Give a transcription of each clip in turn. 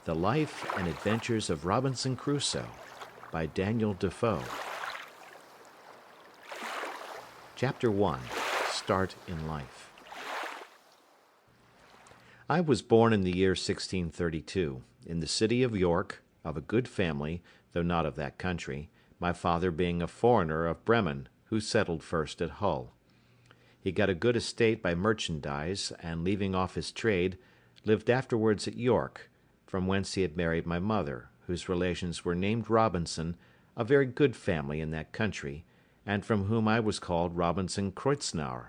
The Life and Adventures of Robinson Crusoe by Daniel Defoe. Chapter 1. Start in Life. I was born in the year 1632, in the city of York, of a good family, though not of that country, my father being a foreigner of Bremen, who settled first at Hull. He got a good estate by merchandise, and leaving off his trade, lived afterwards at York, from whence he had married my mother, whose relations were named Robinson, a very good family in that country, and from whom I was called Robinson Crusoe.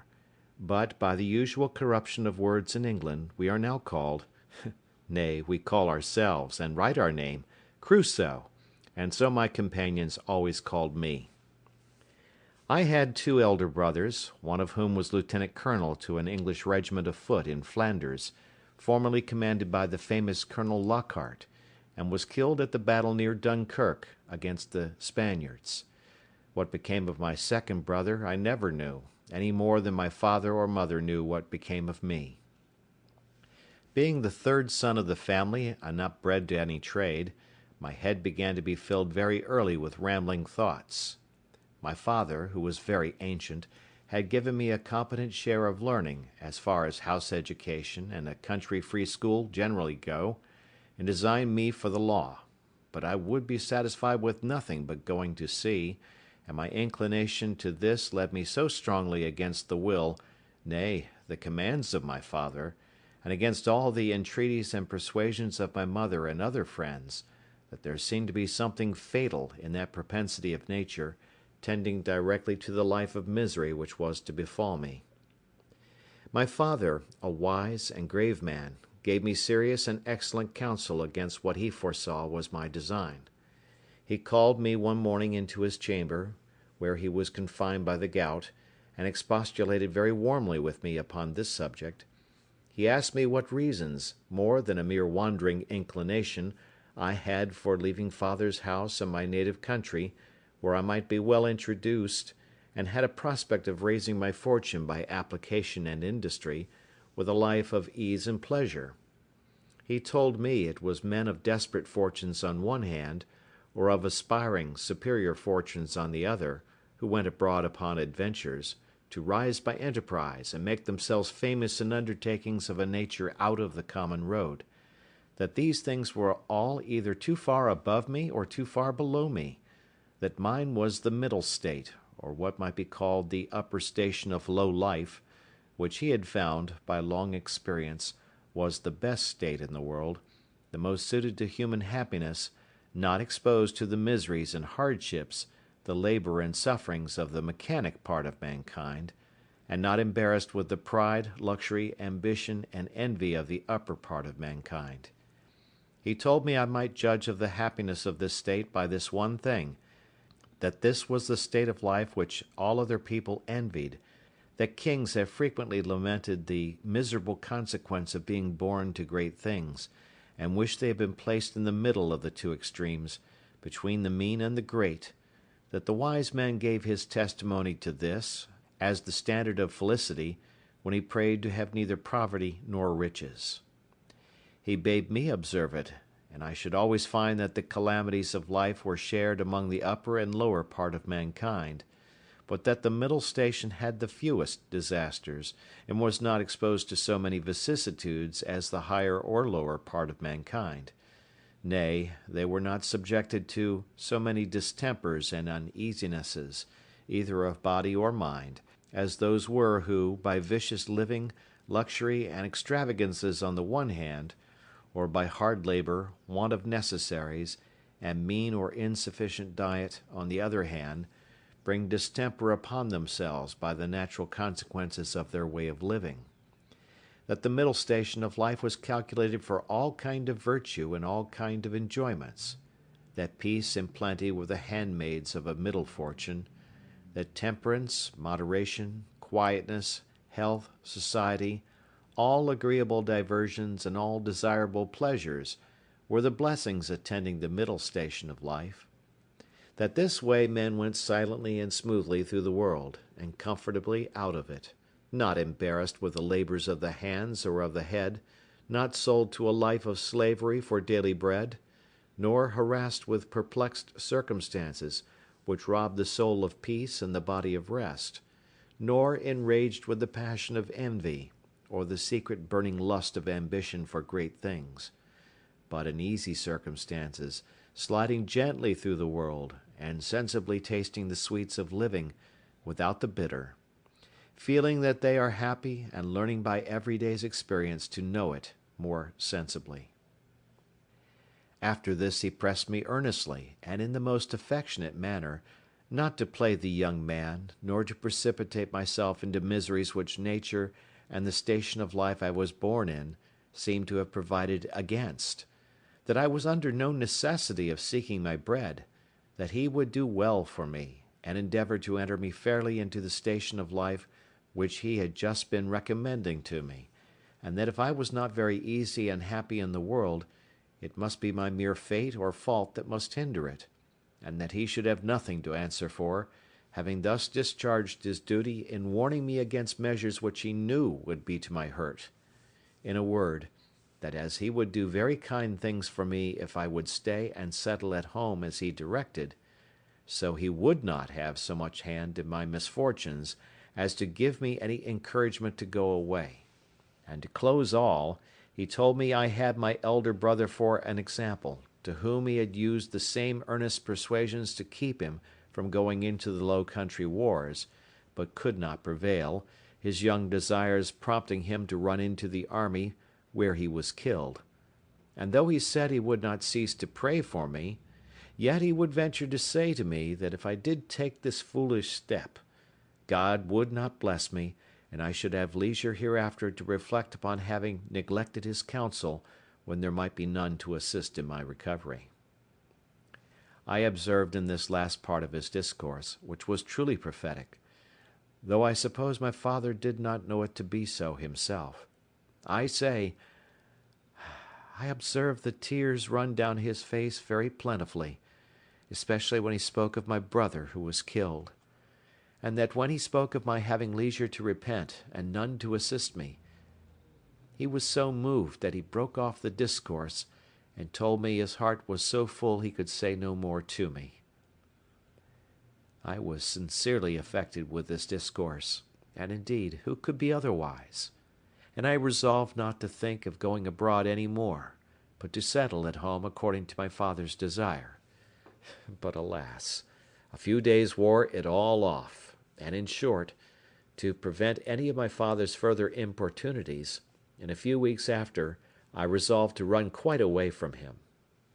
But, by the usual corruption of words in England, we are now called, nay, we call ourselves, and write our name, Crusoe, and so my companions always called me. I had 2 elder brothers, one of whom was lieutenant colonel to an English regiment of foot in Flanders, formerly commanded by the famous Colonel Lockhart, and was killed at the battle near Dunkirk against the Spaniards. What became of my second brother I never knew, any more than my father or mother knew what became of me. Being the 3rd son of the family, and not bred to any trade, my head began to be filled very early with rambling thoughts. My father, who was very ancient, had given me a competent share of learning, as far as house education and a country free school generally go, and designed me for the law; but I would be satisfied with nothing but going to sea, and my inclination to this led me so strongly against the will, nay, the commands of my father, and against all the entreaties and persuasions of my mother and other friends, that there seemed to be something fatal in that propensity of nature, tending directly to the life of misery which was to befall me. My father, a wise and grave man, gave me serious and excellent counsel against what he foresaw was my design. He called me one morning into his chamber, where he was confined by the gout, and expostulated very warmly with me upon this subject. He asked me what reasons, more than a mere wandering inclination, I had for leaving father's house and my native country, where I might be well introduced, and had a prospect of raising my fortune by application and industry, with a life of ease and pleasure. He told me it was men of desperate fortunes on one hand, or of aspiring, superior fortunes on the other, who went abroad upon adventures, to rise by enterprise and make themselves famous in undertakings of a nature out of the common road; that these things were all either too far above me or too far below me; that mine was the middle state, or what might be called the upper station of low life, which he had found, by long experience, was the best state in the world, the most suited to human happiness, not exposed to the miseries and hardships, the labour and sufferings of the mechanic part of mankind, and not embarrassed with the pride, luxury, ambition, and envy of the upper part of mankind. He told me I might judge of the happiness of this state by this one thing, that this was the state of life which all other people envied, that kings have frequently lamented the miserable consequence of being born to great things, and wished they had been placed in the middle of the 2 extremes, between the mean and the great; that the wise man gave his testimony to this, as the standard of felicity, when he prayed to have neither poverty nor riches. He bade me observe it, and I should always find that the calamities of life were shared among the upper and lower part of mankind, but that the middle station had the fewest disasters, and was not exposed to so many vicissitudes as the higher or lower part of mankind; nay, they were not subjected to so many distempers and uneasinesses, either of body or mind, as those were who, by vicious living, luxury, and extravagances on the one hand, or by hard labour, want of necessaries, and mean or insufficient diet on the other hand, bring distemper upon themselves by the natural consequences of their way of living; that the middle station of life was calculated for all kind of virtue and all kind of enjoyments; that peace and plenty were the handmaids of a middle fortune; that temperance, moderation, quietness, health, society, all agreeable diversions and all desirable pleasures, were the blessings attending the middle station of life; that this way men went silently and smoothly through the world, and comfortably out of it, not embarrassed with the labours of the hands or of the head, not sold to a life of slavery for daily bread, nor harassed with perplexed circumstances, which rob the soul of peace and the body of rest, nor enraged with the passion of envy, or the secret burning lust of ambition for great things, but in easy circumstances, sliding gently through the world, and sensibly tasting the sweets of living, without the bitter, feeling that they are happy, and learning by every day's experience to know it more sensibly. After this he pressed me earnestly, and in the most affectionate manner, not to play the young man, nor to precipitate myself into miseries which nature and the station of life I was born in seemed to have provided against; that I was under no necessity of seeking my bread; that he would do well for me, and endeavour to enter me fairly into the station of life which he had just been recommending to me; and that if I was not very easy and happy in the world, it must be my mere fate or fault that must hinder it, and that he should have nothing to answer for, having thus discharged his duty in warning me against measures which he knew would be to my hurt. In a word, that as he would do very kind things for me if I would stay and settle at home as he directed, so he would not have so much hand in my misfortunes as to give me any encouragement to go away. And to close all, he told me I had my elder brother for an example, to whom he had used the same earnest persuasions to keep him from going into the Low Country wars, but could not prevail, his young desires prompting him to run into the army, where he was killed. And though he said he would not cease to pray for me, yet he would venture to say to me that if I did take this foolish step, God would not bless me, and I should have leisure hereafter to reflect upon having neglected his counsel when there might be none to assist in my recovery. I observed in this last part of his discourse, which was truly prophetic, though I suppose my father did not know it to be so himself, I observed the tears run down his face very plentifully, especially when he spoke of my brother who was killed; and that when he spoke of my having leisure to repent, and none to assist me, he was so moved that he broke off the discourse, and told me his heart was so full he could say no more to me. I was sincerely affected with this discourse, and indeed, who could be otherwise? And I resolved not to think of going abroad any more, but to settle at home according to my father's desire. But alas! a few days wore it all off, and in short, to prevent any of my father's further importunities, in a few weeks after, I resolved to run quite away from him.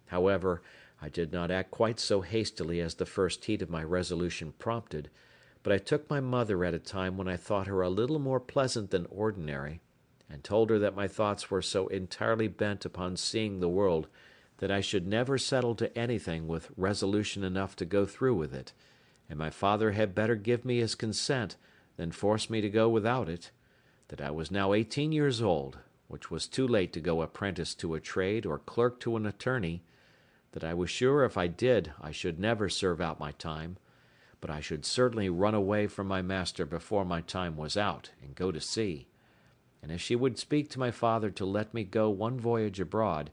However, I did not act quite so hastily as the first heat of my resolution prompted, but I took my mother at a time when I thought her a little more pleasant than ordinary, and told her that my thoughts were so entirely bent upon seeing the world that I should never settle to anything with resolution enough to go through with it, and my father had better give me his consent than force me to go without it; that I was now 18 years old, which was too late to go apprentice to a trade or clerk to an attorney; that I was sure if I did I should never serve out my time, but I should certainly run away from my master before my time was out, and go to sea; and if she would speak to my father to let me go one voyage abroad,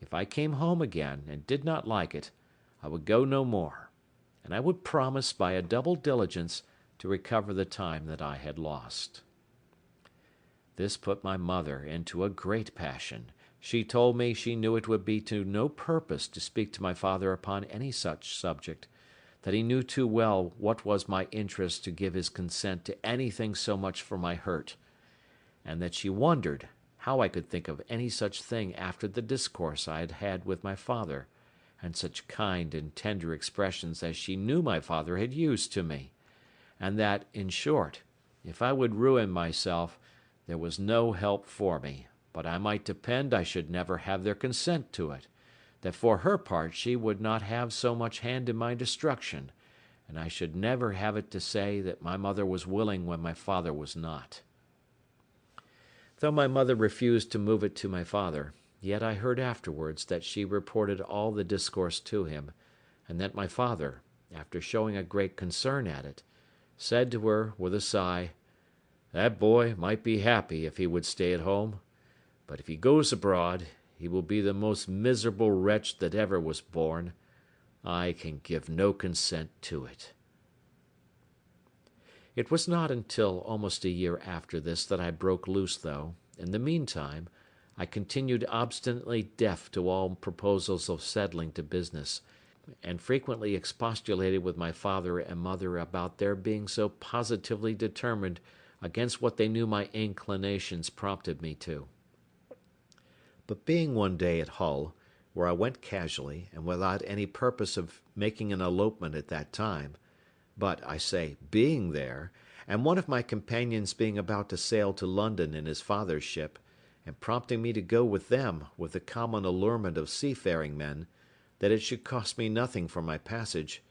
if I came home again and did not like it, I would go no more, and I would promise by a double diligence to recover the time that I had lost. This put my mother into a great passion. She told me she knew it would be to no purpose to speak to my father upon any such subject, that he knew too well what was my interest to give his consent to anything so much for my hurt; and that she wondered how I could think of any such thing after the discourse I had had with my father, and such kind and tender expressions as she knew my father had used to me; and that, in short, if I would ruin myself, there was no help for me, but I might depend I should never have their consent to it; that for her part she would not have so much hand in my destruction, and I should never have it to say that my mother was willing when my father was not. Though my mother refused to move it to my father, yet I heard afterwards that she reported all the discourse to him, and that my father, after showing a great concern at it, said to her, with a sigh, "That boy might be happy if he would stay at home. But if he goes abroad, he will be the most miserable wretch that ever was born. I can give no consent to it." It was not until almost a year after this that I broke loose, though, in the meantime, I continued obstinately deaf to all proposals of settling to business, and frequently expostulated with my father and mother about their being so positively determined against what they knew my inclinations prompted me to. But being one day at Hull, where I went casually, and without any purpose of making an elopement at that time, but, I say, being there, and one of my companions being about to sail to London in his father's ship, and prompting me to go with them with the common allurement of seafaring men, that it should cost me nothing for my passage,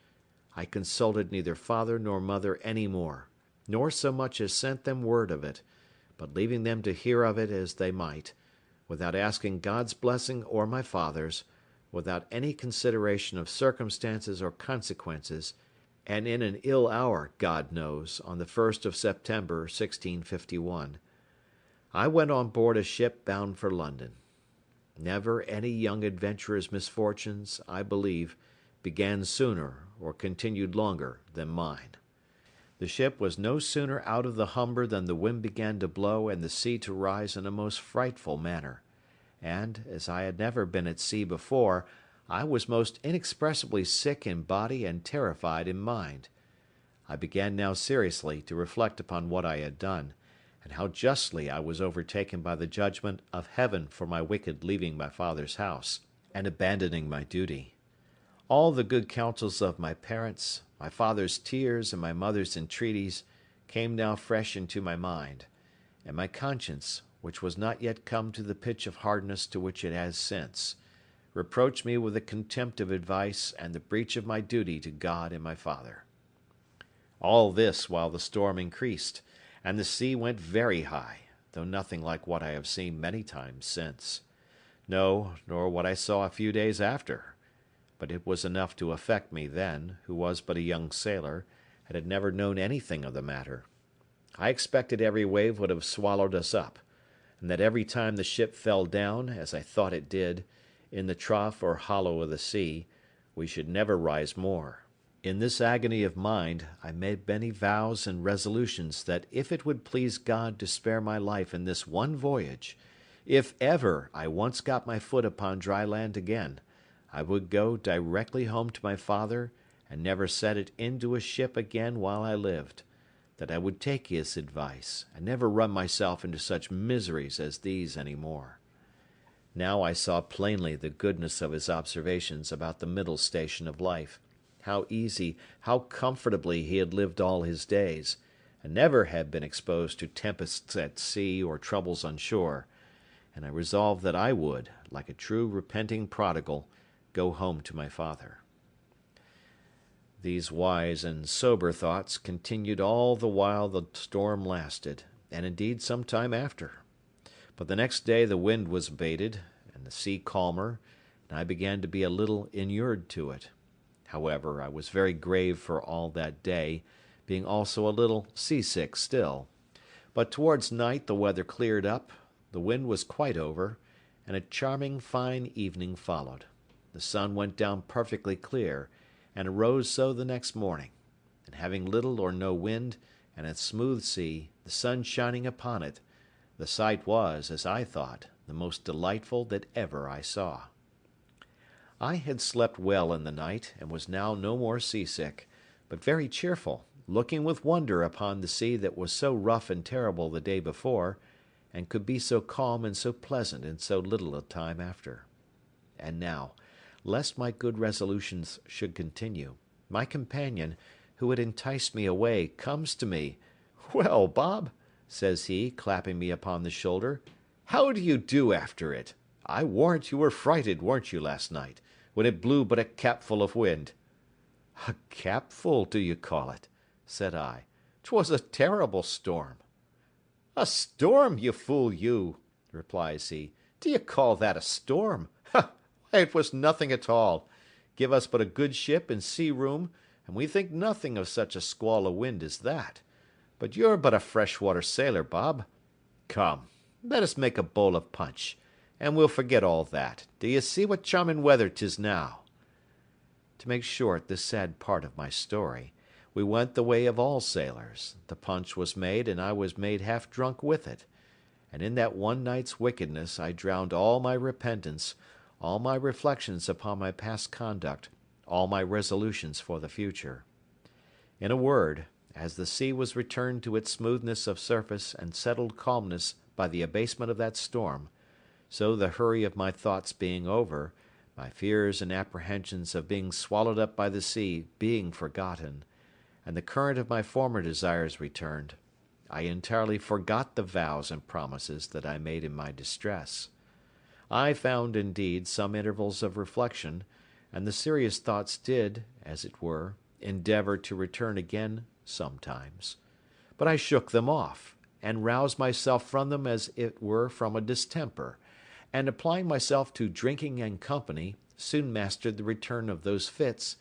I consulted neither father nor mother any more, nor so much as sent them word of it, but leaving them to hear of it as they might, without asking God's blessing or my father's, without any consideration of circumstances or consequences, and in an ill hour, God knows, on the 1st of September, 1651, I went on board a ship bound for London. Never any young adventurer's misfortunes, I believe, began sooner or continued longer than mine. The ship was no sooner out of the Humber than the wind began to blow and the sea to rise in a most frightful manner, and, as I had never been at sea before, I was most inexpressibly sick in body and terrified in mind. I began now seriously to reflect upon what I had done, and how justly I was overtaken by the judgment of Heaven for my wicked leaving my father's house, and abandoning my duty. All the good counsels of my parents, my father's tears, and my mother's entreaties came now fresh into my mind, and my conscience, which was not yet come to the pitch of hardness to which it has since, reproached me with the contempt of advice and the breach of my duty to God and my father. All this while the storm increased, and the sea went very high, though nothing like what I have seen many times since. No, nor what I saw a few days after. But it was enough to affect me then, who was but a young sailor, and had never known anything of the matter. I expected every wave would have swallowed us up, and that every time the ship fell down, as I thought it did, in the trough or hollow of the sea, we should never rise more. In this agony of mind, I made many vows and resolutions that if it would please God to spare my life in this one voyage, if ever I once got my foot upon dry land again, I would go directly home to my father and never set it into a ship again while I lived, that I would take his advice, and never run myself into such miseries as these any more. Now I saw plainly the goodness of his observations about the middle station of life, how easy, how comfortably he had lived all his days, and never had been exposed to tempests at sea or troubles on shore, and I resolved that I would, like a true repenting prodigal, go home to my father. These wise and sober thoughts continued all the while the storm lasted, and indeed some time after. But the next day the wind was abated, and the sea calmer, and I began to be a little inured to it. However, I was very grave for all that day, being also a little seasick still. But towards night the weather cleared up, the wind was quite over, and a charming fine evening followed. The sun went down perfectly clear, and arose so the next morning, and having little or no wind, and a smooth sea, the sun shining upon it, the sight was, as I thought, the most delightful that ever I saw. I had slept well in the night, and was now no more seasick, but very cheerful, looking with wonder upon the sea that was so rough and terrible the day before, and could be so calm and so pleasant in so little a time after. And now, lest my good resolutions should continue, my companion, who had enticed me away, comes to me. "Well, Bob," says he, clapping me upon the shoulder, "how do you do after it? I warrant you were frighted, weren't you, last night, when it blew but a capful of wind?" "A capful, do you call it?" said I. "'Twas a terrible storm." "A storm, you fool you," replies he. "Do you call that a storm? Ha! Why, it was nothing at all. Give us but a good ship and sea room, and we think nothing of such a squall of wind as that. But you're but a freshwater sailor, Bob. Come, Let us make a bowl of punch, and we'll forget all that. Do you see what charming weather 'tis now?" To make short this sad part of my story, we went the way of all sailors. The punch was made, and I was made half drunk with it. And in that one night's wickedness I drowned all my repentance, all my reflections upon my past conduct, all my resolutions for the future. In a word, as the sea was returned to its smoothness of surface and settled calmness by the abasement of that storm, so the hurry of my thoughts being over, my fears and apprehensions of being swallowed up by the sea being forgotten, and the current of my former desires returned, I entirely forgot the vows and promises that I made in my distress. I found, indeed, some intervals of reflection, and the serious thoughts did, as it were, endeavour to return again sometimes. But I shook them off, and roused myself from them as it were from a distemper, and applying myself to drinking and company, soon mastered the return of those fits,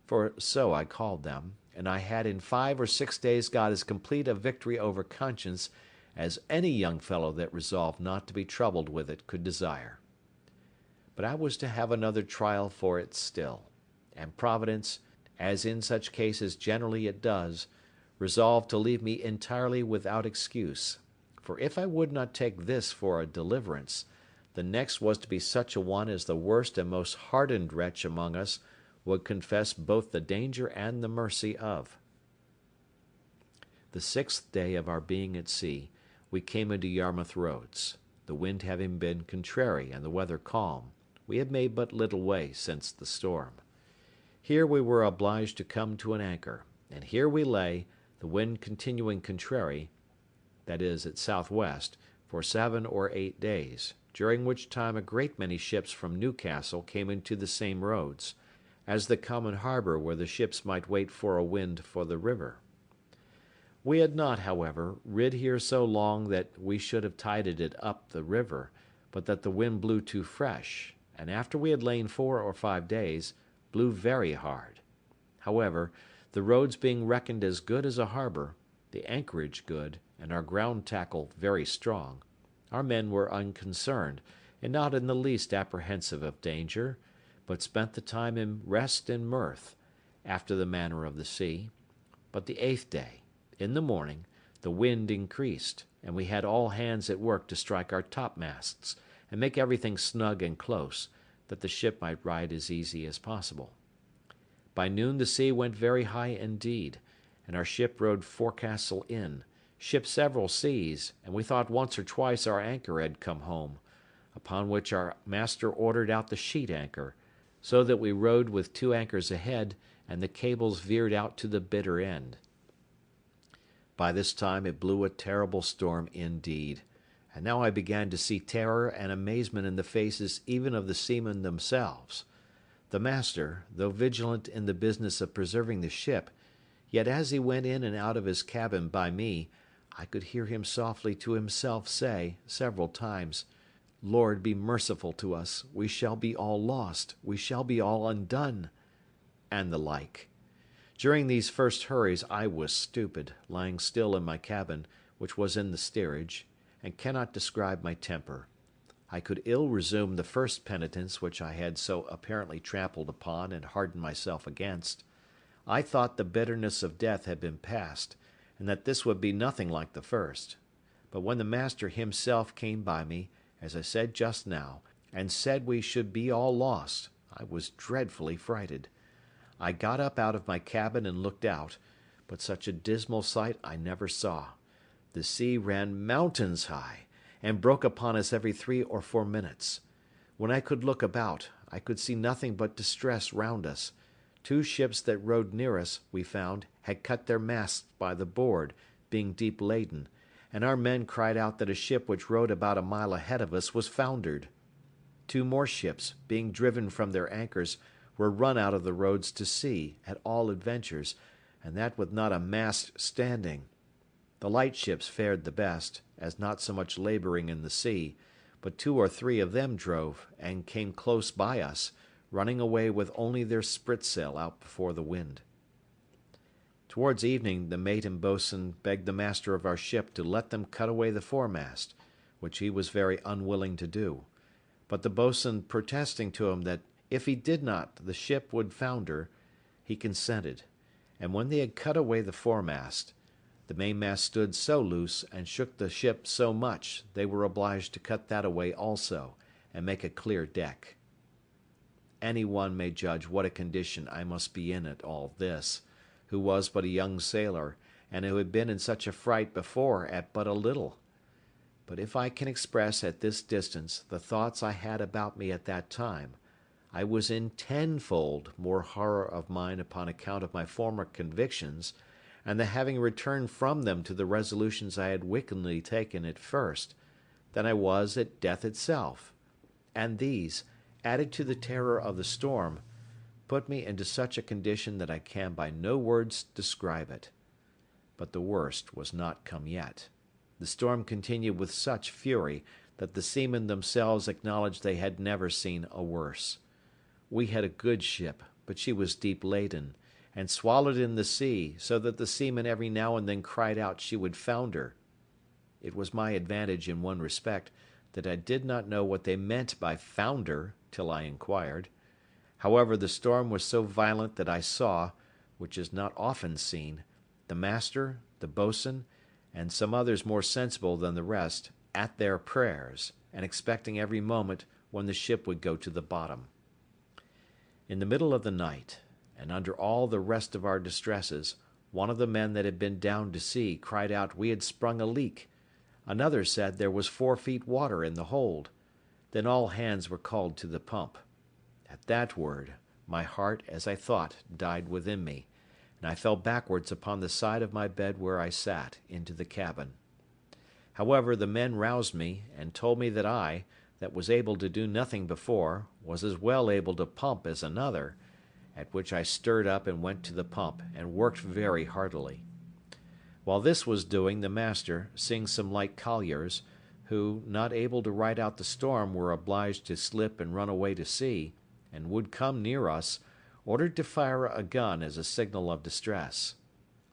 for so I called them, and I had in 5 or 6 days got as complete a victory over conscience as any young fellow that resolved not to be troubled with it could desire. But I was to have another trial for it still, and Providence, as in such cases generally it does, resolved to leave me entirely without excuse, for if I would not take this for a deliverance, the next was to be such a one as the worst and most hardened wretch among us would confess both the danger and the mercy of. The 6th day of our being at sea, we came into Yarmouth Roads. The wind having been contrary and the weather calm, we had made but little way since the storm. Here we were obliged to come to an anchor, and here we lay, the wind continuing contrary, that is, at southwest, for 7 or 8 days, during which time a great many ships from Newcastle came into the same roads, as the common harbour where the ships might wait for a wind for the river. We had not, however, rid here so long that we should have tided it up the river, but that the wind blew too fresh, and after we had lain 4 or 5 days, blew very hard. However, the roads being reckoned as good as a harbour, the anchorage good, and our ground tackle very strong, our men were unconcerned, and not in the least apprehensive of danger, but spent the time in rest and mirth, after the manner of the sea. But the 8th day, in the morning, the wind increased, and we had all hands at work to strike our topmasts, and make everything snug and close, that the ship might ride as easy as possible. By noon the sea went very high indeed, and our ship rode forecastle in, shipped several seas, and we thought once or twice our anchor had come home, upon which our master ordered out the sheet anchor, so that we rode with 2 anchors ahead, and the cables veered out to the bitter end. By this time it blew a terrible storm indeed, and now I began to see terror and amazement in the faces even of the seamen themselves. The master, though vigilant in the business of preserving the ship, yet as he went in and out of his cabin by me, I could hear him softly to himself say, several times, "Lord, be merciful to us, we shall be all lost, we shall be all undone," and the like. During these first hurries I was stupid, lying still in my cabin, which was in the steerage, and cannot describe my temper. I could ill resume the first penitence which I had so apparently trampled upon and hardened myself against. I thought the bitterness of death had been past, and that this would be nothing like the first. But when the master himself came by me, as I said just now, and said we should be all lost, I was dreadfully frighted. I got up out of my cabin and looked out, but such a dismal sight I never saw. The sea ran mountains high, and broke upon us every 3 or 4 minutes. When I could look about, I could see nothing but distress round us. 2 ships that rode near us, we found, had cut their masts by the board, being deep laden, and our men cried out that a ship which rode about a mile ahead of us was foundered. 2 more ships, being driven from their anchors, were run out of the roads to sea, at all adventures, and that with not a mast standing. The light ships fared the best, as not so much labouring in the sea, but 2 or 3 of them drove, and came close by us, running away with only their spritsail out before the wind. Towards evening the mate and boatswain begged the master of our ship to let them cut away the foremast, which he was very unwilling to do. But the boatswain protesting to him that if he did not the ship would founder, he consented, and when they had cut away the foremast, the mainmast stood so loose and shook the ship so much they were obliged to cut that away also, and make a clear deck. Any one may judge what a condition I must be in at all this, who was but a young sailor, and who had been in such a fright before at but a little. But if I can express at this distance the thoughts I had about me at that time, I was in tenfold more horror of mind upon account of my former convictions, and the having returned from them to the resolutions I had wickedly taken at first, than I was at death itself. And these, added to the terror of the storm, put me into such a condition that I can by no words describe it. But the worst was not come yet. The storm continued with such fury that the seamen themselves acknowledged they had never seen a worse. We had a good ship, but she was deep laden, and swallowed in the sea, so that the seamen every now and then cried out she would founder. It was my advantage in one respect, that I did not know what they meant by founder till I inquired. However, the storm was so violent that I saw, which is not often seen, the master, the boatswain, and some others more sensible than the rest, at their prayers, and expecting every moment when the ship would go to the bottom. In the middle of the night, and under all the rest of our distresses, one of the men that had been down to see cried out we had sprung a leak. Another said there was 4 feet water in the hold. Then all hands were called to the pump. At that word, my heart, as I thought, died within me, and I fell backwards upon the side of my bed where I sat, into the cabin. However, the men roused me, and told me that I, that was able to do nothing before, was as well able to pump as another, at which I stirred up and went to the pump, and worked very heartily. While this was doing, the master, seeing some light colliers, who, not able to ride out the storm, were obliged to slip and run away to sea, and would come near us, ordered to fire a gun as a signal of distress.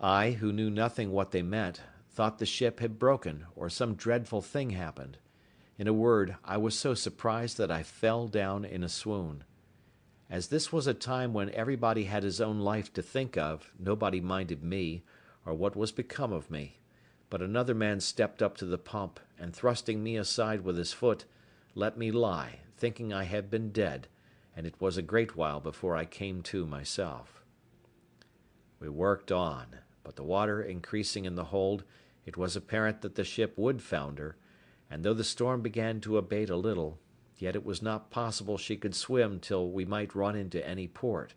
I, who knew nothing what they meant, thought the ship had broken, or some dreadful thing happened. In a word, I was so surprised that I fell down in a swoon. As this was a time when everybody had his own life to think of, nobody minded me, or what was become of me. But another man stepped up to the pump, and thrusting me aside with his foot, let me lie, thinking I had been dead, and it was a great while before I came to myself. We worked on, but the water increasing in the hold, it was apparent that the ship would founder, and though the storm began to abate a little, yet it was not possible she could swim till we might run into any port.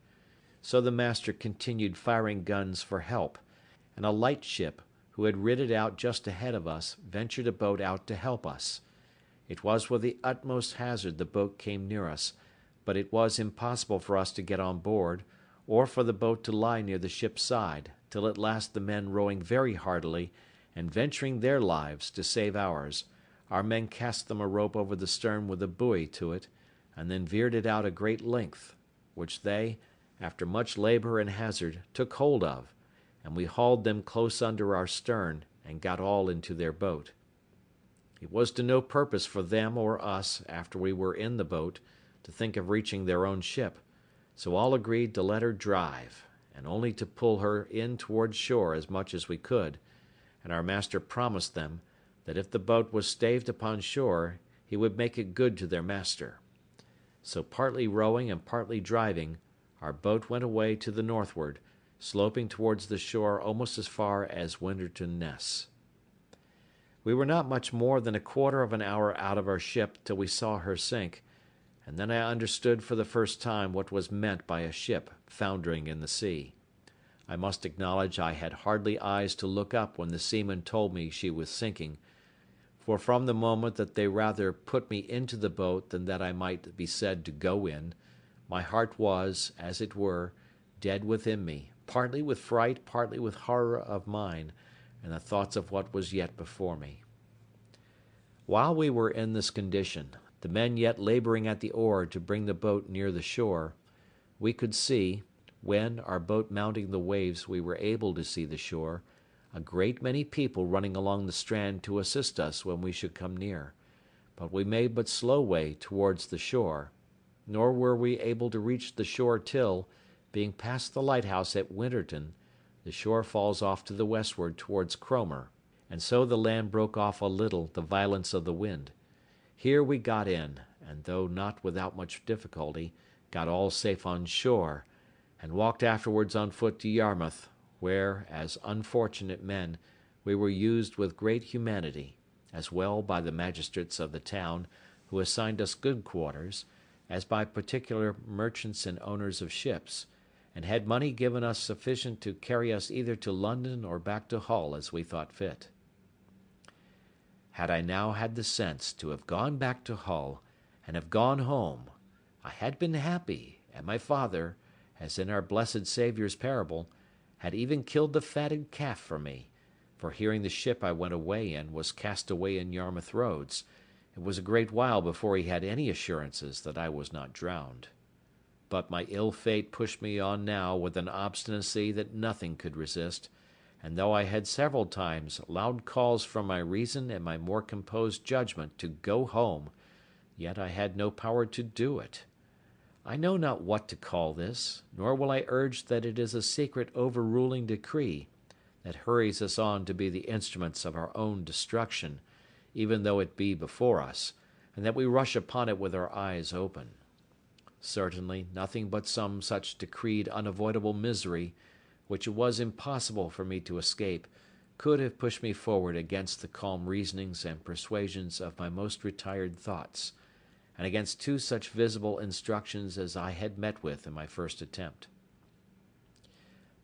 So the master continued firing guns for help, and a light ship, who had rid it out just ahead of us, ventured a boat out to help us. It was with the utmost hazard the boat came near us, but it was impossible for us to get on board, or for the boat to lie near the ship's side, till at last the men rowing very heartily, and venturing their lives to save ours, our men cast them a rope over the stern with a buoy to it, and then veered it out a great length, which they, after much labour and hazard, took hold of, and we hauled them close under our stern, and got all into their boat. It was to no purpose for them or us, after we were in the boat, to think of reaching their own ship, so all agreed to let her drive, and only to pull her in towards shore as much as we could, and our master promised them, that if the boat was staved upon shore, he would make it good to their master. So partly rowing and partly driving, our boat went away to the northward, sloping towards the shore almost as far as Winterton Ness. We were not much more than a quarter of an hour out of our ship till we saw her sink, and then I understood for the first time what was meant by a ship foundering in the sea. I must acknowledge I had hardly eyes to look up when the seamen told me she was sinking, for from the moment that they rather put me into the boat than that I might be said to go in, my heart was, as it were, dead within me, partly with fright, partly with horror of mind, and the thoughts of what was yet before me. While we were in this condition, the men yet labouring at the oar to bring the boat near the shore, we could see, when, our boat mounting the waves, we were able to see the shore, a great many people running along the strand to assist us when we should come near, but we made but slow way towards the shore, nor were we able to reach the shore till, being past the lighthouse at Winterton, the shore falls off to the westward towards Cromer, and so the land broke off a little the violence of the wind. Here we got in, and though not without much difficulty, got all safe on shore, and walked afterwards on foot to Yarmouth, where, as unfortunate men, we were used with great humanity, as well by the magistrates of the town, who assigned us good quarters, as by particular merchants and owners of ships, and had money given us sufficient to carry us either to London or back to Hull as we thought fit. Had I now had the sense to have gone back to Hull, and have gone home, I had been happy, and my father, as in our blessed Saviour's parable, had even killed the fatted calf for me, for hearing the ship I went away in was cast away in Yarmouth roads, it was a great while before he had any assurances that I was not drowned. But my ill fate pushed me on now with an obstinacy that nothing could resist, and though I had several times loud calls from my reason and my more composed judgment to go home, yet I had no power to do it. I know not what to call this, nor will I urge that it is a secret overruling decree that hurries us on to be the instruments of our own destruction, even though it be before us, and that we rush upon it with our eyes open. Certainly nothing but some such decreed unavoidable misery, which it was impossible for me to escape, could have pushed me forward against the calm reasonings and persuasions of my most retired thoughts, and against two such visible instructions as I had met with in my first attempt.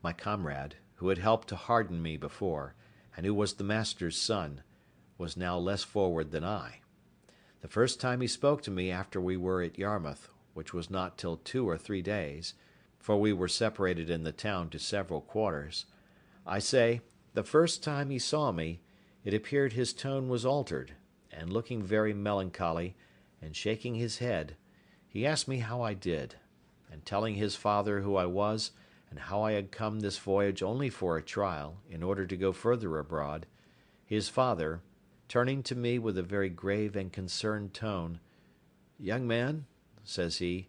My comrade, who had helped to harden me before, and who was the master's son, was now less forward than I. The first time he spoke to me after we were at Yarmouth, which was not till 2 or 3 days, for we were separated in the town to several quarters, I say, the first time he saw me, it appeared his tone was altered, and looking very melancholy, and shaking his head, he asked me how I did, and telling his father who I was, and how I had come this voyage only for a trial, in order to go further abroad, his father, turning to me with a very grave and concerned tone, "Young man," says he,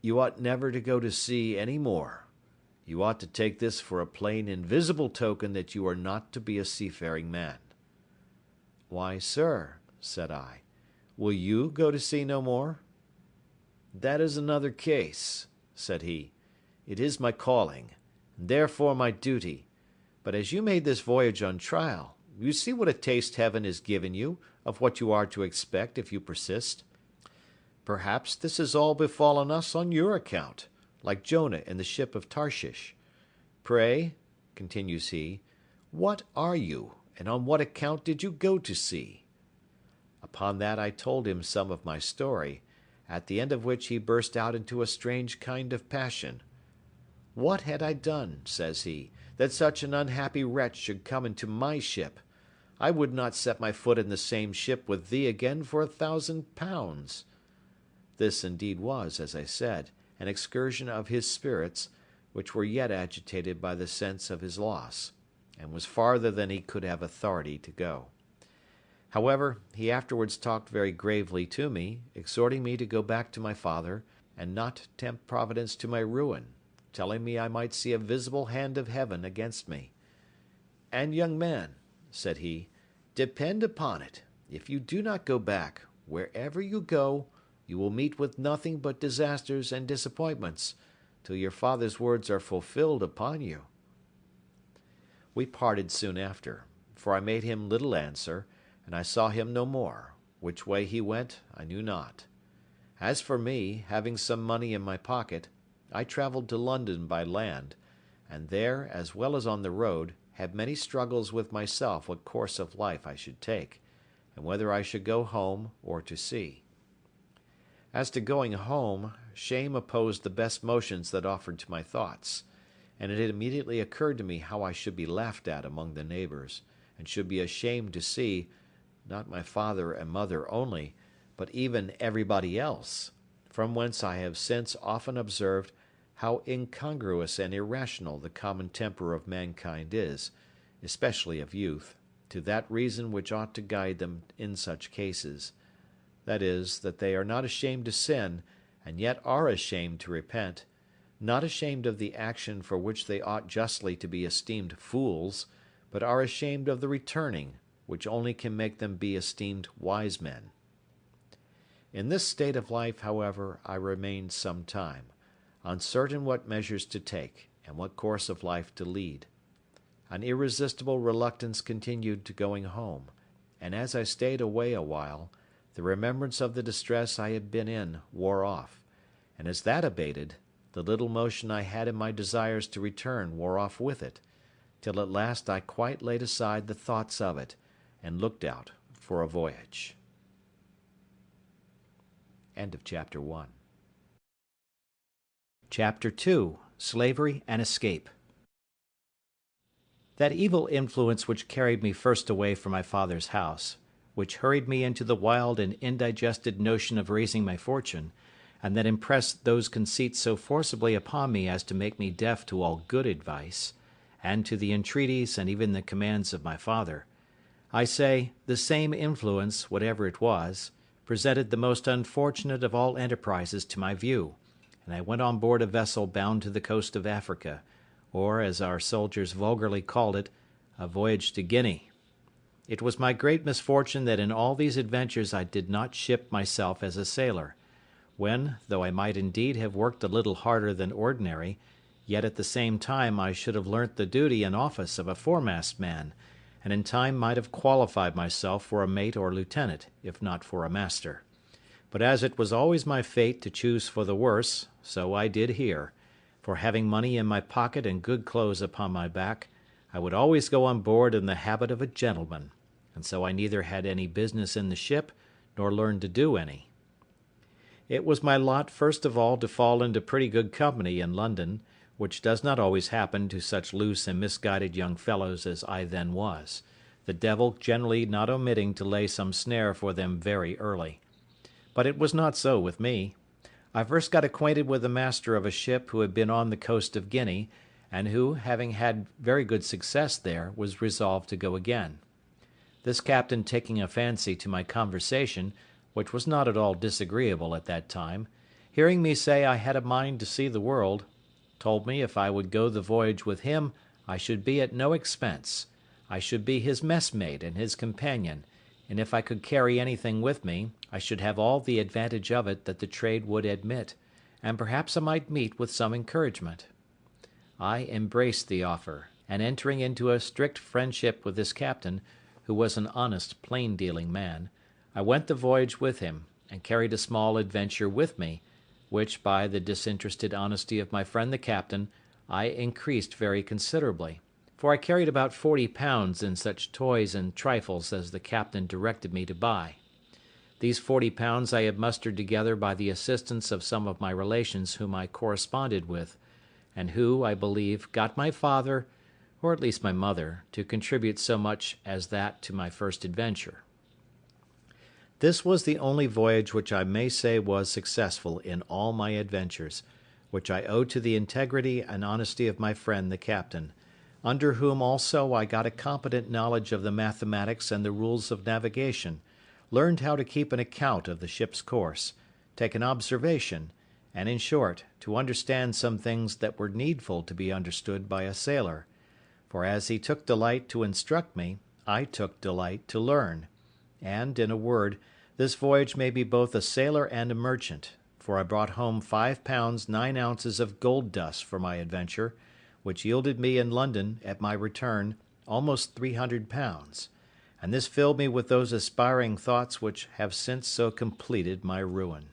"you ought never to go to sea any more. You ought to take this for a plain invisible token that you are not to be a seafaring man." "Why, sir," said I, "will you go to sea no more?" "That is another case," said he. "It is my calling, and therefore my duty, but as you made this voyage on trial, you see what a taste heaven has given you of what you are to expect if you persist. Perhaps this has all befallen us on your account, like Jonah in the ship of Tarshish. Pray," continues he, "what are you, and on what account did you go to sea?" Upon that I told him some of my story, at the end of which he burst out into a strange kind of passion. "What had I done," says he, "that such an unhappy wretch should come into my ship? I would not set my foot in the same ship with thee again for 1,000 pounds." This indeed was, as I said, an excursion of his spirits, which were yet agitated by the sense of his loss, and was farther than he could have authority to go. However, he afterwards talked very gravely to me, exhorting me to go back to my father, and not tempt Providence to my ruin, telling me I might see a visible hand of heaven against me. "And, young man," said he, "depend upon it, if you do not go back, wherever you go, you will meet with nothing but disasters and disappointments, till your father's words are fulfilled upon you." We parted soon after, for I made him little answer, and I saw him no more; which way he went I knew not. As for me, having some money in my pocket, I travelled to London by land, and there, as well as on the road, had many struggles with myself what course of life I should take, and whether I should go home or to sea. As to going home, shame opposed the best motions that offered to my thoughts, and it immediately occurred to me how I should be laughed at among the neighbours, and should be ashamed to see, not my father and mother only, but even everybody else, from whence I have since often observed how incongruous and irrational the common temper of mankind is, especially of youth, to that reason which ought to guide them in such cases. that is, that they are not ashamed to sin, and yet are ashamed to repent, not ashamed of the action for which they ought justly to be esteemed fools, but are ashamed of the returning, which only can make them be esteemed wise men. In this state of life, however, I remained some time, uncertain what measures to take, and what course of life to lead. An irresistible reluctance continued to going home, and as I stayed away a while, the remembrance of the distress I had been in wore off, and as that abated, the little motion I had in my desires to return wore off with it, till at last I quite laid aside the thoughts of it, and looked out for a voyage. End of Chapter 1. Chapter 2. Slavery and Escape. That evil influence which carried me first away from my father's house, which hurried me into the wild and indigested notion of raising my fortune, and that impressed those conceits so forcibly upon me as to make me deaf to all good advice, and to the entreaties and even the commands of my father, I say, the same influence, whatever it was, presented the most unfortunate of all enterprises to my view, and I went on board a vessel bound to the coast of Africa, or, as our soldiers vulgarly called it, a voyage to Guinea. It was my great misfortune that in all these adventures I did not ship myself as a sailor, when, though I might indeed have worked a little harder than ordinary, yet at the same time I should have learnt the duty and office of a foremast man, and in time might have qualified myself for a mate or lieutenant, if not for a master. But as it was always my fate to choose for the worse, so I did here, for having money in my pocket and good clothes upon my back, I would always go on board in the habit of a gentleman, and so I neither had any business in the ship, nor learned to do any. It was my lot first of all to fall into pretty good company in London, which does not always happen to such loose and misguided young fellows as I then was, the devil generally not omitting to lay some snare for them very early. But it was not so with me. I first got acquainted with the master of a ship who had been on the coast of Guinea, and who, having had very good success there, was resolved to go again. This captain taking a fancy to my conversation, which was not at all disagreeable at that time, hearing me say I had a mind to see the world, told me if I would go the voyage with him I should be at no expense. I should be his messmate and his companion, and if I could carry anything with me, I should have all the advantage of it that the trade would admit, and perhaps I might meet with some encouragement. I embraced the offer, and entering into a strict friendship with this captain, who was an honest, plain-dealing man, I went the voyage with him, and carried a small adventure with me, which, by the disinterested honesty of my friend the captain, I increased very considerably, for I carried about £40 in such toys and trifles as the captain directed me to buy. These £40 I had mustered together by the assistance of some of my relations whom I corresponded with, and who, I believe, got my father, or at least my mother, to contribute so much as that to my first adventure. This was the only voyage which I may say was successful in all my adventures, which I owe to the integrity and honesty of my friend the captain, under whom also I got a competent knowledge of the mathematics and the rules of navigation, learned how to keep an account of the ship's course, take an observation, and, in short, to understand some things that were needful to be understood by a sailor; for as he took delight to instruct me, I took delight to learn; and, in a word, this voyage made me both a sailor and a merchant, for I brought home 5 pounds 9 ounces of gold dust for my adventure, which yielded me in London, at my return, almost £300, and this filled me with those aspiring thoughts which have since so completed my ruin.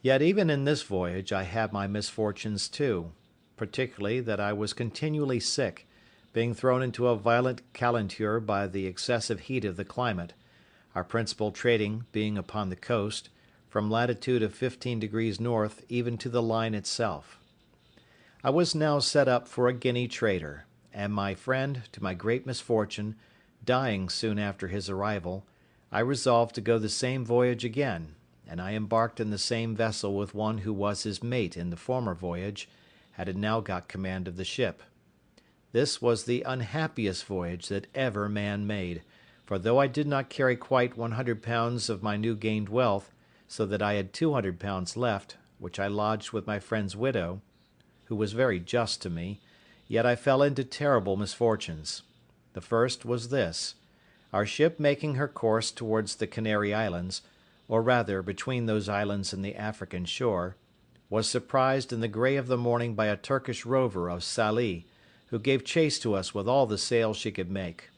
Yet even in this voyage I had my misfortunes too, particularly that I was continually sick, being thrown into a violent calenture by the excessive heat of the climate, our principal trading being upon the coast, from latitude of 15 degrees north even to the line itself. I was now set up for a Guinea trader, and my friend, to my great misfortune, dying soon after his arrival, I resolved to go the same voyage again, and I embarked in the same vessel with one who was his mate in the former voyage, and had now got command of the ship. This was the unhappiest voyage that ever man made, for though I did not carry quite 100 pounds of my new gained wealth, so that I had 200 pounds left, which I lodged with my friend's widow, who was very just to me, yet I fell into terrible misfortunes. The first was this: our ship making her course towards the Canary Islands, or rather between those islands and the African shore, was surprised in the grey of the morning by a Turkish rover of Sallee, who gave chase to us with all the sail she could make.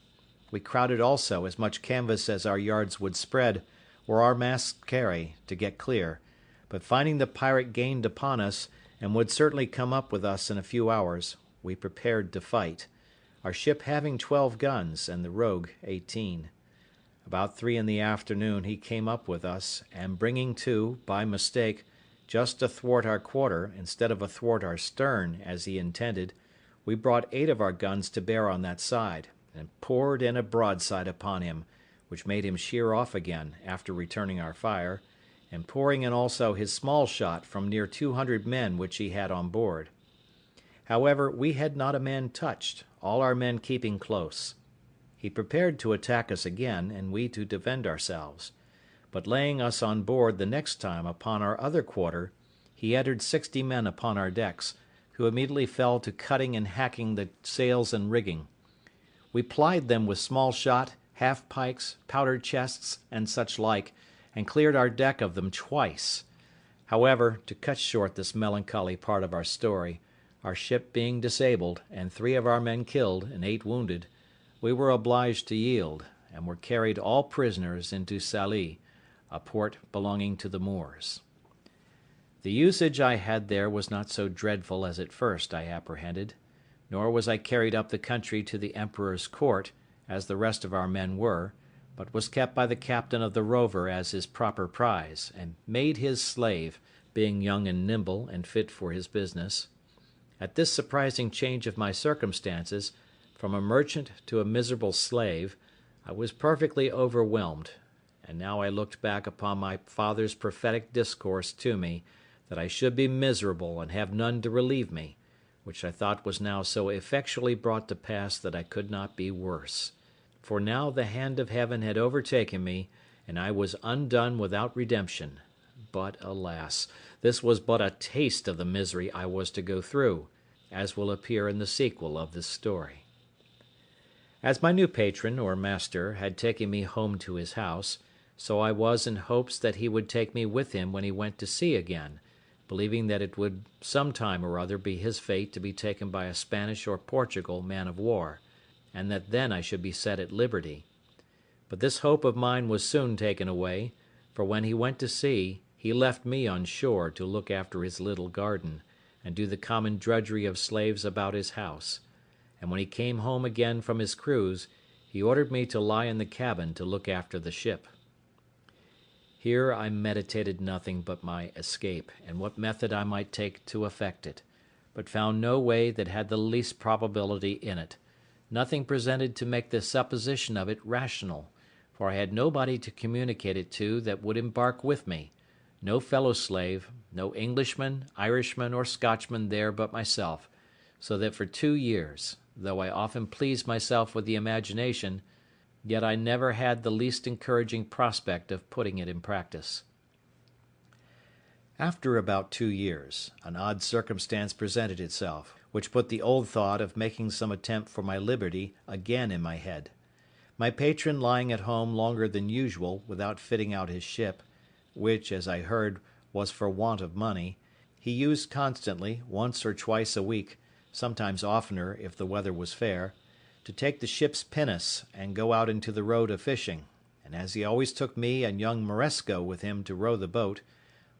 We crowded also as much canvas as our yards would spread, or our masts carry, to get clear, but finding the pirate gained upon us, and would certainly come up with us in a few hours, we prepared to fight, our ship having 12 guns, and the rogue 18. About 3 in the afternoon he came up with us, and bringing to, by mistake, just athwart our quarter, instead of athwart our stern, as he intended, we brought 8 of our guns to bear on that side, and poured in a broadside upon him, which made him sheer off again, after returning our fire, and pouring in also his small shot from near 200 men which he had on board. However, we had not a man touched, all our men keeping close. He prepared to attack us again, and we to defend ourselves. But laying us on board the next time upon our other quarter, he entered 60 men upon our decks, who immediately fell to cutting and hacking the sails and rigging. We plied them with small shot, half-pikes, powder chests, and such like, and cleared our deck of them twice. However, to cut short this melancholy part of our story, our ship being disabled, and 3 of our men killed, and 8 wounded, we were obliged to yield, and were carried all prisoners into Sallee, a port belonging to the Moors. The usage I had there was not so dreadful as at first I apprehended, nor was I carried up the country to the Emperor's court, as the rest of our men were, but was kept by the captain of the rover as his proper prize, and made his slave, being young and nimble, and fit for his business. At this surprising change of my circumstances, from a merchant to a miserable slave, I was perfectly overwhelmed, and now I looked back upon my father's prophetic discourse to me, that I should be miserable and have none to relieve me, which I thought was now so effectually brought to pass that I could not be worse. For now the hand of heaven had overtaken me, and I was undone without redemption. But, alas, this was but a taste of the misery I was to go through, as will appear in the sequel of this story. As my new patron, or master, had taken me home to his house, so I was in hopes that he would take me with him when he went to sea again, believing that it would some time or other be his fate to be taken by a Spanish or Portugal man of war, and that then I should be set at liberty. But this hope of mine was soon taken away, for when he went to sea, he left me on shore to look after his little garden, and do the common drudgery of slaves about his house; and when he came home again from his cruise, he ordered me to lie in the cabin to look after the ship. Here I meditated nothing but my escape, and what method I might take to effect it, but found no way that had the least probability in it, nothing presented to make the supposition of it rational, for I had nobody to communicate it to that would embark with me, no fellow slave, no Englishman, Irishman, or Scotchman there but myself, so that for 2 years, though I often pleased myself with the imagination, yet I never had the least encouraging prospect of putting it in practice. After about 2 years, an odd circumstance presented itself, which put the old thought of making some attempt for my liberty again in my head. My patron lying at home longer than usual without fitting out his ship, which, as I heard, was for want of money, he used constantly, once or twice a week, sometimes oftener if the weather was fair, to take the ship's pinnace and go out into the road a fishing, and as he always took me and young Moresco with him to row the boat,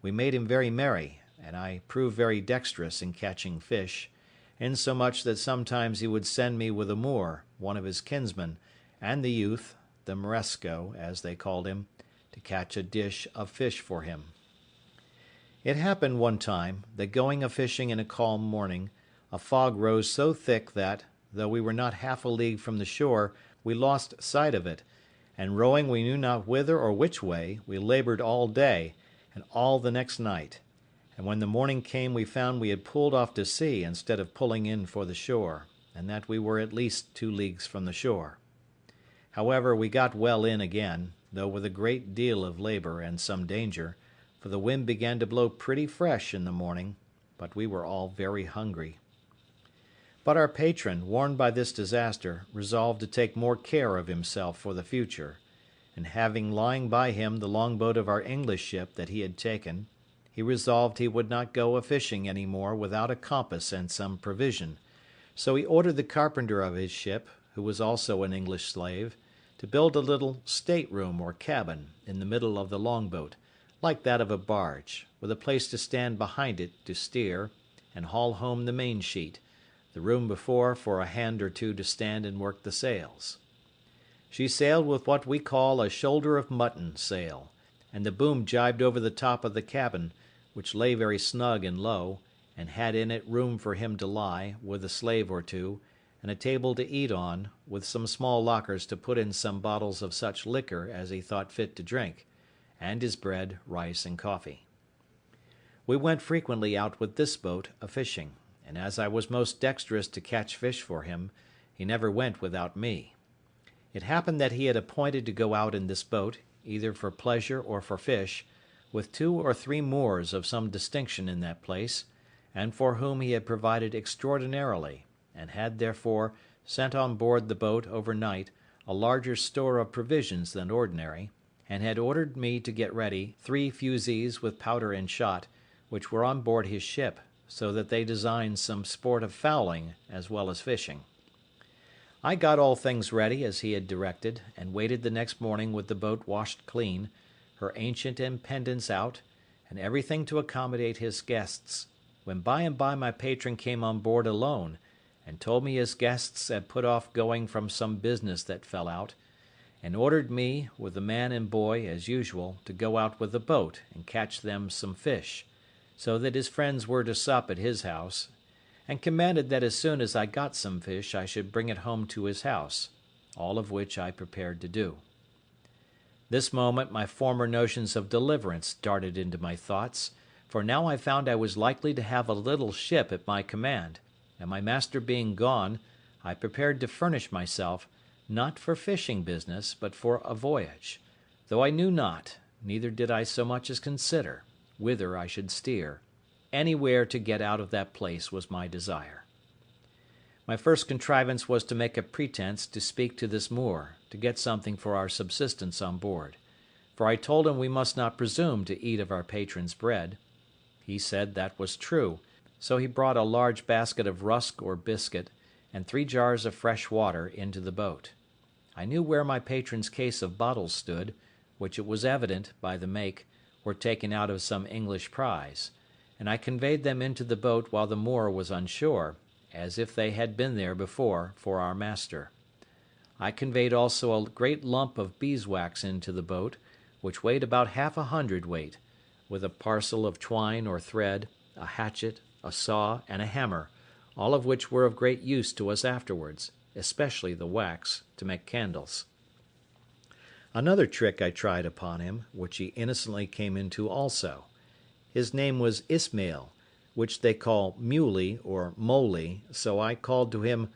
we made him very merry, and I proved very dexterous in catching fish, insomuch that sometimes he would send me with a Moor, one of his kinsmen, and the youth, the Moresco, as they called him, to catch a dish of fish for him. It happened one time, that going a-fishing in a calm morning, a fog rose so thick that, though we were not half a league from the shore, we lost sight of it, and rowing we knew not whither or which way, we laboured all day, and all the next night, and when the morning came we found we had pulled off to sea instead of pulling in for the shore, and that we were at least 2 leagues from the shore. However, we got well in again, though with a great deal of labour and some danger, for the wind began to blow pretty fresh in the morning, but we were all very hungry. But our patron, warned by this disaster, resolved to take more care of himself for the future, and having lying by him the longboat of our English ship that he had taken, he resolved he would not go a-fishing any more without a compass and some provision, so he ordered the carpenter of his ship, who was also an English slave, to build a little state-room or cabin in the middle of the longboat, like that of a barge, with a place to stand behind it to steer, and haul home the main-sheet, the room before for a hand or two to stand and work the sails. She sailed with what we call a shoulder of mutton sail, and the boom jibed over the top of the cabin, which lay very snug and low, and had in it room for him to lie, with a slave or two, and a table to eat on, with some small lockers to put in some bottles of such liquor as he thought fit to drink, and his bread, rice, and coffee. We went frequently out with this boat a-fishing, and as I was most dexterous to catch fish for him, he never went without me. It happened that he had appointed to go out in this boat, either for pleasure or for fish, with 2 or 3 Moors of some distinction in that place, and for whom he had provided extraordinarily, and had therefore sent on board the boat overnight a larger store of provisions than ordinary, and had ordered me to get ready 3 fusees with powder and shot, which were on board his ship, so that they designed some sport of fowling as well as fishing. I got all things ready as he had directed, and waited the next morning with the boat washed clean, her ancient and pendants out, and everything to accommodate his guests, when by and by my patron came on board alone, and told me his guests had put off going from some business that fell out, and ordered me, with the man and boy, as usual, to go out with the boat and catch them some fish, so that his friends were to sup at his house, and commanded that as soon as I got some fish I should bring it home to his house, all of which I prepared to do. This moment my former notions of deliverance darted into my thoughts, for now I found I was likely to have a little ship at my command, and my master being gone, I prepared to furnish myself, not for fishing business, but for a voyage, though I knew not, neither did I so much as consider, whither I should steer. Anywhere to get out of that place was my desire. My first contrivance was to make a pretence to speak to this Moor, to get something for our subsistence on board, for I told him we must not presume to eat of our patron's bread. He said that was true, so he brought a large basket of rusk or biscuit, and 3 jars of fresh water into the boat. I knew where my patron's case of bottles stood, which it was evident, by the make, were taken out of some English prize, and I conveyed them into the boat while the Moor was on shore, as if they had been there before for our master. I conveyed also a great lump of beeswax into the boat, which weighed about 1/2 hundredweight, with a parcel of twine or thread, a hatchet, a saw, and a hammer, all of which were of great use to us afterwards, especially the wax, to make candles. Another trick I tried upon him, which he innocently came into also. His name was Ismail, which they call Muley or Moly, so I called to him,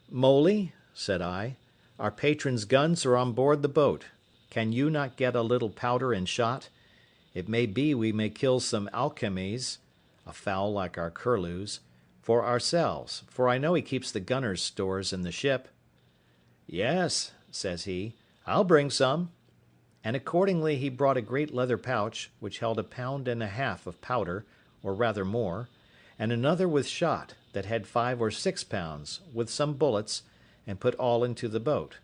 "Moly," said I, "our patron's guns are on board the boat. Can you not get a little powder and shot? It may be we may kill some alcamies (a fowl like our curlews) for ourselves, for I know he keeps the gunner's stores in the ship." "Yes," says he, "I'll bring some." And accordingly he brought a great leather pouch, which held 1.5 pounds of powder, or rather more, and another with shot, that had 5 or 6 pounds, with some bullets, and put all into the boat.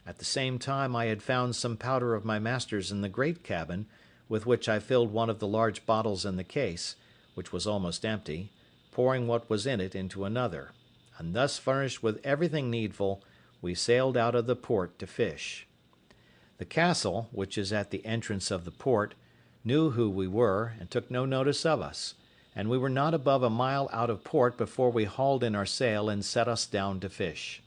At the same time I had found some powder of my master's in the great cabin, with which I filled one of the large bottles in the case, which was almost empty, pouring what was in it into another, and thus furnished with everything needful, we sailed out of the port to fish. The castle, which is at the entrance of the port, knew who we were, and took no notice of us, and we were not above a mile out of port before we hauled in our sail and set us down to fish.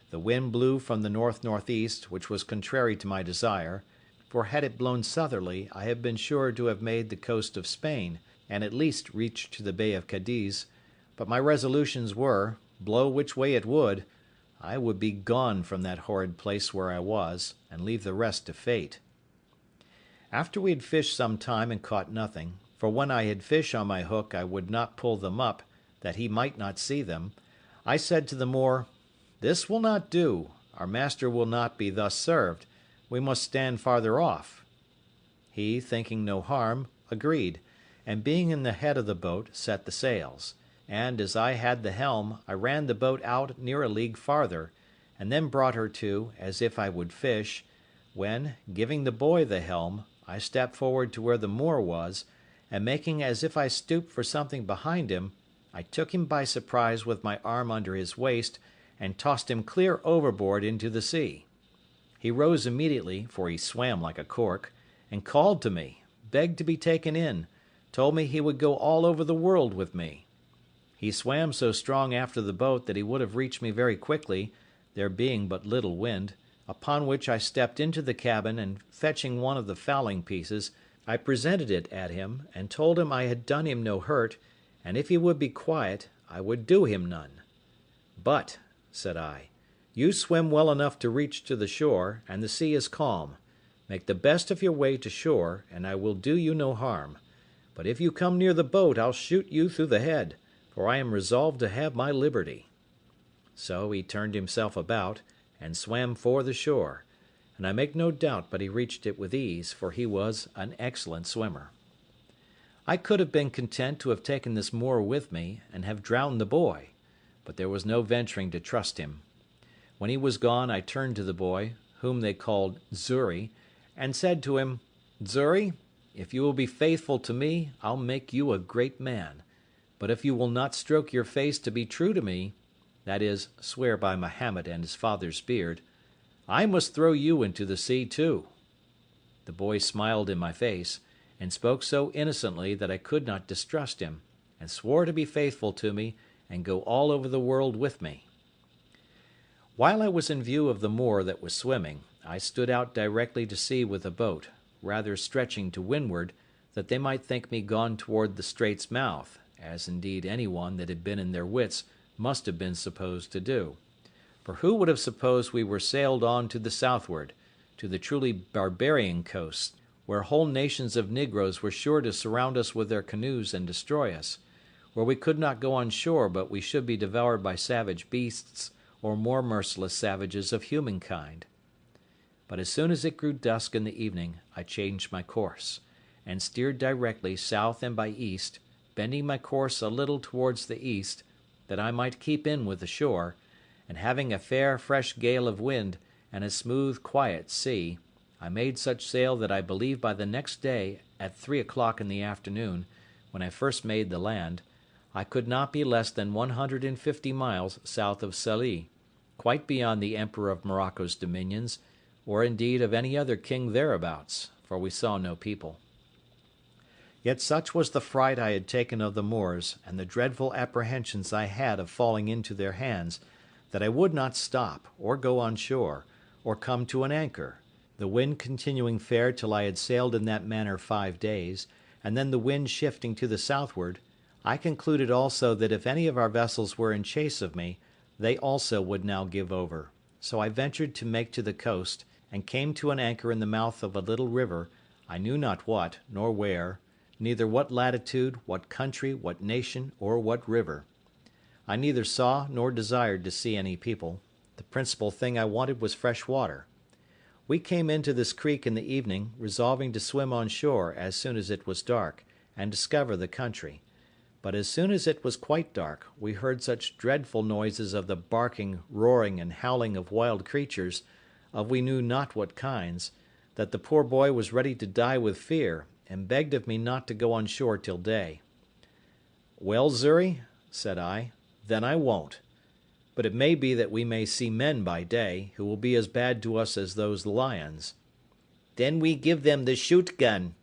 The wind blew from the north-northeast, which was contrary to my desire, for had it blown southerly I had been sure to have made the coast of Spain, and at least reached to the Bay of Cadiz, but my resolutions were, blow which way it would, I would be gone from that horrid place where I was, and leave the rest to fate. After we had fished some time and caught nothing, for when I had fish on my hook I would not pull them up, that he might not see them, I said to the Moor, "This will not do. Our master will not be thus served. We must stand farther off." He, thinking no harm, agreed, and being in the head of the boat, set the sails; and, as I had the helm, I ran the boat out near a league farther, and then brought her to, as if I would fish, when, giving the boy the helm, I stepped forward to where the Moor was, and making as if I stooped for something behind him, I took him by surprise with my arm under his waist, and tossed him clear overboard into the sea. He rose immediately, for he swam like a cork, and called to me, begged to be taken in, told me he would go all over the world with me. He swam so strong after the boat that he would have reached me very quickly, there being but little wind, upon which I stepped into the cabin, and fetching one of the fowling pieces, I presented it at him, and told him I had done him no hurt, and if he would be quiet, I would do him none. "But," said I, "you swim well enough to reach to the shore, and the sea is calm. Make the best of your way to shore, and I will do you no harm. But if you come near the boat, I'll shoot you through the head, for I am resolved to have my liberty." So he turned himself about, and swam for the shore, and I make no doubt but he reached it with ease, for he was an excellent swimmer. I could have been content to have taken this Moor with me, and have drowned the boy, but there was no venturing to trust him. When he was gone, I turned to the boy, whom they called Xury, and said to him, "Xury, if you will be faithful to me, I'll make you a great man; but if you will not stroke your face to be true to me, that is, swear by Mahomet and his father's beard, I must throw you into the sea too." The boy smiled in my face, and spoke so innocently that I could not distrust him, and swore to be faithful to me, and go all over the world with me. While I was in view of the Moor that was swimming, I stood out directly to sea with the boat, rather stretching to windward, that they might think me gone toward the strait's mouth, as indeed any one that had been in their wits must have been supposed to do. For who would have supposed we were sailed on to the southward, to the truly barbarian coast, where whole nations of negroes were sure to surround us with their canoes and destroy us, where we could not go on shore but we should be devoured by savage beasts, or more merciless savages of humankind? But as soon as it grew dusk in the evening, I changed my course, and steered directly south and by east, bending my course a little towards the east, that I might keep in with the shore, and having a fair fresh gale of wind, and a smooth quiet sea, I made such sail that I believe by the next day, at 3 o'clock in the afternoon, when I first made the land, I could not be less than 150 miles south of Sallee, quite beyond the Emperor of Morocco's dominions, or indeed of any other king thereabouts, for we saw no people. Yet such was the fright I had taken of the Moors, and the dreadful apprehensions I had of falling into their hands, that I would not stop, or go on shore, or come to an anchor, the wind continuing fair till I had sailed in that manner 5 days, and then the wind shifting to the southward. I concluded also that if any of our vessels were in chase of me, they also would now give over. So I ventured to make to the coast, and came to an anchor in the mouth of a little river, I knew not what, nor where, neither what latitude, what country, what nation, or what river. I neither saw nor desired to see any people. The principal thing I wanted was fresh water. We came into this creek in the evening, resolving to swim on shore as soon as it was dark, and discover the country. But as soon as it was quite dark, we heard such dreadful noises of the barking, roaring, and howling of wild creatures, of we knew not what kinds, that the poor boy was ready to die with fear, and begged of me not to go on shore till day. "Well, Xury," said I, "then I won't. But it may be that we may see men by day, who will be as bad to us as those lions." "Then we give them the shoot gun,"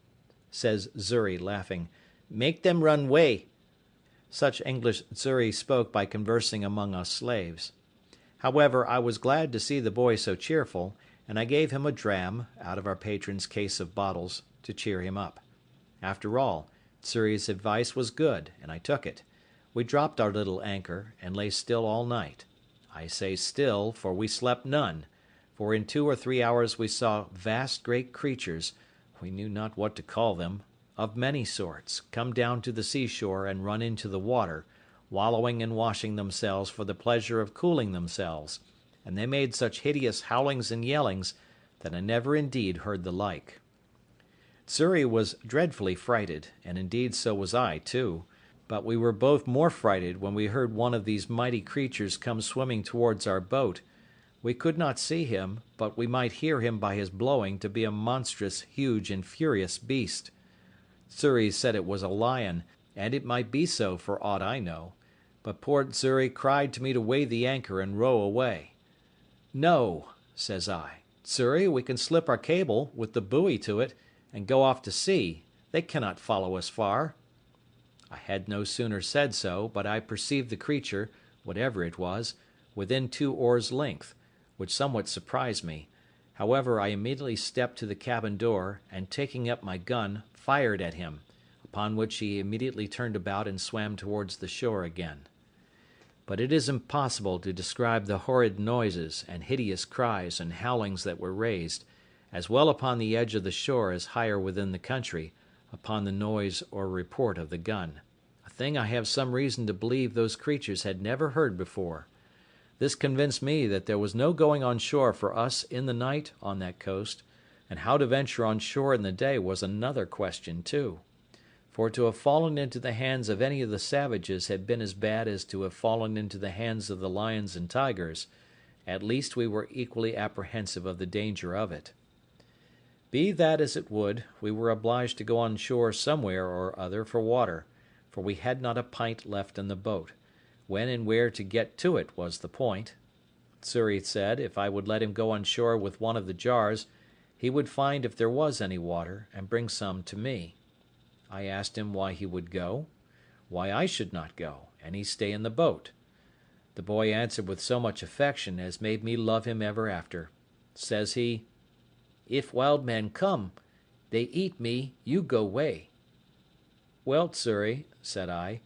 says Xury, laughing. "Make them run way." Such English Xury spoke by conversing among us slaves. However, I was glad to see the boy so cheerful, and I gave him a dram, out of our patron's case of bottles, to cheer him up. After all, Xury's advice was good, and I took it. We dropped our little anchor, and lay still all night. I say still, for we slept none, for in 2 or 3 hours we saw vast great creatures, we knew not what to call them, of many sorts, come down to the seashore and run into the water, wallowing and washing themselves for the pleasure of cooling themselves, and they made such hideous howlings and yellings that I never indeed heard the like. Xury was dreadfully frighted, and indeed so was I too, but we were both more frighted when we heard one of these mighty creatures come swimming towards our boat. We could not see him, but we might hear him by his blowing to be a monstrous, huge, and furious beast. Xury said it was a lion, and it might be so for aught I know, but poor Xury cried to me to weigh the anchor and row away. "No," says I, "Xury, we can slip our cable, with the buoy to it, and go off to sea. They cannot follow us far." I had no sooner said so, but I perceived the creature, whatever it was, within 2 oars' length, which somewhat surprised me. However, I immediately stepped to the cabin door, and taking up my gun, fired at him, upon which he immediately turned about and swam towards the shore again. But it is impossible to describe the horrid noises and hideous cries and howlings that were raised, as well upon the edge of the shore as higher within the country, upon the noise or report of the gun, a thing I have some reason to believe those creatures had never heard before. This convinced me that there was no going on shore for us in the night on that coast, and how to venture on shore in the day was another question too. For to have fallen into the hands of any of the savages had been as bad as to have fallen into the hands of the lions and tigers. At least we were equally apprehensive of the danger of it. Be that as it would, we were obliged to go on shore somewhere or other for water, for we had not a pint left in the boat. When and where to get to it was the point. Xury said if I would let him go on shore with one of the jars, he would find if there was any water, and bring some to me. I asked him why he would go, why I should not go, and he stay in the boat. The boy answered with so much affection as made me love him ever after. Says he, "If wild men come, they eat me, you go way." "Well, Xury," said I,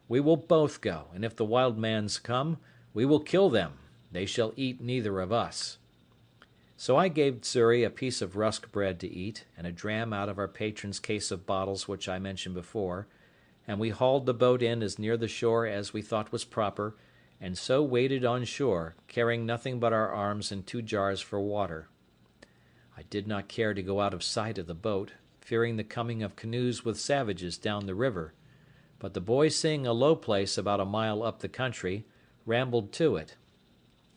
"we will both go, and if the wild mans come, we will kill them. They shall eat neither of us." So I gave Xury a piece of rusk bread to eat, and a dram out of our patron's case of bottles which I mentioned before, and we hauled the boat in as near the shore as we thought was proper, and so waded on shore, carrying nothing but our arms and 2 jars for water. I did not care to go out of sight of the boat, fearing the coming of canoes with savages down the river, but the boy seeing a low place about a mile up the country, rambled to it,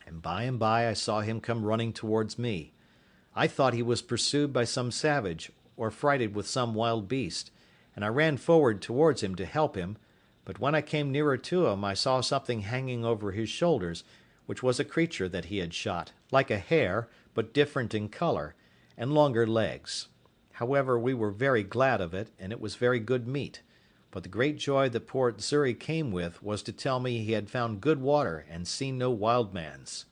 and by I saw him come running towards me. I thought he was pursued by some savage, or frighted with some wild beast, and I ran forward towards him to help him, but when I came nearer to him I saw something hanging over his shoulders, which was a creature that he had shot, like a hare, but different in colour, and longer legs. However, we were very glad of it, and it was very good meat, but the great joy that poor Xury came with was to tell me he had found good water and seen no wild mans.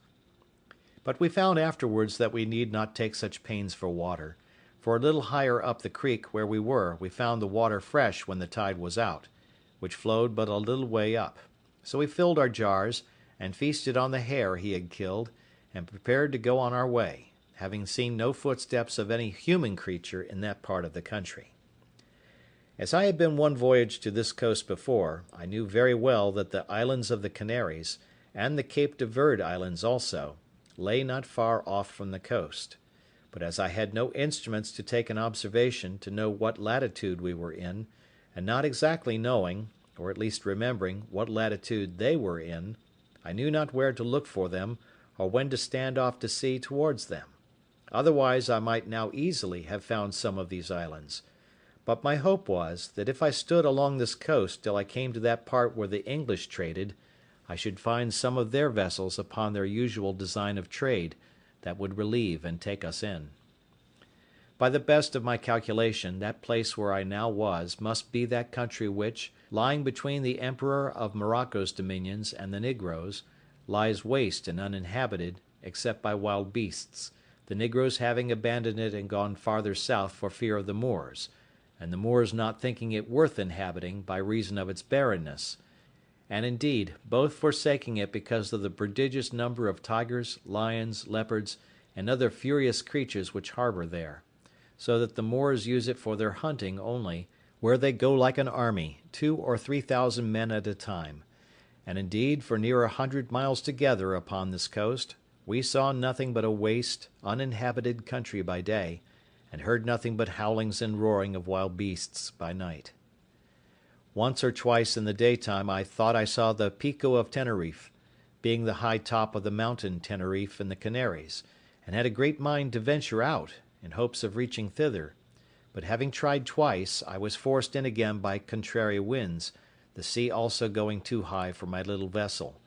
But we found afterwards that we need not take such pains for water, for a little higher up the creek where we were we found the water fresh when the tide was out, which flowed but a little way up. So we filled our jars, and feasted on the hare he had killed, and prepared to go on our way, having seen no footsteps of any human creature in that part of the country. As I had been one voyage to this coast before, I knew very well that the islands of the Canaries, and the Cape de Verde Islands also, lay not far off from the coast; but as I had no instruments to take an observation to know what latitude we were in, and not exactly knowing, or at least remembering, what latitude they were in, I knew not where to look for them, or when to stand off to sea towards them. Otherwise I might now easily have found some of these islands. But my hope was, that if I stood along this coast till I came to that part where the English traded, I should find some of their vessels upon their usual design of trade, that would relieve and take us in. By the best of my calculation, that place where I now was must be that country which, lying between the Emperor of Morocco's dominions and the Negroes, lies waste and uninhabited, except by wild beasts, the Negroes having abandoned it and gone farther south for fear of the Moors, and the Moors not thinking it worth inhabiting by reason of its barrenness, and indeed both forsaking it because of the prodigious number of tigers, lions, leopards, and other furious creatures which harbour there, so that the Moors use it for their hunting only, where they go like an army, 2,000 or 3,000 men at a time. And indeed, for near 100 miles together upon this coast, we saw nothing but a waste, uninhabited country by day, and heard nothing but howlings and roaring of wild beasts by night. Once or twice in the daytime I thought I saw the Pico of Teneriffe, being the high top of the mountain Teneriffe in the Canaries, and had a great mind to venture out, in hopes of reaching thither, but having tried twice, I was forced in again by contrary winds, the sea also going too high for my little vessel.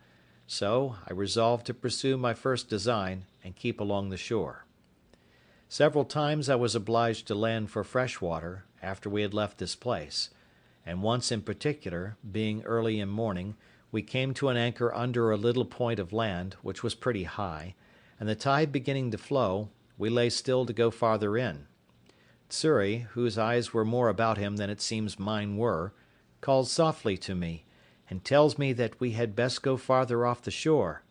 So I resolved to pursue my first design, and keep along the shore. Several times I was obliged to land for fresh water, after we had left this place, and once in particular, being early in morning, we came to an anchor under a little point of land, which was pretty high, and the tide beginning to flow, we lay still to go farther in. Xury, whose eyes were more about him than it seems mine were, calls softly to me, and tells me that we had best go farther off the shore.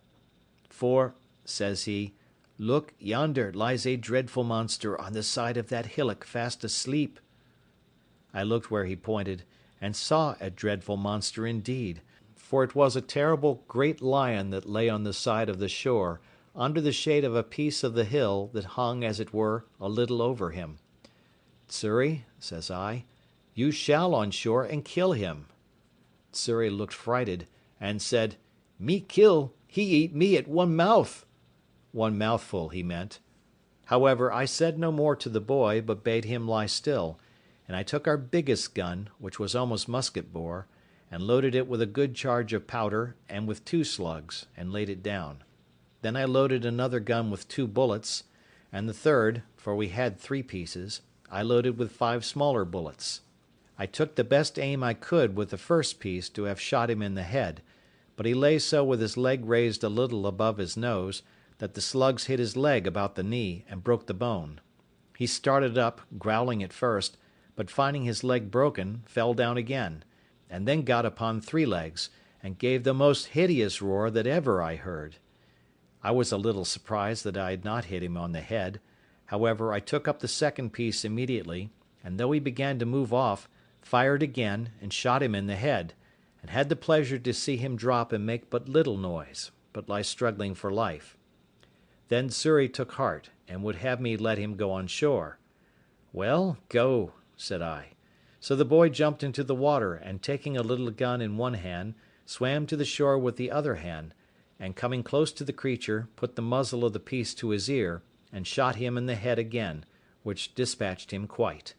For, says he, look, yonder lies a dreadful monster on the side of that hillock fast asleep. I looked where he pointed, and saw a dreadful monster indeed, for it was a terrible great lion that lay on the side of the shore, under the shade of a piece of the hill that hung, as it were, a little over him. Xury, says I, you shall on shore and kill him. Xury looked frighted, and said, me kill, he eat me at one mouth. One mouthful he meant. However, I said no more to the boy, but bade him lie still, and I took our biggest gun, which was almost musket bore, and loaded it with a good charge of powder, and with 2 slugs, and laid it down. Then I loaded another gun with 2 bullets, and the third, for we had 3 pieces, I loaded with 5 smaller bullets. I took the best aim I could with the first piece to have shot him in the head, but he lay so with his leg raised a little above his nose, that the slugs hit his leg about the knee, and broke the bone. He started up, growling at first, but finding his leg broken, fell down again, and then got upon 3 legs, and gave the most hideous roar that ever I heard. I was a little surprised that I had not hit him on the head. However, I took up the second piece immediately, and though he began to move off, fired again, and shot him in the head, and had the pleasure to see him drop and make but little noise, but lie struggling for life. Then Xury took heart, and would have me let him go on shore. Well, go, said I. So the boy jumped into the water, and taking a little gun in one hand, swam to the shore with the other hand, and coming close to the creature, put the muzzle of the piece to his ear, and shot him in the head again, which dispatched him quite.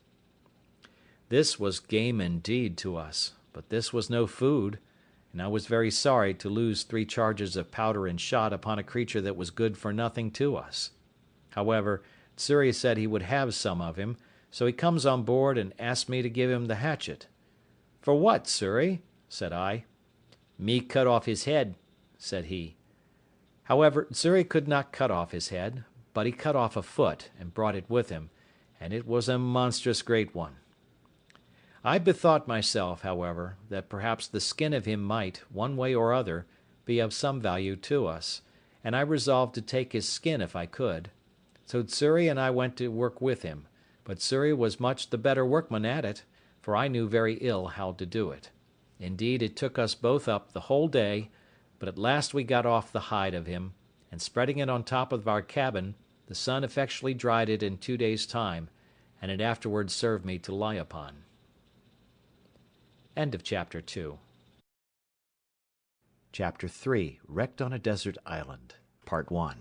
This was game indeed to us, but this was no food, and I was very sorry to lose 3 charges of powder and shot upon a creature that was good for nothing to us. However, Xury said he would have some of him, so he comes on board and asked me to give him the hatchet. For what, Xury? said I. Me cut off his head, said he. However, Xury could not cut off his head, but he cut off a foot, and brought it with him, and it was a monstrous great one. I bethought myself, however, that perhaps the skin of him might, one way or other, be of some value to us, and I resolved to take his skin if I could. So Xury and I went to work with him, but Xury was much the better workman at it, for I knew very ill how to do it. Indeed, it took us both up the whole day, but at last we got off the hide of him, and spreading it on top of our cabin, the sun effectually dried it in 2 days' time, and it afterwards served me to lie upon. End of Chapter 2. Chapter 3. Wrecked on a Desert Island. Part 1.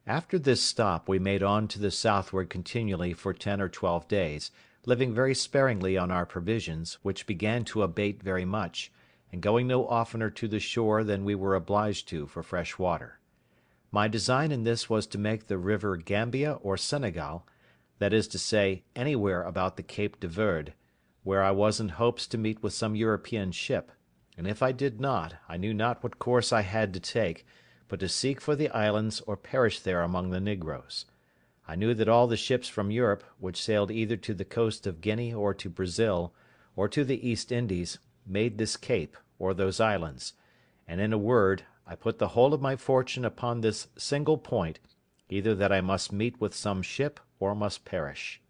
After this stop we made on to the southward continually for 10 or 12 days, living very sparingly on our provisions, which began to abate very much, and going no oftener to the shore than we were obliged to for fresh water. My design in this was to make the river Gambia or Senegal, that is to say, anywhere about the Cape de Verde, where I was in hopes to meet with some European ship, and if I did not, I knew not what course I had to take, but to seek for the islands or perish there among the negroes. I knew that all the ships from Europe, which sailed either to the coast of Guinea or to Brazil, or to the East Indies, made this cape, or those islands; and in a word, I put the whole of my fortune upon this single point, either that I must meet with some ship or must perish.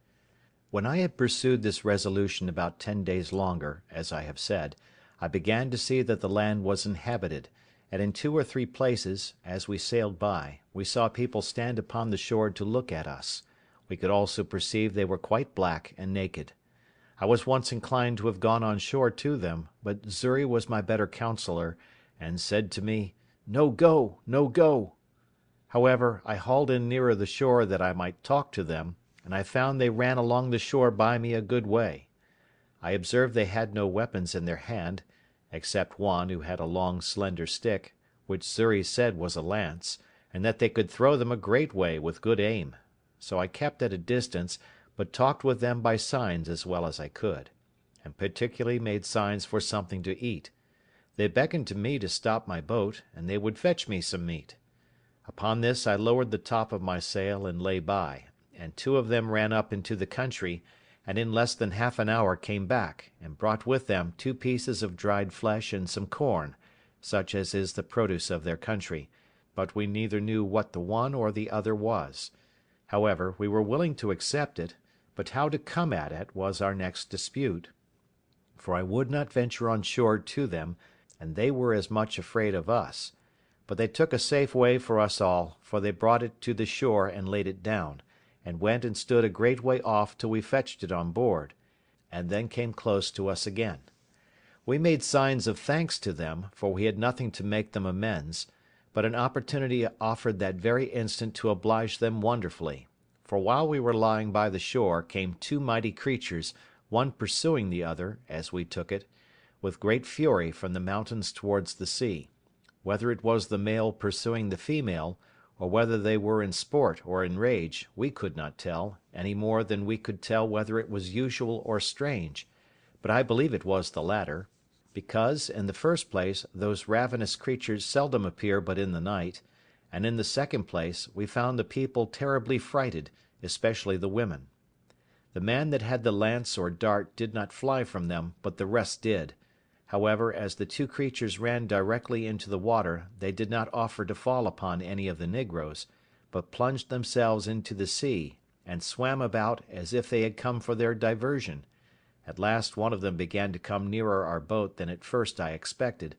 When I had pursued this resolution about 10 days longer, as I have said, I began to see that the land was inhabited, and in 2 or 3 places, as we sailed by, we saw people stand upon the shore to look at us. We could also perceive they were quite black and naked. I was once inclined to have gone on shore to them, but Xury was my better counsellor, and said to me, "No go, no go." However, I hauled in nearer the shore that I might talk to them, and I found they ran along the shore by me a good way. I observed they had no weapons in their hand, except one who had a long slender stick, which Xury said was a lance, and that they could throw them a great way with good aim. So I kept at a distance, but talked with them by signs as well as I could, and particularly made signs for something to eat. They beckoned to me to stop my boat, and they would fetch me some meat. Upon this I lowered the top of my sail and lay by, and 2 of them ran up into the country, and in less than half an hour came back, and brought with them 2 pieces of dried flesh and some corn, such as is the produce of their country, but we neither knew what the one or the other was. However, we were willing to accept it, but how to come at it was our next dispute, for I would not venture on shore to them, and they were as much afraid of us. But they took a safe way for us all, for they brought it to the shore and laid it down, and went and stood a great way off till we fetched it on board, and then came close to us again. We made signs of thanks to them, for we had nothing to make them amends, but an opportunity offered that very instant to oblige them wonderfully; for while we were lying by the shore came 2 mighty creatures, one pursuing the other, as we took it, with great fury from the mountains towards the sea; whether it was the male pursuing the female, or whether they were in sport or in rage, we could not tell, any more than we could tell whether it was usual or strange; but I believe it was the latter, because, in the first place, those ravenous creatures seldom appear but in the night, and in the second place, we found the people terribly frighted, especially the women. The man that had the lance or dart did not fly from them, but the rest did. However, as the 2 creatures ran directly into the water, they did not offer to fall upon any of the negroes, but plunged themselves into the sea, and swam about as if they had come for their diversion. At last one of them began to come nearer our boat than at first I expected,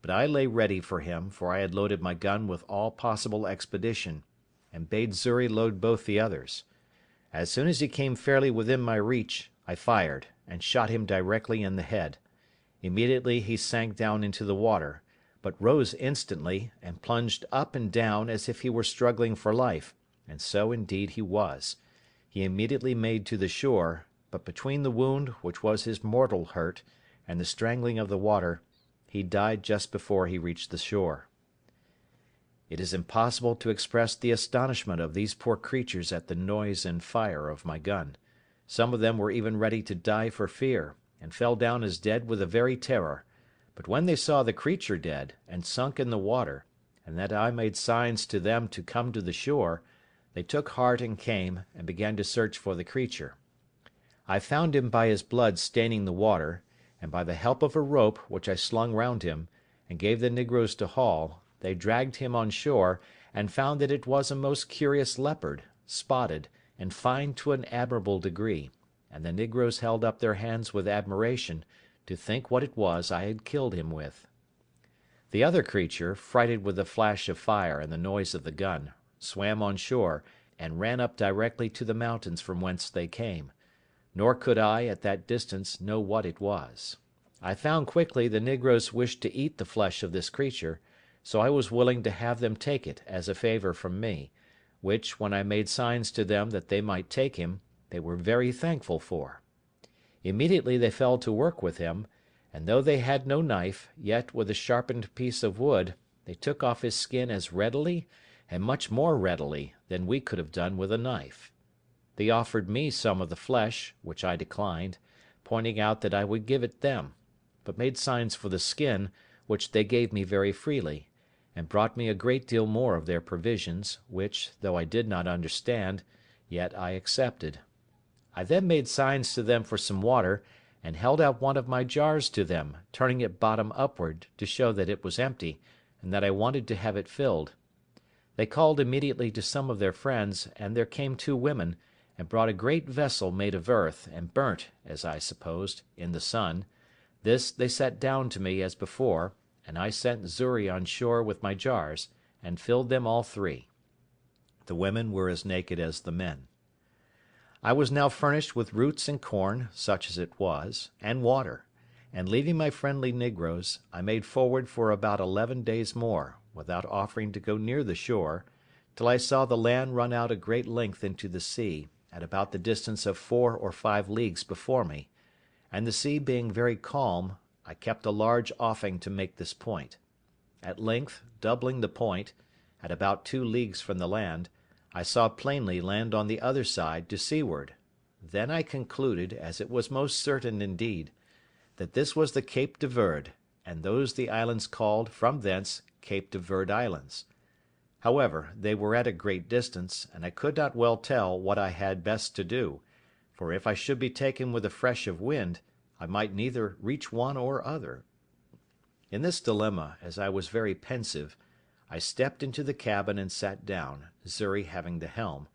but I lay ready for him, for I had loaded my gun with all possible expedition, and bade Xury load both the others. As soon as he came fairly within my reach, I fired, and shot him directly in the head. Immediately he sank down into the water, but rose instantly, and plunged up and down as if he were struggling for life, and so indeed he was. He immediately made to the shore, but between the wound, which was his mortal hurt, and the strangling of the water, he died just before he reached the shore. It is impossible to express the astonishment of these poor creatures at the noise and fire of my gun. Some of them were even ready to die for fear, and fell down as dead with the very terror; but when they saw the creature dead, and sunk in the water, and that I made signs to them to come to the shore, they took heart and came, and began to search for the creature. I found him by his blood staining the water, and by the help of a rope, which I slung round him, and gave the negroes to haul, they dragged him on shore, and found that it was a most curious leopard, spotted, and fine to an admirable degree, and the negroes held up their hands with admiration, to think what it was I had killed him with. The other creature, frighted with the flash of fire and the noise of the gun, swam on shore, and ran up directly to the mountains from whence they came; nor could I, at that distance, know what it was. I found quickly the negroes wished to eat the flesh of this creature, so I was willing to have them take it as a favour from me, which, when I made signs to them that they might take him, they were very thankful for. Immediately they fell to work with him, and though they had no knife, yet with a sharpened piece of wood they took off his skin as readily, and much more readily, than we could have done with a knife. They offered me some of the flesh, which I declined, pointing out that I would give it them, but made signs for the skin, which they gave me very freely, and brought me a great deal more of their provisions, which, though I did not understand, yet I accepted. I then made signs to them for some water, and held out one of my jars to them, turning it bottom upward to show that it was empty, and that I wanted to have it filled. They called immediately to some of their friends, and there came two women, and brought a great vessel made of earth, and burnt, as I supposed, in the sun. This they set down to me as before, and I sent Xury on shore with my jars, and filled them all three. The women were as naked as the men. I was now furnished with roots and corn, such as it was, and water, and leaving my friendly negroes, I made forward for about 11 days more, without offering to go near the shore, till I saw the land run out a great length into the sea, at about the distance of 4 or 5 leagues before me, and the sea being very calm, I kept a large offing to make this point. At length, doubling the point, at about 2 leagues from the land, I saw plainly land on the other side to seaward. Then I concluded, as it was most certain indeed, that this was the Cape de Verde, and those the islands called, from thence, Cape de Verde Islands. However, they were at a great distance, and I could not well tell what I had best to do, for if I should be taken with a fresh of wind, I might neither reach one or other. In this dilemma, as I was very pensive, I stepped into the cabin and sat down, Xury having the helm,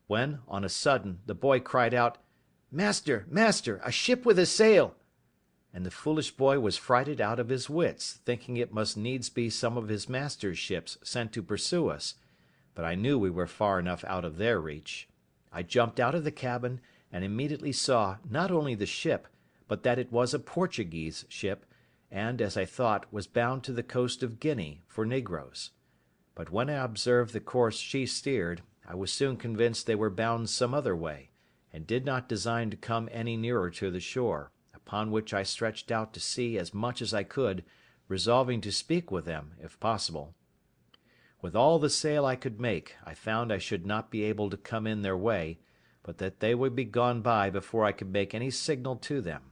when, on a sudden, the boy cried out, "Master, master, a ship with a sail!" And the foolish boy was frighted out of his wits, thinking it must needs be some of his master's ships sent to pursue us, but I knew we were far enough out of their reach. I jumped out of the cabin, and immediately saw, not only the ship, but that it was a Portuguese ship, and, as I thought, was bound to the coast of Guinea, for negroes. But when I observed the course she steered, I was soon convinced they were bound some other way, and did not design to come any nearer to the shore, upon which I stretched out to sea as much as I could, resolving to speak with them, if possible. With all the sail I could make, I found I should not be able to come in their way, but that they would be gone by before I could make any signal to them.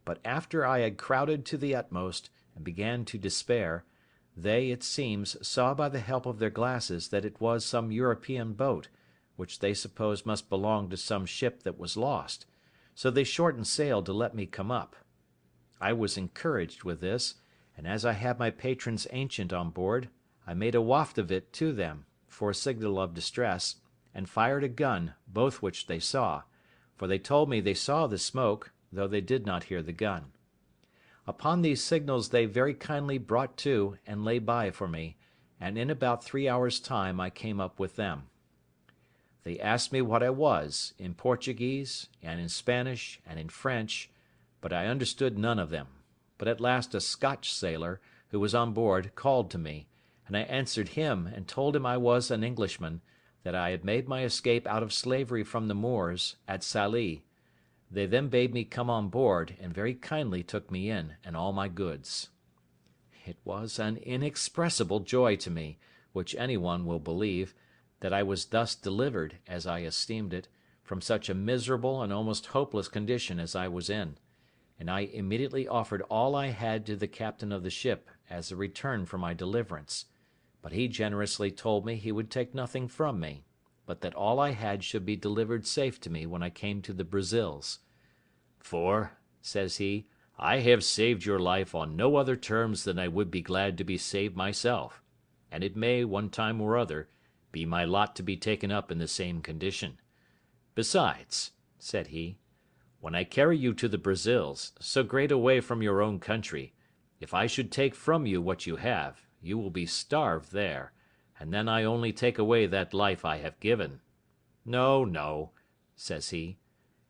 But after I had crowded to the utmost, and began to despair, they, it seems, saw by the help of their glasses that it was some European boat, which they supposed must belong to some ship that was lost, so they shortened sail to let me come up. I was encouraged with this, and as I had my patron's ancient on board, I made a waft of it to them, for a signal of distress, and fired a gun, both which they saw, for they told me they saw the smoke, though they did not hear the gun. Upon these signals they very kindly brought to, and lay by for me, and in about 3 hours' time I came up with them. They asked me what I was, in Portuguese, and in Spanish, and in French, but I understood none of them. But at last a Scotch sailor, who was on board, called to me, and I answered him, and told him I was an Englishman, that I had made my escape out of slavery from the Moors, at Sallee. They then bade me come on board, and very kindly took me in, and all my goods. It was an inexpressible joy to me, which any one will believe, that I was thus delivered, as I esteemed it, from such a miserable and almost hopeless condition as I was in, and I immediately offered all I had to the captain of the ship as a return for my deliverance, but he generously told me he would take nothing from me, but that all I had should be delivered safe to me when I came to the Brazils. "For," says he, "I have saved your life on no other terms than I would be glad to be saved myself, and it may, one time or other, be my lot to be taken up in the same condition. Besides," said he, "when I carry you to the Brazils, so great a way from your own country, if I should take from you what you have, you will be starved there, and then I only take away that life I have given. No, no," says he,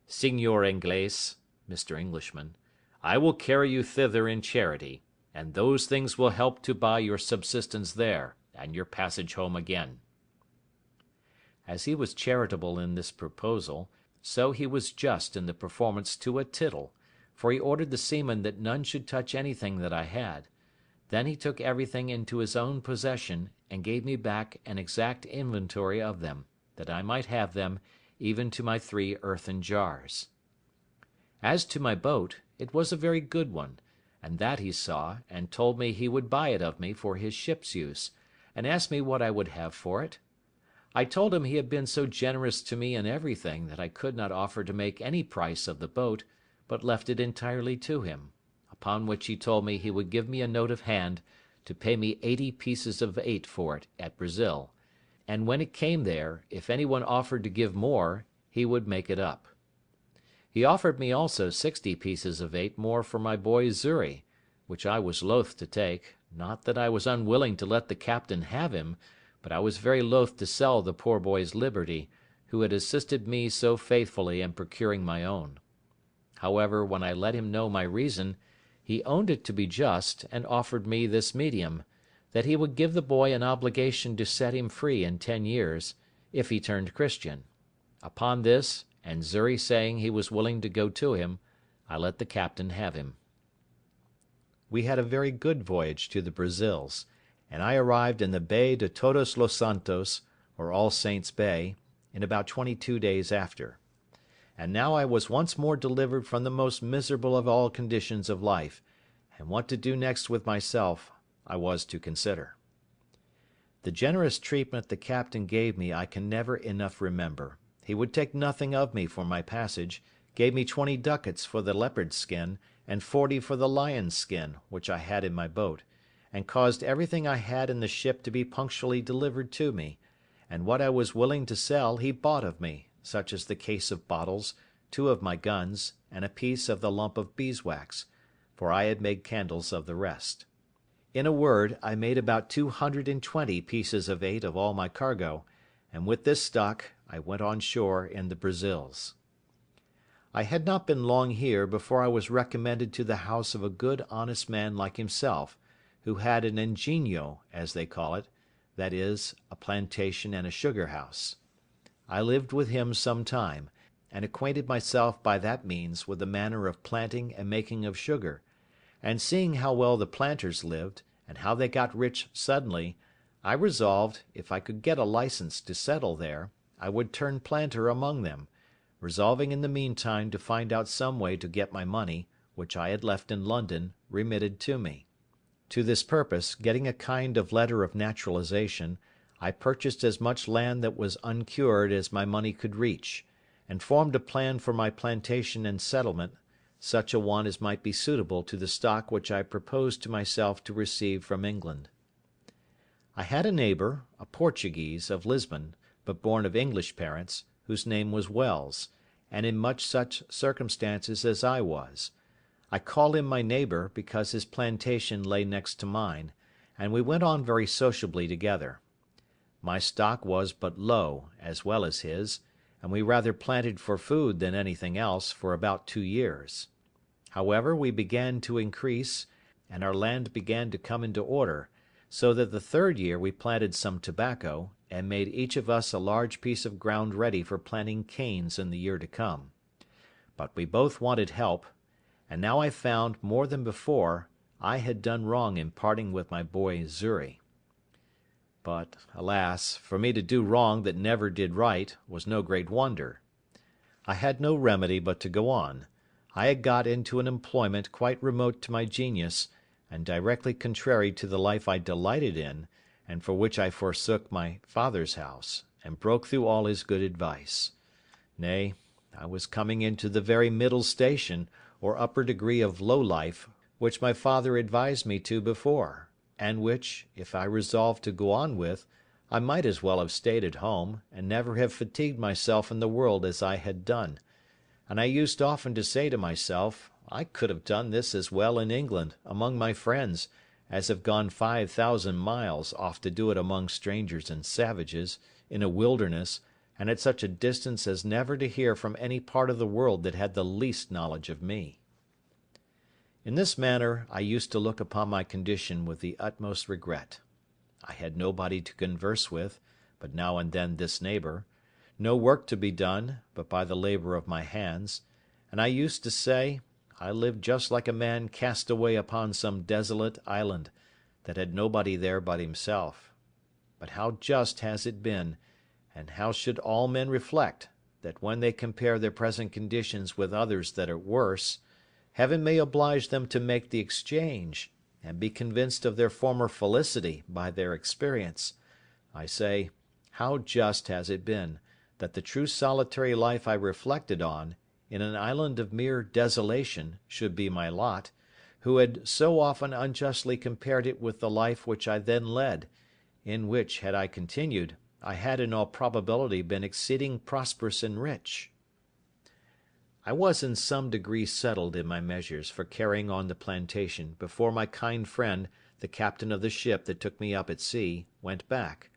"Signor Inglés," Mr. Englishman, "I will carry you thither in charity, and those things will help to buy your subsistence there, and your passage home again." As he was charitable in this proposal, so he was just in the performance to a tittle, for he ordered the seamen that none should touch anything that I had. Then he took everything into his own possession, and gave me back an exact inventory of them, that I might have them, even to my 3 earthen jars. As to my boat, it was a very good one, and that he saw, and told me he would buy it of me for his ship's use, and asked me what I would have for it. I told him he had been so generous to me in everything that I could not offer to make any price of the boat, but left it entirely to him, upon which he told me he would give me a note of hand to pay me 80 pieces of eight for it at Brazil, and when it came there, if any one offered to give more, he would make it up. He offered me also 60 pieces of eight more for my boy Xury, which I was loath to take, not that I was unwilling to let the captain have him, but I was very loath to sell the poor boy's liberty, who had assisted me so faithfully in procuring my own. However, when I let him know my reason, he owned it to be just, and offered me this medium, that he would give the boy an obligation to set him free in 10 years, if he turned Christian. Upon this, and Xury saying he was willing to go to him, I let the captain have him. We had a very good voyage to the Brazils, and I arrived in the Bay de Todos los Santos, or All Saints' Bay, in about 22 days after. And now I was once more delivered from the most miserable of all conditions of life, and what to do next with myself I was to consider. The generous treatment the captain gave me I can never enough remember. He would take nothing of me for my passage, gave me 20 ducats for the leopard's skin, and 40 for the lion's skin, which I had in my boat, and caused everything I had in the ship to be punctually delivered to me, and what I was willing to sell he bought of me, such as the case of bottles, 2 of my guns, and a piece of the lump of beeswax, for I had made candles of the rest. In a word, I made about 220 pieces of eight of all my cargo, and with this stock I went on shore in the Brazils. I had not been long here before I was recommended to the house of a good honest man like himself, who had an ingenio, as they call it, that is, a plantation and a sugar house. I lived with him some time, and acquainted myself by that means with the manner of planting and making of sugar, and seeing how well the planters lived, and how they got rich suddenly, I resolved, if I could get a license to settle there, I would turn planter among them, resolving in the meantime to find out some way to get my money, which I had left in London, remitted to me. To this purpose, getting a kind of letter of naturalization, I purchased as much land that was uncured as my money could reach, and formed a plan for my plantation and settlement, such a one as might be suitable to the stock which I proposed to myself to receive from England. I had a neighbour, a Portuguese, of Lisbon, but born of English parents, whose name was Wells, and in much such circumstances as I was. I call him my neighbour because his plantation lay next to mine, and we went on very sociably together. My stock was but low, as well as his, and we rather planted for food than anything else for about 2 years. However, we began to increase, and our land began to come into order, so that the 3rd year we planted some tobacco, and made each of us a large piece of ground ready for planting canes in the year to come. But we both wanted help, and now I found, more than before, I had done wrong in parting with my boy Xury. But, alas, for me to do wrong that never did right was no great wonder. I had no remedy but to go on. I had got into an employment quite remote to my genius, and directly contrary to the life I delighted in, and for which I forsook my father's house, and broke through all his good advice. Nay, I was coming into the very middle station, or upper degree of low life, which my father advised me to before, and which, if I resolved to go on with, I might as well have stayed at home, and never have fatigued myself in the world as I had done; and I used often to say to myself, I could have done this as well in England, among my friends, as have gone 5,000 miles off to do it among strangers and savages, in a wilderness, and at such a distance as never to hear from any part of the world that had the least knowledge of me. In this manner I used to look upon my condition with the utmost regret. I had nobody to converse with, but now and then this neighbour; no work to be done, but by the labour of my hands; and I used to say, I lived just like a man cast away upon some desolate island, that had nobody there but himself. But how just has it been, and how should all men reflect, that when they compare their present conditions with others that are worse, Heaven may oblige them to make the exchange, and be convinced of their former felicity by their experience. I say, how just has it been, that the true solitary life I reflected on, in an island of mere desolation, should be my lot, who had so often unjustly compared it with the life which I then led, in which, had I continued, I had in all probability been exceeding prosperous and rich. I was in some degree settled in my measures for carrying on the plantation before my kind friend, the captain of the ship that took me up at sea, went back;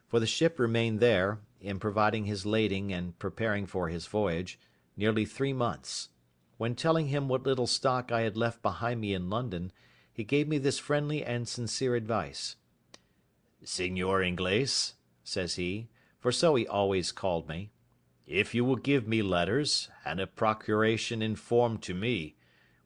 for the ship remained there, in providing his lading and preparing for his voyage, nearly 3 months. When telling him what little stock I had left behind me in London, he gave me this friendly and sincere advice. "Señor Inglés," says he, for so he always called me, "if you will give me letters, and a procuration in form to me,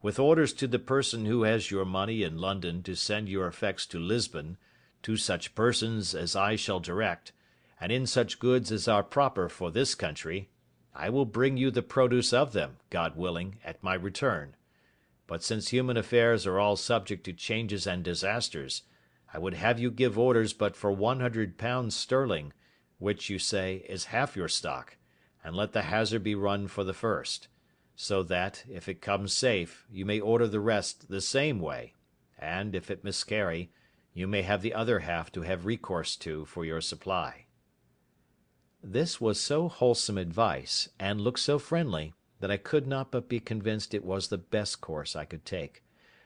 with orders to the person who has your money in London to send your effects to Lisbon, to such persons as I shall direct, and in such goods as are proper for this country, I will bring you the produce of them, God willing, at my return. But since human affairs are all subject to changes and disasters, I would have you give orders but for £100 sterling, which, you say, is half your stock, and let the hazard be run for the first; so that, if it comes safe, you may order the rest the same way, and, if it miscarry, you may have the other half to have recourse to for your supply." This was so wholesome advice, and looked so friendly, that I could not but be convinced it was the best course I could take;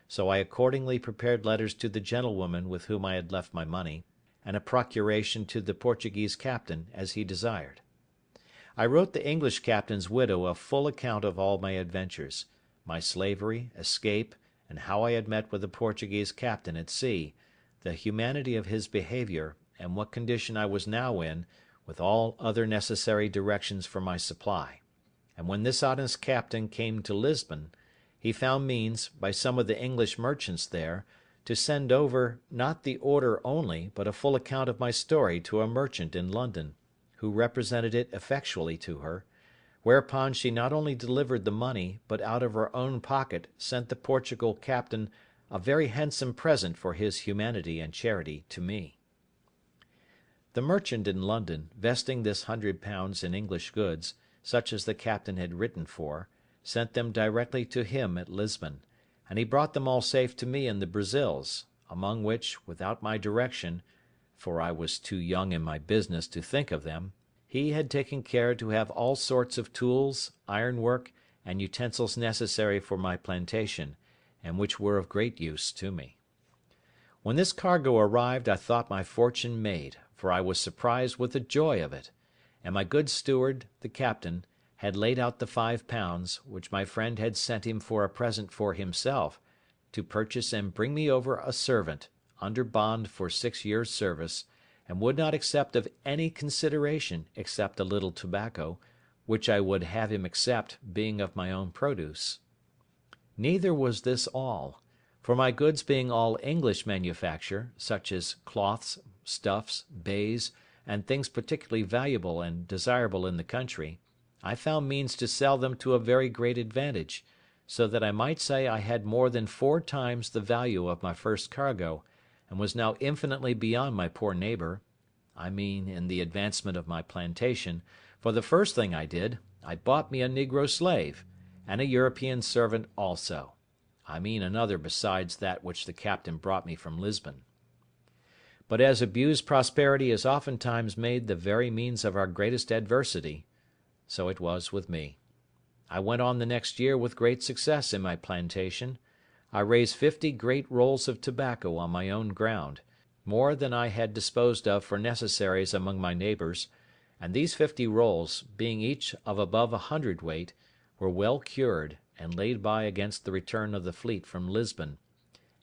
so I accordingly prepared letters to the gentlewoman with whom I had left my money, and a procuration to the Portuguese captain, as he desired. I wrote the English captain's widow a full account of all my adventures, my slavery, escape, and how I had met with the Portuguese captain at sea, the humanity of his behaviour, and what condition I was now in, with all other necessary directions for my supply; and when this honest captain came to Lisbon, he found means, by some of the English merchants there, to send over, not the order only, but a full account of my story to a merchant in London, who represented it effectually to her; whereupon she not only delivered the money, but out of her own pocket sent the Portugal captain a very handsome present for his humanity and charity to me. The merchant in London, vesting this £100 in English goods, such as the captain had written for, sent them directly to him at Lisbon, and he brought them all safe to me in the Brazils, among which, without my direction, for I was too young in my business to think of them, he had taken care to have all sorts of tools, ironwork, and utensils necessary for my plantation, and which were of great use to me. When this cargo arrived I thought my fortune made, for I was surprised with the joy of it; and my good steward, the captain, had laid out the £5, which my friend had sent him for a present for himself, to purchase and bring me over a servant, under bond for 6 years' service, and would not accept of any consideration except a little tobacco, which I would have him accept, being of my own produce. Neither was this all; for my goods being all English manufacture, such as cloths, stuffs, baize, and things particularly valuable and desirable in the country, I found means to sell them to a very great advantage, so that I might say I had more than 4 times the value of my first cargo, and was now infinitely beyond my poor neighbour, I mean in the advancement of my plantation; for the first thing I did, I bought me a negro slave, and a European servant also; I mean another besides that which the captain brought me from Lisbon. But as abused prosperity is oftentimes made the very means of our greatest adversity, so it was with me. I went on the next year with great success in my plantation. I raised 50 great rolls of tobacco on my own ground, more than I had disposed of for necessaries among my neighbours, and these 50 rolls, being each of above 100 weight, were well cured, and laid by against the return of the fleet from Lisbon;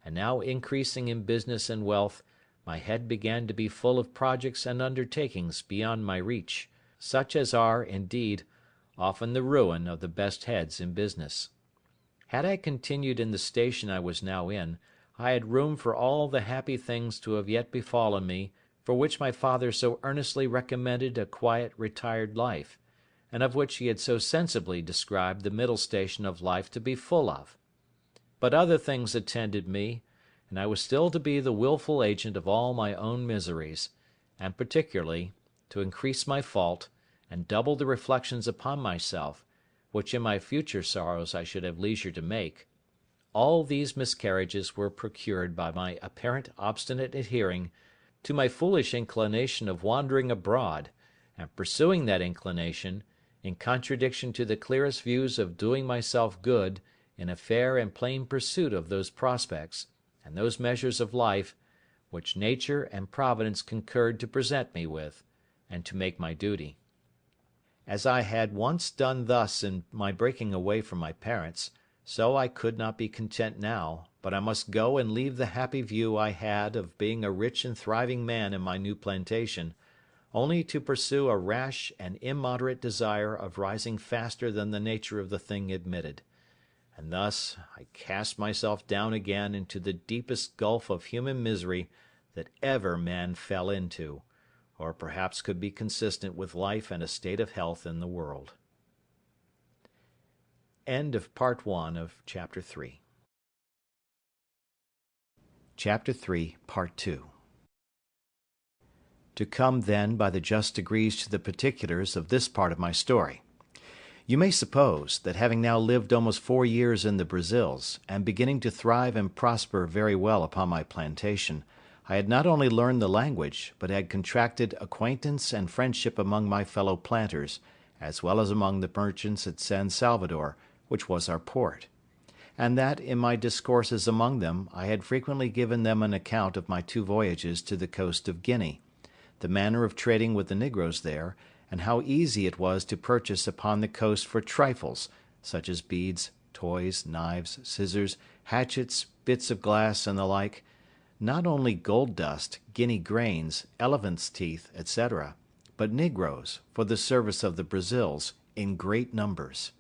and now increasing in business and wealth, my head began to be full of projects and undertakings beyond my reach, such as are, indeed, often the ruin of the best heads in business. Had I continued in the station I was now in, I had room for all the happy things to have yet befallen me for which my father so earnestly recommended a quiet retired life, and of which he had so sensibly described the middle station of life to be full of. But other things attended me, and I was still to be the wilful agent of all my own miseries, and particularly, to increase my fault, and double the reflections upon myself, which in my future sorrows I should have leisure to make, all these miscarriages were procured by my apparent obstinate adhering to my foolish inclination of wandering abroad, and pursuing that inclination, in contradiction to the clearest views of doing myself good in a fair and plain pursuit of those prospects, and those measures of life, which nature and Providence concurred to present me with, and to make my duty. As I had once done thus in my breaking away from my parents, so I could not be content now, but I must go and leave the happy view I had of being a rich and thriving man in my new plantation, only to pursue a rash and immoderate desire of rising faster than the nature of the thing admitted. And thus I cast myself down again into the deepest gulf of human misery that ever man fell into, or perhaps could be consistent with life and a state of health in the world. End of Part 1 of Chapter 3. Chapter 3, Part 2. To come, then, by the just degrees to the particulars of this part of my story. You may suppose that having now lived almost 4 years in the Brazils, and beginning to thrive and prosper very well upon my plantation, I had not only learned the language, but had contracted acquaintance and friendship among my fellow planters, as well as among the merchants at San Salvador, which was our port; and that, in my discourses among them, I had frequently given them an account of my 2 voyages to the coast of Guinea, the manner of trading with the negroes there, and how easy it was to purchase upon the coast for trifles, such as beads, toys, knives, scissors, hatchets, bits of glass, and the like, not only gold dust, guinea grains, elephants' teeth, etc., but negroes, for the service of the Brazils, in great numbers.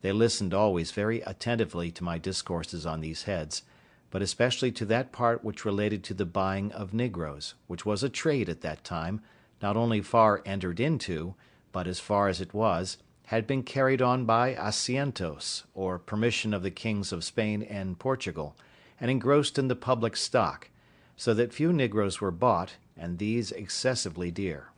They listened always very attentively to my discourses on these heads, but especially to that part which related to the buying of negroes, which was a trade at that time, not only far entered into, but, as far as it was, had been carried on by asientos, or permission of the kings of Spain and Portugal, and engrossed in the public stock, so that few negroes were bought, and these excessively dear.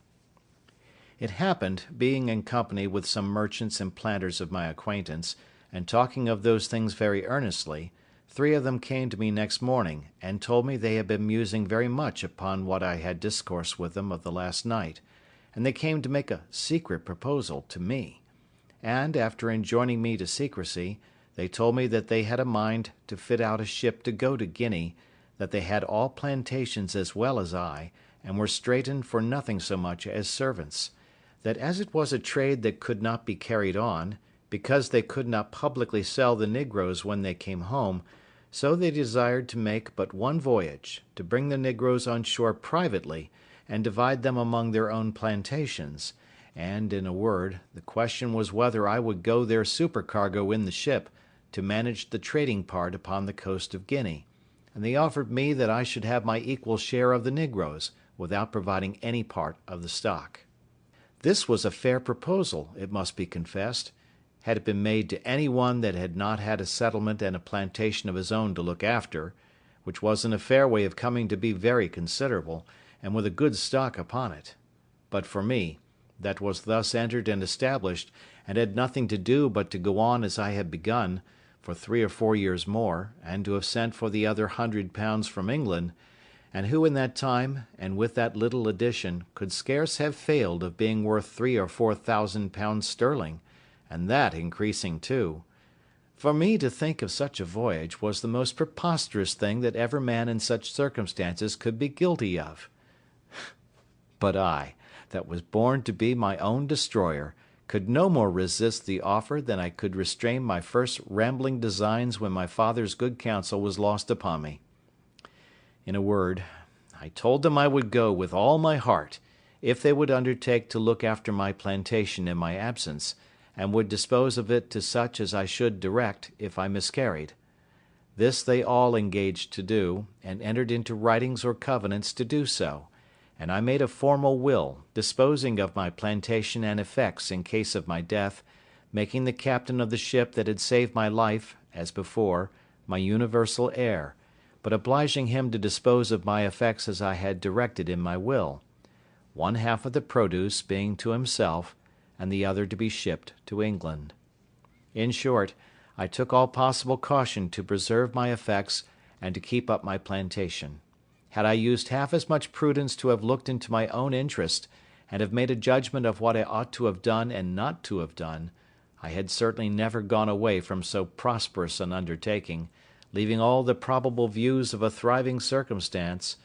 It happened, being in company with some merchants and planters of my acquaintance, and talking of those things very earnestly, 3 of them came to me next morning, and told me they had been musing very much upon what I had discoursed with them of the last night, and they came to make a secret proposal to me; and, after enjoining me to secrecy, they told me that they had a mind to fit out a ship to go to Guinea, that they had all plantations as well as I, and were straitened for nothing so much as servants; that as it was a trade that could not be carried on, because they could not publicly sell the negroes when they came home, so they desired to make but one voyage, to bring the negroes on shore privately, and divide them among their own plantations; and, in a word, the question was whether I would go their supercargo in the ship, to manage the trading part upon the coast of Guinea, and they offered me that I should have my equal share of the negroes, without providing any part of the stock. This was a fair proposal, it must be confessed, had it been made to any one that had not had a settlement and a plantation of his own to look after, which was in a fair way of coming to be very considerable, and with a good stock upon it. But for me, that was thus entered and established, and had nothing to do but to go on as I had begun, for 3 or 4 years more, and to have sent for the other £100 from England, and who in that time, and with that little addition, could scarce have failed of being worth £3,000 or £4,000 sterling, and that increasing too. For me to think of such a voyage was the most preposterous thing that ever man in such circumstances could be guilty of. But I, that was born to be my own destroyer, could no more resist the offer than I could restrain my first rambling designs when my father's good counsel was lost upon me. In a word, I told them I would go with all my heart, if they would undertake to look after my plantation in my absence, and would dispose of it to such as I should direct, if I miscarried. This they all engaged to do, and entered into writings or covenants to do so, and I made a formal will, disposing of my plantation and effects in case of my death, making the captain of the ship that had saved my life, as before, my universal heir, but obliging him to dispose of my effects as I had directed in my will, one half of the produce being to himself, and the other to be shipped to England. In short, I took all possible caution to preserve my effects and to keep up my plantation. Had I used half as much prudence to have looked into my own interest, and have made a judgment of what I ought to have done and not to have done, I had certainly never gone away from so prosperous an undertaking, leaving all the probable views of a thriving circumstance,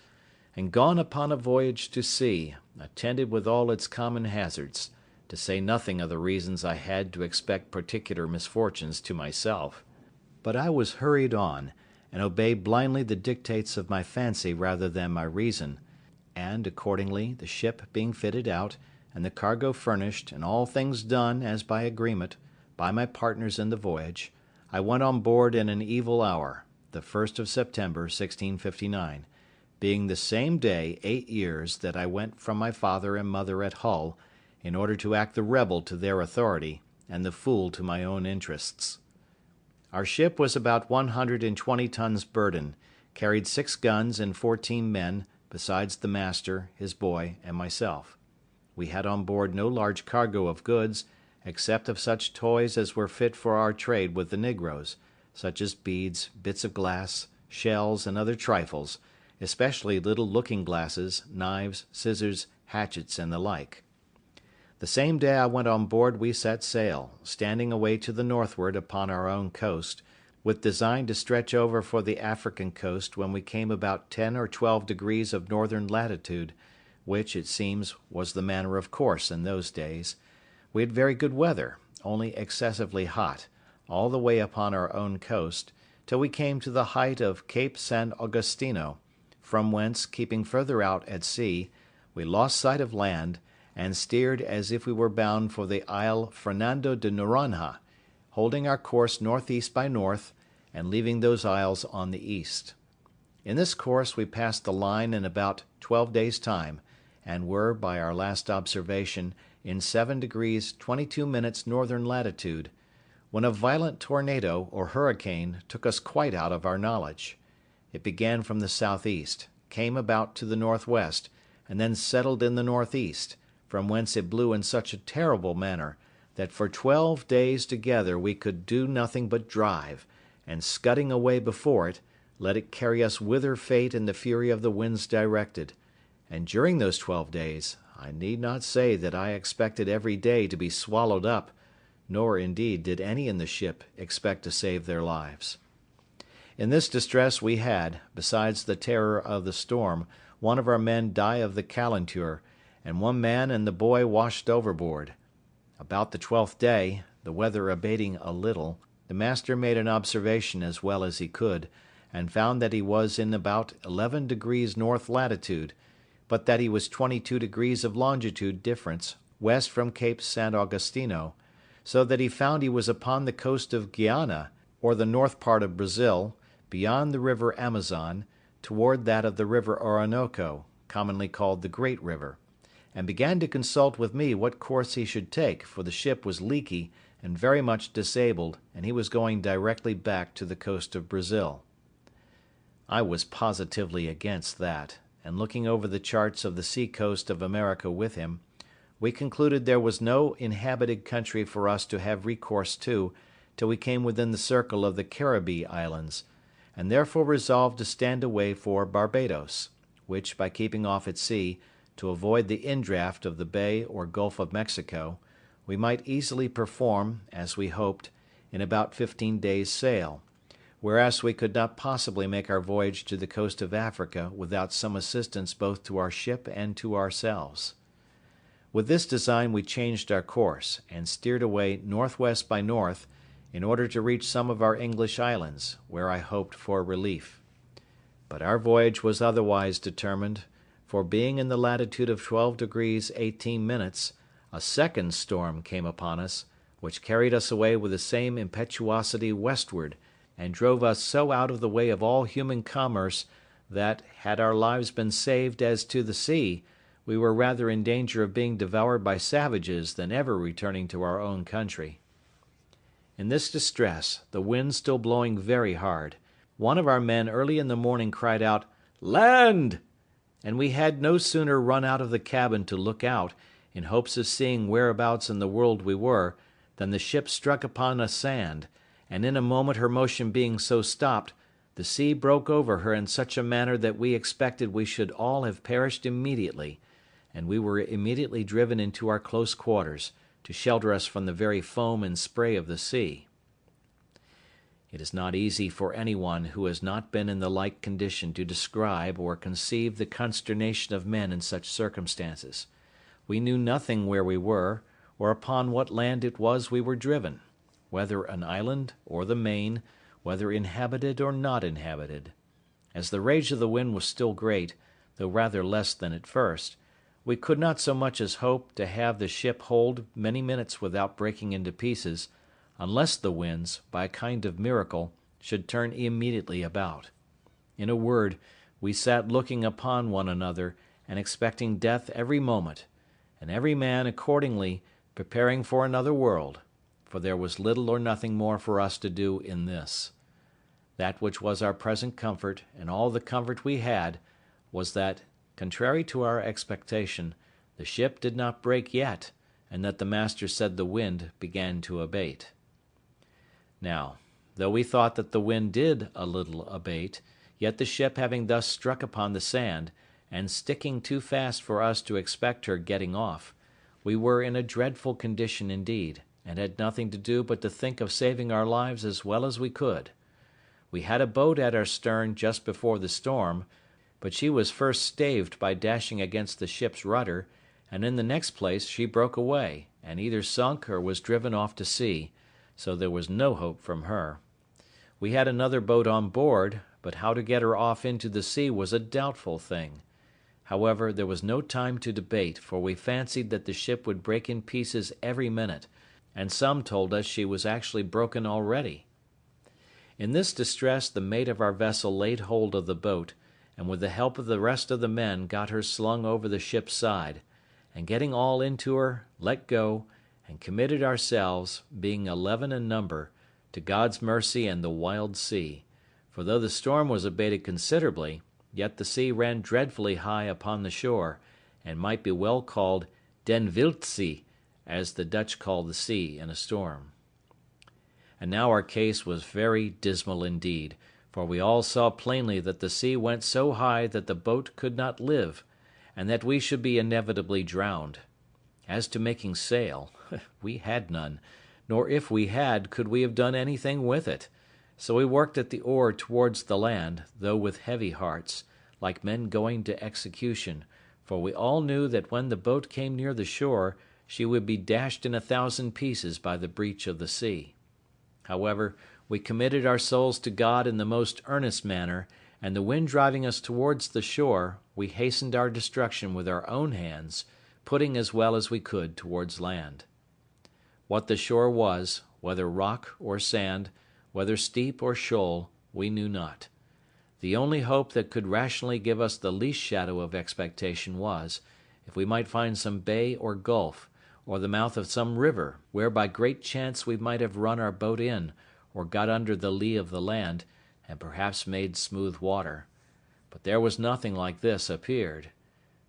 and gone upon a voyage to sea, attended with all its common hazards, to say nothing of the reasons I had to expect particular misfortunes to myself. But I was hurried on, and obeyed blindly the dictates of my fancy rather than my reason, and, accordingly, the ship being fitted out, and the cargo furnished, and all things done, as by agreement, by my partners in the voyage, I went on board in an evil hour, the 1st of September, 1659, being the same day 8 years that I went from my father and mother at Hull, in order to act the rebel to their authority, and the fool to my own interests. Our ship was about 120 tons burden, carried 6 guns and 14 men, besides the master, his boy, and myself. We had on board no large cargo of goods, except of such toys as were fit for our trade with the negroes, such as beads, bits of glass, shells, and other trifles, especially little looking-glasses, knives, scissors, hatchets, and the like. The same day I went on board we set sail, standing away to the northward upon our own coast, with design to stretch over for the African coast when we came about 10 or 12 degrees of northern latitude, which, it seems, was the manner of course in those days. We had very good weather, only excessively hot, all the way upon our own coast, till we came to the height of Cape San Augustino, from whence, keeping further out at sea, we lost sight of land, and steered as if we were bound for the Isle Fernando de Noronha, holding our course northeast by north, and leaving those isles on the east. In this course we passed the line in about 12 days' time, and were, by our last observation, in 7 degrees 22 minutes northern latitude, when a violent tornado, or hurricane, took us quite out of our knowledge. It began from the southeast, came about to the northwest, and then settled in the northeast, from whence it blew in such a terrible manner, that for 12 days together we could do nothing but drive, and scudding away before it, let it carry us whither fate and the fury of the winds directed; and during those 12 days, I need not say that I expected every day to be swallowed up, nor, indeed, did any in the ship expect to save their lives. In this distress we had, besides the terror of the storm, one of our men die of the calenture, and one man and the boy washed overboard. About the 12th day, the weather abating a little, the master made an observation as well as he could, and found that he was in about 11 degrees north latitude, but that he was 22 degrees of longitude difference west from Cape San Augustino, so that he found he was upon the coast of Guiana, or the north part of Brazil, beyond the river Amazon, toward that of the river Orinoco, commonly called the Great River, and began to consult with me what course he should take, for the ship was leaky and very much disabled, and he was going directly back to the coast of Brazil. I was positively against that, and looking over the charts of the sea coast of America with him, we concluded there was no inhabited country for us to have recourse to till we came within the circle of the Caribbee Islands, and therefore resolved to stand away for Barbados, which, by keeping off at sea, to avoid the indraft of the Bay or Gulf of Mexico, we might easily perform, as we hoped, in about 15 days' sail, whereas we could not possibly make our voyage to the coast of Africa without some assistance both to our ship and to ourselves. With this design we changed our course, and steered away northwest by north, in order to reach some of our English islands, where I hoped for relief. But our voyage was otherwise determined, for being in the latitude of 12 degrees 18 minutes, a second storm came upon us, which carried us away with the same impetuosity westward, and drove us so out of the way of all human commerce, that, had our lives been saved as to the sea, we were rather in danger of being devoured by savages than ever returning to our own country. In this distress, the wind still blowing very hard, one of our men early in the morning cried out, "Land!" and we had no sooner run out of the cabin to look out, in hopes of seeing whereabouts in the world we were, than the ship struck upon a sand, and in a moment her motion being so stopped, the sea broke over her in such a manner that we expected we should all have perished immediately, and we were immediately driven into our close quarters, to shelter us from the very foam and spray of the sea. It is not easy for anyone who has not been in the like condition to describe or conceive the consternation of men in such circumstances. We knew nothing where we were, or upon what land it was we were driven, whether an island or the main, whether inhabited or not inhabited. As the rage of the wind was still great, though rather less than at first, we could not so much as hope to have the ship hold many minutes without breaking into pieces, unless the winds, by a kind of miracle, should turn immediately about. In a word, we sat looking upon one another, and expecting death every moment, and every man accordingly preparing for another world, for there was little or nothing more for us to do in this. That which was our present comfort, and all the comfort we had, was that, contrary to our expectation, the ship did not break yet, and that the master said the wind began to abate. Now, though we thought that the wind did a little abate, yet the ship having thus struck upon the sand, and sticking too fast for us to expect her getting off, we were in a dreadful condition indeed, and had nothing to do but to think of saving our lives as well as we could. We had a boat at our stern just before the storm, but she was first staved by dashing against the ship's rudder, and in the next place she broke away, and either sunk or was driven off to sea, so there was no hope from her. We had another boat on board, but how to get her off into the sea was a doubtful thing. However, there was no time to debate, for we fancied that the ship would break in pieces every minute, and some told us she was actually broken already. In this distress the mate of our vessel laid hold of the boat, and with the help of the rest of the men got her slung over the ship's side, and getting all into her, let go, and committed ourselves, being 11 in number, to God's mercy and the wild sea, for though the storm was abated considerably, yet the sea ran dreadfully high upon the shore, and might be well called den wildsee, as the Dutch call the sea in a storm. And now our case was very dismal indeed, for we all saw plainly that the sea went so high that the boat could not live, and that we should be inevitably drowned. As to making sail, we had none, nor if we had could we have done anything with it. So we worked at the oar towards the land, though with heavy hearts, like men going to execution, for we all knew that when the boat came near the shore, she would be dashed in 1,000 pieces by the breach of the sea. However, we committed our souls to God in the most earnest manner, and the wind driving us towards the shore, we hastened our destruction with our own hands, putting as well as we could towards land. What the shore was, whether rock or sand, whether steep or shoal, we knew not. The only hope that could rationally give us the least shadow of expectation was, if we might find some bay or gulf, or the mouth of some river, where by great chance we might have run our boat in, or got under the lee of the land, and perhaps made smooth water. But there was nothing like this appeared.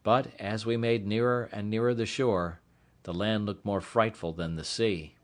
But, as we made nearer and nearer the shore, the land looked more frightful than the sea.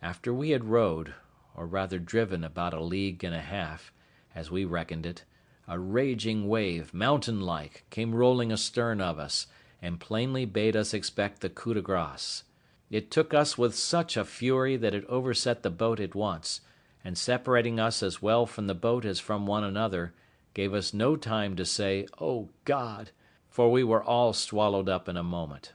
After we had rowed, or rather driven about 1.5 leagues, as we reckoned it, a raging wave, mountain-like, came rolling astern of us, and plainly bade us expect the coup de grace. It took us with such a fury that it overset the boat at once, and separating us as well from the boat as from one another, gave us no time to say, "O God!" for we were all swallowed up in a moment.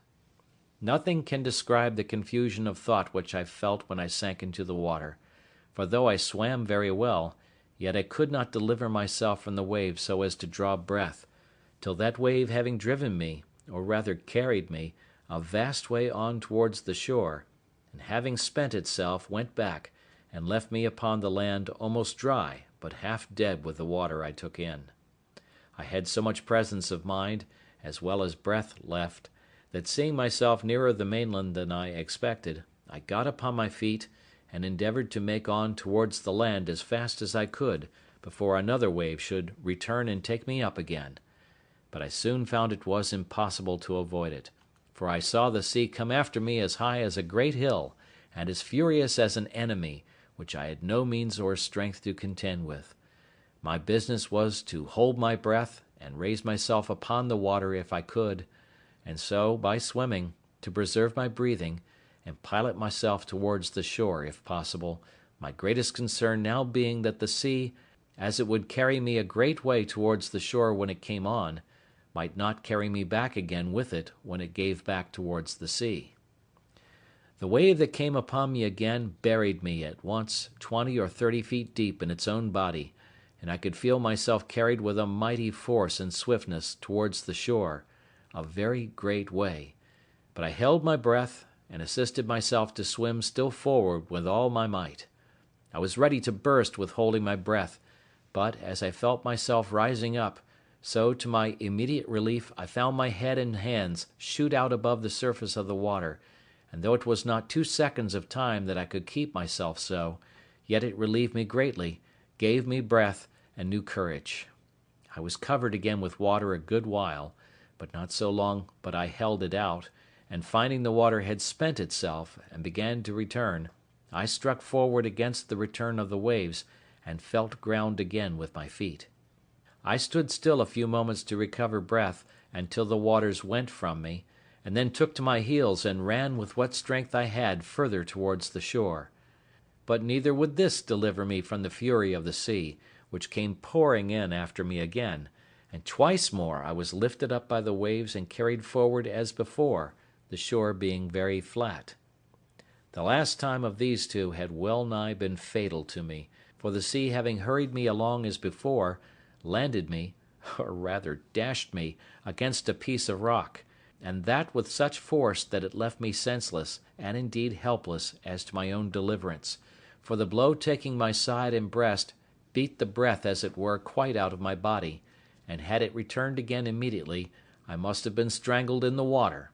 Nothing can describe the confusion of thought which I felt when I sank into the water, for though I swam very well, yet I could not deliver myself from the wave so as to draw breath, till that wave having driven me, or rather carried me, a vast way on towards the shore, and having spent itself, went back, and left me upon the land almost dry, but half dead with the water I took in. I had so much presence of mind, as well as breath left, that seeing myself nearer the mainland than I expected, I got upon my feet, and endeavoured to make on towards the land as fast as I could, before another wave should return and take me up again. But I soon found it was impossible to avoid it, for I saw the sea come after me as high as a great hill, and as furious as an enemy, which I had no means or strength to contend with. My business was to hold my breath, and raise myself upon the water if I could, and so, by swimming, to preserve my breathing, and pilot myself towards the shore if possible, my greatest concern now being that the sea, as it would carry me a great way towards the shore when it came on, might not carry me back again with it when it gave back towards the sea. The wave that came upon me again buried me at once 20 or 30 feet deep in its own body, and I could feel myself carried with a mighty force and swiftness towards the shore, a very great way, but I held my breath, and assisted myself to swim still forward with all my might. I was ready to burst with holding my breath, but, as I felt myself rising up, so to my immediate relief I found my head and hands shoot out above the surface of the water, and though it was not 2 seconds of time that I could keep myself so, yet it relieved me greatly, gave me breath and new courage. I was covered again with water a good while, but not so long but I held it out, and finding the water had spent itself, and began to return, I struck forward against the return of the waves, and felt ground again with my feet. I stood still a few moments to recover breath, until the waters went from me, and then took to my heels and ran with what strength I had further towards the shore. But neither would this deliver me from the fury of the sea, which came pouring in after me again, and twice more I was lifted up by the waves and carried forward as before, the shore being very flat. The last time of these two had well nigh been fatal to me, for the sea having hurried me along as before, landed me, or rather dashed me, against a piece of rock, and that with such force that it left me senseless, and indeed helpless, as to my own deliverance, for the blow taking my side and breast beat the breath as it were quite out of my body, and had it returned again immediately, I must have been strangled in the water.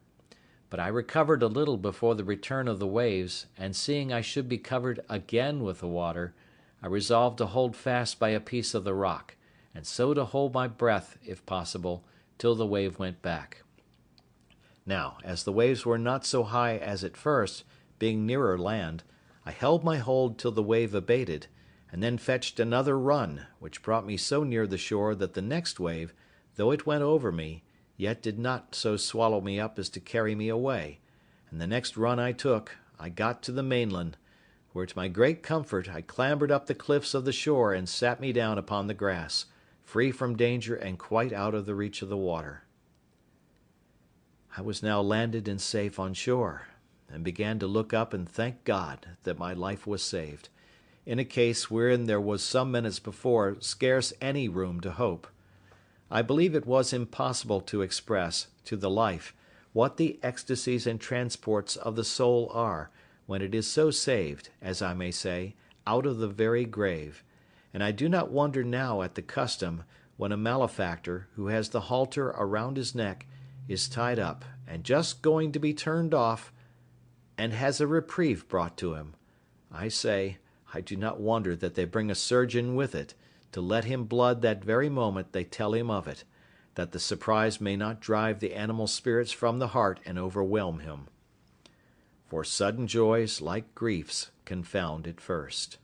But I recovered a little before the return of the waves, and seeing I should be covered again with the water, I resolved to hold fast by a piece of the rock, and so to hold my breath, if possible, till the wave went back. Now, as the waves were not so high as at first, being nearer land, I held my hold till the wave abated, and then fetched another run, which brought me so near the shore that the next wave, though it went over me, yet did not so swallow me up as to carry me away, and the next run I took, I got to the mainland, where to my great comfort I clambered up the cliffs of the shore and sat me down upon the grass, free from danger and quite out of the reach of the water. I was now landed and safe on shore, and began to look up and thank God that my life was saved, in a case wherein there was some minutes before scarce any room to hope. I believe it was impossible to express, to the life, what the ecstasies and transports of the soul are, when it is so saved, as I may say, out of the very grave; and I do not wonder now at the custom, when a malefactor, who has the halter around his neck, is tied up, and just going to be turned off, and has a reprieve brought to him. I say, I do not wonder that they bring a surgeon with it, to let him blood that very moment they tell him of it, that the surprise may not drive the animal spirits from the heart and overwhelm him. For sudden joys, like griefs, confound at first.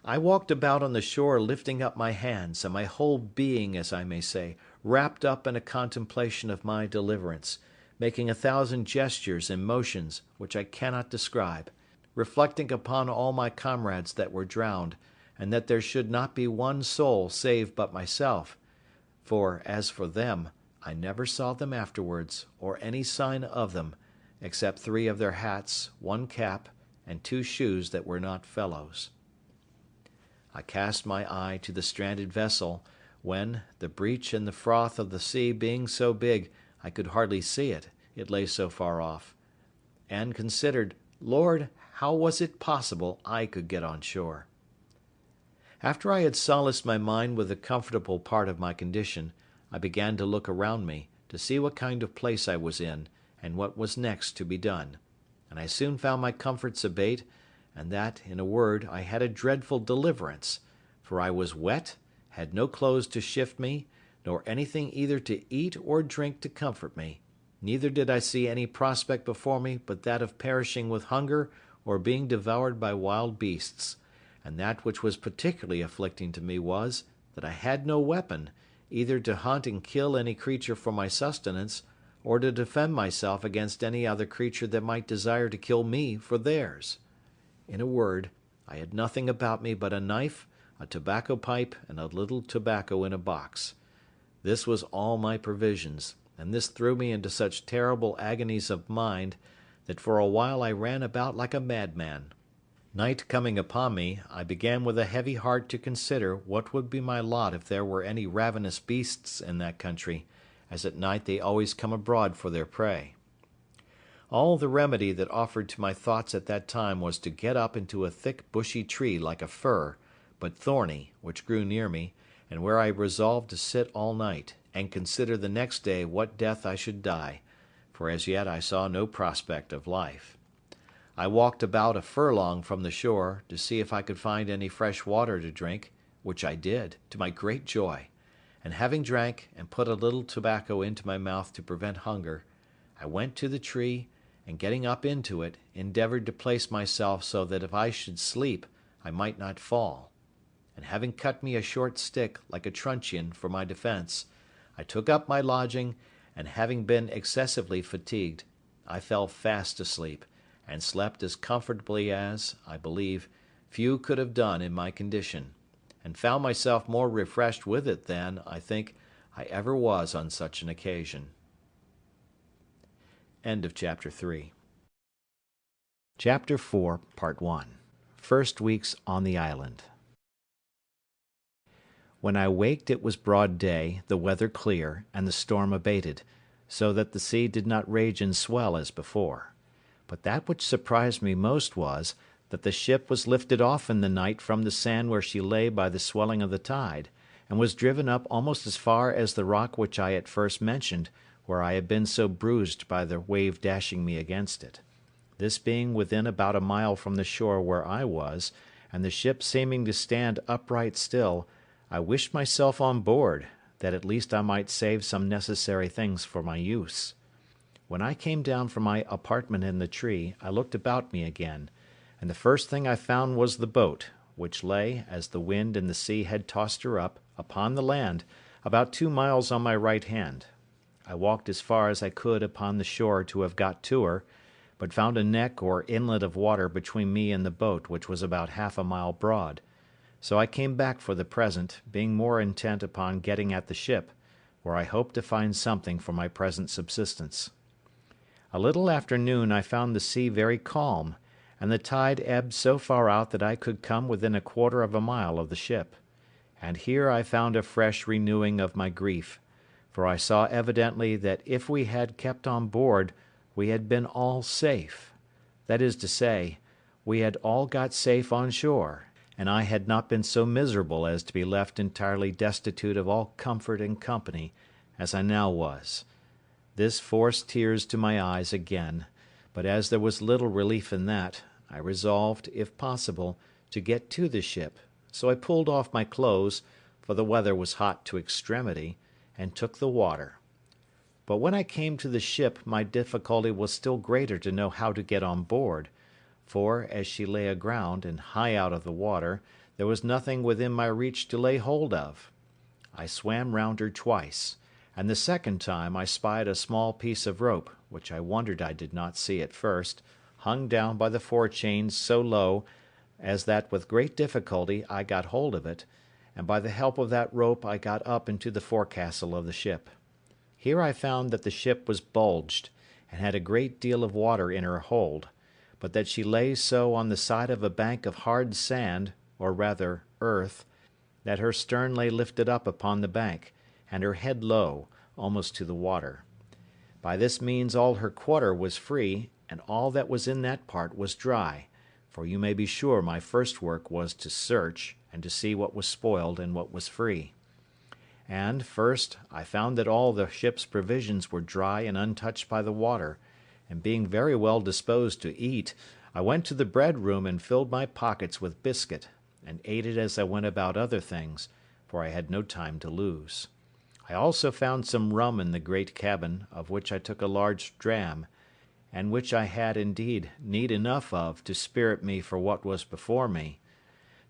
I walked about on the shore lifting up my hands, and my whole being, as I may say, wrapped up in a contemplation of my deliverance, making 1,000 gestures and motions which I cannot describe, reflecting upon all my comrades that were drowned, and that there should not be one soul saved but myself; for, as for them, I never saw them afterwards, or any sign of them, except 3 of their hats, 1 cap, and 2 shoes that were not fellows. I cast my eye to the stranded vessel, when, the breach and the froth of the sea being so big I could hardly see it, it lay so far off, and considered, Lord, how was it possible I could get on shore? After I had solaced my mind with the comfortable part of my condition, I began to look around me, to see what kind of place I was in, and what was next to be done; and I soon found my comforts abate, and that, in a word, I had a dreadful deliverance; for I was wet, had no clothes to shift me, nor anything either to eat or drink to comfort me, neither did I see any prospect before me but that of perishing with hunger or being devoured by wild beasts, and that which was particularly afflicting to me was, that I had no weapon, either to hunt and kill any creature for my sustenance, or to defend myself against any other creature that might desire to kill me for theirs. In a word, I had nothing about me but a knife, a tobacco pipe, and a little tobacco in a box. This was all my provisions, and this threw me into such terrible agonies of mind, that for a while I ran about like a madman. Night coming upon me, I began with a heavy heart to consider what would be my lot if there were any ravenous beasts in that country, as at night they always come abroad for their prey. All the remedy that offered to my thoughts at that time was to get up into a thick bushy tree like a fir, but thorny, which grew near me, and where I resolved to sit all night, and consider the next day what death I should die, for as yet I saw no prospect of life. I walked about a furlong from the shore, to see if I could find any fresh water to drink, which I did, to my great joy, and having drank, and put a little tobacco into my mouth to prevent hunger, I went to the tree, and getting up into it, endeavoured to place myself so that if I should sleep, I might not fall. And having cut me a short stick, like a truncheon, for my defence, I took up my lodging, and having been excessively fatigued, I fell fast asleep, and slept as comfortably as, I believe, few could have done in my condition, and found myself more refreshed with it than, I think, I ever was on such an occasion. End of Chapter 3. Chapter 4, Part 1. First Weeks on the Island. When I waked it was broad day, the weather clear, and the storm abated, so that the sea did not rage and swell as before. But that which surprised me most was, that the ship was lifted off in the night from the sand where she lay by the swelling of the tide, and was driven up almost as far as the rock which I at first mentioned, where I had been so bruised by the wave dashing me against it. This being within about a mile from the shore where I was, and the ship seeming to stand upright still, I wished myself on board, that at least I might save some necessary things for my use. When I came down from my apartment in the tree, I looked about me again, and the first thing I found was the boat, which lay, as the wind and the sea had tossed her up, upon the land, about 2 miles on my right hand. I walked as far as I could upon the shore to have got to her, but found a neck or inlet of water between me and the boat, which was about half a mile broad. So I came back for the present, being more intent upon getting at the ship, where I hoped to find something for my present subsistence. A little after noon I found the sea very calm, and the tide ebbed so far out that I could come within 1/4 of a mile of the ship. And here I found a fresh renewing of my grief, for I saw evidently that if we had kept on board we had been all safe; that is to say, we had all got safe on shore, and I had not been so miserable as to be left entirely destitute of all comfort and company, as I now was. This forced tears to my eyes again, but as there was little relief in that, I resolved, if possible, to get to the ship, so I pulled off my clothes, for the weather was hot to extremity, and took the water. But when I came to the ship my difficulty was still greater to know how to get on board, for, as she lay aground, and high out of the water, there was nothing within my reach to lay hold of. I swam round her twice, and the second time I spied a small piece of rope, which I wondered I did not see at first, hung down by the forechains so low, as that with great difficulty I got hold of it, and by the help of that rope I got up into the forecastle of the ship. Here I found that the ship was bulged, and had a great deal of water in her hold, but that she lay so on the side of a bank of hard sand, or rather earth, that her stern lay lifted up upon the bank, and her head low, almost to the water. By this means all her quarter was free, and all that was in that part was dry, for you may be sure my first work was to search, and to see what was spoiled and what was free. And, first, I found that all the ship's provisions were dry and untouched by the water, and being very well disposed to eat, I went to the bread room and filled my pockets with biscuit, and ate it as I went about other things, for I had no time to lose. I also found some rum in the great cabin, of which I took a large dram, and which I had indeed need enough of to spirit me for what was before me.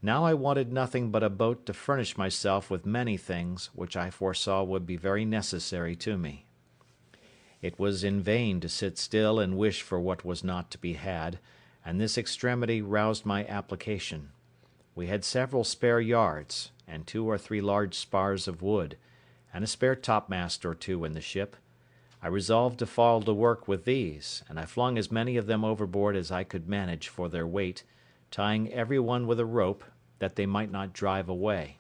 Now I wanted nothing but a boat to furnish myself with many things which I foresaw would be very necessary to me. It was in vain to sit still and wish for what was not to be had, and this extremity roused my application. We had several spare yards, and 2 or 3 large spars of wood, and a spare topmast or 2 in the ship. I resolved to fall to work with these, and I flung as many of them overboard as I could manage for their weight, tying every one with a rope, that they might not drive away.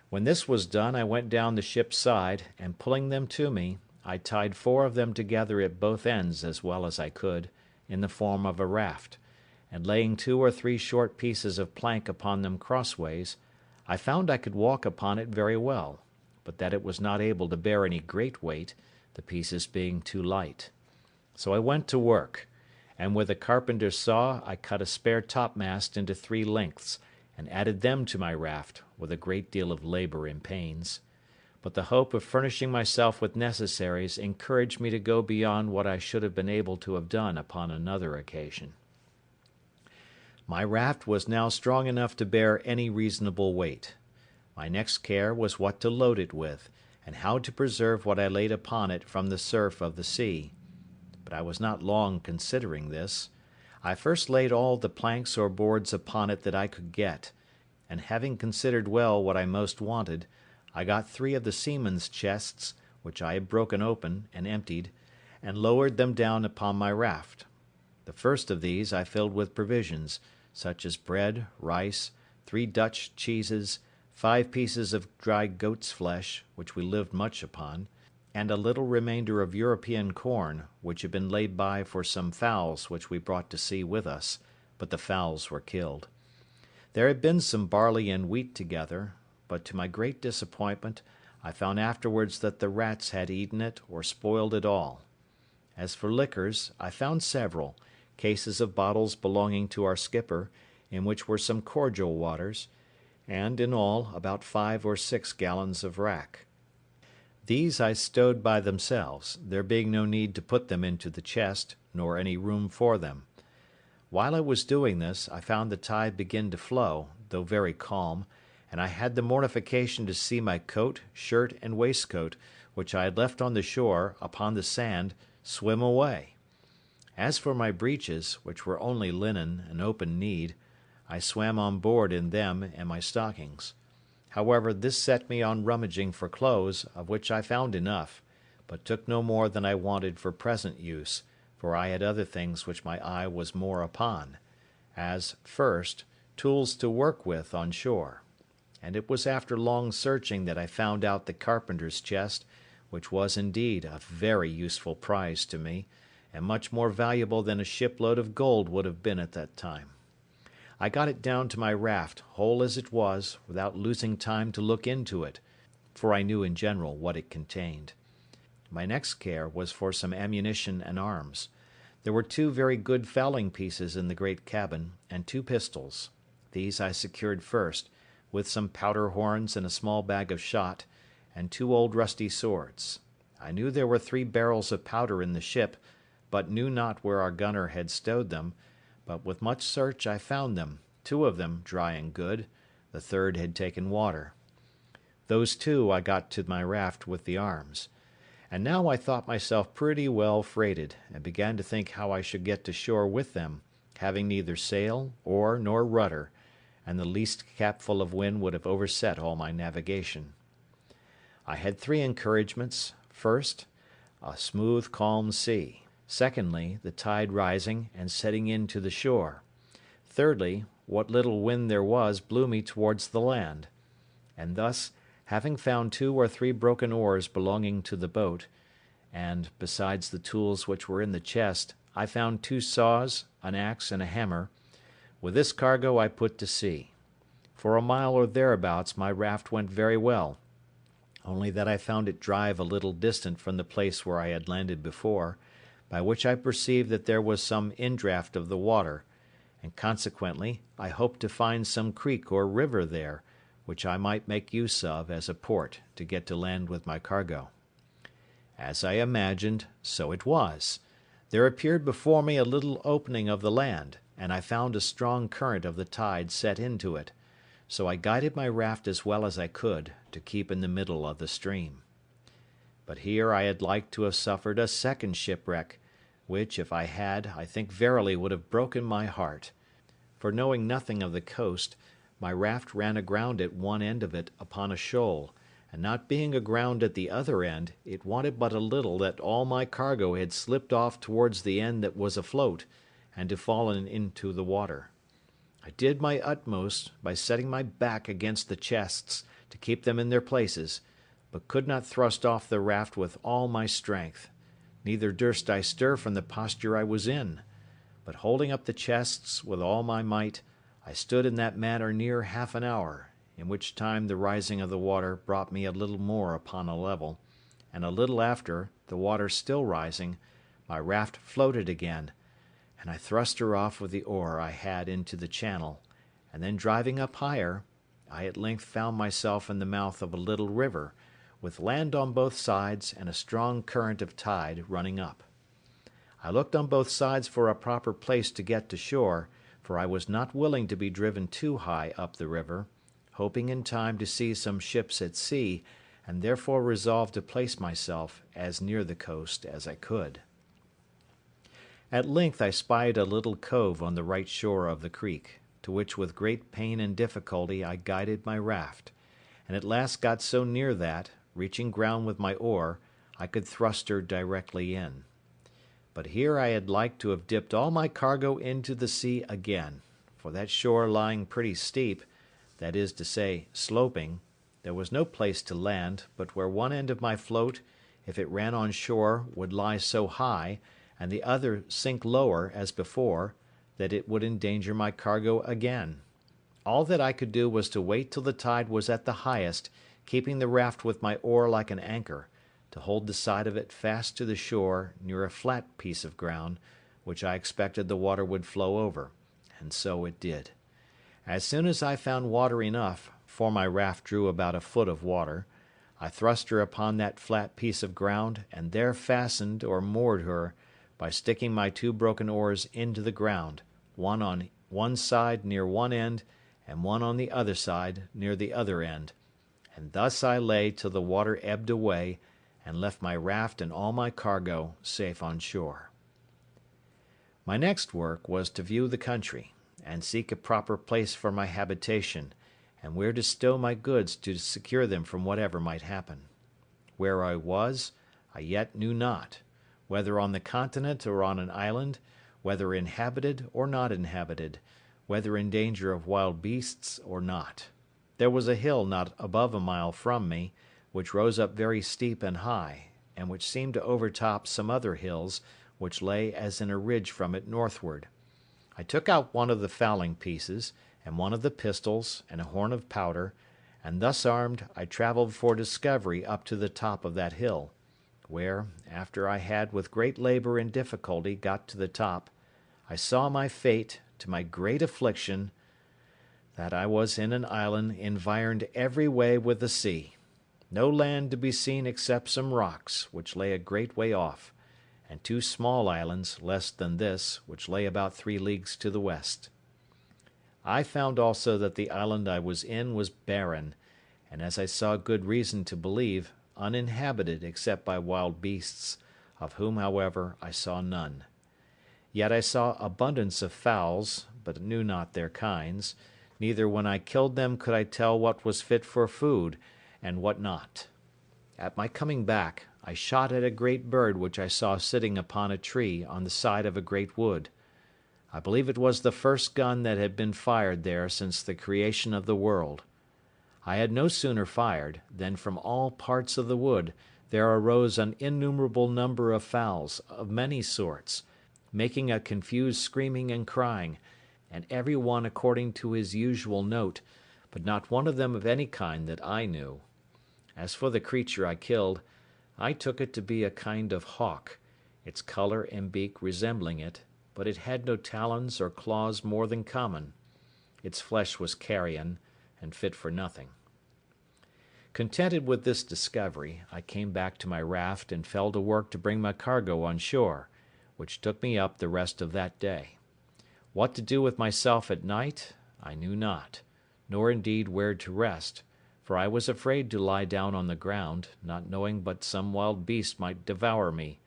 When this was done, I went down the ship's side, and pulling them to me, I tied 4 of them together at both ends as well as I could, in the form of a raft, and laying 2 or 3 short pieces of plank upon them crossways, I found I could walk upon it very well, but that it was not able to bear any great weight, the pieces being too light. So I went to work, and with a carpenter's saw I cut a spare topmast into 3 lengths, and added them to my raft, with a great deal of labour and pains. But the hope of furnishing myself with necessaries encouraged me to go beyond what I should have been able to have done upon another occasion. My raft was now strong enough to bear any reasonable weight. My next care was what to load it with, and how to preserve what I laid upon it from the surf of the sea. But I was not long considering this. I first laid all the planks or boards upon it that I could get, and having considered well what I most wanted, I got 3 of the seamen's chests, which I had broken open and emptied, and lowered them down upon my raft. The first of these I filled with provisions, such as bread, rice, 3 Dutch cheeses, 5 pieces of dry goat's flesh, which we lived much upon, and a little remainder of European corn, which had been laid by for some fowls which we brought to sea with us, but the fowls were killed. There had been some barley and wheat together, but to my great disappointment I found afterwards that the rats had eaten it or spoiled it all. As for liquors, I found several, cases of bottles belonging to our skipper, in which were some cordial waters, and in all about 5 or 6 gallons of rack. These I stowed by themselves, there being no need to put them into the chest, nor any room for them. While I was doing this, I found the tide begin to flow, though very calm, and I had the mortification to see my coat, shirt, and waistcoat, which I had left on the shore, upon the sand, swim away. As for my breeches, which were only linen and open kneed, I swam on board in them and my stockings. However, this set me on rummaging for clothes, of which I found enough, but took no more than I wanted for present use, for I had other things which my eye was more upon, as, first, tools to work with on shore. And it was after long searching that I found out the carpenter's chest, which was indeed a very useful prize to me, and much more valuable than a shipload of gold would have been at that time. I got it down to my raft, whole as it was, without losing time to look into it, for I knew in general what it contained. My next care was for some ammunition and arms. There were 2 very good fowling pieces in the great cabin, and 2 pistols. These I secured first, with some powder horns and a small bag of shot, and 2 old rusty swords. I knew there were 3 barrels of powder in the ship, but knew not where our gunner had stowed them, but with much search I found them, 2 of them dry and good, the 3rd had taken water. Those 2 I got to my raft with the arms. And now I thought myself pretty well freighted, and began to think how I should get to shore with them, having neither sail, oar, nor rudder, and the least capful of wind would have overset all my navigation. I had 3 encouragements: first, a smooth calm sea; secondly, the tide rising and setting in to the shore; thirdly, what little wind there was blew me towards the land. And thus, having found 2 or 3 broken oars belonging to the boat, and, besides the tools which were in the chest, I found 2 saws, an axe, and a hammer, with this cargo I put to sea. For a mile or thereabouts my raft went very well, only that I found it drive a little distant from the place where I had landed before, by which I perceived that there was some indraft of the water, and consequently I hoped to find some creek or river there, which I might make use of as a port to get to land with my cargo. As I imagined, so it was. There appeared before me a little opening of the land, and I found a strong current of the tide set into it, so I guided my raft as well as I could, to keep in the middle of the stream. But here I had like to have suffered a second shipwreck, which, if I had, I think verily would have broken my heart; for knowing nothing of the coast, my raft ran aground at one end of it upon a shoal, and not being aground at the other end, it wanted but a little that all my cargo had slipped off towards the end that was afloat, and to fallen into the water. I did my utmost, by setting my back against the chests, to keep them in their places, but could not thrust off the raft with all my strength, neither durst I stir from the posture I was in; but holding up the chests with all my might, I stood in that manner near half an hour, in which time the rising of the water brought me a little more upon a level, and a little after, the water still rising, my raft floated again, and I thrust her off with the oar I had into the channel, and then driving up higher, I at length found myself in the mouth of a little river, with land on both sides and a strong current of tide running up. I looked on both sides for a proper place to get to shore, for I was not willing to be driven too high up the river, hoping in time to see some ships at sea, and therefore resolved to place myself as near the coast as I could. At length I spied a little cove on the right shore of the creek, to which with great pain and difficulty I guided my raft, and at last got so near that, reaching ground with my oar, I could thrust her directly in. But here I had like to have dipped all my cargo into the sea again, for that shore lying pretty steep, that is to say, sloping, there was no place to land, but where one end of my float, if it ran on shore, would lie so high, and the other sink lower, as before, that it would endanger my cargo again. All that I could do was to wait till the tide was at the highest, keeping the raft with my oar like an anchor, to hold the side of it fast to the shore near a flat piece of ground, which I expected the water would flow over, and so it did. As soon as I found water enough, for my raft drew about a foot of water, I thrust her upon that flat piece of ground, and there fastened or moored her, by sticking my two broken oars into the ground, one on one side near one end, and one on the other side near the other end, and thus I lay till the water ebbed away, and left my raft and all my cargo safe on shore. My next work was to view the country, and seek a proper place for my habitation, and where to stow my goods to secure them from whatever might happen. Where I was, I yet knew not, whether on the continent or on an island, whether inhabited or not inhabited, whether in danger of wild beasts or not. There was a hill not above a mile from me, which rose up very steep and high, and which seemed to overtop some other hills, which lay as in a ridge from it northward. I took out one of the fowling pieces, and one of the pistols, and a horn of powder, and thus armed I travelled for discovery up to the top of that hill, where, after I had with great labour and difficulty got to the top, I saw my fate, to my great affliction, that I was in an island environed every way with the sea, no land to be seen except some rocks, which lay a great way off, and two small islands, less than this, which lay about 3 leagues to the west. I found also that the island I was in was barren, and, as I saw good reason to believe, uninhabited except by wild beasts, of whom, however, I saw none. Yet I saw abundance of fowls, but knew not their kinds, neither when I killed them could I tell what was fit for food, and what not. At my coming back, I shot at a great bird which I saw sitting upon a tree on the side of a great wood. I believe it was the first gun that had been fired there since the creation of the world. I had no sooner fired, than from all parts of the wood there arose an innumerable number of fowls, of many sorts, making a confused screaming and crying, and every one according to his usual note, but not one of them of any kind that I knew. As for the creature I killed, I took it to be a kind of hawk, its colour and beak resembling it, but it had no talons or claws more than common. Its flesh was carrion, and fit for nothing. Contented with this discovery, I came back to my raft and fell to work to bring my cargo on shore, which took me up the rest of that day. What to do with myself at night, I knew not, nor indeed where to rest, for I was afraid to lie down on the ground, not knowing but some wild beast might devour me,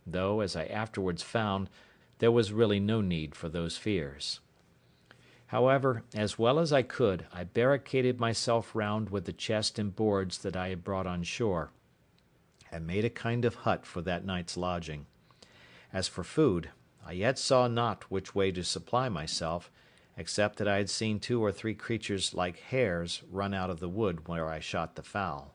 though, as I afterwards found, there was really no need for those fears. However, as well as I could, I barricaded myself round with the chest and boards that I had brought on shore, and made a kind of hut for that night's lodging. As for food, I yet saw not which way to supply myself, except that I had seen 2 or 3 creatures like hares run out of the wood where I shot the fowl.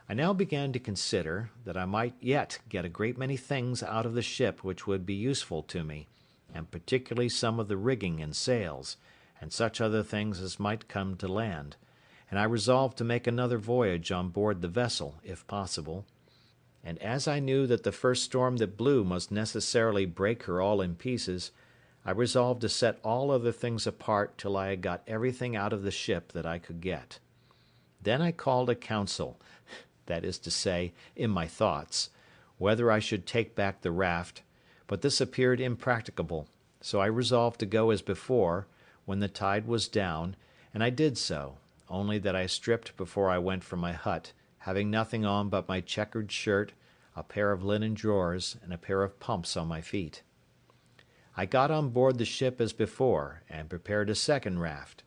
I now began to consider that I might yet get a great many things out of the ship which would be useful to me, and particularly some of the rigging and sails, and such other things as might come to land, and I resolved to make another voyage on board the vessel, if possible. And as I knew that the first storm that blew must necessarily break her all in pieces, I resolved to set all other things apart till I had got everything out of the ship that I could get. Then I called a council, that is to say, in my thoughts, whether I should take back the raft, but this appeared impracticable, so I resolved to go as before, when the tide was down, and I did so, only that I stripped before I went from my hut, having nothing on but my checkered shirt, a pair of linen drawers, and a pair of pumps on my feet. I got on board the ship as before, and prepared a second raft,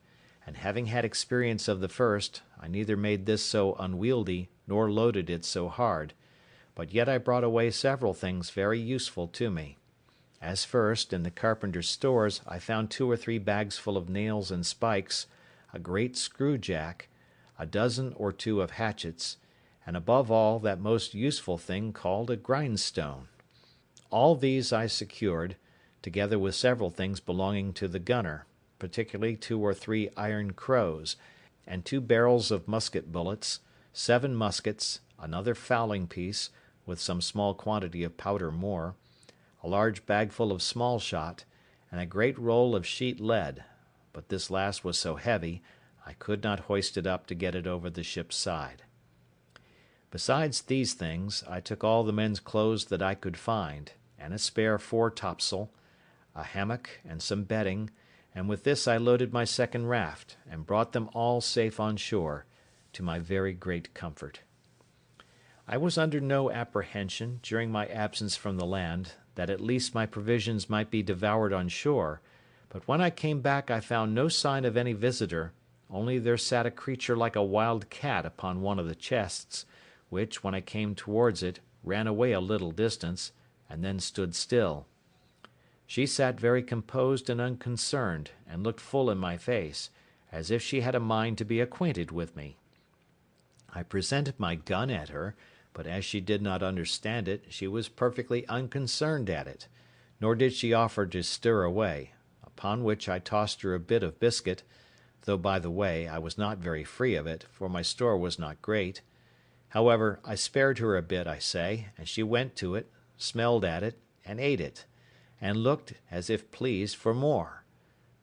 and having had experience of the first, I neither made this so unwieldy, nor loaded it so hard, but yet I brought away several things very useful to me. As first, in the carpenter's stores, I found 2 or 3 bags full of nails and spikes, a great screw-jack, a dozen or 2 of hatchets, and above all that most useful thing called a grindstone. All these I secured, together with several things belonging to the gunner, particularly 2 or 3 iron crows, and 2 barrels of musket bullets, 7 muskets, another fowling piece, with some small quantity of powder more, a large bagful of small shot, and a great roll of sheet lead, but this last was so heavy, I could not hoist it up to get it over the ship's side. Besides these things, I took all the men's clothes that I could find, and a spare foretopsail, a hammock, and some bedding, and with this I loaded my second raft, and brought them all safe on shore, to my very great comfort. I was under no apprehension, during my absence from the land, that at least my provisions might be devoured on shore, but when I came back I found no sign of any visitor, only there sat a creature like a wild cat upon one of the chests, which, when I came towards it, ran away a little distance, and then stood still. She sat very composed and unconcerned, and looked full in my face, as if she had a mind to be acquainted with me. I presented my gun at her, but as she did not understand it, she was perfectly unconcerned at it, nor did she offer to stir away, upon which I tossed her a bit of biscuit, though, by the way, I was not very free of it, for my store was not great. However, I spared her a bit, I say, and she went to it, smelled at it, and ate it, and looked as if pleased for more;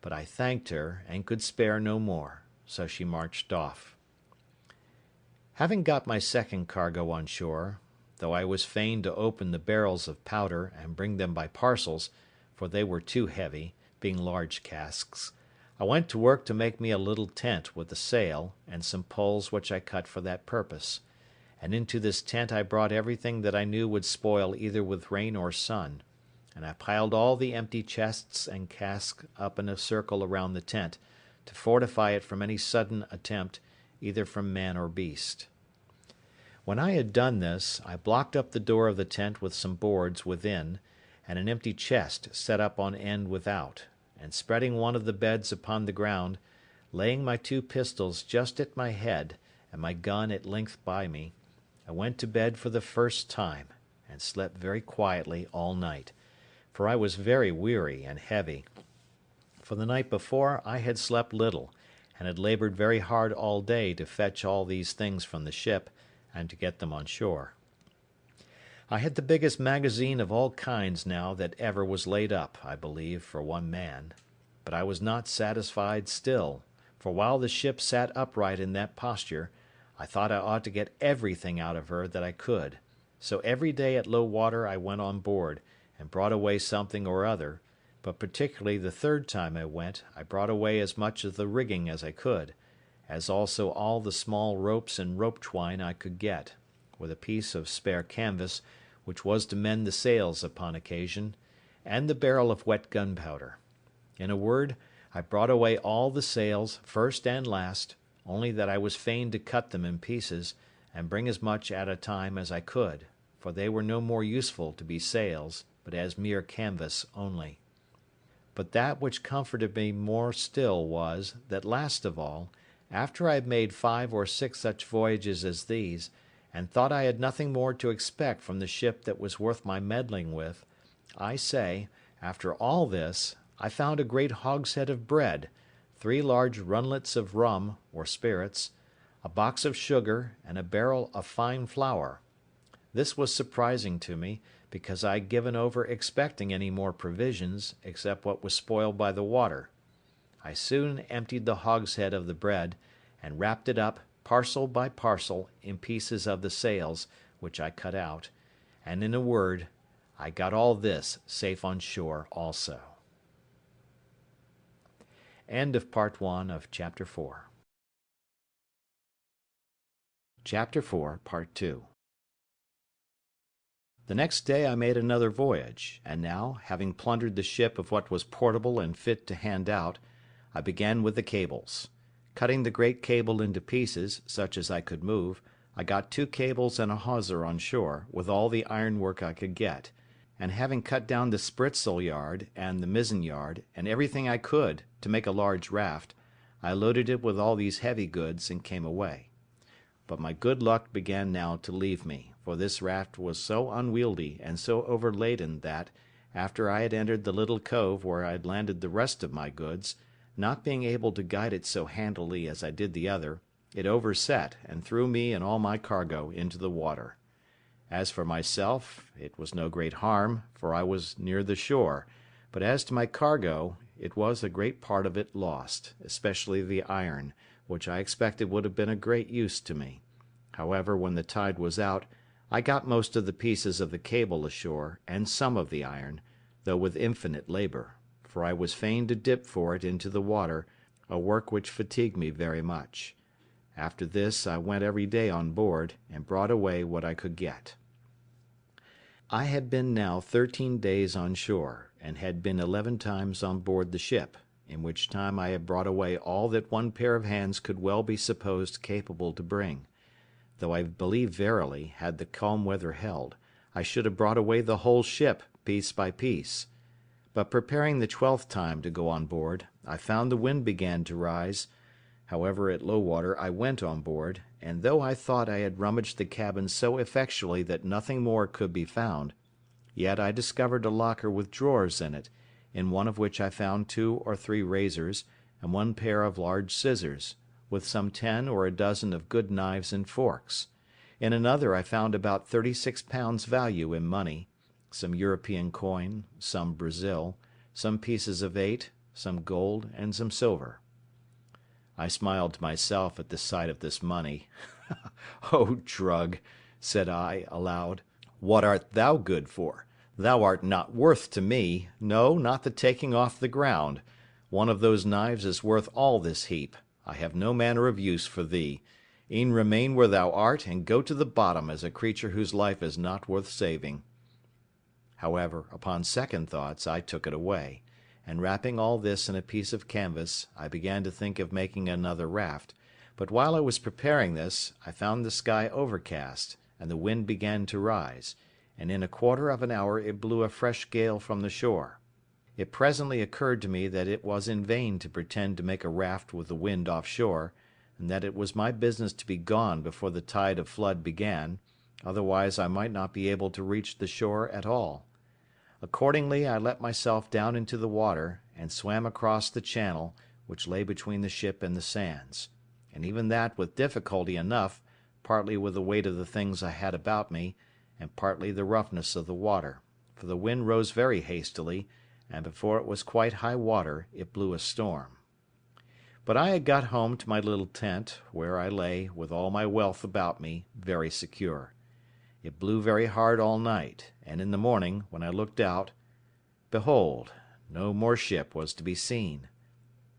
but I thanked her, and could spare no more, so she marched off. Having got my second cargo on shore, though I was fain to open the barrels of powder, and bring them by parcels, for they were too heavy, being large casks, I went to work to make me a little tent with a sail, and some poles which I cut for that purpose, and into this tent I brought everything that I knew would spoil either with rain or sun, and I piled all the empty chests and casks up in a circle around the tent, to fortify it from any sudden attempt, either from man or beast. When I had done this, I blocked up the door of the tent with some boards within, and an empty chest set up on end without, and spreading one of the beds upon the ground, laying my 2 pistols just at my head, and my gun at length by me, I went to bed for the first time, and slept very quietly all night, for I was very weary and heavy. For the night before I had slept little, and had laboured very hard all day to fetch all these things from the ship, and to get them on shore. I had the biggest magazine of all kinds now that ever was laid up, I believe, for one man; but I was not satisfied still, for while the ship sat upright in that posture, I thought I ought to get everything out of her that I could; so every day at low water I went on board, and brought away something or other, but particularly the third time I went, I brought away as much of the rigging as I could, as also all the small ropes and rope twine I could get, with a piece of spare canvas, which was to mend the sails upon occasion, and the barrel of wet gunpowder. In a word, I brought away all the sails, first and last, only that I was fain to cut them in pieces, and bring as much at a time as I could, for they were no more useful to be sails, but as mere canvas only. But that which comforted me more still was, that last of all, after I had made 5 or 6 such voyages as these, and thought I had nothing more to expect from the ship that was worth my meddling with, I say, after all this, I found a great hogshead of bread, 3 large runlets of rum, or spirits, a box of sugar, and a barrel of fine flour. This was surprising to me, because I had given over expecting any more provisions, except what was spoiled by the water. I soon emptied the hogshead of the bread, and wrapped it up, parcel by parcel, in pieces of the sails, which I cut out, and in a word, I got all this safe on shore also. End of Part 1 of Chapter 4. Chapter 4, Part 2. The next day I made another voyage, and now, having plundered the ship of what was portable and fit to hand out, I began with the cables. Cutting the great cable into pieces, such as I could move, I got 2 cables and a hawser on shore, with all the ironwork I could get, and having cut down the spritsail yard and the mizzen yard, and everything I could, to make a large raft, I loaded it with all these heavy goods, and came away. But my good luck began now to leave me, for this raft was so unwieldy and so overladen that, after I had entered the little cove where I had landed the rest of my goods, not being able to guide it so handily as I did the other, it overset, and threw me and all my cargo into the water. As for myself, it was no great harm, for I was near the shore, but as to my cargo, it was a great part of it lost, especially the iron, which I expected would have been of great use to me. However, when the tide was out, I got most of the pieces of the cable ashore, and some of the iron, though with infinite labour, for I was fain to dip for it into the water, a work which fatigued me very much. After this I went every day on board, and brought away what I could get. I had been now 13 days on shore, and had been 11 times on board the ship, in which time I had brought away all that one pair of hands could well be supposed capable to bring; though I believe verily, had the calm weather held, I should have brought away the whole ship, piece by piece. But preparing the 12th time to go on board, I found the wind began to rise. However, at low water I went on board, and though I thought I had rummaged the cabin so effectually that nothing more could be found, yet I discovered a locker with drawers in it, in one of which I found 2 or 3 razors, and 1 pair of large scissors, with some 10 or a dozen of good knives and forks. In another I found about £36 value in money, some European coin, some Brazil, some pieces of 8, some gold, and some silver. I smiled to myself at the sight of this money. "O drug," said I, aloud, "what art thou good for? Thou art not worth to me, no, not the taking off the ground. One of those knives is worth all this heap. I have no manner of use for thee. E'en remain where thou art, and go to the bottom as a creature whose life is not worth saving." However, upon second thoughts, I took it away, and wrapping all this in a piece of canvas, I began to think of making another raft; but while I was preparing this, I found the sky overcast, and the wind began to rise, and in a quarter of an hour it blew a fresh gale from the shore. It presently occurred to me that it was in vain to pretend to make a raft with the wind off shore, and that it was my business to be gone before the tide of flood began, otherwise I might not be able to reach the shore at all. Accordingly I let myself down into the water, and swam across the channel, which lay between the ship and the sands; and even that with difficulty enough, partly with the weight of the things I had about me, and partly the roughness of the water, for the wind rose very hastily, and before it was quite high water it blew a storm. But I had got home to my little tent, where I lay, with all my wealth about me, very secure. It blew very hard all night, and in the morning, when I looked out, behold, no more ship was to be seen.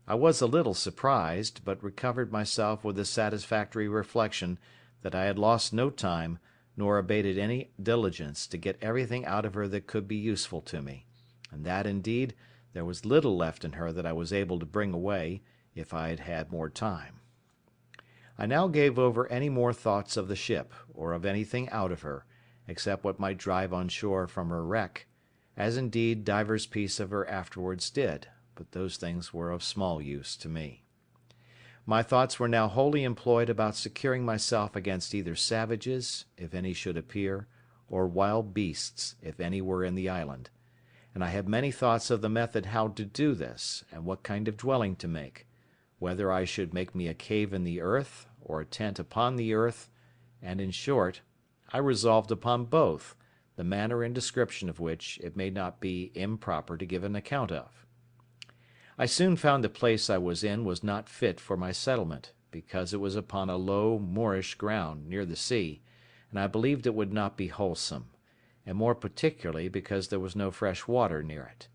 I was a little surprised, but recovered myself with the satisfactory reflection that I had lost no time, nor abated any diligence to get everything out of her that could be useful to me, and that, indeed, there was little left in her that I was able to bring away, if I had had more time. I now gave over any more thoughts of the ship, or of anything out of her, except what might drive on shore from her wreck, as indeed divers piece of her afterwards did, but those things were of small use to me. My thoughts were now wholly employed about securing myself against either savages, if any should appear, or wild beasts, if any were in the island; and I had many thoughts of the method how to do this, and what kind of dwelling to make, whether I should make me a cave in the earth, or a tent upon the earth, and, in short, I resolved upon both, the manner and description of which it may not be improper to give an account of. I soon found the place I was in was not fit for my settlement, because it was upon a low moorish ground near the sea, and I believed it would not be wholesome, and more particularly because there was no fresh water near it;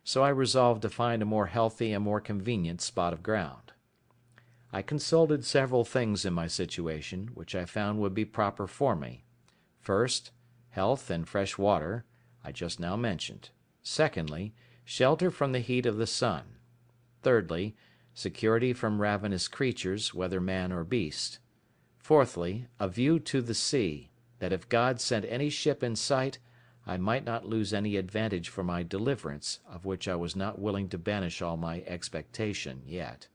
so I resolved to find a more healthy and more convenient spot of ground. I consulted several things in my situation, which I found would be proper for me. First, health and fresh water, I just now mentioned. Secondly, shelter from the heat of the sun. Thirdly, security from ravenous creatures, whether man or beast. Fourthly, a view to the sea, that if God sent any ship in sight, I might not lose any advantage for my deliverance, of which I was not willing to banish all my expectation yet.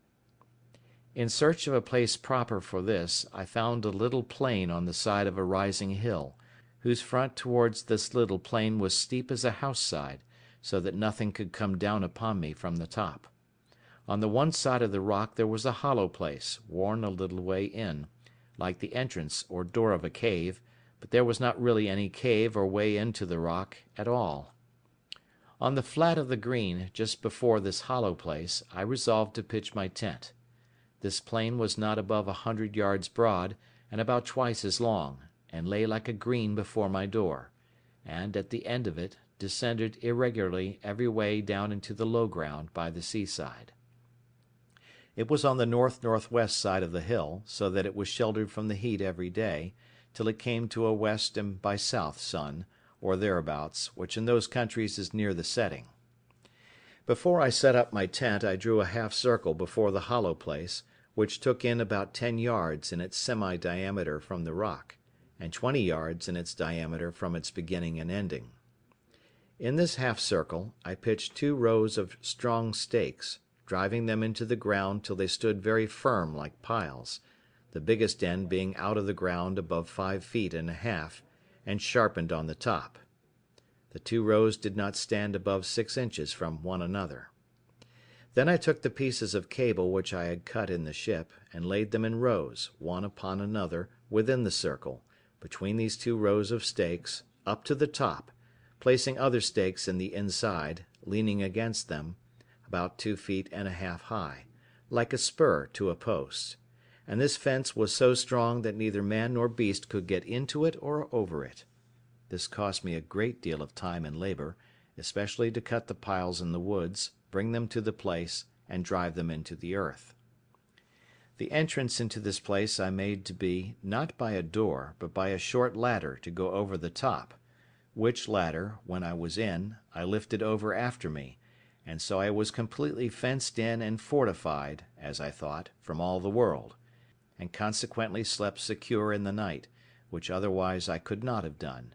In search of a place proper for this, I found a little plain on the side of a rising hill, whose front towards this little plain was steep as a house side, so that nothing could come down upon me from the top. On the one side of the rock there was a hollow place, worn a little way in, like the entrance or door of a cave, but there was not really any cave or way into the rock at all. On the flat of the green, just before this hollow place, I resolved to pitch my tent. This plain was not above 100 yards broad, and about twice as long, and lay like a green before my door, and, at the end of it, descended irregularly every way down into the low ground by the seaside. It was on the north-northwest side of the hill, so that it was sheltered from the heat every day, till it came to a west and by south sun, or thereabouts, which in those countries is near the setting. Before I set up my tent I drew a half circle before the hollow place, which took in about 10 yards in its semi-diameter from the rock, and 20 yards in its diameter from its beginning and ending. In this half circle I pitched 2 rows of strong stakes, driving them into the ground till they stood very firm like piles, the biggest end being out of the ground above 5 feet and a half, and sharpened on the top. The 2 rows did not stand above 6 inches from one another. Then I took the pieces of cable which I had cut in the ship, and laid them in rows, one upon another, within the circle, between these 2 rows of stakes, up to the top, placing other stakes in the inside, leaning against them, about 2 feet and a half high, like a spur to a post; and this fence was so strong that neither man nor beast could get into it or over it. This cost me a great deal of time and labour, especially to cut the piles in the woods, bring them to the place, and drive them into the earth. The entrance into this place I made to be, not by a door, but by a short ladder to go over the top, which ladder, when I was in, I lifted over after me, and so I was completely fenced in and fortified, as I thought, from all the world, and consequently slept secure in the night, which otherwise I could not have done,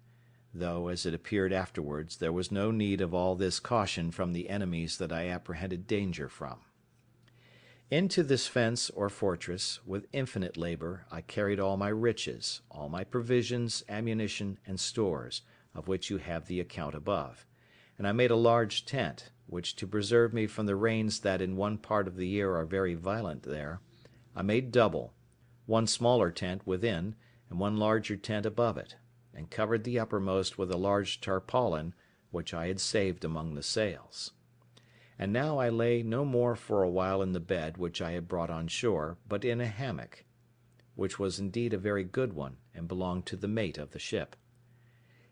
though, as it appeared afterwards, there was no need of all this caution from the enemies that I apprehended danger from. Into this fence or fortress, with infinite labour, I carried all my riches, all my provisions, ammunition, and stores, of which you have the account above; and I made a large tent, which, to preserve me from the rains that in one part of the year are very violent there, I made double, one smaller tent within, and one larger tent above it, and covered the uppermost with a large tarpaulin, which I had saved among the sails. And now I lay no more for a while in the bed which I had brought on shore, but in a hammock, which was indeed a very good one, and belonged to the mate of the ship.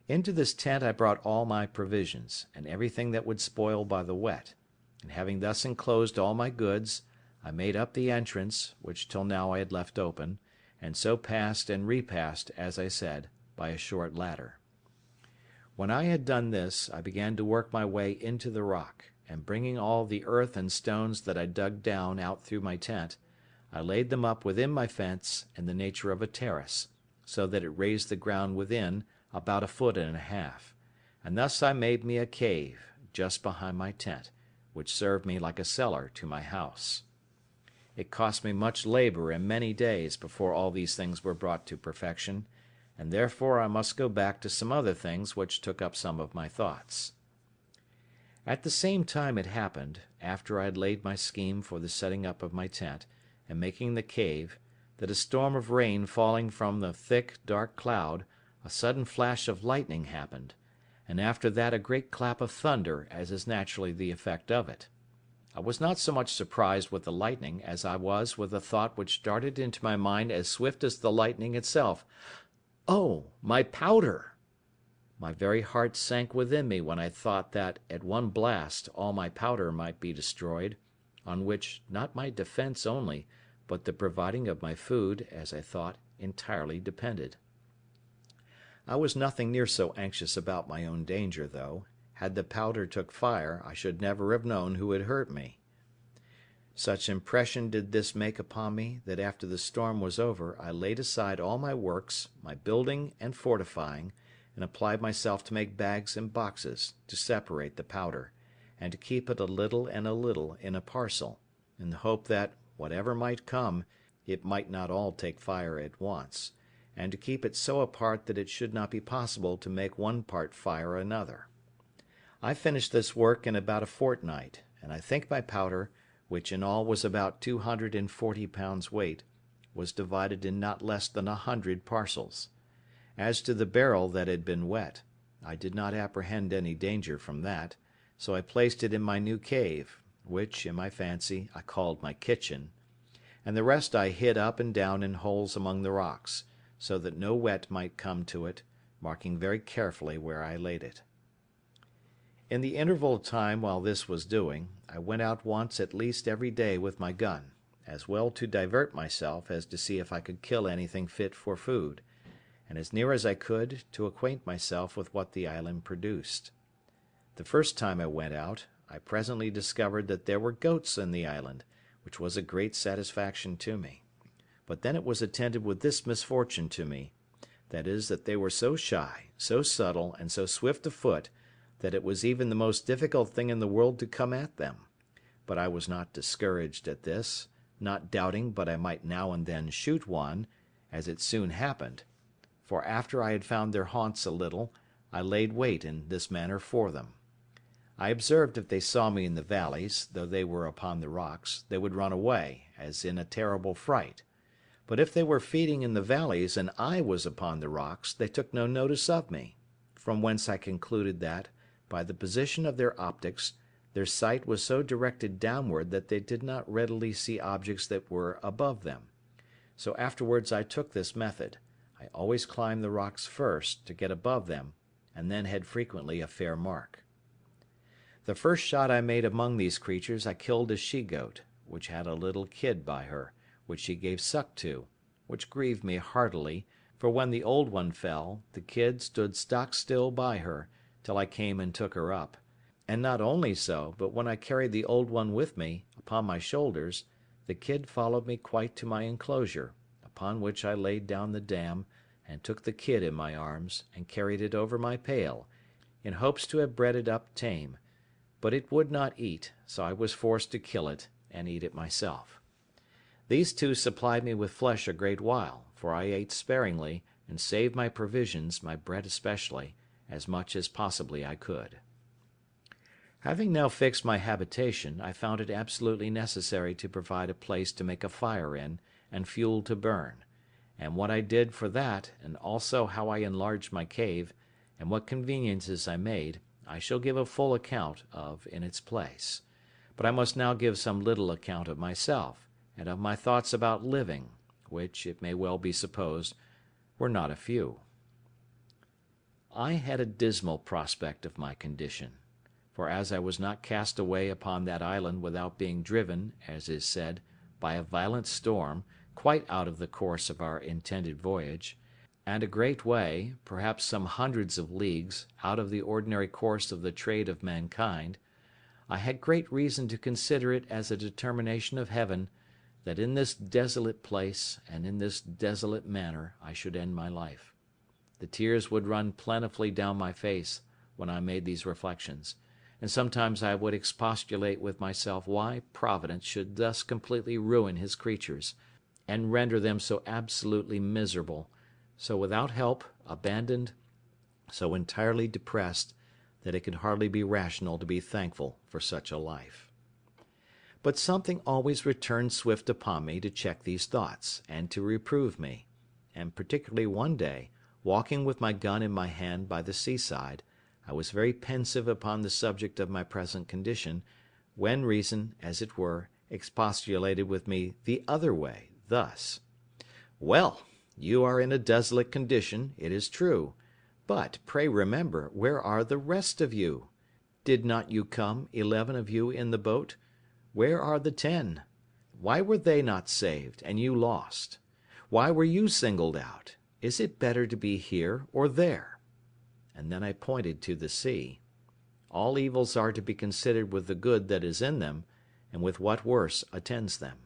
Into this tent I brought all my provisions, and everything that would spoil by the wet, and having thus enclosed all my goods, I made up the entrance, which till now I had left open, and so passed and repassed, as I said, by a short ladder. When I had done this, I began to work my way into the rock, and bringing all the earth and stones that I dug down out through my tent, I laid them up within my fence in the nature of a terrace, so that it raised the ground within about 1.5 foot, and thus I made me a cave just behind my tent, which served me like a cellar to my house. It cost me much labour and many days before all these things were brought to perfection, and therefore I must go back to some other things which took up some of my thoughts. At the same time it happened, after I had laid my scheme for the setting up of my tent, and making the cave, that a storm of rain falling from the thick, dark cloud, a sudden flash of lightning happened, and after that a great clap of thunder, as is naturally the effect of it. I was not so much surprised with the lightning as I was with a thought which darted into my mind as swift as the lightning itself. Oh, my powder! My very heart sank within me when I thought that, at one blast, all my powder might be destroyed, on which, not my defence only, but the providing of my food, as I thought, entirely depended. I was nothing near so anxious about my own danger, though, had the powder took fire, I should never have known who had hurt me. Such impression did this make upon me, that after the storm was over, I laid aside all my works, my building and fortifying, and applied myself to make bags and boxes, to separate the powder, and to keep it a little and a little in a parcel, in the hope that, whatever might come, it might not all take fire at once, and to keep it so apart that it should not be possible to make one part fire another. I finished this work in about a fortnight, and I think my powder, which in all was about 240 pounds weight, was divided in not less than 100 parcels. As to the barrel that had been wet, I did not apprehend any danger from that, so I placed it in my new cave, which, in my fancy, I called my kitchen, and the rest I hid up and down in holes among the rocks, so that no wet might come to it, marking very carefully where I laid it. In the interval of time while this was doing, I went out once at least every day with my gun, as well to divert myself as to see if I could kill anything fit for food, and as near as I could to acquaint myself with what the island produced. The first time I went out, I presently discovered that there were goats in the island, which was a great satisfaction to me. But then it was attended with this misfortune to me, that is, that they were so shy, so subtle, and so swift of foot, that it was even the most difficult thing in the world to come at them. But I was not discouraged at this, not doubting but I might now and then shoot one, as it soon happened; for after I had found their haunts a little, I laid wait in this manner for them. I observed if they saw me in the valleys, though they were upon the rocks, they would run away, as in a terrible fright; but if they were feeding in the valleys and I was upon the rocks, they took no notice of me, from whence I concluded that, by the position of their optics, their sight was so directed downward that they did not readily see objects that were above them. So afterwards I took this method: I always climbed the rocks first, to get above them, and then had frequently a fair mark. The first shot I made among these creatures I killed a she-goat, which had a little kid by her, which she gave suck to, which grieved me heartily, for when the old one fell, the kid stood stock still by her, till I came and took her up; and not only so, but when I carried the old one with me, upon my shoulders, the kid followed me quite to my enclosure, upon which I laid down the dam, and took the kid in my arms, and carried it over my pail, in hopes to have bred it up tame; but it would not eat, so I was forced to kill it, and eat it myself. These two supplied me with flesh a great while, for I ate sparingly, and saved my provisions, my bread especially, as much as possibly I could. Having now fixed my habitation, I found it absolutely necessary to provide a place to make a fire in, and fuel to burn; and what I did for that, and also how I enlarged my cave, and what conveniences I made, I shall give a full account of in its place. But I must now give some little account of myself, and of my thoughts about living, which, it may well be supposed, were not a few. I had a dismal prospect of my condition; for as I was not cast away upon that island without being driven, as is said, by a violent storm, quite out of the course of our intended voyage, and a great way, perhaps some hundreds of leagues, out of the ordinary course of the trade of mankind, I had great reason to consider it as a determination of Heaven, that in this desolate place, and in this desolate manner, I should end my life. The tears would run plentifully down my face when I made these reflections, and sometimes I would expostulate with myself why Providence should thus completely ruin his creatures, and render them so absolutely miserable, so without help, abandoned, so entirely depressed, that it could hardly be rational to be thankful for such a life. But something always returned swift upon me to check these thoughts, and to reprove me; and particularly one day, walking with my gun in my hand by the seaside, I was very pensive upon the subject of my present condition, when reason, as it were, expostulated with me the other way, thus: "Well, you are in a desolate condition, it is true; but, pray remember, where are the rest of you? Did not you come, 11 of you in the boat? Where are the 10? Why were they not saved, and you lost? Why were you singled out? Is it better to be here or there?" And then I pointed to the sea. All evils are to be considered with the good that is in them, and with what worse attends them.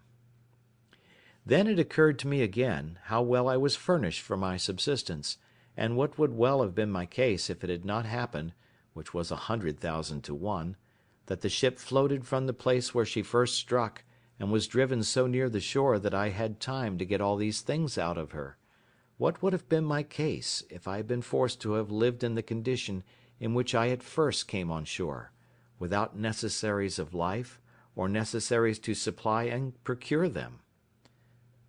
Then it occurred to me again, how well I was furnished for my subsistence, and what would well have been my case if it had not happened, which was 100,000 to 1, that the ship floated from the place where she first struck, and was driven so near the shore that I had time to get all these things out of her. What would have been my case, if I had been forced to have lived in the condition in which I at first came on shore, without necessaries of life, or necessaries to supply and procure them?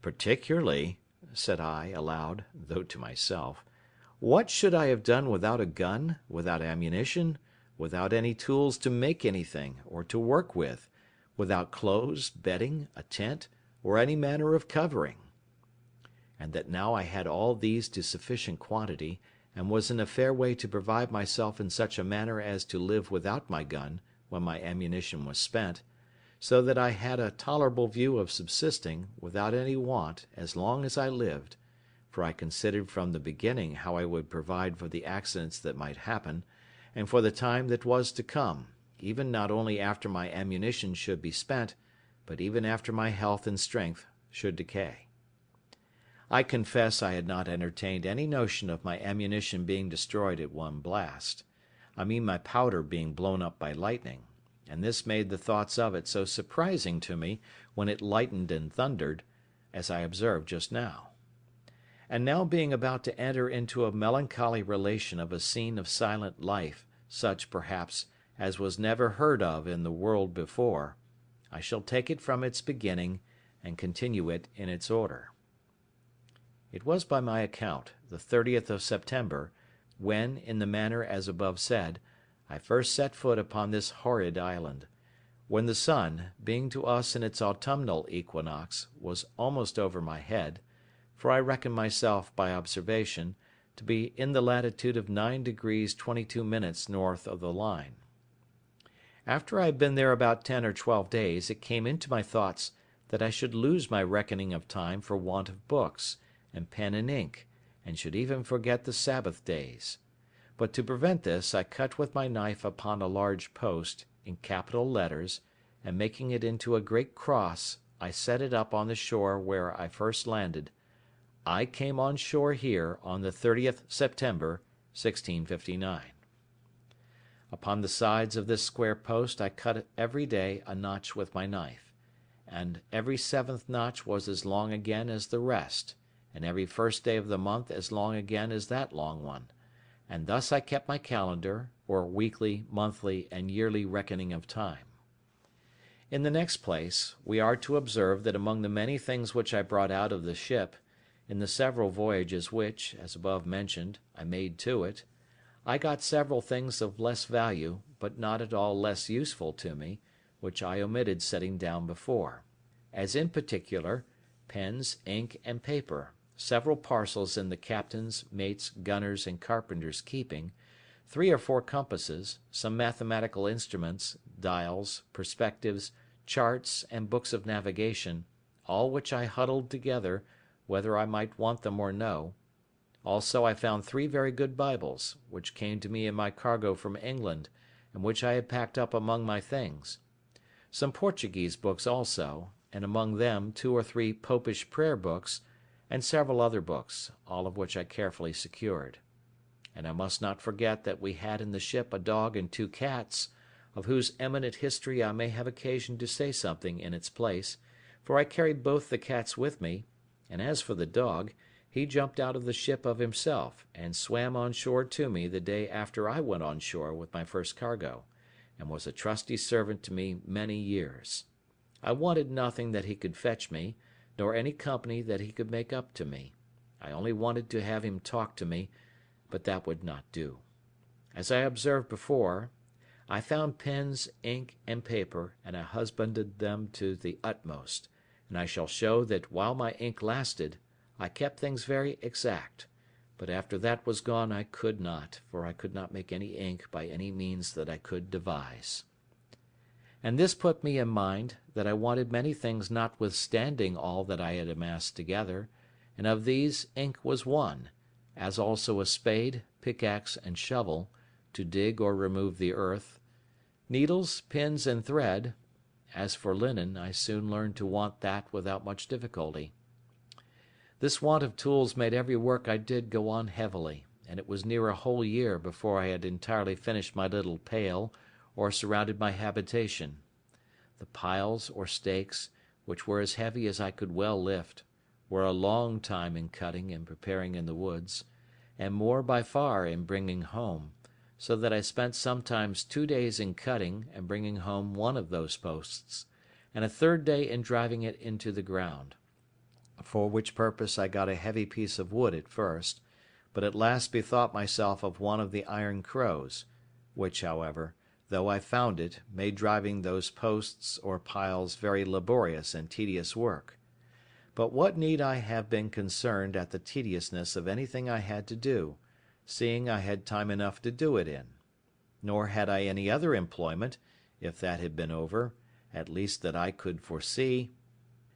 "Particularly," said I, aloud, though to myself, "what should I have done without a gun, without ammunition, without any tools to make anything, or to work with, without clothes, bedding, a tent, or any manner of covering?" And that now I had all these to sufficient quantity, and was in a fair way to provide myself in such a manner as to live without my gun, when my ammunition was spent, so that I had a tolerable view of subsisting, without any want, as long as I lived; for I considered from the beginning how I would provide for the accidents that might happen, and for the time that was to come, even not only after my ammunition should be spent, but even after my health and strength should decay. I confess I had not entertained any notion of my ammunition being destroyed at one blast; I mean my powder being blown up by lightning; and this made the thoughts of it so surprising to me when it lightened and thundered, as I observed just now. And now being about to enter into a melancholy relation of a scene of silent life, such, perhaps, as was never heard of in the world before, I shall take it from its beginning, and continue it in its order. It was by my account the 30th of September, when, in the manner as above said, I first set foot upon this horrid island; when the sun, being to us in its autumnal equinox, was almost over my head, for I reckon myself, by observation, to be in the latitude of 9 degrees 22 minutes north of the line. After I had been there about 10 or 12 days, it came into my thoughts that I should lose my reckoning of time for want of books, and pen and ink, and should even forget the Sabbath days; but to prevent this, I cut with my knife upon a large post, in capital letters, and making it into a great cross, I set it up on the shore where I first landed: "I came on shore here on the 30th September, 1659." Upon the sides of this square post I cut every day a notch with my knife, and every 7th notch was as long again as the rest, and every first day of the month as long again as that long one; and thus I kept my calendar, or weekly, monthly, and yearly reckoning of time. In the next place, we are to observe that among the many things which I brought out of the ship, in the several voyages which, as above mentioned, I made to it, I got several things of less value, but not at all less useful to me, which I omitted setting down before; as in particular, pens, ink, and paper, several parcels in the captain's, mate's, gunner's, and carpenter's keeping, 3 or 4 compasses, some mathematical instruments, dials, perspectives, charts, and books of navigation, all which I huddled together, whether I might want them or no. Also I found 3 very good Bibles, which came to me in my cargo from England, and which I had packed up among my things. Some Portuguese books also, and among them 2 or 3 Popish prayer books, and several other books, all of which I carefully secured. And I must not forget that we had in the ship a dog and 2 cats, of whose eminent history I may have occasion to say something in its place, for I carried both the cats with me, and as for the dog, he jumped out of the ship of himself, and swam on shore to me the day after I went on shore with my first cargo, and was a trusty servant to me many years. I wanted nothing that he could fetch me, nor any company that he could make up to me. I only wanted to have him talk to me, but that would not do. As I observed before, I found pens, ink, and paper, and I husbanded them to the utmost, and I shall show that while my ink lasted, I kept things very exact, but after that was gone I could not, for I could not make any ink by any means that I could devise. And this put me in mind that I wanted many things notwithstanding all that I had amassed together, and of these ink was one, as also a spade, pickaxe, and shovel, to dig or remove the earth, needles, pins, and thread. As for linen, I soon learned to want that without much difficulty. This want of tools made every work I did go on heavily, and it was near a whole year before I had entirely finished my little pail, or surrounded my habitation. The piles, or stakes, which were as heavy as I could well lift, were a long time in cutting and preparing in the woods, and more by far in bringing home, so that I spent sometimes 2 days in cutting and bringing home one of those posts, and a 3rd day in driving it into the ground; for which purpose I got a heavy piece of wood at first, but at last bethought myself of one of the iron crows, which, however, though I found it, made driving those posts or piles very laborious and tedious work. But what need I have been concerned at the tediousness of anything I had to do, seeing I had time enough to do it in? Nor had I any other employment, if that had been over, at least that I could foresee,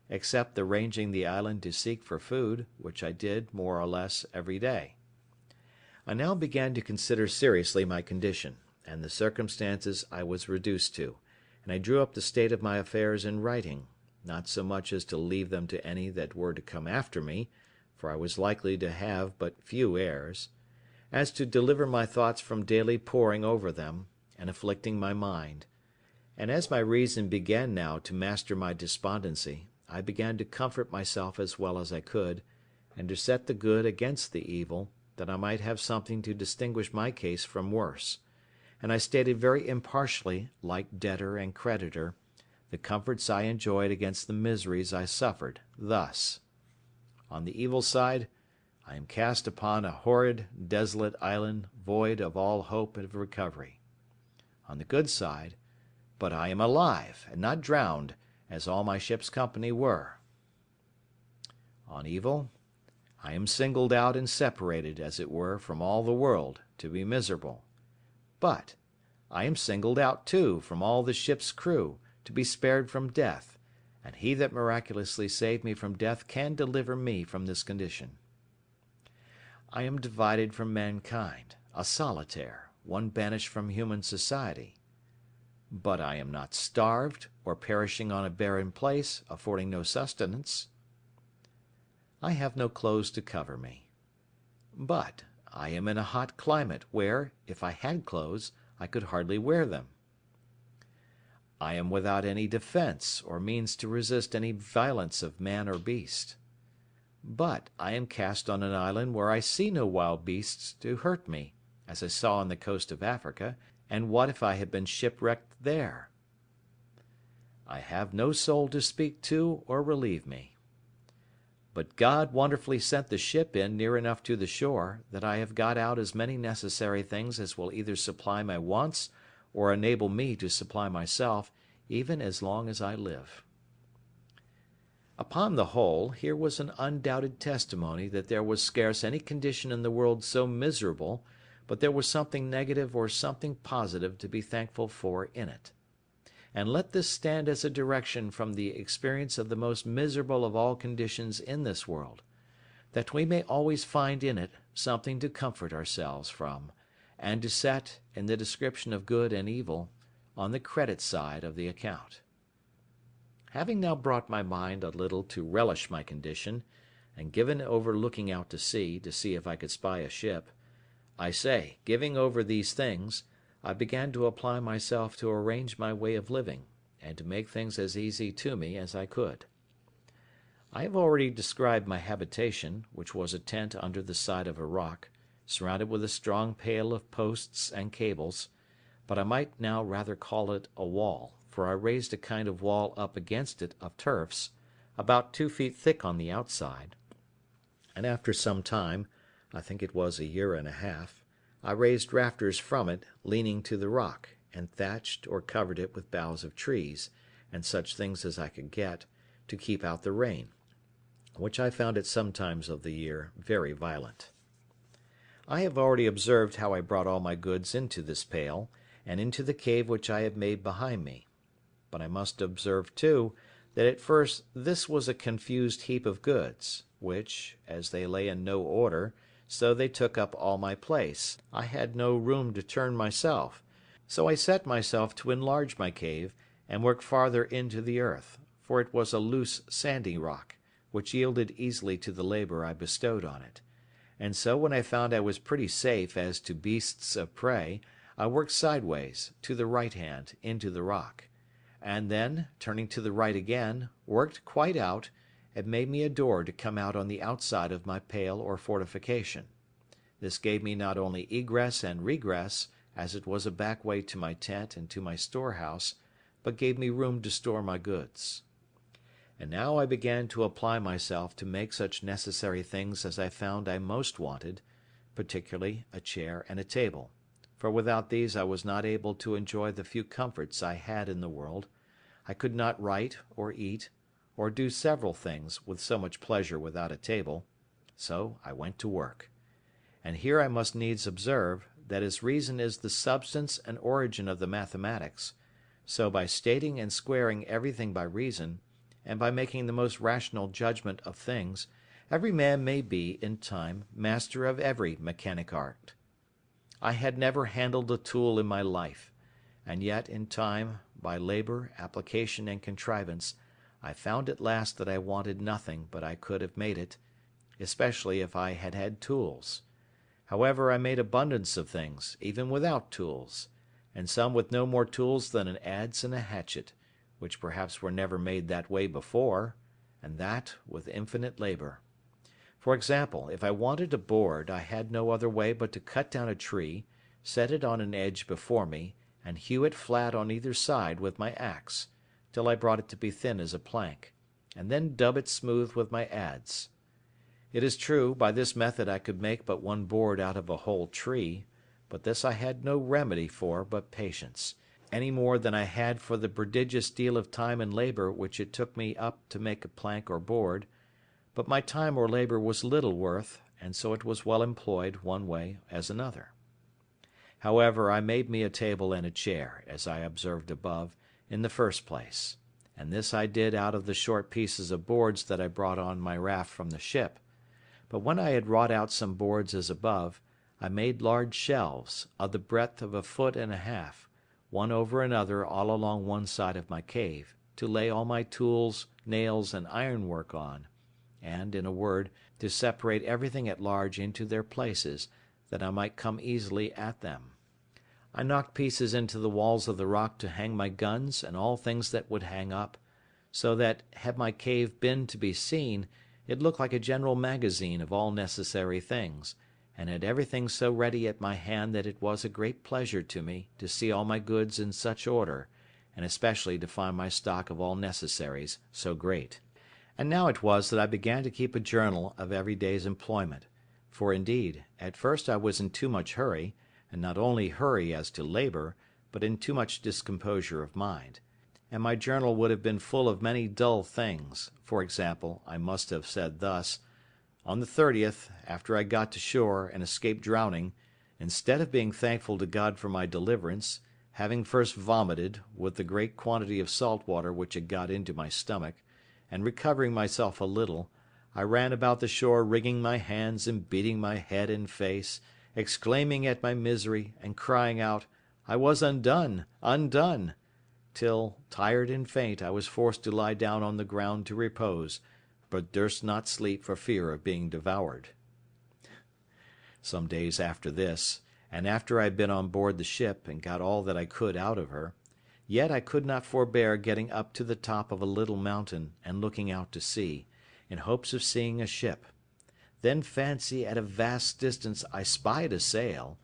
except the ranging the island to seek for food, which I did, more or less, every day. I now began to consider seriously my condition, and the circumstances I was reduced to, and I drew up the state of my affairs in writing, not so much as to leave them to any that were to come after me, for I was likely to have but few heirs, as to deliver my thoughts from daily poring over them, and afflicting my mind; and as my reason began now to master my despondency, I began to comfort myself as well as I could, and to set the good against the evil, that I might have something to distinguish my case from worse; and I stated very impartially, like debtor and creditor, the comforts I enjoyed against the miseries I suffered, thus: on the evil side, I am cast upon a horrid, desolate island, void of all hope of recovery. On the good side, but I am alive, and not drowned, as all my ship's company were. On evil, I am singled out and separated, as it were, from all the world, to be miserable; but I am singled out, too, from all the ship's crew, to be spared from death, and he that miraculously saved me from death can deliver me from this condition. I am divided from mankind, a solitaire, one banished from human society; but I am not starved, or perishing on a barren place, affording no sustenance. I have no clothes to cover me; but I am in a hot climate, where, if I had clothes, I could hardly wear them. I am without any defence, or means to resist any violence of man or beast; but I am cast on an island where I see no wild beasts to hurt me, as I saw on the coast of Africa, and what if I had been shipwrecked there? I have no soul to speak to or relieve me. But God wonderfully sent the ship in near enough to the shore, that I have got out as many necessary things as will either supply my wants, or enable me to supply myself, even as long as I live. Upon the whole, here was an undoubted testimony that there was scarce any condition in the world so miserable but there was something negative or something positive to be thankful for in it. And let this stand as a direction from the experience of the most miserable of all conditions in this world, that we may always find in it something to comfort ourselves from, and to set, in the description of good and evil, on the credit side of the account. Having now brought my mind a little to relish my condition, and given over looking out to see if I could spy a ship, giving over these things, I began to apply myself to arrange my way of living, and to make things as easy to me as I could. I have already described my habitation, which was a tent under the side of a rock, surrounded with a strong pale of posts and cables, but I might now rather call it a wall, for I raised a kind of wall up against it of turfs, about 2 feet thick on the outside, and after some time, I think it was a year and a half, I raised rafters from it, leaning to the rock, and thatched or covered it with boughs of trees, and such things as I could get, to keep out the rain, which I found at some times of the year very violent. I have already observed how I brought all my goods into this pale, and into the cave which I have made behind me. But I must observe, too, that at first this was a confused heap of goods, which, as they lay in no order, so they took up all my place. I had no room to turn myself, so I set myself to enlarge my cave, and work farther into the earth, for it was a loose sandy rock, which yielded easily to the labour I bestowed on it. And so when I found I was pretty safe as to beasts of prey, I worked sideways, to the right hand, into the rock, and then, turning to the right again, worked quite out, and made me a door to come out on the outside of my pale or fortification. This gave me not only egress and regress, as it was a back way to my tent and to my storehouse, but gave me room to store my goods. And now I began to apply myself to make such necessary things as I found I most wanted, particularly a chair and a table, for without these I was not able to enjoy the few comforts I had in the world. I could not write or eat, or do several things with so much pleasure without a table, so I went to work. And here I must needs observe, that as reason is the substance and origin of the mathematics, so by stating and squaring everything by reason, and by making the most rational judgment of things, every man may be, in time, master of every mechanic art. I had never handled a tool in my life, and yet, in time, by labour, application, and contrivance, I found at last that I wanted nothing but I could have made it, especially if I had had tools. However, I made abundance of things, even without tools, and some with no more tools than an adze and a hatchet, which perhaps were never made that way before, and that with infinite labour. For example, if I wanted a board, I had no other way but to cut down a tree, set it on an edge before me, and hew it flat on either side with my axe, till I brought it to be thin as a plank, and then dub it smooth with my adze. It is true, by this method I could make but one board out of a whole tree, but this I had no remedy for but patience, any more than I had for the prodigious deal of time and labour which it took me up to make a plank or board, but my time or labour was little worth, and so it was well employed one way as another. However, I made me a table and a chair, as I observed above, in the first place, and this I did out of the short pieces of boards that I brought on my raft from the ship. But when I had wrought out some boards as above, I made large shelves, of the breadth of 1.5 feet, one over another all along one side of my cave, to lay all my tools, nails, and ironwork on, and, in a word, to separate everything at large into their places, that I might come easily at them. I knocked pieces into the walls of the rock to hang my guns and all things that would hang up, so that, had my cave been to be seen, it looked like a general magazine of all necessary things, and had everything so ready at my hand that it was a great pleasure to me to see all my goods in such order, and especially to find my stock of all necessaries so great. And now it was that I began to keep a journal of every day's employment, for indeed, at first I was in too much hurry, and not only hurry as to labour, but in too much discomposure of mind, and my journal would have been full of many dull things. For example, I must have said thus: "On the 30th, after I got to shore and escaped drowning, instead of being thankful to God for my deliverance, having first vomited, with the great quantity of salt water which had got into my stomach, and recovering myself a little, I ran about the shore wringing my hands and beating my head and face, exclaiming at my misery, and crying out, 'I was undone, undone!' till, tired and faint, I was forced to lie down on the ground to repose, but durst not sleep for fear of being devoured." Some days after this, and after I had been on board the ship, and got all that I could out of her, yet I could not forbear getting up to the top of a little mountain, and looking out to sea, in hopes of seeing a ship. Then fancy at a vast distance I spied a sail,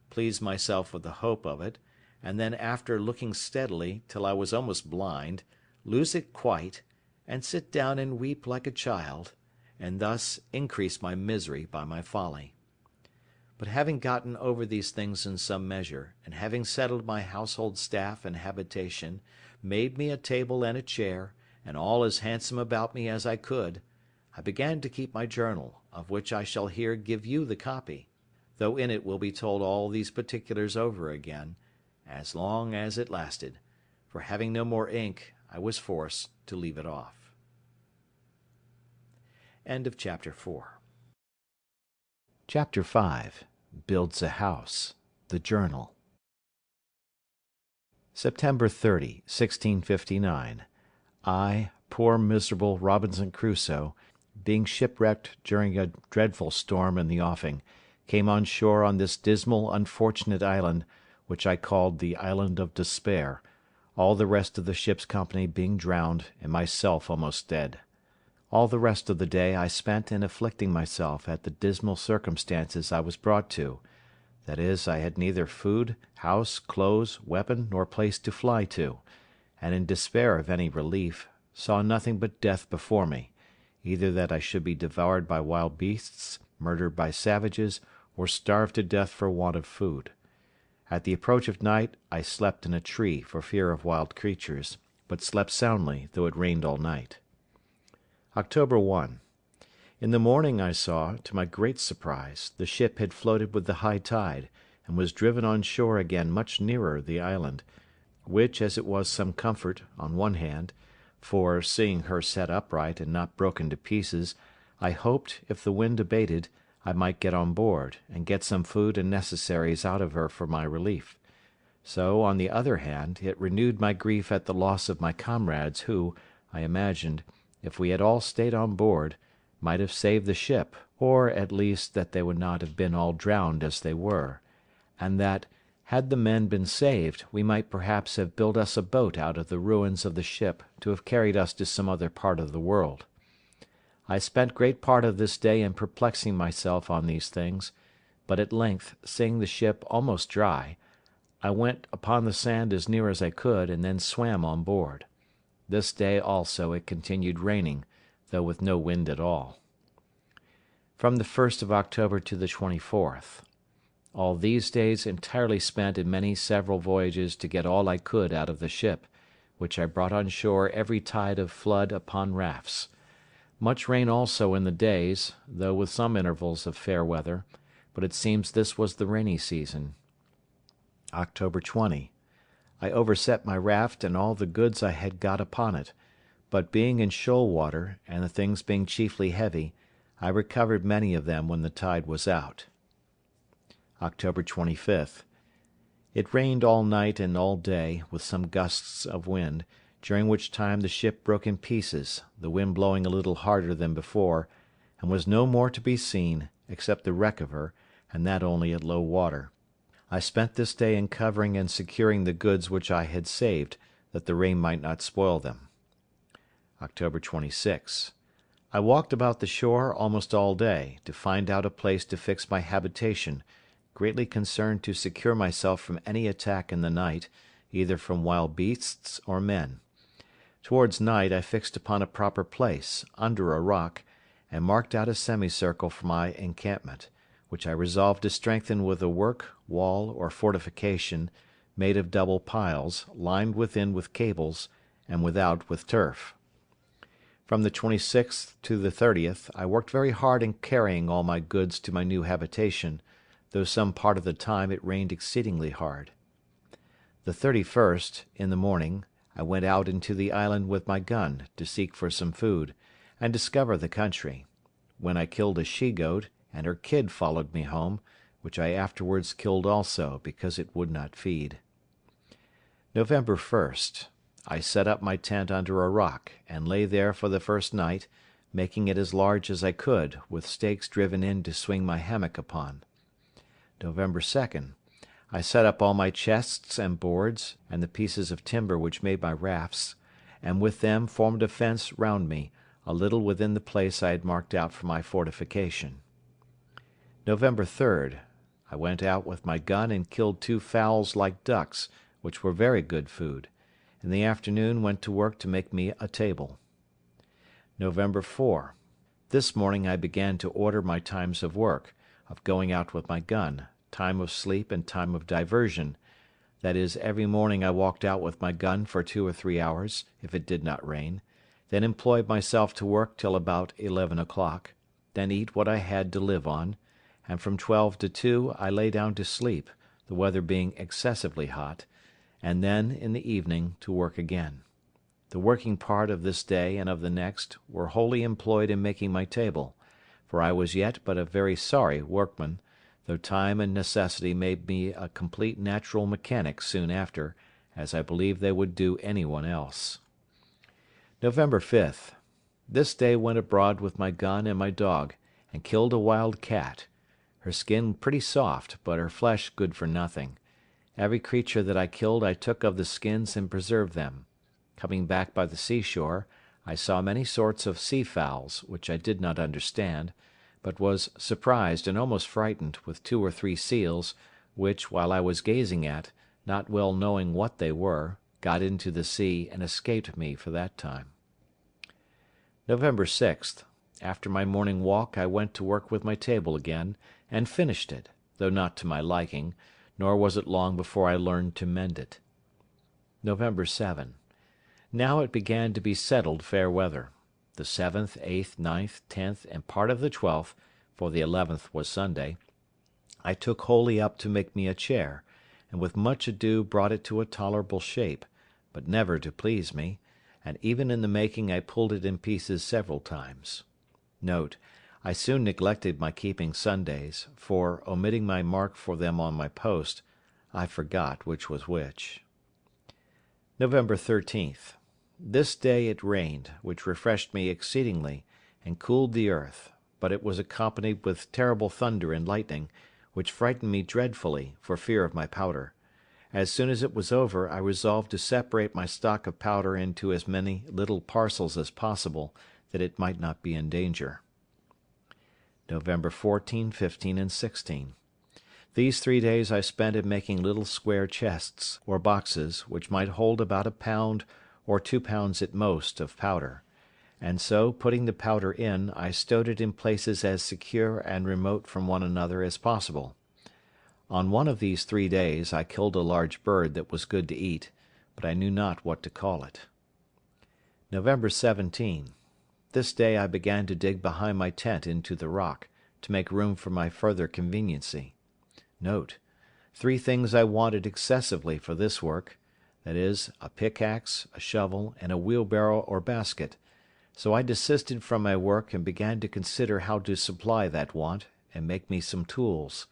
pleased myself with the hope of it, and then after looking steadily, till I was almost blind, lose it quite, and sit down and weep like a child, and thus increase my misery by my folly. But having gotten over these things in some measure, and having settled my household staff and habitation, made me a table and a chair, and all as handsome about me as I could, I began to keep my journal, of which I shall here give you the copy, though in it will be told all these particulars over again, as long as it lasted, for having no more ink, I was forced to leave it off. End of Chapter 4. Chapter 5. Builds a House. The Journal. September 30, 1659. I, poor miserable Robinson Crusoe, being shipwrecked during a dreadful storm in the offing, came on shore on this dismal unfortunate island, which I called the Island of Despair, all the rest of the ship's company being drowned, and myself almost dead. All the rest of the day I spent in afflicting myself at the dismal circumstances I was brought to; that is, I had neither food, house, clothes, weapon, nor place to fly to, and in despair of any relief, saw nothing but death before me, either that I should be devoured by wild beasts, murdered by savages, or starved to death for want of food. At the approach of night I slept in a tree for fear of wild creatures, but slept soundly, though it rained all night. October 1. In the morning I saw, to my great surprise, the ship had floated with the high tide, and was driven on shore again much nearer the island, which, as it was some comfort, on one hand, for, seeing her set upright and not broken to pieces, I hoped, if the wind abated, I might get on board, and get some food and necessaries out of her for my relief. So, on the other hand, it renewed my grief at the loss of my comrades who, I imagined, if we had all stayed on board, might have saved the ship, or, at least, that they would not have been all drowned as they were, and that, had the men been saved, we might perhaps have built us a boat out of the ruins of the ship to have carried us to some other part of the world. I spent great part of this day in perplexing myself on these things, but at length, seeing the ship almost dry, I went upon the sand as near as I could, and then swam on board. This day also it continued raining, though with no wind at all. From the 1st of October to the 24th. All these days entirely spent in many several voyages to get all I could out of the ship, which I brought on shore every tide of flood upon rafts. Much rain also in the days, though with some intervals of fair weather, but it seems this was the rainy season. October 20. I overset my raft and all the goods I had got upon it, but being in shoal water, and the things being chiefly heavy, I recovered many of them when the tide was out. October 25th. It rained all night and all day, with some gusts of wind, during which time the ship broke in pieces, the wind blowing a little harder than before, and was no more to be seen, except the wreck of her, and that only at low water. I spent this day in covering and securing the goods which I had saved, that the rain might not spoil them. October 26. I walked about the shore almost all day, to find out a place to fix my habitation, greatly concerned to secure myself from any attack in the night, either from wild beasts or men. Towards night I fixed upon a proper place, under a rock, and marked out a semicircle for my encampment, which I resolved to strengthen with a work, wall, or fortification, made of double piles, lined within with cables, and without with turf. From the 26th to the 30th I worked very hard in carrying all my goods to my new habitation, though some part of the time it rained exceedingly hard. The 31st, in the morning, I went out into the island with my gun to seek for some food, and discover the country, when I killed a she-goat, and her kid followed me home, which I afterwards killed also, because it would not feed. November 1st, I set up my tent under a rock, and lay there for the first night, making it as large as I could, with stakes driven in to swing my hammock upon. November 2nd, I set up all my chests and boards, and the pieces of timber which made my rafts, and with them formed a fence round me, a little within the place I had marked out for my fortification. November 3rd, I went out with my gun and killed 2 fowls like ducks, which were very good food. In the afternoon went to work to make me a table. November 4. This morning I began to order my times of work, of going out with my gun, time of sleep and time of diversion. That is, every morning I walked out with my gun for 2 or 3 hours, if it did not rain, then employed myself to work till about 11 o'clock, then eat what I had to live on, and from 12 to 2 I lay down to sleep, the weather being excessively hot, and then, in the evening, to work again. The working part of this day and of the next were wholly employed in making my table, for I was yet but a very sorry workman, though time and necessity made me a complete natural mechanic soon after, as I believe they would do any one else. November 5th. This day went abroad with my gun and my dog, and killed a wild cat. Her skin pretty soft, but her flesh good for nothing. Every creature that I killed I took of the skins and preserved them. Coming back by the seashore, I saw many sorts of sea fowls, which I did not understand, but was surprised and almost frightened with 2 or 3 seals, which, while I was gazing at, not well knowing what they were, got into the sea and escaped me for that time. November 6th. After my morning walk I went to work with my table again, and finished it, though not to my liking, nor was it long before I learned to mend it. November 7. Now it began to be settled fair weather. The 7th, 8th, 9th, 10th, and part of the 12th, for the 11th was Sunday, I took wholly up to make me a chair, and with much ado brought it to a tolerable shape, but never to please me, and even in the making I pulled it in pieces several times. Note: I soon neglected my keeping Sundays, for, omitting my mark for them on my post, I forgot which was which. November 13th. This day it rained, which refreshed me exceedingly, and cooled the earth, but it was accompanied with terrible thunder and lightning, which frightened me dreadfully, for fear of my powder. As soon as it was over, I resolved to separate my stock of powder into as many little parcels as possible, that it might not be in danger. November 14, 15, and 16. These 3 days I spent in making little square chests, or boxes, which might hold about 1 pound, or 2 pounds at most, of powder; and so, putting the powder in, I stowed it in places as secure and remote from one another as possible. On one of these 3 days I killed a large bird that was good to eat, but I knew not what to call it. November 17. This day I began to dig behind my tent into the rock, to make room for my further conveniency. Note: 3 things I wanted excessively for this work, viz., a pickaxe, a shovel, and a wheelbarrow or basket, so I desisted from my work and began to consider how to supply that want, and make me some tools.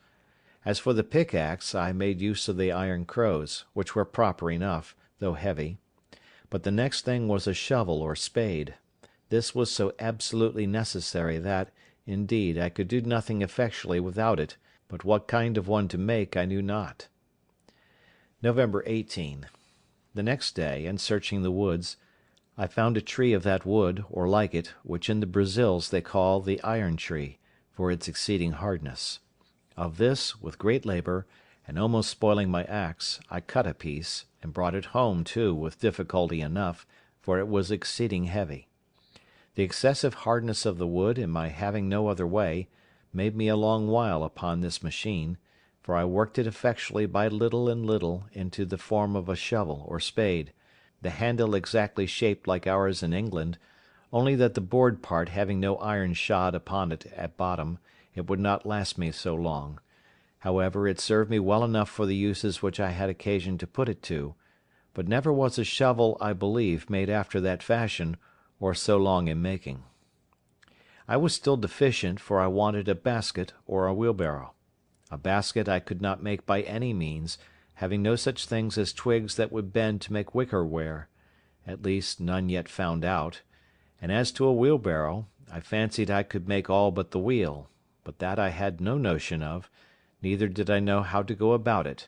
As for the pickaxe, I made use of the iron crows, which were proper enough, though heavy; but the next thing was a shovel or spade. This was so absolutely necessary that, indeed, I could do nothing effectually without it, but what kind of one to make I knew not. November 18. The next day, in searching the woods, I found a tree of that wood, or like it, which in the Brazils they call the iron tree, for its exceeding hardness. Of this, with great labour, and almost spoiling my axe, I cut a piece, and brought it home too with difficulty enough, for it was exceeding heavy. The excessive hardness of the wood, and my having no other way, made me a long while upon this machine, for I worked it effectually by little and little into the form of a shovel or spade, the handle exactly shaped like ours in England, only that the board part having no iron shod upon it at bottom, it would not last me so long. However, it served me well enough for the uses which I had occasion to put it to, but never was a shovel, I believe, made after that fashion, or so long in making. I was still deficient, for I wanted a basket or a wheelbarrow. A basket I could not make by any means, having no such things as twigs that would bend to make wicker ware, at least none yet found out; and as to a wheelbarrow, I fancied I could make all but the wheel, but that I had no notion of, neither did I know how to go about it;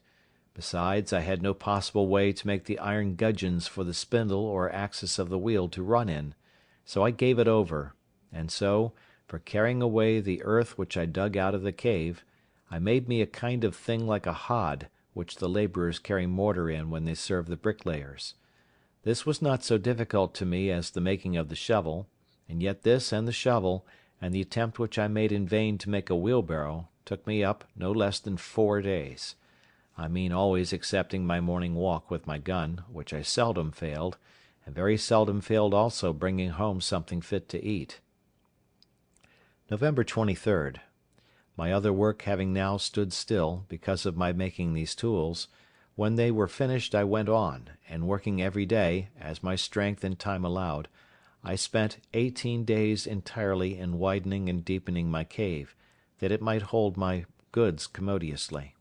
besides, I had no possible way to make the iron gudgeons for the spindle or axis of the wheel to run in, so I gave it over, and so, for carrying away the earth which I dug out of the cave, I made me a kind of thing like a hod, which the labourers carry mortar in when they serve the bricklayers. This was not so difficult to me as the making of the shovel, and yet this and the shovel, and the attempt which I made in vain to make a wheelbarrow, took me up no less than 4 days. I mean always excepting my morning walk with my gun, which I seldom failed, and very seldom failed also bringing home something fit to eat. November 23rd. My other work having now stood still, because of my making these tools, when they were finished I went on, and working every day, as my strength and time allowed, I spent 18 days entirely in widening and deepening my cave, that it might hold my goods commodiously.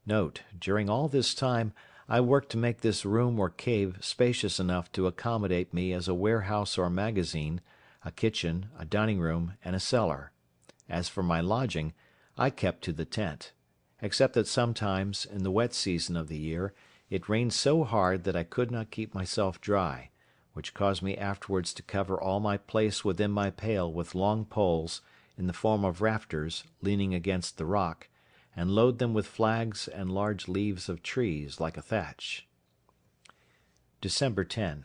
Note, during all this time I worked to make this room or cave spacious enough to accommodate me as a warehouse or magazine, a kitchen, a dining room, and a cellar. As for my lodging, I kept to the tent; except that sometimes, in the wet season of the year, it rained so hard that I could not keep myself dry, which caused me afterwards to cover all my place within my pale with long poles, in the form of rafters, leaning against the rock, and load them with flags and large leaves of trees, like a thatch. December 10.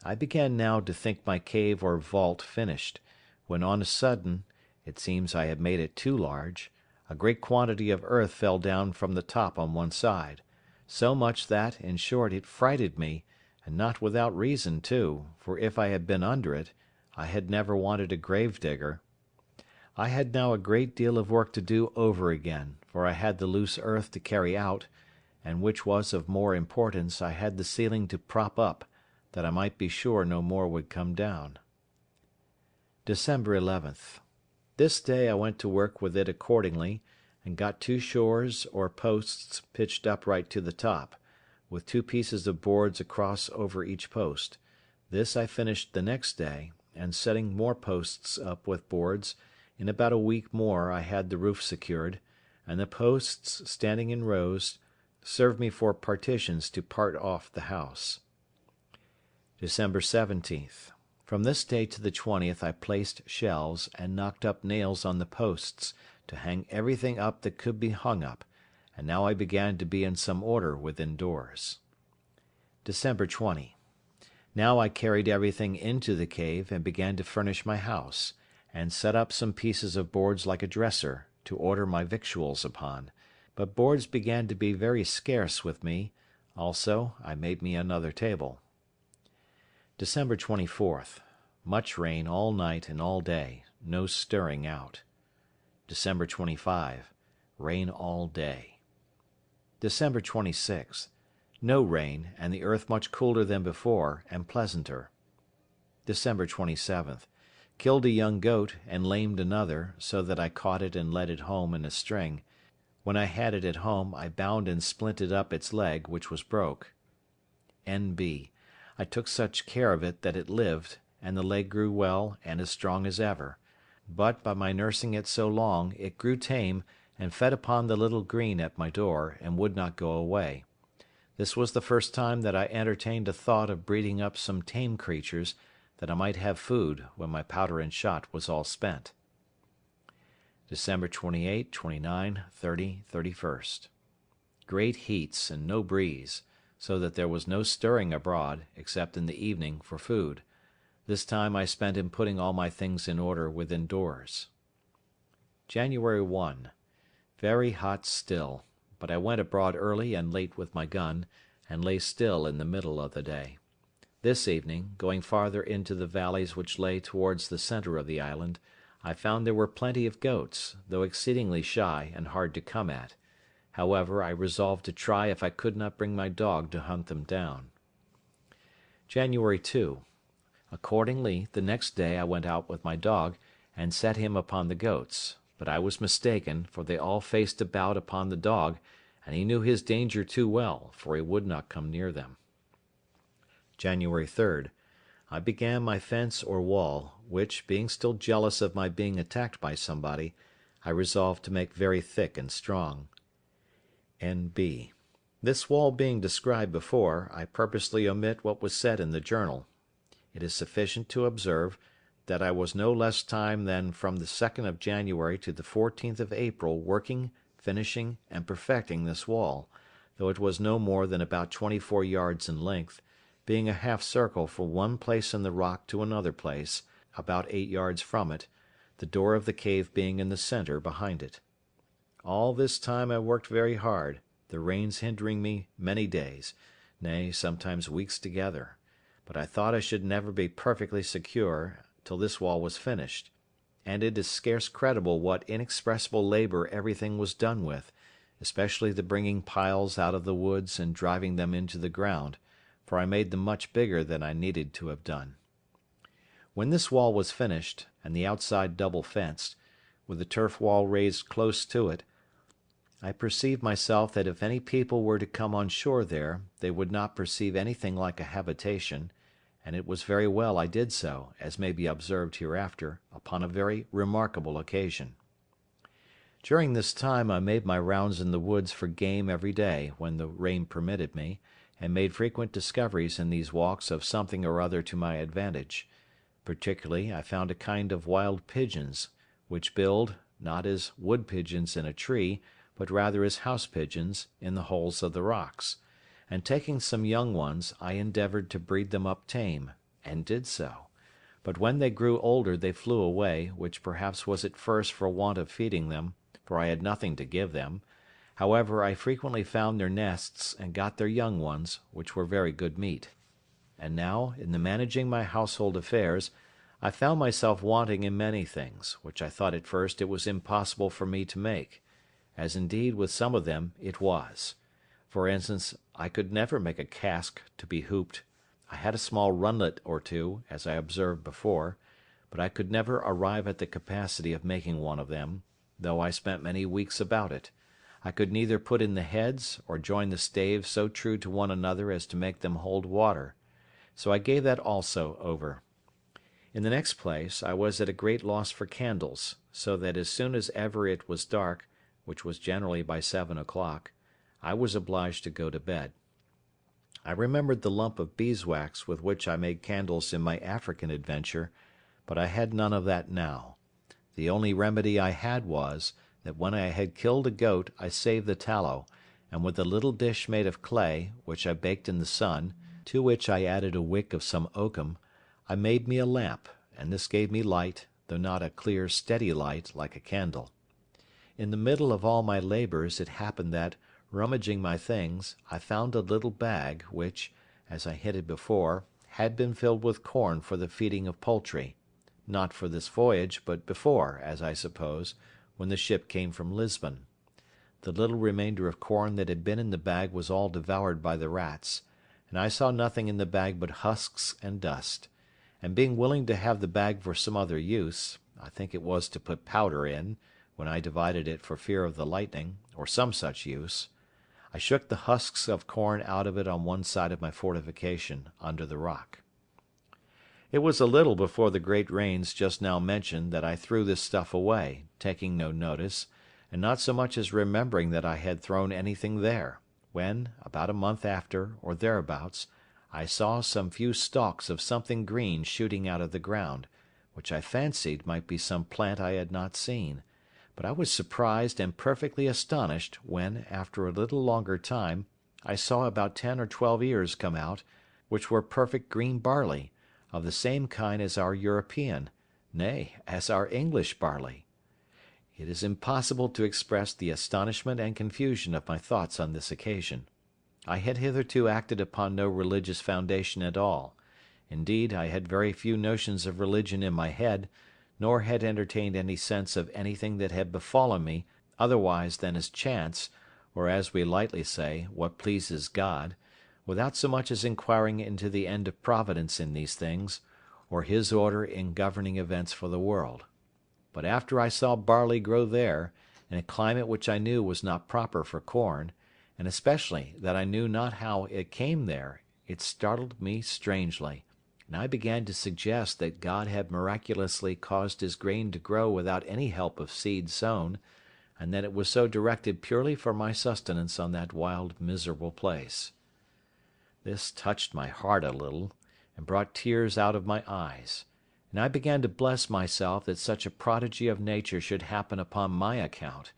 I began now to think my cave or vault finished, when on a sudden, it seems I had made it too large, a great quantity of earth fell down from the top on one side, so much that, in short, it frighted me, and not without reason too, for if I had been under it, I had never wanted a grave digger. I had now a great deal of work to do over again, for I had the loose earth to carry out, and which was of more importance, I had the ceiling to prop up, that I might be sure no more would come down. December 11th. This day I went to work with it accordingly, and got 2 shores or posts pitched upright to the top, with 2 pieces of boards across over each post. This I finished the next day, and setting more posts up with boards, in about a week more I had the roof secured, and the posts, standing in rows, served me for partitions to part off the house. December 17th. From this day to the 20th I placed shelves, and knocked up nails on the posts, to hang everything up that could be hung up, and now I began to be in some order within doors. December 20. Now I carried everything into the cave, and began to furnish my house, and set up some pieces of boards like a dresser, to order my victuals upon; but boards began to be very scarce with me; also I made me another table. December 24th. Much rain all night and all day, no stirring out. December 25. Rain all day. December 26th. No rain, and the earth much cooler than before, and pleasanter. December 27th. Killed a young goat, and lamed another, so that I caught it and led it home in a string. When I had it at home, I bound and splinted up its leg, which was broke. N.B. I took such care of it that it lived, and the leg grew well and as strong as ever; but, by my nursing it so long, it grew tame, and fed upon the little green at my door, and would not go away. This was the first time that I entertained a thought of breeding up some tame creatures, that I might have food when my powder and shot was all spent. December 28, 29, 30, 31st. Great heats and no breeze, so that there was no stirring abroad, except in the evening, for food. This time I spent in putting all my things in order within doors. January 1. Very hot still, but I went abroad early and late with my gun, and lay still in the middle of the day. This evening, going farther into the valleys which lay towards the centre of the island, I found there were plenty of goats, though exceedingly shy and hard to come at. However, I resolved to try if I could not bring my dog to hunt them down. January 2. Accordingly, the next day I went out with my dog, and set him upon the goats; but I was mistaken, for they all faced about upon the dog, and he knew his danger too well, for he would not come near them. January 3rd. I began my fence or wall, which, being still jealous of my being attacked by somebody, I resolved to make very thick and strong. N.B. This wall being described before, I purposely omit what was said in the journal. It is sufficient to observe that I was no less time than from the 2nd of January to the 14th of April working, finishing, and perfecting this wall, though it was no more than about 24 yards in length, being a half circle from one place in the rock to another place, about 8 yards from it, the door of the cave being in the centre behind it. All this time I worked very hard, the rains hindering me many days, nay, sometimes weeks together; but I thought I should never be perfectly secure till this wall was finished; and it is scarce credible what inexpressible labour everything was done with, especially the bringing piles out of the woods and driving them into the ground, for I made them much bigger than I needed to have done. When this wall was finished, and the outside double fenced, with the turf wall raised close to it, I perceived myself that if any people were to come on shore there, they would not perceive anything like a habitation, and it was very well I did so, as may be observed hereafter, upon a very remarkable occasion. During this time I made my rounds in the woods for game every day when the rain permitted me, and made frequent discoveries in these walks of something or other to my advantage. Particularly I found a kind of wild pigeons, which build, not as wood pigeons in a tree, but rather as house pigeons, in the holes of the rocks; and taking some young ones, I endeavoured to breed them up tame, and did so; but when they grew older they flew away, which perhaps was at first for want of feeding them, for I had nothing to give them. However, I frequently found their nests, and got their young ones, which were very good meat. And now, in the managing my household affairs, I found myself wanting in many things, which I thought at first it was impossible for me to make; as indeed with some of them it was. For instance, I could never make a cask to be hooped. I had a small runlet or two, as I observed before, but I could never arrive at the capacity of making one of them, though I spent many weeks about it. I could neither put in the heads, or join the staves so true to one another as to make them hold water; so I gave that also over. In the next place, I was at a great loss for candles, so that as soon as ever it was dark, which was generally by 7 o'clock, I was obliged to go to bed. I remembered the lump of beeswax with which I made candles in my African adventure, but I had none of that now. The only remedy I had was, that when I had killed a goat I saved the tallow, and with a little dish made of clay, which I baked in the sun, to which I added a wick of some oakum, I made me a lamp, and this gave me light, though not a clear steady light like a candle. In the middle of all my labours it happened that, rummaging my things, I found a little bag, which, as I hinted before, had been filled with corn for the feeding of poultry; not for this voyage, but before, as I suppose, when the ship came from Lisbon. The little remainder of corn that had been in the bag was all devoured by the rats, and I saw nothing in the bag but husks and dust; and being willing to have the bag for some other use, I think it was to put powder in, when I divided it for fear of the lightning, or some such use, I shook the husks of corn out of it on one side of my fortification, under the rock. It was a little before the great rains just now mentioned that I threw this stuff away, taking no notice, and not so much as remembering that I had thrown anything there, when, about a month after, or thereabouts, I saw some few stalks of something green shooting out of the ground, which I fancied might be some plant I had not seen; but I was surprised and perfectly astonished when, after a little longer time, I saw about 10 or 12 ears come out, which were perfect green barley, of the same kind as our European, nay, as our English barley. It is impossible to express the astonishment and confusion of my thoughts on this occasion. I had hitherto acted upon no religious foundation at all. Indeed, I had very few notions of religion in my head, nor had entertained any sense of anything that had befallen me otherwise than as chance, or, as we lightly say, what pleases God, without so much as inquiring into the end of Providence in these things, or His order in governing events for the world. But after I saw barley grow there, in a climate which I knew was not proper for corn, and especially that I knew not how it came there, it startled me strangely, and I began to suggest that God had miraculously caused His grain to grow without any help of seed sown, and that it was so directed purely for my sustenance on that wild, miserable place. This touched my heart a little, and brought tears out of my eyes, and I began to bless myself that such a prodigy of nature should happen upon my account,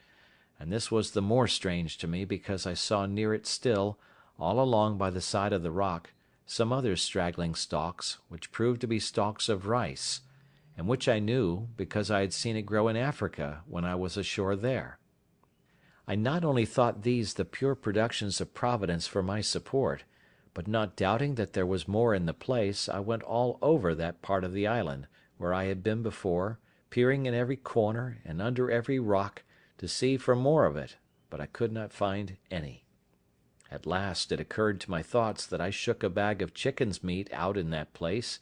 and this was the more strange to me because I saw near it still, all along by the side of the rock, some other straggling stalks, which proved to be stalks of rice, and which I knew, because I had seen it grow in Africa when I was ashore there. I not only thought these the pure productions of Providence for my support, but not doubting that there was more in the place, I went all over that part of the island, where I had been before, peering in every corner and under every rock, to see for more of it, but I could not find any. At last it occurred to my thoughts that I shook a bag of chicken's meat out in that place,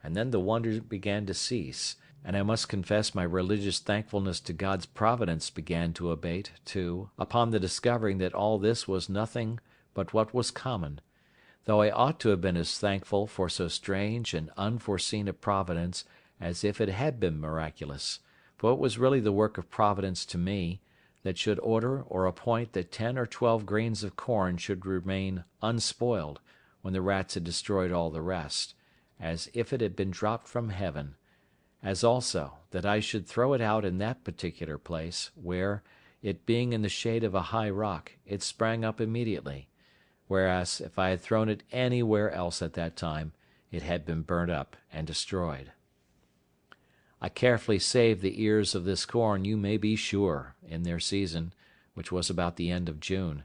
and then the wonder began to cease, and I must confess my religious thankfulness to God's providence began to abate, too, upon the discovering that all this was nothing but what was common, though I ought to have been as thankful for so strange and unforeseen a providence as if it had been miraculous, for it was really the work of Providence to me, that should order or appoint that 10 or 12 grains of corn should remain unspoiled, when the rats had destroyed all the rest, as if it had been dropped from heaven; as also, that I should throw it out in that particular place, where, it being in the shade of a high rock, it sprang up immediately; whereas, if I had thrown it anywhere else at that time, it had been burnt up and destroyed. I carefully saved the ears of this corn, you may be sure, in their season, which was about the end of June,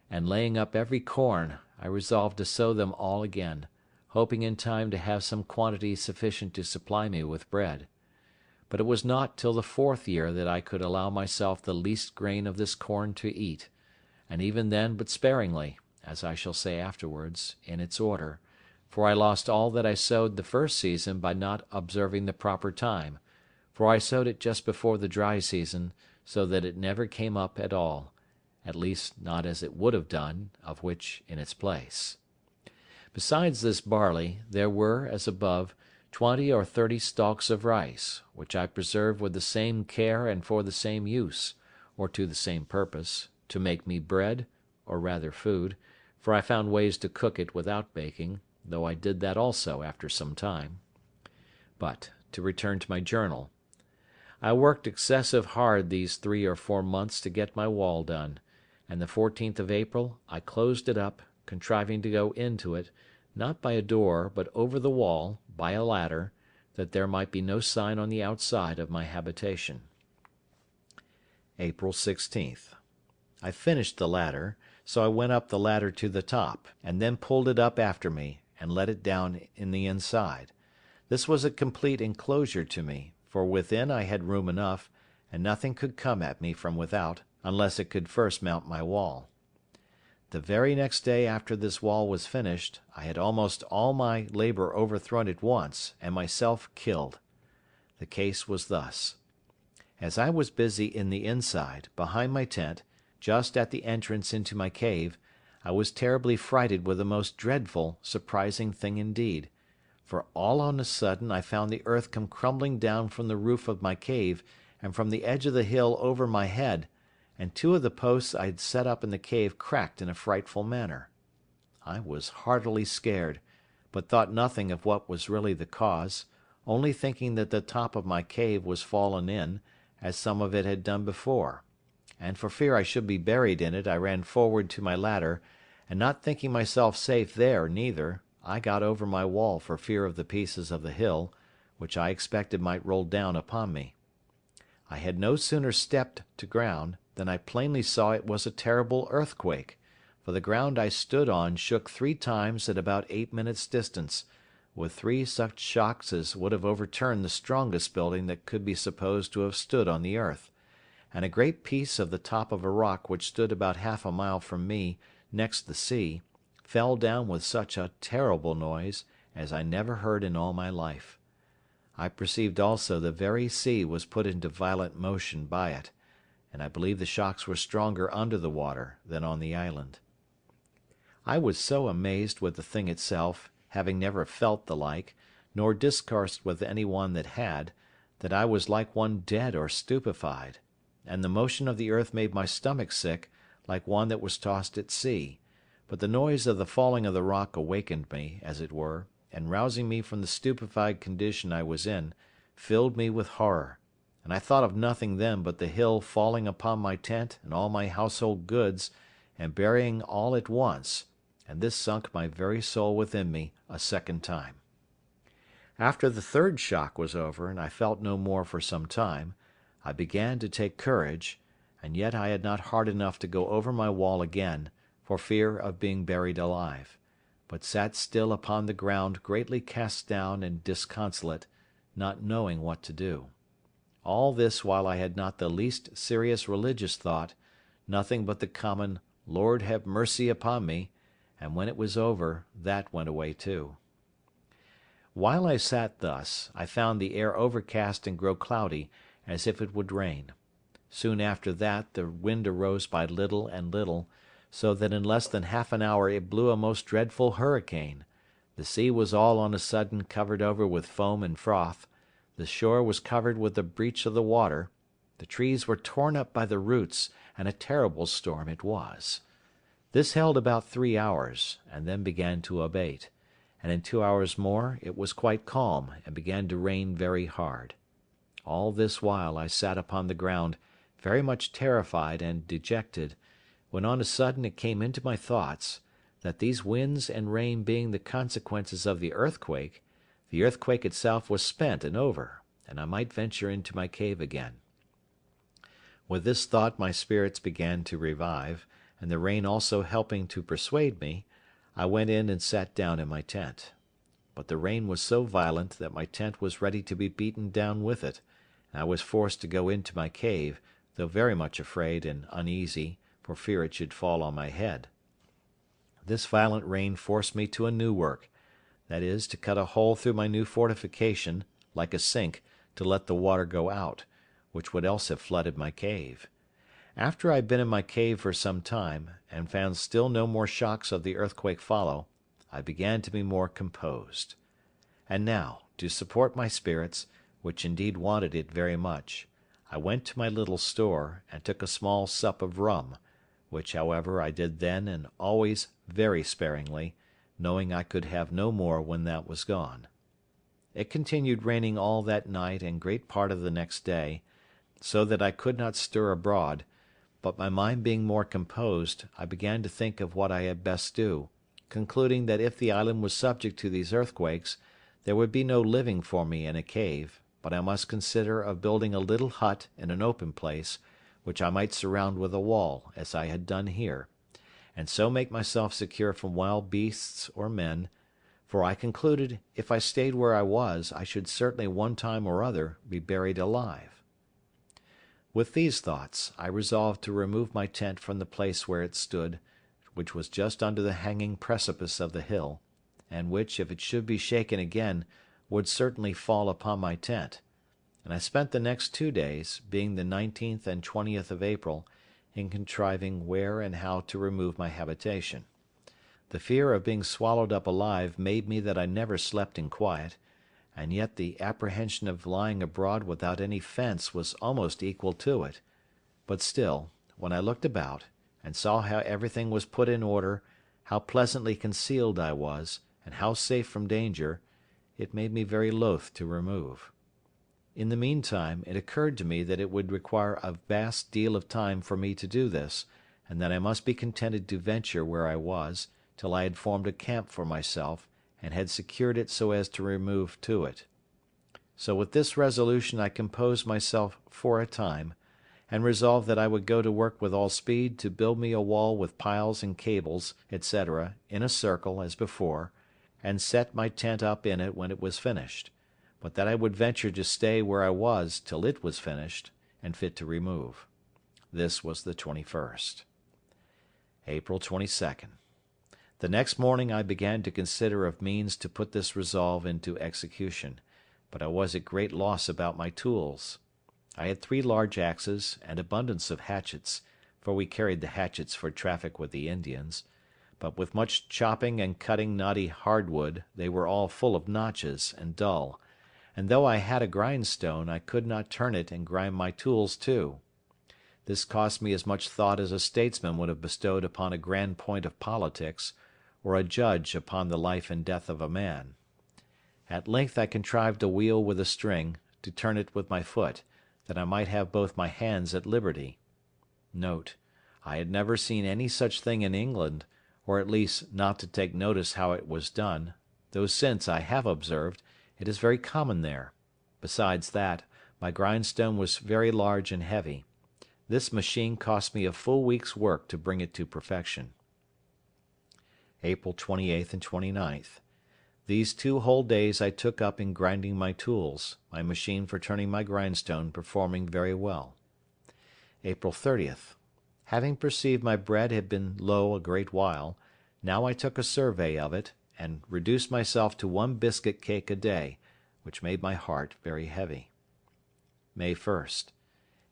and laying up every corn, I resolved to sow them all again, hoping in time to have some quantity sufficient to supply me with bread. But it was not till the 4th year that I could allow myself the least grain of this corn to eat, and even then but sparingly, as I shall say afterwards, in its order, for I lost all that I sowed the first season by not observing the proper time, for I sowed it just before the dry season, so that it never came up at all, at least not as it would have done, of which in its place. Besides this barley, there were, as above, 20 or 30 stalks of rice, which I preserved with the same care and for the same use, or to the same purpose, to make me bread, or rather food, for I found ways to cook it without baking, though I did that also after some time. But to return to my journal. I worked excessive hard these 3 or 4 months to get my wall done, and the 14th of April I closed it up, contriving to go into it, not by a door, but over the wall, by a ladder, that there might be no sign on the outside of my habitation. April 16th. I finished the ladder, so I went up the ladder to the top, and then pulled it up after me, and let it down in the inside. This was a complete enclosure to me, for within I had room enough, and nothing could come at me from without, unless it could first mount my wall. The very next day after this wall was finished, I had almost all my labour overthrown at once, and myself killed. The case was thus. As I was busy in the inside, behind my tent, just at the entrance into my cave, I was terribly frighted with a most dreadful, surprising thing indeed, for all on a sudden I found the earth come crumbling down from the roof of my cave, and from the edge of the hill over my head, and 2 of the posts I had set up in the cave cracked in a frightful manner. I was heartily scared, but thought nothing of what was really the cause, only thinking that the top of my cave was fallen in, as some of it had done before; and for fear I should be buried in it I ran forward to my ladder, and not thinking myself safe there neither, I got over my wall for fear of the pieces of the hill, which I expected might roll down upon me. I had no sooner stepped to ground than I plainly saw it was a terrible earthquake, for the ground I stood on shook 3 times at about 8 minutes' distance, with 3 such shocks as would have overturned the strongest building that could be supposed to have stood on the earth, and a great piece of the top of a rock which stood about half a mile from me next the sea, fell down with such a terrible noise as I never heard in all my life. I perceived also the very sea was put into violent motion by it, and I believe the shocks were stronger under the water than on the island. I was so amazed with the thing itself, having never felt the like, nor discoursed with any one that had, that I was like one dead or stupefied, and the motion of the earth made my stomach sick, like one that was tossed at sea; but the noise of the falling of the rock awakened me, as it were, and rousing me from the stupefied condition I was in, filled me with horror, and I thought of nothing then but the hill falling upon my tent and all my household goods, and burying all at once, and this sunk my very soul within me a second time. After the 3rd shock was over, and I felt no more for some time, I began to take courage, and yet I had not heart enough to go over my wall again, for fear of being buried alive, but sat still upon the ground greatly cast down and disconsolate, not knowing what to do. All this while I had not the least serious religious thought, nothing but the common "Lord have mercy upon me," and when it was over, that went away too. While I sat thus, I found the air overcast and grow cloudy, as if it would rain. Soon after that the wind arose by little and little, so that in less than half an hour it blew a most dreadful hurricane. The sea was all on a sudden covered over with foam and froth, the shore was covered with the breach of the water, the trees were torn up by the roots, and a terrible storm it was. This held about 3 hours, and then began to abate, and in 2 hours more it was quite calm, and began to rain very hard. All this while I sat upon the ground, very much terrified and dejected, when on a sudden it came into my thoughts, that these winds and rain being the consequences of the earthquake itself was spent and over, and I might venture into my cave again. With this thought my spirits began to revive, and the rain also helping to persuade me, I went in and sat down in my tent. But the rain was so violent that my tent was ready to be beaten down with it, and I was forced to go into my cave, though very much afraid and uneasy, for fear it should fall on my head. This violent rain forced me to a new work, that is, to cut a hole through my new fortification, like a sink, to let the water go out, which would else have flooded my cave. After I had been in my cave for some time, and found still no more shocks of the earthquake follow, I began to be more composed. And now, to support my spirits, which indeed wanted it very much, I went to my little store, and took a small sup of rum, which, however, I did then and always very sparingly, knowing I could have no more when that was gone. It continued raining all that night and great part of the next day, so that I could not stir abroad, but my mind being more composed, I began to think of what I had best do, concluding that if the island was subject to these earthquakes, there would be no living for me in a cave, but I must consider of building a little hut in an open place, which I might surround with a wall, as I had done here, and so make myself secure from wild beasts or men, for I concluded if I stayed where I was, I should certainly one time or other be buried alive. With these thoughts, I resolved to remove my tent from the place where it stood, which was just under the hanging precipice of the hill, and which, if it should be shaken again, would certainly fall upon my tent; and I spent the next 2 days, being the 19th and 20th of April, in contriving where and how to remove my habitation. The fear of being swallowed up alive made me that I never slept in quiet, and yet the apprehension of lying abroad without any fence was almost equal to it; but still, when I looked about, and saw how everything was put in order, how pleasantly concealed I was, and how safe from danger, it made me very loath to remove. In the meantime, it occurred to me that it would require a vast deal of time for me to do this, and that I must be contented to venture where I was, till I had formed a camp for myself, and had secured it so as to remove to it. So with this resolution I composed myself for a time, and resolved that I would go to work with all speed to build me a wall with piles and cables, etc., in a circle, as before, and set my tent up in it when it was finished, but that I would venture to stay where I was till it was finished, and fit to remove. This was the 21st. April 22nd. The next morning I began to consider of means to put this resolve into execution, but I was at great loss about my tools. I had 3 large axes, and abundance of hatchets, for we carried the hatchets for traffic with the Indians, but with much chopping and cutting knotty hardwood they were all full of notches and dull, and though I had a grindstone I could not turn it and grind my tools too. This cost me as much thought as a statesman would have bestowed upon a grand point of politics, or a judge upon the life and death of a man. At length I contrived a wheel with a string, to turn it with my foot, that I might have both my hands at liberty. Note: I had never seen any such thing in England, or at least not to take notice how it was done, though since I have observed, it is very common there. Besides that, my grindstone was very large and heavy. This machine cost me a full week's work to bring it to perfection. April 28th and 29th. These 2 whole days I took up in grinding my tools, my machine for turning my grindstone performing very well. April 30th. Having perceived my bread had been low a great while, now I took a survey of it, and reduced myself to 1 biscuit cake a day, which made my heart very heavy. May 1st.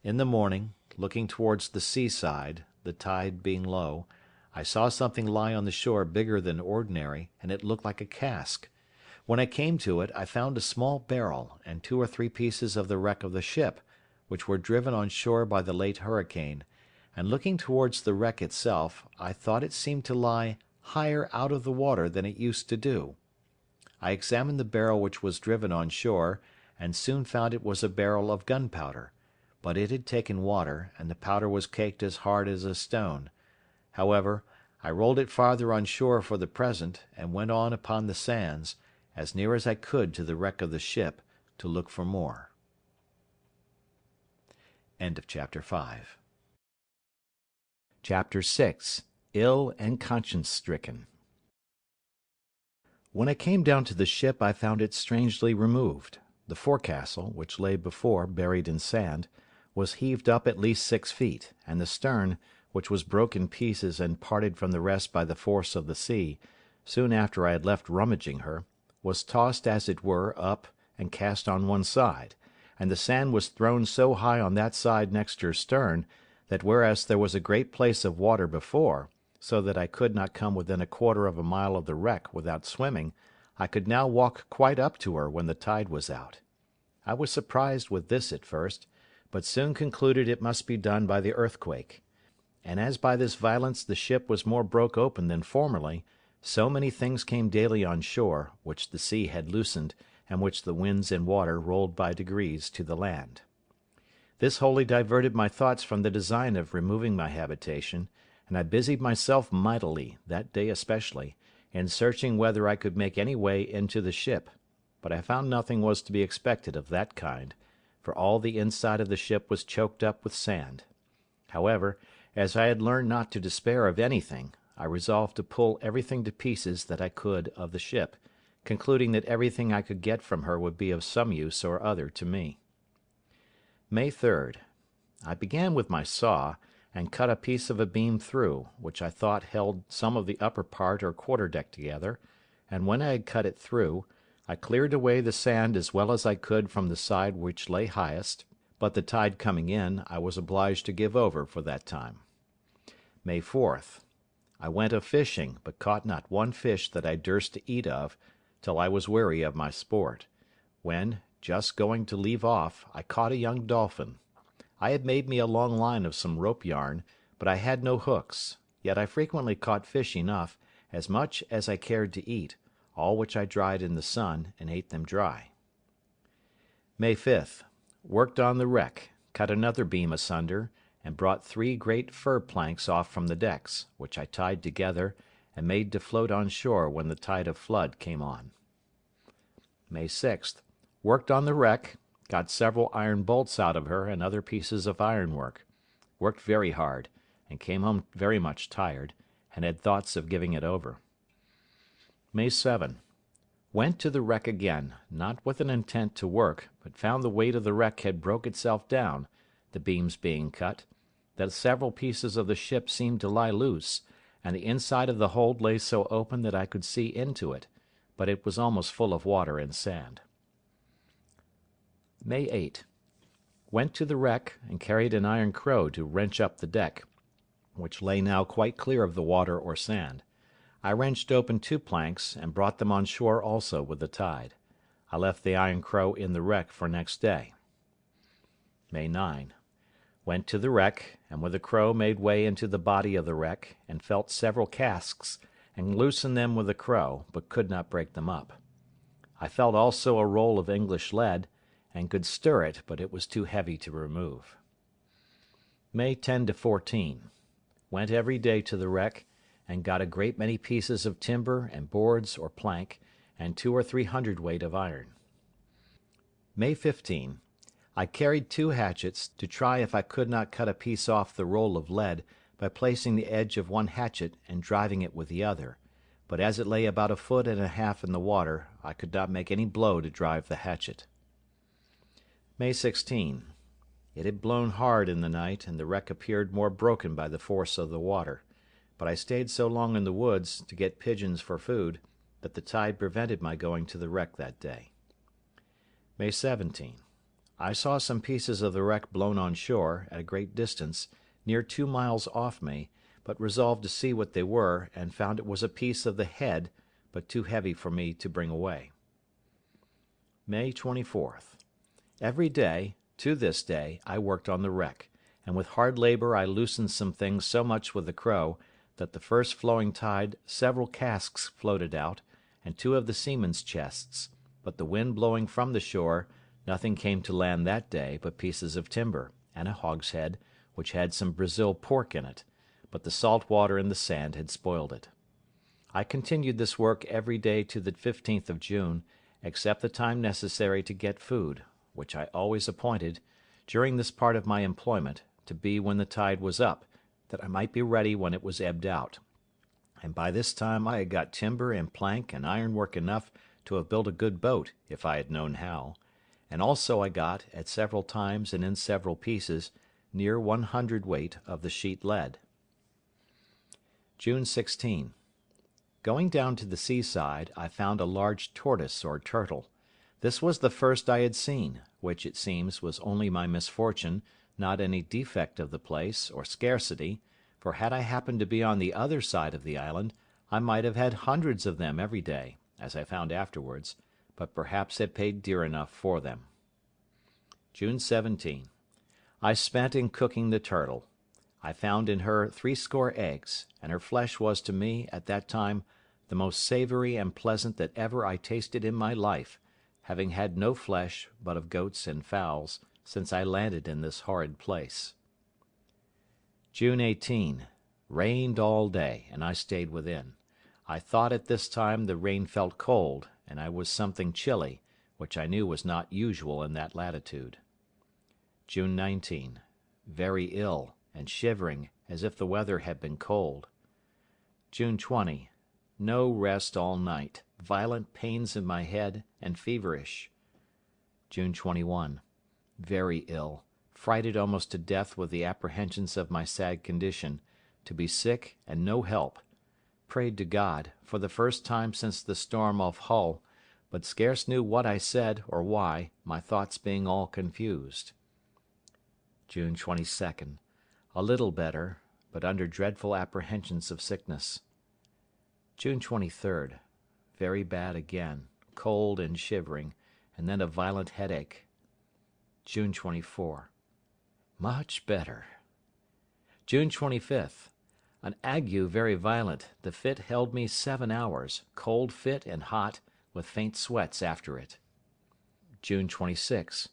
In the morning, looking towards the seaside, the tide being low, I saw something lie on the shore bigger than ordinary, and it looked like a cask. When I came to it, I found a small barrel, and 2 or 3 pieces of the wreck of the ship, which were driven on shore by the late hurricane, and looking towards the wreck itself, I thought it seemed to lie higher out of the water than it used to do. I examined the barrel which was driven on shore, and soon found it was a barrel of gunpowder, but it had taken water, and the powder was caked as hard as a stone. However, I rolled it farther on shore for the present, and went on upon the sands, as near as I could to the wreck of the ship, to look for more. End of Chapter 5. Chapter 6. Ill and Conscience-Stricken. When I came down to the ship I found it strangely removed. The forecastle, which lay before buried in sand, was heaved up at least 6 feet, and the stern, which was broke in pieces and parted from the rest by the force of the sea, soon after I had left rummaging her, was tossed as it were up and cast on one side, and the sand was thrown so high on that side next her stern, that whereas there was a great place of water before, so that I could not come within a quarter of a mile of the wreck without swimming, I could now walk quite up to her when the tide was out. I was surprised with this at first, but soon concluded it must be done by the earthquake. And as by this violence the ship was more broke open than formerly, so many things came daily on shore, which the sea had loosened, and which the winds and water rolled by degrees to the land. This wholly diverted my thoughts from the design of removing my habitation, and I busied myself mightily, that day especially, in searching whether I could make any way into the ship, but I found nothing was to be expected of that kind, for all the inside of the ship was choked up with sand. However, as I had learned not to despair of anything, I resolved to pull everything to pieces that I could of the ship, concluding that everything I could get from her would be of some use or other to me. May 3rd. I began with my saw, and cut a piece of a beam through, which I thought held some of the upper part or quarter-deck together, and when I had cut it through, I cleared away the sand as well as I could from the side which lay highest, but the tide coming in, I was obliged to give over for that time. May 4th. I went a-fishing, but caught not one fish that I durst to eat of, till I was weary of my sport, when, just going to leave off, I caught a young dolphin. I had made me a long line of some rope yarn, but I had no hooks, yet I frequently caught fish enough, as much as I cared to eat, all which I dried in the sun, and ate them dry. May 5th. Worked on the wreck, cut another beam asunder, and brought 3 great fir planks off from the decks, which I tied together, and made to float on shore when the tide of flood came on. May 6th. Worked on the wreck, got several iron bolts out of her and other pieces of ironwork. Worked very hard, and came home very much tired, and had thoughts of giving it over. May 7. Went to the wreck again, not with an intent to work, but found the weight of the wreck had broke itself down, the beams being cut, that several pieces of the ship seemed to lie loose, and the inside of the hold lay so open that I could see into it, but it was almost full of water and sand. May 8. Went to the wreck, and carried an iron crow to wrench up the deck, which lay now quite clear of the water or sand. I wrenched open 2 planks, and brought them on shore also with the tide. I left the iron crow in the wreck for next day. May 9. Went to the wreck, and with the crow made way into the body of the wreck, and felt several casks, and loosened them with the crow, but could not break them up. I felt also a roll of English lead, and could stir it, but it was too heavy to remove. May 10 to 14. Went every day to the wreck, and got a great many pieces of timber and boards or plank, and 200 or 300 weight of iron. May 15. I carried 2 hatchets, to try if I could not cut a piece off the roll of lead, by placing the edge of one hatchet and driving it with the other, but as it lay about 1.5 foot in the water, I could not make any blow to drive the hatchet. May 16. It had blown hard in the night, and the wreck appeared more broken by the force of the water, but I stayed so long in the woods, to get pigeons for food, that the tide prevented my going to the wreck that day. May 17. I saw some pieces of the wreck blown on shore, at a great distance, near 2 miles off me, but resolved to see what they were, and found it was a piece of the head, but too heavy for me to bring away. May 24th. Every day, to this day, I worked on the wreck, and with hard labour I loosened some things so much with the crow, that the first flowing tide several casks floated out, and 2 of the seamen's chests, but the wind blowing from the shore, nothing came to land that day but pieces of timber, and a hogshead, which had some Brazil pork in it, but the salt water and the sand had spoiled it. I continued this work every day to the 15th of June, except the time necessary to get food, which I always appointed, during this part of my employment, to be when the tide was up, that I might be ready when it was ebbed out. And by this time I had got timber and plank and ironwork enough to have built a good boat, if I had known how, and also I got, at several times and in several pieces, near 100 weight of the sheet lead. June 16. Going down to the seaside, I found a large tortoise or turtle. This was the first I had seen, which, it seems, was only my misfortune, not any defect of the place, or scarcity, for had I happened to be on the other side of the island, I might have had hundreds of them every day, as I found afterwards, but perhaps had paid dear enough for them. June 17. I spent in cooking the turtle. I found in her 80 eggs, and her flesh was to me, at that time, the most savoury and pleasant that ever I tasted in my life, having had no flesh but of goats and fowls, since I landed in this horrid place. June 18. Rained all day, and I stayed within. I thought at this time the rain felt cold, and I was something chilly, which I knew was not usual in that latitude. June 19. Very ill, and shivering, as if the weather had been cold. June 20. No rest all night, violent pains in my head, and feverish. June 21. Very ill, frighted almost to death with the apprehensions of my sad condition, to be sick and no help. Prayed to God, for the first time since the storm off Hull, but scarce knew what I said or why, my thoughts being all confused. June 22nd. A little better, but under dreadful apprehensions of sickness. June 23rd. Very bad again, cold and shivering, and then a violent headache. June 24. Much better. June 25th. An ague very violent, the fit held me 7 hours, cold fit and hot, with faint sweats after it. June 26.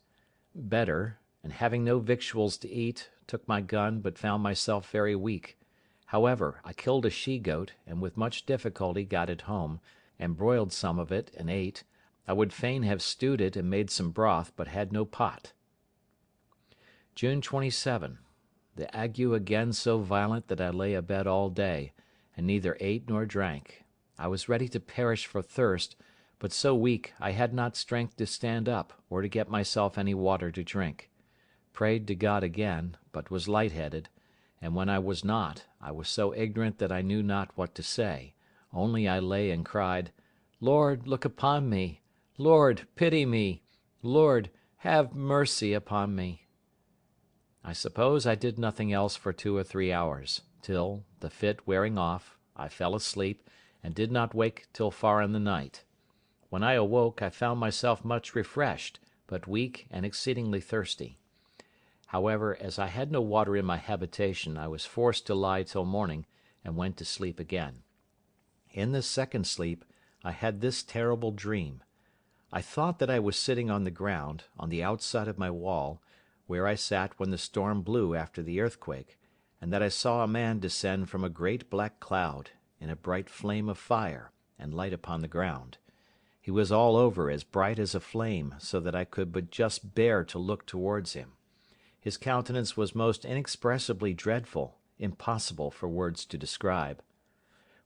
Better, and having no victuals to eat, took my gun, but found myself very weak. However, I killed a she-goat, and with much difficulty got it home, and broiled some of it and ate, I would fain have stewed it and made some broth, but had no pot. June 27. The ague again so violent that I lay abed all day, and neither ate nor drank. I was ready to perish for thirst, but so weak I had not strength to stand up, or to get myself any water to drink. Prayed to God again, but was lightheaded, and when I was not, I was so ignorant that I knew not what to say, only I lay and cried, Lord, look upon me. Lord, pity me. Lord, have mercy upon me. I suppose I did nothing else for 2 or 3 hours, till, the fit wearing off, I fell asleep, and did not wake till far in the night. When I awoke, I found myself much refreshed, but weak and exceedingly thirsty. However, as I had no water in my habitation, I was forced to lie till morning, and went to sleep again. In this second sleep, I had this terrible dream. I thought that I was sitting on the ground, on the outside of my wall, where I sat when the storm blew after the earthquake, and that I saw a man descend from a great black cloud, in a bright flame of fire, and light upon the ground. He was all over as bright as a flame, so that I could but just bear to look towards him. His countenance was most inexpressibly dreadful, impossible for words to describe.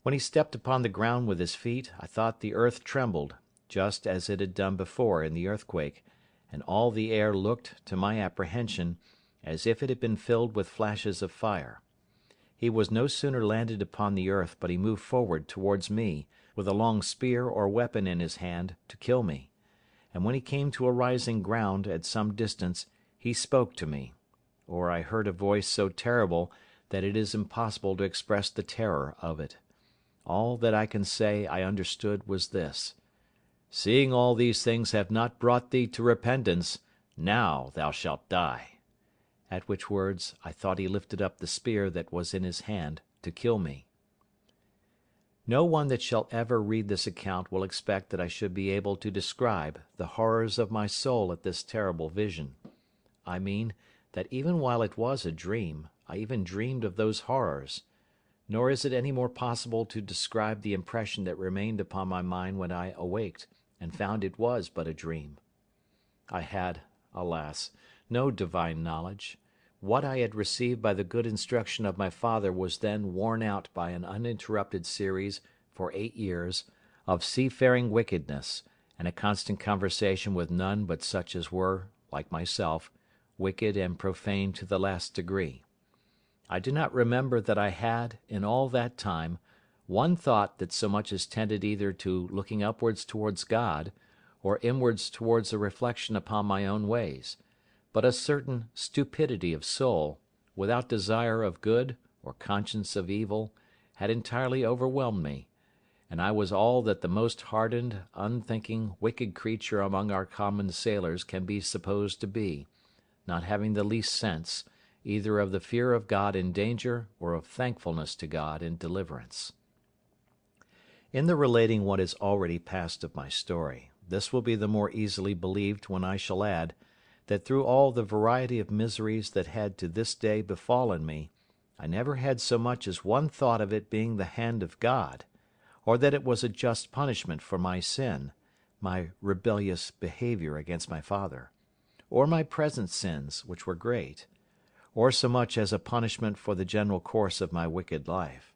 When he stepped upon the ground with his feet, I thought the earth trembled, just as it had done before in the earthquake, and all the air looked, to my apprehension, as if it had been filled with flashes of fire. He was no sooner landed upon the earth but he moved forward towards me, with a long spear or weapon in his hand, to kill me. And when he came to a rising ground at some distance, he spoke to me, or I heard a voice so terrible that it is impossible to express the terror of it. All that I can say I understood was this: Seeing all these things have not brought thee to repentance, now thou shalt die. At which words I thought he lifted up the spear that was in his hand to kill me. No one that shall ever read this account will expect that I should be able to describe the horrors of my soul at this terrible vision. I mean, that even while it was a dream, I even dreamed of those horrors. Nor is it any more possible to describe the impression that remained upon my mind when I awaked, and found it was but a dream. I had, alas, no divine knowledge. What I had received by the good instruction of my father was then worn out by an uninterrupted series, for 8 years, of seafaring wickedness, and a constant conversation with none but such as were, like myself, wicked and profane to the last degree. I do not remember that I had, in all that time, one thought that so much as tended either to looking upwards towards God, or inwards towards a reflection upon my own ways, but a certain stupidity of soul, without desire of good or conscience of evil, had entirely overwhelmed me, and I was all that the most hardened, unthinking, wicked creature among our common sailors can be supposed to be, not having the least sense, either of the fear of God in danger, or of thankfulness to God in deliverance. In the relating what is already past of my story, this will be the more easily believed when I shall add, that through all the variety of miseries that had to this day befallen me, I never had so much as one thought of it being the hand of God, or that it was a just punishment for my sin, my rebellious behaviour against my father, or my present sins, which were great, or so much as a punishment for the general course of my wicked life.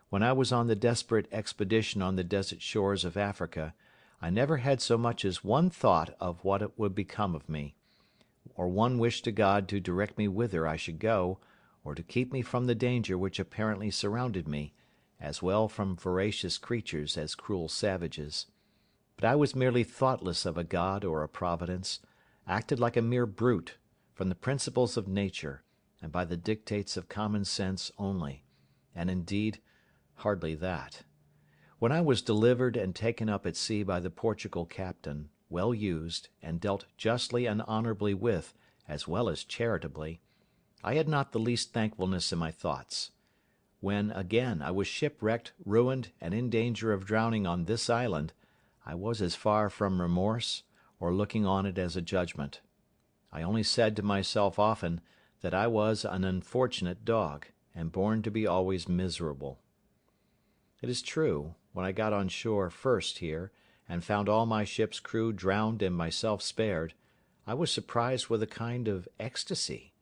When I was on the desperate expedition on the desert shores of Africa, I never had so much as one thought of what it would become of me, or one wish to God to direct me whither I should go, or to keep me from the danger which apparently surrounded me, as well from voracious creatures as cruel savages. But I was merely thoughtless of a God or a Providence, acted like a mere brute, from the principles of nature, and by the dictates of common sense only, and indeed hardly that. When I was delivered and taken up at sea by the Portugal captain, well used, and dealt justly and honourably with, as well as charitably, I had not the least thankfulness in my thoughts. When, again, I was shipwrecked, ruined, and in danger of drowning on this island, I was as far from remorse, or looking on it as a judgment. I only said to myself often that I was an unfortunate dog, and born to be always miserable. It is true, when I got on shore first here, and found all my ship's crew drowned and myself spared, I was surprised with a kind of ecstasy,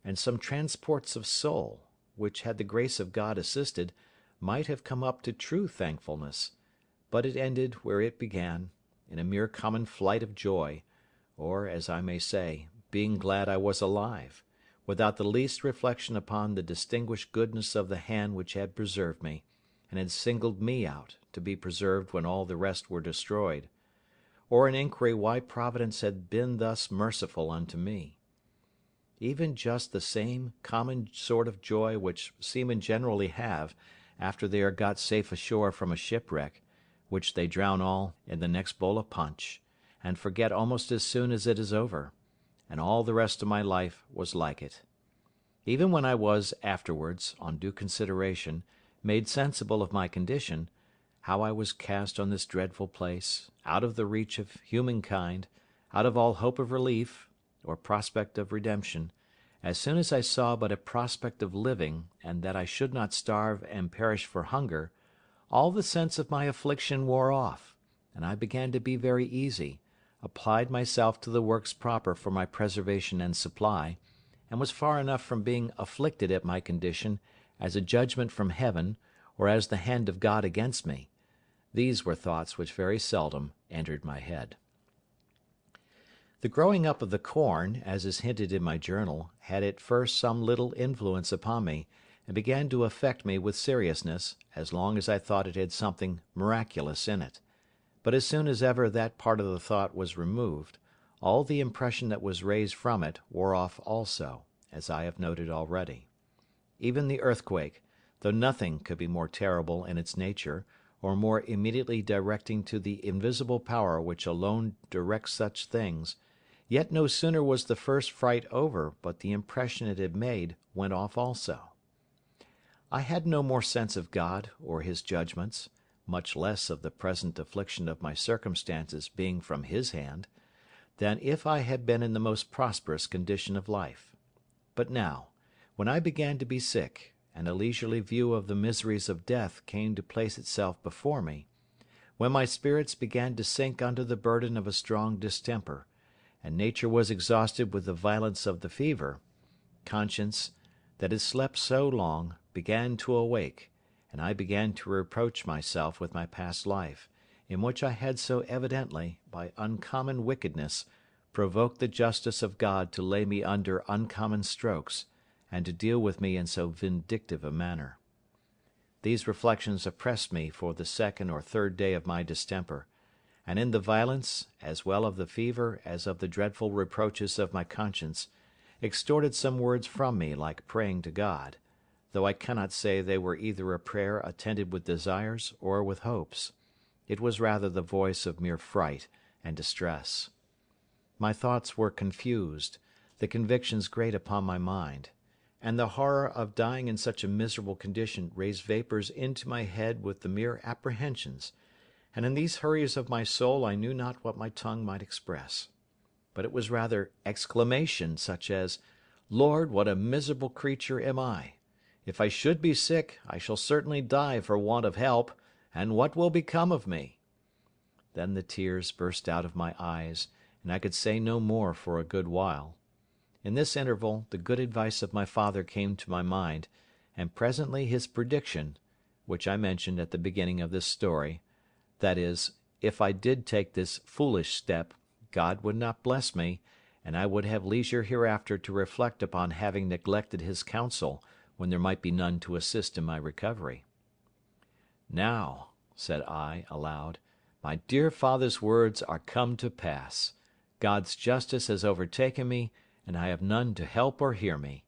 and some transports of soul, which, had the grace of God assisted, might have come up to true thankfulness; but it ended where it began, in a mere common flight of joy, or, as I may say, being glad I was alive, without the least reflection upon the distinguished goodness of the hand which had preserved me, and had singled me out to be preserved when all the rest were destroyed; or an inquiry why Providence had been thus merciful unto me. Even just the same common sort of joy which seamen generally have after they are got safe ashore from a shipwreck, which they drown all in the next bowl of punch, and forget almost as soon as it is over; and all the rest of my life was like it. Even when I was afterwards, on due consideration, made sensible of my condition, how I was cast on this dreadful place, out of the reach of humankind, out of all hope of relief, or prospect of redemption, as soon as I saw but a prospect of living, and that I should not starve and perish for hunger, all the sense of my affliction wore off, and I began to be very easy, applied myself to the works proper for my preservation and supply, and was far enough from being afflicted at my condition as a judgment from heaven, or as the hand of God against me. These were thoughts which very seldom entered my head. The growing up of the corn, as is hinted in my journal, had at first some little influence upon me, and began to affect me with seriousness, as long as I thought it had something miraculous in it; but as soon as ever that part of the thought was removed, all the impression that was raised from it wore off also, as I have noted already. Even the earthquake, though nothing could be more terrible in its nature, or more immediately directing to the invisible power which alone directs such things, yet no sooner was the first fright over but the impression it had made went off also. I had no more sense of God or his judgments, much less of the present affliction of my circumstances being from his hand, than if I had been in the most prosperous condition of life. But now, when I began to be sick, and a leisurely view of the miseries of death came to place itself before me, when my spirits began to sink under the burden of a strong distemper, and nature was exhausted with the violence of the fever, conscience, that had slept so long, began to awake, and I began to reproach myself with my past life, in which I had so evidently, by uncommon wickedness, provoked the justice of God to lay me under uncommon strokes, and to deal with me in so vindictive a manner. These reflections oppressed me for the second or third day of my distemper, and in the violence, as well of the fever as of the dreadful reproaches of my conscience, extorted some words from me like praying to God, though I cannot say they were either a prayer attended with desires or with hopes. It was rather the voice of mere fright and distress. My thoughts were confused, the convictions great upon my mind, and the horror of dying in such a miserable condition raised vapours into my head with the mere apprehensions, and in these hurries of my soul I knew not what my tongue might express. But it was rather exclamation, such as, "Lord, what a miserable creature am I! If I should be sick, I shall certainly die for want of help, and what will become of me?" Then the tears burst out of my eyes, and I could say no more for a good while. In this interval the good advice of my father came to my mind, and presently his prediction, which I mentioned at the beginning of this story, that is, if I did take this foolish step, God would not bless me, and I would have leisure hereafter to reflect upon having neglected his counsel when there might be none to assist in my recovery. "Now," said I, aloud, "my dear father's words are come to pass. God's justice has overtaken me, and I have none to help or hear me.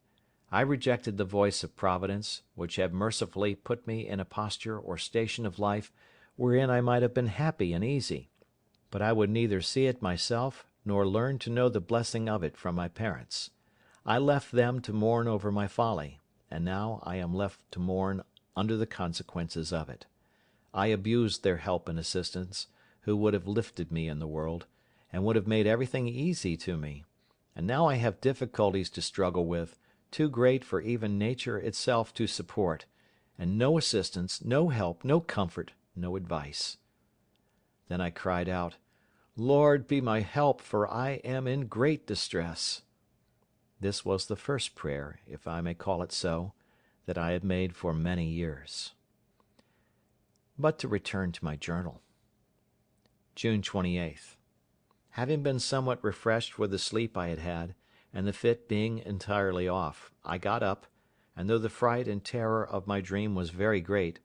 I rejected the voice of Providence, which had mercifully put me in a posture or station of life wherein I might have been happy and easy, but I would neither see it myself nor learn to know the blessing of it from my parents. I left them to mourn over my folly, and now I am left to mourn under the consequences of it. I abused their help and assistance, who would have lifted me in the world, and would have made everything easy to me, and now I have difficulties to struggle with, too great for even nature itself to support, and no assistance, no help, no comfort, no advice. Then I cried out, "Lord, be my help, for I am in great distress." This was the first prayer, if I may call it so, that I had made for many years. But to return to my journal. June 28th. Having been somewhat refreshed with the sleep I had had, and the fit being entirely off, I got up, and though the fright and terror of my dream was very great,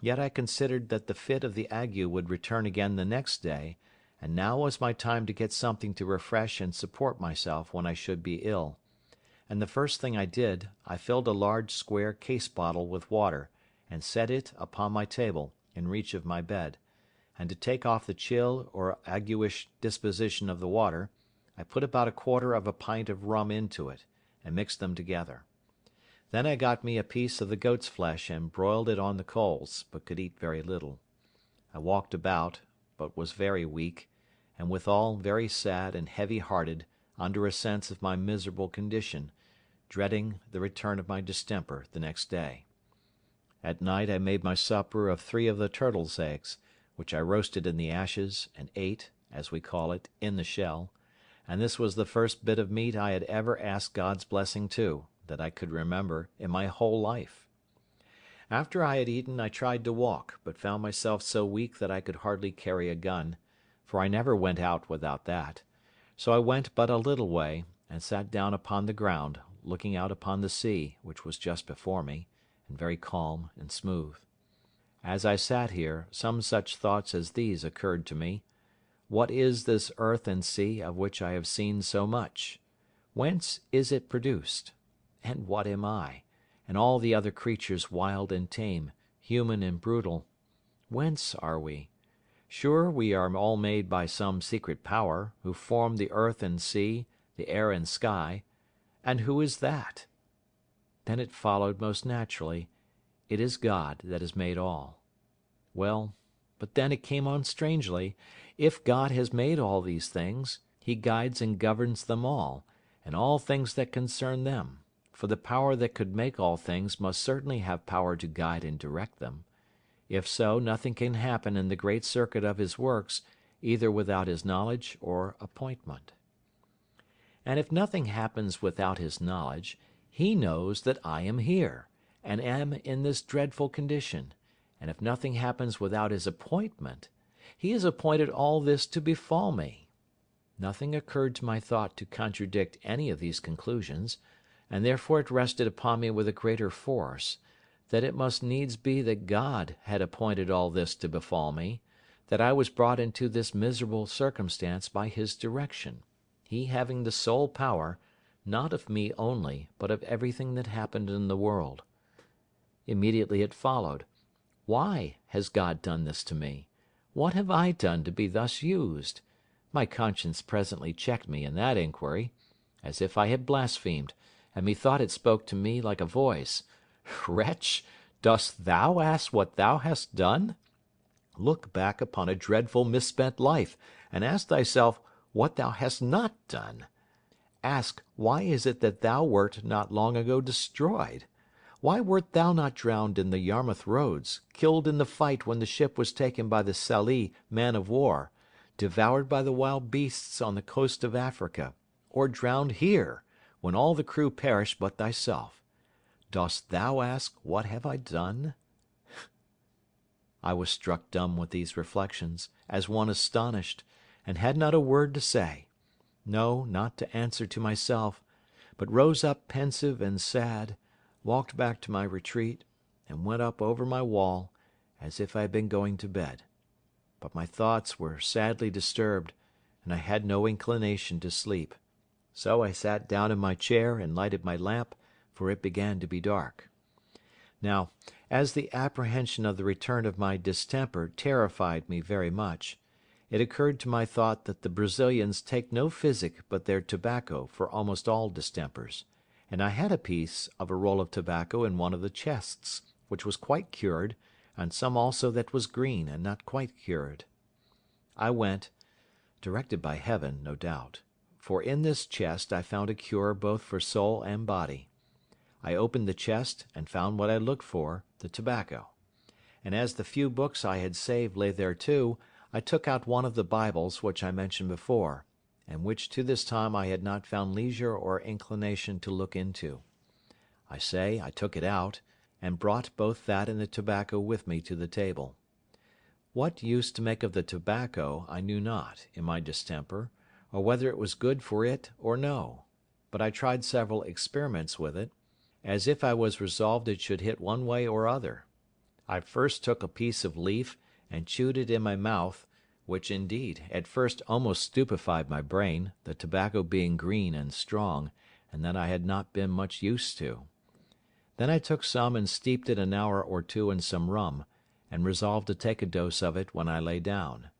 yet I considered that the fit of the ague would return again the next day, and now was my time to get something to refresh and support myself when I should be ill. And the first thing I did, I filled a large square case bottle with water, and set it upon my table, in reach of my bed; and to take off the chill or aguish disposition of the water, I put about a quarter of a pint of rum into it, and mixed them together. Then I got me a piece of the goat's flesh and broiled it on the coals, but could eat very little. I walked about, but was very weak, and withal very sad and heavy-hearted under a sense of my miserable condition, dreading the return of my distemper the next day. At night I made my supper of 3 of the turtle's eggs, which I roasted in the ashes, and ate, as we call it, in the shell; and this was the first bit of meat I had ever asked God's blessing to, that I could remember, in my whole life. After I had eaten I tried to walk, but found myself so weak that I could hardly carry a gun, for I never went out without that; so I went but a little way, and sat down upon the ground, looking out upon the sea, which was just before me, and very calm and smooth. As I sat here, some such thoughts as these occurred to me: What is this earth and sea of which I have seen so much? Whence is it produced? And what am I, and all the other creatures wild and tame, human and brutal? Whence are we? Sure we are all made by some secret power, who formed the earth and sea, the air and sky; and who is that? Then it followed most naturally, it is God that has made all. Well, but then it came on strangely: if God has made all these things, he guides and governs them all, and all things that concern them; for the power that could make all things must certainly have power to guide and direct them. If so, nothing can happen in the great circuit of his works either without his knowledge or appointment. And if nothing happens without his knowledge, he knows that I am here, and am in this dreadful condition; and if nothing happens without his appointment, he has appointed all this to befall me. Nothing occurred to my thought to contradict any of these conclusions, and therefore it rested upon me with a greater force, that it must needs be that God had appointed all this to befall me, that I was brought into this miserable circumstance by his direction, he having the sole power, not of me only, but of everything that happened in the world. Immediately it followed: Why has God done this to me? What have I done to be thus used? My conscience presently checked me in that inquiry, as if I had blasphemed, and methought it spoke to me like a voice: Wretch, dost thou ask what thou hast done? Look back upon a dreadful misspent life, and ask thyself what thou hast not done. Ask, why is it that thou wert not long ago destroyed? Why wert thou not drowned in the Yarmouth roads, killed in the fight when the ship was taken by the Sallee man of war, devoured by the wild beasts on the coast of Africa, or drowned here, when all the crew perished but thyself? Dost thou ask, what have I done? I was struck dumb with these reflections, as one astonished, and had not a word to say; no, not to answer to myself, but rose up pensive and sad, walked back to my retreat, and went up over my wall, as if I had been going to bed. But my thoughts were sadly disturbed, and I had no inclination to sleep. So I sat down in my chair and lighted my lamp, for it began to be dark. Now, as the apprehension of the return of my distemper terrified me very much, it occurred to my thought that the Brazilians take no physic but their tobacco for almost all distempers, and I had a piece of a roll of tobacco in one of the chests, which was quite cured, and some also that was green, and not quite cured. I went, directed by Heaven, no doubt, for in this chest I found a cure both for soul and body. I opened the chest, and found what I looked for, the tobacco; and as the few books I had saved lay there too, I took out one of the Bibles which I mentioned before, and which to this time I had not found leisure or inclination to look into. I say I took it out, and brought both that and the tobacco with me to the table. What use to make of the tobacco I knew not, in my distemper, or whether it was good for it or no; but I tried several experiments with it, as if I was resolved it should hit one way or other. I first took a piece of leaf and chewed it in my mouth, which, indeed, at first almost stupefied my brain, the tobacco being green and strong, and that I had not been much used to. Then I took some and steeped it an hour or two in some rum, and resolved to take a dose of it when I lay down.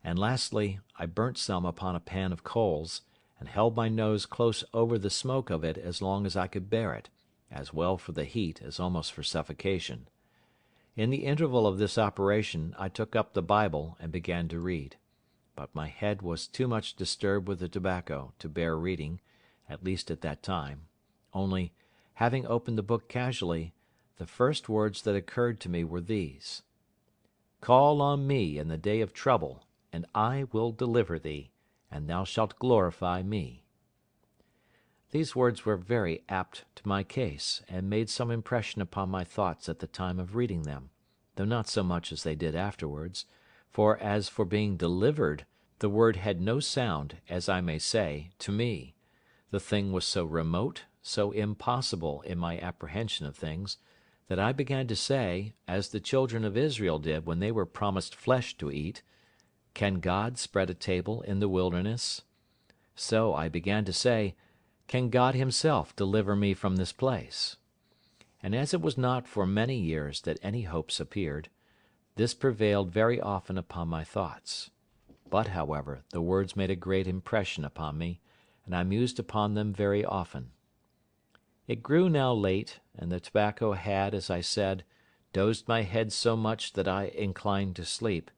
And lastly, I burnt some upon a pan of coals, and held my nose close over the smoke of it as long as I could bear it, as well for the heat as almost for suffocation. In the interval of this operation I took up the Bible and began to read; but my head was too much disturbed with the tobacco to bear reading, at least at that time; only, having opened the book casually, the first words that occurred to me were these: "Call on me in the day of trouble, and I will deliver thee, and thou shalt glorify me." These words were very apt to my case, and made some impression upon my thoughts at the time of reading them, though not so much as they did afterwards; for as for being delivered, the word had no sound, as I may say, to me; the thing was so remote, so impossible in my apprehension of things, that I began to say, as the children of Israel did when they were promised flesh to eat, "Can God spread a table in the wilderness?" So I began to say, "Can God himself deliver me from this place?" And as it was not for many years that any hopes appeared, this prevailed very often upon my thoughts. But, however, the words made a great impression upon me, and I mused upon them very often. It grew now late, and the tobacco had, as I said, dozed my head so much that I inclined to sleep;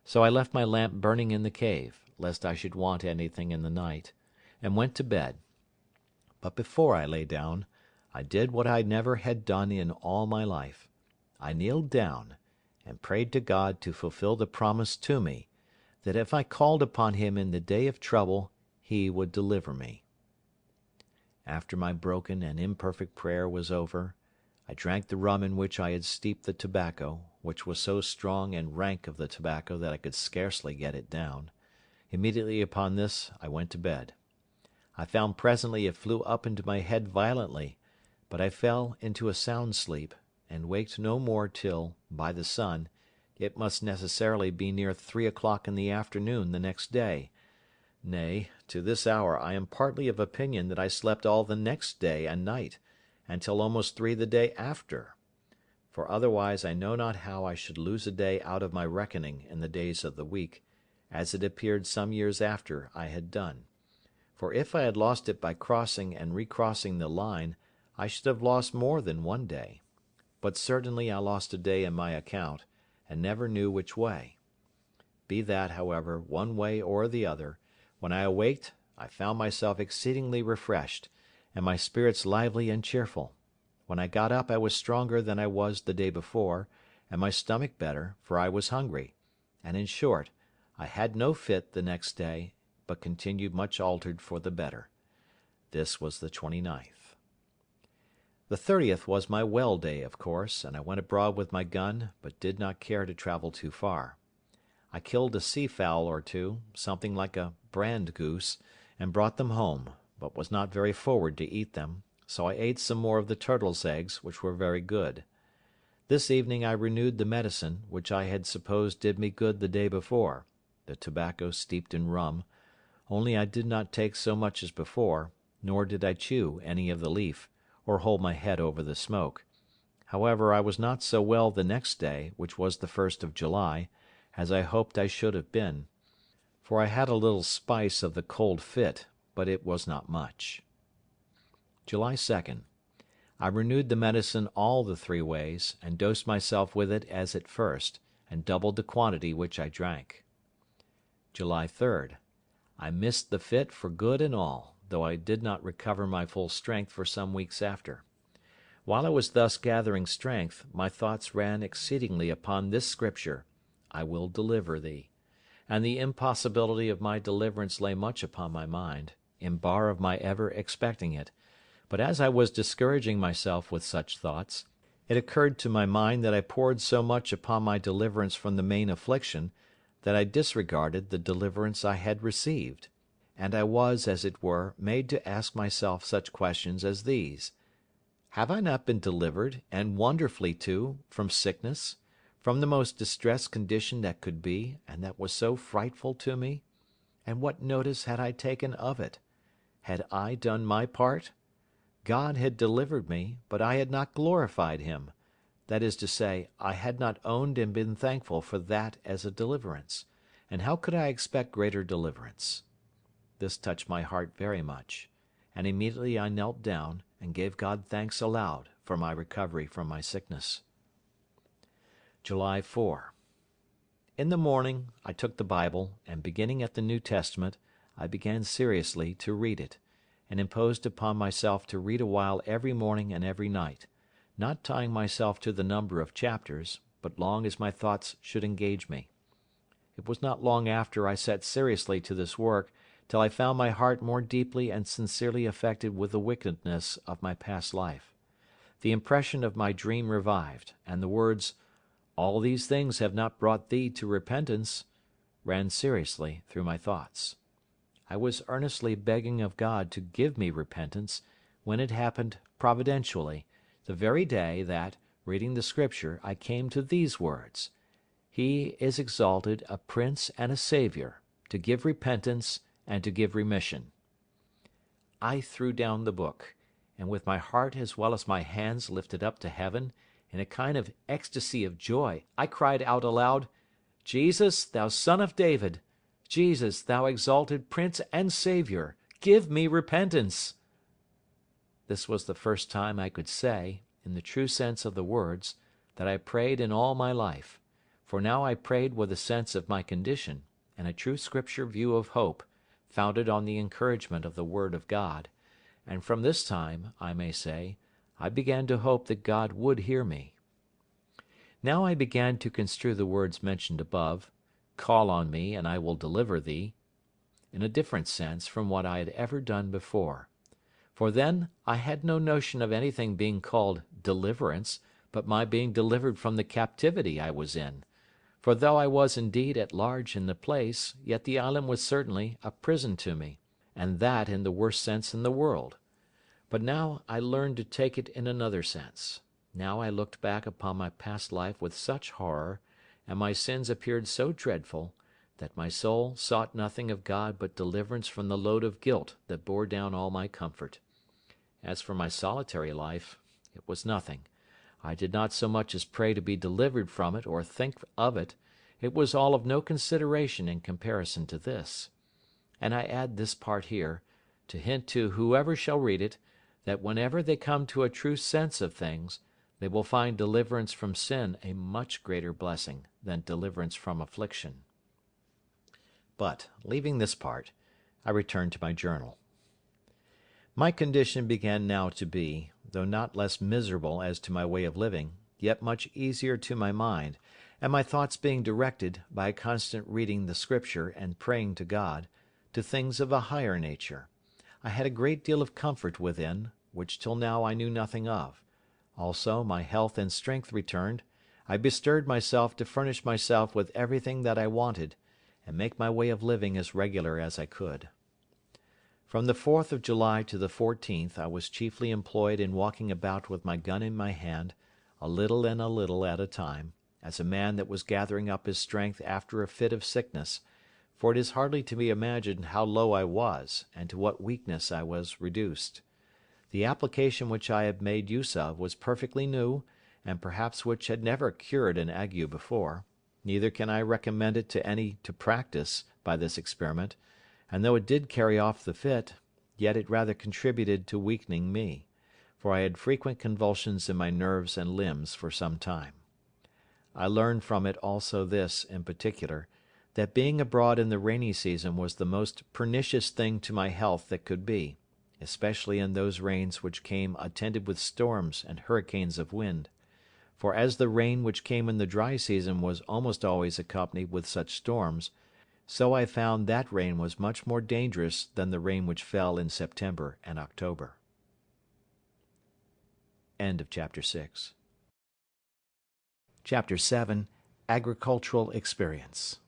so I left my lamp burning in the cave, lest I should want anything in the night, and went to bed. But before I lay down, I did what I never had done in all my life. I kneeled down, and prayed to God to fulfil the promise to me, that if I called upon him in the day of trouble, he would deliver me. After my broken and imperfect prayer was over, I drank the rum in which I had steeped the tobacco, which was so strong and rank of the tobacco that I could scarcely get it down. Immediately upon this I went to bed. I found presently it flew up into my head violently, but I fell into a sound sleep, and waked no more till, by the sun, it must necessarily be near 3 o'clock in the afternoon the next day; nay, to this hour I am partly of opinion that I slept all the next day and night, and till almost 3 the day after; for otherwise I know not how I should lose a day out of my reckoning in the days of the week, as it appeared some years after I had done; for if I had lost it by crossing and recrossing the line, I should have lost more than one day; but certainly I lost a day in my account, and never knew which way. Be that, however, one way or the other, when I awaked I found myself exceedingly refreshed, and my spirits lively and cheerful. When I got up I was stronger than I was the day before, and my stomach better, for I was hungry; and in short, I had no fit the next day, but continued much altered for the better. This was the 29th. The 30th was my well day, of course, and I went abroad with my gun, but did not care to travel too far. I killed a sea fowl or two, something like a brand goose, and brought them home, but was not very forward to eat them, so I ate some more of the turtle's eggs, which were very good. This evening I renewed the medicine, which I had supposed did me good the day before, the tobacco steeped in rum, only I did not take so much as before, nor did I chew any of the leaf, or hold my head over the smoke. However, I was not so well the next day, which was the 1st of July, as I hoped I should have been; for I had a little spice of the cold fit, but it was not much. July 2nd. I renewed the medicine all the 3 ways, and dosed myself with it as at first, and doubled the quantity which I drank. July 3rd. I missed the fit for good and all, though I did not recover my full strength for some weeks after. While I was thus gathering strength, my thoughts ran exceedingly upon this scripture, "I will deliver thee," and the impossibility of my deliverance lay much upon my mind, in bar of my ever expecting it. But as I was discouraging myself with such thoughts, it occurred to my mind that I poured so much upon my deliverance from the main affliction, that I disregarded the deliverance I had received; and I was, as it were, made to ask myself such questions as these: Have I not been delivered, and wonderfully too, from sickness, from the most distressed condition that could be, and that was so frightful to me? And what notice had I taken of it? Had I done my part? God had delivered me, but I had not glorified him; that is to say, I had not owned and been thankful for that as a deliverance, and how could I expect greater deliverance? This touched my heart very much, and immediately I knelt down, and gave God thanks aloud for my recovery from my sickness. July 4. In the morning I took the Bible, and beginning at the New Testament, I began seriously to read it, and imposed upon myself to read a while every morning and every night, not tying myself to the number of chapters, but long as my thoughts should engage me. It was not long after I set seriously to this work till I found my heart more deeply and sincerely affected with the wickedness of my past life. The impression of my dream revived, and the words, "All these things have not brought thee to repentance," ran seriously through my thoughts. I was earnestly begging of God to give me repentance, when it happened providentially, the very day that, reading the Scripture, I came to these words: "He is exalted a Prince and a Saviour, to give repentance and to give remission." I threw down the book, and with my heart as well as my hands lifted up to heaven, in a kind of ecstasy of joy, I cried out aloud, "Jesus, thou Son of David! Jesus, thou exalted Prince and Saviour, give me repentance!" This was the first time I could say, in the true sense of the words, that I prayed in all my life; for now I prayed with a sense of my condition, and a true Scripture view of hope, founded on the encouragement of the Word of God; and from this time, I may say, I began to hope that God would hear me. Now I began to construe the words mentioned above, "Call on me, and I will deliver thee," in a different sense from what I had ever done before. For then I had no notion of anything being called deliverance, but my being delivered from the captivity I was in; for though I was indeed at large in the place, yet the island was certainly a prison to me, and that in the worst sense in the world. But now I learned to take it in another sense. Now I looked back upon my past life with such horror, and my sins appeared so dreadful, that my soul sought nothing of God but deliverance from the load of guilt that bore down all my comfort. As for my solitary life, it was nothing. I did not so much as pray to be delivered from it or think of it; it was all of no consideration in comparison to this. And I add this part here, to hint to whoever shall read it, that whenever they come to a true sense of things, they will find deliverance from sin a much greater blessing than deliverance from affliction. But, leaving this part, I return to my journal. My condition began now to be, though not less miserable as to my way of living, yet much easier to my mind, and my thoughts being directed, by a constant reading the Scripture and praying to God, to things of a higher nature. I had a great deal of comfort within, which till now I knew nothing of. Also my health and strength returned. I bestirred myself to furnish myself with everything that I wanted, and make my way of living as regular as I could. From the 4th of July to the 14th I was chiefly employed in walking about with my gun in my hand, a little and a little at a time, as a man that was gathering up his strength after a fit of sickness, for it is hardly to be imagined how low I was, and to what weakness I was reduced. The application which I had made use of was perfectly new, and perhaps which had never cured an ague before; neither can I recommend it to any to practise by this experiment, and though it did carry off the fit, yet it rather contributed to weakening me, for I had frequent convulsions in my nerves and limbs for some time. I learned from it also this, in particular, that being abroad in the rainy season was the most pernicious thing to my health that could be, especially in those rains which came attended with storms and hurricanes of wind; for as the rain which came in the dry season was almost always accompanied with such storms, So I found that rain was much more dangerous than the rain which fell in September and October. End of chapter 6. Chapter 7. Agricultural Experience.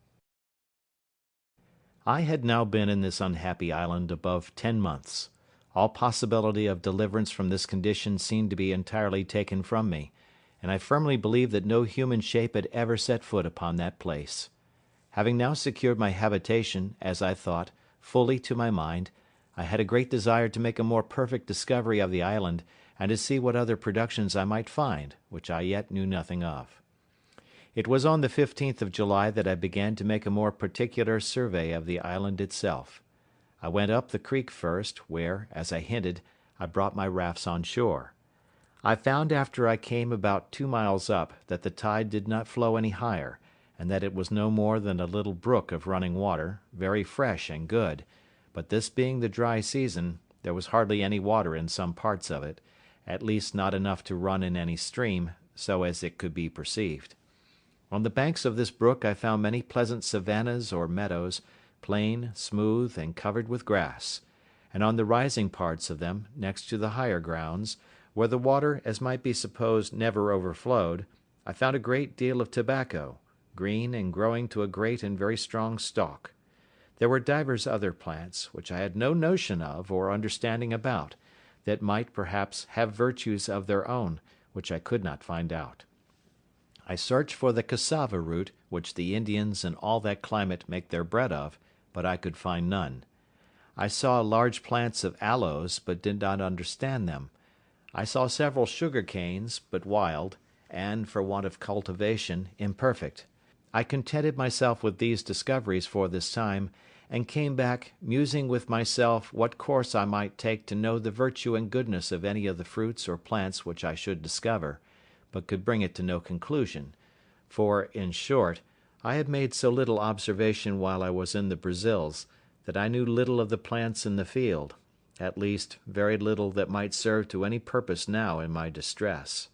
I had now been in this unhappy island above 10 months. All possibility of deliverance from this condition seemed to be entirely taken from me, and I firmly believed that no human shape had ever set foot upon that place. Having now secured my habitation, as I thought, fully to my mind, I had a great desire to make a more perfect discovery of the island, and to see what other productions I might find, which I yet knew nothing of. It was on the 15th of July that I began to make a more particular survey of the island itself. I went up the creek first, where, as I hinted, I brought my rafts on shore. I found after I came about 2 miles up that the tide did not flow any higher, and that it was no more than a little brook of running water, very fresh and good, but this being the dry season, there was hardly any water in some parts of it, at least not enough to run in any stream, so as it could be perceived. On the banks of this brook I found many pleasant savannas or meadows, plain, smooth, and covered with grass; and on the rising parts of them, next to the higher grounds, where the water, as might be supposed, never overflowed, I found a great deal of tobacco, green and growing to a great and very strong stalk. There were divers other plants, which I had no notion of or understanding about, that might, perhaps, have virtues of their own, which I could not find out. I searched for the cassava root, which the Indians in all that climate make their bread of, but I could find none. I saw large plants of aloes, but did not understand them. I saw several sugar canes, but wild, and, for want of cultivation, imperfect. I contented myself with these discoveries for this time, and came back, musing with myself what course I might take to know the virtue and goodness of any of the fruits or plants which I should discover, but could bring it to no conclusion; for, in short, I had made so little observation while I was in the Brazils, that I knew little of the plants in the field, at least, very little that might serve to any purpose now in my distress.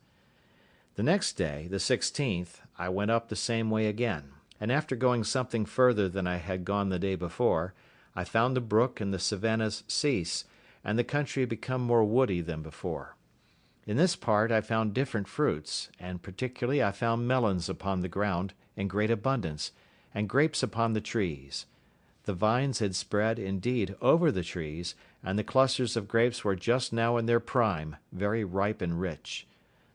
The next day, the 16th, I went up the same way again, and after going something further than I had gone the day before, I found the brook and the savannas cease, and the country become more woody than before. In this part I found different fruits, and particularly I found melons upon the ground in great abundance, and grapes upon the trees. The vines had spread, indeed, over the trees, and the clusters of grapes were just now in their prime, very ripe and rich.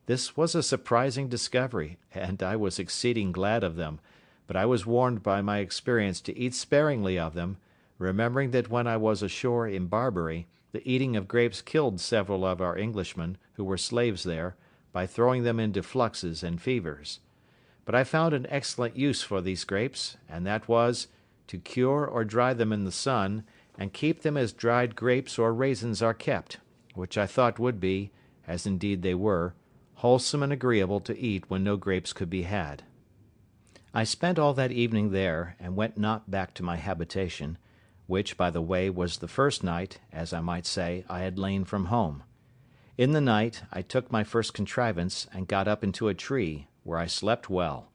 This was a surprising discovery, and I was exceeding glad of them, but I was warned by my experience to eat sparingly of them, remembering that when I was ashore in Barbary, the eating of grapes killed several of our Englishmen, who were slaves there, by throwing them into fluxes and fevers. But I found an excellent use for these grapes, and that was, to cure or dry them in the sun, and keep them as dried grapes or raisins are kept, which I thought would be, as indeed they were, wholesome and agreeable to eat when no grapes could be had. I spent all that evening there, and went not back to my habitation, which, by the way, was the first night, as I might say, I had lain from home. In the night I took my first contrivance, and got up into a tree, where I slept well,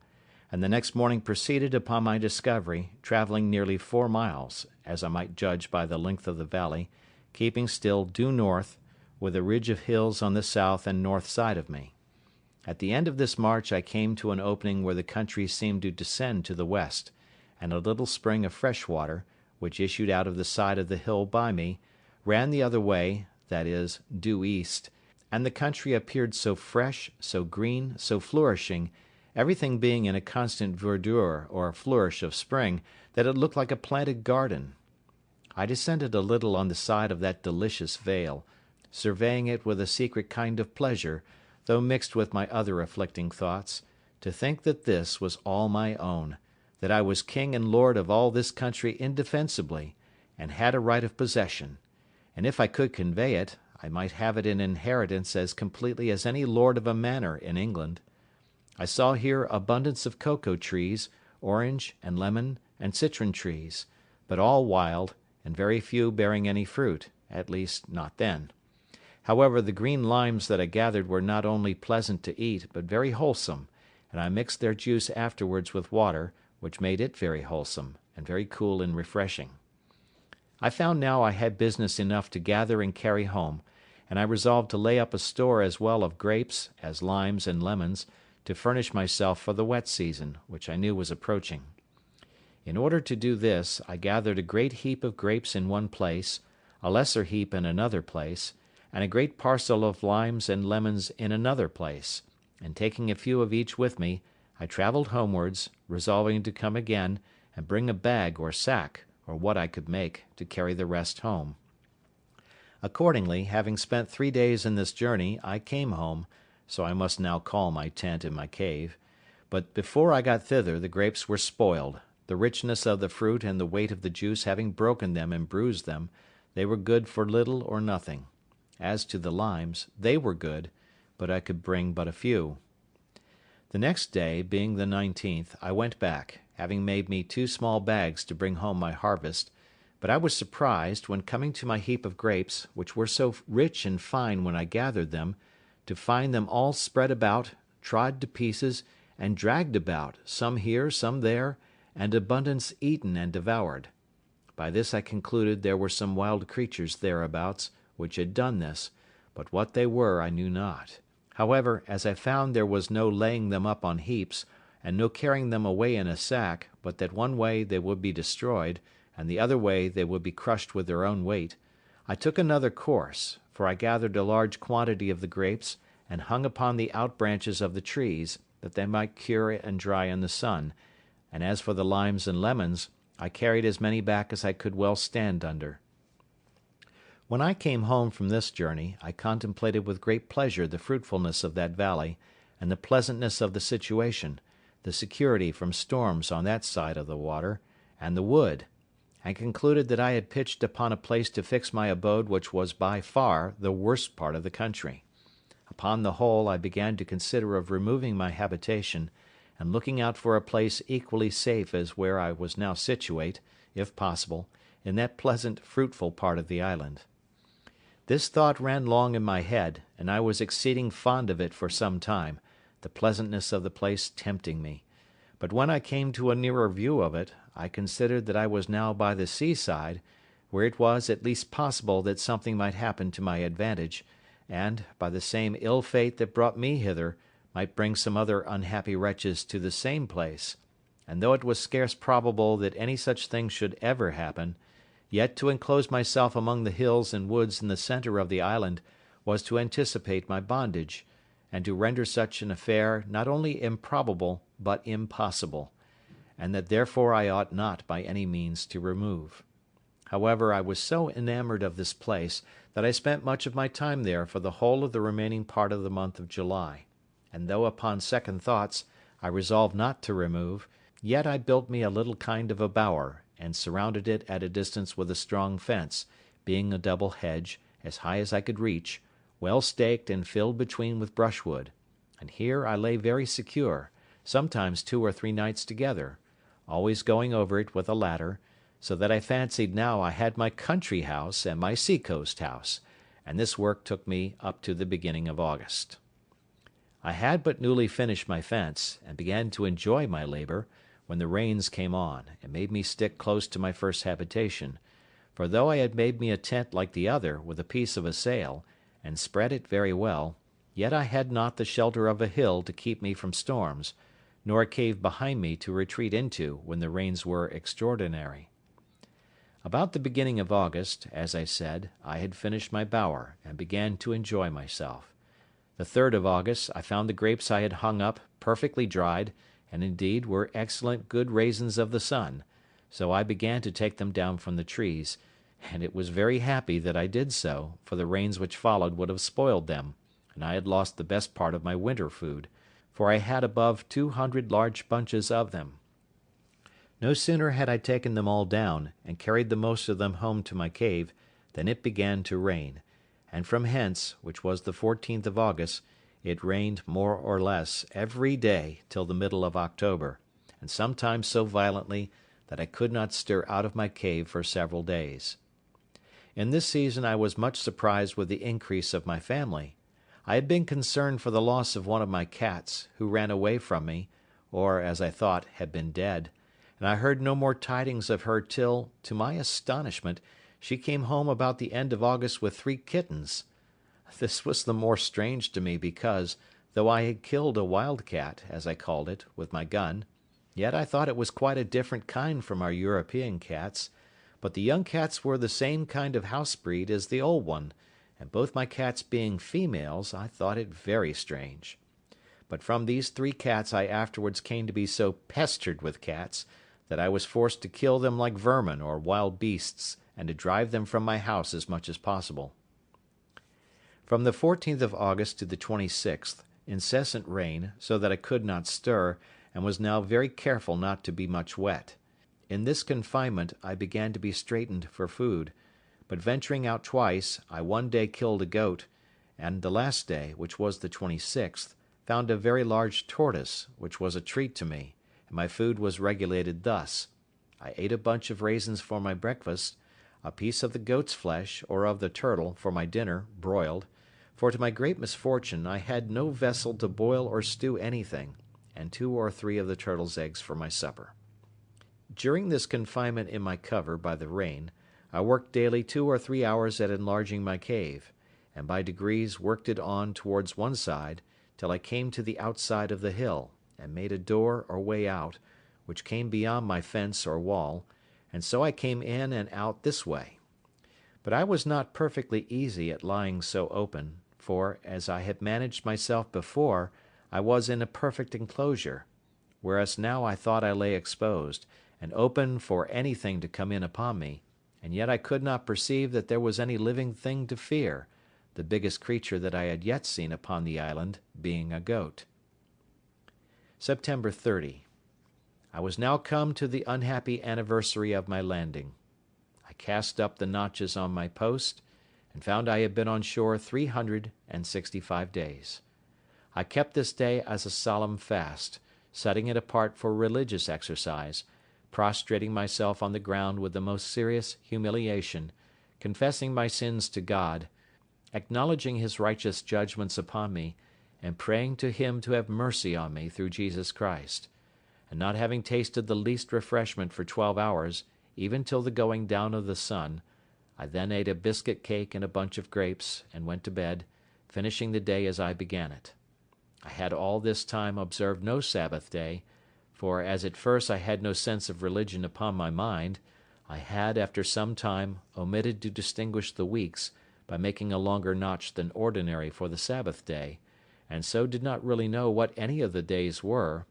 and the next morning proceeded upon my discovery, travelling nearly 4 miles, as I might judge by the length of the valley, keeping still due north, with a ridge of hills on the south and north side of me. At the end of this march I came to an opening where the country seemed to descend to the west, and a little spring of fresh water, which issued out of the side of the hill by me, ran the other way, that is, due east, and the country appeared so fresh, so green, so flourishing, everything being in a constant verdure or flourish of spring, that it looked like a planted garden. I descended a little on the side of that delicious vale, surveying it with a secret kind of pleasure, though mixed with my other afflicting thoughts, to think that this was all my own, that I was king and lord of all this country indefensibly, and had a right of possession; and if I could convey it, I might have it in inheritance as completely as any lord of a manor in England. I saw here abundance of cocoa trees, orange, and lemon, and citron trees, but all wild, and very few bearing any fruit, at least not then. However, the green limes that I gathered were not only pleasant to eat, but very wholesome, and I mixed their juice afterwards with water, which made it very wholesome, and very cool and refreshing. I found now I had business enough to gather and carry home, and I resolved to lay up a store as well of grapes as limes and lemons, to furnish myself for the wet season, which I knew was approaching. In order to do this, I gathered a great heap of grapes in one place, a lesser heap in another place, and a great parcel of limes and lemons in another place, and taking a few of each with me, I travelled homewards, resolving to come again, and bring a bag or sack, or what I could make, to carry the rest home. Accordingly, having spent 3 days in this journey, I came home, so I must now call my tent and my cave, but before I got thither the grapes were spoiled, the richness of the fruit and the weight of the juice having broken them and bruised them. They were good for little or nothing. As to the limes, they were good, but I could bring but a few. The next day, being the 19th, I went back, having made me 2 small bags to bring home my harvest, but I was surprised, when coming to my heap of grapes, which were so rich and fine when I gathered them, to find them all spread about, trod to pieces, and dragged about, some here, some there, and abundance eaten and devoured. By this I concluded there were some wild creatures thereabouts which had done this, but what they were I knew not. However, as I found there was no laying them up on heaps, and no carrying them away in a sack, but that one way they would be destroyed, and the other way they would be crushed with their own weight, I took another course, for I gathered a large quantity of the grapes, and hung upon the out branches of the trees, that they might cure and dry in the sun, and as for the limes and lemons, I carried as many back as I could well stand under. When I came home from this journey, I contemplated with great pleasure the fruitfulness of that valley, and the pleasantness of the situation, the security from storms on that side of the water, and the wood, and concluded that I had pitched upon a place to fix my abode which was by far the worst part of the country. Upon the whole, I began to consider of removing my habitation, and looking out for a place equally safe as where I was now situate, if possible, in that pleasant fruitful part of the island. This thought ran long in my head, and I was exceeding fond of it for some time, the pleasantness of the place tempting me. But when I came to a nearer view of it, I considered that I was now by the seaside, where it was at least possible that something might happen to my advantage, and, by the same ill fate that brought me hither, might bring some other unhappy wretches to the same place; and though it was scarce probable that any such thing should ever happen, yet to enclose myself among the hills and woods in the centre of the island was to anticipate my bondage, and to render such an affair not only improbable but impossible, and that therefore I ought not by any means to remove. However, I was so enamoured of this place that I spent much of my time there for the whole of the remaining part of the month of July, and though upon second thoughts I resolved not to remove, yet I built me a little kind of a bower, and surrounded it at a distance with a strong fence, being a double hedge, as high as I could reach, well staked and filled between with brushwood, and here I lay very secure, sometimes 2 or 3 nights together, always going over it with a ladder, so that I fancied now I had my country house and my sea-coast house, and this work took me up to the beginning of August. I had but newly finished my fence, and began to enjoy my labour, when the rains came on, and made me stick close to my first habitation; for though I had made me a tent like the other, with a piece of a sail, and spread it very well, yet I had not the shelter of a hill to keep me from storms, nor a cave behind me to retreat into when the rains were extraordinary. About the beginning of August, as I said, I had finished my bower, and began to enjoy myself. The 3rd of August I found the grapes I had hung up perfectly dried, and indeed were excellent good raisins of the sun, so I began to take them down from the trees, and it was very happy that I did so, for the rains which followed would have spoiled them, and I had lost the best part of my winter food, for I had above 200 large bunches of them. No sooner had I taken them all down, and carried the most of them home to my cave, than it began to rain, and from hence, which was the 14th of August, it rained more or less every day till the middle of October, and sometimes so violently that I could not stir out of my cave for several days. In this season I was much surprised with the increase of my family. I had been concerned for the loss of one of my cats, who ran away from me, or, as I thought, had been dead, and I heard no more tidings of her till, to my astonishment, she came home about the end of August with 3 kittens. This was the more strange to me because, though I had killed a wild cat, as I called it, with my gun, yet I thought it was quite a different kind from our European cats, but the young cats were the same kind of house breed as the old one, and both my cats being females, I thought it very strange. But from these 3 cats I afterwards came to be so pestered with cats, that I was forced to kill them like vermin or wild beasts, and to drive them from my house as much as possible. From the 14th of August to the 26th, incessant rain, so that I could not stir, and was now very careful not to be much wet. In this confinement I began to be straitened for food, but venturing out twice, I one day killed a goat, and the last day, which was the 26th, found a very large tortoise, which was a treat to me, and my food was regulated thus: I ate a bunch of raisins for my breakfast, a piece of the goat's flesh, or of the turtle, for my dinner, broiled, for to my great misfortune I had no vessel to boil or stew anything, and 2 or 3 of the turtle's eggs for my supper. During this confinement in my cover by the rain, I worked daily 2 or 3 hours at enlarging my cave, and by degrees worked it on towards one side, till I came to the outside of the hill, and made a door or way out, which came beyond my fence or wall, and so I came in and out this way. But I was not perfectly easy at lying so open, for, as I had managed myself before, I was in a perfect enclosure, whereas now I thought I lay exposed, and open for anything to come in upon me, and yet I could not perceive that there was any living thing to fear, the biggest creature that I had yet seen upon the island being a goat. September 30. I was now come to the unhappy anniversary of my landing. I cast up the notches on my post, and found I had been on shore 365 days. I kept this day as a solemn fast, setting it apart for religious exercise, prostrating myself on the ground with the most serious humiliation, confessing my sins to God, acknowledging his righteous judgments upon me, and praying to him to have mercy on me through Jesus Christ; and not having tasted the least refreshment for 12 hours, even till the going down of the sun, I then ate a biscuit cake and a bunch of grapes, and went to bed, finishing the day as I began it. I had all this time observed no Sabbath day, for as at first I had no sense of religion upon my mind, I had, after some time, omitted to distinguish the weeks, by making a longer notch than ordinary for the Sabbath day, and so did not really know what any of the days were;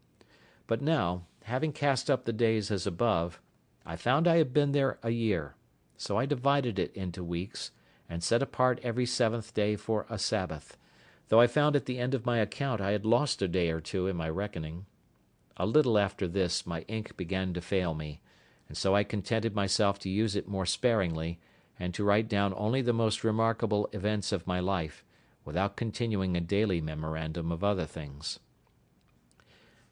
but now, having cast up the days as above, I found I had been there a year, so I divided it into weeks, and set apart every 7th day for a Sabbath, though I found at the end of my account I had lost a day or 2 in my reckoning. A little after this my ink began to fail me, and so I contented myself to use it more sparingly, and to write down only the most remarkable events of my life, without continuing a daily memorandum of other things.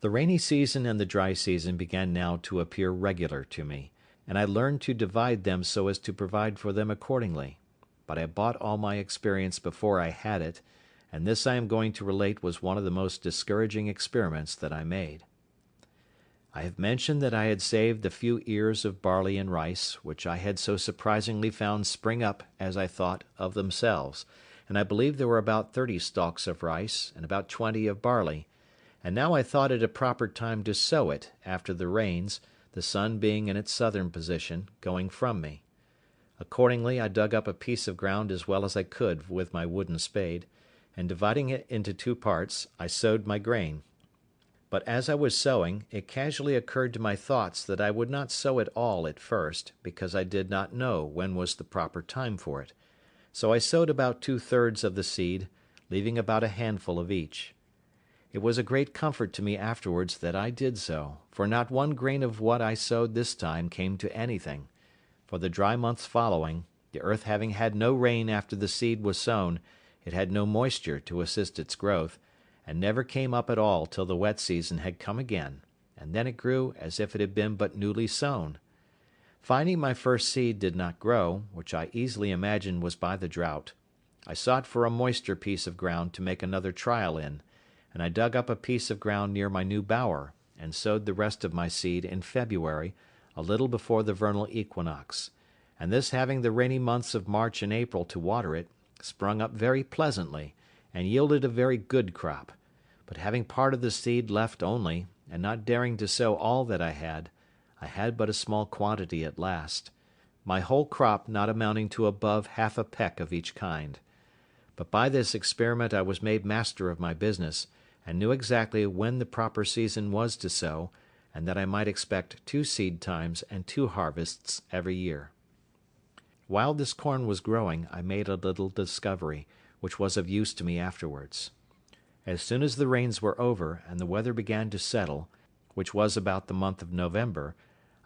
The rainy season and the dry season began now to appear regular to me, and I learned to divide them so as to provide for them accordingly; but I bought all my experience before I had it, and this I am going to relate was one of the most discouraging experiments that I made. I have mentioned that I had saved the few ears of barley and rice, which I had so surprisingly found spring up, as I thought, of themselves, and I believe there were about 30 stalks of rice, and about 20 of barley, and now I thought it a proper time to sow it, after the rains, the sun being in its southern position, going from me. Accordingly I dug up a piece of ground as well as I could with my wooden spade, and dividing it into 2 parts, I sowed my grain. But as I was sowing, it casually occurred to my thoughts that I would not sow it all at first, because I did not know when was the proper time for it; so I sowed about 2/3 of the seed, leaving about a handful of each. It was a great comfort to me afterwards that I did so, for not one grain of what I sowed this time came to anything; for the dry months following, the earth having had no rain after the seed was sown, it had no moisture to assist its growth, and never came up at all till the wet season had come again, and then it grew as if it had been but newly sown. Finding my first seed did not grow, which I easily imagined was by the drought, I sought for a moister piece of ground to make another trial in, and I dug up a piece of ground near my new bower, and sowed the rest of my seed in February, a little before the vernal equinox; and this having the rainy months of March and April to water it, sprung up very pleasantly, and yielded a very good crop; but having part of the seed left only, and not daring to sow all that I had but a small quantity at last, my whole crop not amounting to above half a peck of each kind. But by this experiment I was made master of my business, and knew exactly when the proper season was to sow, and that I might expect 2 seed times and 2 harvests every year. While this corn was growing, I made a little discovery, which was of use to me afterwards. As soon as the rains were over, and the weather began to settle, which was about the month of November,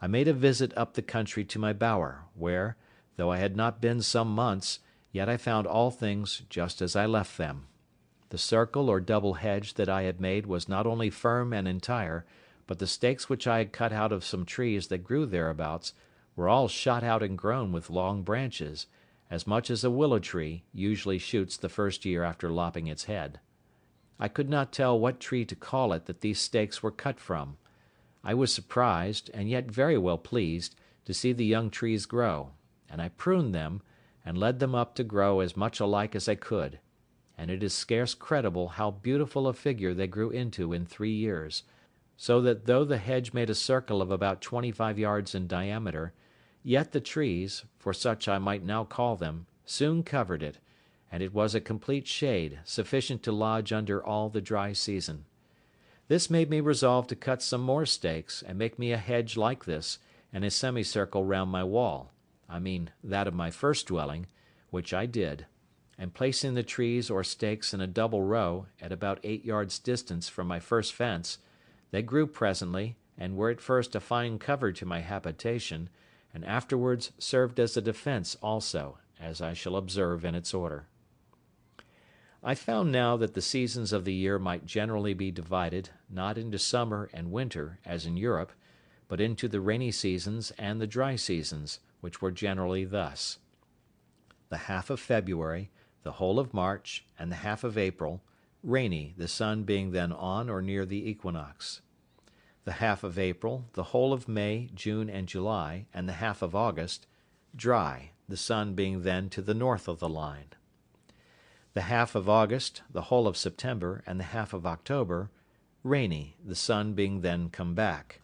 I made a visit up the country to my bower, where, though I had not been some months, yet I found all things just as I left them. The circle or double hedge that I had made was not only firm and entire, but the stakes which I had cut out of some trees that grew thereabouts were all shot out and grown with long branches, as much as a willow tree usually shoots the first year after lopping its head. I could not tell what tree to call it that these stakes were cut from. I was surprised, and yet very well pleased, to see the young trees grow, and I pruned them, and led them up to grow as much alike as I could; and it is scarce credible how beautiful a figure they grew into in 3 years, so that though the hedge made a circle of about 25 yards in diameter, yet the trees, for such I might now call them, soon covered it, and it was a complete shade, sufficient to lodge under all the dry season. This made me resolve to cut some more stakes, and make me a hedge like this, and a semicircle round my wall, I mean that of my first dwelling, which I did; and placing the trees or stakes in a double row, at about 8 yards distance from my first fence, they grew presently, and were at first a fine cover to my habitation, and afterwards served as a defence also, as I shall observe in its order. I found now that the seasons of the year might generally be divided, not into summer and winter, as in Europe, but into the rainy seasons and the dry seasons, which were generally thus: the half of February, the whole of March, and the half of April, rainy, the sun being then on or near the equinox; the half of April, the whole of May, June, and July, and the half of August, dry, the sun being then to the north of the line; the half of August, the whole of September, and the half of October, rainy, the sun being then come back;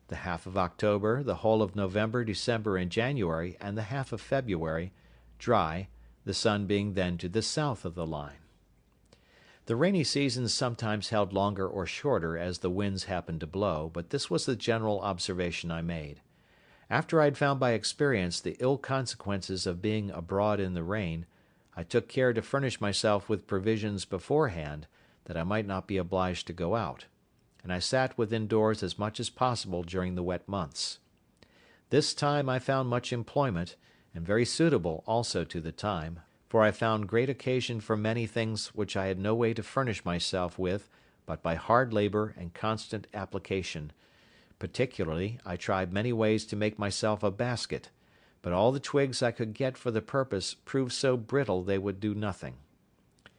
the half of October, the whole of November, December, and January, and the half of February, dry, the sun being then to the south of the line. The rainy seasons sometimes held longer or shorter as the winds happened to blow, but this was the general observation I made. After I had found by experience the ill consequences of being abroad in the rain, I took care to furnish myself with provisions beforehand, that I might not be obliged to go out; and I sat within doors as much as possible during the wet months. This time I found much employment, and very suitable also to the time, for I found great occasion for many things which I had no way to furnish myself with but by hard labour and constant application; particularly I tried many ways to make myself a basket, but all the twigs I could get for the purpose proved so brittle they would do nothing.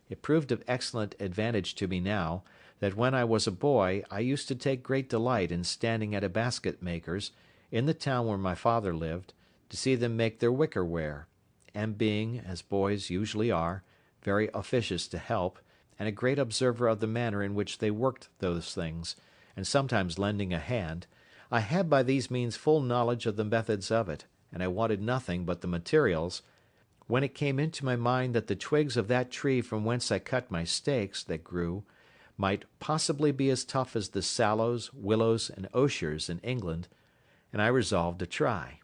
It proved of excellent advantage to me now, that when I was a boy I used to take great delight in standing at a basket maker's, in the town where my father lived, to see them make their wicker ware; and being, as boys usually are, very officious to help, and a great observer of the manner in which they worked those things, and sometimes lending a hand, I had by these means full knowledge of the methods of it, and I wanted nothing but the materials, when it came into my mind that the twigs of that tree from whence I cut my stakes that grew might possibly be as tough as the sallows, willows, and osiers in England, and I resolved to try.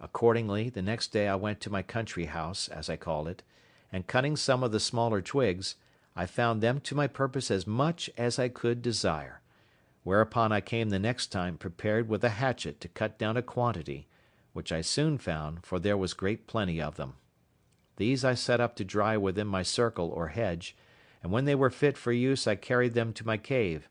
Accordingly, the next day I went to my country house, as I called it, and cutting some of the smaller twigs, I found them to my purpose as much as I could desire; whereupon I came the next time prepared with a hatchet to cut down a quantity, which I soon found, for there was great plenty of them. These I set up to dry within my circle or hedge, and when they were fit for use I carried them to my cave,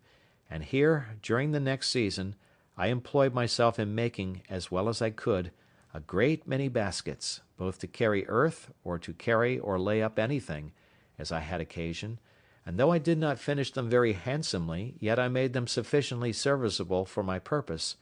and here, during the next season, I employed myself in making, as well as I could, a great many baskets, both to carry earth, or to carry or lay up anything, as I had occasion, and though I did not finish them very handsomely, yet I made them sufficiently serviceable for my purpose.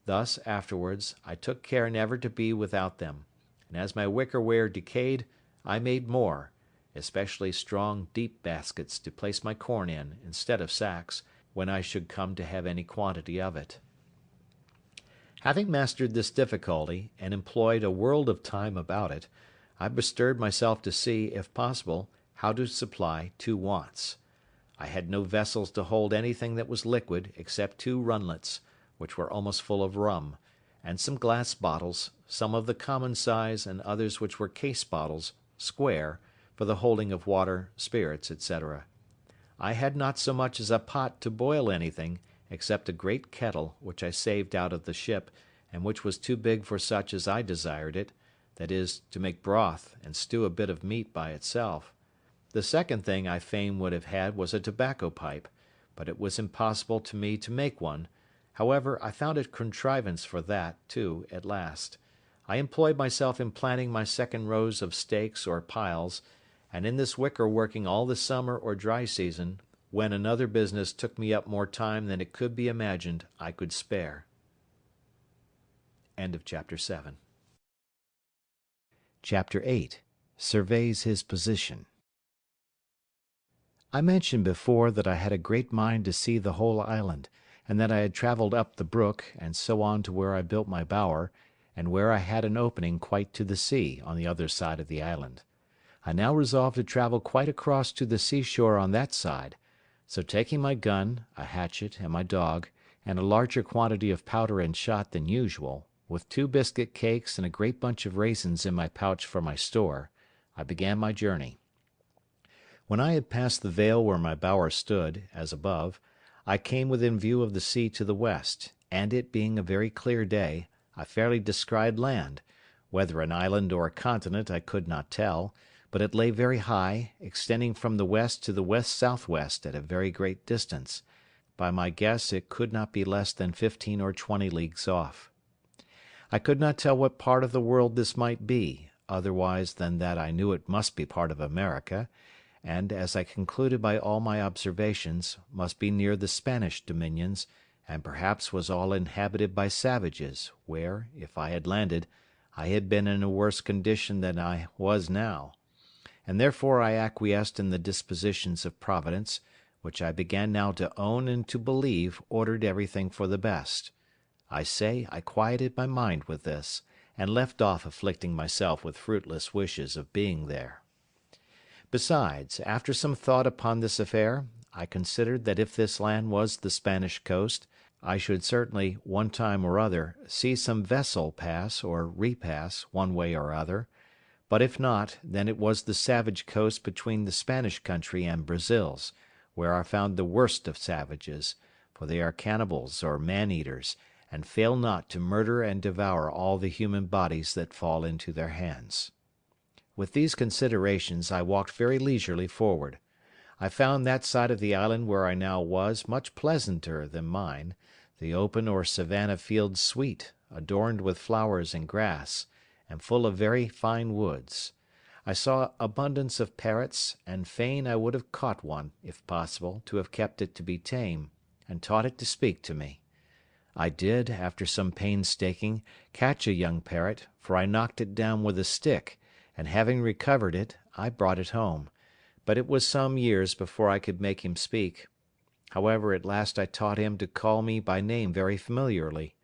Thus, afterwards, I took care never to be without them, and as my wicker ware decayed, I made more, especially strong, deep baskets to place my corn in, instead of sacks, when I should come to have any quantity of it. Having mastered this difficulty, and employed a world of time about it, I bestirred myself to see, if possible, how to supply two wants. I had no vessels to hold anything that was liquid except two runlets, which were almost full of rum, and some glass bottles, some of the common size, and others which were case bottles, square, for the holding of water, spirits, etc. I had not so much as a pot to boil anything, except a great kettle, which I saved out of the ship, and which was too big for such as I desired it, that is, to make broth, and stew a bit of meat by itself. The second thing I fain would have had was a tobacco pipe, but it was impossible to me to make one. However, I found a contrivance for that, too, at last. I employed myself in planting my second rows of stakes or piles, and in this wicker working all the summer or dry season, when another business took me up more time than it could be imagined I could spare. End of Chapter 7. Chapter 8. Surveys his position. I mentioned before that I had a great mind to see the whole island, and that I had travelled up the brook, and so on to where I built my bower, and where I had an opening quite to the sea on the other side of the island. I now resolved to travel quite across to the seashore on that side, so taking my gun, a hatchet, and my dog, and a larger quantity of powder and shot than usual, with 2 biscuit cakes and a great bunch of raisins in my pouch for my store, I began my journey. When I had passed the vale where my bower stood, as above, I came within view of the sea to the west, and it being a very clear day, I fairly descried land, whether an island or a continent I could not tell, but it lay very high, extending from the west to the west-southwest at a very great distance. By my guess it could not be less than 15 or 20 leagues off. I could not tell what part of the world this might be, otherwise than that I knew it must be part of America, and, as I concluded by all my observations, must be near the Spanish dominions, and perhaps was all inhabited by savages, where, if I had landed, I had been in a worse condition than I was now; and therefore I acquiesced in the dispositions of Providence, which I began now to own and to believe ordered everything for the best. I say I quieted my mind with this, and left off afflicting myself with fruitless wishes of being there. Besides, after some thought upon this affair, I considered that if this land was the Spanish coast, I should certainly, one time or other, see some vessel pass or repass, one way or other; but if not, then it was the savage coast between the Spanish country and Brazils, where are found the worst of savages, for they are cannibals or man-eaters, and fail not to murder and devour all the human bodies that fall into their hands. With these considerations I walked very leisurely forward. I found that side of the island where I now was much pleasanter than mine, the open or savanna fields sweet, adorned with flowers and grass, and full of very fine woods. I saw abundance of parrots, and fain I would have caught one, if possible, to have kept it to be tame, and taught it to speak to me. I did, after some painstaking, catch a young parrot, for I knocked it down with a stick, and having recovered it, I brought it home; but it was some years before I could make him speak. However, at last I taught him to call me by name very familiarly;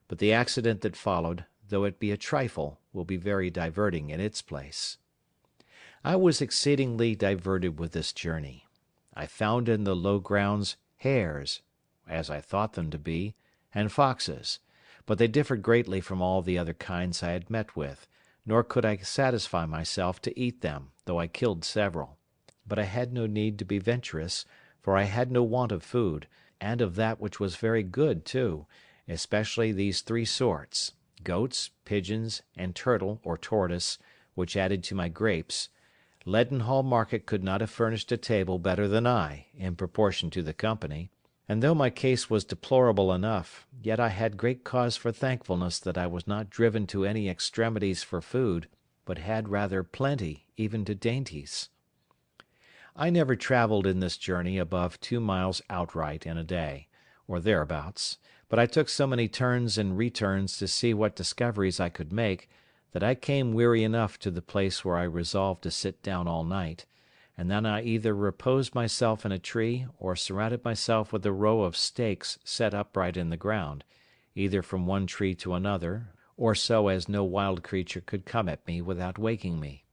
but the accident that followed, though it be a trifle, will be very diverting in its place. I was exceedingly diverted with this journey. I found in the low grounds hares, as I thought them to be, and foxes, but they differed greatly from all the other kinds I had met with, nor could I satisfy myself to eat them, though I killed several. But I had no need to be venturous, for I had no want of food, and of that which was very good too, especially these 3 sorts: goats, pigeons, and turtle or tortoise, which added to my grapes. Leadenhall Market could not have furnished a table better than I, in proportion to the company; and though my case was deplorable enough, yet I had great cause for thankfulness that I was not driven to any extremities for food, but had rather plenty, even to dainties. I never travelled in this journey above 2 miles outright in a day, or thereabouts, but I took so many turns and returns to see what discoveries I could make, that I came weary enough to the place where I resolved to sit down all night, and then I either reposed myself in a tree, or surrounded myself with a row of stakes set upright in the ground, either from one tree to another, or so as no wild creature could come at me without waking me.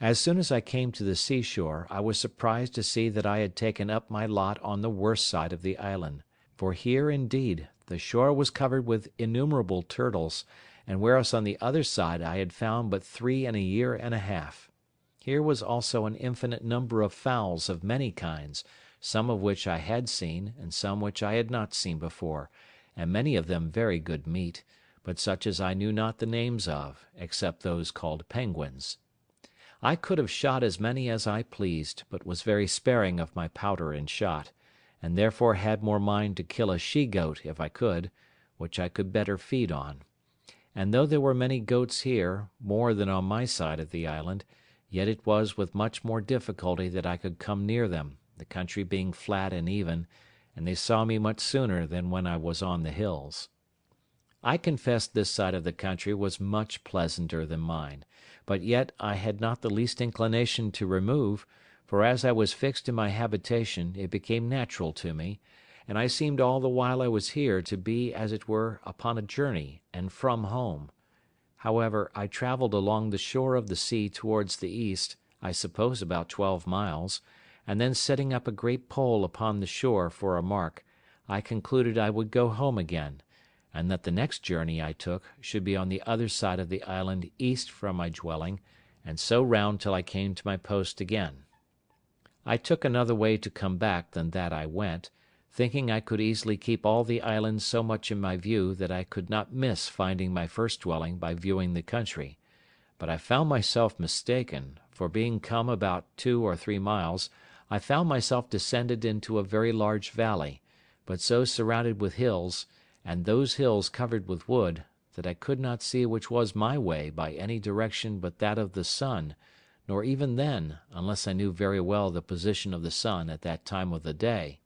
As soon as I came to the seashore, I was surprised to see that I had taken up my lot on the worst side of the island; for here, indeed, the shore was covered with innumerable turtles, and whereas on the other side I had found but 3 in a year and a half. Here was also an infinite number of fowls of many kinds, some of which I had seen, and some which I had not seen before, and many of them very good meat, but such as I knew not the names of, except those called penguins. I could have shot as many as I pleased, but was very sparing of my powder and shot, and therefore had more mind to kill a she-goat if I could, which I could better feed on. And though there were many goats here, more than on my side of the island, yet it was with much more difficulty that I could come near them, the country being flat and even, and they saw me much sooner than when I was on the hills. I confess this side of the country was much pleasanter than mine, but yet I had not the least inclination to remove, for as I was fixed in my habitation it became natural to me, and I seemed all the while I was here to be as it were upon a journey, and from home. However, I travelled along the shore of the sea towards the east, I suppose about 12 miles, and then setting up a great pole upon the shore for a mark, I concluded I would go home again, and that the next journey I took should be on the other side of the island east from my dwelling, and so round till I came to my post again. I took another way to come back than that I went, thinking I could easily keep all the island so much in my view that I could not miss finding my first dwelling by viewing the country; but I found myself mistaken, for being come about 2 or 3 miles, I found myself descended into a very large valley, but so surrounded with hills, and those hills covered with wood, that I could not see which was my way by any direction but that of the sun, nor even then, unless I knew very well the position of the sun at that time of the day.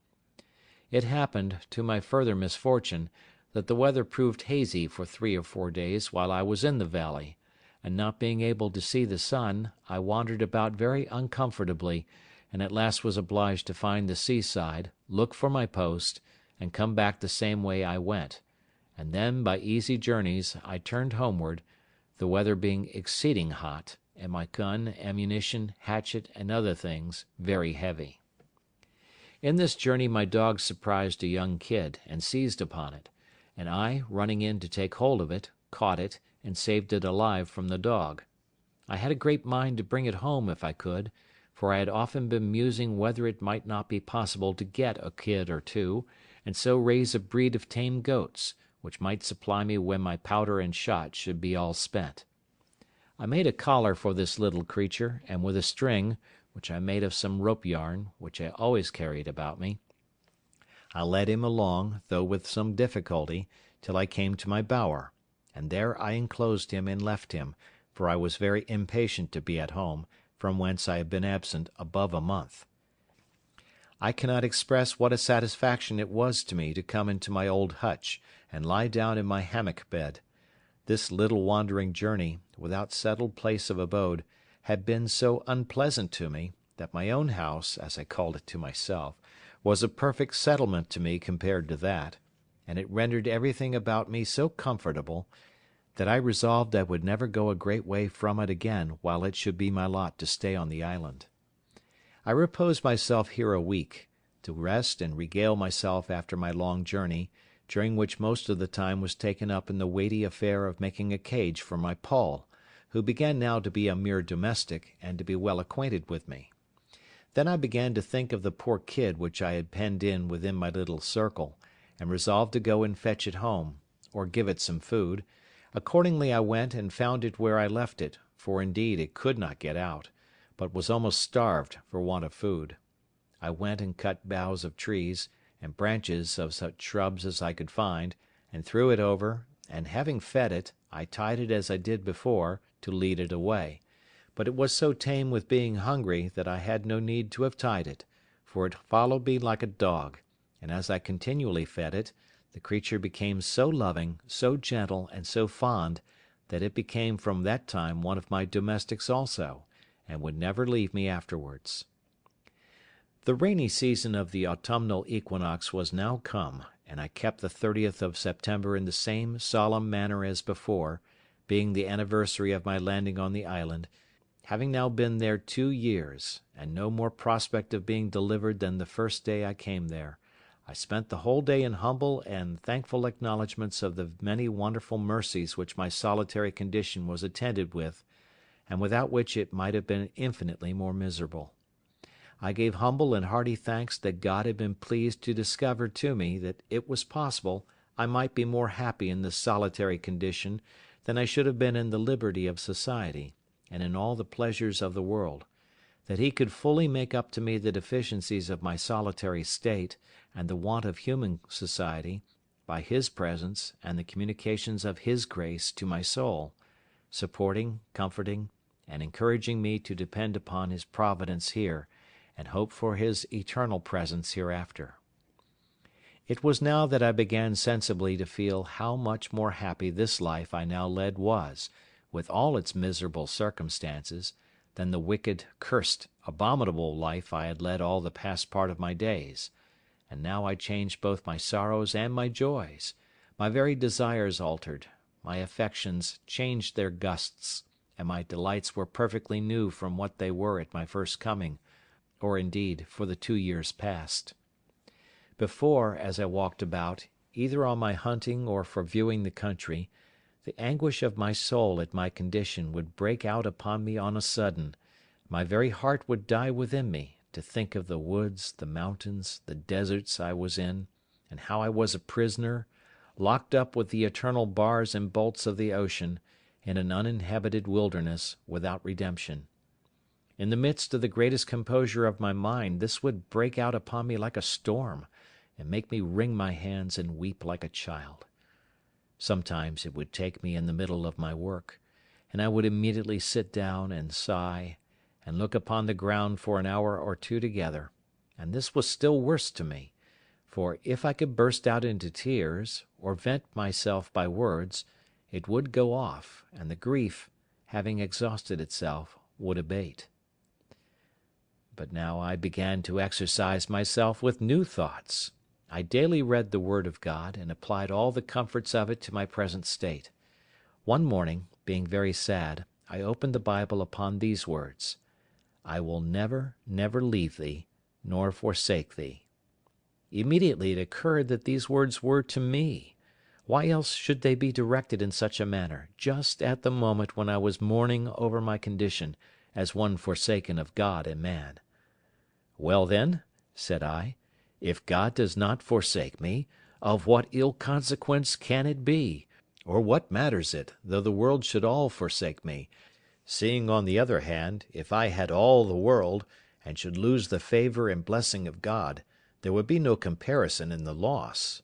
It happened, to my further misfortune, that the weather proved hazy for 3 or 4 days while I was in the valley, and not being able to see the sun, I wandered about very uncomfortably, and at last was obliged to find the seaside, look for my post, and come back the same way I went, and then by easy journeys I turned homeward, the weather being exceeding hot, and my gun, ammunition, hatchet, and other things very heavy. In this journey my dog surprised a young kid, and seized upon it, and I, running in to take hold of it, caught it, and saved it alive from the dog. I had a great mind to bring it home if I could, for I had often been musing whether it might not be possible to get a kid or two, and so raise a breed of tame goats, which might supply me when my powder and shot should be all spent. I made a collar for this little creature, and with a string, which I made of some rope yarn, which I always carried about me, I led him along, though with some difficulty, till I came to my bower, and there I enclosed him and left him, for I was very impatient to be at home, from whence I had been absent above a month. I cannot express what a satisfaction it was to me to come into my old hutch, and lie down in my hammock bed. This little wandering journey, without settled place of abode, had been so unpleasant to me, that my own house, as I called it to myself, was a perfect settlement to me compared to that, and it rendered everything about me so comfortable, that I resolved I would never go a great way from it again while it should be my lot to stay on the island. I reposed myself here a week, to rest and regale myself after my long journey, during which most of the time was taken up in the weighty affair of making a cage for my Poll, who began now to be a mere domestic, and to be well acquainted with me. Then I began to think of the poor kid which I had penned in within my little circle, and resolved to go and fetch it home, or give it some food. Accordingly I went and found it where I left it, for indeed it could not get out, but was almost starved for want of food. I went and cut boughs of trees, and branches of such shrubs as I could find, and threw it over, and having fed it, I tied it as I did before, to lead it away, but it was so tame with being hungry that I had no need to have tied it, for it followed me like a dog, and as I continually fed it, the creature became so loving, so gentle, and so fond, that it became from that time one of my domestics also, and would never leave me afterwards. The rainy season of the autumnal equinox was now come, and I kept the 30th of September in the same solemn manner as before, being the anniversary of my landing on the island, having now been there 2 years, and no more prospect of being delivered than the first day I came there. I spent the whole day in humble and thankful acknowledgments of the many wonderful mercies which my solitary condition was attended with, and without which it might have been infinitely more miserable. I gave humble and hearty thanks that God had been pleased to discover to me that it was possible I might be more happy in this solitary condition than I should have been in the liberty of society, and in all the pleasures of the world; that he could fully make up to me the deficiencies of my solitary state, and the want of human society, by his presence and the communications of his grace to my soul, supporting, comforting, and encouraging me to depend upon his providence here, and hope for his eternal presence hereafter. It was now that I began sensibly to feel how much more happy this life I now led was, with all its miserable circumstances, than the wicked, cursed, abominable life I had led all the past part of my days; and now I changed both my sorrows and my joys; my very desires altered, my affections changed their gusts, and my delights were perfectly new from what they were at my first coming, or indeed for the 2 years past. Before, as I walked about, either on my hunting or for viewing the country, the anguish of my soul at my condition would break out upon me on a sudden; my very heart would die within me, to think of the woods, the mountains, the deserts I was in, and how I was a prisoner, locked up with the eternal bars and bolts of the ocean, in an uninhabited wilderness, without redemption. In the midst of the greatest composure of my mind this would break out upon me like a storm, and make me wring my hands and weep like a child. Sometimes it would take me in the middle of my work, and I would immediately sit down and sigh, and look upon the ground for an hour or two together; and this was still worse to me, for if I could burst out into tears, or vent myself by words, it would go off, and the grief, having exhausted itself, would abate. But now I began to exercise myself with new thoughts. I daily read the Word of God, and applied all the comforts of it to my present state. One morning, being very sad, I opened the Bible upon these words: "I will never, never leave thee, nor forsake thee." Immediately it occurred that these words were to me. Why else should they be directed in such a manner, just at the moment when I was mourning over my condition, as one forsaken of God and man? "Well then," said I, "if God does not forsake me, of what ill consequence can it be, or what matters it, though the world should all forsake me, seeing on the other hand, if I had all the world, and should lose the favour and blessing of God, there would be no comparison in the loss."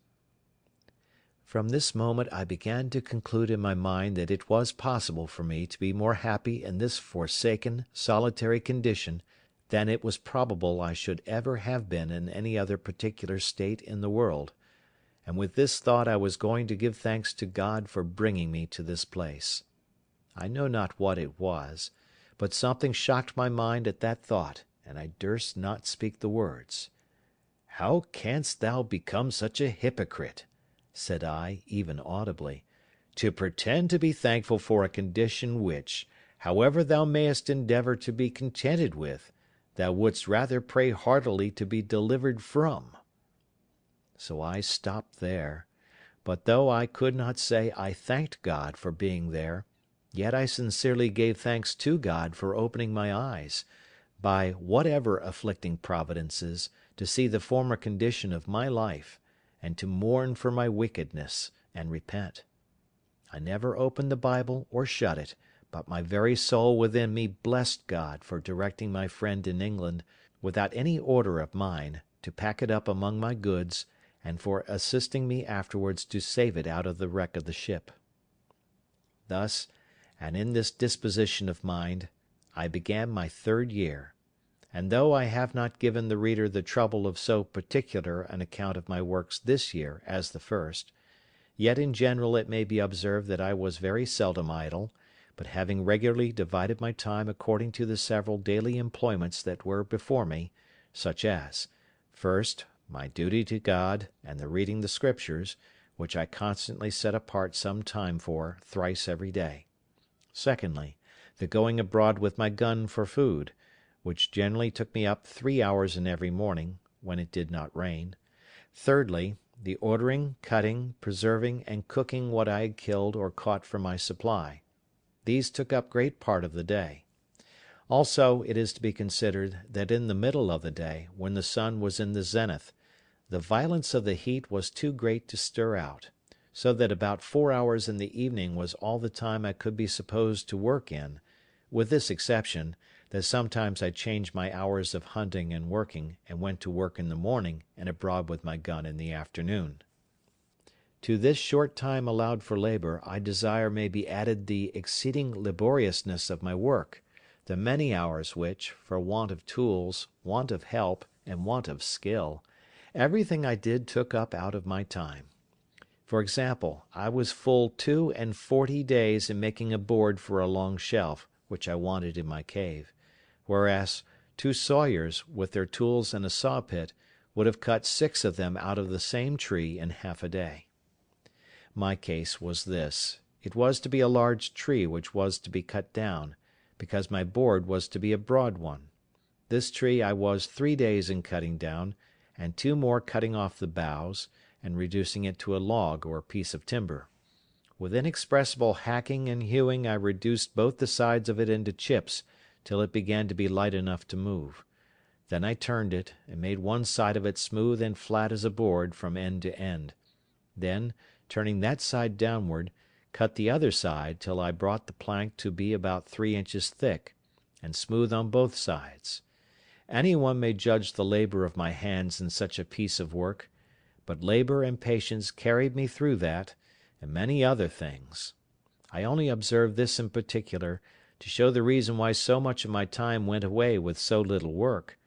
From this moment I began to conclude in my mind that it was possible for me to be more happy in this forsaken, solitary condition than it was probable I should ever have been in any other particular state in the world; and with this thought I was going to give thanks to God for bringing me to this place. I know not what it was, but something shocked my mind at that thought, and I durst not speak the words. "How canst thou become such a hypocrite," said I, even audibly, "to pretend to be thankful for a condition which, however thou mayest endeavour to be contented with, thou wouldst rather pray heartily to be delivered from?" So I stopped there; but though I could not say I thanked God for being there, yet I sincerely gave thanks to God for opening my eyes, by whatever afflicting providences, to see the former condition of my life, and to mourn for my wickedness, and repent. I never opened the Bible or shut it, but my very soul within me blessed God for directing my friend in England, without any order of mine, to pack it up among my goods, and for assisting me afterwards to save it out of the wreck of the ship. Thus, and in this disposition of mind, I began my 3rd year; and though I have not given the reader the trouble of so particular an account of my works this year as the first, yet in general it may be observed that I was very seldom idle, but having regularly divided my time according to the several daily employments that were before me, such as, first, my duty to God and the reading the Scriptures, which I constantly set apart some time for thrice every day; secondly, the going abroad with my gun for food, which generally took me up 3 hours in every morning, when it did not rain; thirdly, the ordering, cutting, preserving, and cooking what I had killed or caught for my supply. These took up great part of the day. Also, it is to be considered that in the middle of the day, when the sun was in the zenith, the violence of the heat was too great to stir out, so that about 4 hours in the evening was all the time I could be supposed to work in, with this exception, that sometimes I changed my hours of hunting and working, and went to work in the morning and abroad with my gun in the afternoon. To this short time allowed for labour I desire may be added the exceeding laboriousness of my work, the many hours which, for want of tools, want of help, and want of skill, everything I did took up out of my time. For example, I was full 42 days in making a board for a long shelf, which I wanted in my cave; whereas 2 sawyers, with their tools and a saw pit, would have cut 6 of them out of the same tree in half a day. My case was this: it was to be a large tree which was to be cut down, because my board was to be a broad one. This tree I was 3 days in cutting down, and 2 more cutting off the boughs, and reducing it to a log or piece of timber. With inexpressible hacking and hewing I reduced both the sides of it into chips, till it began to be light enough to move. Then I turned it, and made one side of it smooth and flat as a board from end to end. Then, turning that side downward, cut the other side till I brought the plank to be about 3 inches thick, and smooth on both sides. Any one may judge the labour of my hands in such a piece of work; but labour and patience carried me through that, and many other things. I only observe this in particular, to show the reason why so much of my time went away with so little work;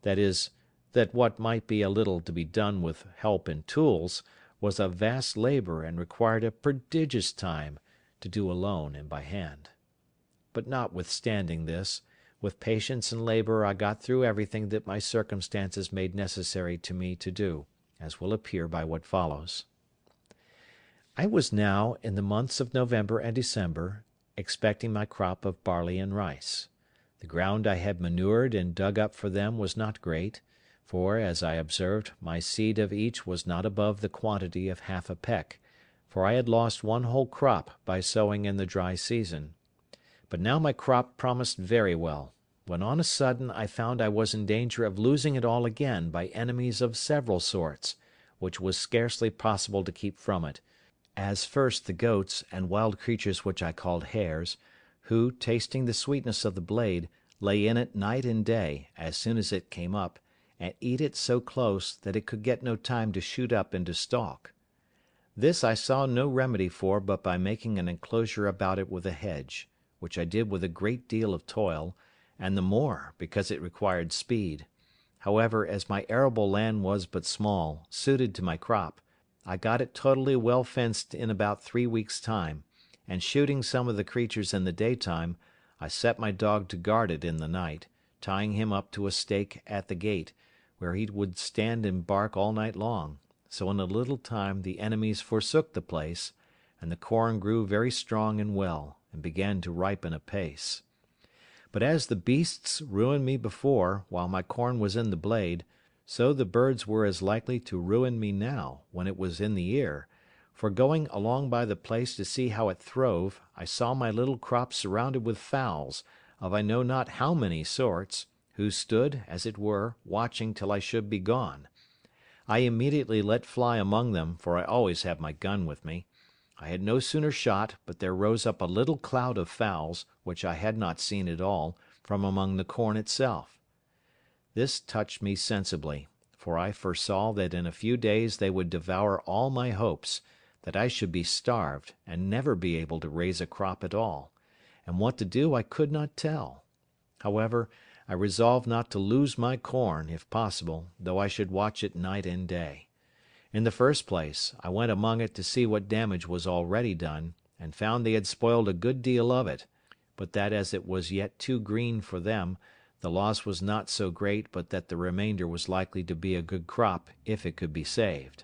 that is, that what might be a little to be done with help and tools, was a vast labour and required a prodigious time to do alone and by hand. But notwithstanding this, with patience and labour I got through everything that my circumstances made necessary to me to do, as will appear by what follows. I was now, in the months of November and December, expecting my crop of barley and rice. The ground I had manured and dug up for them was not great, for, as I observed, my seed of each was not above the quantity of half a peck, for I had lost one whole crop by sowing in the dry season. But now my crop promised very well, when on a sudden I found I was in danger of losing it all again by enemies of several sorts, which was scarcely possible to keep from it; as first the goats and wild creatures which I called hares, who, tasting the sweetness of the blade, lay in it night and day, as soon as it came up, and eat it so close that it could get no time to shoot up into stalk. This I saw no remedy for but by making an enclosure about it with a hedge, which I did with a great deal of toil, and the more because it required speed. However, as my arable land was but small, suited to my crop, I got it totally well fenced in about 3 weeks' time, and shooting some of the creatures in the daytime, I set my dog to guard it in the night, tying him up to a stake at the gate, where he would stand and bark all night long; so in a little time the enemies forsook the place, and the corn grew very strong and well, and began to ripen apace. But as the beasts ruined me before, while my corn was in the blade, so the birds were as likely to ruin me now, when it was in the ear; for going along by the place to see how it throve, I saw my little crop surrounded with fowls, of I know not how many sorts, who stood, as it were, watching till I should be gone. I immediately let fly among them, for I always have my gun with me. I had no sooner shot, but there rose up a little cloud of fowls, which I had not seen at all, from among the corn itself. This touched me sensibly, for I foresaw that in a few days they would devour all my hopes, that I should be starved, and never be able to raise a crop at all; and what to do I could not tell. However, I resolved not to lose my corn, if possible, though I should watch it night and day. In the first place, I went among it to see what damage was already done, and found they had spoiled a good deal of it, but that as it was yet too green for them, the loss was not so great but that the remainder was likely to be a good crop if it could be saved.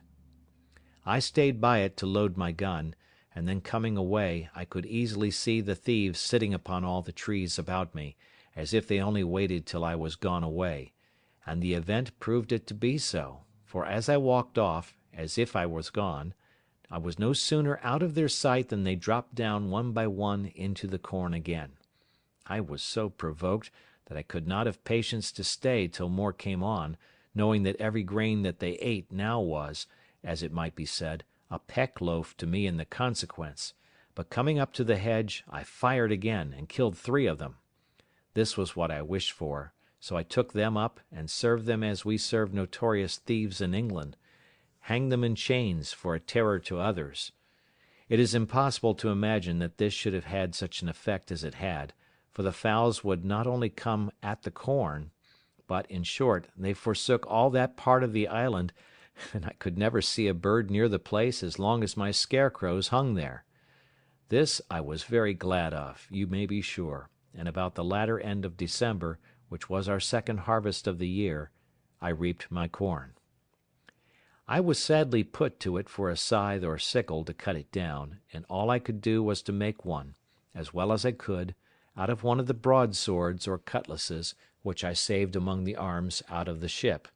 I stayed by it to load my gun, and then coming away, I could easily see the thieves sitting upon all the trees about me, as if they only waited till I was gone away, and the event proved it to be so, for as I walked off, as if I was gone, I was no sooner out of their sight than they dropped down one by one into the corn again. I was so provoked that I could not have patience to stay till more came on, knowing that every grain that they ate now was, as it might be said, a peck loaf to me in the consequence, but coming up to the hedge, I fired again, and killed 3 of them. This was what I wished for, so I took them up, and served them as we serve notorious thieves in England, hanged them in chains for a terror to others. It is impossible to imagine that this should have had such an effect as it had, for the fowls would not only come at the corn, but, in short, they forsook all that part of the island, and I could never see a bird near the place as long as my scarecrows hung there. This I was very glad of, you may be sure, and about the latter end of December, which was our second harvest of the year, I reaped my corn. I was sadly put to it for a scythe or sickle to cut it down, and all I could do was to make one, as well as I could, out of one of the broadswords or cutlasses which I saved among the arms out of the ship.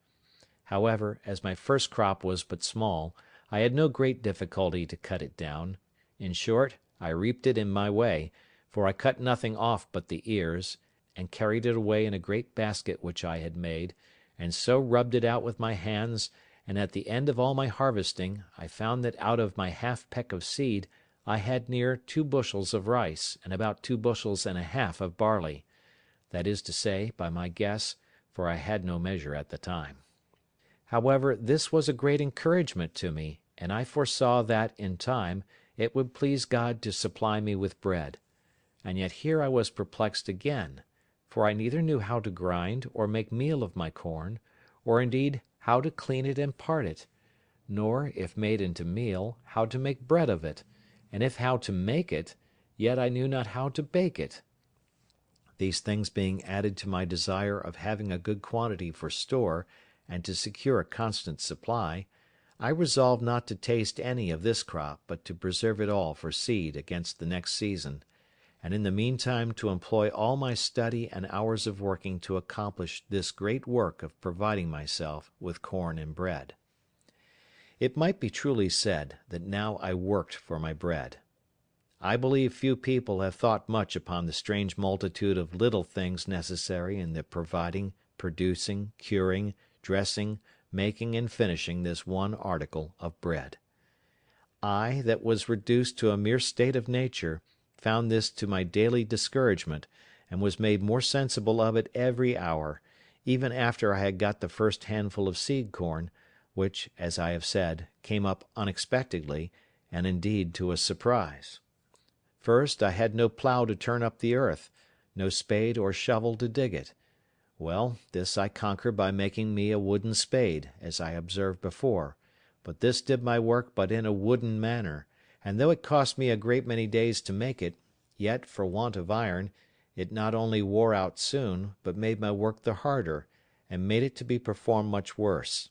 However, as my first crop was but small, I had no great difficulty to cut it down. In short, I reaped it in my way, for I cut nothing off but the ears, and carried it away in a great basket which I had made, and so rubbed it out with my hands, and at the end of all my harvesting, I found that out of my half peck of seed I had near 2 bushels of rice, and about 2 bushels and a half of barley; that is to say, by my guess, for I had no measure at the time. However, this was a great encouragement to me, and I foresaw that, in time, it would please God to supply me with bread. And yet here I was perplexed again, for I neither knew how to grind or make meal of my corn, or indeed how to clean it and part it, nor, if made into meal, how to make bread of it, and if how to make it, yet I knew not how to bake it. These things being added to my desire of having a good quantity for store, and to secure a constant supply, I resolved not to taste any of this crop, but to preserve it all for seed against the next season, and in the meantime to employ all my study and hours of working to accomplish this great work of providing myself with corn and bread. It might be truly said that now I worked for my bread. I believe few people have thought much upon the strange multitude of little things necessary in the providing, producing, curing, dressing, making, and finishing this one article of bread. I, that was reduced to a mere state of nature, found this to my daily discouragement, and was made more sensible of it every hour, even after I had got the first handful of seed corn, which, as I have said, came up unexpectedly, and indeed to a surprise. First, I had no plough to turn up the earth, no spade or shovel to dig it. Well, this I conquered by making me a wooden spade, as I observed before, but this did my work but in a wooden manner, and though it cost me a great many days to make it, yet, for want of iron, it not only wore out soon, but made my work the harder, and made it to be performed much worse.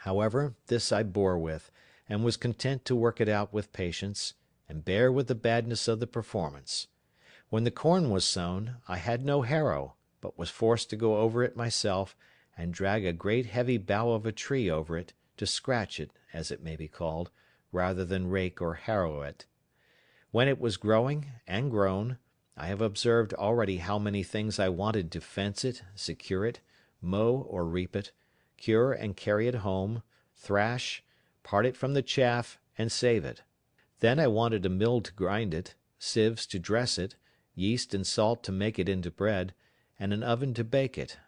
However, this I bore with, and was content to work it out with patience, and bear with the badness of the performance. When the corn was sown, I had no harrow, but was forced to go over it myself, and drag a great heavy bough of a tree over it, to scratch it, as it may be called, rather than rake or harrow it. When it was growing and grown, I have observed already how many things I wanted to fence it, secure it, mow or reap it, cure and carry it home, thrash, part it from the chaff, and save it. Then I wanted a mill to grind it, sieves to dress it, yeast and salt to make it into bread, and an oven to bake it.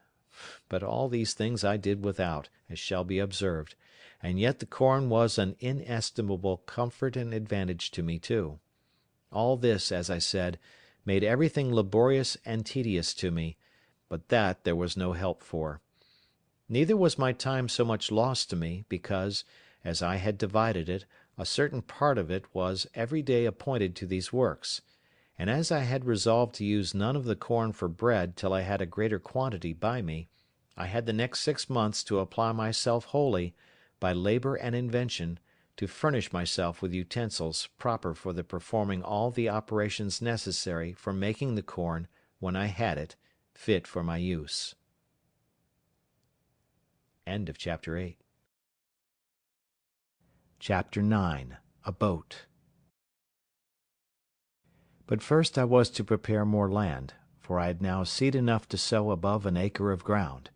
But all these things I did without, as shall be observed, and yet the corn was an inestimable comfort and advantage to me too. All this, as I said, made everything laborious and tedious to me, but that there was no help for. Neither was my time so much lost to me, because, as I had divided it, a certain part of it was every day appointed to these works; and as I had resolved to use none of the corn for bread till I had a greater quantity by me, I had the next 6 months to apply myself wholly, by labour and invention, to furnish myself with utensils proper for the performing all the operations necessary for making the corn, when I had it, fit for my use. Chapter 8. Chapter 9. A Boat. But first I was to prepare more land, for I had now seed enough to sow above an acre of ground.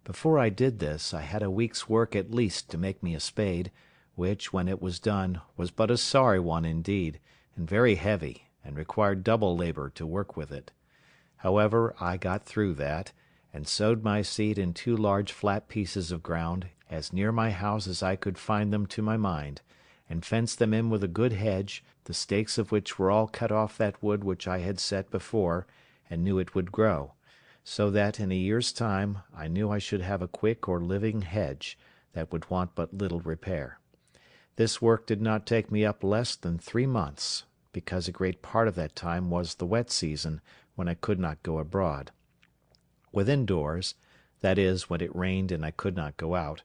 Before I did this, I had a week's work at least to make me a spade, which, when it was done, was but a sorry one indeed, and very heavy, and required double labour to work with it. However, I got through that, and sowed my seed in 2 large flat pieces of ground, as near my house as I could find them to my mind, and fenced them in with a good hedge, the stakes of which were all cut off that wood which I had set before, and knew it would grow; so that, in a year's time, I knew I should have a quick or living hedge, that would want but little repair. This work did not take me up less than 3 months, because a great part of that time was the wet season, when I could not go abroad. Within doors, that is, when it rained and I could not go out,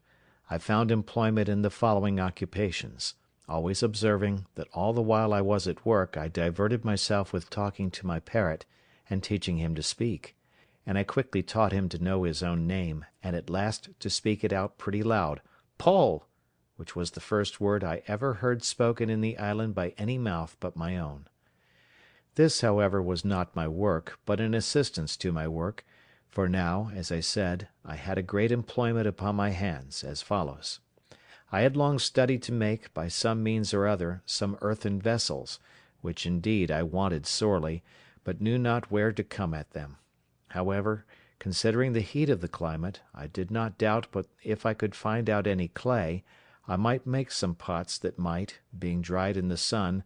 I found employment in the following occupations, always observing that all the while I was at work I diverted myself with talking to my parrot, and teaching him to speak; and I quickly taught him to know his own name, and at last to speak it out pretty loud, "Poll!" which was the first word I ever heard spoken in the island by any mouth but my own. This, however, was not my work, but an assistance to my work, for now, as I said, I had a great employment upon my hands, as follows. I had long studied to make, by some means or other, some earthen vessels, which indeed I wanted sorely, but knew not where to come at them. However, considering the heat of the climate, I did not doubt but if I could find out any clay, I might make some pots that might, being dried in the sun,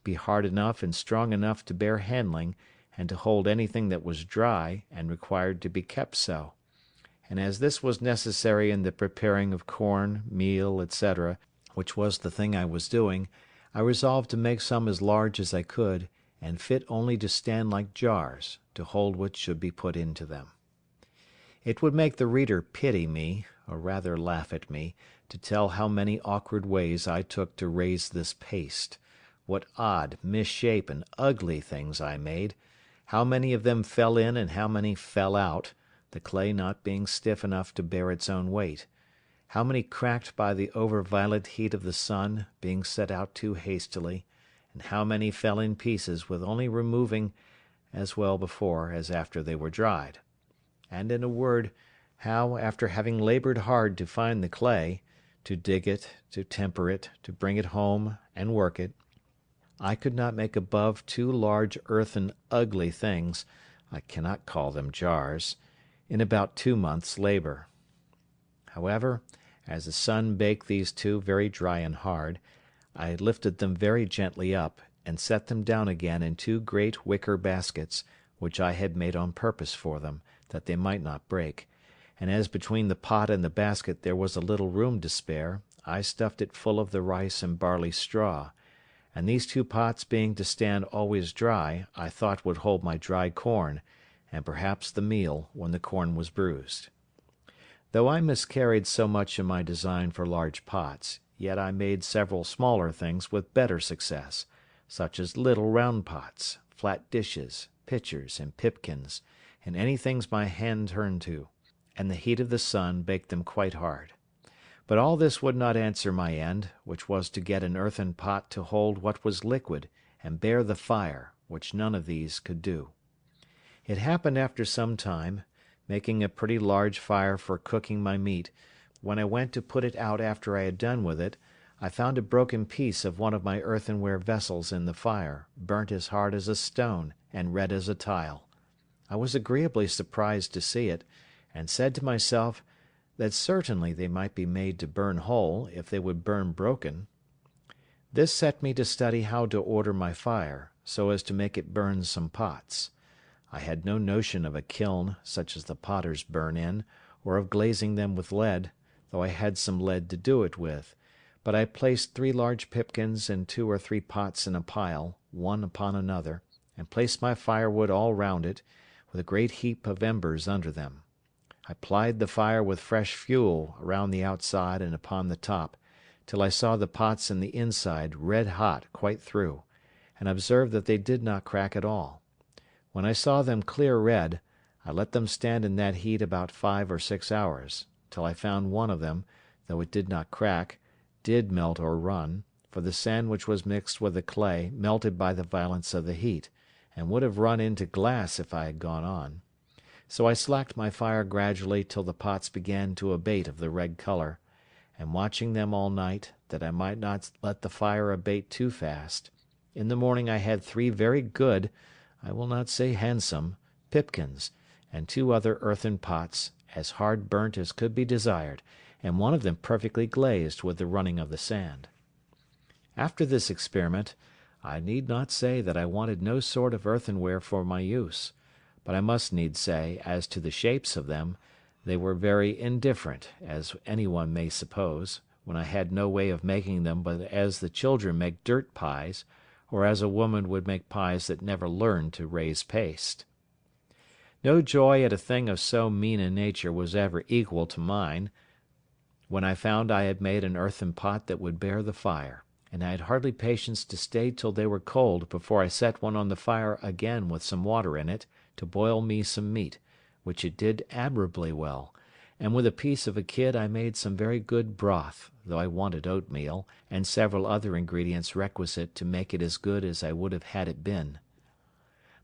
be hard enough and strong enough to bear handling, and to hold anything that was dry, and required to be kept so; and as this was necessary in the preparing of corn, meal, etc., which was the thing I was doing, I resolved to make some as large as I could, and fit only to stand like jars, to hold what should be put into them. It would make the reader pity me, or rather laugh at me, to tell how many awkward ways I took to raise this paste; what odd, misshapen, ugly things I made; how many of them fell in and how many fell out, the clay not being stiff enough to bear its own weight; how many cracked by the over-violent heat of the sun, being set out too hastily; and how many fell in pieces with only removing, as well before as after they were dried; and, in a word, how, after having laboured hard to find the clay, to dig it, to temper it, to bring it home, and work it, I could not make above 2 large earthen ugly things (I cannot call them jars) in about 2 months' labour. However, as the sun baked these 2 very dry and hard, I lifted them very gently up, and set them down again in 2 great wicker baskets, which I had made on purpose for them, that they might not break; and as between the pot and the basket there was a little room to spare, I stuffed it full of the rice and barley straw; and these 2 pots being to stand always dry, I thought would hold my dry corn, and perhaps the meal, when the corn was bruised. Though I miscarried so much in my design for large pots, yet I made several smaller things with better success, such as little round pots, flat dishes, pitchers, and pipkins, and any things my hand turned to, and the heat of the sun baked them quite hard. But all this would not answer my end, which was to get an earthen pot to hold what was liquid, and bear the fire, which none of these could do. It happened after some time, making a pretty large fire for cooking my meat, when I went to put it out after I had done with it, I found a broken piece of one of my earthenware vessels in the fire, burnt as hard as a stone, and red as a tile. I was agreeably surprised to see it, and said to myself, that certainly they might be made to burn whole, if they would burn broken. This set me to study how to order my fire, so as to make it burn some pots. I had no notion of a kiln, such as the potters burn in, or of glazing them with lead, though I had some lead to do it with; but I placed 3 large pipkins and 2 or 3 pots in a pile, one upon another, and placed my firewood all round it, with a great heap of embers under them. I plied the fire with fresh fuel around the outside and upon the top, till I saw the pots in the inside red hot quite through, and observed that they did not crack at all. When I saw them clear red, I let them stand in that heat about 5 or 6 hours, till I found one of them, though it did not crack, did melt or run, for the sand which was mixed with the clay melted by the violence of the heat, and would have run into glass if I had gone on. So I slacked my fire gradually till the pots began to abate of the red colour, and watching them all night, that I might not let the fire abate too fast, in the morning I had 3 very good, I will not say handsome, pipkins, and 2 other earthen pots, as hard burnt as could be desired, and one of them perfectly glazed with the running of the sand. After this experiment, I need not say that I wanted no sort of earthenware for my use; but I must needs say, as to the shapes of them, they were very indifferent, as any one may suppose, when I had no way of making them but as the children make dirt pies, or as a woman would make pies that never learned to raise paste. No joy at a thing of so mean a nature was ever equal to mine, when I found I had made an earthen pot that would bear the fire, and I had hardly patience to stay till they were cold before I set one on the fire again with some water in it, to boil me some meat, which it did admirably well, and with a piece of a kid I made some very good broth, though I wanted oatmeal, and several other ingredients requisite to make it as good as I would have had it been.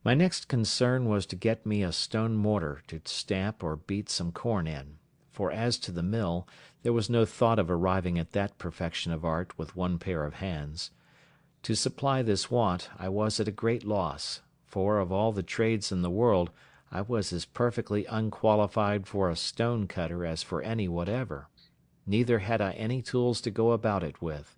My next concern was to get me a stone mortar to stamp or beat some corn in; for as to the mill, there was no thought of arriving at that perfection of art with one pair of hands. To supply this want I was at a great loss, for of all the trades in the world I was as perfectly unqualified for a stone cutter as for any whatever; neither had I any tools to go about it with.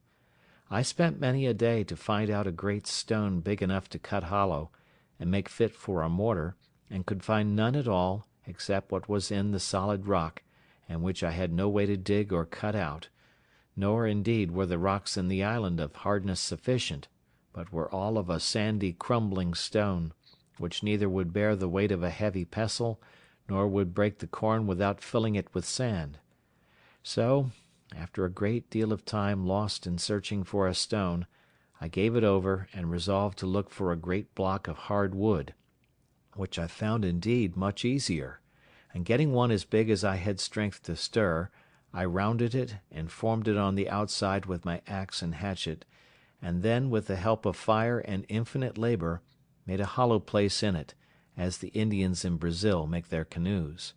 I spent many a day to find out a great stone big enough to cut hollow, and make fit for a mortar, and could find none at all, except what was in the solid rock, and which I had no way to dig or cut out; nor, indeed, were the rocks in the island of hardness sufficient, but were all of a sandy crumbling stone, which neither would bear the weight of a heavy pestle, nor would break the corn without filling it with sand. So, after a great deal of time lost in searching for a stone, I gave it over, and resolved to look for a great block of hard wood, which I found indeed much easier; and getting one as big as I had strength to stir, I rounded it and formed it on the outside with my axe and hatchet, and then, with the help of fire and infinite labour, made a hollow place in it, as the Indians in Brazil make their canoes.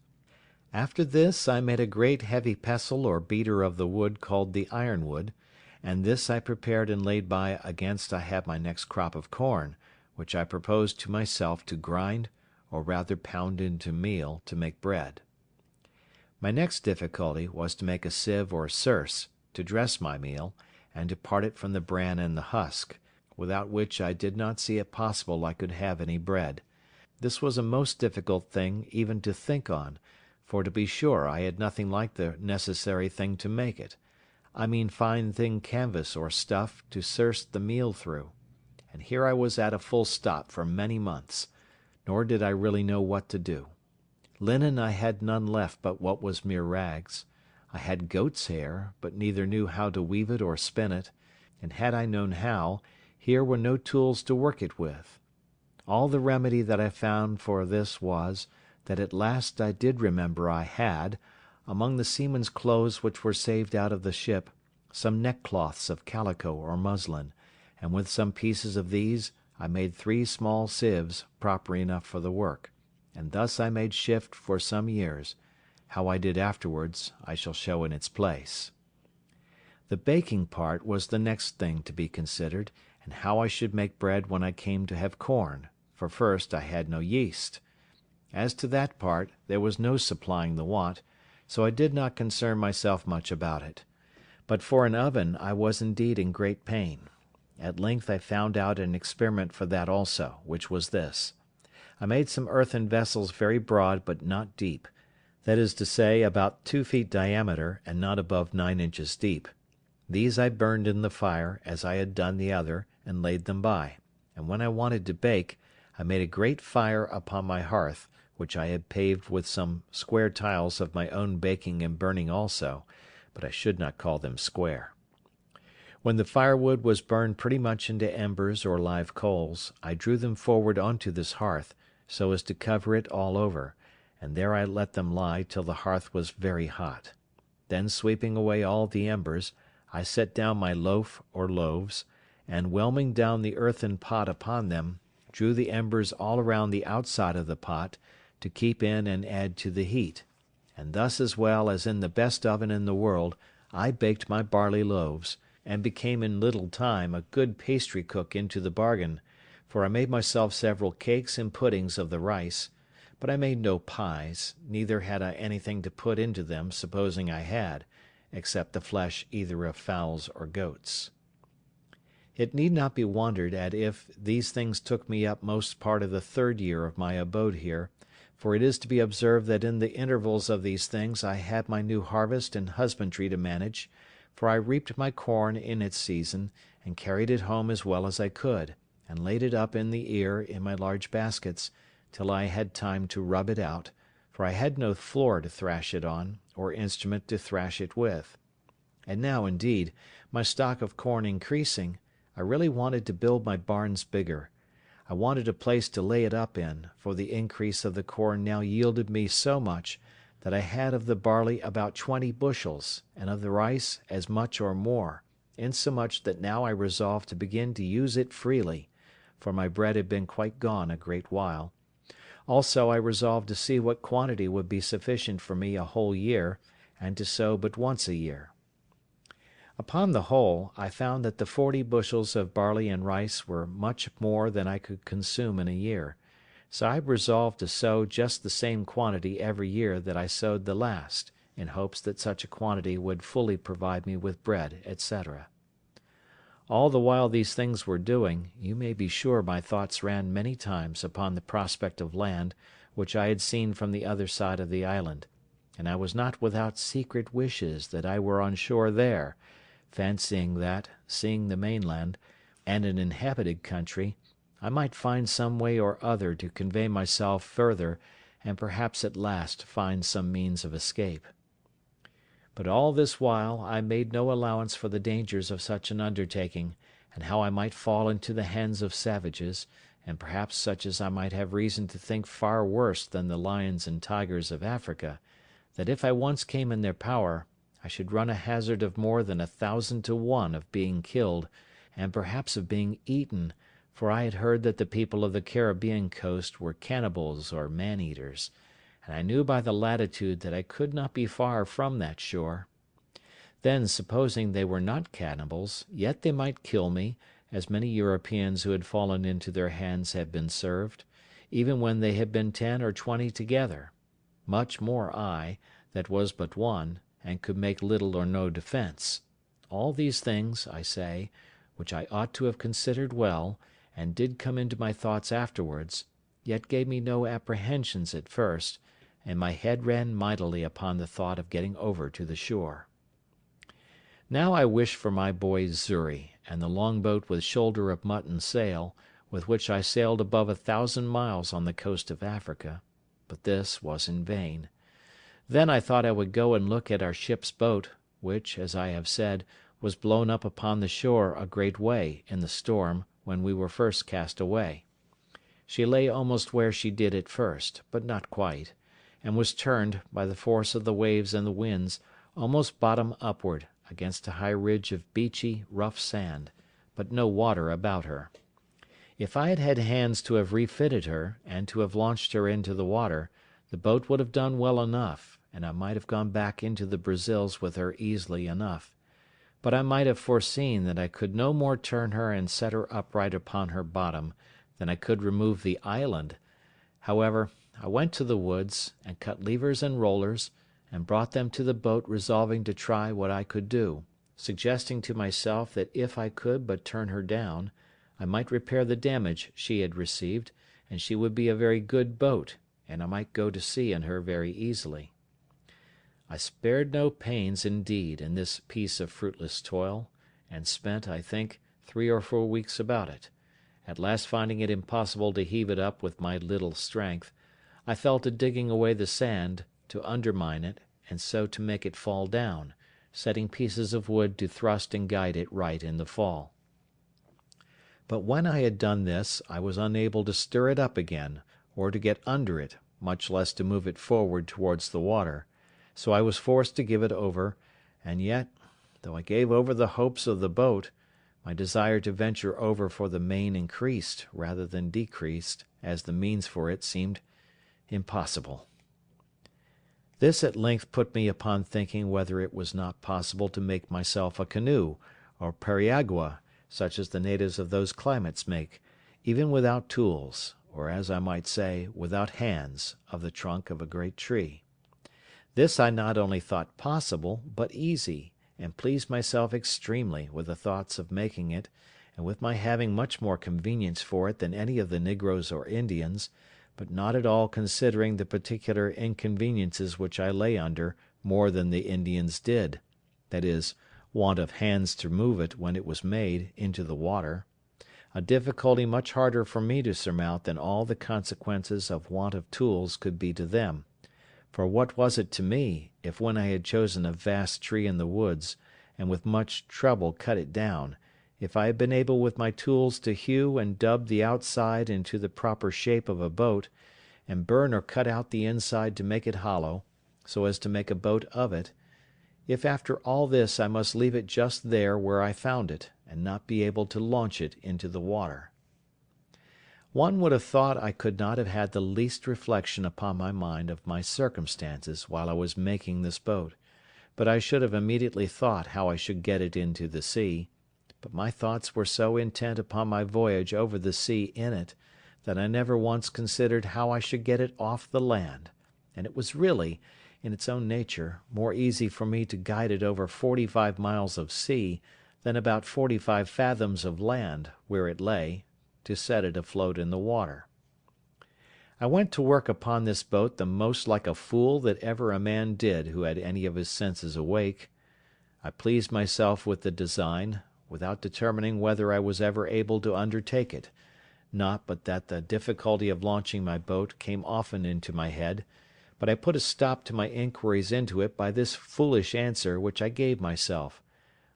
After this I made a great heavy pestle or beater of the wood called the ironwood, and this I prepared and laid by against I had my next crop of corn, which I proposed to myself to grind, or rather pound into meal, to make bread. My next difficulty was to make a sieve or circe, to dress my meal, and to part it from the bran and the husk, without which I did not see it possible I could have any bread. This was a most difficult thing even to think on, for to be sure I had nothing like the necessary thing to make it; I mean fine thin canvas or stuff to circe the meal through; and here I was at a full stop for many months, nor did I really know what to do. Linen I had none left but what was mere rags. I had goat's hair, but neither knew how to weave it or spin it, and had I known how, here were no tools to work it with. All the remedy that I found for this was, that at last I did remember I had, among the seamen's clothes which were saved out of the ship, some neckcloths of calico or muslin, and with some pieces of these I made 3 small sieves proper enough for the work, and thus I made shift for some years; how I did afterwards I shall show in its place. The baking part was the next thing to be considered, and how I should make bread when I came to have corn, for first I had no yeast. As to that part, there was no supplying the want, so I did not concern myself much about it. But for an oven I was indeed in great pain, At length I found out an experiment for that also, which was this. I made some earthen vessels very broad but not deep, that is to say, about 2 feet diameter and not above 9 inches deep. These I burned in the fire, as I had done the other, and laid them by; and when I wanted to bake, I made a great fire upon my hearth, which I had paved with some square tiles of my own baking and burning also, but I should not call them square. When the firewood was burned pretty much into embers or live coals, I drew them forward onto this hearth, so as to cover it all over, and there I let them lie till the hearth was very hot. Then sweeping away all the embers, I set down my loaf or loaves, and whelming down the earthen pot upon them, drew the embers all around the outside of the pot, to keep in and add to the heat; and thus, as well as in the best oven in the world, I baked my barley loaves, and became in little time a good pastry cook into the bargain, for I made myself several cakes and puddings of the rice, but I made no pies, neither had I anything to put into them, supposing I had, except the flesh either of fowls or goats. It need not be wondered at if these things took me up most part of the 3rd year of my abode here, for it is to be observed that in the intervals of these things I had my new harvest and husbandry to manage, for I reaped my corn in its season, and carried it home as well as I could, and laid it up in the ear in my large baskets, till I had time to rub it out, for I had no floor to thrash it on, or instrument to thrash it with. And now, indeed, my stock of corn increasing, I really wanted to build my barns bigger. I wanted a place to lay it up in, for the increase of the corn now yielded me so much, that I had of the barley about 20 bushels, and of the rice as much or more, insomuch that now I resolved to begin to use it freely, for my bread had been quite gone a great while. Also I resolved to see what quantity would be sufficient for me a whole year, and to sow but once a year. Upon the whole, I found that the 40 bushels of barley and rice were much more than I could consume in a year, so I resolved to sow just the same quantity every year that I sowed the last, in hopes that such a quantity would fully provide me with bread, etc. All the while these things were doing, you may be sure my thoughts ran many times upon the prospect of land which I had seen from the other side of the island, and I was not without secret wishes that I were on shore there, fancying that, seeing the mainland, and an inhabited country, I might find some way or other to convey myself further, and perhaps at last find some means of escape. But all this while I made no allowance for the dangers of such an undertaking, and how I might fall into the hands of savages, and perhaps such as I might have reason to think far worse than the lions and tigers of Africa, that if I once came in their power, I should run a hazard of more than 1,000 to 1 of being killed, and perhaps of being eaten, for I had heard that the people of the Caribbean coast were cannibals or man-eaters, and I knew by the latitude that I could not be far from that shore. Then, supposing they were not cannibals, yet they might kill me, as many Europeans who had fallen into their hands have been served, even when they had been 10 or 20 together; much more I, that was but one, and could make little or no defence. All these things, I say, which I ought to have considered well, and did come into my thoughts afterwards, yet gave me no apprehensions at first, and my head ran mightily upon the thought of getting over to the shore. Now I wished for my boy Xury, and the longboat with shoulder of mutton sail, with which I sailed above 1,000 miles on the coast of Africa, but this was in vain. Then I thought I would go and look at our ship's boat, which, as I have said, was blown up upon the shore a great way, in the storm, when we were first cast away. She lay almost where she did at first, but not quite, and was turned, by the force of the waves and the winds, almost bottom upward, against a high ridge of beachy, rough sand, but no water about her. If I had had hands to have refitted her, and to have launched her into the water, the boat would have done well enough, and I might have gone back into the Brazils with her easily enough; but I might have foreseen that I could no more turn her and set her upright upon her bottom than I could remove the island. However, I went to the woods, and cut levers and rollers, and brought them to the boat, resolving to try what I could do, suggesting to myself that if I could but turn her down, I might repair the damage she had received, and she would be a very good boat, and I might go to sea in her very easily. I spared no pains indeed in this piece of fruitless toil, and spent, I think, 3 or 4 weeks about it. At last finding it impossible to heave it up with my little strength, I fell to digging away the sand to undermine it, and so to make it fall down, setting pieces of wood to thrust and guide it right in the fall. But when I had done this, I was unable to stir it up again, or to get under it, much less to move it forward towards the water, so I was forced to give it over, and yet, though I gave over the hopes of the boat, my desire to venture over for the main increased, rather than decreased, as the means for it seemed impossible. This at length put me upon thinking whether it was not possible to make myself a canoe, or periagua, such as the natives of those climates make, even without tools, or, as I might say, without hands, of the trunk of a great tree. This I not only thought possible, but easy, and pleased myself extremely with the thoughts of making it, and with my having much more convenience for it than any of the negroes or Indians, but not at all considering the particular inconveniences which I lay under more than the Indians did, viz., want of hands to move it when it was made into the water, a difficulty much harder for me to surmount than all the consequences of want of tools could be to them. For what was it to me, if when I had chosen a vast tree in the woods, and with much trouble cut it down, if I had been able with my tools to hew and dub the outside into the proper shape of a boat, and burn or cut out the inside to make it hollow, so as to make a boat of it, if after all this I must leave it just there where I found it, and not be able to launch it into the water? One would have thought I could not have had the least reflection upon my mind of my circumstances while I was making this boat, but I should have immediately thought how I should get it into the sea; but my thoughts were so intent upon my voyage over the sea in it, that I never once considered how I should get it off the land; and it was really, in its own nature, more easy for me to guide it over 45 miles of sea than about 45 fathoms of land, where it lay, to set it afloat in the water. I went to work upon this boat the most like a fool that ever a man did who had any of his senses awake. I pleased myself with the design, without determining whether I was ever able to undertake it; not but that the difficulty of launching my boat came often into my head, but I put a stop to my inquiries into it by this foolish answer which I gave myself: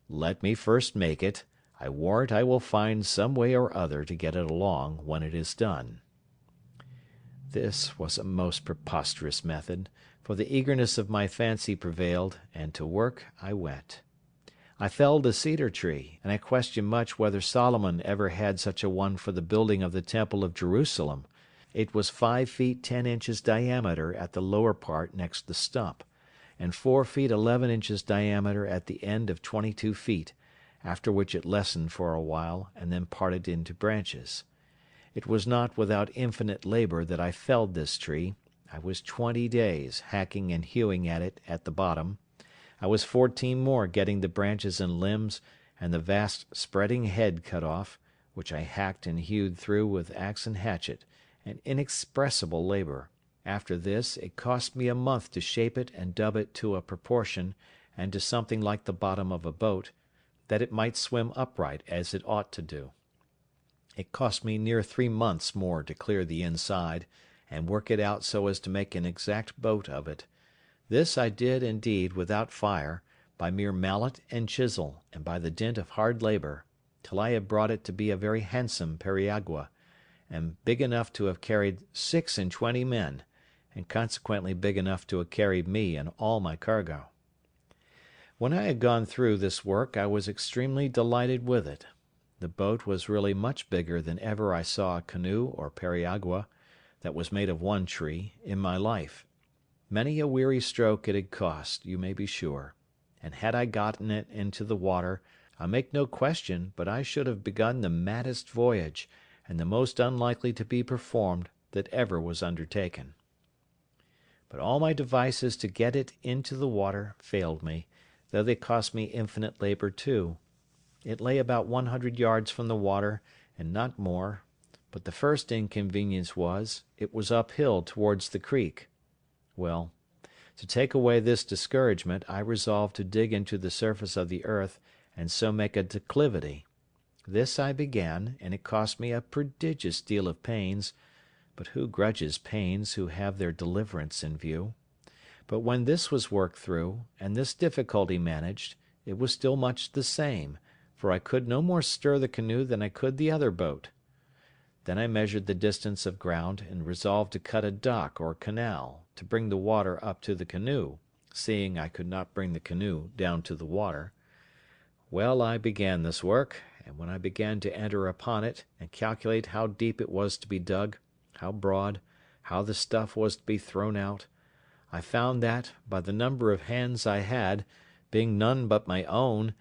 "Let me first make it; I warrant I will find some way or other to get it along when it is done." This was a most preposterous method, for the eagerness of my fancy prevailed, and to work I went. I felled a cedar tree, and I question much whether Solomon ever had such a one for the building of the temple of Jerusalem. It was 5 feet 10 inches diameter at the lower part next the stump, and 4 feet 11 inches diameter at the end of 22 feet, after which it lessened for a while, and then parted into branches. It was not without infinite labour that I felled this tree. I was 20 days hacking and hewing at it at the bottom. I was 14 more getting the branches and limbs and the vast spreading head cut off, which I hacked and hewed through with axe and hatchet, an inexpressible labour. After this, it cost me a month to shape it and dub it to a proportion, and to something like the bottom of a boat, that it might swim upright as it ought to do. It cost me near 3 months more to clear the inside, and work it out so as to make an exact boat of it. This I did, indeed, without fire, by mere mallet and chisel, and by the dint of hard labour, till I had brought it to be a very handsome periagua, and big enough to have carried 26 men, and consequently big enough to have carried me and all my cargo. When I had gone through this work I was extremely delighted with it. The boat was really much bigger than ever I saw a canoe or periagua, that was made of one tree, in my life. Many a weary stroke it had cost, you may be sure; and had I gotten it into the water, I make no question but I should have begun the maddest voyage, and the most unlikely to be performed, that ever was undertaken. But all my devices to get it into the water failed me, though they cost me infinite labour too. It lay about 100 yards from the water, and not more, but the first inconvenience was, it was uphill towards the creek. Well, to take away this discouragement, I resolved to dig into the surface of the earth, and so make a declivity. This I began, and it cost me a prodigious deal of pains, but who grudges pains who have their deliverance in view? But when this was worked through, and this difficulty managed, it was still much the same, for I could no more stir the canoe than I could the other boat. Then I measured the distance of ground, and resolved to cut a dock or canal, to bring the water up to the canoe, seeing I could not bring the canoe down to the water. Well, I began this work, and when I began to enter upon it, and calculate how deep it was to be dug, how broad, how the stuff was to be thrown out, I found that, by the number of hands I had, being none but my own,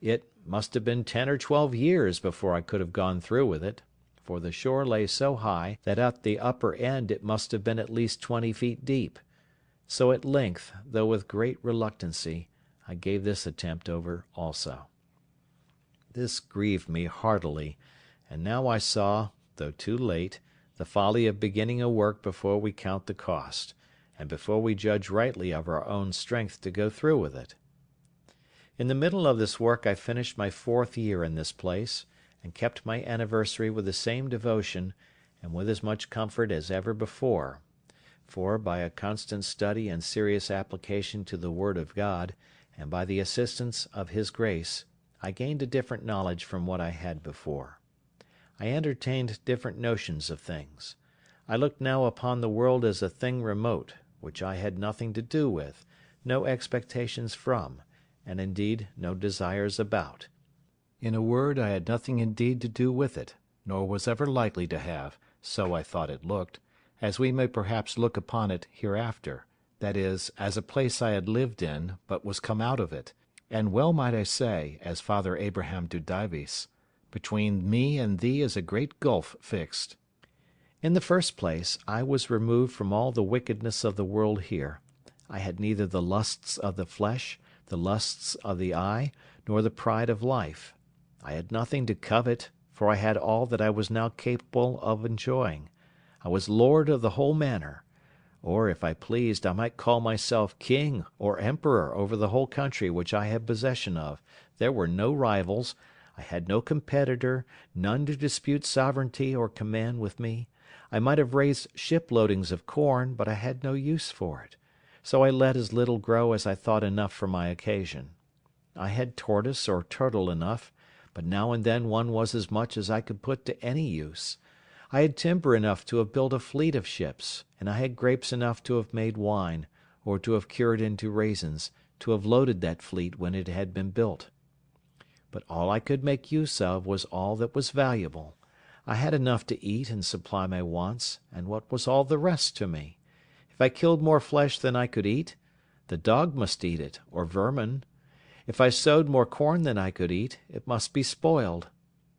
it must have been 10 or 12 years before I could have gone through with it, for the shore lay so high that at the upper end it must have been at least 20 feet deep. So at length, though with great reluctancy, I gave this attempt over also. This grieved me heartily, and now I saw, though too late, the folly of beginning a work before we count the cost, and before we judge rightly of our own strength to go through with it. In the middle of this work I finished my 4th year in this place, and kept my anniversary with the same devotion, and with as much comfort as ever before; for, by a constant study and serious application to the Word of God, and by the assistance of His grace, I gained a different knowledge from what I had before. I entertained different notions of things. I looked now upon the world as a thing remote, which I had nothing to do with, no expectations from, and indeed no desires about. In a word, I had nothing indeed to do with it, nor was ever likely to have, so I thought it looked, as we may perhaps look upon it hereafter, that is, as a place I had lived in, but was come out of it, and well might I say, as Father Abraham do Dives, between me and thee is a great gulf fixed. In the first place, I was removed from all the wickedness of the world here. I had neither the lusts of the flesh, the lusts of the eye, nor the pride of life. I had nothing to covet, for I had all that I was now capable of enjoying. I was lord of the whole manor; or, if I pleased, I might call myself king or emperor over the whole country which I had possession of. There were no rivals; I had no competitor, none to dispute sovereignty or command with me. I might have raised shiploadings of corn, but I had no use for it; so I let as little grow as I thought enough for my occasion. I had tortoise or turtle enough, but now and then one was as much as I could put to any use. I had timber enough to have built a fleet of ships, and I had grapes enough to have made wine, or to have cured into raisins, to have loaded that fleet when it had been built. But all I could make use of was all that was valuable. I had enough to eat and supply my wants, and what was all the rest to me? If I killed more flesh than I could eat, the dog must eat it, or vermin. If I sowed more corn than I could eat, it must be spoiled.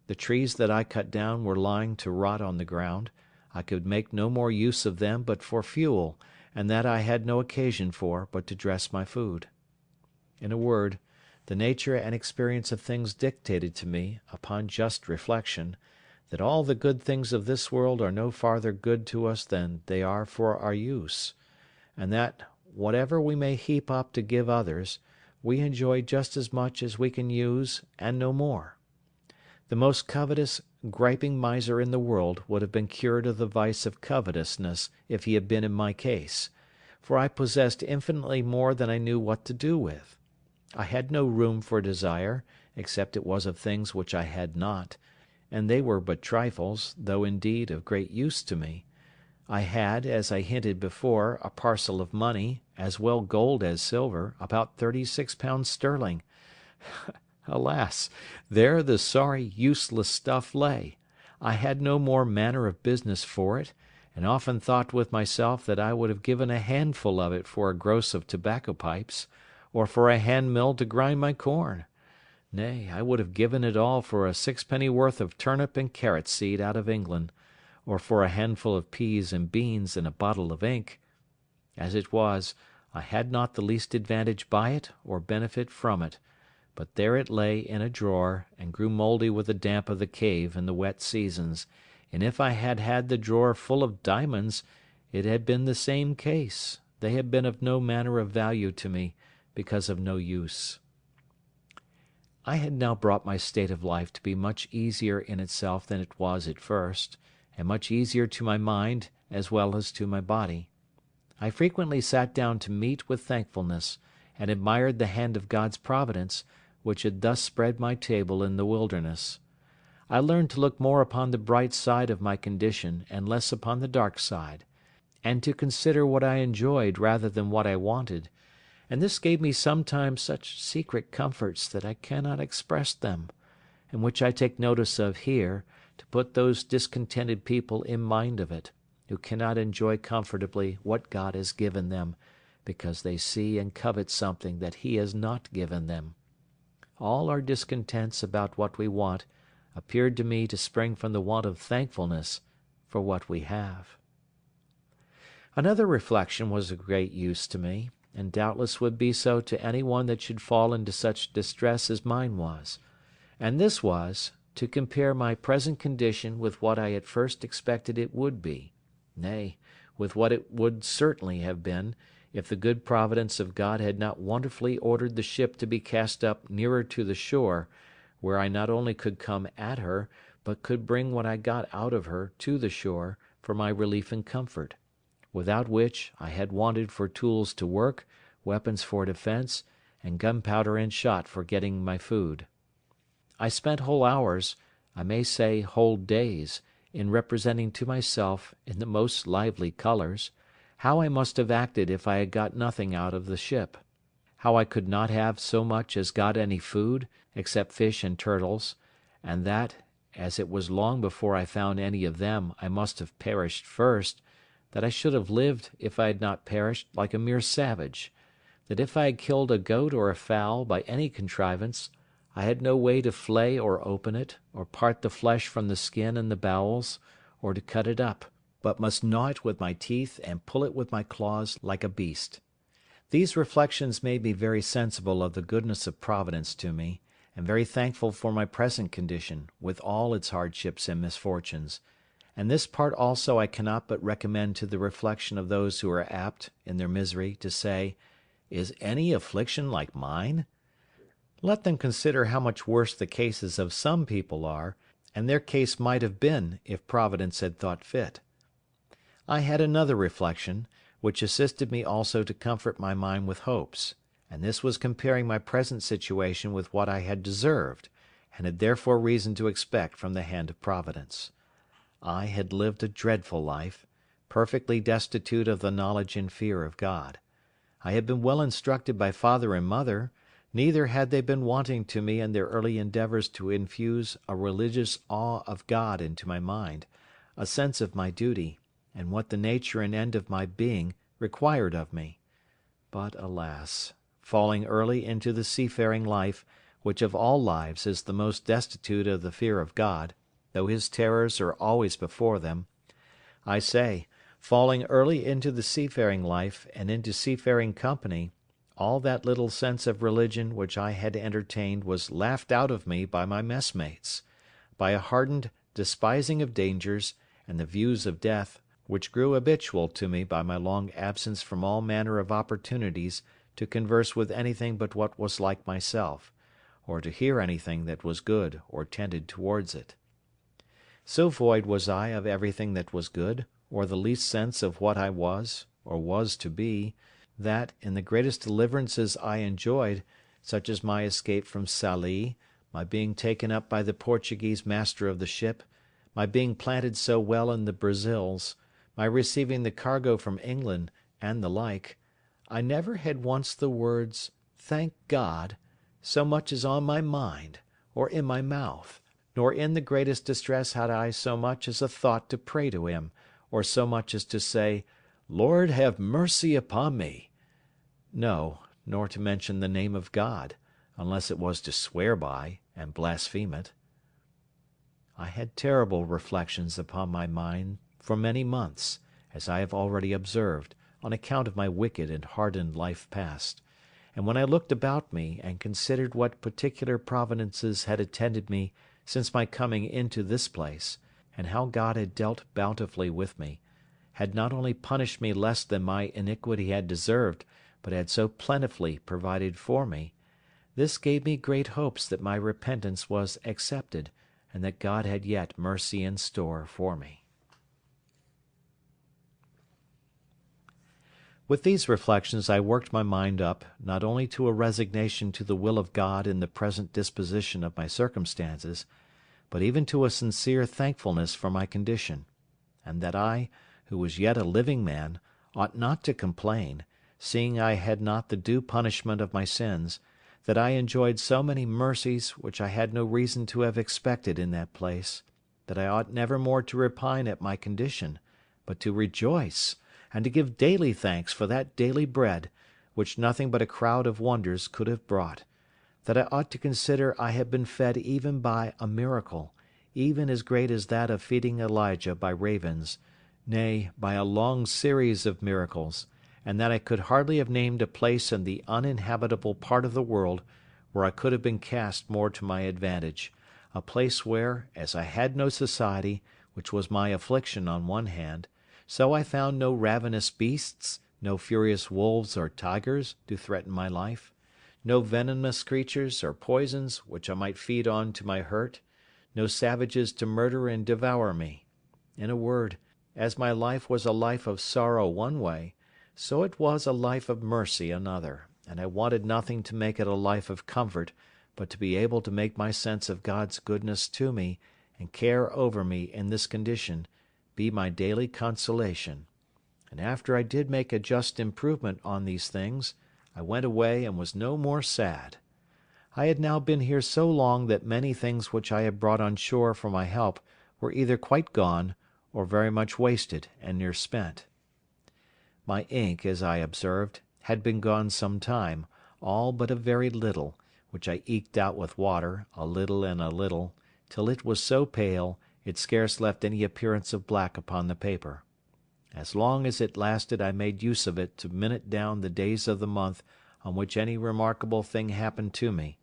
The trees that I cut down were lying to rot on the ground. I could make no more use of them but for fuel, and that I had no occasion for but to dress my food. In a word, the nature and experience of things dictated to me, upon just reflection, that all the good things of this world are no farther good to us than they are for our use, and that, whatever we may heap up to give others, we enjoy just as much as we can use, and no more. The most covetous, griping miser in the world would have been cured of the vice of covetousness if he had been in my case, for I possessed infinitely more than I knew what to do with. I had no room for desire, except it was of things which I had not, and they were but trifles, though indeed of great use to me. I had, as I hinted before, a parcel of money, as well gold as silver, about 36 pounds sterling. Alas! there the sorry useless stuff lay. I had no more manner of business for it, and often thought with myself that I would have given a handful of it for a gross of tobacco pipes, or for a hand mill to grind my corn. Nay, I would have given it all for a sixpennyworth of turnip and carrot seed out of England, or for a handful of peas and beans and a bottle of ink. As it was, I had not the least advantage by it or benefit from it, but there it lay in a drawer, and grew mouldy with the damp of the cave in the wet seasons, and if I had had the drawer full of diamonds, it had been the same case. They had been of no manner of value to me, because of no use. I had now brought my state of life to be much easier in itself than it was at first, and much easier to my mind as well as to my body. I frequently sat down to meat with thankfulness, and admired the hand of God's providence, which had thus spread my table in the wilderness. I learned to look more upon the bright side of my condition and less upon the dark side, and to consider what I enjoyed rather than what I wanted, and this gave me sometimes such secret comforts that I cannot express them, and which I take notice of here, to put those discontented people in mind of it, who cannot enjoy comfortably what God has given them, because they see and covet something that He has not given them. All our discontents about what we want appeared to me to spring from the want of thankfulness for what we have. Another reflection was of great use to me, and doubtless would be so to any one that should fall into such distress as mine was, and this was, to compare my present condition with what I at first expected it would be, nay, with what it would certainly have been, if the good providence of God had not wonderfully ordered the ship to be cast up nearer to the shore, where I not only could come at her, but could bring what I got out of her to the shore for my relief and comfort, without which I had wanted for tools to work, weapons for defence, and gunpowder and shot for getting my food. I spent whole hours, I may say whole days, in representing to myself, in the most lively colours, how I must have acted if I had got nothing out of the ship; how I could not have so much as got any food, except fish and turtles, and that, as it was long before I found any of them, I must have perished first; that I should have lived, if I had not perished, like a mere savage; that if I had killed a goat or a fowl by any contrivance, I had no way to flay or open it, or part the flesh from the skin and the bowels, or to cut it up, but must gnaw it with my teeth and pull it with my claws like a beast. These reflections made me very sensible of the goodness of Providence to me, and very thankful for my present condition, with all its hardships and misfortunes; and this part also I cannot but recommend to the reflection of those who are apt, in their misery, to say, "Is any affliction like mine?" Let them consider how much worse the cases of some people are, and their case might have been, if Providence had thought fit. I had another reflection, which assisted me also to comfort my mind with hopes, and this was comparing my present situation with what I had deserved, and had therefore reason to expect from the hand of Providence. I had lived a dreadful life, perfectly destitute of the knowledge and fear of God. I had been well instructed by father and mother, neither had they been wanting to me in their early endeavours to infuse a religious awe of God into my mind, a sense of my duty, and what the nature and end of my being required of me. But, alas! falling early into the seafaring life, which of all lives is the most destitute of the fear of God, though His terrors are always before them, I say, falling early into the seafaring life and into seafaring company, all that little sense of religion which I had entertained was laughed out of me by my messmates, by a hardened despising of dangers, and the views of death, which grew habitual to me by my long absence from all manner of opportunities to converse with anything but what was like myself, or to hear anything that was good or tended towards it. So void was I of everything that was good, or the least sense of what I was, or was to be, that, in the greatest deliverances I enjoyed, such as my escape from Sallee, my being taken up by the Portuguese master of the ship, my being planted so well in the Brazils, my receiving the cargo from England, and the like, I never had once the words, "Thank God," so much as on my mind, or in my mouth, nor in the greatest distress had I so much as a thought to pray to Him, or so much as to say, "Lord, have mercy upon me." No, nor to mention the name of God, unless it was to swear by, and blaspheme it. I had terrible reflections upon my mind for many months, as I have already observed, on account of my wicked and hardened life past; and when I looked about me, and considered what particular providences had attended me since my coming into this place, and how God had dealt bountifully with me, had not only punished me less than my iniquity had deserved, but had so plentifully provided for me, this gave me great hopes that my repentance was accepted, and that God had yet mercy in store for me. With these reflections I worked my mind up, not only to a resignation to the will of God in the present disposition of my circumstances, but even to a sincere thankfulness for my condition; and that I, who was yet a living man, ought not to complain, seeing I had not the due punishment of my sins; that I enjoyed so many mercies which I had no reason to have expected in that place; that I ought never more to repine at my condition, but to rejoice, and to give daily thanks for that daily bread, which nothing but a crowd of wonders could have brought; that I ought to consider I had been fed even by a miracle, even as great as that of feeding Elijah by ravens, nay, by a long series of miracles; and that I could hardly have named a place in the uninhabitable part of the world where I could have been cast more to my advantage; a place where, as I had no society, which was my affliction on one hand, so I found no ravenous beasts, no furious wolves or tigers to threaten my life, no venomous creatures or poisons which I might feed on to my hurt, no savages to murder and devour me. In a word, as my life was a life of sorrow one way, so it was a life of mercy another, and I wanted nothing to make it a life of comfort but to be able to make my sense of God's goodness to me and care over me in this condition be my daily consolation; and after I did make a just improvement on these things, I went away and was no more sad. I had now been here so long that many things which I had brought on shore for my help were either quite gone, or very much wasted and near spent. My ink, as I observed, had been gone some time, all but a very little, which I eked out with water, a little and a little, till it was so pale, it scarce left any appearance of black upon the paper. As long as it lasted I made use of it to minute down the days of the month on which any remarkable thing happened to me;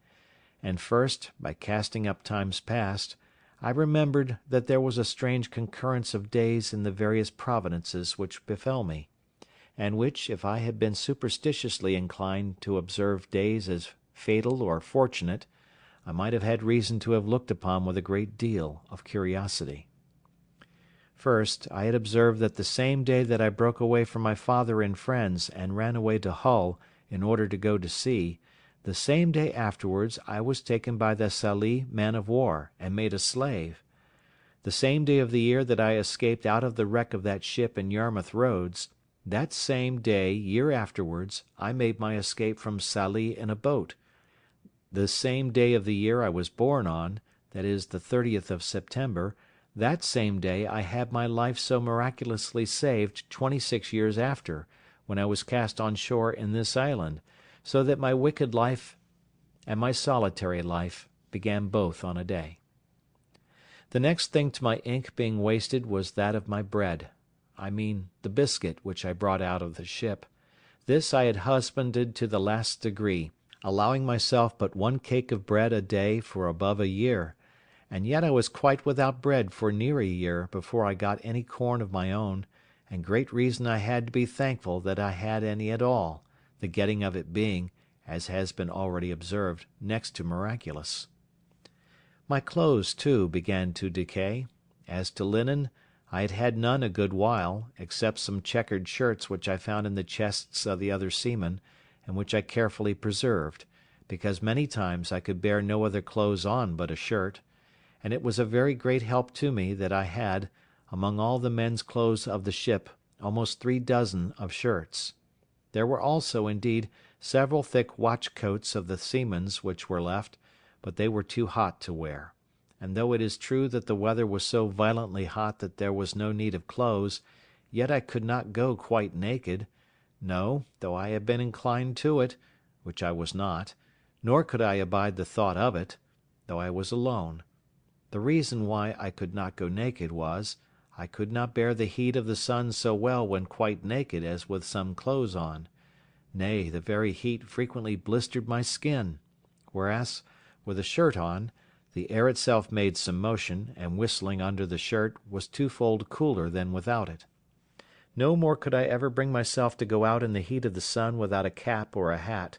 and first, by casting up times past, I remembered that there was a strange concurrence of days in the various providences which befell me, and which, if I had been superstitiously inclined to observe days as fatal or fortunate, I might have had reason to have looked upon with a great deal of curiosity. First, I had observed that the same day that I broke away from my father and friends and ran away to Hull in order to go to sea, the same day afterwards I was taken by the Sallee man of war and made a slave. The same day of the year that I escaped out of the wreck of that ship in Yarmouth Roads, that same day year afterwards I made my escape from Sallee in a boat. The same day of the year I was born on, that is the 30th of September, that same day I had my life so miraculously saved 26 years after, when I was cast on shore in this island, so that my wicked life and my solitary life began both on a day. The next thing to my ink being wasted was that of my bread; I mean the biscuit which I brought out of the ship. This I had husbanded to the last degree, allowing myself but one cake of bread a day for above a year; and yet I was quite without bread for near a year before I got any corn of my own, and great reason I had to be thankful that I had any at all, the getting of it being, as has been already observed, next to miraculous. My clothes, too, began to decay. As to linen, I had had none a good while, except some checkered shirts which I found in the chests of the other seamen, and which I carefully preserved, because many times I could bear no other clothes on but a shirt; and it was a very great help to me that I had, among all the men's clothes of the ship, almost 3 dozen of shirts. There were also, indeed, several thick watch coats of the seamen's which were left, but they were too hot to wear; and though it is true that the weather was so violently hot that there was no need of clothes, yet I could not go quite naked; no, though I had been inclined to it, which I was not; nor could I abide the thought of it, though I was alone. The reason why I could not go naked was, I could not bear the heat of the sun so well when quite naked as with some clothes on. Nay, the very heat frequently blistered my skin, whereas, with a shirt on, the air itself made some motion, and whistling under the shirt was twofold cooler than without it. No more could I ever bring myself to go out in the heat of the sun without a cap or a hat.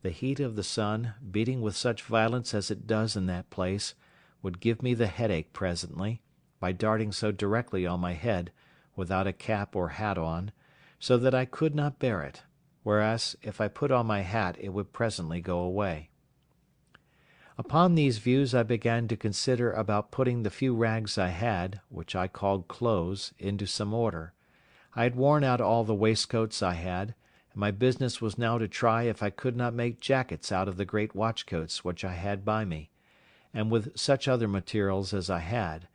The heat of the sun, beating with such violence as it does in that place, would give me the headache presently, by darting so directly on my head, without a cap or hat on, so that I could not bear it, whereas if I put on my hat it would presently go away. Upon these views I began to consider about putting the few rags I had, which I called clothes, into some order. I had worn out all the waistcoats I had, and my business was now to try if I could not make jackets out of the great watchcoats which I had by me, and with such other materials as I had;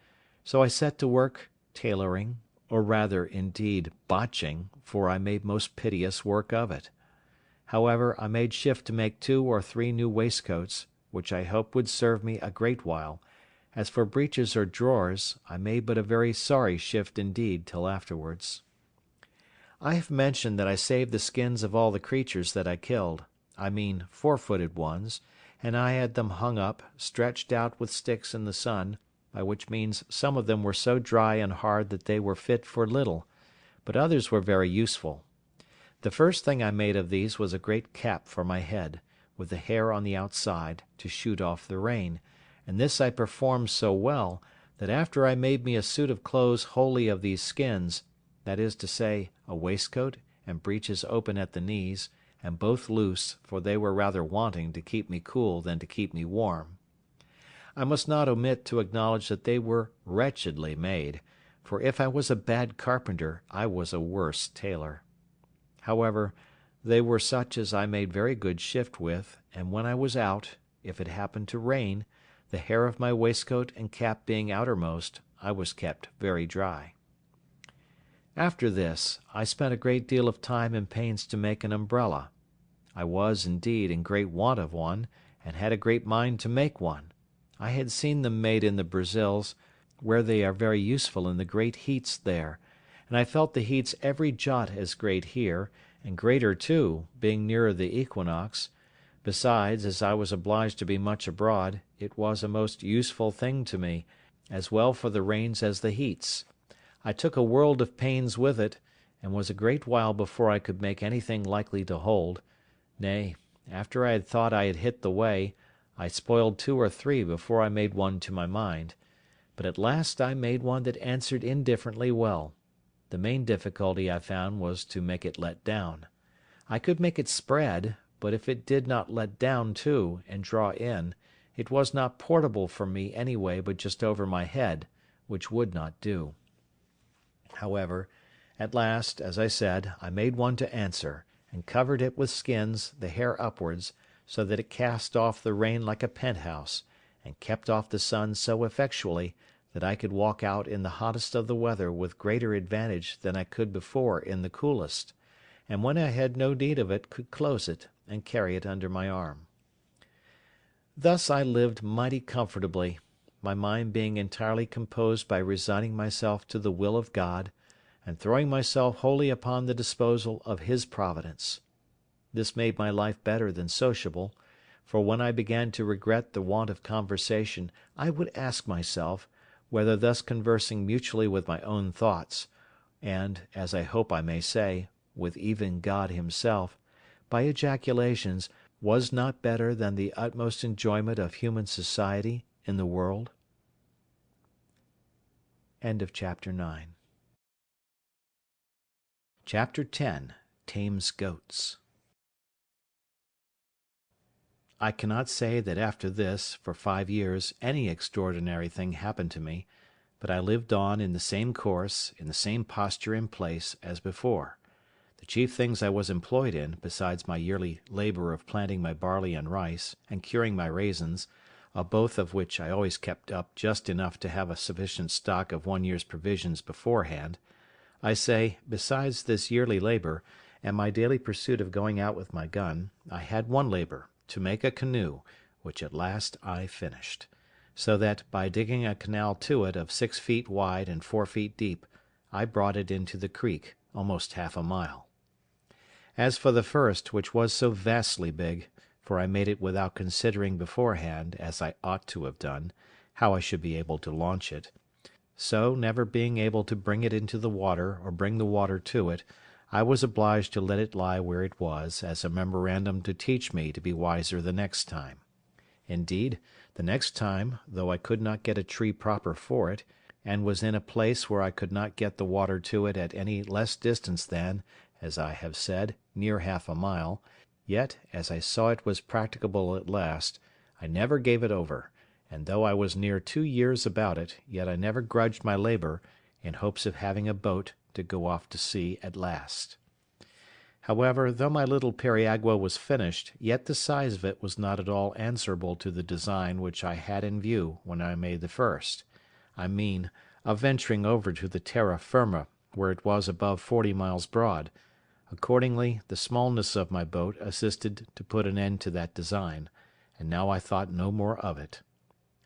so I set to work tailoring, or rather, indeed, botching, for I made most piteous work of it. However, I made shift to make 2 or 3 new waistcoats, which I hoped would serve me a great while. As for breeches or drawers, I made but a very sorry shift indeed till afterwards. I have mentioned that I saved the skins of all the creatures that I killed, I mean 4-footed ones, and I had them hung up, stretched out with sticks in the sun, by which means some of them were so dry and hard that they were fit for little, but others were very useful. The first thing I made of these was a great cap for my head, with the hair on the outside, to shoot off the rain, and this I performed so well, that after I made me a suit of clothes wholly of these skins, that is to say, a waistcoat, and breeches open at the knees, and both loose, for they were rather wanting to keep me cool than to keep me warm. I must not omit to acknowledge that they were wretchedly made, for if I was a bad carpenter, I was a worse tailor. However, they were such as I made very good shift with, and when I was out, if it happened to rain, the hair of my waistcoat and cap being outermost, I was kept very dry. After this, I spent a great deal of time and pains to make an umbrella. I was, indeed, in great want of one, and had a great mind to make one. I had seen them made in the Brazils, where they are very useful in the great heats there, and I felt the heats every jot as great here, and greater too, being nearer the equinox. Besides, as I was obliged to be much abroad, it was a most useful thing to me, as well for the rains as the heats. I took a world of pains with it, and was a great while before I could make anything likely to hold; nay, after I had thought I had hit the way, I spoiled 2 or 3 before I made one to my mind; but at last I made one that answered indifferently well. The main difficulty I found was to make it let down. I could make it spread, but if it did not let down too, and draw in, it was not portable for me any way but just over my head, which would not do. However, at last, as I said, I made one to answer, and covered it with skins, the hair upwards, so that it cast off the rain like a penthouse, and kept off the sun so effectually that I could walk out in the hottest of the weather with greater advantage than I could before in the coolest, and when I had no need of it could close it, and carry it under my arm. Thus I lived mighty comfortably, my mind being entirely composed by resigning myself to the will of God, and throwing myself wholly upon the disposal of His providence. This made my life better than sociable, for when I began to regret the want of conversation, I would ask myself, whether thus conversing mutually with my own thoughts, and, as I hope I may say, with even God Himself, by ejaculations, was not better than the utmost enjoyment of human society in the world? Chapter 9. Chapter 10. Tames goats. I cannot say that after this, for 5 years, any extraordinary thing happened to me, but I lived on in the same course, in the same posture and place, as before. The chief things I was employed in, besides my yearly labour of planting my barley and rice, and curing my raisins, of both of which I always kept up just enough to have a sufficient stock of 1 year's provisions beforehand, I say, besides this yearly labour, and my daily pursuit of going out with my gun, I had one labour, to make a canoe, which at last I finished. so that, by digging a canal to it of 6 feet wide and 4 feet deep, I brought it into the creek, almost half a mile. As for the first, which was so vastly big, for I made it without considering beforehand, as I ought to have done, how I should be able to launch it, so, never being able to bring it into the water or bring the water to it, I was obliged to let it lie where it was, as a memorandum to teach me to be wiser the next time. Indeed, the next time, though I could not get a tree proper for it, and was in a place where I could not get the water to it at any less distance than, as I have said, near half a mile, yet, as I saw it was practicable at last, I never gave it over, and though I was near 2 years about it, yet I never grudged my labour, in hopes of having a boat to go off to sea at last. However, though my little periagua was finished, yet the size of it was not at all answerable to the design which I had in view when I made the first; I mean, of venturing over to the terra firma, where it was above 40 miles broad. Accordingly, the smallness of my boat assisted to put an end to that design, and now I thought no more of it.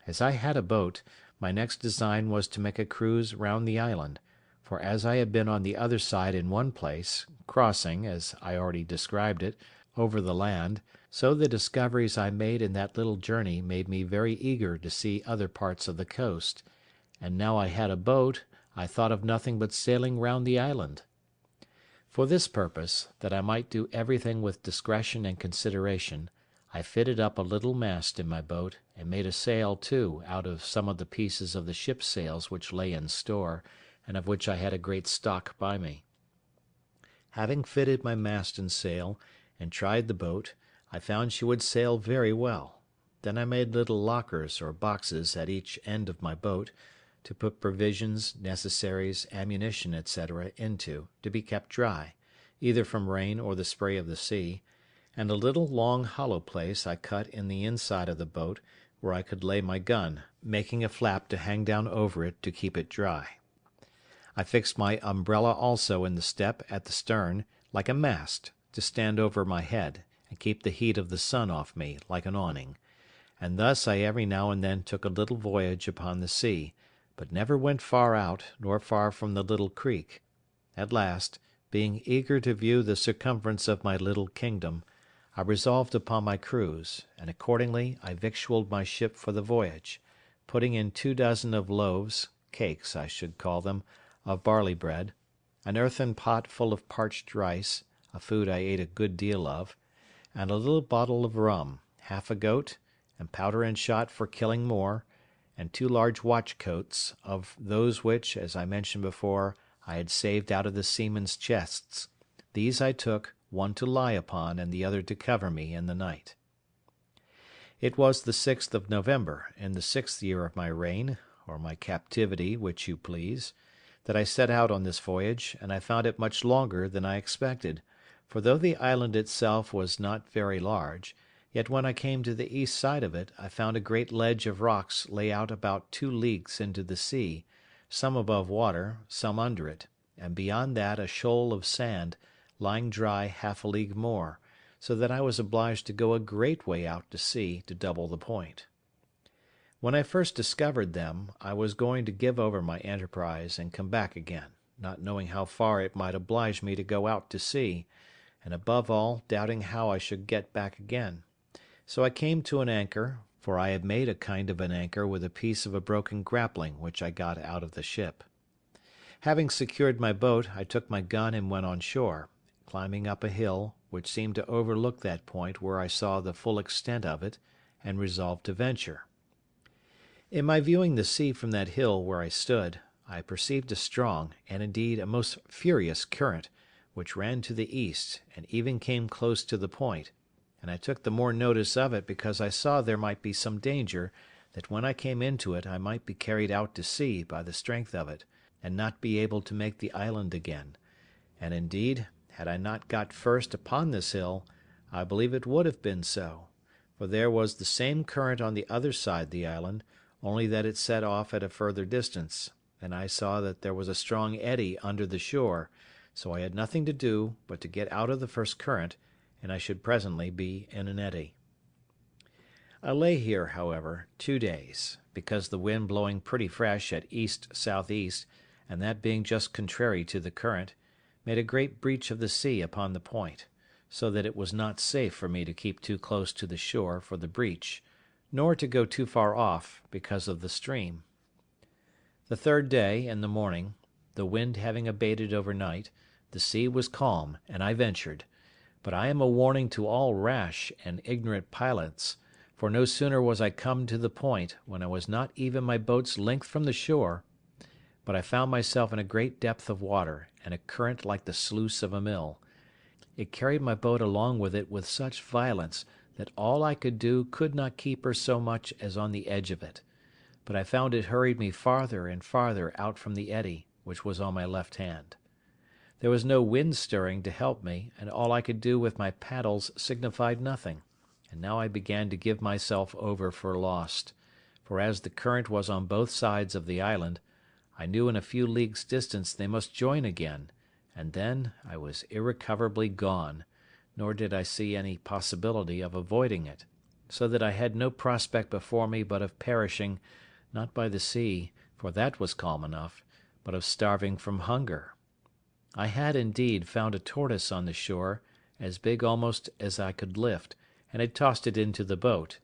As I had a boat, my next design was to make a cruise round the island, for as I had been on the other side in one place, crossing, as I already described it, over the land, so the discoveries I made in that little journey made me very eager to see other parts of the coast, and now I had a boat, I thought of nothing but sailing round the island. For this purpose, that I might do everything with discretion and consideration, I fitted up a little mast in my boat, and made a sail too out of some of the pieces of the ship's sails which lay in store, and of which I had a great stock by me. Having fitted my mast and sail, and tried the boat, I found she would sail very well. Then I made little lockers or boxes at each end of my boat, to put provisions, necessaries, ammunition, etc., into, to be kept dry, either from rain or the spray of the sea, and a little long hollow place I cut in the inside of the boat, where I could lay my gun, making a flap to hang down over it to keep it dry. I fixed my umbrella also in the step at the stern, like a mast, to stand over my head, and keep the heat of the sun off me, like an awning; and thus I every now and then took a little voyage upon the sea, but never went far out, nor far from the little creek. At last, being eager to view the circumference of my little kingdom, I resolved upon my cruise, and accordingly I victualled my ship for the voyage, putting in 24 of loaves, cakes I should call them, of barley bread, an earthen pot full of parched rice, a food I ate a good deal of, and a little bottle of rum, half a goat, and powder and shot for killing more, and 2 large watch coats, of those which, as I mentioned before, I had saved out of the seamen's chests. These I took, one to lie upon, and the other to cover me in the night. It was the 6th of November, in the 6th year of my reign, or my captivity, which you please, that I set out on this voyage, and I found it much longer than I expected, for though the island itself was not very large, yet when I came to the east side of it, I found a great ledge of rocks lay out about 2 leagues into the sea, some above water, some under it, and beyond that a shoal of sand, lying dry half a league more, so that I was obliged to go a great way out to sea to double the point. When I first discovered them, I was going to give over my enterprise and come back again, not knowing how far it might oblige me to go out to sea, and above all doubting how I should get back again. So I came to an anchor, for I had made a kind of an anchor with a piece of a broken grappling which I got out of the ship. Having secured my boat, I took my gun and went on shore, climbing up a hill, which seemed to overlook that point where I saw the full extent of it, and resolved to venture. In my viewing the sea from that hill where I stood, I perceived a strong, and indeed a most furious current, which ran to the east, and even came close to the point, and I took the more notice of it because I saw there might be some danger that when I came into it I might be carried out to sea by the strength of it, and not be able to make the island again; and indeed, had I not got first upon this hill, I believe it would have been so, for there was the same current on the other side the island, only that it set off at a further distance, and I saw that there was a strong eddy under the shore, so I had nothing to do but to get out of the first current, and I should presently be in an eddy. I lay here, however, 2 days, because the wind blowing pretty fresh at east-southeast, and that being just contrary to the current, made a great breach of the sea upon the point, so that it was not safe for me to keep too close to the shore for the breach, nor to go too far off, because of the stream. The third day, in the morning, the wind having abated overnight, the sea was calm, and I ventured; but I am a warning to all rash and ignorant pilots, for no sooner was I come to the point, when I was not even my boat's length from the shore, but I found myself in a great depth of water, and a current like the sluice of a mill. It carried my boat along with it with such violence, that all I could do could not keep her so much as on the edge of it; but I found it hurried me farther and farther out from the eddy, which was on my left hand. There was no wind stirring to help me, and all I could do with my paddles signified nothing; and now I began to give myself over for lost; for as the current was on both sides of the island, I knew in a few leagues' distance they must join again, and then I was irrecoverably gone, nor did I see any possibility of avoiding it; so that I had no prospect before me but of perishing, not by the sea, for that was calm enough, but of starving from hunger. I had, indeed, found a tortoise on the shore, as big almost as I could lift, and had tossed it into the boat;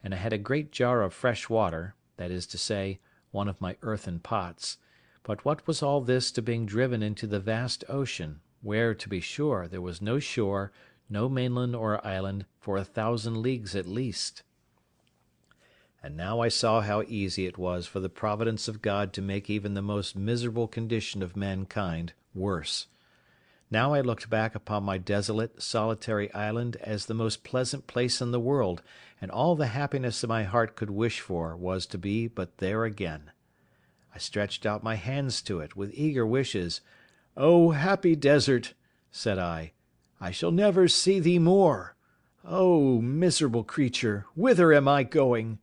and I had a great jar of fresh water, that is to say, one of my earthen pots; but what was all this to being driven into the vast ocean, where, to be sure, there was no shore, no mainland or island, for 1,000 leagues at least? And now I saw how easy it was for the providence of God to make even the most miserable condition of mankind worse. Now I looked back upon my desolate, solitary island as the most pleasant place in the world, and all the happiness my heart could wish for was to be but there again. I stretched out my hands to it with eager wishes. "O happy desert!" said I shall never see thee more. O miserable creature, whither am I going?"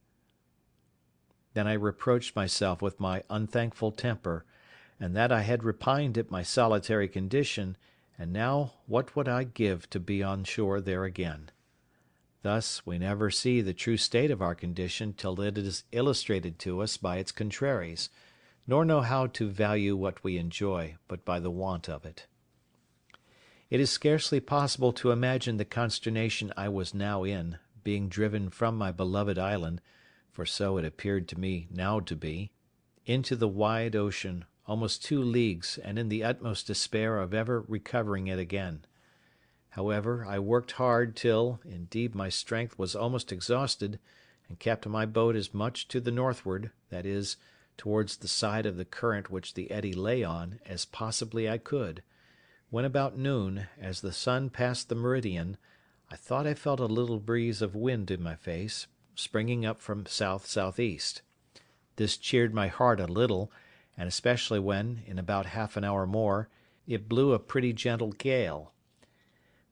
Then I reproached myself with my unthankful temper, and that I had repined at my solitary condition, and now what would I give to be on shore there again? Thus we never see the true state of our condition till it is illustrated to us by its contraries, nor know how to value what we enjoy but by the want of it. It is scarcely possible to imagine the consternation I was now in, being driven from my beloved island, for so it appeared to me now to be, into the wide ocean, almost 2 leagues, and in the utmost despair of ever recovering it again. However, I worked hard till, indeed, my strength was almost exhausted, and kept my boat as much to the northward, that is, towards the side of the current which the eddy lay on, as possibly I could, when about noon, as the sun passed the meridian, I thought I felt a little breeze of wind in my face, springing up from south-southeast. This cheered my heart a little, and especially when, in about half an hour more, it blew a pretty gentle gale.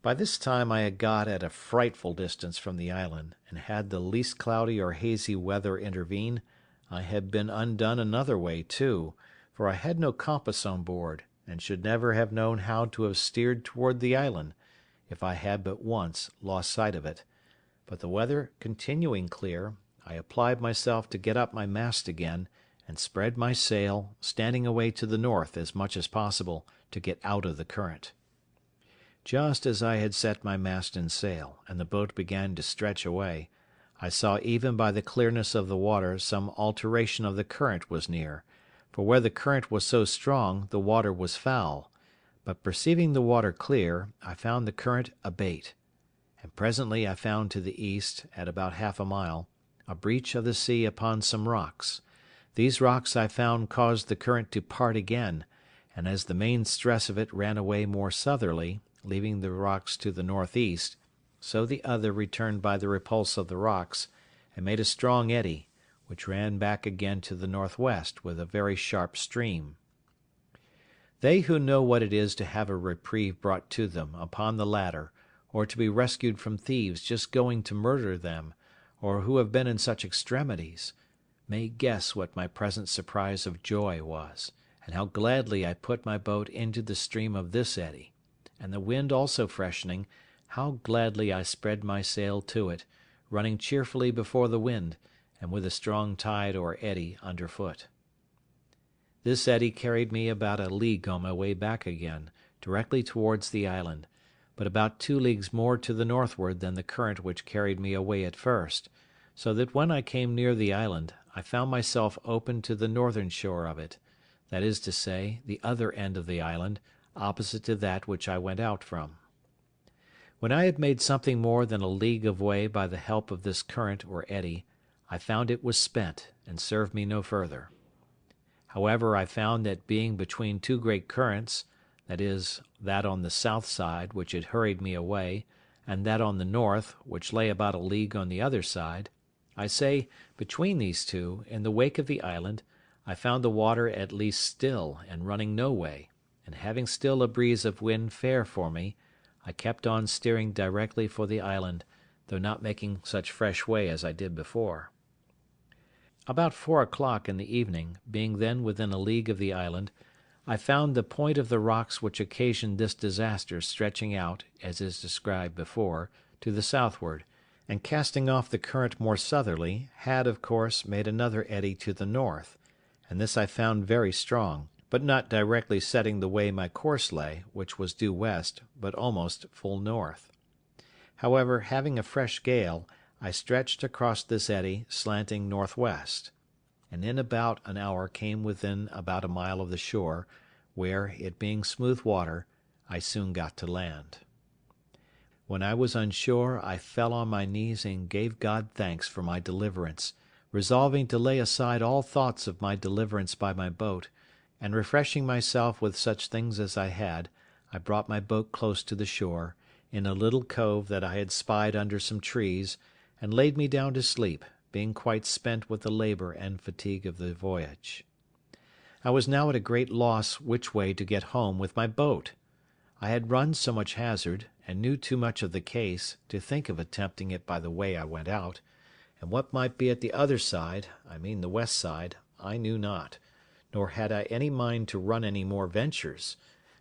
By this time I had got at a frightful distance from the island, and had the least cloudy or hazy weather intervene, I had been undone another way too, for I had no compass on board, and should never have known how to have steered toward the island, if I had but once lost sight of it; but the weather continuing clear, I applied myself to get up my mast again, and spread my sail, standing away to the north as much as possible, to get out of the current. Just as I had set my mast and sail, and the boat began to stretch away, I saw even by the clearness of the water some alteration of the current was near, for where the current was so strong the water was foul; but perceiving the water clear, I found the current abate; and presently I found to the east, at about half a mile, a breach of the sea upon some rocks. These rocks I found caused the current to part again, and as the main stress of it ran away more southerly, leaving the rocks to the northeast, so the other returned by the repulse of the rocks, and made a strong eddy, which ran back again to the northwest with a very sharp stream. They who know what it is to have a reprieve brought to them upon the ladder, or to be rescued from thieves just going to murder them, or who have been in such extremities, may guess what my present surprise of joy was, and how gladly I put my boat into the stream of this eddy; and the wind also freshening, how gladly I spread my sail to it, running cheerfully before the wind, and with a strong tide or eddy underfoot. This eddy carried me about a league on my way back again, directly towards the island, but about 2 leagues more to the northward than the current which carried me away at first, so that when I came near the island, I found myself open to the northern shore of it, that is to say, the other end of the island, opposite to that which I went out from. When I had made something more than a league of way by the help of this current or eddy, I found it was spent, and served me no further. However, I found that being between 2 great currents, that is, that on the south side, which had hurried me away, and that on the north, which lay about a league on the other side, I say, between these two, in the wake of the island, I found the water at least still, and running no way, and having still a breeze of wind fair for me, I kept on steering directly for the island, though not making such fresh way as I did before. About 4 o'clock in the evening, being then within a league of the island, I found the point of the rocks which occasioned this disaster stretching out, as is described before, to the southward, and casting off the current more southerly, had, of course, made another eddy to the north, and this I found very strong, but not directly setting the way my course lay, which was due west, but almost full north. However, having a fresh gale, I stretched across this eddy, slanting northwest, and in about an hour came within about a mile of the shore, where, it being smooth water, I soon got to land. When I was on shore, I fell on my knees and gave God thanks for my deliverance, resolving to lay aside all thoughts of my deliverance by my boat, and refreshing myself with such things as I had, I brought my boat close to the shore, in a little cove that I had spied under some trees, and laid me down to sleep, being quite spent with the labour and fatigue of the voyage. I was now at a great loss which way to get home with my boat. I had run so much hazard, and knew too much of the case, to think of attempting it by the way I went out, and what might be at the other side, I mean the west side, I knew not, nor had I any mind to run any more ventures,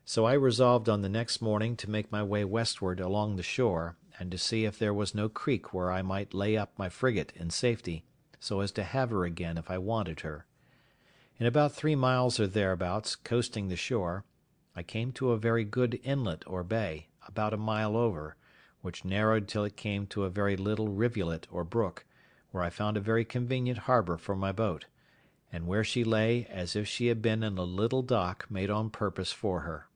so I resolved on the next morning to make my way westward along the shore, and to see if there was no creek where I might lay up my frigate in safety, so as to have her again if I wanted her. In about 3 miles or thereabouts, coasting the shore, I came to a very good inlet or bay, about a mile over, which narrowed till it came to a very little rivulet or brook, where I found a very convenient harbour for my boat, and where she lay as if she had been in a little dock made on purpose for her.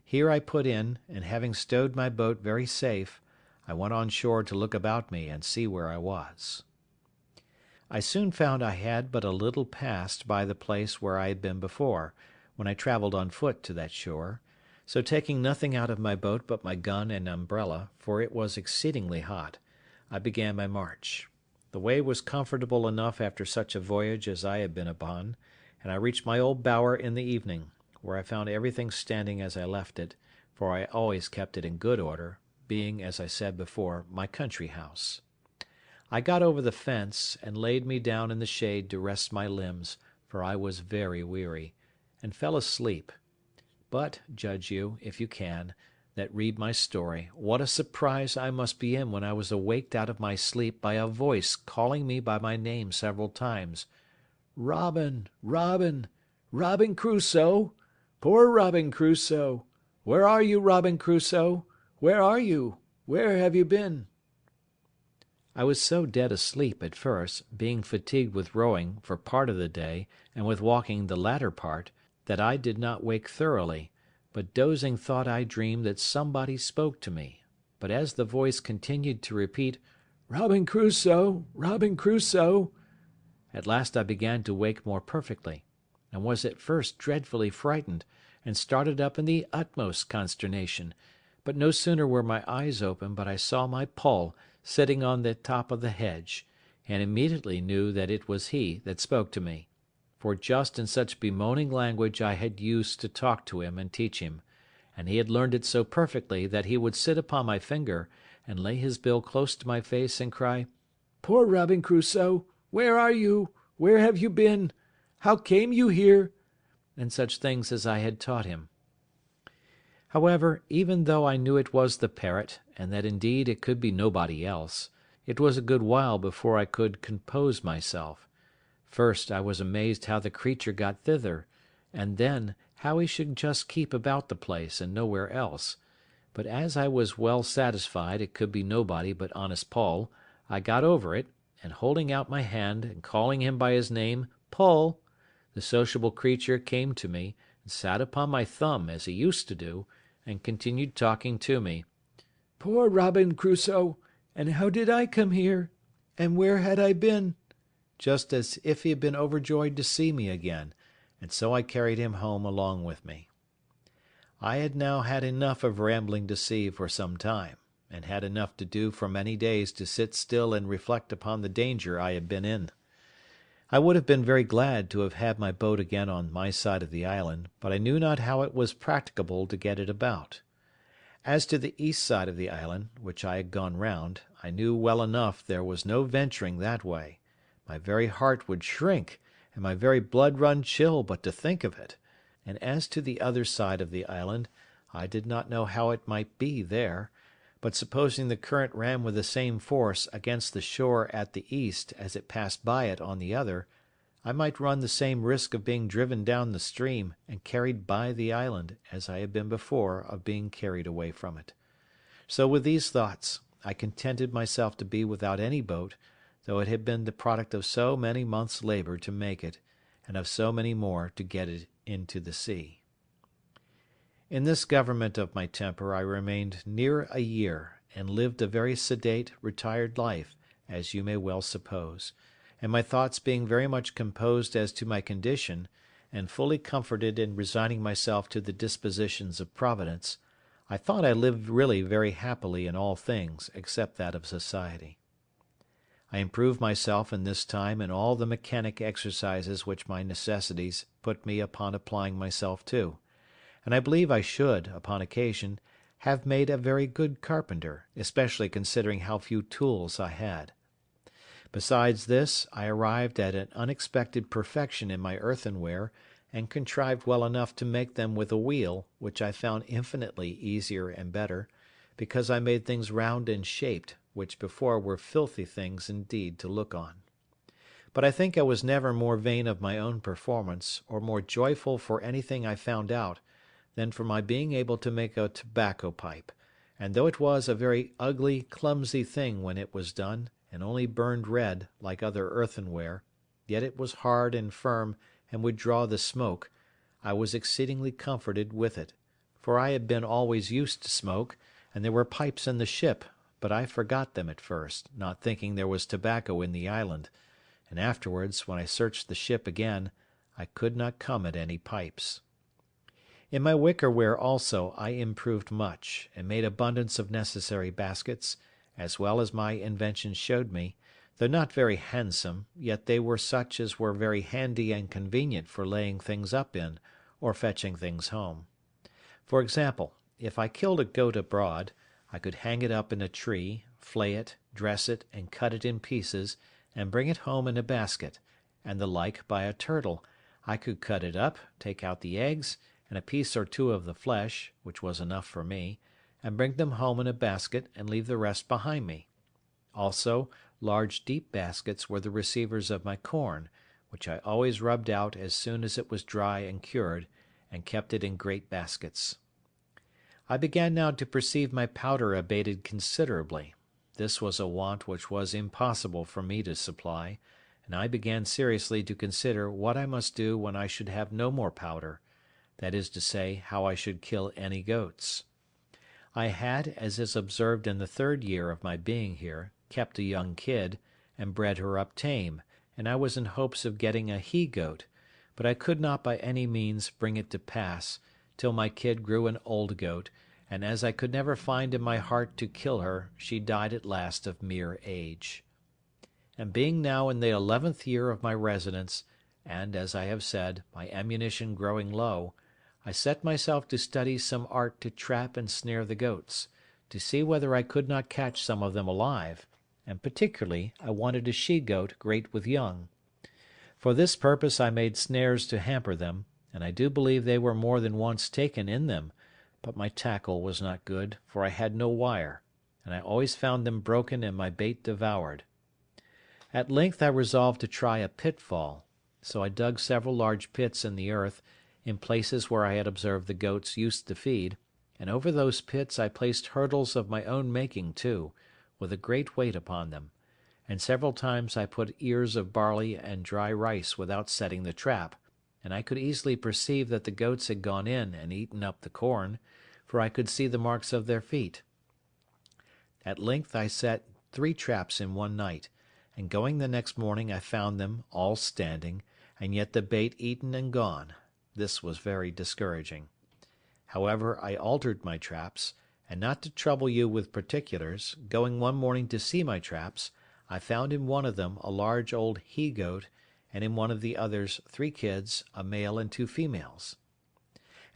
Here I put in, and having stowed my boat very safe, I went on shore to look about me and see where I was. I soon found I had but a little passed by the place where I had been before, when I travelled on foot to that shore, so taking nothing out of my boat but my gun and umbrella, for it was exceedingly hot, I began my march. The way was comfortable enough after such a voyage as I had been upon, and I reached my old bower in the evening, where I found everything standing as I left it, for I always kept it in good order, being, as I said before, my country house. I got over the fence, and laid me down in the shade to rest my limbs, for I was very weary, and fell asleep. But, judge you, if you can, that read my story, what a surprise I must be in when I was awaked out of my sleep by a voice calling me by my name several times. "Robin, Robin, Robin Crusoe! Poor Robin Crusoe! Where are you, Robin Crusoe? Where are you? Where have you been?" I was so dead asleep at first, being fatigued with rowing for part of the day, and with walking the latter part, that I did not wake thoroughly, but dozing thought I dreamed that somebody spoke to me; but as the voice continued to repeat, "Robin Crusoe, Robin Crusoe," at last I began to wake more perfectly, and was at first dreadfully frightened, and started up in the utmost consternation; but no sooner were my eyes open but I saw my Poll sitting on the top of the hedge, and immediately knew that it was he that spoke to me, for just in such bemoaning language I had used to talk to him and teach him, and he had learned it so perfectly that he would sit upon my finger, and lay his bill close to my face, and cry, "Poor Robin Crusoe, where are you? Where have you been? How came you here?" and such things as I had taught him. However, even though I knew it was the parrot, and that indeed it could be nobody else, It was a good while before I could compose myself. First I was amazed how the creature got thither, and then how he should just keep about the place and nowhere else. But as I was well satisfied it could be nobody but honest Poll, I got over it, and holding out my hand and calling him by his name, Poll, the sociable creature came to me, and sat upon my thumb as he used to do, and continued talking to me. "Poor Robin Crusoe! And how did I come here? And where had I been?" Just as if he had been overjoyed to see me again, and so I carried him home along with me. I had now had enough of rambling to sea for some time, and had enough to do for many days to sit still and reflect upon the danger I had been in. I would have been very glad to have had my boat again on my side of the island, but I knew not how it was practicable to get it about. As to the east side of the island, which I had gone round, I knew well enough there was no venturing that way. My very heart would shrink, and my very blood run chill but to think of it. And as to the other side of the island, I did not know how it might be there, but supposing the current ran with the same force against the shore at the east as it passed by it on the other, I might run the same risk of being driven down the stream and carried by the island, as I had been before of being carried away from it. So with these thoughts, I contented myself to be without any boat, though it had been the product of so many months' labour to make it, and of so many more to get it into the sea. In this government of my temper I remained near a year, and lived a very sedate, retired life, as you may well suppose, and my thoughts being very much composed as to my condition, and fully comforted in resigning myself to the dispositions of Providence, I thought I lived really very happily in all things except that of society. I improved myself in this time in all the mechanic exercises which my necessities put me upon applying myself to, and I believe I should, upon occasion, have made a very good carpenter, especially considering how few tools I had. Besides this, I arrived at an unexpected perfection in my earthenware, and contrived well enough to make them with a wheel, which I found infinitely easier and better, because I made things round and shaped, which before were filthy things indeed to look on. But I think I was never more vain of my own performance, or more joyful for anything I found out, than for my being able to make a tobacco pipe; and though it was a very ugly, clumsy thing when it was done, and only burned red, like other earthenware, yet it was hard and firm, and would draw the smoke. I was exceedingly comforted with it, for I had been always used to smoke, and there were pipes in the ship, but I forgot them at first, not thinking there was tobacco in the island, and afterwards, when I searched the ship again, I could not come at any pipes. In my wickerware also I improved much, and made abundance of necessary baskets, as well as my invention showed me, though not very handsome, yet they were such as were very handy and convenient for laying things up in, or fetching things home. For example, if I killed a goat abroad, I could hang it up in a tree, flay it, dress it, and cut it in pieces, and bring it home in a basket; and the like by a turtle, I could cut it up, take out the eggs, and a piece or two of the flesh, which was enough for me, and bring them home in a basket, and leave the rest behind me. Also, large deep baskets were the receivers of my corn, which I always rubbed out as soon as it was dry and cured, and kept it in great baskets. I began now to perceive my powder abated considerably. This was a want which was impossible for me to supply, and I began seriously to consider what I must do when I should have no more powder, that is to say, how I should kill any goats. I had, as is observed in the 3rd year of my being here, kept a young kid, and bred her up tame, and I was in hopes of getting a he-goat, but I could not by any means bring it to pass, till my kid grew an old goat, and as I could never find in my heart to kill her, she died at last of mere age. And being now in the 11th year of my residence, and, as I have said, my ammunition growing low, I set myself to study some art to trap and snare the goats, to see whether I could not catch some of them alive, and particularly I wanted a she-goat great with young. For this purpose I made snares to hamper them, and I do believe they were more than once taken in them, but my tackle was not good, for I had no wire, and I always found them broken and my bait devoured. At length I resolved to try a pitfall, so I dug several large pits in the earth, in places where I had observed the goats used to feed, and over those pits I placed hurdles of my own making too, with a great weight upon them, and several times I put ears of barley and dry rice without setting the trap, and I could easily perceive that the goats had gone in and eaten up the corn, for I could see the marks of their feet. At length I set 3 traps in one night, and going the next morning I found them all standing, and yet the bait eaten and gone. This was very discouraging. However, I altered my traps, and not to trouble you with particulars, going one morning to see my traps, I found in one of them a large old he-goat, and in one of the others 3 kids, a male and 2 females.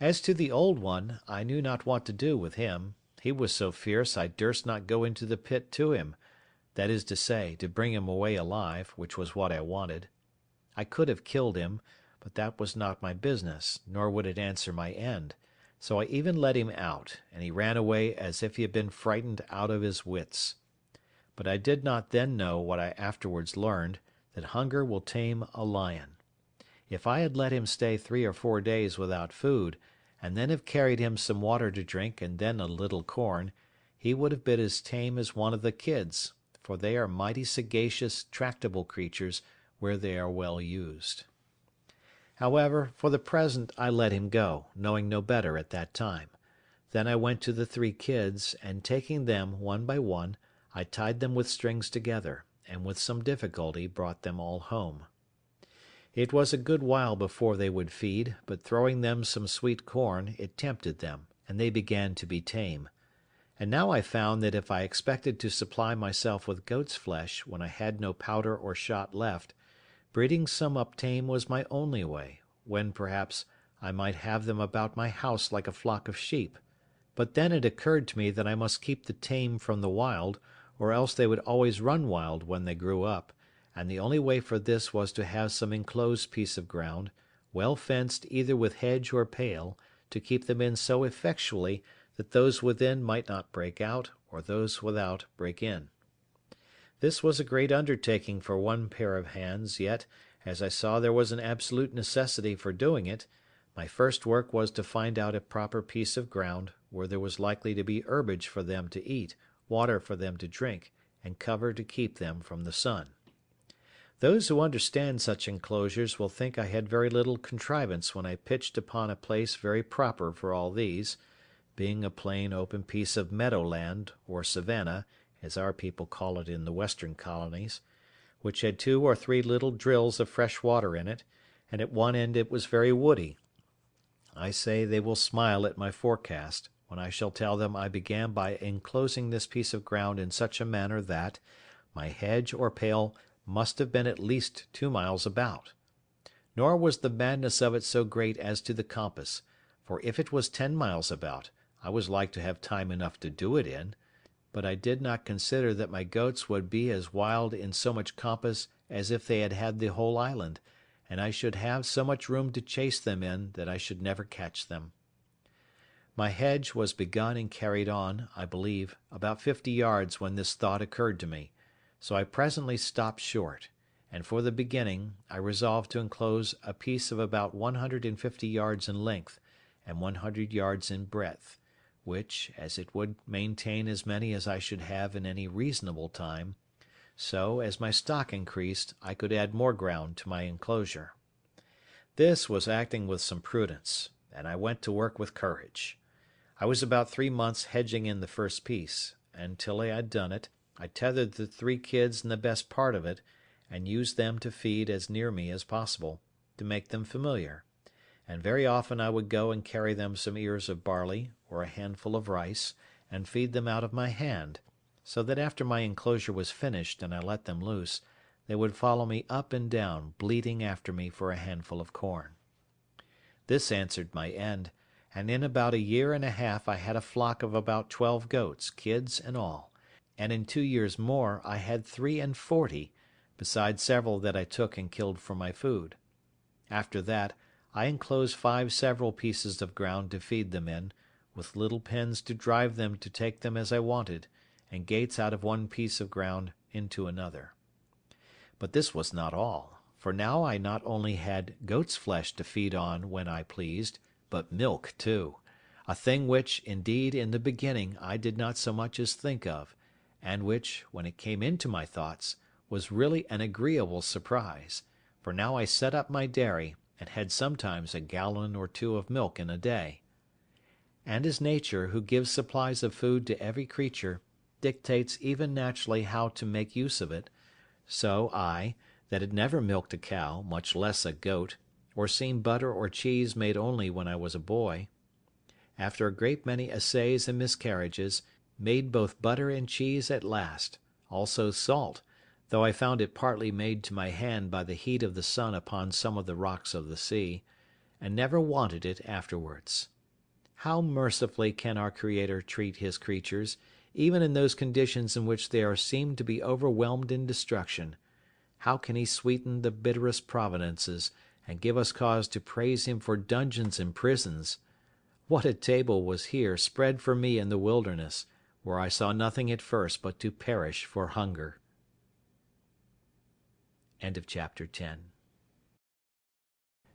As to the old one, I knew not what to do with him. He was so fierce I durst not go into the pit to him, that is to say, to bring him away alive, which was what I wanted. I could have killed him, but that was not my business, nor would it answer my end, so I even let him out, and he ran away as if he had been frightened out of his wits. But I did not then know what I afterwards learned, that hunger will tame a lion. If I had let him stay 3 or 4 days without food, and then have carried him some water to drink and then a little corn, he would have been as tame as one of the kids, for they are mighty sagacious, tractable creatures where they are well used. However, for the present I let him go, knowing no better at that time. Then I went to the 3 kids, and taking them one by one, I tied them with strings together, and with some difficulty brought them all home. It was a good while before they would feed, but throwing them some sweet corn, it tempted them, and they began to be tame. And now I found that if I expected to supply myself with goat's flesh when I had no powder or shot left, breeding some up tame was my only way, when perhaps I might have them about my house like a flock of sheep. But then it occurred to me that I must keep the tame from the wild, or else they would always run wild when they grew up, and the only way for this was to have some enclosed piece of ground, well fenced either with hedge or pale, to keep them in so effectually that those within might not break out, or those without break in. This was a great undertaking for one pair of hands, yet, as I saw there was an absolute necessity for doing it, my first work was to find out a proper piece of ground, where there was likely to be herbage for them to eat, water for them to drink, and cover to keep them from the sun. Those who understand such enclosures will think I had very little contrivance when I pitched upon a place very proper for all these, being a plain open piece of meadow land, or savanna, as our people call it in the western colonies, which had 2 or 3 little drills of fresh water in it, and at one end it was very woody. I say they will smile at my forecast, when I shall tell them I began by enclosing this piece of ground in such a manner that my hedge or pale must have been at least 2 miles about. Nor was the madness of it so great as to the compass, for if it was 10 miles about, I was like to have time enough to do it in, but I did not consider that my goats would be as wild in so much compass as if they had had the whole island, and I should have so much room to chase them in that I should never catch them. My hedge was begun and carried on, I believe, about 50 yards when this thought occurred to me, so I presently stopped short, and for the beginning I resolved to enclose a piece of about 150 yards in length, and 100 yards in breadth, which, as it would maintain as many as I should have in any reasonable time, so, as my stock increased, I could add more ground to my enclosure. This was acting with some prudence, and I went to work with courage. I was about 3 months hedging in the first piece, and till I had done it, I tethered the 3 kids in the best part of it, and used them to feed as near me as possible, to make them familiar; and very often I would go and carry them some ears of barley, or a handful of rice, and feed them out of my hand, so that after my enclosure was finished and I let them loose, they would follow me up and down, bleating after me for a handful of corn. This answered my end, and in about a year and a half I had a flock of about 12 goats, kids and all, and in 2 years more I had 43, besides several that I took and killed for my food. After that, I enclosed 5 several pieces of ground to feed them in, with little pens to drive them to take them as I wanted, and gates out of one piece of ground into another. But this was not all, for now I not only had goat's flesh to feed on when I pleased, but milk too, a thing which, indeed, in the beginning I did not so much as think of, and which, when it came into my thoughts, was really an agreeable surprise, for now I set up my dairy, and had sometimes a gallon or two of milk in a day. And as nature, who gives supplies of food to every creature, dictates even naturally how to make use of it, so I, that had never milked a cow, much less a goat, or seen butter or cheese made only when I was a boy, after a great many essays and miscarriages, made both butter and cheese at last, also salt, though I found it partly made to my hand by the heat of the sun upon some of the rocks of the sea, and never wanted it afterwards. How mercifully can our Creator treat his creatures, even in those conditions in which they are seen to be overwhelmed in destruction! How can he sweeten the bitterest providences, and give us cause to praise him for dungeons and prisons! What a table was here spread for me in the wilderness, where I saw nothing at first but to perish for hunger. End of chapter 10.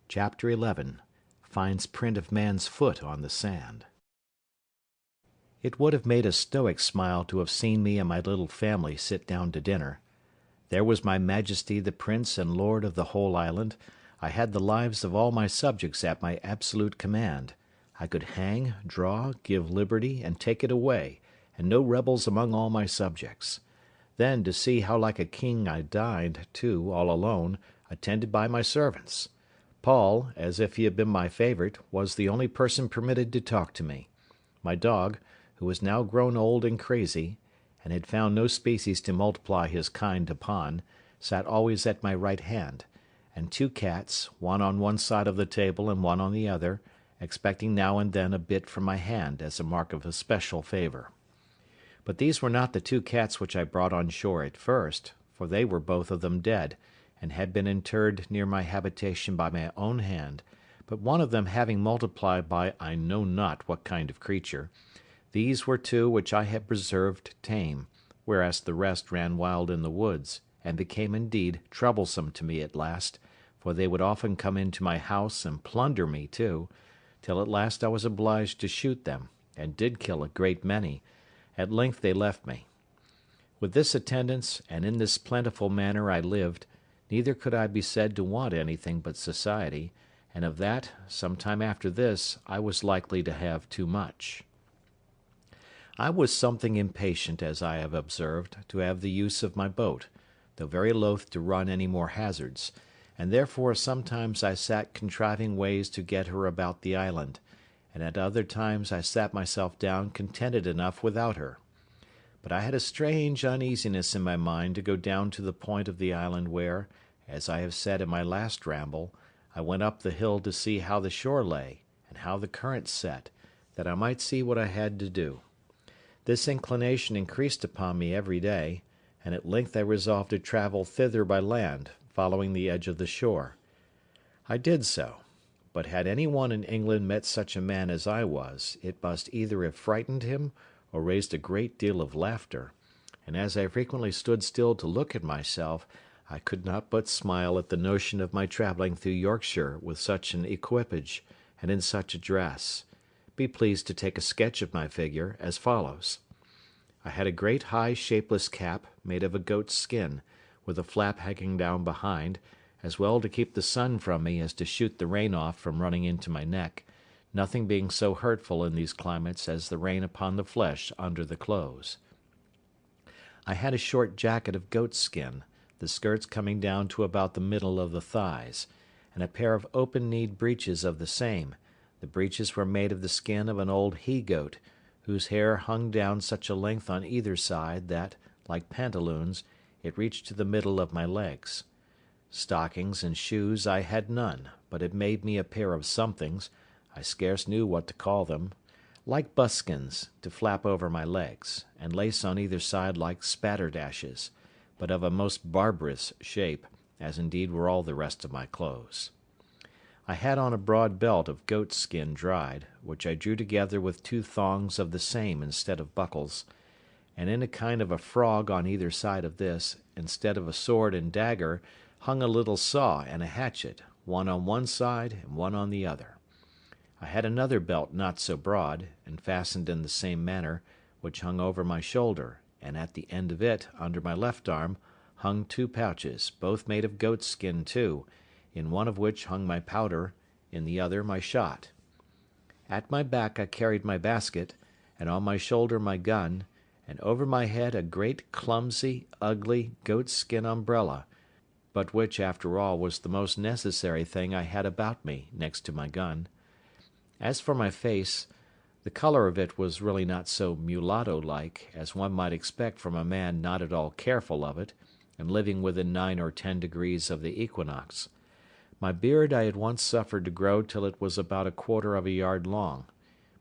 Chapter 11. Finds print of man's foot on the sand. It would have made a stoic smile to have seen me and my little family sit down to dinner. There was my majesty the prince and lord of the whole island. I had the lives of all my subjects at my absolute command. I could hang, draw, give liberty, and take it away, and no rebels among all my subjects. Then to see how like a king I dined, too, all alone, attended by my servants. Paul, as if he had been my favourite, was the only person permitted to talk to me. My dog, who was now grown old and crazy, and had found no species to multiply his kind upon, sat always at my right hand, and two cats, one on one side of the table and one on the other, expecting now and then a bit from my hand as a mark of especial favour. But these were not the two cats which I brought on shore at first, for they were both of them dead, and had been interred near my habitation by my own hand, but one of them having multiplied by I know not what kind of creature, these were two which I had preserved tame, whereas the rest ran wild in the woods, and became indeed troublesome to me at last, for they would often come into my house and plunder me too, till at last I was obliged to shoot them, and did kill a great many. At length they left me. With this attendance, and in this plentiful manner I lived, neither could I be said to want anything but society, and of that, some time after this, I was likely to have too much. I was something impatient, as I have observed, to have the use of my boat, though very loath to run any more hazards, and therefore sometimes I sat contriving ways to get her about the island, and at other times I sat myself down contented enough without her. But I had a strange uneasiness in my mind to go down to the point of the island where, as I have said in my last ramble, I went up the hill to see how the shore lay, and how the current set, that I might see what I had to do. This inclination increased upon me every day, and at length I resolved to travel thither by land, following the edge of the shore. I did so, but had any one in England met such a man as I was, it must either have frightened him, or raised a great deal of laughter, and as I frequently stood still to look at myself, I could not but smile at the notion of my travelling through Yorkshire with such an equipage, and in such a dress. Be pleased to take a sketch of my figure, as follows. I had a great high shapeless cap, made of a goat's skin, with a flap hanging down behind, as well to keep the sun from me as to shoot the rain off from running into my neck, nothing being so hurtful in these climates as the rain upon the flesh under the clothes. I had a short jacket of goat's skin, the skirts coming down to about the middle of the thighs, and a pair of open-kneed breeches of the same. The breeches were made of the skin of an old he-goat, whose hair hung down such a length on either side that, like pantaloons, it reached to the middle of my legs. Stockings and shoes I had none, but had made me a pair of somethings, I scarce knew what to call them, like buskins, to flap over my legs, and lace on either side like spatterdashes, but of a most barbarous shape, as indeed were all the rest of my clothes. I had on a broad belt of goat's skin dried, which I drew together with two thongs of the same instead of buckles, and in a kind of a frog on either side of this, instead of a sword and dagger, hung a little saw and a hatchet, one on one side and one on the other. I had another belt not so broad, and fastened in the same manner, which hung over my shoulder, and at the end of it, under my left arm, hung 2 pouches, both made of goat's skin too, in one of which hung my powder, in the other my shot. At my back I carried my basket, and on my shoulder my gun, and over my head a great clumsy, ugly, goat's skin umbrella, but which, after all, was the most necessary thing I had about me, next to my gun. As for my face, the colour of it was really not so mulatto-like as one might expect from a man not at all careful of it, and living within 9 or 10 degrees of the equinox. My beard I had once suffered to grow till it was about 1/4 of a yard long,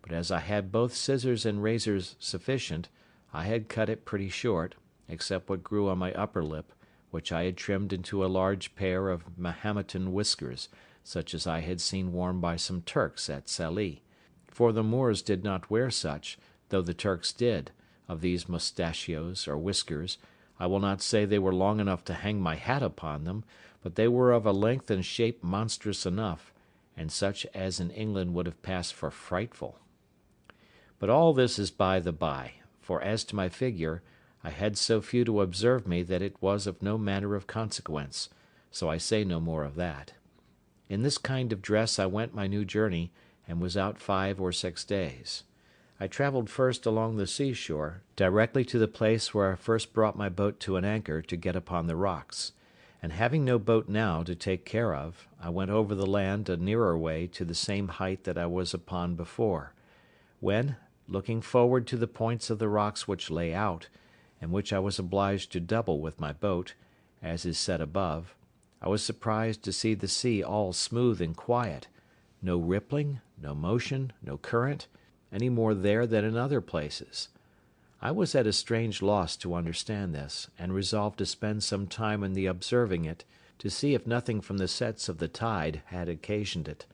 but as I had both scissors and razors sufficient, I had cut it pretty short, except what grew on my upper lip, which I had trimmed into a large pair of Mahometan whiskers, such as I had seen worn by some Turks at Sallee; for the Moors did not wear such, though the Turks did, of these mustachios or whiskers. I will not say they were long enough to hang my hat upon them, but they were of a length and shape monstrous enough, and such as in England would have passed for frightful. But all this is by the by, for as to my figure, I had so few to observe me that it was of no manner of consequence, so I say no more of that. In this kind of dress I went my new journey, and was out 5 or 6 days. I travelled first along the seashore, directly to the place where I first brought my boat to an anchor to get upon the rocks; and having no boat now to take care of, I went over the land a nearer way to the same height that I was upon before, when, looking forward to the points of the rocks which lay out, and which I was obliged to double with my boat, as is said above, I was surprised to see the sea all smooth and quiet, no rippling, no motion, no current, any more there than in other places. I was at a strange loss to understand this, and resolved to spend some time in the observing it, to see if nothing from the sets of the tide had occasioned it;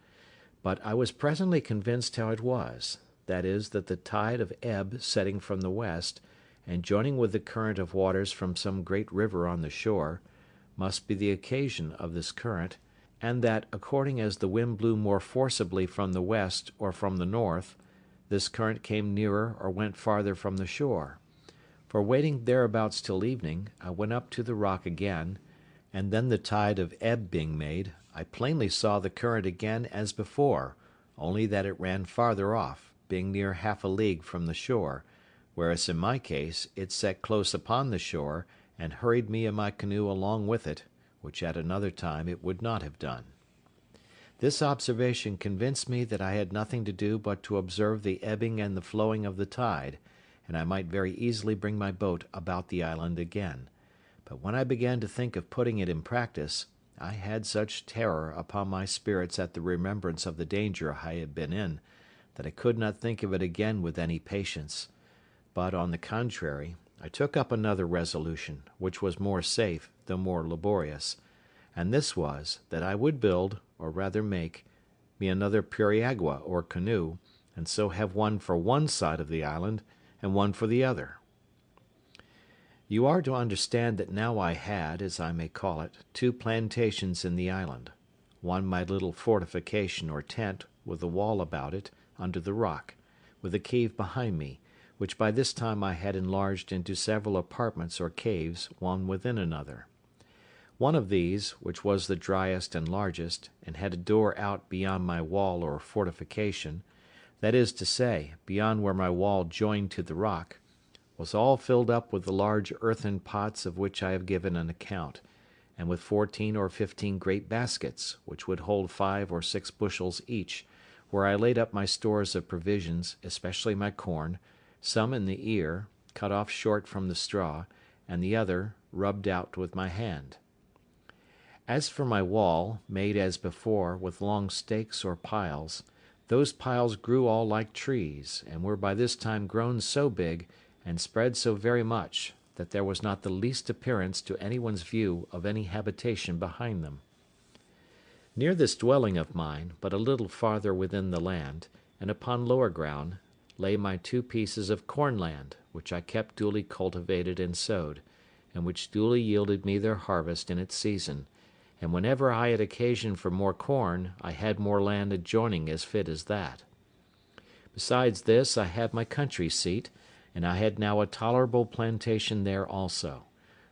but I was presently convinced how it was, that is, that the tide of ebb setting from the west, and joining with the current of waters from some great river on the shore, must be the occasion of this current, and that, according as the wind blew more forcibly from the west or from the north, this current came nearer or went farther from the shore. For waiting thereabouts till evening, I went up to the rock again, and then the tide of ebb being made, I plainly saw the current again as before, only that it ran farther off, being near 1/2 a league from the shore, whereas in my case it set close upon the shore, and hurried me and my canoe along with it, which at another time it would not have done. This observation convinced me that I had nothing to do but to observe the ebbing and the flowing of the tide, and I might very easily bring my boat about the island again; but when I began to think of putting it in practice, I had such terror upon my spirits at the remembrance of the danger I had been in, that I could not think of it again with any patience; but, on the contrary, I took up another resolution, which was more safe, though more laborious; and this was, that I would build, or rather make, me another periagua or canoe, and so have one for one side of the island, and one for the other. You are to understand that now I had, as I may call it, 2 plantations in the island; one my little fortification or tent, with a wall about it, under the rock, with a cave behind me, which by this time I had enlarged into several apartments or caves, one within another. One of these, which was the driest and largest, and had a door out beyond my wall or fortification, that is to say, beyond where my wall joined to the rock, was all filled up with the large earthen pots of which I have given an account, and with 14 or 15 great baskets, which would hold 5 or 6 bushels each, where I laid up my stores of provisions, especially my corn, some in the ear, cut off short from the straw, and the other rubbed out with my hand. As for my wall, made as before, with long stakes or piles, those piles grew all like trees, and were by this time grown so big, and spread so very much, that there was not the least appearance to anyone's view of any habitation behind them. Near this dwelling of mine, but a little farther within the land, and upon lower ground, lay my 2 pieces of cornland, which I kept duly cultivated and sowed, and which duly yielded me their harvest in its season, and whenever I had occasion for more corn, I had more land adjoining as fit as that. Besides this, I had my country seat, and I had now a tolerable plantation there also.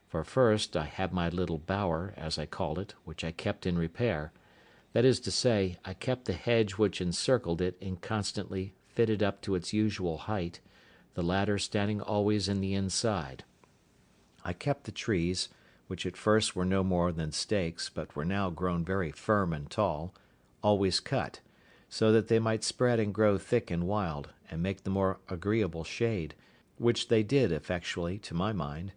For first, I had my little bower, as I called it, which I kept in repair; that is to say, I kept the hedge which encircled it and constantly fitted up to its usual height, the ladder standing always in the inside. I kept the trees, which at first were no more than stakes, but were now grown very firm and tall, always cut, so that they might spread and grow thick and wild, and make the more agreeable shade, which they did effectually, to my mind.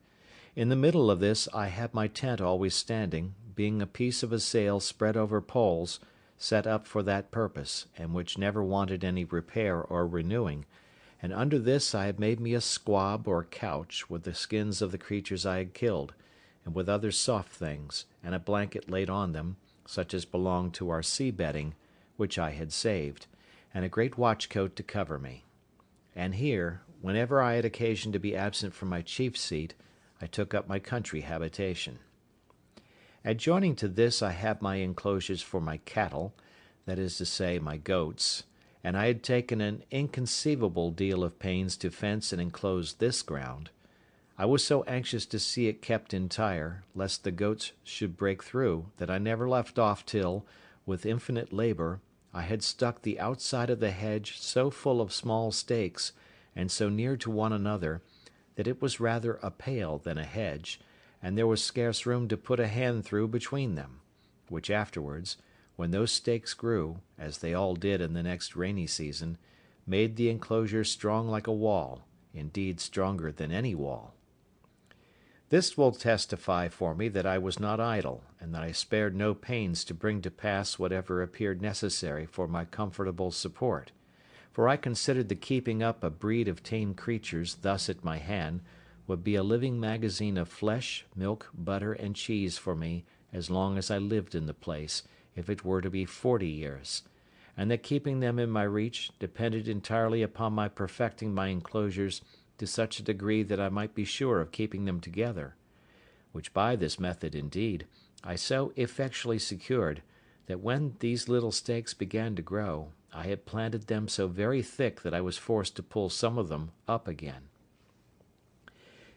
In the middle of this I had my tent always standing, being a piece of a sail spread over poles, set up for that purpose, and which never wanted any repair or renewing, and under this I had made me a squab or couch with the skins of the creatures I had killed, and with other soft things, and a blanket laid on them, such as belonged to our sea bedding, which I had saved, and a great watchcoat to cover me. And here, whenever I had occasion to be absent from my chief seat, I took up my country habitation. Adjoining to this I had my enclosures for my cattle, that is to say, my goats, and I had taken an inconceivable deal of pains to fence and enclose this ground. I was so anxious to see it kept entire, lest the goats should break through, that I never left off till, with infinite labour, I had stuck the outside of the hedge so full of small stakes, and so near to one another, that it was rather a pale than a hedge, and there was scarce room to put a hand through between them; which afterwards, when those stakes grew, as they all did in the next rainy season, made the enclosure strong like a wall, indeed stronger than any wall. This will testify for me that I was not idle, and that I spared no pains to bring to pass whatever appeared necessary for my comfortable support; for I considered the keeping up a breed of tame creatures thus at my hand would be a living magazine of flesh, milk, butter, and cheese for me as long as I lived in the place, if it were to be 40 years, and that keeping them in my reach depended entirely upon my perfecting my enclosures to such a degree that I might be sure of keeping them together; which by this method, indeed, I so effectually secured, that when these little stakes began to grow, I had planted them so very thick that I was forced to pull some of them up again.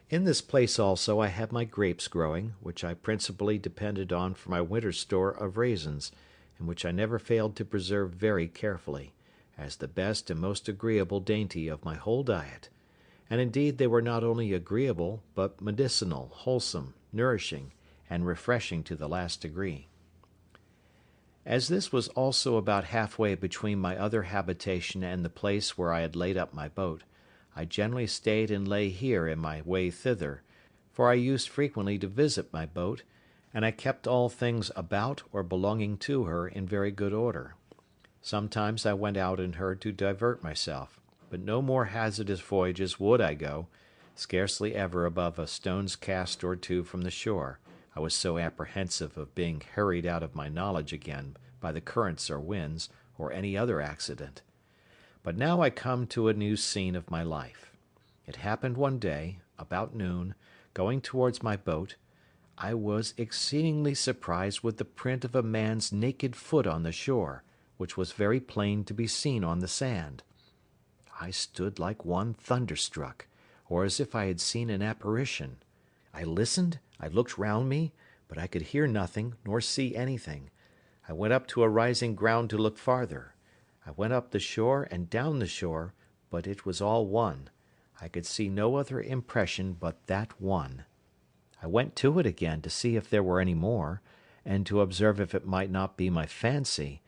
In this place also I had my grapes growing, which I principally depended on for my winter store of raisins, and which I never failed to preserve very carefully, as the best and most agreeable dainty of my whole diet; and indeed they were not only agreeable, but medicinal, wholesome, nourishing, and refreshing to the last degree. As this was also about halfway between my other habitation and the place where I had laid up my boat, I generally stayed and lay here in my way thither, for I used frequently to visit my boat, and I kept all things about or belonging to her in very good order. Sometimes I went out in her to divert myself, but no more hazardous voyages would I go, scarcely ever above a stone's cast or two from the shore, I was so apprehensive of being hurried out of my knowledge again by the currents or winds, or any other accident. But now I come to a new scene of my life. It happened one day, about noon, going towards my boat, I was exceedingly surprised with the print of a man's naked foot on the shore, which was very plain to be seen on the sand. I stood like one thunderstruck, or as if I had seen an apparition. I listened, I looked round me, but I could hear nothing, nor see anything. I went up to a rising ground to look farther. I went up the shore and down the shore, but it was all one. I could see no other impression but that one. I went to it again to see if there were any more, and to observe if it might not be my fancy,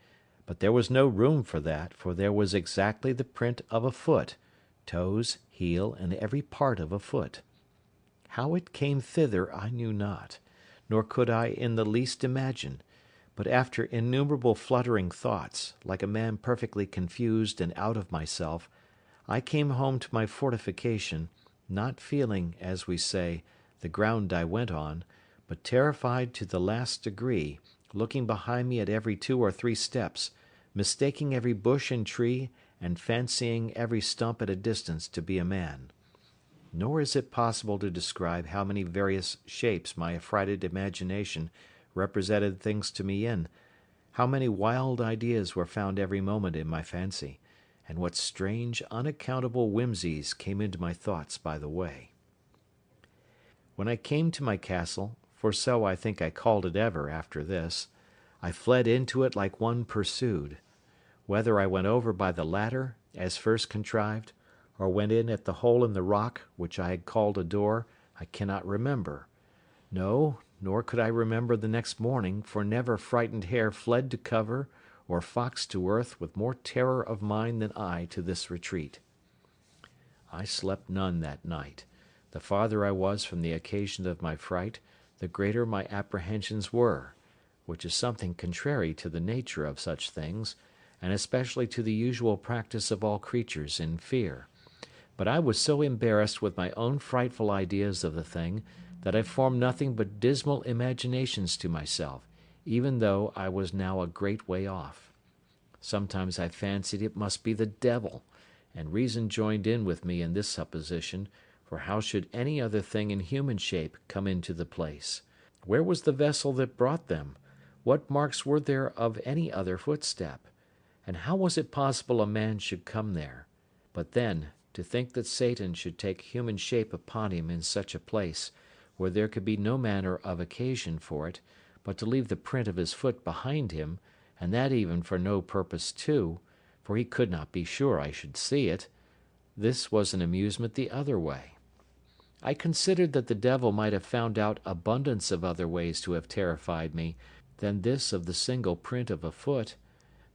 but there was no room for that, for there was exactly the print of a foot, toes, heel, and every part of a foot. How it came thither I knew not, nor could I in the least imagine; but after innumerable fluttering thoughts, like a man perfectly confused and out of myself, I came home to my fortification, not feeling, as we say, the ground I went on, but terrified to the last degree, looking behind me at every 2 or 3 steps, mistaking every bush and tree, and fancying every stump at a distance to be a man. Nor is it possible to describe how many various shapes my affrighted imagination represented things to me in, how many wild ideas were found every moment in my fancy, and what strange, unaccountable whimsies came into my thoughts by the way. When I came to my castle, for so I think I called it ever after this, I fled into it like one pursued. Whether I went over by the ladder, as first contrived, or went in at the hole in the rock, which I had called a door, I cannot remember. No, nor could I remember the next morning, for never frightened hare fled to cover, or fox to earth, with more terror of mind than I to this retreat. I slept none that night. The farther I was from the occasion of my fright, the greater my apprehensions were, which is something contrary to the nature of such things, and especially to the usual practice of all creatures in fear. But I was so embarrassed with my own frightful ideas of the thing, that I formed nothing but dismal imaginations to myself, even though I was now a great way off. Sometimes I fancied it must be the devil, and reason joined in with me in this supposition, for how should any other thing in human shape come into the place? Where was the vessel that brought them? What marks were there of any other footstep? And how was it possible a man should come there? But then, to think that Satan should take human shape upon him in such a place, where there could be no manner of occasion for it, but to leave the print of his foot behind him, and that even for no purpose too, for he could not be sure I should see it, this was an amusement the other way. I considered that the devil might have found out abundance of other ways to have terrified me than this of the single print of a foot,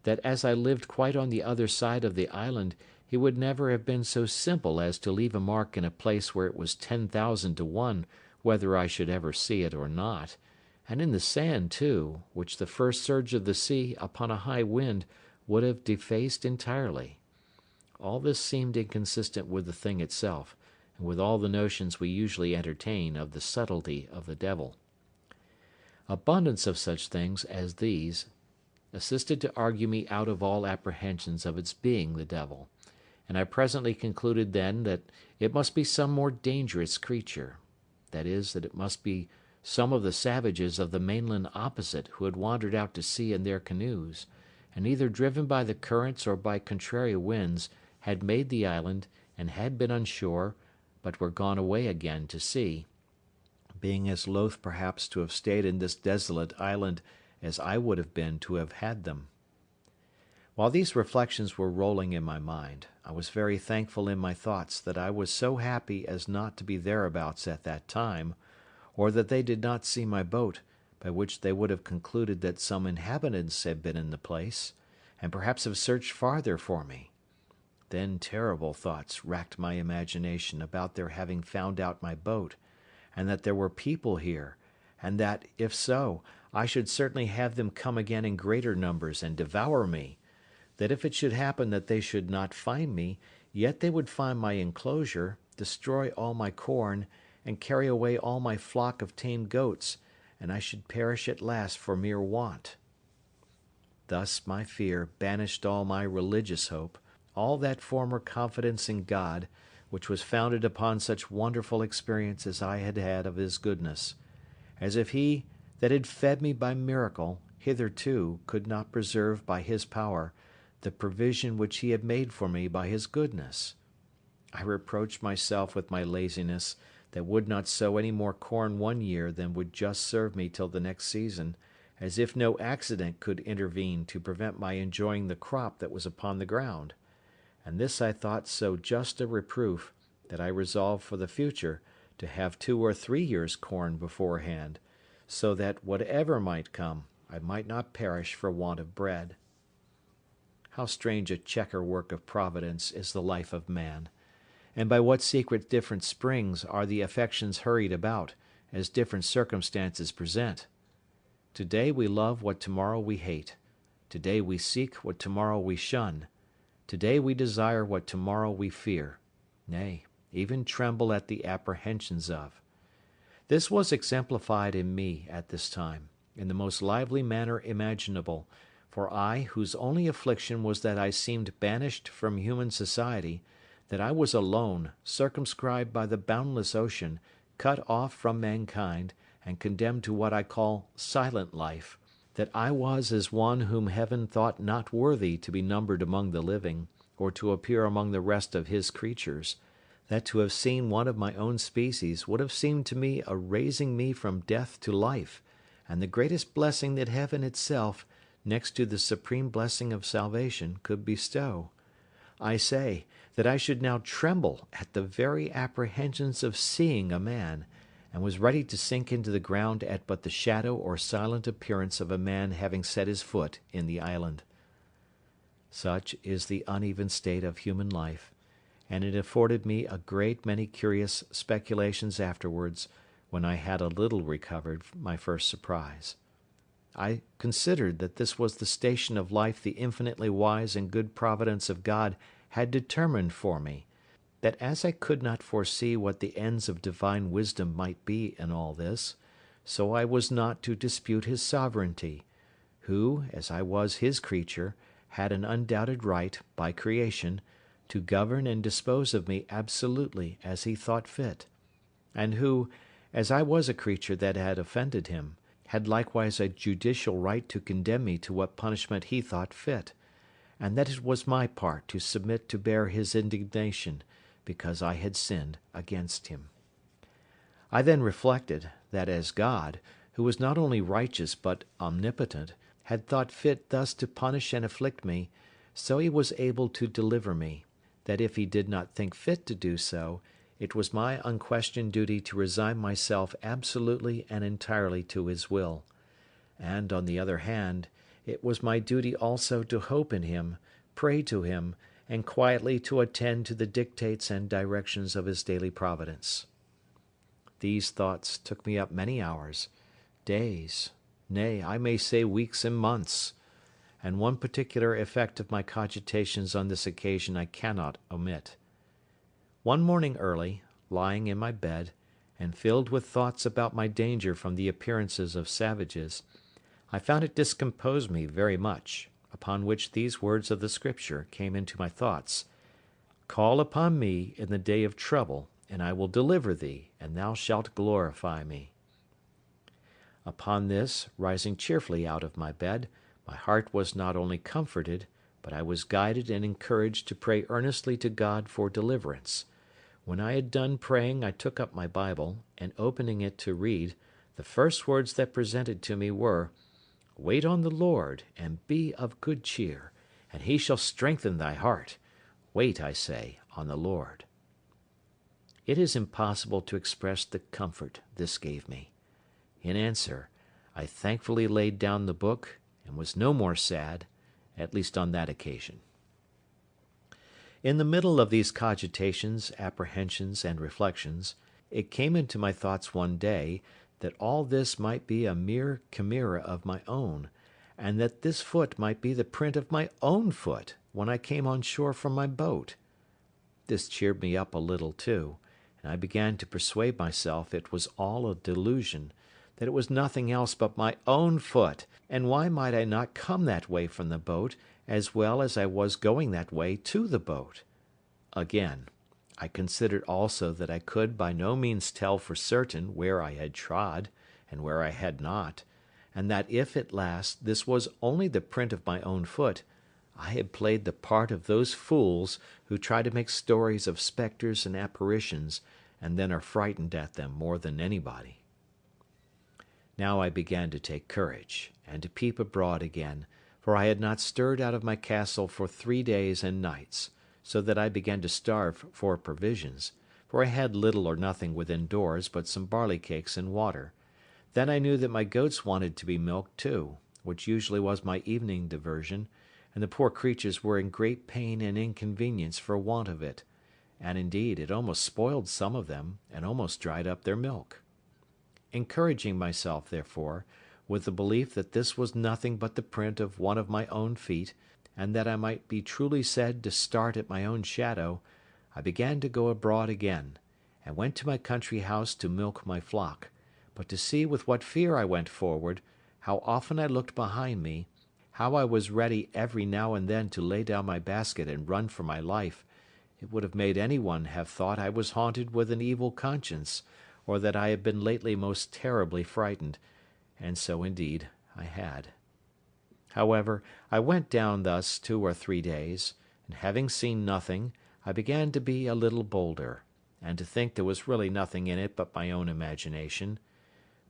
that as I lived quite on the other side of the island, he would never have been so simple as to leave a mark in a place where it was 10,000 to 1 whether I should ever see it or not, and in the sand too, which the first surge of the sea upon a high wind would have defaced entirely. All this seemed inconsistent with the thing itself, and with all the notions we usually entertain of the subtlety of the devil. Abundance of such things as these assisted to argue me out of all apprehensions of its being the devil, and I presently concluded then that it must be some more dangerous creature, that is, that it must be some of the savages of the mainland opposite who had wandered out to sea in their canoes, and either driven by the currents or by contrary winds had made the island and had been on shore, but were gone away again to sea, being as loath perhaps to have stayed in this desolate island as I would have been to have had them. While these reflections were rolling in my mind, I was very thankful in my thoughts that I was so happy as not to be thereabouts at that time, or that they did not see my boat, by which they would have concluded that some inhabitants had been in the place, and perhaps have searched farther for me. Then terrible thoughts racked my imagination about their having found out my boat, and that there were people here, and that, if so, I should certainly have them come again in greater numbers and devour me, that if it should happen that they should not find me, yet they would find my enclosure, destroy all my corn, and carry away all my flock of tame goats, and I should perish at last for mere want. Thus my fear banished all my religious hope, all that former confidence in God, which was founded upon such wonderful experience as I had had of his goodness, as if he that had fed me by miracle hitherto could not preserve by his power the provision which he had made for me by his goodness. I reproached myself with my laziness, that would not sow any more corn one year than would just serve me till the next season, as if no accident could intervene to prevent my enjoying the crop that was upon the ground. And this I thought so just a reproof, that I resolved for the future to have 2 or 3 years' corn beforehand, so that, whatever might come, I might not perish for want of bread. How strange a chequer work of Providence is the life of man! And by what secret different springs are the affections hurried about, as different circumstances present! Today we love what tomorrow we hate. Today we seek what tomorrow we shun. Today we desire what tomorrow we fear, nay, even tremble at the apprehensions of. This was exemplified in me at this time, in the most lively manner imaginable, For I, whose only affliction was that I seemed banished from human society, that I was alone, circumscribed by the boundless ocean, cut off from mankind, and condemned to what I call silent life, that I was as one whom heaven thought not worthy to be numbered among the living, or to appear among the rest of his creatures, that to have seen one of my own species would have seemed to me a raising me from death to life, and the greatest blessing that heaven itself, next to the supreme blessing of salvation, could bestow. I say, that I should now tremble at the very apprehensions of seeing a man, and was ready to sink into the ground at but the shadow or silent appearance of a man having set his foot in the island. Such is the uneven state of human life, and it afforded me a great many curious speculations afterwards, when I had a little recovered my first surprise. I considered that this was the station of life the infinitely wise and good providence of God had determined for me, that as I could not foresee what the ends of divine wisdom might be in all this, so I was not to dispute his sovereignty, who, as I was his creature, had an undoubted right, by creation, to govern and dispose of me absolutely as he thought fit, and who, as I was a creature that had offended him, had likewise a judicial right to condemn me to what punishment he thought fit, and that it was my part to submit to bear his indignation, because I had sinned against him. I then reflected, that as God, who was not only righteous but omnipotent, had thought fit thus to punish and afflict me, so he was able to deliver me, that if he did not think fit to do so, it was my unquestioned duty to resign myself absolutely and entirely to his will; and, on the other hand, it was my duty also to hope in him, pray to him, and quietly to attend to the dictates and directions of his daily providence. These thoughts took me up many hours, days, nay, I may say weeks and months, and one particular effect of my cogitations on this occasion I cannot omit. One morning early, lying in my bed, and filled with thoughts about my danger from the appearances of savages, I found it discomposed me very much, upon which these words of the Scripture came into my thoughts: "Call upon me in the day of trouble, and I will deliver thee, and thou shalt glorify me." Upon this, rising cheerfully out of my bed, my heart was not only comforted, but I was guided and encouraged to pray earnestly to God for deliverance. When I had done praying, I took up my Bible, and opening it to read, the first words that presented to me were, "Wait on the Lord, and be of good cheer, and he shall strengthen thy heart. Wait, I say, on the Lord." It is impossible to express the comfort this gave me. In answer, I thankfully laid down the book, and was no more sad, at least on that occasion. In the middle of these cogitations, apprehensions, and reflections, it came into my thoughts one day that all this might be a mere chimera of my own, and that this foot might be the print of my own foot when I came on shore from my boat. This cheered me up a little too, and I began to persuade myself it was all a delusion, that it was nothing else but my own foot, and why might I not come that way from the boat, as well as I was going that way to the boat? Again, I considered also that I could by no means tell for certain where I had trod, and where I had not, and that if at last this was only the print of my own foot, I had played the part of those fools who try to make stories of spectres and apparitions, and then are frightened at them more than anybody. Now I began to take courage, and to peep abroad again, for I had not stirred out of my castle for 3 days and nights, so that I began to starve for provisions, for I had little or nothing within doors but some barley cakes and water. Then I knew that my goats wanted to be milked too, which usually was my evening diversion, and the poor creatures were in great pain and inconvenience for want of it, and indeed it almost spoiled some of them, and almost dried up their milk. Encouraging myself, therefore, with the belief that this was nothing but the print of one of my own feet, and that I might be truly said to start at my own shadow, I began to go abroad again, and went to my country house to milk my flock, but to see with what fear I went forward, how often I looked behind me, how I was ready every now and then to lay down my basket and run for my life, it would have made any one have thought I was haunted with an evil conscience, or that I had been lately most terribly frightened, and so indeed I had. However, I went down thus 2 or 3 days, and having seen nothing, I began to be a little bolder, and to think there was really nothing in it but my own imagination.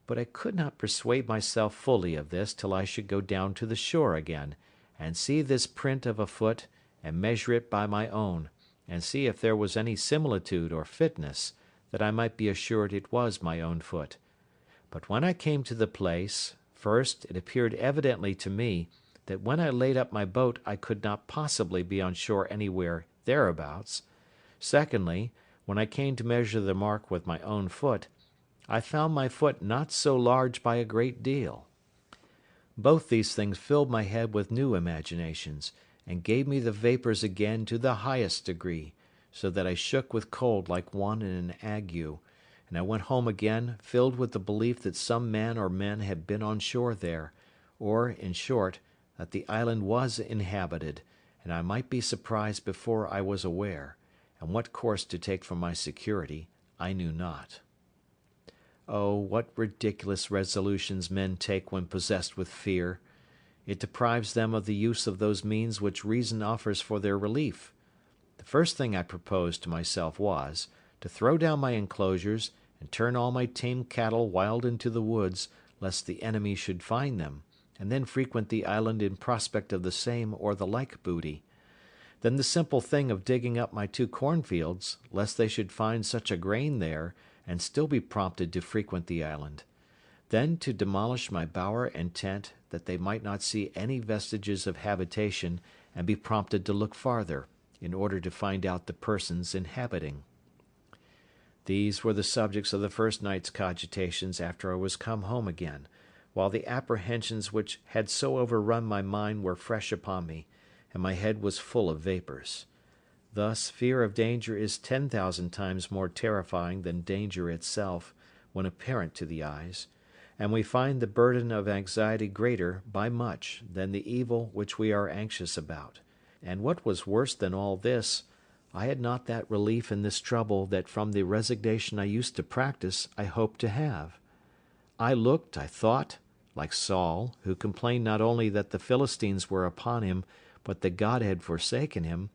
But I could not persuade myself fully of this till I should go down to the shore again, and see this print of a foot, and measure it by my own, and see if there was any similitude or fitness, that I might be assured it was my own foot. But when I came to the place, first, it appeared evidently to me that when I laid up my boat I could not possibly be on shore anywhere thereabouts. Secondly, when I came to measure the mark with my own foot, I found my foot not so large by a great deal. Both these things filled my head with new imaginations, and gave me the vapours again to the highest degree, so that I shook with cold like one in an ague, and I went home again filled with the belief that some man or men had been on shore there, or, in short, that the island was inhabited, and I might be surprised before I was aware, and what course to take for my security I knew not. Oh, what ridiculous resolutions men take when possessed with fear! It deprives them of the use of those means which reason offers for their relief. The first thing I proposed to myself was, to throw down my enclosures, and turn all my tame cattle wild into the woods, lest the enemy should find them, and then frequent the island in prospect of the same or the like booty. Then the simple thing of digging up my 2 cornfields, lest they should find such a grain there, and still be prompted to frequent the island. Then to demolish my bower and tent, that they might not see any vestiges of habitation, and be prompted to look farther, in order to find out the persons inhabiting. These were the subjects of the first night's cogitations after I was come home again, while the apprehensions which had so overrun my mind were fresh upon me, and my head was full of vapours. Thus fear of danger is 10,000 times more terrifying than danger itself, when apparent to the eyes, and we find the burden of anxiety greater, by much, than the evil which we are anxious about. And what was worse than all this, I had not that relief in this trouble that from the resignation I used to practise I hoped to have. I looked, I thought, like Saul, who complained not only that the Philistines were upon him, but that God had forsaken him,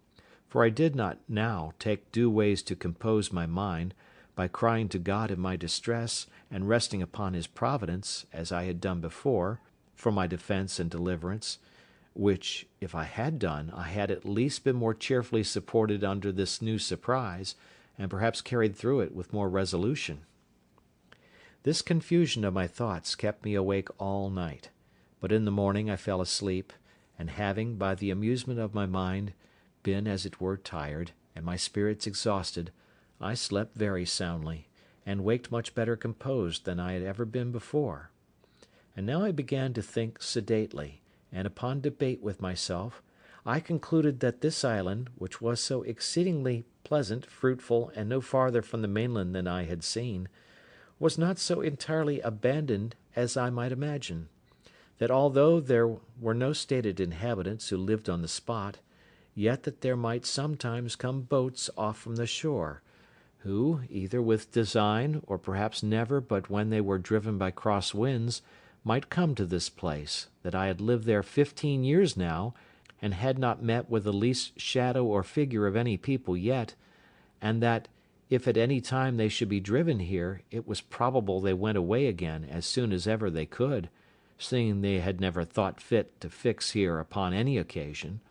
for I did not now take due ways to compose my mind, by crying to God in my distress, and resting upon his providence, as I had done before, for my defence and deliverance, which, if I had done, I had at least been more cheerfully supported under this new surprise, and perhaps carried through it with more resolution. This confusion of my thoughts kept me awake all night, but in the morning I fell asleep, and having, by the amusement of my mind, been as it were tired, and my spirits exhausted, I slept very soundly, and waked much better composed than I had ever been before. And now I began to think sedately, and upon debate with myself, I concluded that this island, which was so exceedingly pleasant, fruitful, and no farther from the mainland than I had seen, was not so entirely abandoned as I might imagine; that although there were no stated inhabitants who lived on the spot, yet that there might sometimes come boats off from the shore, who, either with design, or perhaps never but when they were driven by cross winds, might come to this place, that I had lived there 15 years now, and had not met with the least shadow or figure of any people yet, and that, if at any time they should be driven here, it was probable they went away again as soon as ever they could, seeing they had never thought fit to fix here upon any occasion;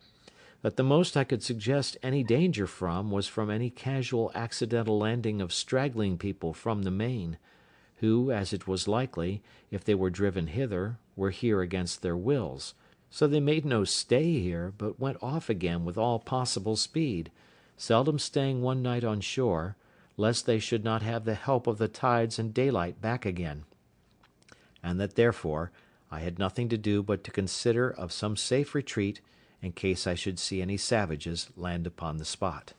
that the most I could suggest any danger from was from any casual accidental landing of straggling people from the main, who, as it was likely, if they were driven hither, were here against their wills; so they made no stay here, but went off again with all possible speed, seldom staying one night on shore, lest they should not have the help of the tides and daylight back again; and that therefore I had nothing to do but to consider of some safe retreat, in case I should see any savages land upon the spot.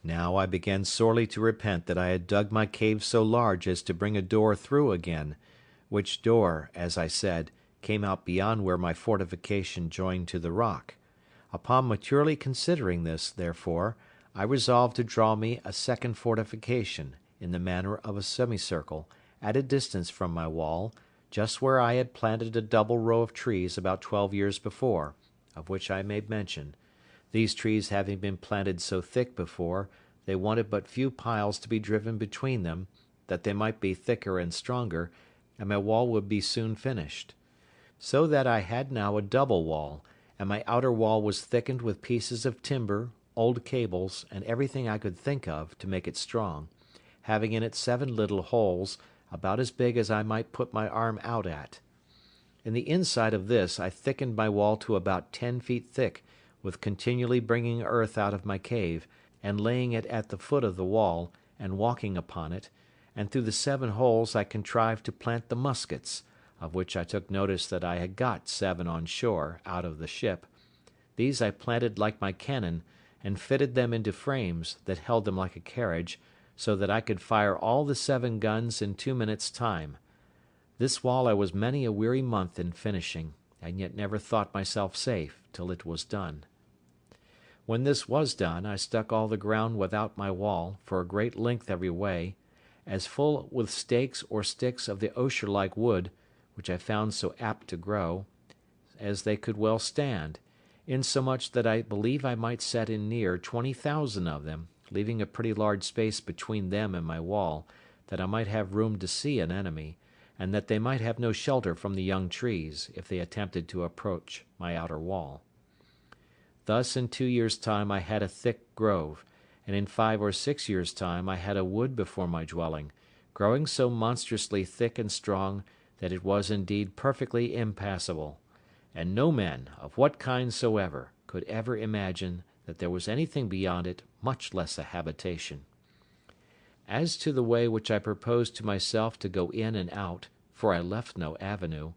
Now I began sorely to repent that I had dug my cave so large as to bring a door through again, which door, as I said, came out beyond where my fortification joined to the rock. Upon maturely considering this, therefore, I resolved to draw me a second fortification, in the manner of a semicircle, at a distance from my wall, just where I had planted a double row of trees about 12 years before, of which I made mention, these trees having been planted so thick before, they wanted but few piles to be driven between them, that they might be thicker and stronger, and my wall would be soon finished. So that I had now a double wall, and my outer wall was thickened with pieces of timber, old cables, and everything I could think of to make it strong, having in it 7 little holes, about as big as I might put my arm out at. In the inside of this I thickened my wall to about 10 feet thick, with continually bringing earth out of my cave, and laying it at the foot of the wall, and walking upon it, and through the 7 holes I contrived to plant the muskets, of which I took notice that I had got 7 on shore, out of the ship. These I planted like my cannon, and fitted them into frames, that held them like a carriage, so that I could fire all the 7 guns in 2 minutes' time. This wall I was many a weary month in finishing, and yet never thought myself safe till it was done. When this was done, I stuck all the ground without my wall, for a great length every way, as full with stakes or sticks of the osier-like wood, which I found so apt to grow, as they could well stand, insomuch that I believe I might set in near 20,000 of them, leaving a pretty large space between them and my wall, that I might have room to see an enemy, and that they might have no shelter from the young trees, if they attempted to approach my outer wall. Thus in 2 years' time I had a thick grove, and in 5 or 6 years' time I had a wood before my dwelling, growing so monstrously thick and strong that it was indeed perfectly impassable, and no men, of what kind soever, could ever imagine that there was anything beyond it, much less a habitation. As to the way which I proposed to myself to go in and out, for I left no avenue,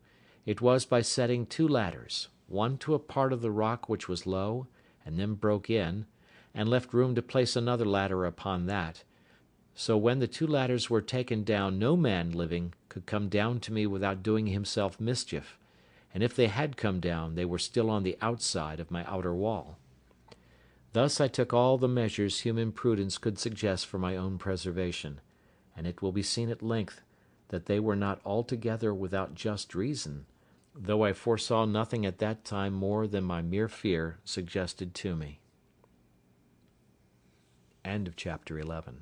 it was by setting 2 ladders, one to a part of the rock which was low, and then broke in, and left room to place another ladder upon that, so when the 2 ladders were taken down no man living could come down to me without doing himself mischief, and if they had come down they were still on the outside of my outer wall. Thus I took all the measures human prudence could suggest for my own preservation, and it will be seen at length that they were not altogether without just reason, though I foresaw nothing at that time more than my mere fear suggested to me. End of chapter 11.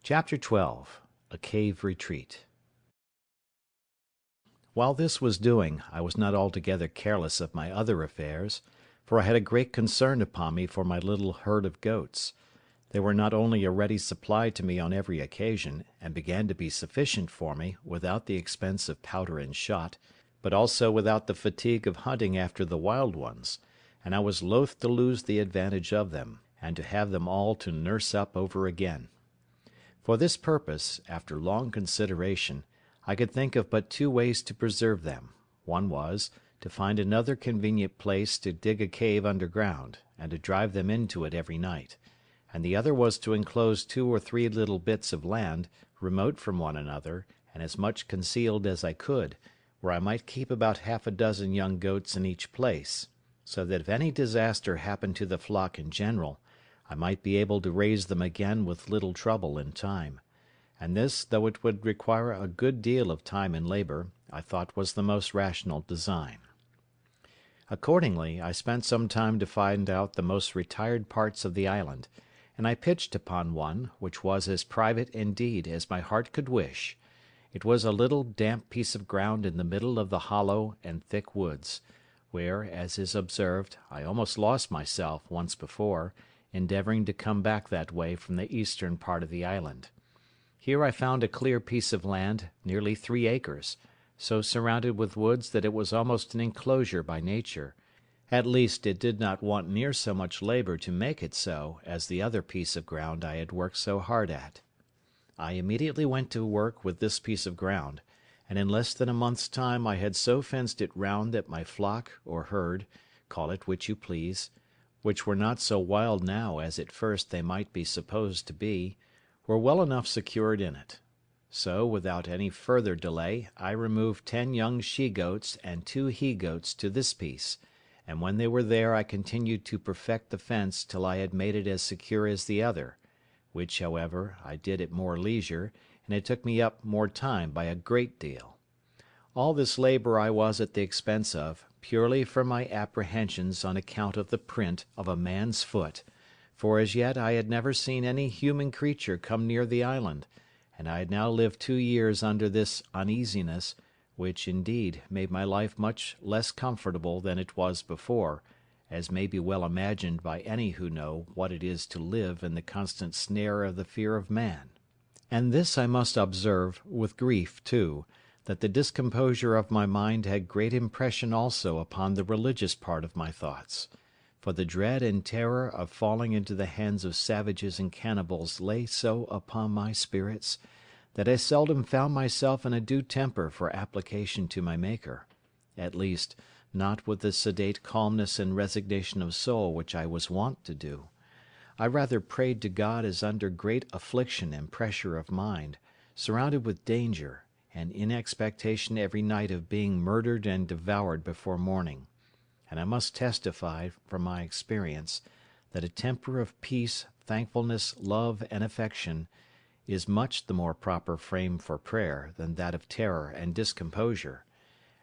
Chapter 12. A Cave Retreat. While this was doing, I was not altogether careless of my other affairs, for I had a great concern upon me for my little herd of goats. They were not only a ready supply to me on every occasion, and began to be sufficient for me, without the expense of powder and shot, but also without the fatigue of hunting after the wild ones, and I was loath to lose the advantage of them, and to have them all to nurse up over again. For this purpose, after long consideration, I could think of but 2 ways to preserve them. One was, to find another convenient place to dig a cave underground, and to drive them into it every night; and the other was to enclose 2 or 3 little bits of land, remote from one another, and as much concealed as I could, where I might keep about 6 young goats in each place, so that if any disaster happened to the flock in general, I might be able to raise them again with little trouble and time; and this, though it would require a good deal of time and labour, I thought was the most rational design. Accordingly, I spent some time to find out the most retired parts of the island, and I pitched upon one, which was as private indeed as my heart could wish. It was a little damp piece of ground in the middle of the hollow and thick woods, where, as is observed, I almost lost myself once before, endeavouring to come back that way from the eastern part of the island. Here I found a clear piece of land, nearly 3 acres, so surrounded with woods that it was almost an enclosure by nature; at least it did not want near so much labour to make it so as the other piece of ground I had worked so hard at. I immediately went to work with this piece of ground, and in less than a month's time I had so fenced it round that my flock or herd, call it which you please, which were not so wild now as at first they might be supposed to be, were well enough secured in it. So, without any further delay, I removed 10 young she-goats and 2 he-goats to this piece, and when they were there I continued to perfect the fence till I had made it as secure as the other, which, however, I did at more leisure, and it took me up more time by a great deal. All this labour I was at the expense of, purely from my apprehensions on account of the print of a man's foot, for as yet I had never seen any human creature come near the island, and I had now lived 2 years under this uneasiness, which, indeed, made my life much less comfortable than it was before, as may be well imagined by any who know what it is to live in the constant snare of the fear of man. And this I must observe, with grief too, that the discomposure of my mind had great impression also upon the religious part of my thoughts; for the dread and terror of falling into the hands of savages and cannibals lay so upon my spirits, that I seldom found myself in a due temper for application to my Maker; at least, not with the sedate calmness and resignation of soul which I was wont to do. I rather prayed to God as under great affliction and pressure of mind, surrounded with danger, and in expectation every night of being murdered and devoured before morning; and I must testify, from my experience, that a temper of peace, thankfulness, love, and affection is much the more proper frame for prayer than that of terror and discomposure,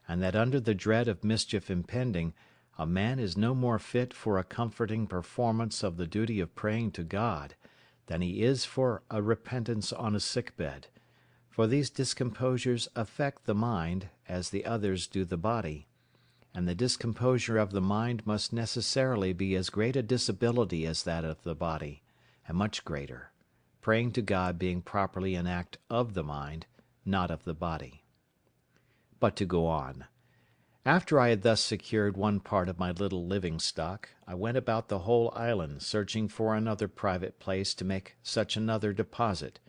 and that under the dread of mischief impending, a man is no more fit for a comforting performance of the duty of praying to God than he is for a repentance on a sick bed; for these discomposures affect the mind, as the others do the body; and the discomposure of the mind must necessarily be as great a disability as that of the body, and much greater; praying to God being properly an act of the mind, not of the body. But to go on. After I had thus secured one part of my little living stock, I went about the whole island searching for another private place to make such another deposit,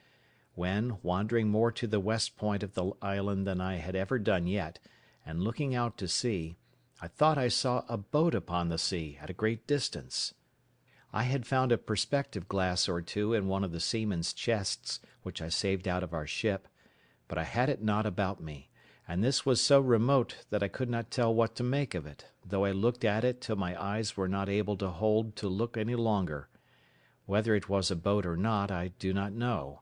when, wandering more to the west point of the island than I had ever done yet, and looking out to sea, I thought I saw a boat upon the sea at a great distance. I had found a perspective glass or two in one of the seamen's chests, which I saved out of our ship, but I had it not about me, and this was so remote that I could not tell what to make of it, though I looked at it till my eyes were not able to hold to look any longer. Whether it was a boat or not I do not know,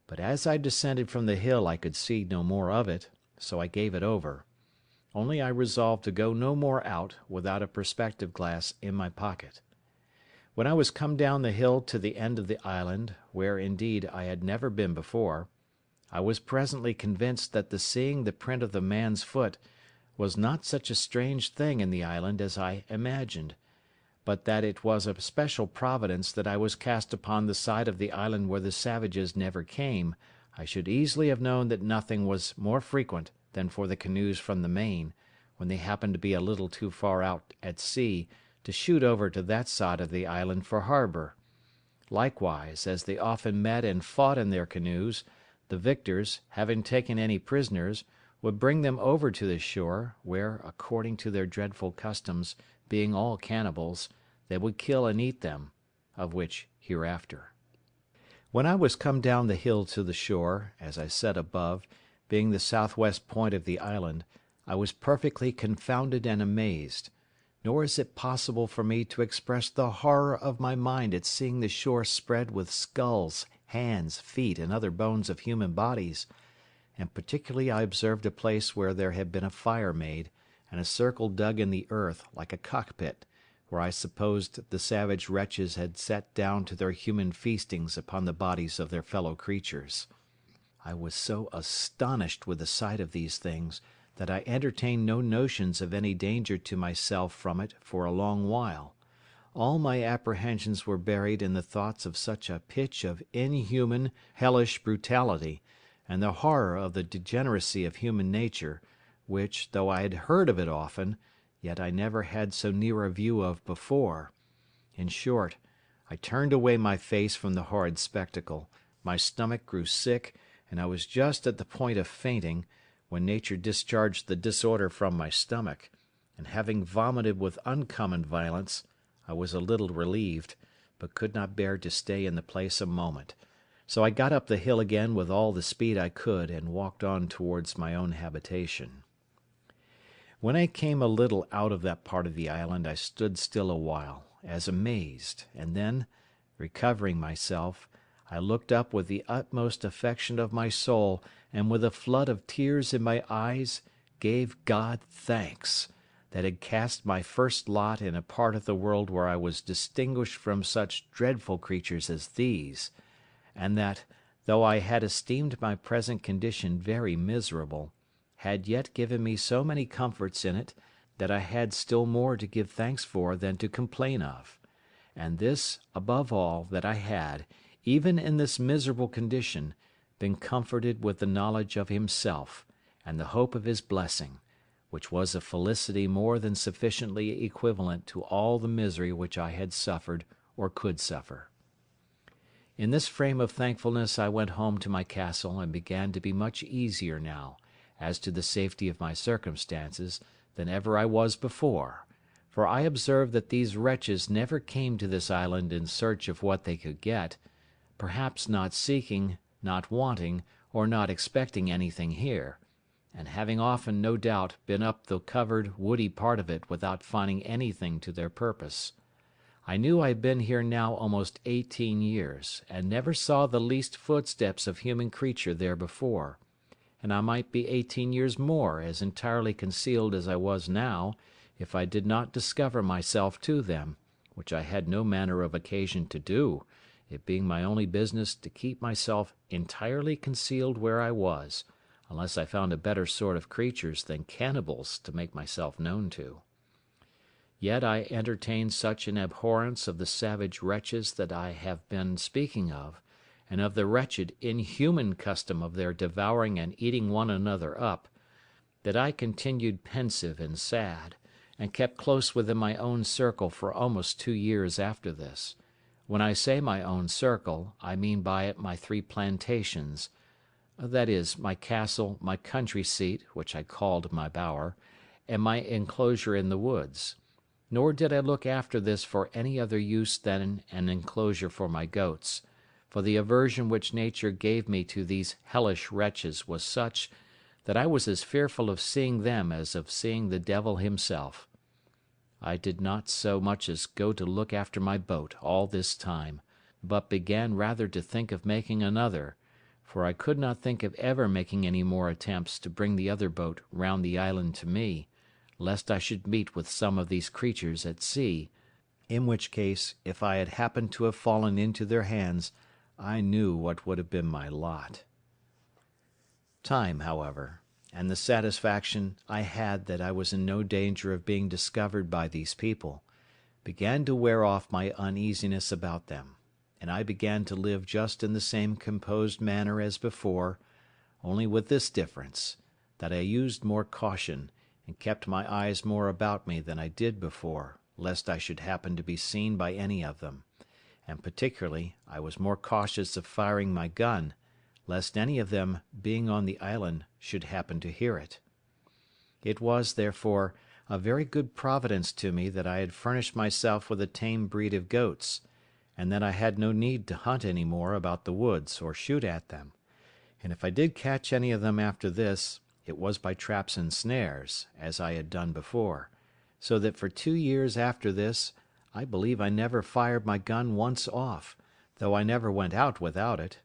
but as I descended from the hill I could see no more of it, so I gave it over; only I resolved to go no more out without a perspective glass in my pocket. When I was come down the hill to the end of the island, where, indeed, I had never been before, I was presently convinced that the seeing the print of the man's foot was not such a strange thing in the island as I imagined, but that it was a special providence that I was cast upon the side of the island where the savages never came. I should easily have known that nothing was more frequent than for the canoes from the main, when they happened to be a little too far out at sea, to shoot over to that side of the island for harbour; likewise, as they often met and fought in their canoes, the victors, having taken any prisoners, would bring them over to the shore, where, according to their dreadful customs, being all cannibals, they would kill and eat them, of which hereafter. When I was come down the hill to the shore, as I said above, being the southwest point of the island, I was perfectly confounded and amazed; nor is it possible for me to express the horror of my mind at seeing the shore spread with skulls, hands, feet, and other bones of human bodies; and particularly I observed a place where there had been a fire made, and a circle dug in the earth, like a cockpit, where I supposed the savage wretches had sat down to their human feastings upon the bodies of their fellow creatures. I was so astonished with the sight of these things, that I entertained no notions of any danger to myself from it for a long while. All my apprehensions were buried in the thoughts of such a pitch of inhuman, hellish brutality, and the horror of the degeneracy of human nature, which, though I had heard of it often, yet I never had so near a view of before. In short, I turned away my face from the horrid spectacle, my stomach grew sick, and I was just at the point of fainting, when nature discharged the disorder from my stomach, and having vomited with uncommon violence, I was a little relieved, but could not bear to stay in the place a moment. So I got up the hill again with all the speed I could, and walked on towards my own habitation. When I came a little out of that part of the island, I stood still a while, as amazed, and then, recovering myself, I looked up with the utmost affection of my soul, and with a flood of tears in my eyes, gave God thanks, that had cast my first lot in a part of the world where I was distinguished from such dreadful creatures as these, and that, though I had esteemed my present condition very miserable, had yet given me so many comforts in it, that I had still more to give thanks for than to complain of; and this, above all, that I had, even in this miserable condition, been comforted with the knowledge of Himself, and the hope of His blessing, which was a felicity more than sufficiently equivalent to all the misery which I had suffered or could suffer. In this frame of thankfulness I went home to my castle, and began to be much easier now, as to the safety of my circumstances, than ever I was before; for I observed that these wretches never came to this island in search of what they could get, perhaps not seeking, not wanting, or not expecting anything here, and having often, no doubt, been up the covered, woody part of it without finding anything to their purpose. I knew I had been here now almost 18 years, and never saw the least footsteps of human creature there before; and I might be 18 years more as entirely concealed as I was now, if I did not discover myself to them, which I had no manner of occasion to do, it being my only business to keep myself entirely concealed where I was, unless I found a better sort of creatures than cannibals to make myself known to. Yet I entertained such an abhorrence of the savage wretches that I have been speaking of, and of the wretched, inhuman custom of their devouring and eating one another up, that I continued pensive and sad, and kept close within my own circle for almost 2 years after this. When I say my own circle, I mean by it my 3 plantations, that is, my castle, my country seat, which I called my bower, and my enclosure in the woods; nor did I look after this for any other use than an enclosure for my goats, for the aversion which nature gave me to these hellish wretches was such, that I was as fearful of seeing them as of seeing the devil himself. I did not so much as go to look after my boat all this time, but began rather to think of making another, for I could not think of ever making any more attempts to bring the other boat round the island to me, lest I should meet with some of these creatures at sea, in which case, if I had happened to have fallen into their hands, I knew what would have been my lot. Time, however, and the satisfaction I had that I was in no danger of being discovered by these people, began to wear off my uneasiness about them, and I began to live just in the same composed manner as before, only with this difference, that I used more caution, and kept my eyes more about me than I did before, lest I should happen to be seen by any of them; and particularly I was more cautious of firing my gun, lest any of them, being on the island, should happen to hear it. It was, therefore, a very good providence to me that I had furnished myself with a tame breed of goats, and that I had no need to hunt any more about the woods or shoot at them; and if I did catch any of them after this, it was by traps and snares, as I had done before, so that for 2 years after this I believe I never fired my gun once off, though I never went out without it;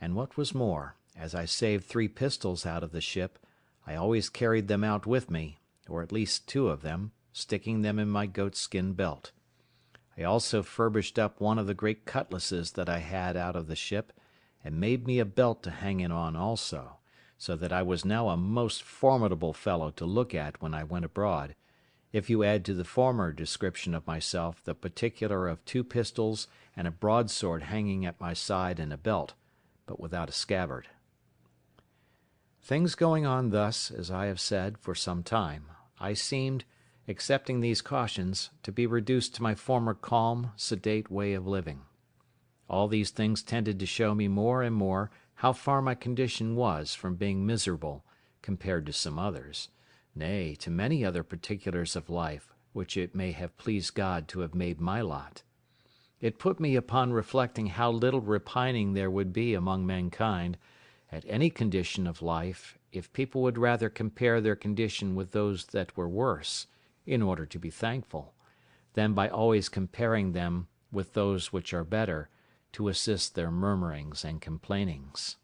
and what was more, as I saved 3 pistols out of the ship, I always carried them out with me, or at least 2 of them, sticking them in my goatskin belt. I also furbished up one of the great cutlasses that I had out of the ship, and made me a belt to hang it on also, so that I was now a most formidable fellow to look at when I went abroad, if you add to the former description of myself the particular of 2 pistols and a broadsword hanging at my side in a belt, but without a scabbard. Things going on thus, as I have said, for some time, I seemed, excepting these cautions, to be reduced to my former calm, sedate way of living. All these things tended to show me more and more how far my condition was from being miserable, compared to some others, nay, to many other particulars of life which it may have pleased God to have made my lot. It put me upon reflecting how little repining there would be among mankind, at any condition of life, if people would rather compare their condition with those that were worse, in order to be thankful, than by always comparing them with those which are better, to assist their murmurings and complainings.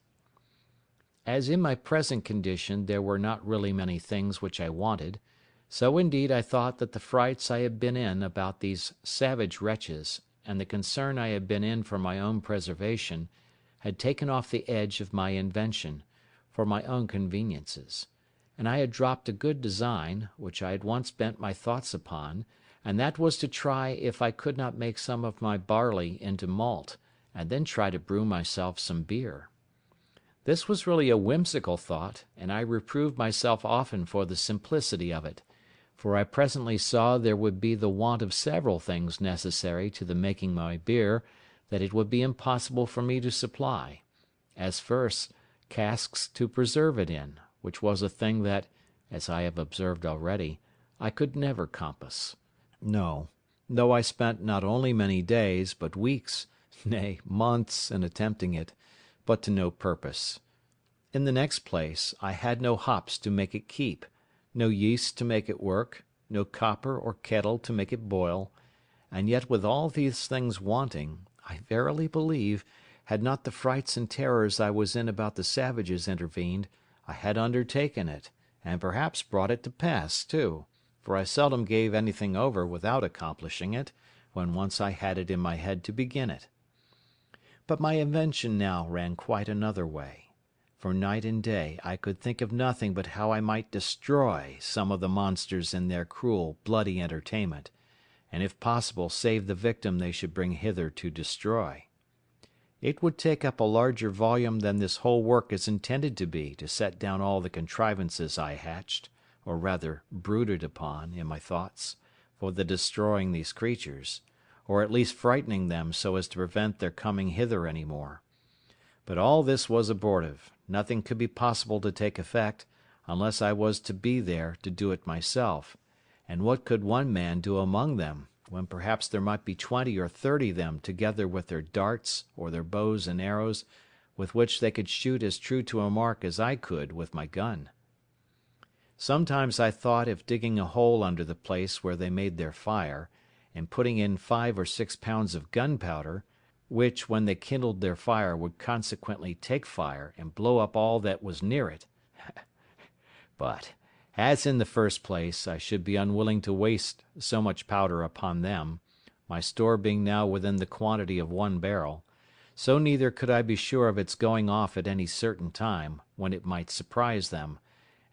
As in my present condition there were not really many things which I wanted, so indeed I thought that the frights I had been in about these savage wretches, and the concern I had been in for my own preservation, had taken off the edge of my invention, for my own conveniences, and I had dropped a good design, which I had once bent my thoughts upon, and that was to try if I could not make some of my barley into malt, and then try to brew myself some beer. This was really a whimsical thought, and I reproved myself often for the simplicity of it, for I presently saw there would be the want of several things necessary to the making my beer that it would be impossible for me to supply, as first, casks to preserve it in, which was a thing that, as I have observed already, I could never compass. No, though I spent not only many days, but weeks, nay, months in attempting it, but to no purpose. In the next place, I had no hops to make it keep, no yeast to make it work, no copper or kettle to make it boil, and yet with all these things wanting, I verily believe, had not the frights and terrors I was in about the savages intervened, I had undertaken it, and perhaps brought it to pass too, for I seldom gave anything over without accomplishing it, when once I had it in my head to begin it. But my invention now ran quite another way. For night and day I could think of nothing but how I might destroy some of the monsters in their cruel, bloody entertainment, and if possible save the victim they should bring hither to destroy. It would take up a larger volume than this whole work is intended to be to set down all the contrivances I hatched, or rather brooded upon, in my thoughts, for the destroying these creatures, or at least frightening them so as to prevent their coming hither any more. But all this was abortive; nothing could be possible to take effect, unless I was to be there to do it myself, and what could one man do among them, when perhaps there might be 20 or 30 of them together with their darts, or their bows and arrows, with which they could shoot as true to a mark as I could with my gun? Sometimes I thought if digging a hole under the place where they made their fire, and putting in 5 or 6 pounds of gunpowder, which when they kindled their fire would consequently take fire and blow up all that was near it. But, as in the first place I should be unwilling to waste so much powder upon them, my store being now within the quantity of 1 barrel, so neither could I be sure of its going off at any certain time, when it might surprise them,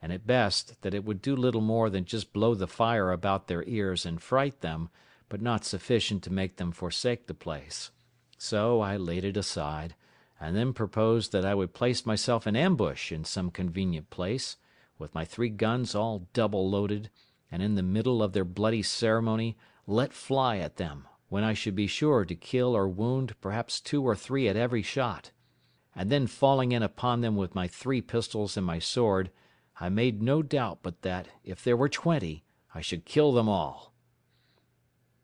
and at best that it would do little more than just blow the fire about their ears and fright them, but not sufficient to make them forsake the place. So I laid it aside, and then proposed that I would place myself in ambush in some convenient place, with my 3 guns all double loaded, and in the middle of their bloody ceremony let fly at them, when I should be sure to kill or wound perhaps 2 or 3 at every shot; and then falling in upon them with my 3 pistols and my sword, I made no doubt but that, if there were 20, I should kill them all.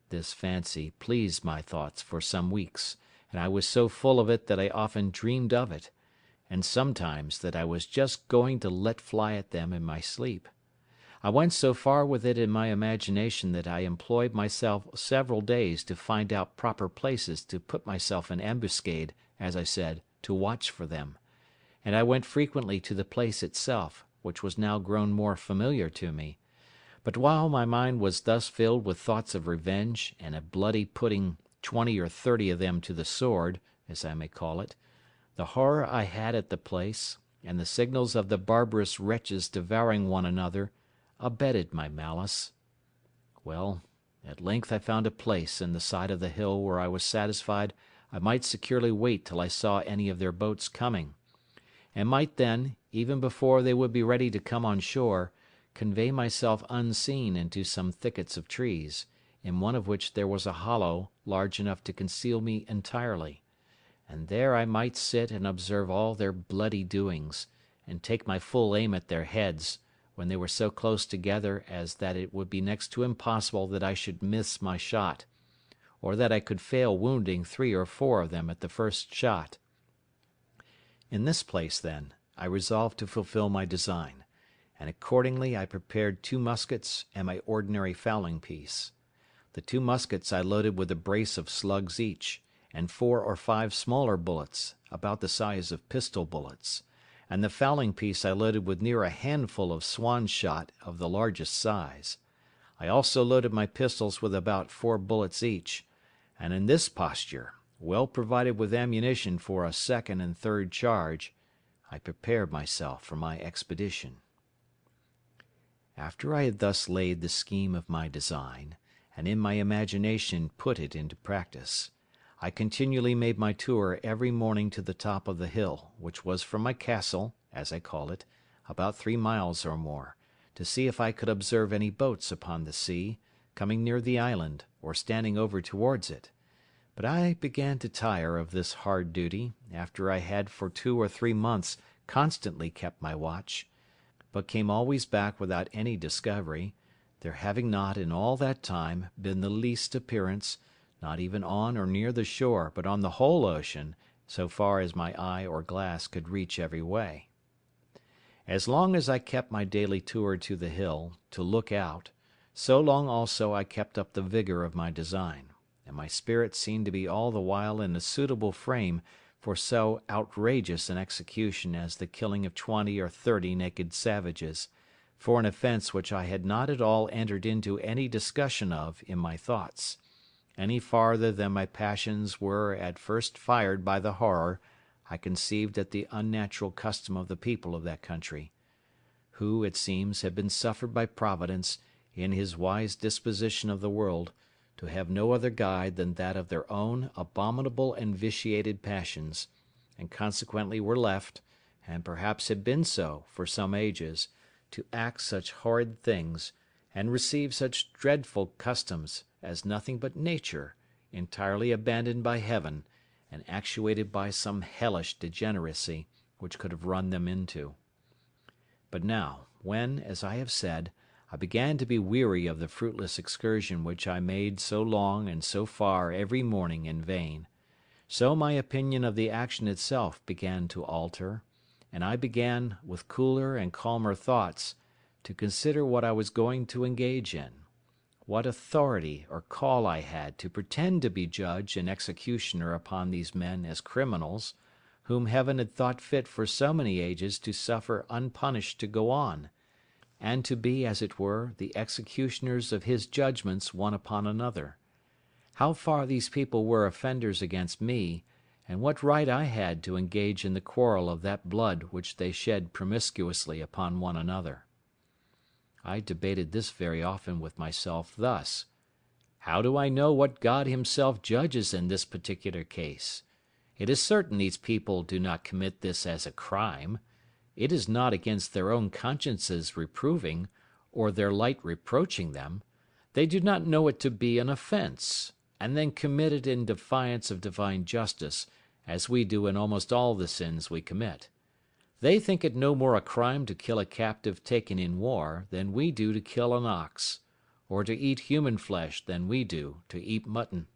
This fancy pleased my thoughts for some weeks, and I was so full of it that I often dreamed of it, and sometimes that I was just going to let fly at them in my sleep. I went so far with it in my imagination that I employed myself several days to find out proper places to put myself in ambuscade, as I said, to watch for them; and I went frequently to the place itself, which was now grown more familiar to me. But while my mind was thus filled with thoughts of revenge, and of bloody putting 20 or 30 of them to the sword, as I may call it, the horror I had at the place, and the signals of the barbarous wretches devouring one another, abetted my malice. Well, at length I found a place in the side of the hill where I was satisfied I might securely wait till I saw any of their boats coming, and might then, even before they would be ready to come on shore, convey myself unseen into some thickets of trees, in one of which there was a hollow large enough to conceal me entirely, and there I might sit and observe all their bloody doings, and take my full aim at their heads, when they were so close together as that it would be next to impossible that I should miss my shot, or that I could fail wounding 3 or 4 of them at the first shot. In this place, then, I resolved to fulfil my design, and accordingly I prepared 2 muskets and my ordinary fowling piece. The 2 muskets I loaded with a brace of slugs each, and 4 or 5 smaller bullets, about the size of pistol bullets, and the fowling piece I loaded with near a handful of swan shot of the largest size. I also loaded my pistols with about 4 bullets each, and in this posture, well provided with ammunition for a second and third charge, I prepared myself for my expedition. After I had thus laid the scheme of my design, and in my imagination put it into practice, I continually made my tour every morning to the top of the hill, which was from my castle, as I call it, about 3 miles or more, to see if I could observe any boats upon the sea, coming near the island, or standing over towards it. But I began to tire of this hard duty, after I had for 2 or 3 months constantly kept my watch, but came always back without any discovery, there having not in all that time been the least appearance, not even on or near the shore, but on the whole ocean, so far as my eye or glass could reach every way. As long as I kept my daily tour to the hill, to look out, so long also I kept up the vigour of my design, and my spirit seemed to be all the while in a suitable frame for so outrageous an execution as the killing of 20 or 30 naked savages, for an offence which I had not at all entered into any discussion of in my thoughts, any farther than my passions were at first fired by the horror I conceived at the unnatural custom of the people of that country, who, it seems, had been suffered by Providence, in his wise disposition of the world, to have no other guide than that of their own abominable and vitiated passions, and consequently were left, and perhaps had been so for some ages, to act such horrid things, and receive such dreadful customs, as nothing but nature, entirely abandoned by heaven, and actuated by some hellish degeneracy, which could have run them into. But now, when, as I have said, I began to be weary of the fruitless excursion which I made so long and so far every morning in vain, so my opinion of the action itself began to alter, and I began, with cooler and calmer thoughts, to consider what I was going to engage in, what authority or call I had to pretend to be judge and executioner upon these men as criminals, whom Heaven had thought fit for so many ages to suffer unpunished to go on, and to be, as it were, the executioners of his judgments one upon another. How far these people were offenders against me, and what right I had to engage in the quarrel of that blood which they shed promiscuously upon one another. I debated this very often with myself thus: how do I know what God himself judges in this particular case? It is certain these people do not commit this as a crime. It is not against their own consciences reproving, or their light reproaching them. They do not know it to be an offence, and then commit it in defiance of divine justice, as we do in almost all the sins we commit. They think it no more a crime to kill a captive taken in war than we do to kill an ox, or to eat human flesh than we do to eat mutton.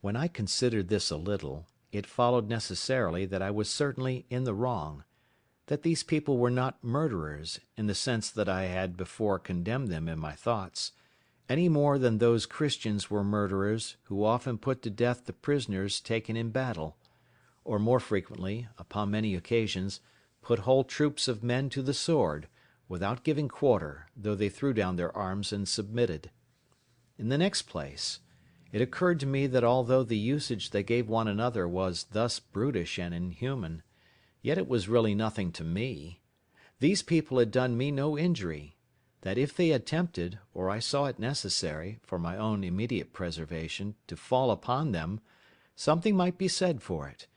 When I considered this a little, it followed necessarily that I was certainly in the wrong, that these people were not murderers, in the sense that I had before condemned them in my thoughts, any more than those Christians were murderers who often put to death the prisoners taken in battle, or more frequently, upon many occasions, put whole troops of men to the sword, without giving quarter, though they threw down their arms and submitted. In the next place, it occurred to me that although the usage they gave one another was thus brutish and inhuman, yet it was really nothing to me. These people had done me no injury; that if they attempted, or I saw it necessary, for my own immediate preservation, to fall upon them, something might be said for it;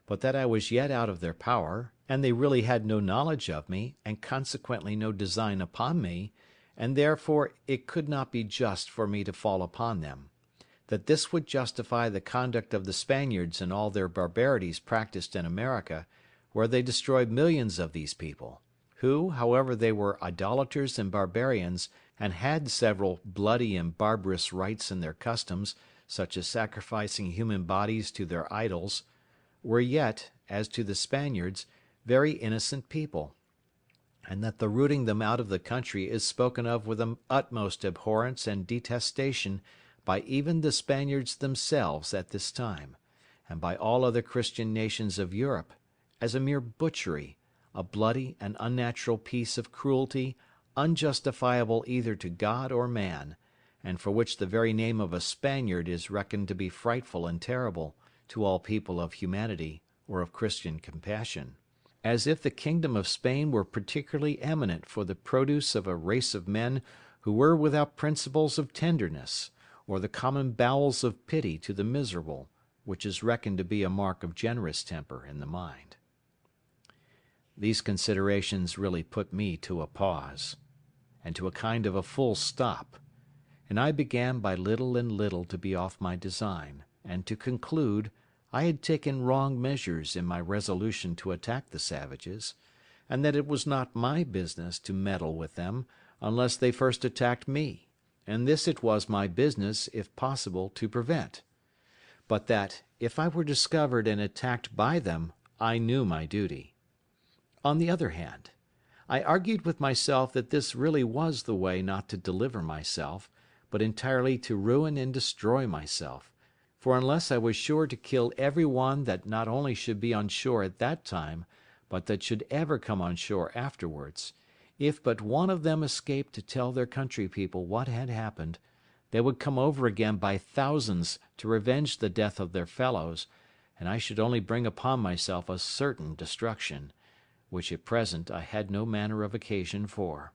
but that I was yet out of their power, and they really had no knowledge of me, and consequently no design upon me, and therefore it could not be just for me to fall upon them; that this would justify the conduct of the Spaniards in all their barbarities practised in America, where they destroyed millions of these people, who, however they were idolaters and barbarians, and had several bloody and barbarous rites in their customs, such as sacrificing human bodies to their idols, were yet, as to the Spaniards, very innocent people, and that the rooting them out of the country is spoken of with the utmost abhorrence and detestation by even the Spaniards themselves at this time, and by all other Christian nations of Europe, as a mere butchery, a bloody and unnatural piece of cruelty, unjustifiable either to God or man, and for which the very name of a Spaniard is reckoned to be frightful and terrible to all people of humanity or of Christian compassion. As if the kingdom of Spain were particularly eminent for the produce of a race of men who were without principles of tenderness, or the common bowels of pity to the miserable, which is reckoned to be a mark of generous temper in the mind. These considerations really put me to a pause, and to a kind of a full stop, and I began by little and little to be off my design, and to conclude I had taken wrong measures in my resolution to attack the savages, and that it was not my business to meddle with them unless they first attacked me, and this it was my business, if possible, to prevent; but that, if I were discovered and attacked by them, I knew my duty. On the other hand, I argued with myself that this really was the way not to deliver myself, but entirely to ruin and destroy myself; for unless I was sure to kill every one that not only should be on shore at that time, but that should ever come on shore afterwards, if but one of them escaped to tell their country people what had happened, they would come over again by thousands to revenge the death of their fellows, and I should only bring upon myself a certain destruction, which at present I had no manner of occasion for.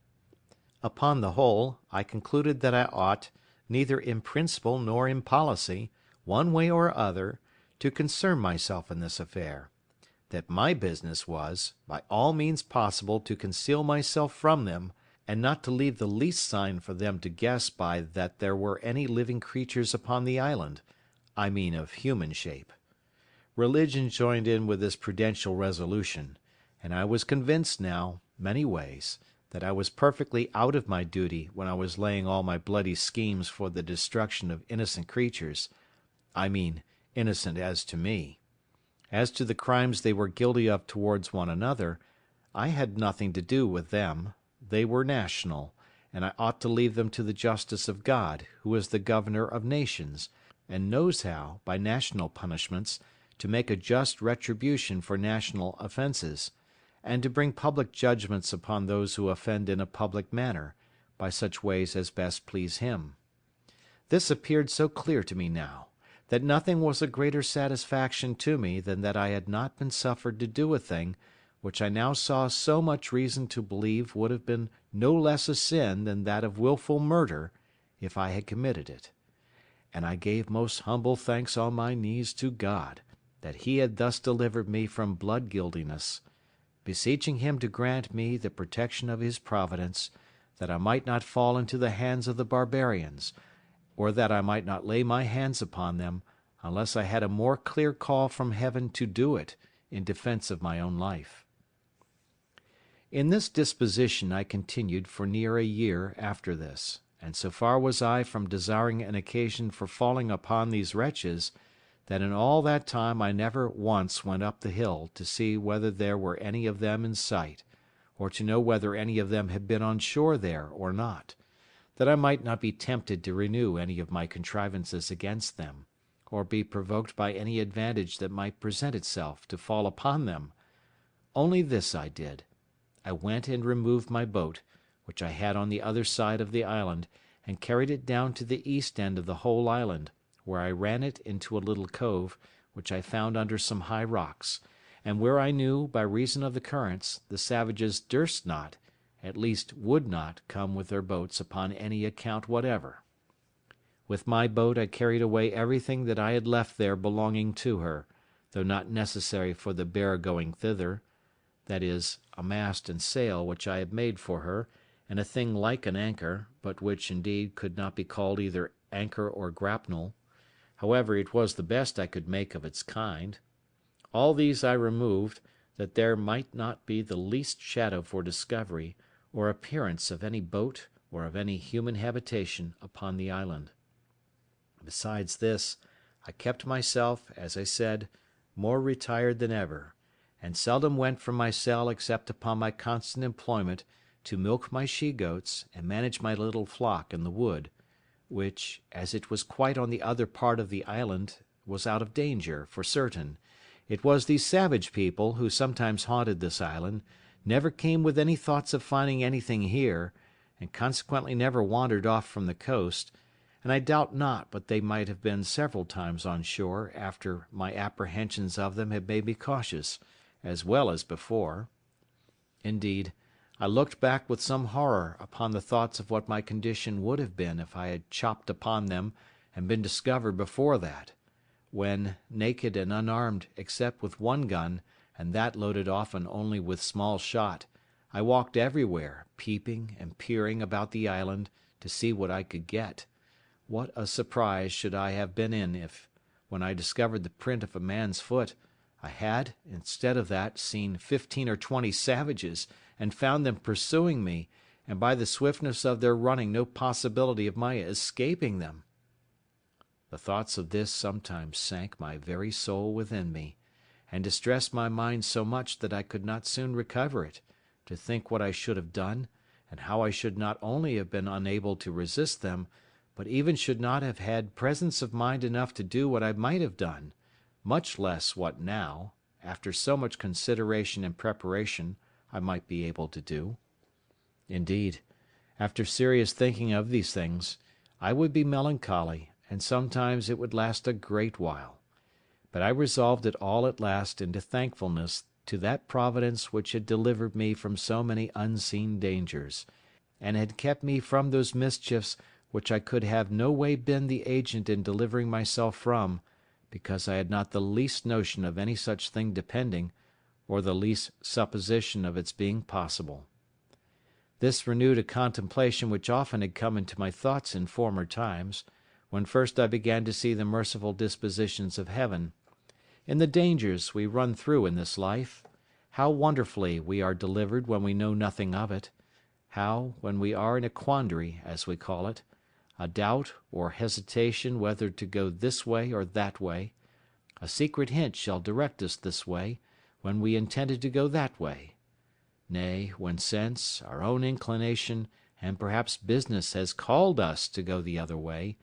Upon the whole, I concluded that I ought, neither in principle nor in policy, one way or other, to concern myself in this affair; that my business was, by all means possible, to conceal myself from them, and not to leave the least sign for them to guess by that there were any living creatures upon the island, I mean of human shape. Religion joined in with this prudential resolution, and I was convinced now, many ways, that I was perfectly out of my duty when I was laying all my bloody schemes for the destruction of innocent creatures, I mean innocent as to me. As to the crimes they were guilty of towards one another, I had nothing to do with them; they were national, and I ought to leave them to the justice of God, who is the governor of nations, and knows how, by national punishments, to make a just retribution for national offences, and to bring public judgments upon those who offend in a public manner, by such ways as best please him. This appeared so clear to me now, that nothing was a greater satisfaction to me than that I had not been suffered to do a thing which I now saw so much reason to believe would have been no less a sin than that of wilful murder, if I had committed it; and I gave most humble thanks on my knees to God, that he had thus delivered me from blood guiltiness, beseeching him to grant me the protection of his providence, that I might not fall into the hands of the barbarians, or that I might not lay my hands upon them, unless I had a more clear call from heaven to do it, in defence of my own life. In this disposition I continued for near a year after this, and so far was I from desiring an occasion for falling upon these wretches, that in all that time I never once went up the hill to see whether there were any of them in sight, or to know whether any of them had been on shore there or not, that I might not be tempted to renew any of my contrivances against them, or be provoked by any advantage that might present itself to fall upon them. Only this I did: I went and removed my boat, which I had on the other side of the island, and carried it down to the east end of the whole island, where I ran it into a little cove, which I found under some high rocks, and where I knew, by reason of the currents, the savages durst not, at least would not, come with their boats upon any account whatever. With my boat I carried away everything that I had left there belonging to her, though not necessary for the bare going thither, viz., a mast and sail which I had made for her, and a thing like an anchor, but which, indeed, could not be called either anchor or grapnel; however, it was the best I could make of its kind. All these I removed, that there might not be the least shadow for discovery, or appearance of any boat or of any human habitation upon the island. Besides this, I kept myself, as I said, more retired than ever, and seldom went from my cell except upon my constant employment to milk my she-goats and manage my little flock in the wood, which, as it was quite on the other part of the island, was out of danger, for certain. It was these savage people, who sometimes haunted this island, never came with any thoughts of finding anything here, and consequently never wandered off from the coast, and I doubt not but they might have been several times on shore after my apprehensions of them had made me cautious, as well as before. Indeed, I looked back with some horror upon the thoughts of what my condition would have been if I had chopped upon them and been discovered before that, when, naked and unarmed except with one gun, and that loaded often only with small shot, I walked everywhere, peeping and peering about the island to see what I could get. What a surprise should I have been in if, when I discovered the print of a man's foot, I had, instead of that, seen 15 or 20 savages, and found them pursuing me, and by the swiftness of their running no possibility of my escaping them. The thoughts of this sometimes sank my very soul within me, and distressed my mind so much that I could not soon recover it, to think what I should have done, and how I should not only have been unable to resist them, but even should not have had presence of mind enough to do what I might have done, much less what now, after so much consideration and preparation, I might be able to do. Indeed, after serious thinking of these things, I would be melancholy, and sometimes it would last a great while. But I resolved it all at last into thankfulness to that Providence which had delivered me from so many unseen dangers, and had kept me from those mischiefs which I could have no way been the agent in delivering myself from, because I had not the least notion of any such thing depending, or the least supposition of its being possible. This renewed a contemplation which often had come into my thoughts in former times, when first I began to see the merciful dispositions of Heaven, in the dangers we run through in this life, how wonderfully we are delivered when we know nothing of it, how, when we are in a quandary, as we call it, a doubt or hesitation whether to go this way or that way, a secret hint shall direct us this way, when we intended to go that way; nay, when sense, our own inclination, and perhaps business has called us to go the other way,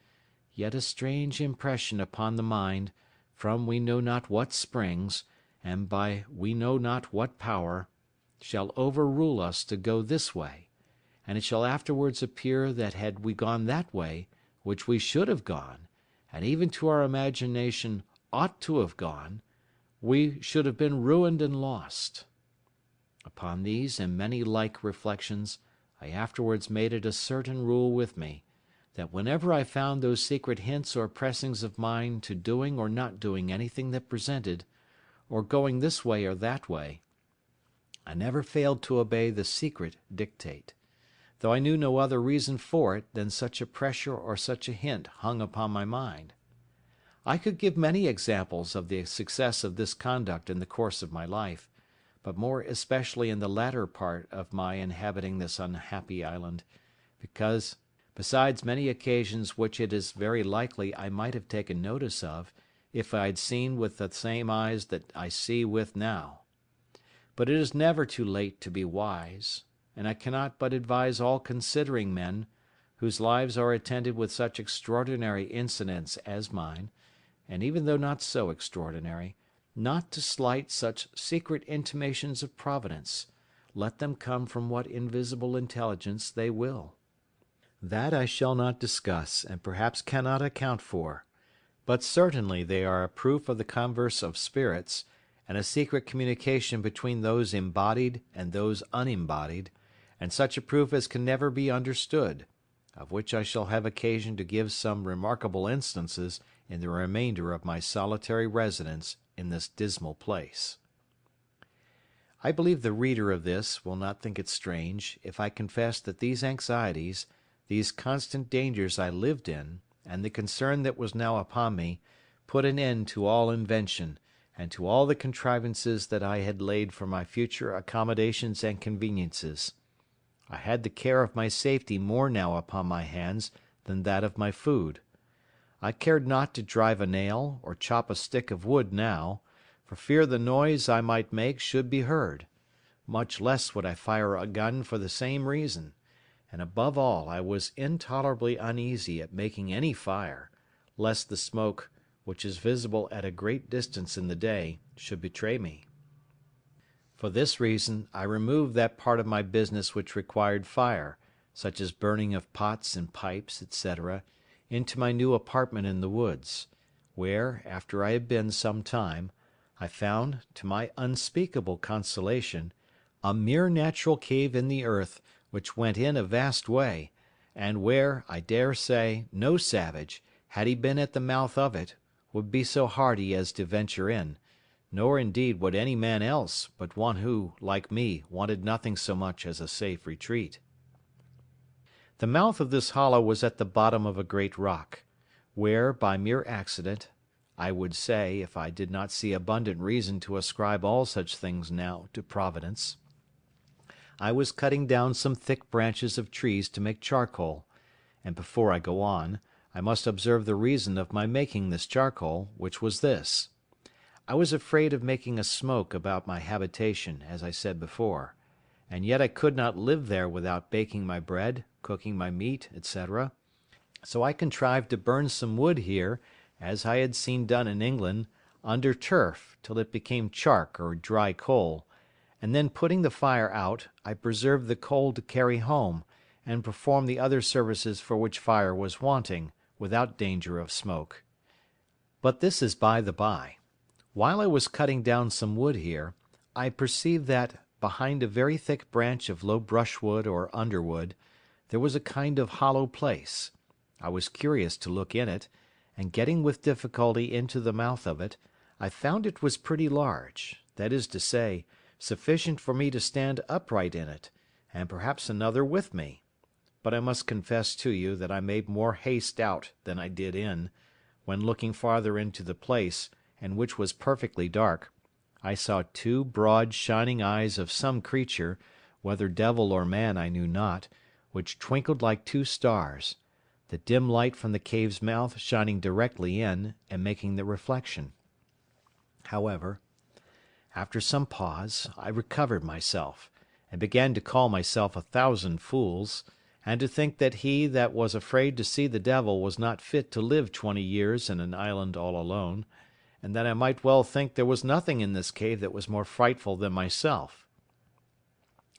yet a strange impression upon the mind, from we know not what springs, and by we know not what power, shall overrule us to go this way, and it shall afterwards appear that had we gone that way, which we should have gone, and even to our imagination ought to have gone, we should have been ruined and lost. Upon these and many like reflections, I afterwards made it a certain rule with me, that whenever I found those secret hints or pressings of mine to doing or not doing anything that presented, or going this way or that way, I never failed to obey the secret dictate, though I knew no other reason for it than such a pressure or such a hint hung upon my mind. I could give many examples of the success of this conduct in the course of my life, but more especially in the latter part of my inhabiting this unhappy island, because, besides many occasions which it is very likely I might have taken notice of, if I had seen with the same eyes that I see with now. But it is never too late to be wise, and I cannot but advise all considering men, whose lives are attended with such extraordinary incidents as mine, and even though not so extraordinary, not to slight such secret intimations of Providence, let them come from what invisible intelligence they will. That I shall not discuss, and perhaps cannot account for, but certainly they are a proof of the converse of spirits, and a secret communication between those embodied and those unembodied, and such a proof as can never be understood, of which I shall have occasion to give some remarkable instances in the remainder of my solitary residence in this dismal place. I believe the reader of this will not think it strange if I confess that these anxieties, these constant dangers I lived in, and the concern that was now upon me, put an end to all invention, and to all the contrivances that I had laid for my future accommodations and conveniences. I had the care of my safety more now upon my hands than that of my food. I cared not to drive a nail or chop a stick of wood now, for fear the noise I might make should be heard. Much less would I fire a gun for the same reason, and above all I was intolerably uneasy at making any fire, lest the smoke, which is visible at a great distance in the day, should betray me. For this reason I removed that part of my business which required fire, such as burning of pots and pipes, etc., into my new apartment in the woods, where, after I had been some time, I found, to my unspeakable consolation, a mere natural cave in the earth, which went in a vast way, and where, I dare say, no savage, had he been at the mouth of it, would be so hardy as to venture in, nor indeed would any man else, but one who, like me, wanted nothing so much as a safe retreat. The mouth of this hollow was at the bottom of a great rock, where, by mere accident, I would say, if I did not see abundant reason to ascribe all such things now to Providence, I was cutting down some thick branches of trees to make charcoal, and before I go on, I must observe the reason of my making this charcoal, which was this. I was afraid of making a smoke about my habitation, as I said before, and yet I could not live there without baking my bread, cooking my meat, etc. So I contrived to burn some wood here, as I had seen done in England, under turf, till it became chark or dry coal, and then putting the fire out, I preserved the coal to carry home, and perform the other services for which fire was wanting, without danger of smoke. But this is by the by. While I was cutting down some wood here, I perceived that, behind a very thick branch of low brushwood or underwood, there was a kind of hollow place. I was curious to look in it, and getting with difficulty into the mouth of it, I found it was pretty large, that is to say, sufficient for me to stand upright in it, and perhaps another with me. But I must confess to you that I made more haste out than I did in, when looking farther into the place, and which was perfectly dark, I saw two broad shining eyes of some creature, whether devil or man I knew not, which twinkled like two stars, the dim light from the cave's mouth shining directly in, and making the reflection. However, after some pause, I recovered myself, and began to call myself 1,000 fools, and to think that he that was afraid to see the devil was not fit to live 20 years in an island all alone, and that I might well think there was nothing in this cave that was more frightful than myself.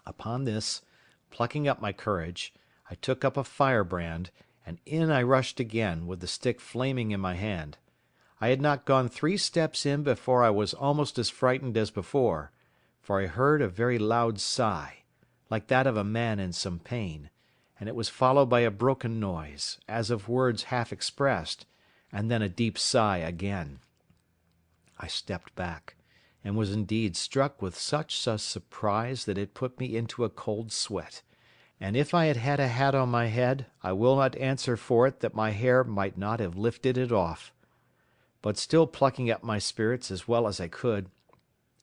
Upon this, plucking up my courage, I took up a firebrand, and in I rushed again, with the stick flaming in my hand. I had not gone 3 steps in before I was almost as frightened as before, for I heard a very loud sigh, like that of a man in some pain, and it was followed by a broken noise, as of words half expressed, and then a deep sigh again. I stepped back, and was indeed struck with such a surprise that it put me into a cold sweat, and if I had had a hat on my head, I will not answer for it that my hair might not have lifted it off. But still plucking up my spirits as well as I could,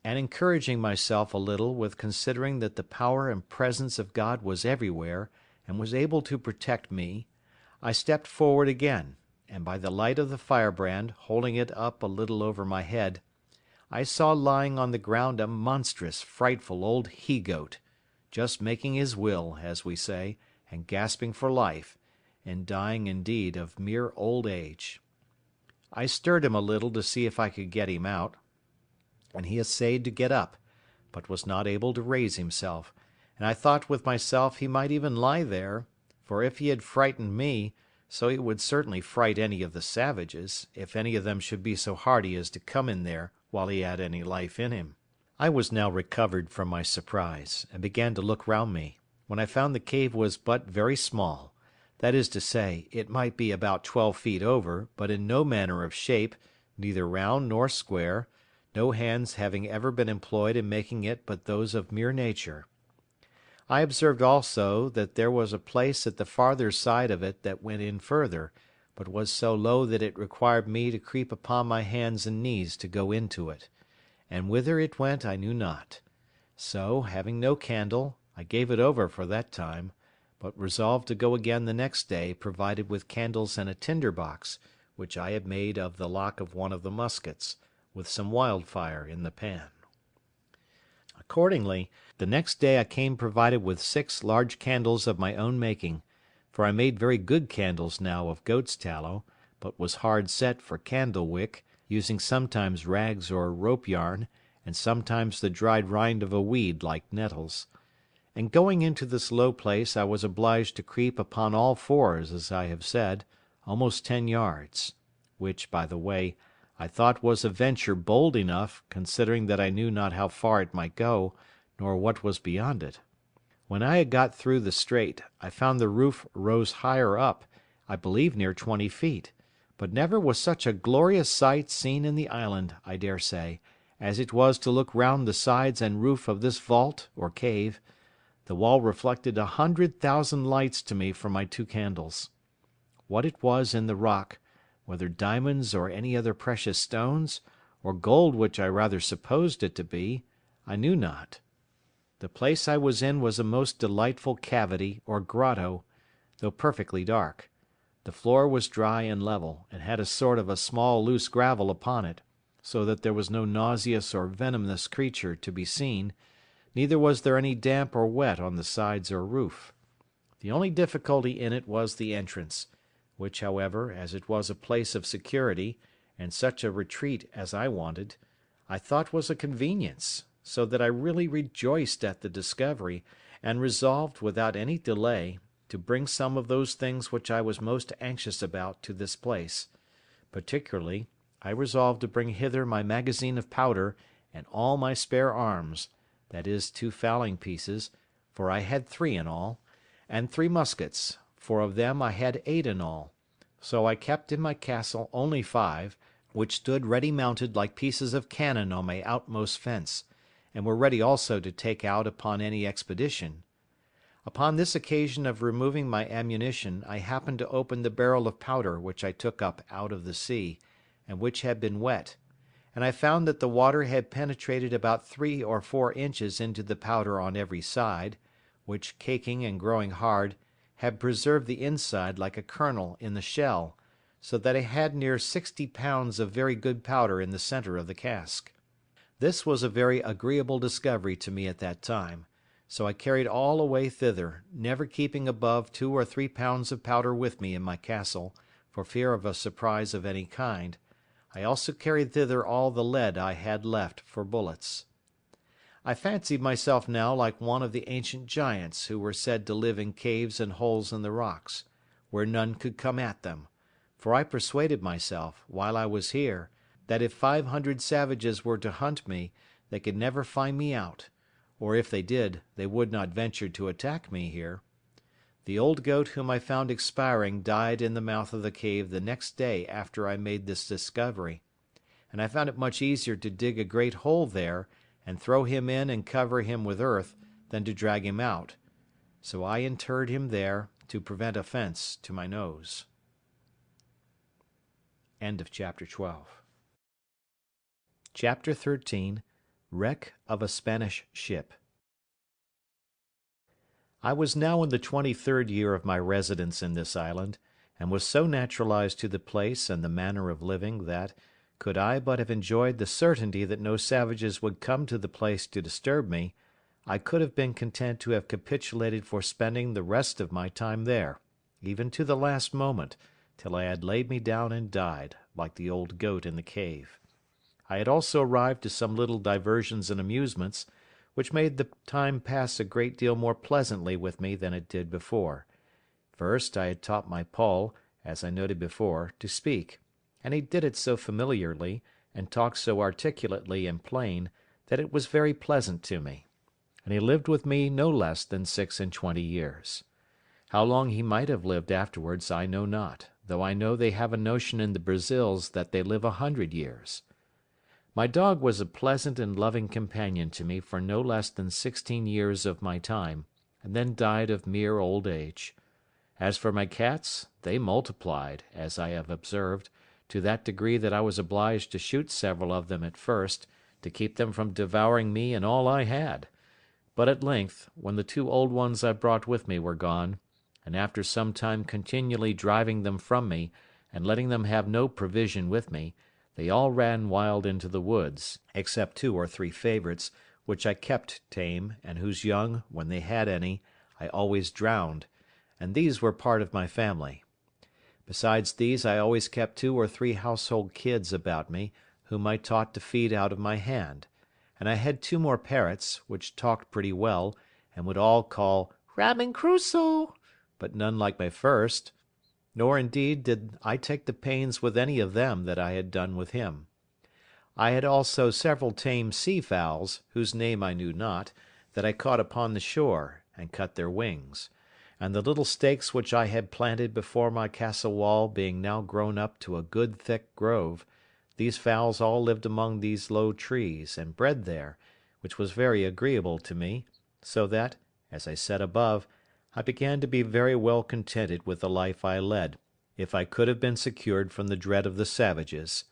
and encouraging myself a little with considering that the power and presence of God was everywhere, and was able to protect me, I stepped forward again, and by the light of the firebrand, holding it up a little over my head, I saw lying on the ground a monstrous, frightful old he-goat, just making his will, as we say, and gasping for life, and dying indeed of mere old age. I stirred him a little to see if I could get him out, and he essayed to get up, but was not able to raise himself, and I thought with myself he might even lie there, for if he had frightened me, so he would certainly fright any of the savages, if any of them should be so hardy as to come in there while he had any life in him. I was now recovered from my surprise, and began to look round me, when I found the cave was but very small; that is to say, it might be about 12 feet over, but in no manner of shape, neither round nor square, no hands having ever been employed in making it but those of mere nature. I observed also that there was a place at the farther side of it that went in further, but was so low that it required me to creep upon my hands and knees to go into it, and whither it went I knew not. So, having no candle, I gave it over for that time, but resolved to go again the next day provided with candles and a tinder box, which I had made of the lock of one of the muskets, with some wildfire in the pan. Accordingly, the next day I came provided with 6 large candles of my own making, for I made very good candles now of goat's tallow, but was hard set for candle wick, using sometimes rags or rope yarn, and sometimes the dried rind of a weed like nettles. And going into this low place I was obliged to creep upon all fours, as I have said, almost 10 yards, which, by the way, I thought was a venture bold enough, considering that I knew not how far it might go, nor what was beyond it. When I had got through the strait, I found the roof rose higher up, I believe near 20 feet, but never was such a glorious sight seen in the island, I dare say, as it was to look round the sides and roof of this vault, or cave. The wall reflected 100,000 lights to me from my 2 candles. What it was in the rock, whether diamonds or any other precious stones, or gold which I rather supposed it to be, I knew not. The place I was in was a most delightful cavity or grotto, though perfectly dark. The floor was dry and level, and had a sort of a small loose gravel upon it, so that there was no nauseous or venomous creature to be seen, neither was there any damp or wet on the sides or roof. The only difficulty in it was the entrance, which, however, as it was a place of security, and such a retreat as I wanted, I thought was a convenience, so that I really rejoiced at the discovery, and resolved, without any delay, to bring some of those things which I was most anxious about to this place. Particularly, I resolved to bring hither my magazine of powder, and all my spare arms, that is 2 fowling pieces, for I had 3 in all, and 3 muskets, for of them I had 8 in all. So I kept in my castle only 5, which stood ready mounted like pieces of cannon on my outmost fence, and were ready also to take out upon any expedition. Upon this occasion of removing my ammunition, I happened to open the barrel of powder which I took up out of the sea, and which had been wet, and I found that the water had penetrated about 3 or 4 inches into the powder on every side, which, caking and growing hard, had preserved the inside like a kernel in the shell, so that I had near 60 pounds of very good powder in the centre of the cask. This was a very agreeable discovery to me at that time, so I carried all away thither, never keeping above 2 or 3 pounds of powder with me in my castle, for fear of a surprise of any kind. I also carried thither all the lead I had left for bullets. I fancied myself now like one of the ancient giants who were said to live in caves and holes in the rocks, where none could come at them, for I persuaded myself, while I was here, that if 500 savages were to hunt me, they could never find me out, or if they did, they would not venture to attack me here. The old goat whom I found expiring died in the mouth of the cave the next day after I made this discovery, and I found it much easier to dig a great hole there, and throw him in and cover him with earth, than to drag him out. So I interred him there, to prevent offence to my nose. End of chapter 12. Chapter 13. Wreck of a Spanish Ship. I was now in the 23rd year of my residence in this island, and was so naturalized to the place and the manner of living that, could I but have enjoyed the certainty that no savages would come to the place to disturb me, I could have been content to have capitulated for spending the rest of my time there, even to the last moment, till I had laid me down and died, like the old goat in the cave. I had also arrived to some little diversions and amusements, which made the time pass a great deal more pleasantly with me than it did before. First, I had taught my Paul, as I noted before, to speak, and he did it so familiarly, and talked so articulately and plain, that it was very pleasant to me, and he lived with me no less than 26 years. How long he might have lived afterwards I know not, though I know they have a notion in the Brazils that they live 100 years. My dog was a pleasant and loving companion to me for no less than 16 years of my time, and then died of mere old age. As for my cats, they multiplied, as I have observed, to that degree that I was obliged to shoot several of them at first, to keep them from devouring me and all I had; but at length, when the 2 old ones I brought with me were gone, and after some time continually driving them from me, and letting them have no provision with me, they all ran wild into the woods, except 2 or 3 favourites, which I kept tame, and whose young, when they had any, I always drowned, and these were part of my family. Besides these I always kept 2 or 3 household kids about me, whom I taught to feed out of my hand; and I had 2 more parrots, which talked pretty well, and would all call "Robin Crusoe," but none like my first; nor indeed did I take the pains with any of them that I had done with him. I had also several tame sea fowls, whose name I knew not, that I caught upon the shore, and cut their wings; and the little stakes which I had planted before my castle wall being now grown up to a good thick grove, these fowls all lived among these low trees, and bred there, which was very agreeable to me, so that, as I said above, I began to be very well contented with the life I led, if I could have been secured from the dread of the savages.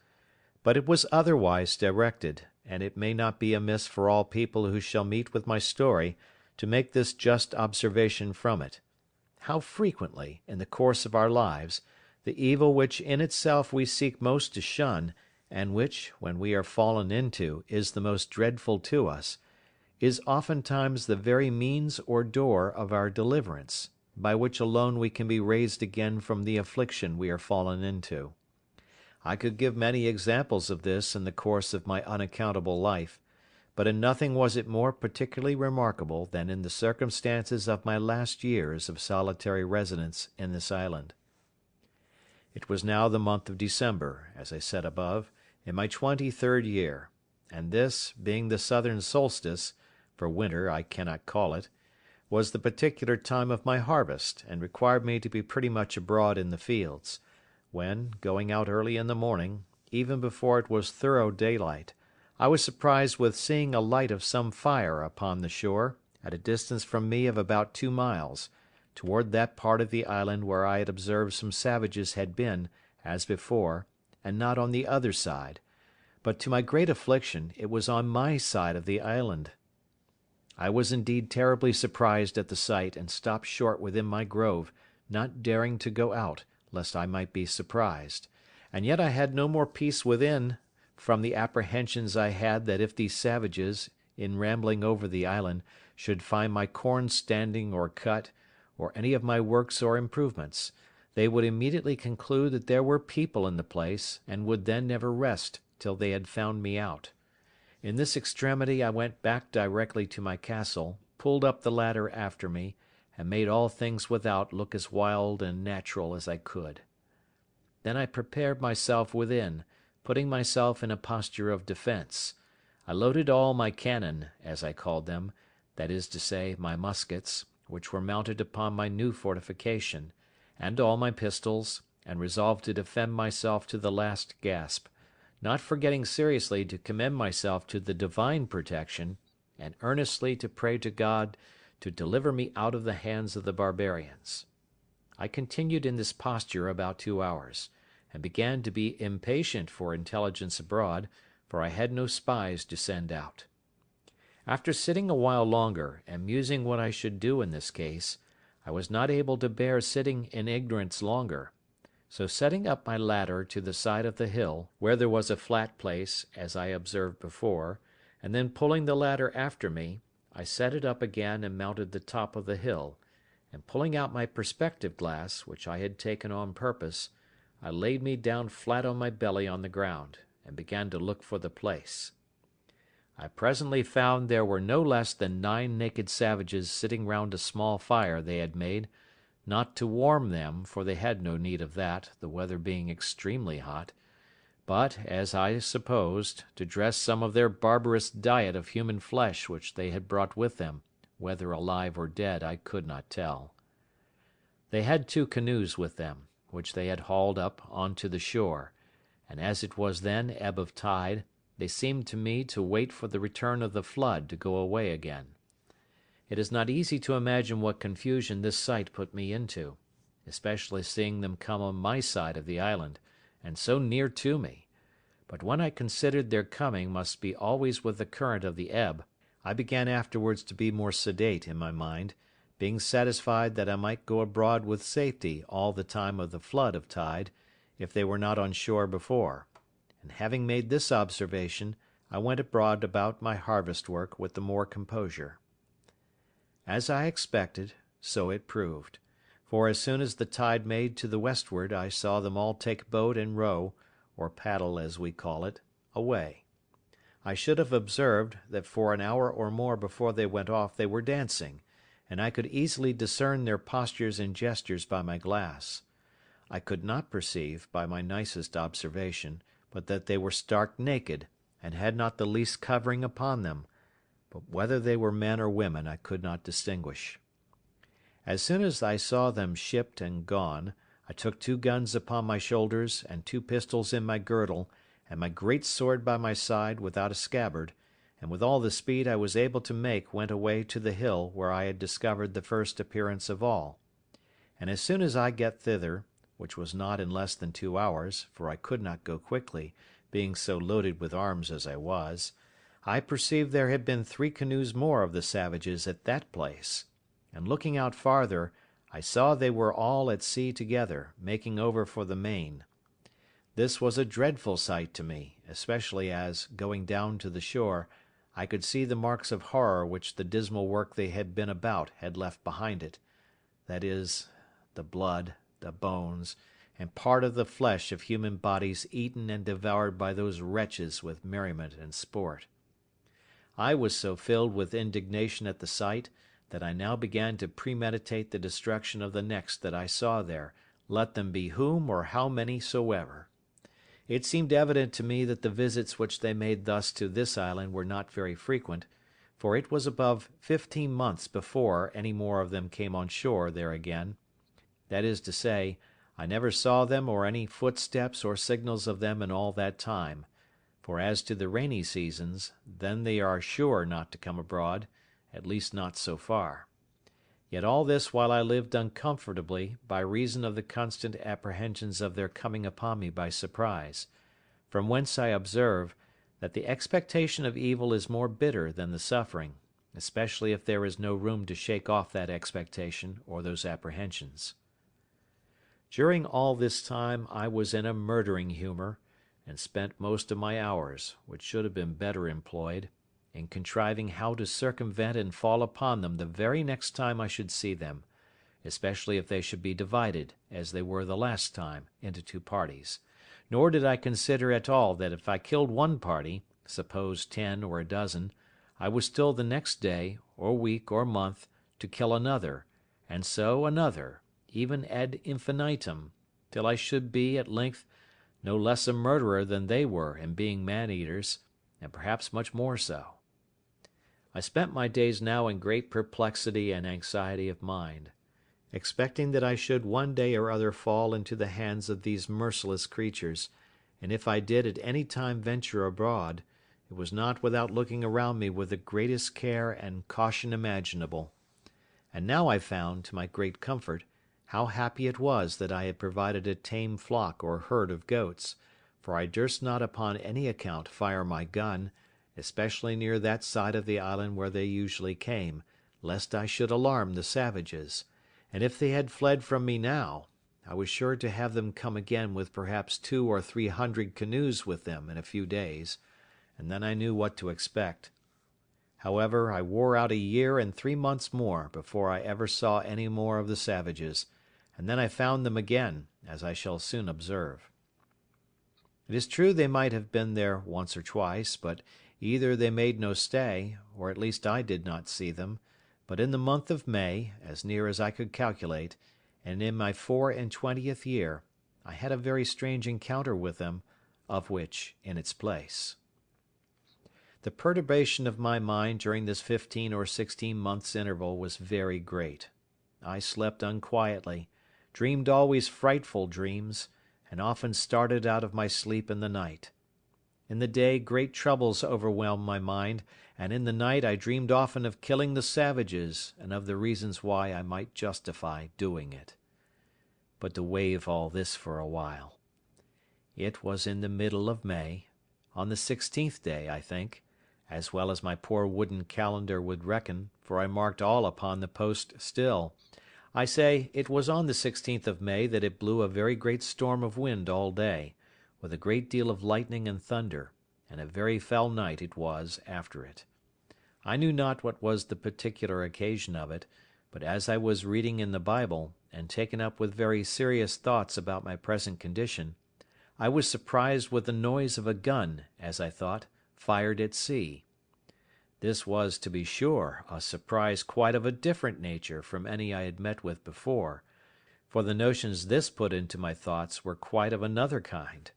But it was otherwise directed, and it may not be amiss for all people who shall meet with my story to make this just observation from it: how frequently, in the course of our lives, the evil which in itself we seek most to shun, and which, when we are fallen into, is the most dreadful to us, is oftentimes the very means or door of our deliverance, by which alone we can be raised again from the affliction we are fallen into. I could give many examples of this in the course of my unaccountable life, but in nothing was it more particularly remarkable than in the circumstances of my last years of solitary residence in this island. It was now the month of December, as I said above, in my 23rd year, and this, being the southern solstice, for winter I cannot call it, was the particular time of my harvest, and required me to be pretty much abroad in the fields, when, going out early in the morning, even before it was thorough daylight, I was surprised with seeing a light of some fire upon the shore, at a distance from me of about 2 miles, toward that part of the island where I had observed some savages had been, as before, and not on the other side; but to my great affliction it was on my side of the island. I was indeed terribly surprised at the sight, and stopped short within my grove, not daring to go out, lest I might be surprised; and yet I had no more peace within, from the apprehensions I had that if these savages, in rambling over the island, should find my corn standing or cut, or any of my works or improvements, they would immediately conclude that there were people in the place, and would then never rest till they had found me out. In this extremity I went back directly to my castle, pulled up the ladder after me, and made all things without look as wild and natural as I could. Then I prepared myself within, putting myself in a posture of defence. I loaded all my cannon, as I called them, that is to say, my muskets, which were mounted upon my new fortification, and all my pistols, and resolved to defend myself to the last gasp, not forgetting seriously to commend myself to the divine protection, and earnestly to pray to God to deliver me out of the hands of the barbarians. I continued in this posture about 2 hours, and began to be impatient for intelligence abroad, for I had no spies to send out. After sitting a while longer, and musing what I should do in this case, I was not able to bear sitting in ignorance longer; so setting up my ladder to the side of the hill, where there was a flat place, as I observed before, and then pulling the ladder after me, I set it up again and mounted the top of the hill, and pulling out my perspective glass, which I had taken on purpose, I laid me down flat on my belly on the ground, and began to look for the place. I presently found there were no less than 9 naked savages sitting round a small fire they had made, not to warm them, for they had no need of that, the weather being extremely hot, but, as I supposed, to dress some of their barbarous diet of human flesh which they had brought with them, whether alive or dead I could not tell. They had 2 canoes with them, which they had hauled up on to the shore, and as it was then ebb of tide, they seemed to me to wait for the return of the flood to go away again. It is not easy to imagine what confusion this sight put me into, especially seeing them come on my side of the island, and so near to me; But when I considered their coming must be always with the current of the ebb, I began afterwards to be more sedate in my mind, being satisfied that I might go abroad with safety all the time of the flood of tide, if they were not on shore before; and having made this observation, I went abroad about my harvest work with the more composure. As I expected, so it proved; for as soon as the tide made to the westward I saw them all take boat and row, or paddle as we call it, away. I should have observed, that for an hour or more before they went off they were dancing, and I could easily discern their postures and gestures by my glass. I could not perceive, by my nicest observation, but that they were stark naked, and had not the least covering upon them, but whether they were men or women I could not distinguish. As soon as I saw them shipped and gone, I took 2 guns upon my shoulders, and 2 pistols in my girdle, and my great sword by my side without a scabbard, and with all the speed I was able to make went away to the hill where I had discovered the first appearance of all. And as soon as I get thither, which was not in less than 2 hours, for I could not go quickly, being so loaded with arms as I was, I perceived there had been 3 canoes more of the savages at that place; and looking out farther, I saw they were all at sea together, making over for the main. This was a dreadful sight to me, especially as, going down to the shore, I could see the marks of horror which the dismal work they had been about had left behind it; that is, the blood, the bones, and part of the flesh of human bodies eaten and devoured by those wretches with merriment and sport. I was so filled with indignation at the sight, that I now began to premeditate the destruction of the next that I saw there, let them be whom or how many soever. It seemed evident to me that the visits which they made thus to this island were not very frequent, for it was above 15 months before any more of them came on shore there again; that is to say, I never saw them or any footsteps or signals of them in all that time; for as to the rainy seasons, then they are sure not to come abroad, at least not so far. Yet all this while I lived uncomfortably, by reason of the constant apprehensions of their coming upon me by surprise; from whence I observe, that the expectation of evil is more bitter than the suffering, especially if there is no room to shake off that expectation or those apprehensions. During all this time I was in a murdering humour, and spent most of my hours, which should have been better employed, in contriving how to circumvent and fall upon them the very next time I should see them, especially if they should be divided, as they were the last time, into 2 parties; nor did I consider at all that if I killed one party, suppose 10 or a dozen, I was still the next day, or week, or month, to kill another, and so another, even ad infinitum, till I should be, at length, no less a murderer than they were in being man-eaters, and perhaps much more so. I spent my days now in great perplexity and anxiety of mind, expecting that I should one day or other fall into the hands of these merciless creatures, and if I did at any time venture abroad, it was not without looking around me with the greatest care and caution imaginable. And now I found, to my great comfort, how happy it was that I had provided a tame flock or herd of goats, for I durst not upon any account fire my gun, especially near that side of the island where they usually came, lest I should alarm the savages; and if they had fled from me now, I was sure to have them come again with perhaps 200 or 300 canoes with them in a few days, and then I knew what to expect. However, I wore out a year and 3 months more before I ever saw any more of the savages, and then I found them again, as I shall soon observe. It is true they might have been there once or twice, but either they made no stay, or at least I did not see them; but in the month of May, as near as I could calculate, and in my 24th year, I had a very strange encounter with them, of which in its place. The perturbation of my mind during this 15 or 16 months' interval was very great. I slept unquietly, dreamed always frightful dreams, and often started out of my sleep in the night. In the day great troubles overwhelmed my mind, and in the night I dreamed often of killing the savages, and of the reasons why I might justify doing it. But to waive all this for a while. It was in the middle of May, on the 16th day, I think, as well as my poor wooden calendar would reckon, for I marked all upon the post still. I say, it was on the 16th of May that it blew a very great storm of wind all day, with a great deal of lightning and thunder, and a very foul night it was after it. I knew not what was the particular occasion of it, but as I was reading in the Bible, and taken up with very serious thoughts about my present condition, I was surprised with the noise of a gun, as I thought, fired at sea. This was, to be sure, a surprise quite of a different nature from any I had met with before, for the notions this put into my thoughts were quite of another kind.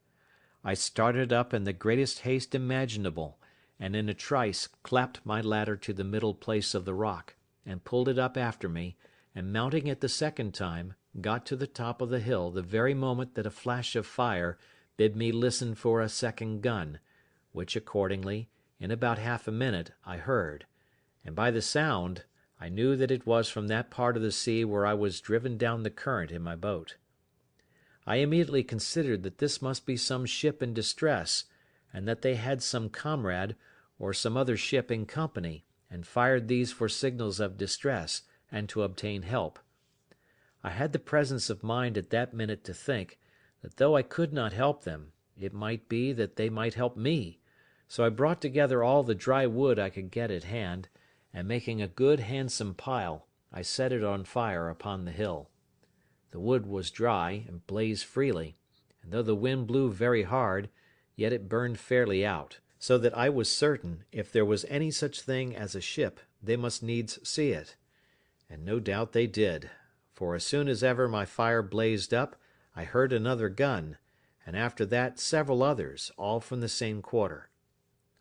I started up in the greatest haste imaginable, and in a trice clapped my ladder to the middle place of the rock, and pulled it up after me, and mounting it the second time, got to the top of the hill the very moment that a flash of fire bid me listen for a second gun, which accordingly, in about half a minute, I heard, and by the sound I knew that it was from that part of the sea where I was driven down the current in my boat. I immediately considered that this must be some ship in distress, and that they had some comrade, or some other ship in company, and fired these for signals of distress, and to obtain help. I had the presence of mind at that minute to think, that though I could not help them, it might be that they might help me, so I brought together all the dry wood I could get at hand, and making a good handsome pile, I set it on fire upon the hill. The wood was dry, and blazed freely, and though the wind blew very hard, yet it burned fairly out, so that I was certain, if there was any such thing as a ship, they must needs see it. And no doubt they did, for as soon as ever my fire blazed up, I heard another gun, and after that several others, all from the same quarter.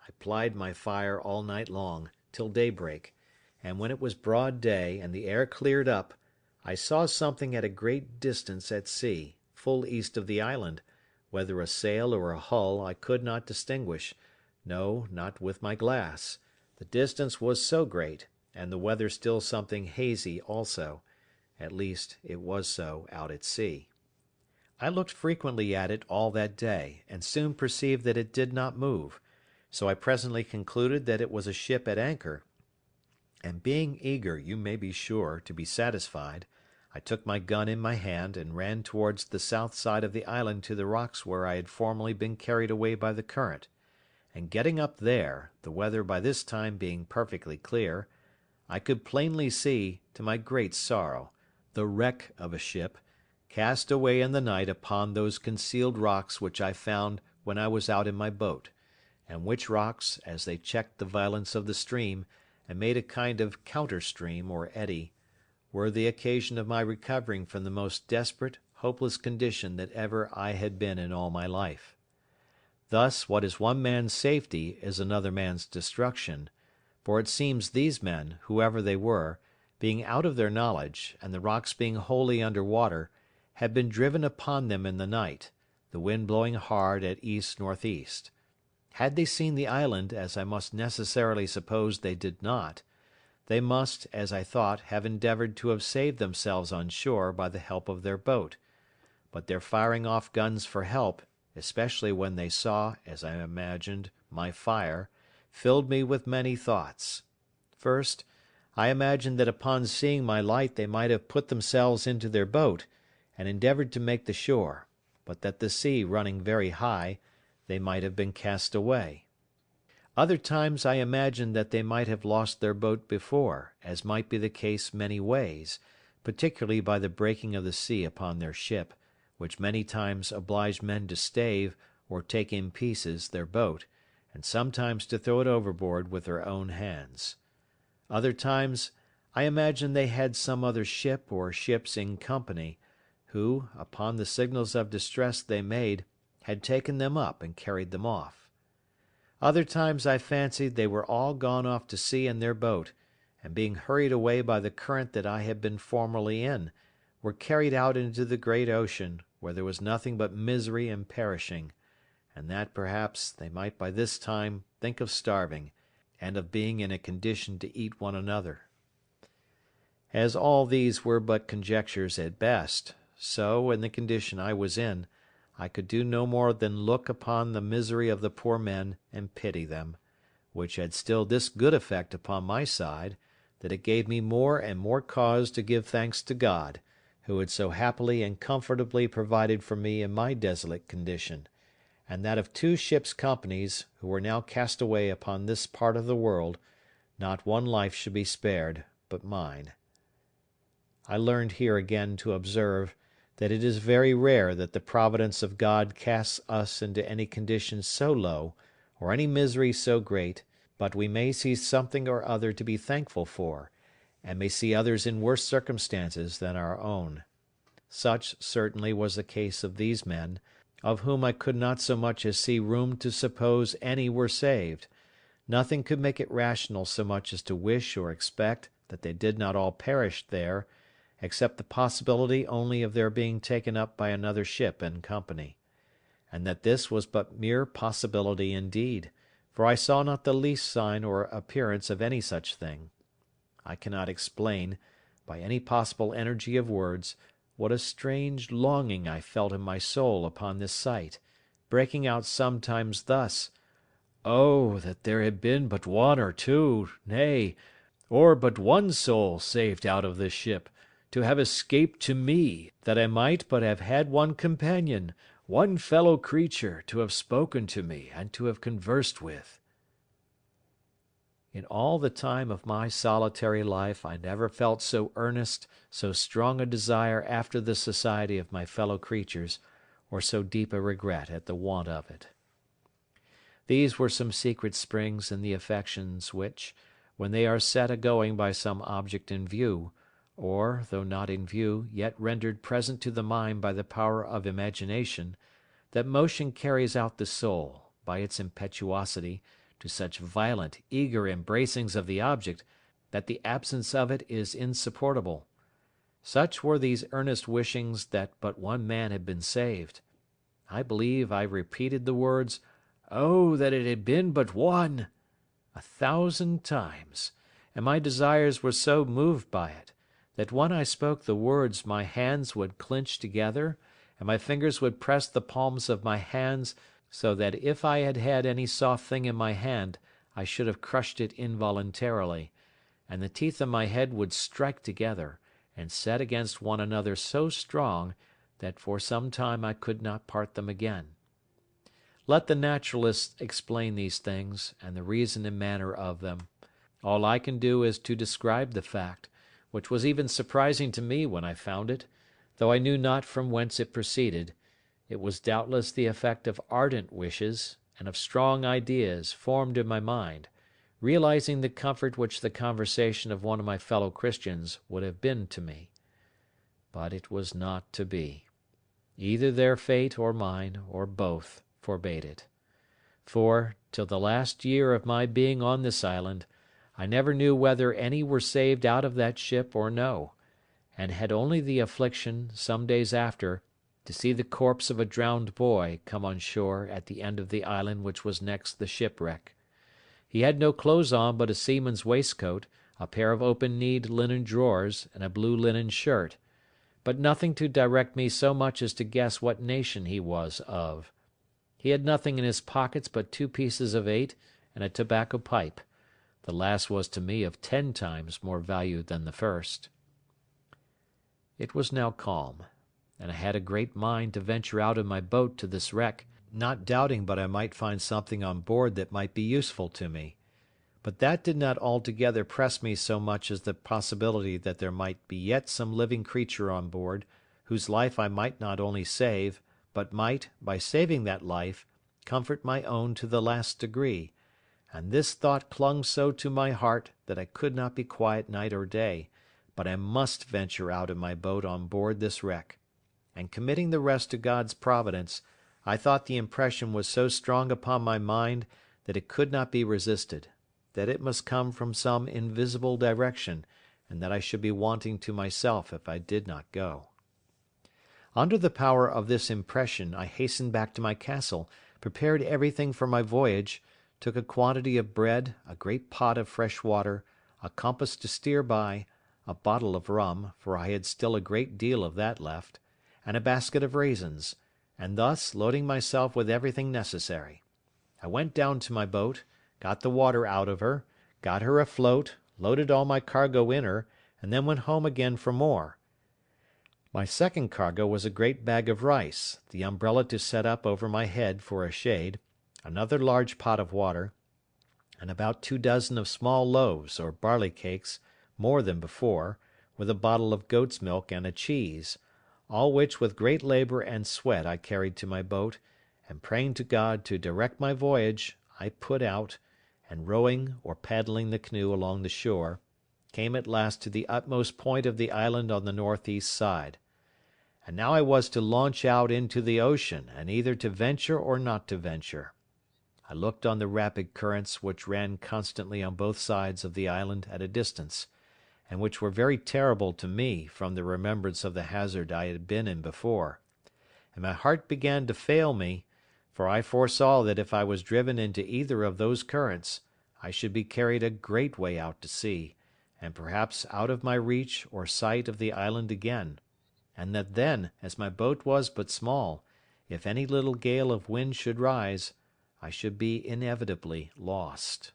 I plied my fire all night long, till daybreak, and when it was broad day, and the air cleared up, I saw something at a great distance at sea, full east of the island, whether a sail or a hull I could not distinguish, no, not with my glass, the distance was so great, and the weather still something hazy also, at least it was so out at sea. I looked frequently at it all that day, and soon perceived that it did not move, so I presently concluded that it was a ship at anchor, and being eager, you may be sure, to be satisfied, I took my gun in my hand, and ran towards the south side of the island to the rocks where I had formerly been carried away by the current, and getting up there, the weather by this time being perfectly clear, I could plainly see, to my great sorrow, the wreck of a ship, cast away in the night upon those concealed rocks which I found when I was out in my boat, and which rocks, as they checked the violence of the stream, and made a kind of counter-stream or eddy, were the occasion of my recovering from the most desperate, hopeless condition that ever I had been in all my life. Thus, what is one man's safety is another man's destruction, for it seems these men, whoever they were, being out of their knowledge, and the rocks being wholly under water, had been driven upon them in the night, the wind blowing hard at east-northeast. Had they seen the island, as I must necessarily suppose they did not, they must, as I thought, have endeavoured to have saved themselves on shore by the help of their boat; but their firing off guns for help, especially when they saw, as I imagined, my fire, filled me with many thoughts. First, I imagined that upon seeing my light they might have put themselves into their boat, and endeavoured to make the shore, but that the sea running very high, they might have been cast away. Other times I imagined that they might have lost their boat before, as might be the case many ways, particularly by the breaking of the sea upon their ship, which many times obliged men to stave, or take in pieces, their boat, and sometimes to throw it overboard with their own hands. Other times I imagined they had some other ship or ships in company, who, upon the signals of distress they made, had taken them up and carried them off. Other times I fancied they were all gone off to sea in their boat, and being hurried away by the current that I had been formerly in, were carried out into the great ocean, where there was nothing but misery and perishing, and that, perhaps, they might by this time think of starving, and of being in a condition to eat one another. As all these were but conjectures at best, so, in the condition I was in, I could do no more than look upon the misery of the poor men and pity them, which had still this good effect upon my side, that it gave me more and more cause to give thanks to God, who had so happily and comfortably provided for me in my desolate condition, and that of 2 ships' companies, who were now cast away upon this part of the world, not one life should be spared but mine. I learned here again to observe that it is very rare that the providence of God casts us into any condition so low, or any misery so great, but we may see something or other to be thankful for, and may see others in worse circumstances than our own. Such certainly was the case of these men, of whom I could not so much as see room to suppose any were saved. Nothing could make it rational so much as to wish or expect that they did not all perish there, except the possibility only of their being taken up by another ship and company; and that this was but mere possibility indeed, for I saw not the least sign or appearance of any such thing. I cannot explain, by any possible energy of words, what a strange longing I felt in my soul upon this sight, breaking out sometimes thus: "Oh, that there had been but 1 or 2, nay, or but 1 soul saved out of this ship, to have escaped to me, that I might but have had one companion, one fellow creature, to have spoken to me and to have conversed with." In all the time of my solitary life I never felt so earnest, so strong a desire after the society of my fellow creatures, or so deep a regret at the want of it. These were some secret springs in the affections which, when they are set a-going by some object in view, or, though not in view, yet rendered present to the mind by the power of imagination, that motion carries out the soul, by its impetuosity, to such violent, eager embracings of the object, that the absence of it is insupportable. Such were these earnest wishings that but one man had been saved. I believe I repeated the words, "Oh, that it had been but one!" 1,000 times, and my desires were so moved by it, that when I spoke the words my hands would clinch together, and my fingers would press the palms of my hands, so that if I had had any soft thing in my hand I should have crushed it involuntarily, and the teeth of my head would strike together, and set against one another so strong, that for some time I could not part them again. Let the naturalists explain these things, and the reason and manner of them. All I can do is to describe the fact, which was even surprising to me when I found it, though I knew not from whence it proceeded. It was doubtless the effect of ardent wishes, and of strong ideas formed in my mind, realizing the comfort which the conversation of one of my fellow Christians would have been to me. But it was not to be. Either their fate or mine, or both, forbade it. For, till the last year of my being on this island, I never knew whether any were saved out of that ship or no, and had only the affliction, some days after, to see the corpse of a drowned boy come on shore at the end of the island which was next the shipwreck. He had no clothes on but a seaman's waistcoat, a pair of open-kneed linen drawers, and a blue linen shirt, but nothing to direct me so much as to guess what nation he was of. He had nothing in his pockets but 2 pieces of 8 and a tobacco pipe. The last was to me of 10 times more value than the first. It was now calm, and I had a great mind to venture out in my boat to this wreck, not doubting but I might find something on board that might be useful to me. But that did not altogether press me so much as the possibility that there might be yet some living creature on board, whose life I might not only save, but might, by saving that life, comfort my own to the last degree; and this thought clung so to my heart that I could not be quiet night or day, but I must venture out in my boat on board this wreck; and committing the rest to God's providence, I thought the impression was so strong upon my mind that it could not be resisted, that it must come from some invisible direction, and that I should be wanting to myself if I did not go. Under the power of this impression I hastened back to my castle, prepared everything for my voyage, took a quantity of bread, a great pot of fresh water, a compass to steer by, a bottle of rum, for I had still a great deal of that left, and a basket of raisins, and thus, loading myself with everything necessary, I went down to my boat, got the water out of her, got her afloat, loaded all my cargo in her, and then went home again for more. My second cargo was a great bag of rice, the umbrella to set up over my head for a shade, another large pot of water, and about 24 of small loaves or barley cakes, more than before, with a bottle of goat's milk and a cheese, all which with great labour and sweat I carried to my boat, and praying to God to direct my voyage, I put out, and rowing or paddling the canoe along the shore, came at last to the utmost point of the island on the northeast side. And now I was to launch out into the ocean, and either to venture or not to venture. I looked on the rapid currents which ran constantly on both sides of the island at a distance, and which were very terrible to me from the remembrance of the hazard I had been in before, and my heart began to fail me, for I foresaw that if I was driven into either of those currents, I should be carried a great way out to sea, and perhaps out of my reach or sight of the island again, and that then, as my boat was but small, if any little gale of wind should rise, I should be inevitably lost.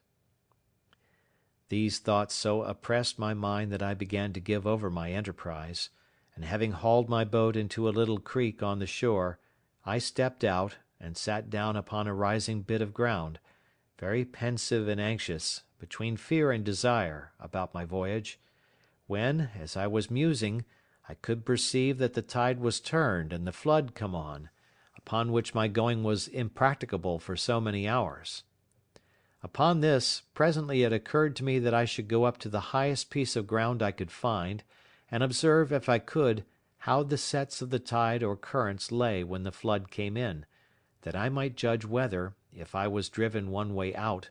These thoughts so oppressed my mind that I began to give over my enterprise, and having hauled my boat into a little creek on the shore, I stepped out, and sat down upon a rising bit of ground, very pensive and anxious, between fear and desire, about my voyage, when, as I was musing, I could perceive that the tide was turned and the flood come on, upon which my going was impracticable for so many hours. Upon this, presently it occurred to me that I should go up to the highest piece of ground I could find, and observe, if I could, how the sets of the tide or currents lay when the flood came in, that I might judge whether, if I was driven one way out,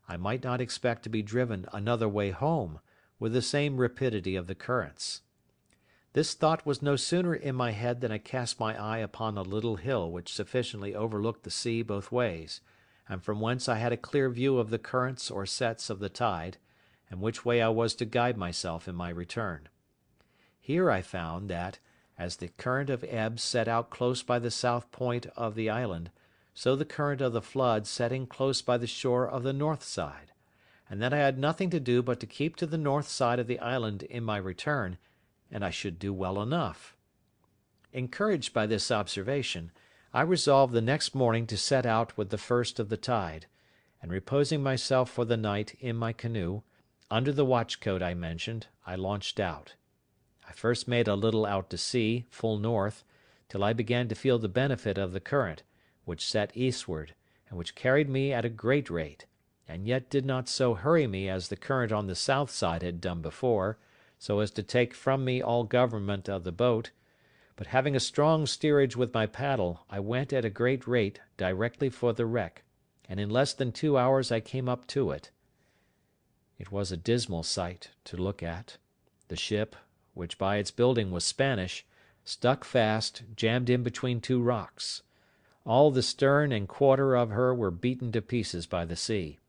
I might not expect to be driven another way home, with the same rapidity of the currents. This thought was no sooner in my head than I cast my eye upon a little hill which sufficiently overlooked the sea both ways, and from whence I had a clear view of the currents or sets of the tide, and which way I was to guide myself in my return. Here I found that, as the current of ebb set out close by the south point of the island, so the current of the flood set in close by the shore of the north side, and that I had nothing to do but to keep to the north side of the island in my return, and I should do well enough. Encouraged by this observation, I resolved the next morning to set out with the first of the tide, and reposing myself for the night in my canoe, under the watch-coat I mentioned, I launched out. I first made a little out to sea, full north, till I began to feel the benefit of the current, which set eastward, and which carried me at a great rate, and yet did not so hurry me as the current on the south side had done before, so as to take from me all government of the boat, but having a strong steerage with my paddle, I went at a great rate directly for the wreck, and in less than 2 hours I came up to it. It was a dismal sight to look at. The ship, which by its building was Spanish, stuck fast, jammed in between two rocks. All the stern and quarter of her were beaten to pieces by the sea,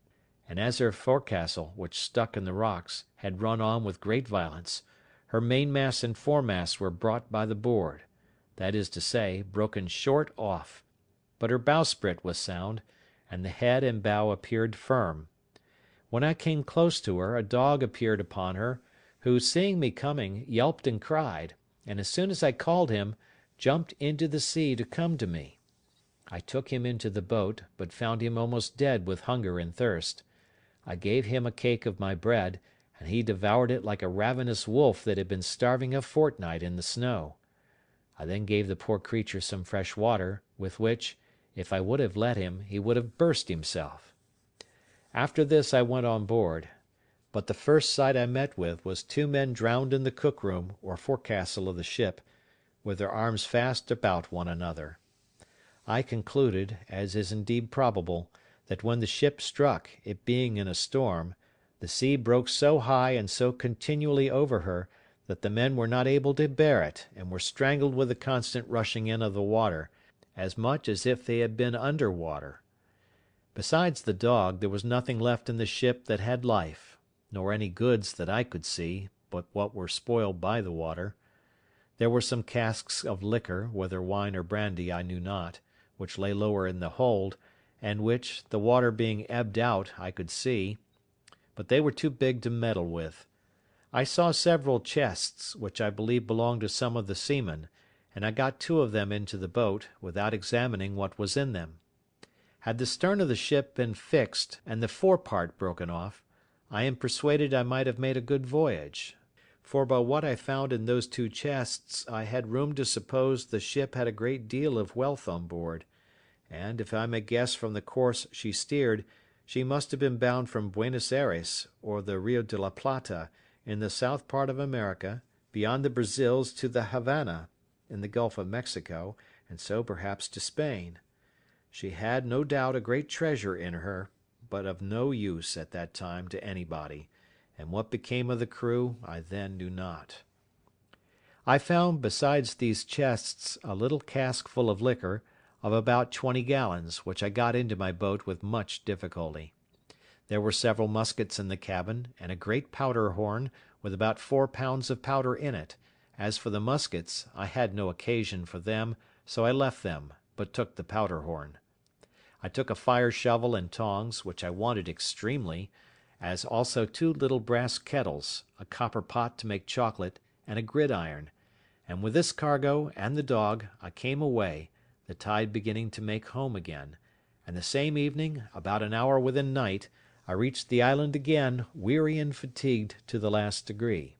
and as her forecastle, which stuck in the rocks, had run on with great violence, her mainmast and foremast were brought by the board, that is to say, broken short off, but her bowsprit was sound, and the head and bow appeared firm. When I came close to her, a dog appeared upon her, who, seeing me coming, yelped and cried, and as soon as I called him, jumped into the sea to come to me. I took him into the boat, but found him almost dead with hunger and thirst. I gave him a cake of my bread, and he devoured it like a ravenous wolf that had been starving a fortnight in the snow. I then gave the poor creature some fresh water, with which, if I would have let him, he would have burst himself. After this I went on board, but the first sight I met with was 2 men drowned in the cook-room or forecastle of the ship, with their arms fast about one another. I concluded, as is indeed probable, that when the ship struck, it being in a storm, the sea broke so high and so continually over her, that the men were not able to bear it, and were strangled with the constant rushing in of the water, as much as if they had been under water. Besides the dog, there was nothing left in the ship that had life, nor any goods that I could see, but what were spoiled by the water. There were some casks of liquor, whether wine or brandy I knew not, which lay lower in the hold, and which, the water being ebbed out, I could see, but they were too big to meddle with. I saw several chests, which I believe belonged to some of the seamen, and I got 2 of them into the boat, without examining what was in them. Had the stern of the ship been fixed, and the forepart broken off, I am persuaded I might have made a good voyage; for by what I found in those 2 chests I had room to suppose the ship had a great deal of wealth on board, and, if I may guess from the course she steered, she must have been bound from Buenos Ayres, or the Rio de la Plata, in the south part of America, beyond the Brazils to the Havana, in the Gulf of Mexico, and so perhaps to Spain. She had, no doubt, a great treasure in her, but of no use at that time to anybody, and what became of the crew I then knew not. I found, besides these chests, a little cask full of liquor, of about 20 gallons, which I got into my boat with much difficulty. There were several muskets in the cabin, and a great powder horn, with about 4 pounds of powder in it. As for the muskets, I had no occasion for them, so I left them, but took the powder horn. I took a fire shovel and tongs, which I wanted extremely, as also 2 little brass kettles, a copper pot to make chocolate, and a gridiron; and with this cargo, and the dog, I came away, the tide beginning to make home again, and the same evening, about an hour within night, I reached the island again, weary and fatigued to the last degree.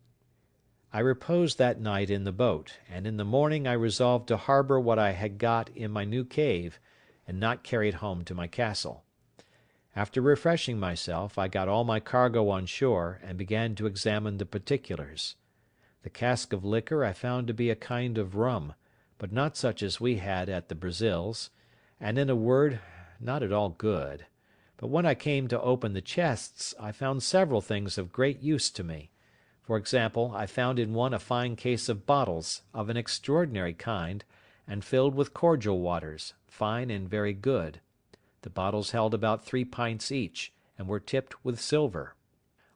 I reposed that night in the boat, and in the morning I resolved to harbour what I had got in my new cave, and not carry it home to my castle. After refreshing myself, I got all my cargo on shore, and began to examine the particulars. The cask of liquor I found to be a kind of rum, but not such as we had at the Brazils, and in a word, not at all good. But when I came to open the chests, I found several things of great use to me. For example, I found in one a fine case of bottles, of an extraordinary kind, and filled with cordial waters, fine and very good. The bottles held about 3 pints each, and were tipped with silver.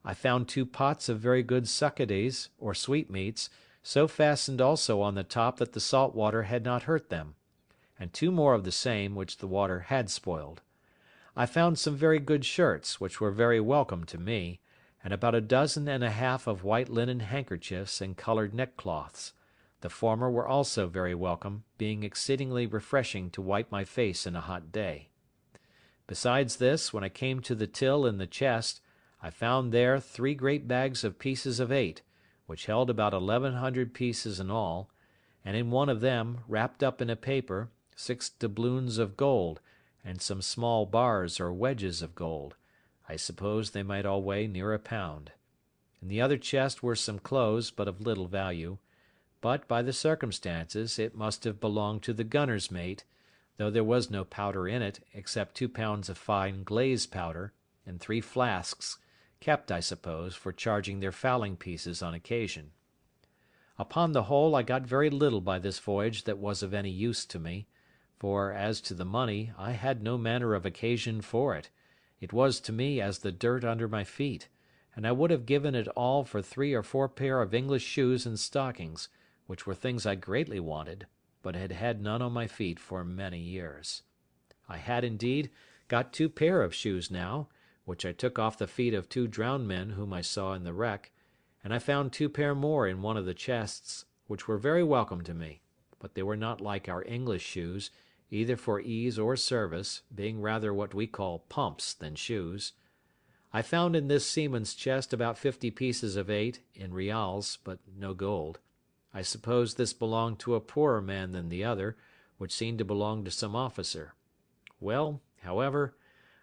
I found 2 pots of very good succades, or sweetmeats, so fastened also on the top that the salt water had not hurt them, and 2 more of the same, which the water had spoiled. I found some very good shirts, which were very welcome to me, and about 1.5 dozen of white linen handkerchiefs and coloured neckcloths; the former were also very welcome, being exceedingly refreshing to wipe my face in a hot day. Besides this, when I came to the till in the chest, I found there 3 great bags of pieces of 8, which held about 1100 pieces in all, and in one of them, wrapped up in a paper, 6 doubloons of gold, and some small bars or wedges of gold. I suppose they might all weigh near 1 pound. In the other chest were some clothes, but of little value; but, by the circumstances, it must have belonged to the gunner's mate, though there was no powder in it, except 2 pounds of fine glazed powder, and 3 flasks, kept, I suppose, for charging their fowling pieces on occasion. Upon the whole, I got very little by this voyage that was of any use to me; for, as to the money, I had no manner of occasion for it; it was to me as the dirt under my feet, and I would have given it all for 3 or 4 pair of English shoes and stockings, which were things I greatly wanted, but had had none on my feet for many years. I had, indeed, got 2 pair of shoes now, which I took off the feet of 2 drowned men whom I saw in the wreck, and I found 2 pair more in one of the chests, which were very welcome to me, but they were not like our English shoes, either for ease or service, being rather what we call pumps than shoes. I found in this seaman's chest about 50 pieces of 8, in reals, but no gold. I suppose this belonged to a poorer man than the other, which seemed to belong to some officer. Well, however,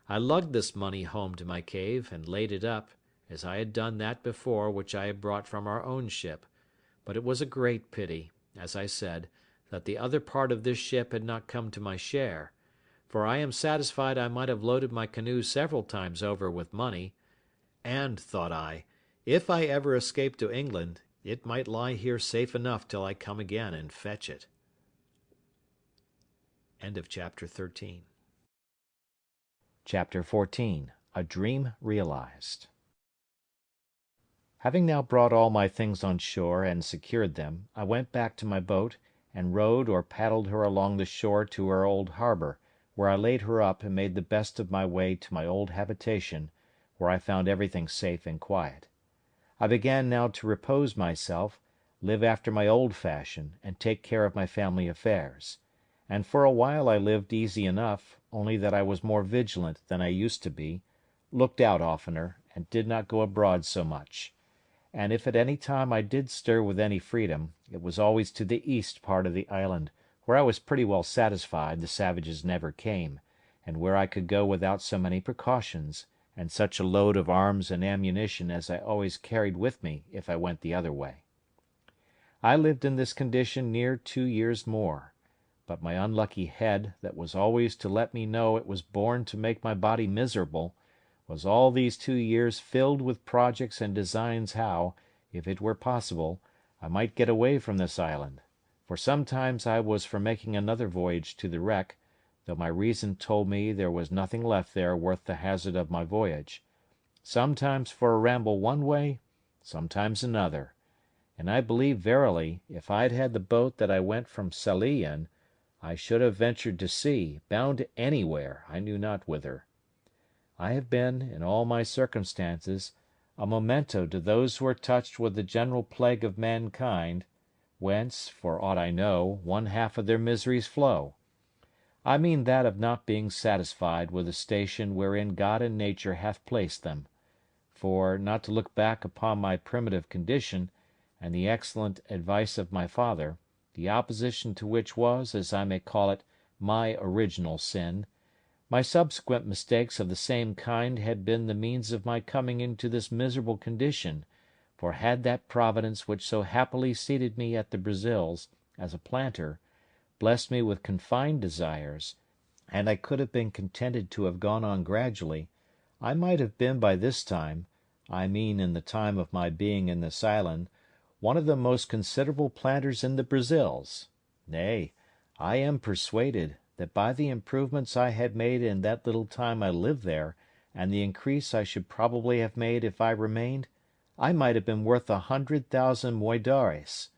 I lugged this money home to my cave, and laid it up, as I had done that before which I had brought from our own ship; but it was a great pity, as I said, that the other part of this ship had not come to my share; for I am satisfied I might have loaded my canoe several times over with money, and, thought I, if I ever escape to England, it might lie here safe enough till I come again and fetch it. Chapter 14. A Dream Realized. Having now brought all my things on shore and secured them, I went back to my boat, and rowed or paddled her along the shore to her old harbour, where I laid her up and made the best of my way to my old habitation, where I found everything safe and quiet. I began now to repose myself, live after my old fashion, and take care of my family affairs. And for a while I lived easy enough, only that I was more vigilant than I used to be, looked out oftener, and did not go abroad so much. And if at any time I did stir with any freedom, it was always to the east part of the island, where I was pretty well satisfied the savages never came, and where I could go without so many precautions, and such a load of arms and ammunition as I always carried with me if I went the other way. I lived in this condition near 2 years more, but my unlucky head, that was always to let me know it was born to make my body miserable, was all these 2 years filled with projects and designs how, if it were possible, I might get away from this island; for sometimes I was for making another voyage to the wreck, though my reason told me there was nothing left there worth the hazard of my voyage; sometimes for a ramble one way, sometimes another; and I believe verily, if I had had the boat that I went from Sallee in, I should have ventured to sea, bound anywhere, I knew not whither. I have been, in all my circumstances, a memento to those who are touched with the general plague of mankind, whence, for aught I know, one half of their miseries flow. I mean that of not being satisfied with the station wherein God and nature hath placed them; for, not to look back upon my primitive condition, and the excellent advice of my father, the opposition to which was, as I may call it, my original sin, my subsequent mistakes of the same kind had been the means of my coming into this miserable condition, for had that Providence which so happily seated me at the Brazils, as a planter, blessed me with confined desires, and I could have been contented to have gone on gradually, I might have been by this time, I mean in the time of my being in this island, one of the most considerable planters in the Brazils; nay, I am persuaded that by the improvements I had made in that little time I lived there, and the increase I should probably have made if I remained, I might have been worth 100,000 moidares;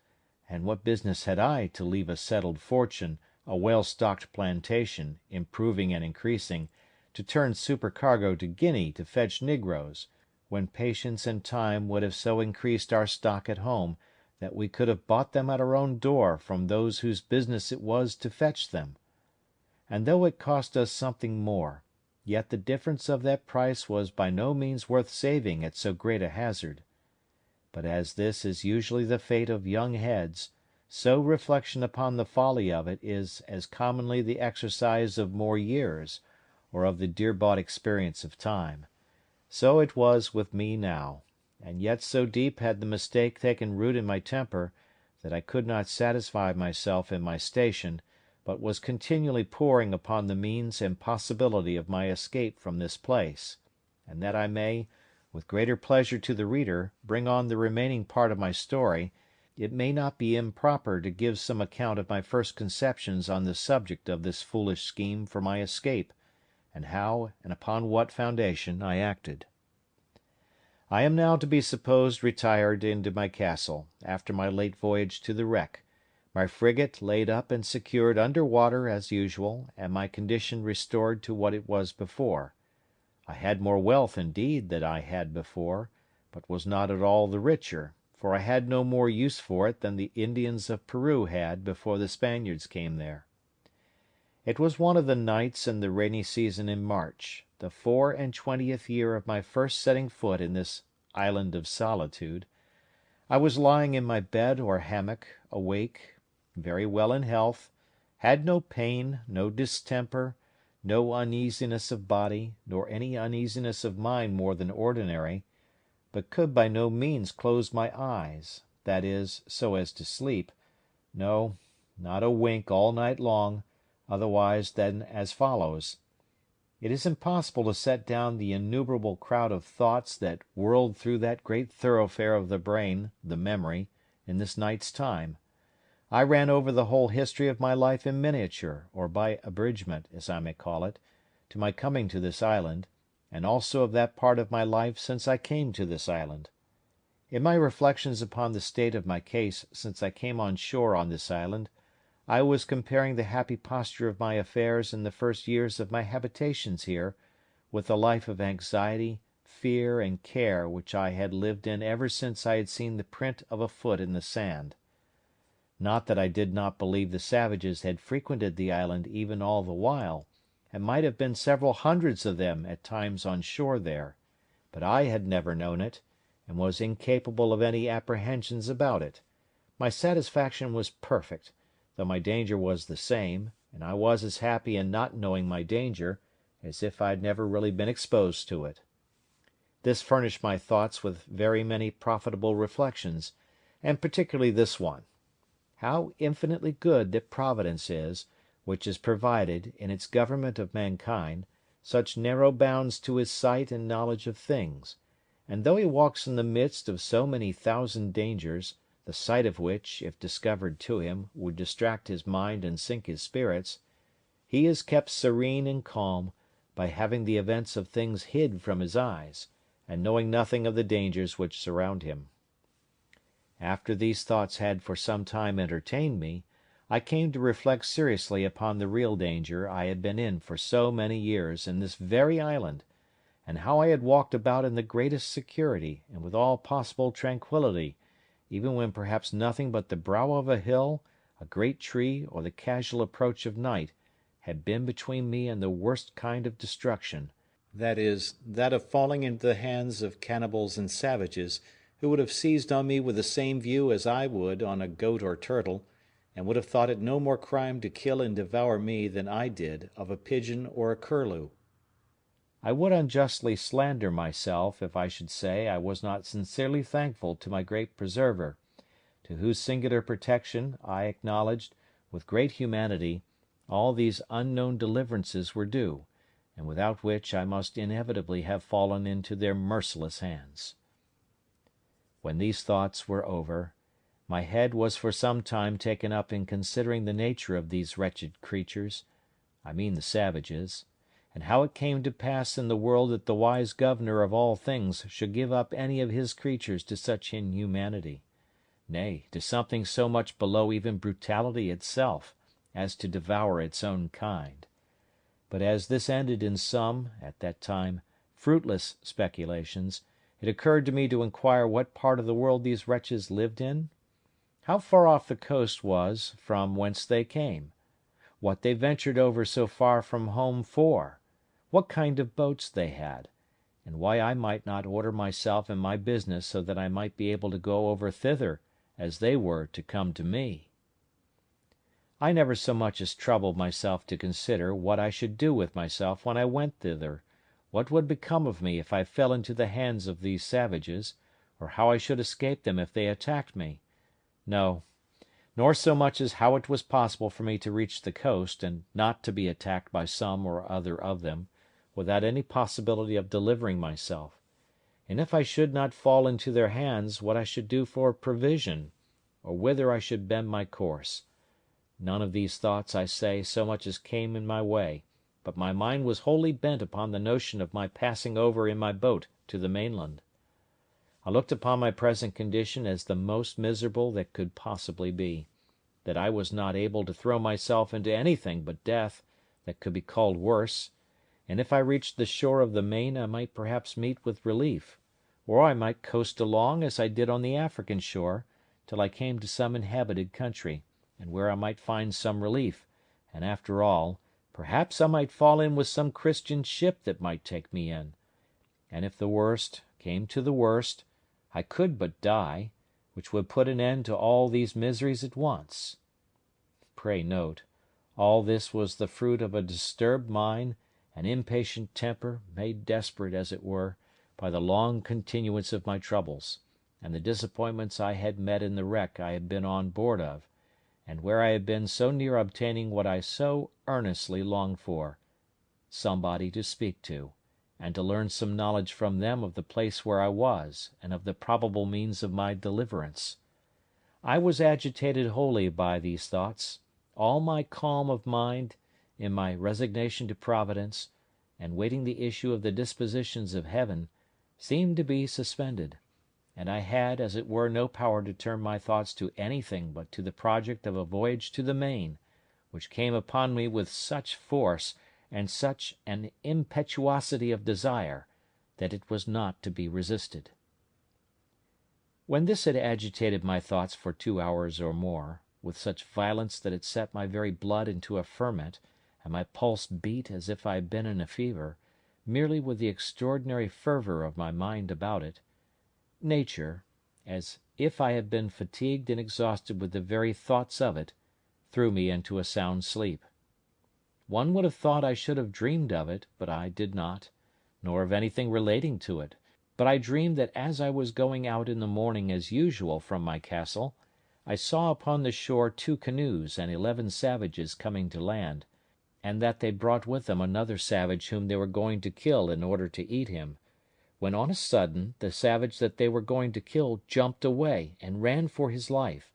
and what business had I to leave a settled fortune, a well-stocked plantation, improving and increasing, to turn supercargo to Guinea to fetch negroes, when patience and time would have so increased our stock at home, that we could have bought them at our own door from those whose business it was to fetch them? And though it cost us something more, yet the difference of that price was by no means worth saving at so great a hazard. But as this is usually the fate of young heads, so reflection upon the folly of it is as commonly the exercise of more years, or of the dear-bought experience of time. So it was with me now, and yet so deep had the mistake taken root in my temper, that I could not satisfy myself in my station, but was continually poring upon the means and possibility of my escape from this place; and that I may, with greater pleasure to the reader, bring on the remaining part of my story, it may not be improper to give some account of my first conceptions on the subject of this foolish scheme for my escape, and how, and upon what foundation, I acted. I am now to be supposed retired into my castle, after my late voyage to the wreck, my frigate laid up and secured under water as usual, and my condition restored to what it was before. I had more wealth, indeed, than I had before, but was not at all the richer, for I had no more use for it than the Indians of Peru had before the Spaniards came there. It was one of the nights in the rainy season in March, the 24th year of my first setting foot in this island of solitude. I was lying in my bed or hammock, awake, very well in health, had no pain, no distemper, no uneasiness of body, nor any uneasiness of mind more than ordinary, but could by no means close my eyes, that is, so as to sleep; no, not a wink all night long, otherwise than as follows. It is impossible to set down the innumerable crowd of thoughts that whirled through that great thoroughfare of the brain, the memory, in this night's time. I ran over the whole history of my life in miniature, or by abridgment, as I may call it, to my coming to this island, and also of that part of my life since I came to this island. In my reflections upon the state of my case since I came on shore on this island, I was comparing the happy posture of my affairs in the first years of my habitations here with the life of anxiety, fear, and care which I had lived in ever since I had seen the print of a foot in the sand. Not that I did not believe the savages had frequented the island even all the while, and might have been several hundreds of them at times on shore there, but I had never known it, and was incapable of any apprehensions about it. My satisfaction was perfect, though my danger was the same, and I was as happy in not knowing my danger as if I had never really been exposed to it. This furnished my thoughts with very many profitable reflections, and particularly this one: how infinitely good that Providence is, which has provided, in its government of mankind, such narrow bounds to his sight and knowledge of things, and though he walks in the midst of so many thousand dangers, the sight of which, if discovered to him, would distract his mind and sink his spirits, he is kept serene and calm by having the events of things hid from his eyes, and knowing nothing of the dangers which surround him. After these thoughts had for some time entertained me, I came to reflect seriously upon the real danger I had been in for so many years in this very island, and how I had walked about in the greatest security and with all possible tranquillity, even when perhaps nothing but the brow of a hill, a great tree, or the casual approach of night had been between me and the worst kind of destruction, that is, that of falling into the hands of cannibals and savages, who would have seized on me with the same view as I would on a goat or turtle, and would have thought it no more crime to kill and devour me than I did of a pigeon or a curlew. I would unjustly slander myself if I should say I was not sincerely thankful to my great preserver, to whose singular protection I acknowledged, with great humanity, all these unknown deliverances were due, and without which I must inevitably have fallen into their merciless hands. When these thoughts were over, my head was for some time taken up in considering the nature of these wretched creatures, I mean the savages, and how it came to pass in the world that the wise governor of all things should give up any of his creatures to such inhumanity, nay, to something so much below even brutality itself, as to devour its own kind. But as this ended in some, at that time, fruitless speculations, it occurred to me to inquire what part of the world these wretches lived in, how far off the coast was from whence they came, what they ventured over so far from home for, what kind of boats they had, and why I might not order myself and my business so that I might be able to go over thither as they were to come to me. I never so much as troubled myself to consider what I should do with myself when I went thither, what would become of me if I fell into the hands of these savages, or how I should escape them if they attacked me. No, nor so much as how it was possible for me to reach the coast, and not to be attacked by some or other of them, without any possibility of delivering myself; and if I should not fall into their hands, what I should do for provision, or whither I should bend my course. None of these thoughts, I say, so much as came in my way, but my mind was wholly bent upon the notion of my passing over in my boat to the mainland. I looked upon my present condition as the most miserable that could possibly be, that I was not able to throw myself into anything but death that could be called worse, and if I reached the shore of the main I might perhaps meet with relief, or I might coast along as I did on the African shore, till I came to some inhabited country, and where I might find some relief, and after all, perhaps I might fall in with some Christian ship that might take me in, and if the worst came to the worst, I could but die, which would put an end to all these miseries at once. Pray note, all this was the fruit of a disturbed mind and impatient temper, made desperate, as it were, by the long continuance of my troubles, and the disappointments I had met in the wreck I had been on board of, and where I had been so near obtaining what I so earnestly longed for, somebody to speak to, and to learn some knowledge from them of the place where I was, and of the probable means of my deliverance. I was agitated wholly by these thoughts. All my calm of mind, in my resignation to Providence, and waiting the issue of the dispositions of Heaven, seemed to be suspended, and I had, as it were, no power to turn my thoughts to anything but to the project of a voyage to the main, which came upon me with such force and such an impetuosity of desire, that it was not to be resisted. When this had agitated my thoughts for 2 hours or more, with such violence that it set my very blood into a ferment, and my pulse beat as if I had been in a fever, merely with the extraordinary fervour of my mind about it, nature, as if I had been fatigued and exhausted with the very thoughts of it, threw me into a sound sleep. One would have thought I should have dreamed of it, but I did not, nor of anything relating to it, but I dreamed that as I was going out in the morning as usual from my castle, I saw upon the shore 2 canoes and 11 savages coming to land, and that they brought with them another savage whom they were going to kill in order to eat him, when on a sudden the savage that they were going to kill jumped away and ran for his life,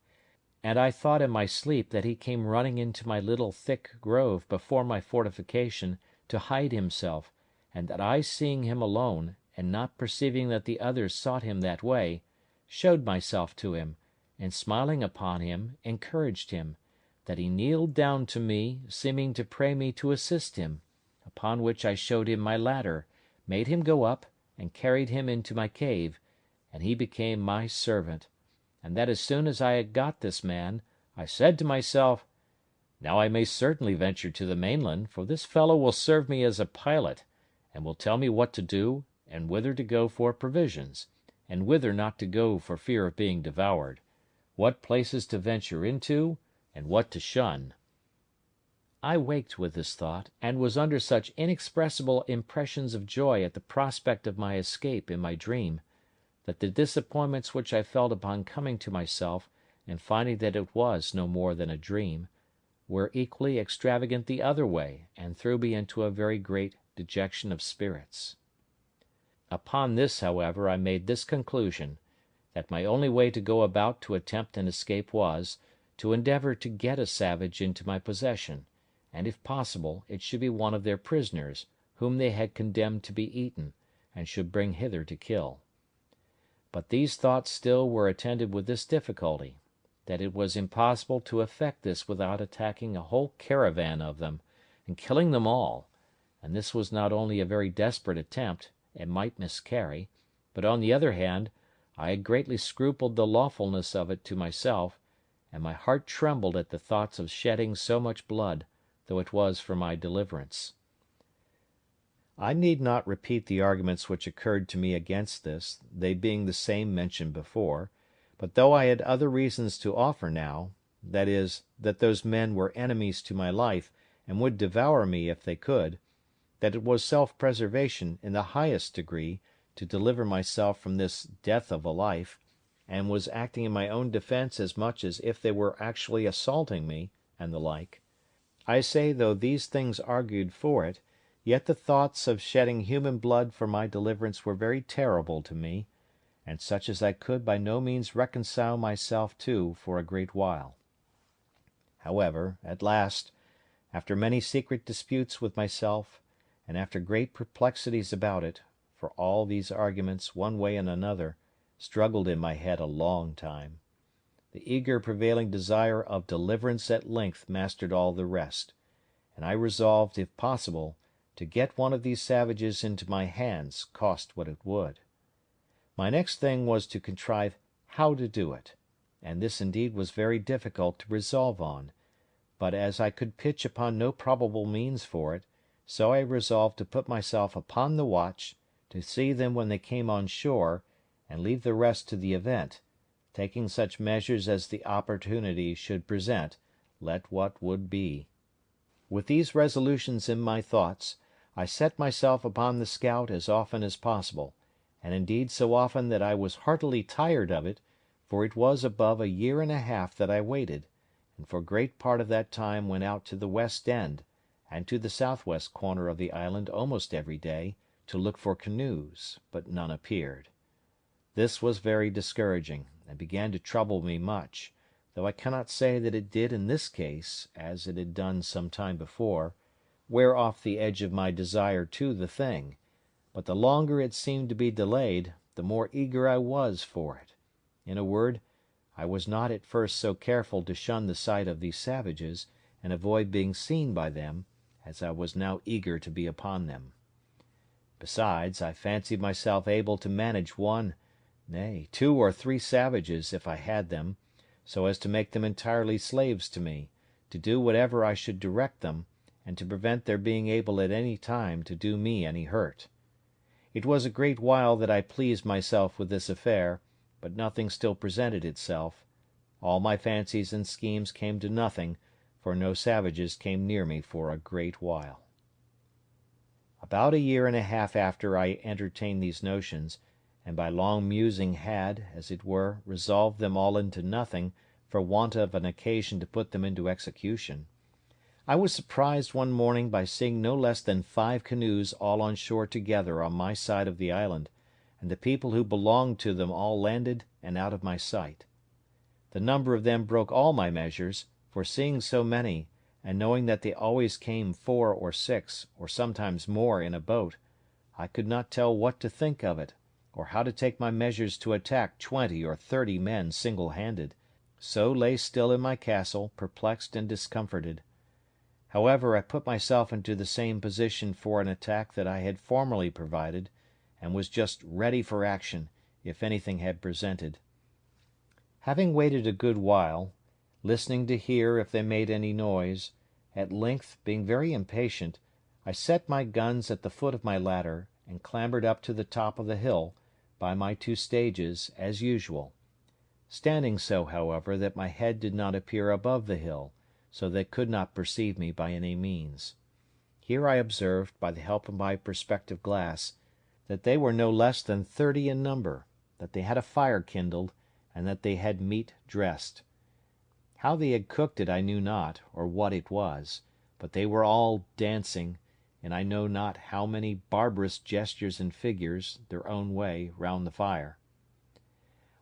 and I thought in my sleep that he came running into my little thick grove before my fortification to hide himself, and that I, seeing him alone, and not perceiving that the others sought him that way, showed myself to him, and smiling upon him, encouraged him, that he kneeled down to me, seeming to pray me to assist him, upon which I showed him my ladder, made him go up, and carried him into my cave, and he became my servant, and that as soon as I had got this man, I said to myself, "Now I may certainly venture to the mainland, for this fellow will serve me as a pilot, and will tell me what to do, and whither to go for provisions, and whither not to go for fear of being devoured, what places to venture into, and what to shun." I waked with this thought, and was under such inexpressible impressions of joy at the prospect of my escape in my dream, that the disappointments which I felt upon coming to myself, and finding that it was no more than a dream, were equally extravagant the other way, and threw me into a very great dejection of spirits. Upon this, however, I made this conclusion, that my only way to go about to attempt an escape was, to endeavour to get a savage into my possession, and if possible it should be one of their prisoners, whom they had condemned to be eaten, and should bring hither to kill. But these thoughts still were attended with this difficulty, that it was impossible to effect this without attacking a whole caravan of them, and killing them all, and this was not only a very desperate attempt, and might miscarry, but on the other hand, I had greatly scrupled the lawfulness of it to myself, and my heart trembled at the thoughts of shedding so much blood, though it was for my deliverance. I need not repeat the arguments which occurred to me against this, they being the same mentioned before, but though I had other reasons to offer now, that is, that those men were enemies to my life, and would devour me if they could, that it was self-preservation in the highest degree to deliver myself from this death of a life, and was acting in my own defence as much as if they were actually assaulting me, and the like. I say, though these things argued for it, yet the thoughts of shedding human blood for my deliverance were very terrible to me, and such as I could by no means reconcile myself to for a great while. However, at last, after many secret disputes with myself, and after great perplexities about it, for all these arguments, one way and another, struggled in my head a long time, the eager prevailing desire of deliverance at length mastered all the rest, and I resolved, if possible, to get one of these savages into my hands, cost what it would. My next thing was to contrive how to do it, and this indeed was very difficult to resolve on, but as I could pitch upon no probable means for it, so I resolved to put myself upon the watch, to see them when they came on shore, and leave the rest to the event, taking such measures as the opportunity should present, let what would be. With these resolutions in my thoughts, I set myself upon the scout as often as possible, and indeed so often that I was heartily tired of it, for it was above a year and a half that I waited, and for great part of that time went out to the west end, and to the southwest corner of the island almost every day, to look for canoes, but none appeared. This was very discouraging, and began to trouble me much, though I cannot say that it did in this case, as it had done some time before, wear off the edge of my desire to the thing, but the longer it seemed to be delayed, the more eager I was for it. In a word, I was not at first so careful to shun the sight of these savages, and avoid being seen by them, as I was now eager to be upon them. Besides, I fancied myself able to manage one, nay, 2 or 3 savages, if I had them, so as to make them entirely slaves to me, to do whatever I should direct them, and to prevent their being able at any time to do me any hurt. It was a great while that I pleased myself with this affair, but nothing still presented itself. All my fancies and schemes came to nothing, for no savages came near me for a great while. About a year and a half after I entertained these notions, and by long musing had, as it were, resolved them all into nothing, for want of an occasion to put them into execution, I was surprised one morning by seeing no less than 5 canoes all on shore together on my side of the island, and the people who belonged to them all landed and out of my sight. The number of them broke all my measures, for seeing so many, and knowing that they always came 4 or 6, or sometimes more in a boat, I could not tell what to think of it, or how to take my measures to attack 20 or 30 men single-handed, so lay still in my castle, perplexed and discomforted. However, I put myself into the same position for an attack that I had formerly provided, and was just ready for action, if anything had presented. Having waited a good while, listening to hear if they made any noise, at length, being very impatient, I set my guns at the foot of my ladder, and clambered up to the top of the hill, by my 2 stages, as usual; standing so, however, that my head did not appear above the hill, so they could not perceive me by any means. Here I observed, by the help of my perspective glass, that they were no less than 30 in number, that they had a fire kindled, and that they had meat dressed. How they had cooked it I knew not, or what it was, but they were all dancing, and I know not how many barbarous gestures and figures, their own way, round the fire.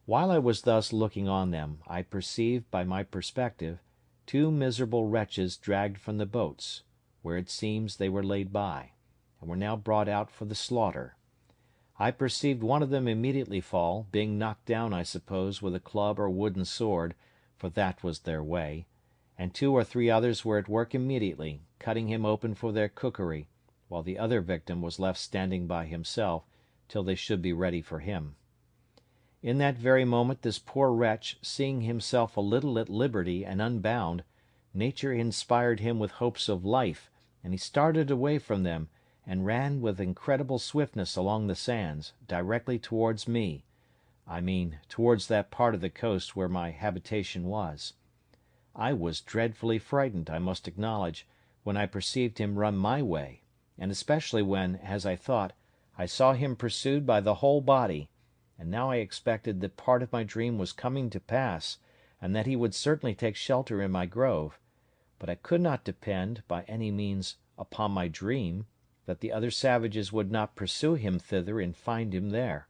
While I was thus looking on them, I perceived, by my perspective, 2 miserable wretches dragged from the boats, where it seems they were laid by, and were now brought out for the slaughter. I perceived one of them immediately fall, being knocked down, I suppose, with a club or wooden sword, for that was their way, and 2 or 3 others were at work immediately, cutting him open for their cookery, while the other victim was left standing by himself, till they should be ready for him. In that very moment this poor wretch, seeing himself a little at liberty and unbound, nature inspired him with hopes of life, and he started away from them, and ran with incredible swiftness along the sands, directly towards me, I mean towards that part of the coast where my habitation was. I was dreadfully frightened, I must acknowledge, when I perceived him run my way, and especially when, as I thought, I saw him pursued by the whole body, and now I expected that part of my dream was coming to pass, and that he would certainly take shelter in my grove; but I could not depend, by any means, upon my dream, that the other savages would not pursue him thither and find him there.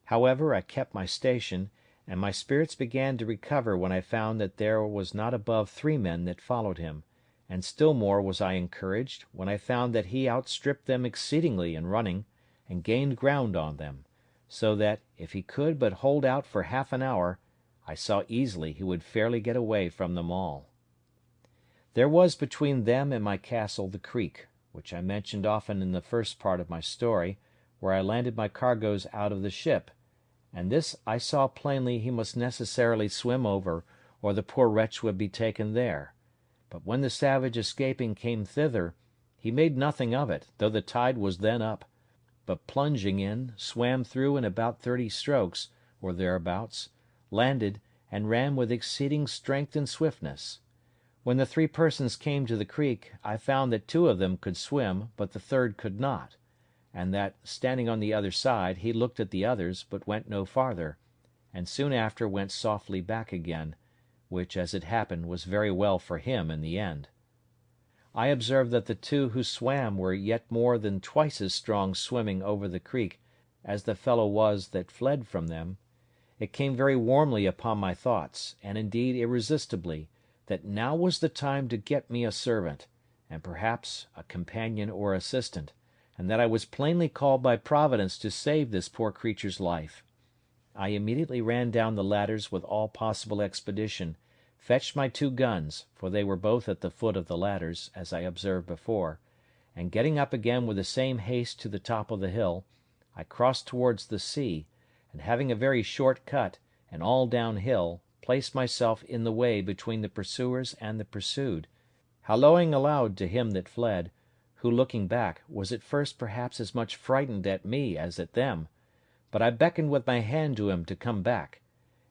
However, I kept my station, and my spirits began to recover when I found that there was not above 3 men that followed him, and still more was I encouraged when I found that he outstripped them exceedingly in running, and gained ground on them, so that, if he could but hold out for half an hour, I saw easily he would fairly get away from them all. There was between them and my castle the creek, which I mentioned often in the first part of my story, where I landed my cargoes out of the ship, and this I saw plainly he must necessarily swim over, or the poor wretch would be taken there; but when the savage escaping came thither, he made nothing of it, though the tide was then up, but plunging in, swam through in about 30 strokes, or thereabouts, landed, and ran with exceeding strength and swiftness. When the 3 persons came to the creek, I found that 2 of them could swim, but the third could not, and that, standing on the other side, he looked at the others, but went no farther, and soon after went softly back again, which, as it happened, was very well for him in the end. I observed that the 2 who swam were yet more than twice as strong swimming over the creek as the fellow was that fled from them. It came very warmly upon my thoughts, and indeed irresistibly, that now was the time to get me a servant, and perhaps a companion or assistant, and that I was plainly called by Providence to save this poor creature's life. I immediately ran down the ladders with all possible expedition, fetched my 2 guns, for they were both at the foot of the ladders, as I observed before, and getting up again with the same haste to the top of the hill, I crossed towards the sea, and having a very short cut, and all downhill, placed myself in the way between the pursuers and the pursued, hallooing aloud to him that fled, who, looking back, was at first perhaps as much frightened at me as at them, but I beckoned with my hand to him to come back,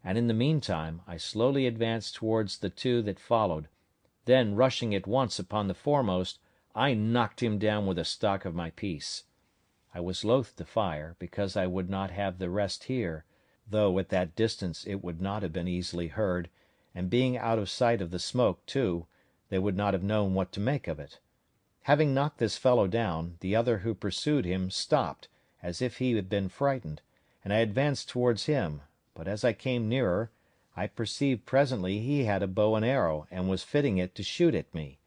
and in the meantime I slowly advanced towards the 2 that followed, then rushing at once upon the foremost, I knocked him down with the stock of my piece. I was loath to fire, because I would not have the rest hear, though at that distance it would not have been easily heard, and being out of sight of the smoke, too, they would not have known what to make of it. Having knocked this fellow down, the other who pursued him stopped, as if he had been frightened, and I advanced towards him, but as I came nearer, I perceived presently he had a bow and arrow, and was fitting it to shoot at me,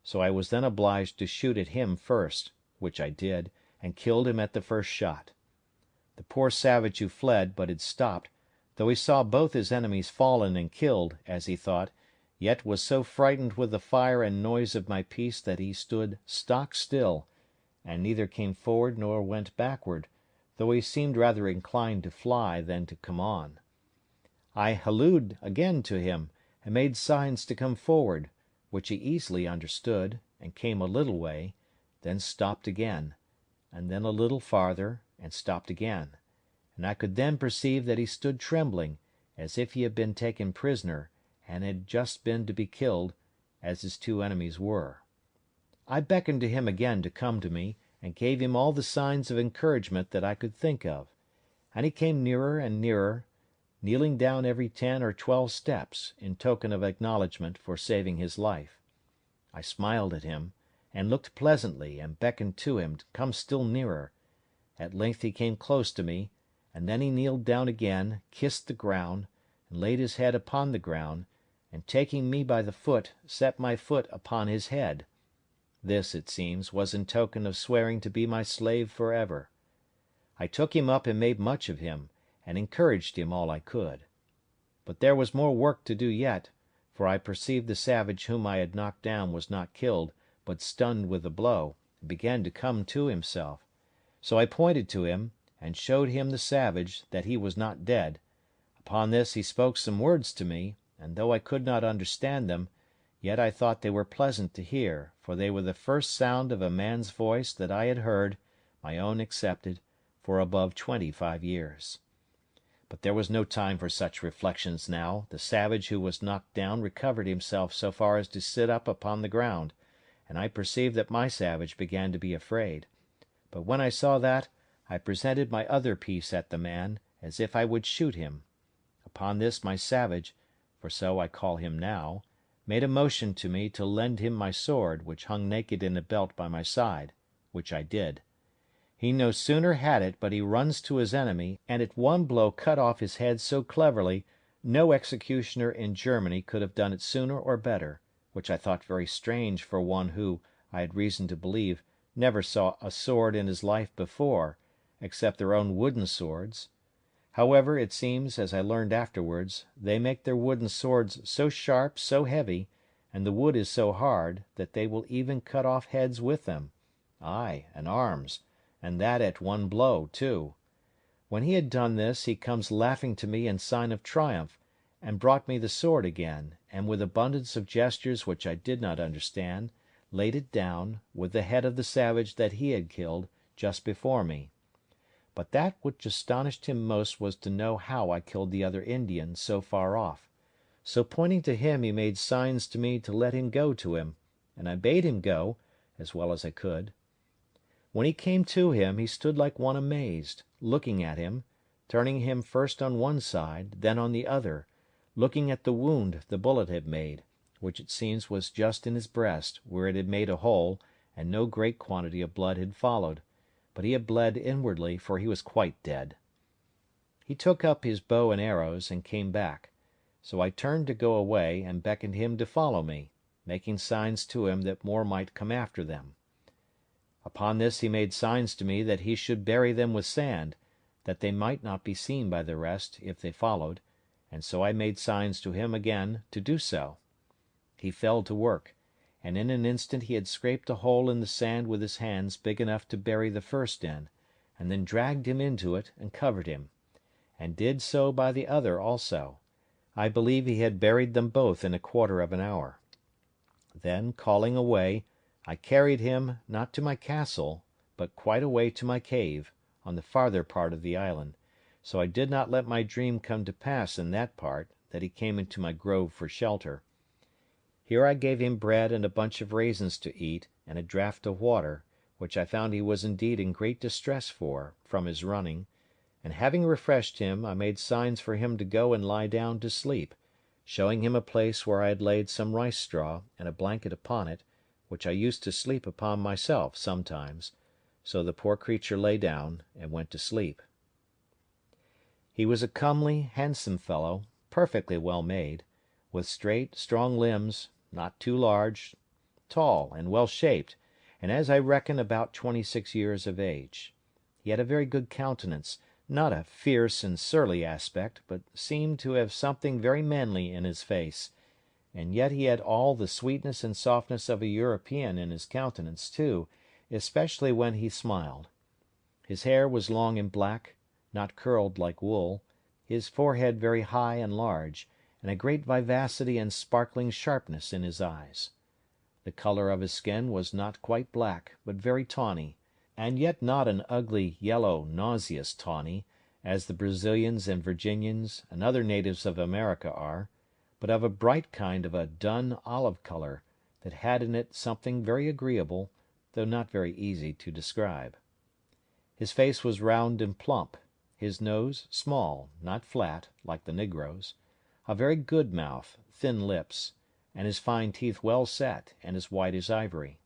so I was then obliged to shoot at him first, which I did, and killed him at the first shot. The poor savage who fled, but had stopped, though he saw both his enemies fallen and killed, as he thought, yet was so frightened with the fire and noise of my piece that he stood stock still, and neither came forward nor went backward, though he seemed rather inclined to fly than to come on. I hallooed again to him, and made signs to come forward, which he easily understood, and came a little way, then stopped again, and then a little farther, and stopped again, and I could then perceive that he stood trembling, as if he had been taken prisoner, and had just been to be killed, as his 2 enemies were. I beckoned to him again to come to me, and gave him all the signs of encouragement that I could think of, and he came nearer and nearer, kneeling down every 10 or 12 steps, in token of acknowledgment for saving his life. I smiled at him, and looked pleasantly, and beckoned to him to come still nearer. At length he came close to me, and then he kneeled down again, kissed the ground, and laid his head upon the ground, and taking me by the foot, set my foot upon his head. This, it seems, was in token of swearing to be my slave for ever. I took him up and made much of him, and encouraged him all I could. But there was more work to do yet, for I perceived the savage whom I had knocked down was not killed, but stunned with the blow, and began to come to himself. So I pointed to him, and showed him the savage that he was not dead. Upon this he spoke some words to me, and though I could not understand them, yet I thought they were pleasant to hear, for they were the first sound of a man's voice that I had heard, my own excepted, for above 25 years. But there was no time for such reflections now. The savage who was knocked down recovered himself so far as to sit up upon the ground, and I perceived that my savage began to be afraid. But when I saw that, I presented my other piece at the man, as if I would shoot him. Upon this my savage, for so I call him now, made a motion to me to lend him my sword, which hung naked in a belt by my side, which I did. He no sooner had it but he runs to his enemy, and at one blow cut off his head so cleverly, no executioner in Germany could have done it sooner or better, which I thought very strange for one who, I had reason to believe, never saw a sword in his life before, except their own wooden swords. However, it seems, as I learned afterwards, they make their wooden swords so sharp, so heavy, and the wood is so hard, that they will even cut off heads with them, ay, and arms, and that at one blow too. When he had done this, he comes laughing to me in sign of triumph, and brought me the sword again, and with abundance of gestures which I did not understand, laid it down, with the head of the savage that he had killed, just before me. But that which astonished him most was to know how I killed the other Indian so far off. So pointing to him, he made signs to me to let him go to him, and I bade him go, as well as I could. When he came to him, he stood like one amazed, looking at him, turning him first on one side, then on the other, looking at the wound the bullet had made, which it seems was just in his breast, where it had made a hole, and no great quantity of blood had followed, but he had bled inwardly, for he was quite dead. He took up his bow and arrows, and came back, so I turned to go away, and beckoned him to follow me, making signs to him that more might come after them. Upon this he made signs to me that he should bury them with sand, that they might not be seen by the rest if they followed, and so I made signs to him again to do so. He fell to work, and in an instant he had scraped a hole in the sand with his hands big enough to bury the first in, and then dragged him into it and covered him, and did so by the other also. I believe he had buried them both in a quarter of an hour. Then, calling away, I carried him, not to my castle, but quite away to my cave, on the farther part of the island, so I did not let my dream come to pass in that part, that he came into my grove for shelter. Here I gave him bread and a bunch of raisins to eat, and a draught of water, which I found he was indeed in great distress for, from his running, and having refreshed him, I made signs for him to go and lie down to sleep, showing him a place where I had laid some rice straw and a blanket upon it, which I used to sleep upon myself sometimes, so the poor creature lay down and went to sleep. He was a comely, handsome fellow, perfectly well made, with straight, strong limbs, not too large, tall and well shaped, and as I reckon about 26 years of age. He had a very good countenance, not a fierce and surly aspect, but seemed to have something very manly in his face, and yet he had all the sweetness and softness of a European in his countenance too, especially when he smiled. His hair was long and black, not curled like wool, his forehead very high and large, and a great vivacity and sparkling sharpness in his eyes. The colour of his skin was not quite black, but very tawny, and yet not an ugly, yellow, nauseous tawny, as the Brazilians and Virginians and other natives of America are, but of a bright kind of a dun olive colour, that had in it something very agreeable, though not very easy to describe. His face was round and plump, his nose small, not flat, like the negroes, a very good mouth, thin lips, and his fine teeth well set, and as white as ivory.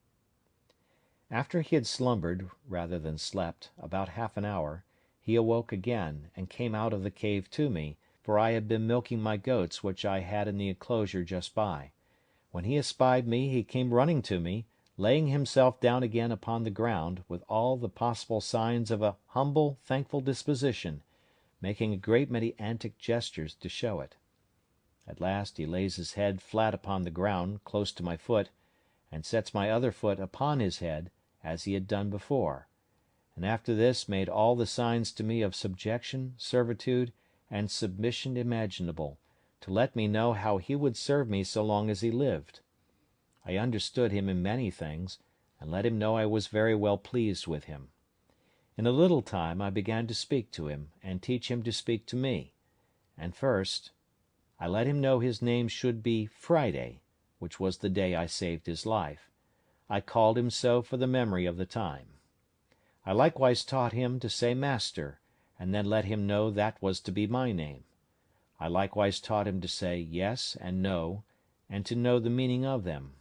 After he had slumbered, rather than slept, about half an hour, he awoke again, and came out of the cave to me, for I had been milking my goats which I had in the enclosure just by. When he espied me he came running to me, laying himself down again upon the ground, with all the possible signs of a humble, thankful disposition, making a great many antic gestures to show it. At last he lays his head flat upon the ground, close to my foot, and sets my other foot upon his head, as he had done before, and after this made all the signs to me of subjection, servitude, and submission imaginable, to let me know how he would serve me so long as he lived. I understood him in many things, and let him know I was very well pleased with him. In a little time I began to speak to him, and teach him to speak to me, and first I let him know his name should be Friday, which was the day I saved his life. I called him so for the memory of the time. I likewise taught him to say master, and then let him know that was to be my name. I likewise taught him to say yes and no, and to know the meaning of them.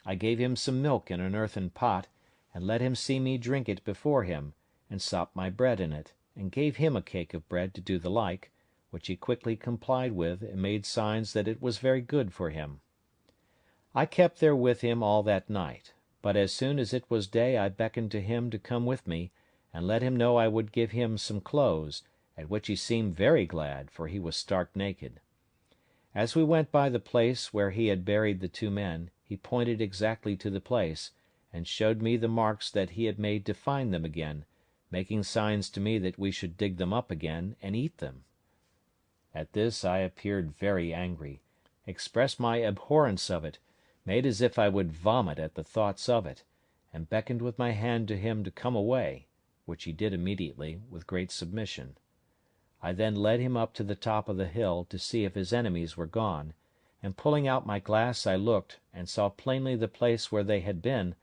I gave him some milk in an earthen pot, and let him see me drink it before him, and sop my bread in it, and gave him a cake of bread to do the like, which he quickly complied with, and made signs that it was very good for him. I kept there with him all that night, but as soon as it was day I beckoned to him to come with me, and let him know I would give him some clothes, at which he seemed very glad, for he was stark naked. As we went by the place where he had buried the two men, he pointed exactly to the place, and showed me the marks that he had made to find them again, making signs to me that we should dig them up again and eat them. At this I appeared very angry, expressed my abhorrence of it, made as if I would vomit at the thoughts of it, and beckoned with my hand to him to come away, which he did immediately, with great submission. I then led him up to the top of the hill to see if his enemies were gone, and pulling out my glass I looked, and saw plainly the place where they had been,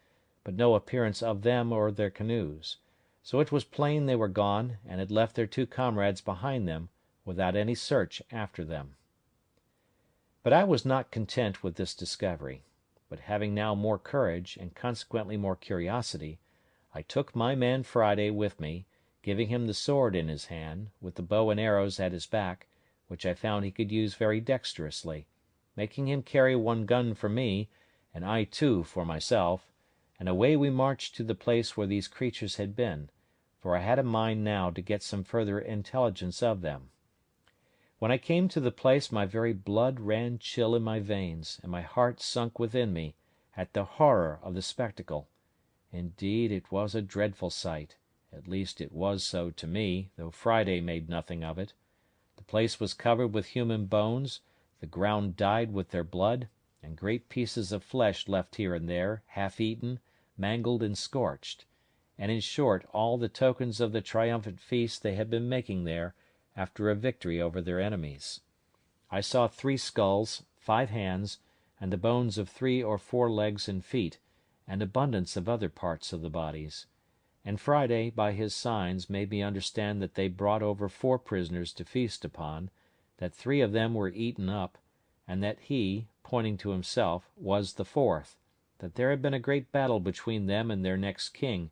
but no appearance of them or their canoes; so it was plain they were gone, and had left their two comrades behind them, without any search after them. But I was not content with this discovery, but having now more courage, and consequently more curiosity, I took my man Friday with me, giving him the sword in his hand, with the bow and arrows at his back, which I found he could use very dexterously, making him carry one gun for me, and I two for myself, and away we marched to the place where these creatures had been, for I had a mind now to get some further intelligence of them. When I came to the place my very blood ran chill in my veins, and my heart sunk within me, at the horror of the spectacle. Indeed, it was a dreadful sight; at least it was so to me, though Friday made nothing of it. The place was covered with human bones, the ground dyed with their blood, and great pieces of flesh left here and there, half eaten, mangled and scorched; and in short all the tokens of the triumphant feast they had been making there, after a victory over their enemies. I saw 3 skulls, 5 hands, and the bones of 3 or 4 legs and feet, and abundance of other parts of the bodies; and Friday, by his signs, made me understand that they brought over 4 prisoners to feast upon, that 3 of them were eaten up, and that he, pointing to himself, was the 4th, that there had been a great battle between them and their next king,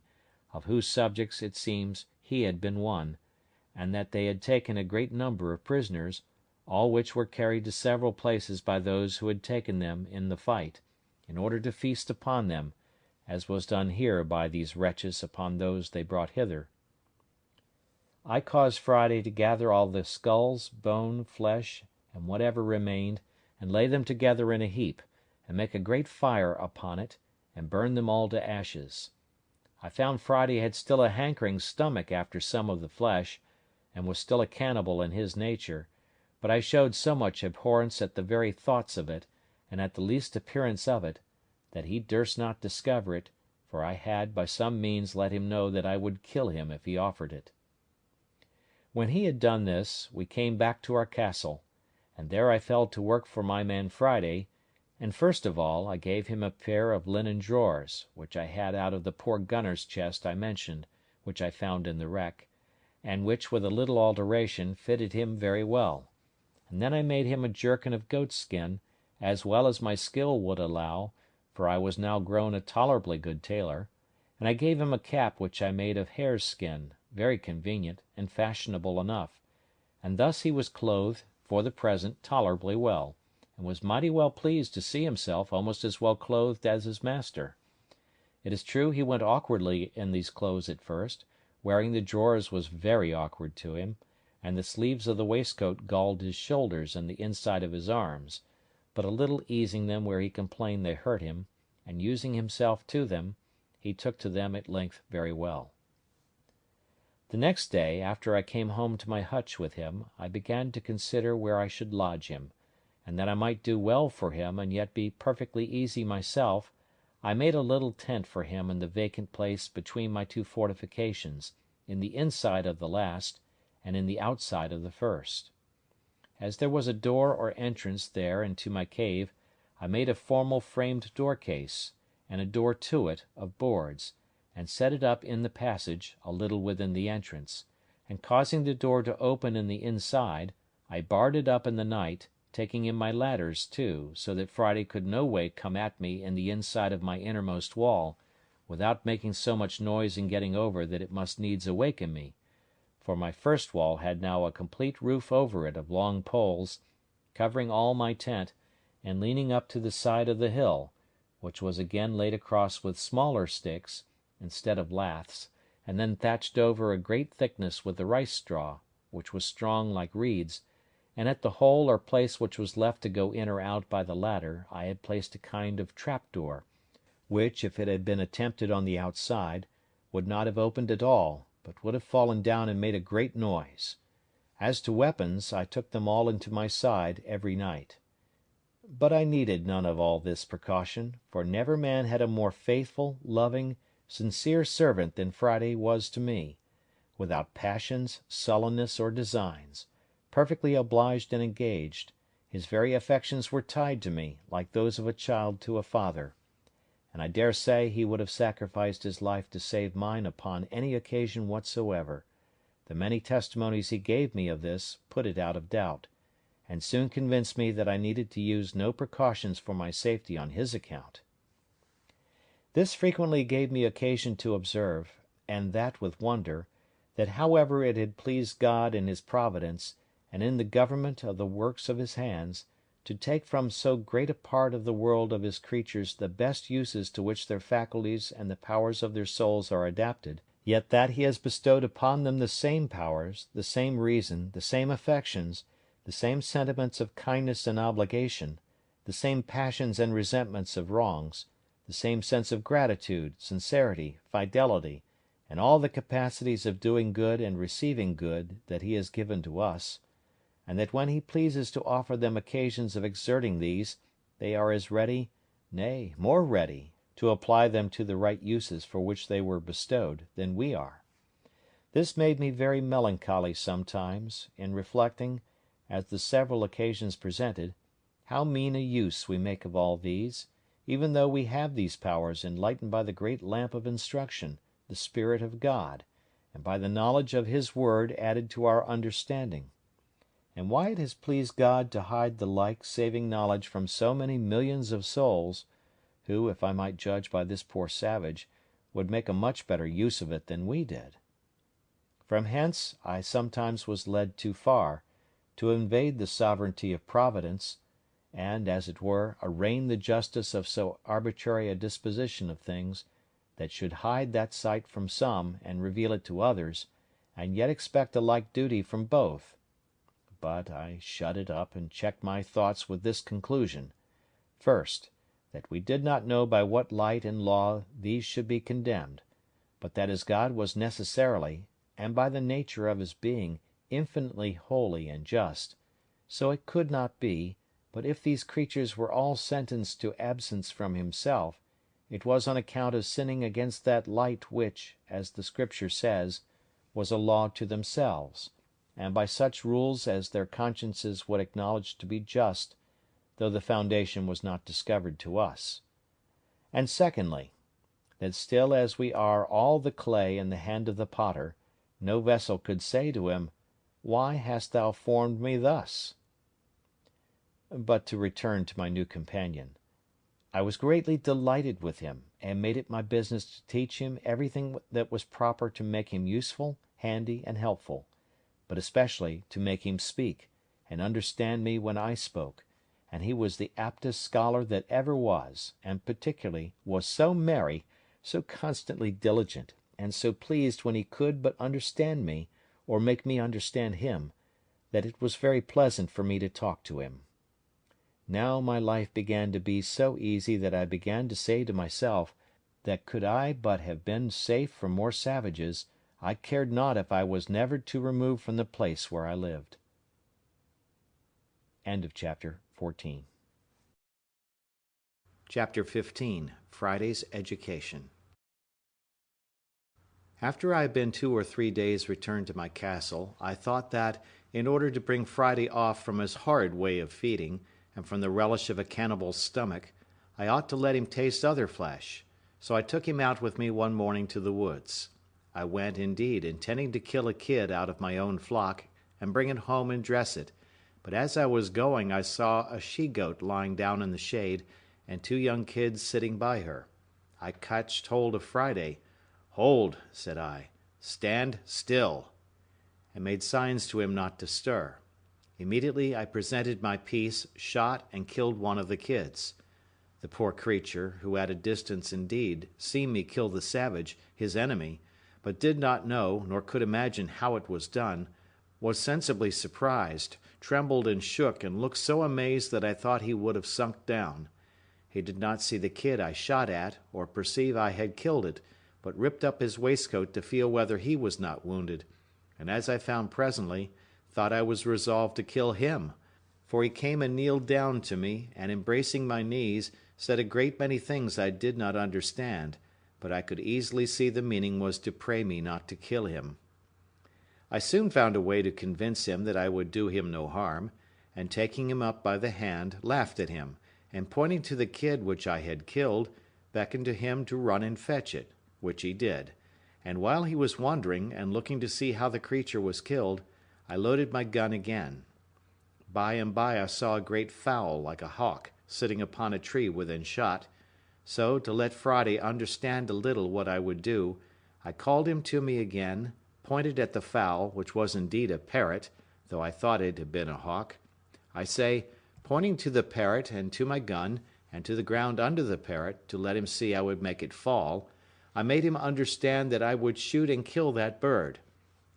of whose subjects, it seems, he had been one, and that they had taken a great number of prisoners, all which were carried to several places by those who had taken them in the fight, in order to feast upon them, as was done here by these wretches upon those they brought hither. I caused Friday to gather all the skulls, bone, flesh, and whatever remained, and lay them together in a heap, and make a great fire upon it, and burn them all to ashes. I found Friday had still a hankering stomach after some of the flesh, and was still a cannibal in his nature, but I showed so much abhorrence at the very thoughts of it, and at the least appearance of it, that he durst not discover it, for I had by some means let him know that I would kill him if he offered it. When he had done this, we came back to our castle, and there I fell to work for my man Friday, and first of all I gave him a pair of linen drawers, which I had out of the poor gunner's chest I mentioned, which I found in the wreck, and which with a little alteration fitted him very well; and then I made him a jerkin of goatskin, as well as my skill would allow, for I was now grown a tolerably good tailor; and I gave him a cap which I made of hare's skin, very convenient, and fashionable enough; and thus he was clothed, for the present, tolerably well, and was mighty well pleased to see himself almost as well clothed as his master. It is true he went awkwardly in these clothes at first; wearing the drawers was very awkward to him, and the sleeves of the waistcoat galled his shoulders and the inside of his arms; but a little easing them where he complained they hurt him, and using himself to them, he took to them at length very well. The next day, after I came home to my hutch with him, I began to consider where I should lodge him, and that I might do well for him and yet be perfectly easy myself, I made a little tent for him in the vacant place between my 2 fortifications, in the inside of the last, and in the outside of the first. As there was a door or entrance there into my cave, I made a formal framed door case, and a door to it of boards, and set it up in the passage, a little within the entrance, and causing the door to open in the inside, I barred it up in the night, taking in my ladders too, so that Friday could no way come at me in the inside of my innermost wall, without making so much noise in getting over that it must needs awaken me; for my first wall had now a complete roof over it of long poles, covering all my tent, and leaning up to the side of the hill, which was again laid across with smaller sticks, instead of laths, and then thatched over a great thickness with the rice straw, which was strong like reeds, and at the hole or place which was left to go in or out by the ladder I had placed a kind of trap-door, which, if it had been attempted on the outside, would not have opened at all, but would have fallen down and made a great noise. As to weapons, I took them all into my side every night. But I needed none of all this precaution, for never man had a more faithful, loving, sincere servant than Friday was to me, without passions, sullenness, or designs, perfectly obliged and engaged; his very affections were tied to me, like those of a child to a father; and I dare say he would have sacrificed his life to save mine upon any occasion whatsoever. The many testimonies he gave me of this put it out of doubt, and soon convinced me that I needed to use no precautions for my safety on his account. This frequently gave me occasion to observe, and that with wonder, that however it had pleased God in his providence, and in the government of the works of his hands, to take from so great a part of the world of his creatures the best uses to which their faculties and the powers of their souls are adapted, yet that he has bestowed upon them the same powers, the same reason, the same affections, the same sentiments of kindness and obligation, the same passions and resentments of wrongs, the same sense of gratitude, sincerity, fidelity, and all the capacities of doing good and receiving good that he has given to us, and that when he pleases to offer them occasions of exerting these, they are as ready, nay, more ready, to apply them to the right uses for which they were bestowed, than we are. This made me very melancholy sometimes, in reflecting, as the several occasions presented, how mean a use we make of all these, even though we have these powers enlightened by the great lamp of instruction, the Spirit of God, and by the knowledge of his word added to our understanding; and why it has pleased God to hide the like saving knowledge from so many millions of souls, who, if I might judge by this poor savage, would make a much better use of it than we did. From hence I sometimes was led too far, to invade the sovereignty of Providence, and, as it were, arraign the justice of so arbitrary a disposition of things, that should hide that sight from some and reveal it to others, and yet expect a like duty from both. But I shut it up and checked my thoughts with this conclusion: first, that we did not know by what light and law these should be condemned, but that as God was necessarily, and by the nature of his being, infinitely holy and just, so it could not be, but if these creatures were all sentenced to absence from himself, it was on account of sinning against that light which, as the Scripture says, was a law to themselves, and by such rules as their consciences would acknowledge to be just, though the foundation was not discovered to us. And secondly, that still as we are all the clay in the hand of the potter, no vessel could say to him, "Why hast thou formed me thus?" But to return to my new companion. I was greatly delighted with him, and made it my business to teach him everything that was proper to make him useful, handy, and helpful, but especially to make him speak, and understand me when I spoke, and he was the aptest scholar that ever was, and particularly was so merry, so constantly diligent, and so pleased when he could but understand me, or make me understand him, that it was very pleasant for me to talk to him. Now my life began to be so easy that I began to say to myself, that could I but have been safe from more savages, I cared not if I was never to remove from the place where I lived. Chapter 15. Friday's Education. After I had been 2 or 3 days returned to my castle, I thought that, in order to bring Friday off from his horrid way of feeding, and from the relish of a cannibal's stomach, I ought to let him taste other flesh. So I took him out with me one morning to the woods. I went, indeed, intending to kill a kid out of my own flock, and bring it home and dress it. But as I was going, I saw a she-goat lying down in the shade, and 2 young kids sitting by her. I catched hold of Friday. "Hold," said I, "stand still," and made signs to him not to stir. Immediately I presented my piece, shot, and killed one of the kids. The poor creature, who at a distance indeed seen me kill the savage, his enemy, but did not know, nor could imagine how it was done, was sensibly surprised, trembled and shook, and looked so amazed that I thought he would have sunk down. He did not see the kid I shot at, or perceive I had killed it, but ripped up his waistcoat to feel whether he was not wounded, and as I found presently, thought I was resolved to kill him, for he came and kneeled down to me, and embracing my knees, said a great many things I did not understand, but I could easily see the meaning was to pray me not to kill him. I soon found a way to convince him that I would do him no harm, and taking him up by the hand, laughed at him, and pointing to the kid which I had killed, beckoned to him to run and fetch it, which he did, and while he was wondering, and looking to see how the creature was killed, I loaded my gun again. By and by I saw a great fowl like a hawk sitting upon a tree within shot, so, to let Friday understand a little what I would do, I called him to me again, pointed at the fowl, which was indeed a parrot, though I thought it had been a hawk. I say, Pointing to the parrot and to my gun, and to the ground under the parrot, to let him see I would make it fall, I made him understand that I would shoot and kill that bird.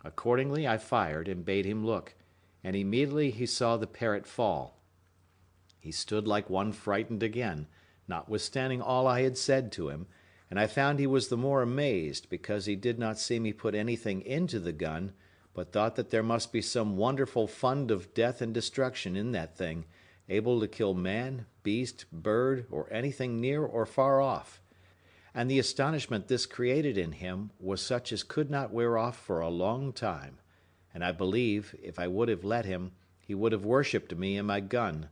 Accordingly I fired, and bade him look, and immediately he saw the parrot fall. He stood like one frightened again, notwithstanding all I had said to him, and I found he was the more amazed, because he did not see me put anything into the gun, but thought that there must be some wonderful fund of death and destruction in that thing, able to kill man, beast, bird, or anything near or far off. And the astonishment this created in him was such as could not wear off for a long time, and I believe, if I would have let him, he would have worshipped me and my gun.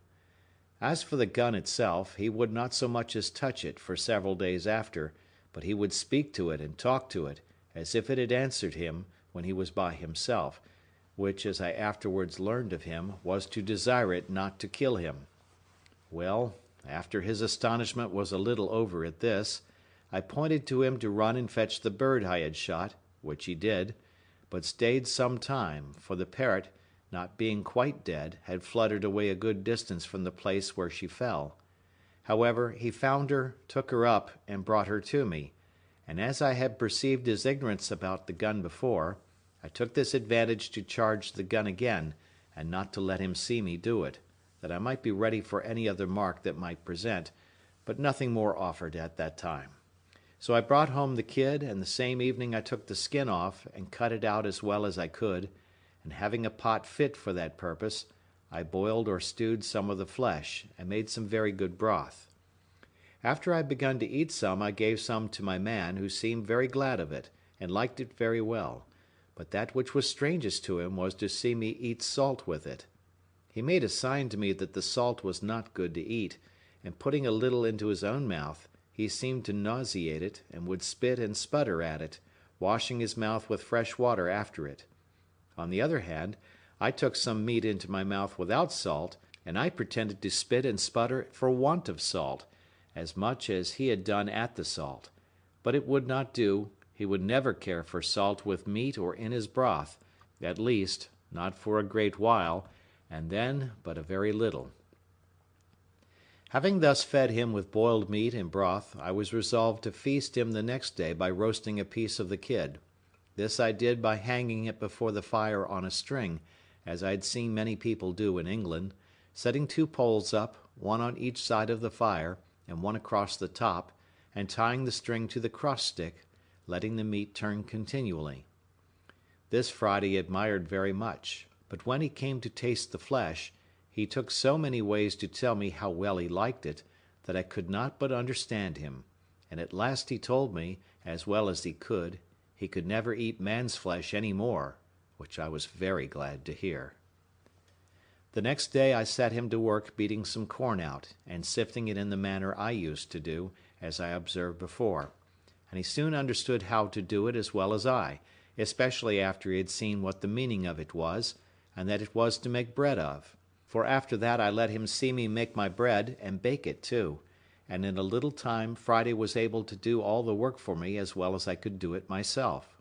As for the gun itself, he would not so much as touch it for several days after, but he would speak to it and talk to it, as if it had answered him when he was by himself, which, as I afterwards learned of him, was to desire it not to kill him. Well, after his astonishment was a little over at this, I pointed to him to run and fetch the bird I had shot, which he did, but stayed some time, for the parrot, not being quite dead, had fluttered away a good distance from the place where she fell. However, he found her, took her up, and brought her to me, and as I had perceived his ignorance about the gun before, I took this advantage to charge the gun again, and not to let him see me do it, that I might be ready for any other mark that might present, but nothing more offered at that time. So I brought home the kid, and the same evening I took the skin off, and cut it out as well as I could, and having a pot fit for that purpose, I boiled or stewed some of the flesh, and made some very good broth. After I had begun to eat some, I gave some to my man, who seemed very glad of it, and liked it very well, but that which was strangest to him was to see me eat salt with it. He made a sign to me that the salt was not good to eat, and putting a little into his own mouth, he seemed to nauseate it, and would spit and sputter at it, washing his mouth with fresh water after it. On the other hand, I took some meat into my mouth without salt, and I pretended to spit and sputter for want of salt, as much as he had done at the salt. But it would not do, he would never care for salt with meat or in his broth, at least, not for a great while, and then but a very little. Having thus fed him with boiled meat and broth, I was resolved to feast him the next day by roasting a piece of the kid. This I did by hanging it before the fire on a string, as I had seen many people do in England, setting 2 poles up, one on each side of the fire, and one across the top, and tying the string to the cross stick, letting the meat turn continually. This Friday admired very much, but when he came to taste the flesh, he took so many ways to tell me how well he liked it, that I could not but understand him, and at last he told me, as well as he could never eat man's flesh any more, which I was very glad to hear. The next day I set him to work beating some corn out, and sifting it in the manner I used to do, as I observed before, and he soon understood how to do it as well as I, especially after he had seen what the meaning of it was, and that it was to make bread of. For after that I let him see me make my bread, and bake it too, and in a little time Friday was able to do all the work for me as well as I could do it myself.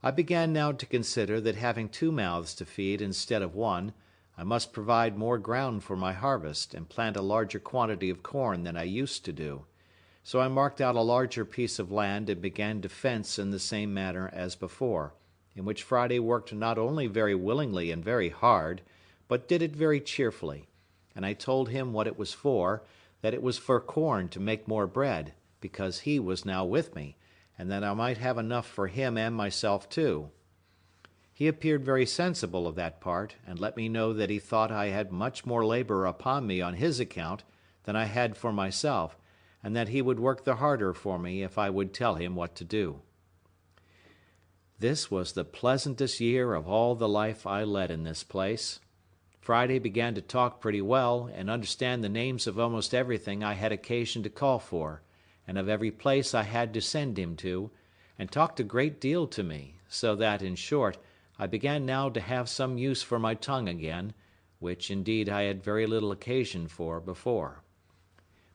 I began now to consider that having 2 mouths to feed instead of one, I must provide more ground for my harvest, and plant a larger quantity of corn than I used to do. So I marked out a larger piece of land, and began to fence in the same manner as before, in which Friday worked not only very willingly and very hard, but did it very cheerfully, and I told him what it was for, that it was for corn to make more bread, because he was now with me, and that I might have enough for him and myself too. He appeared very sensible of that part, and let me know that he thought I had much more labour upon me on his account than I had for myself, and that he would work the harder for me if I would tell him what to do. This was the pleasantest year of all the life I led in this place. Friday began to talk pretty well, and understand the names of almost everything I had occasion to call for, and of every place I had to send him to, and talked a great deal to me, so that, in short, I began now to have some use for my tongue again, which, indeed, I had very little occasion for before.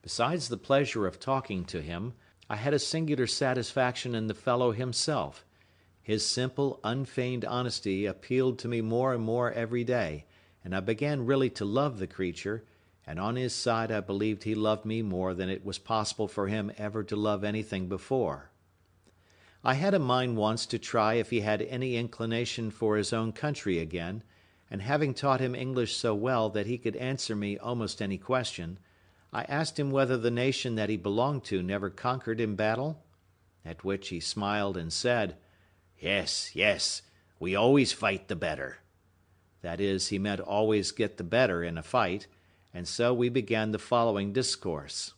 Besides the pleasure of talking to him, I had a singular satisfaction in the fellow himself. His simple, unfeigned honesty appealed to me more and more every day, and I began really to love the creature, and on his side I believed he loved me more than it was possible for him ever to love anything before. I had a mind once to try if he had any inclination for his own country again, and having taught him English so well that he could answer me almost any question, I asked him whether the nation that he belonged to never conquered in battle? At which he smiled and said, "Yes, yes, we always fight the better." That is, he meant always get the better in a fight, and so we began the following discourse.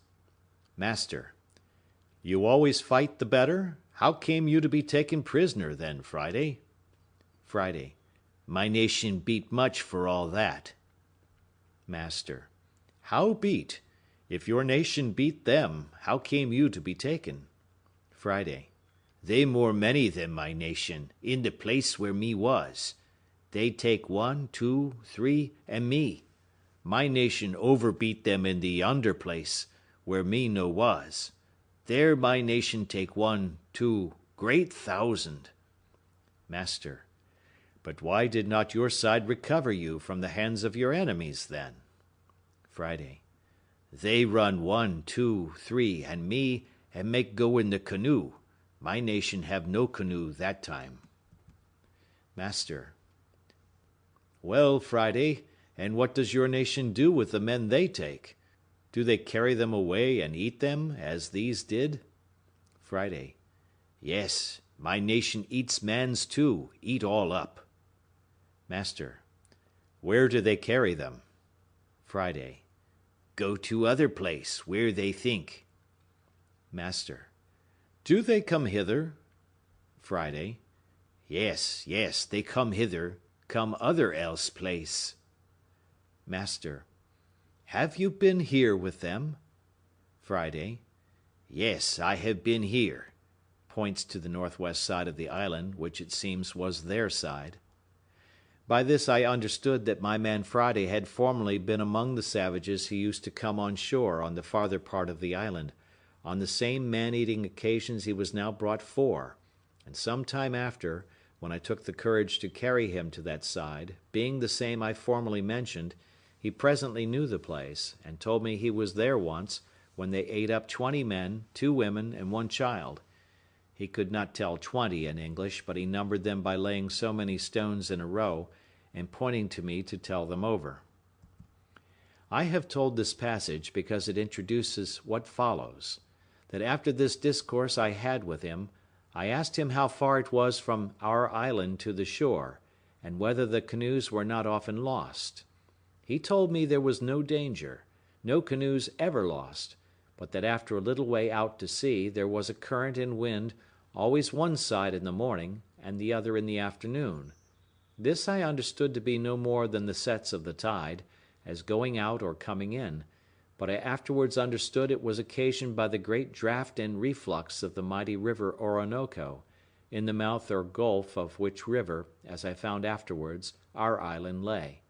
Master: You always fight the better? How came you to be taken prisoner then, Friday? Friday: My nation beat much for all that. Master: How beat? If your nation beat them, how came you to be taken? Friday: They more many than my nation, in the place where me was. They take 1, 2, 3, and me. My nation overbeat them in the yonder place, where me no was. There my nation take 1, 2, great thousand. Master: But why did not your side recover you from the hands of your enemies then? Friday: They run 1, 2, 3, and me, and make go in the canoe. My nation have no canoe that time. Master: Well, Friday, and what does your nation do with the men they take? Do they carry them away and eat them, as these did? Friday: Yes, my nation eats mans too, eat all up. Master: Where do they carry them? Friday: Go to other place, where they think. Master: Do they come hither? Friday: Yes, yes, they come hither, come other else place. Master: Have you been here with them? Friday: Yes, I have been here. Points to the northwest side of the island, which it seems was their side. By this I understood that my man Friday had formerly been among the savages who used to come on shore on the farther part of the island. On the same man-eating occasions he was now brought for, and some time after, when I took the courage to carry him to that side, being the same I formerly mentioned, he presently knew the place, and told me he was there once, when they ate up 20 men, 2 women, and 1 child. He could not tell 20 in English, but he numbered them by laying so many stones in a row, and pointing to me to tell them over. I have told this passage because it introduces what follows: that after this discourse I had with him, I asked him how far it was from our island to the shore, and whether the canoes were not often lost. He told me there was no danger, no canoes ever lost, but that after a little way out to sea there was a current and wind, always one side in the morning, and the other in the afternoon. This I understood to be no more than the sets of the tide, as going out or coming in, but I afterwards understood it was occasioned by the great draught and reflux of the mighty river Orinoco, in the mouth or gulf of which river, as I found afterwards, our island lay,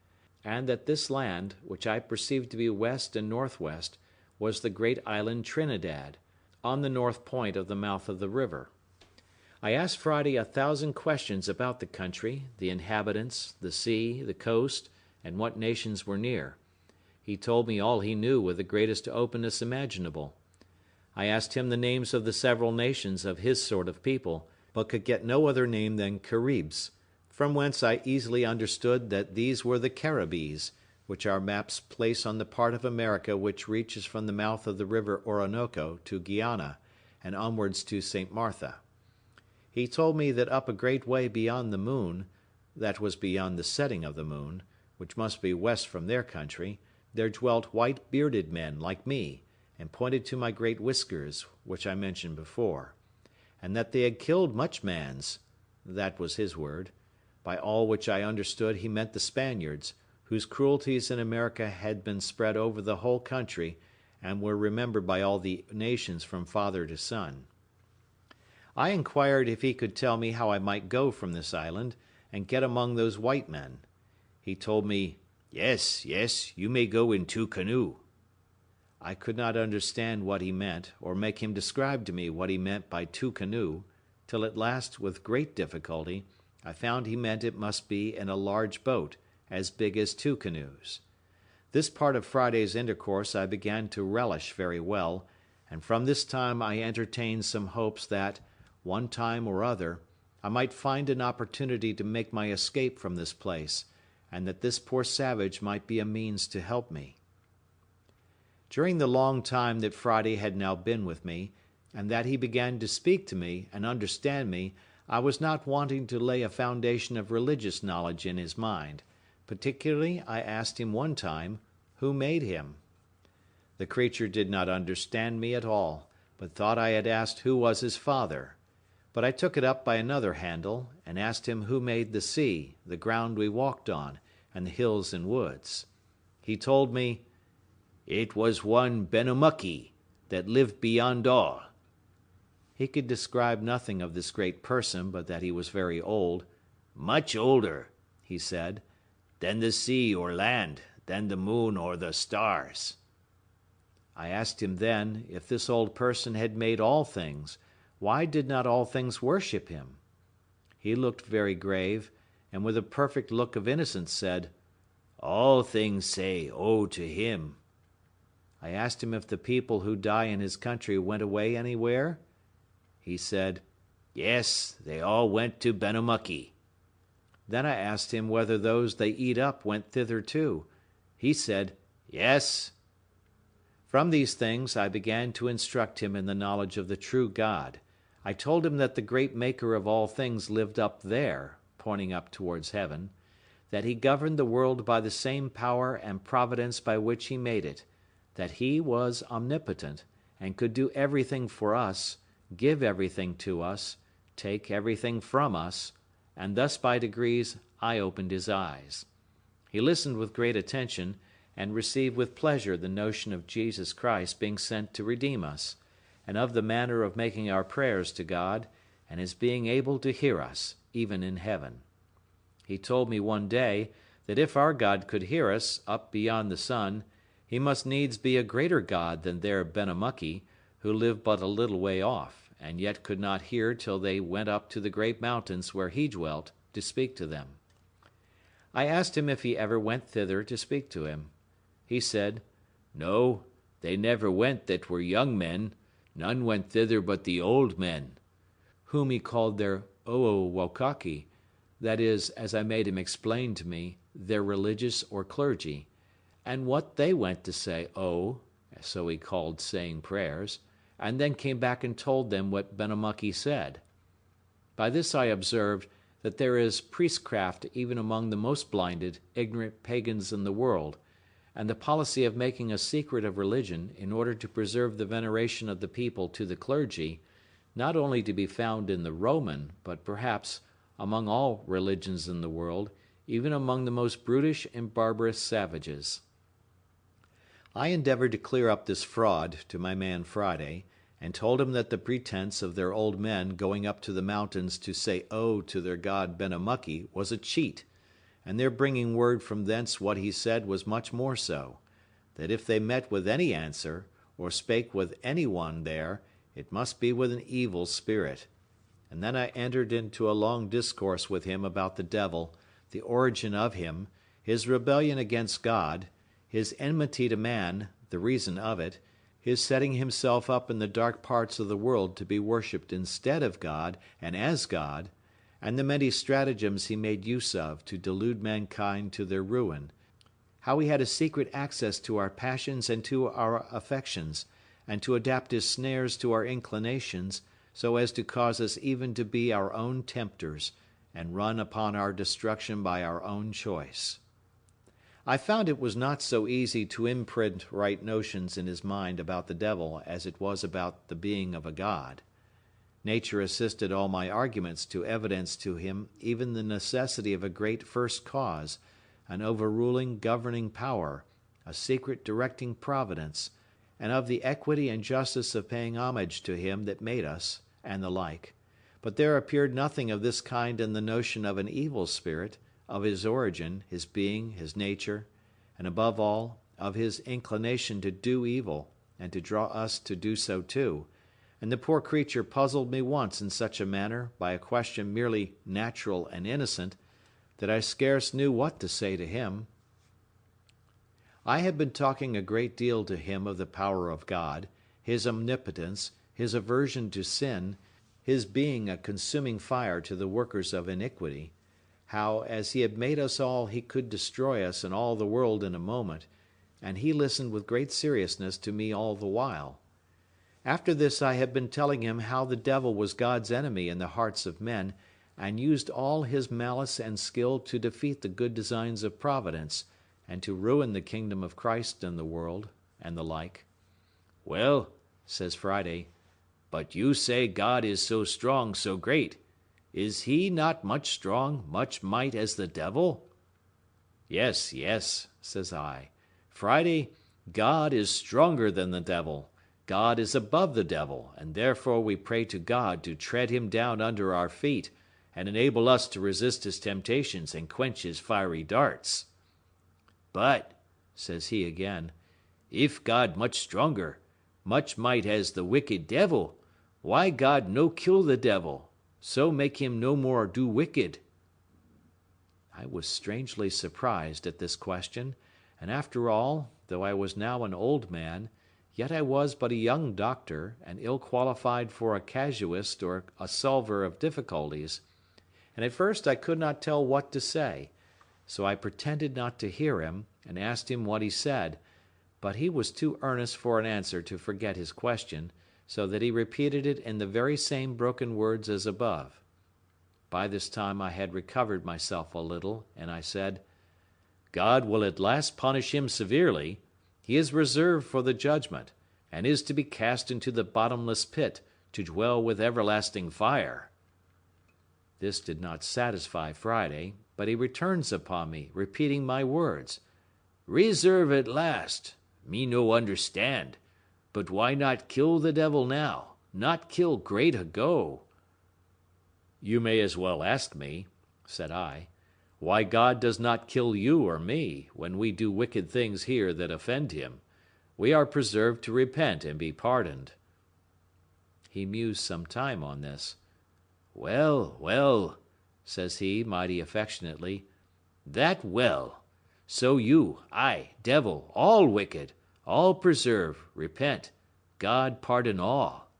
and that this land, which I perceived to be west and northwest, was the great island Trinidad, on the north point of the mouth of the river. I asked Friday 1,000 questions about the country, the inhabitants, the sea, the coast, and what nations were near. He told me all he knew with the greatest openness imaginable. I asked him the names of the several nations of his sort of people, but could get no other name than Caribs, from whence I easily understood that these were the Caribbees, which our maps place on the part of America which reaches from the mouth of the river Orinoco to Guiana, and onwards to St. Martha. He told me that up a great way beyond the moon, that was beyond the setting of the moon, which must be west from their country, there dwelt white bearded men like me, and pointed to my great whiskers, which I mentioned before, and that they had killed much mans, that was his word, by all which I understood he meant the Spaniards, whose cruelties in America had been spread over the whole country, and were remembered by all the nations from father to son. I inquired if he could tell me how I might go from this island, and get among those white men. He told me, "Yes, yes, you may go in 2 canoe." I could not understand what he meant, or make him describe to me what he meant by 2 canoe, till at last, with great difficulty, I found he meant it must be in a large boat, as big as 2 canoes. This part of Friday's intercourse I began to relish very well, and from this time I entertained some hopes that, one time or other, I might find an opportunity to make my escape from this place, and that this poor savage might be a means to help me. During the long time that Friday had now been with me, and that he began to speak to me and understand me, I was not wanting to lay a foundation of religious knowledge in his mind. Particularly, I asked him one time, who made him? The creature did not understand me at all, but thought I had asked who was his father. But I took it up by another handle, and asked him who made the sea, the ground we walked on, and the hills and woods. He told me, "It was one Benamuckee, that lived beyond all." He could describe nothing of this great person but that he was very old. "Much older," he said, "than the sea or land, than the moon or the stars." I asked him then, if this old person had made all things, why did not all things worship him? He looked very grave, and with a perfect look of innocence said, "All things say, oh, to him." I asked him if the people who die in his country went away anywhere? He said, "Yes, they all went to Benamuckee." Then I asked him whether those they eat up went thither too. He said, "Yes." From these things I began to instruct him in the knowledge of the true God. I told him that the great Maker of all things lived up there, pointing up towards heaven, that he governed the world by the same power and providence by which he made it, that he was omnipotent, and could do everything for us, give everything to us, take everything from us, and thus by degrees I opened his eyes. He listened with great attention, and received with pleasure the notion of Jesus Christ being sent to redeem us, and of the manner of making our prayers to God, and his being able to hear us, even in heaven. He told me one day that if our God could hear us up beyond the sun, he must needs be a greater God than their Benamuckee, who lived but a little way off, and yet could not hear till they went up to the great mountains where he dwelt to speak to them. I asked him if he ever went thither to speak to him. He said, "No, they never went that were young men, none went thither but the old men," whom he called their Oowokaki, that is, as I made him explain to me, their religious or clergy, and what they went to say, so he called saying prayers, and then came back and told them what Benamuckee said. By this I observed that there is priestcraft even among the most blinded, ignorant pagans in the world, and the policy of making a secret of religion in order to preserve the veneration of the people to the clergy, not only to be found in the Roman, but perhaps among all religions in the world, even among the most brutish and barbarous savages. I endeavored to clear up this fraud to my man Friday, and told him that the pretense of their old men going up to the mountains to say "Oh" to their god Benamuckee was a cheat, and their bringing word from thence what he said was much more so, that if they met with any answer, or spake with any one there, it must be with an evil spirit. And then I entered into a long discourse with him about the devil, the origin of him, his rebellion against God, his enmity to man, the reason of it, his setting himself up in the dark parts of the world to be worshipped instead of God and as God, and the many stratagems he made use of to delude mankind to their ruin, how he had a secret access to our passions and to our affections, and to adapt his snares to our inclinations, so as to cause us even to be our own tempters, and run upon our destruction by our own choice. I found it was not so easy to imprint right notions in his mind about the devil as it was about the being of a god. Nature assisted all my arguments to evidence to him even the necessity of a great first cause, an overruling governing power, a secret directing providence, and of the equity and justice of paying homage to him that made us, and the like. But there appeared nothing of this kind in the notion of an evil spirit, of his origin, his being, his nature, and above all, of his inclination to do evil, and to draw us to do so too, and the poor creature puzzled me once in such a manner by a question merely natural and innocent, that I scarce knew what to say to him. I had been talking a great deal to him of the power of God, his omnipotence, his aversion to sin, his being a consuming fire to the workers of iniquity, how, as he had made us all, he could destroy us and all the world in a moment, and he listened with great seriousness to me all the while. After this I had been telling him how the devil was God's enemy in the hearts of men, and used all his malice and skill to defeat the good designs of Providence, and to ruin the kingdom of Christ in the world, and the like. "Well," says Friday, "but you say God is so strong, so great. Is he not much strong, much might as the devil?" "Yes, yes," says I. "Friday, God is stronger than the devil. God is above the devil, and therefore we pray to God to tread him down under our feet, and enable us to resist his temptations and quench his fiery darts." "But," says he again, "if God much stronger, much might as the wicked devil, why God no kill the devil, so make him no more do wicked?" I was strangely surprised at this question, and after all, though I was now an old man, yet I was but a young doctor, and ill qualified for a casuist or a solver of difficulties, and at first I could not tell what to say. So I pretended not to hear him, and asked him what he said, but he was too earnest for an answer to forget his question, so that he repeated it in the very same broken words as above. By this time I had recovered myself a little, and I said, "God will at last punish him severely. He is reserved for the judgment, and is to be cast into the bottomless pit, to dwell with everlasting fire." This did not satisfy Friday, but he returns upon me, repeating my words. "Reserve at last. Me no understand. But why not kill the devil now? Not kill great ago?" "You may as well ask me," said I, "why God does not kill you or me, when we do wicked things here that offend him. We are preserved to repent and be pardoned." He mused some time on this. "Well, well," says he, mighty affectionately, "that well. So you, I, devil, all wicked, all preserve, repent, God pardon all."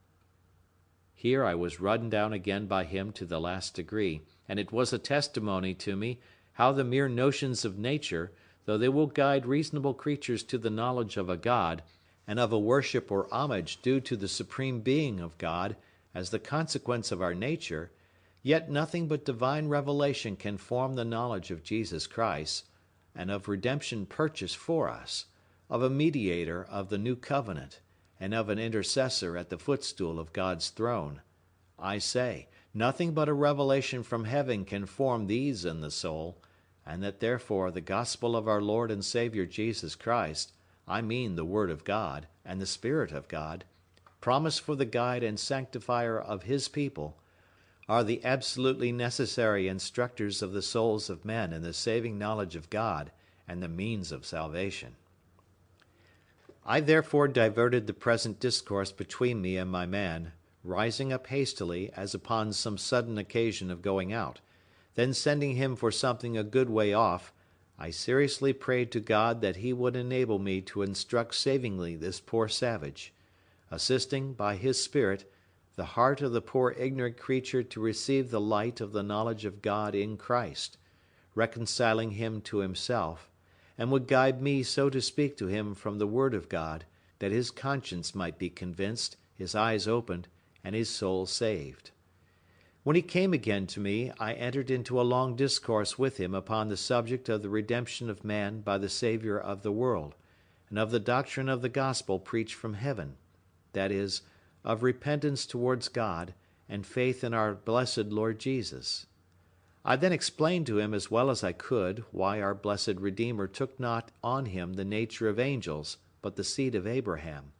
Here I was run down again by him to the last degree, and it was a testimony to me how the mere notions of nature, though they will guide reasonable creatures to the knowledge of a God, and of a worship or homage due to the supreme being of God, as the consequence of our nature, yet nothing but divine revelation can form the knowledge of Jesus Christ, and of redemption purchased for us, of a mediator of the new covenant, and of an intercessor at the footstool of God's throne. I say, nothing but a revelation from heaven can form these in the soul, and that therefore the gospel of our Lord and Savior Jesus Christ, I mean the Word of God, and the Spirit of God, promised for the guide and sanctifier of his people, are the absolutely necessary instructors of the souls of men in the saving knowledge of God and the means of salvation. I therefore diverted the present discourse between me and my man, rising up hastily, as upon some sudden occasion of going out, then sending him for something a good way off, I seriously prayed to God that he would enable me to instruct savingly this poor savage, assisting, by his Spirit, the heart of the poor ignorant creature to receive the light of the knowledge of God in Christ, reconciling him to himself, and would guide me so to speak to him from the Word of God, that his conscience might be convinced, his eyes opened, and his soul saved. When he came again to me, I entered into a long discourse with him upon the subject of the redemption of man by the Saviour of the world, and of the doctrine of the gospel preached from heaven, that is, of repentance towards God, and faith in our blessed Lord Jesus. I then explained to him as well as I could why our blessed Redeemer took not on him the nature of angels, but the seed of Abraham,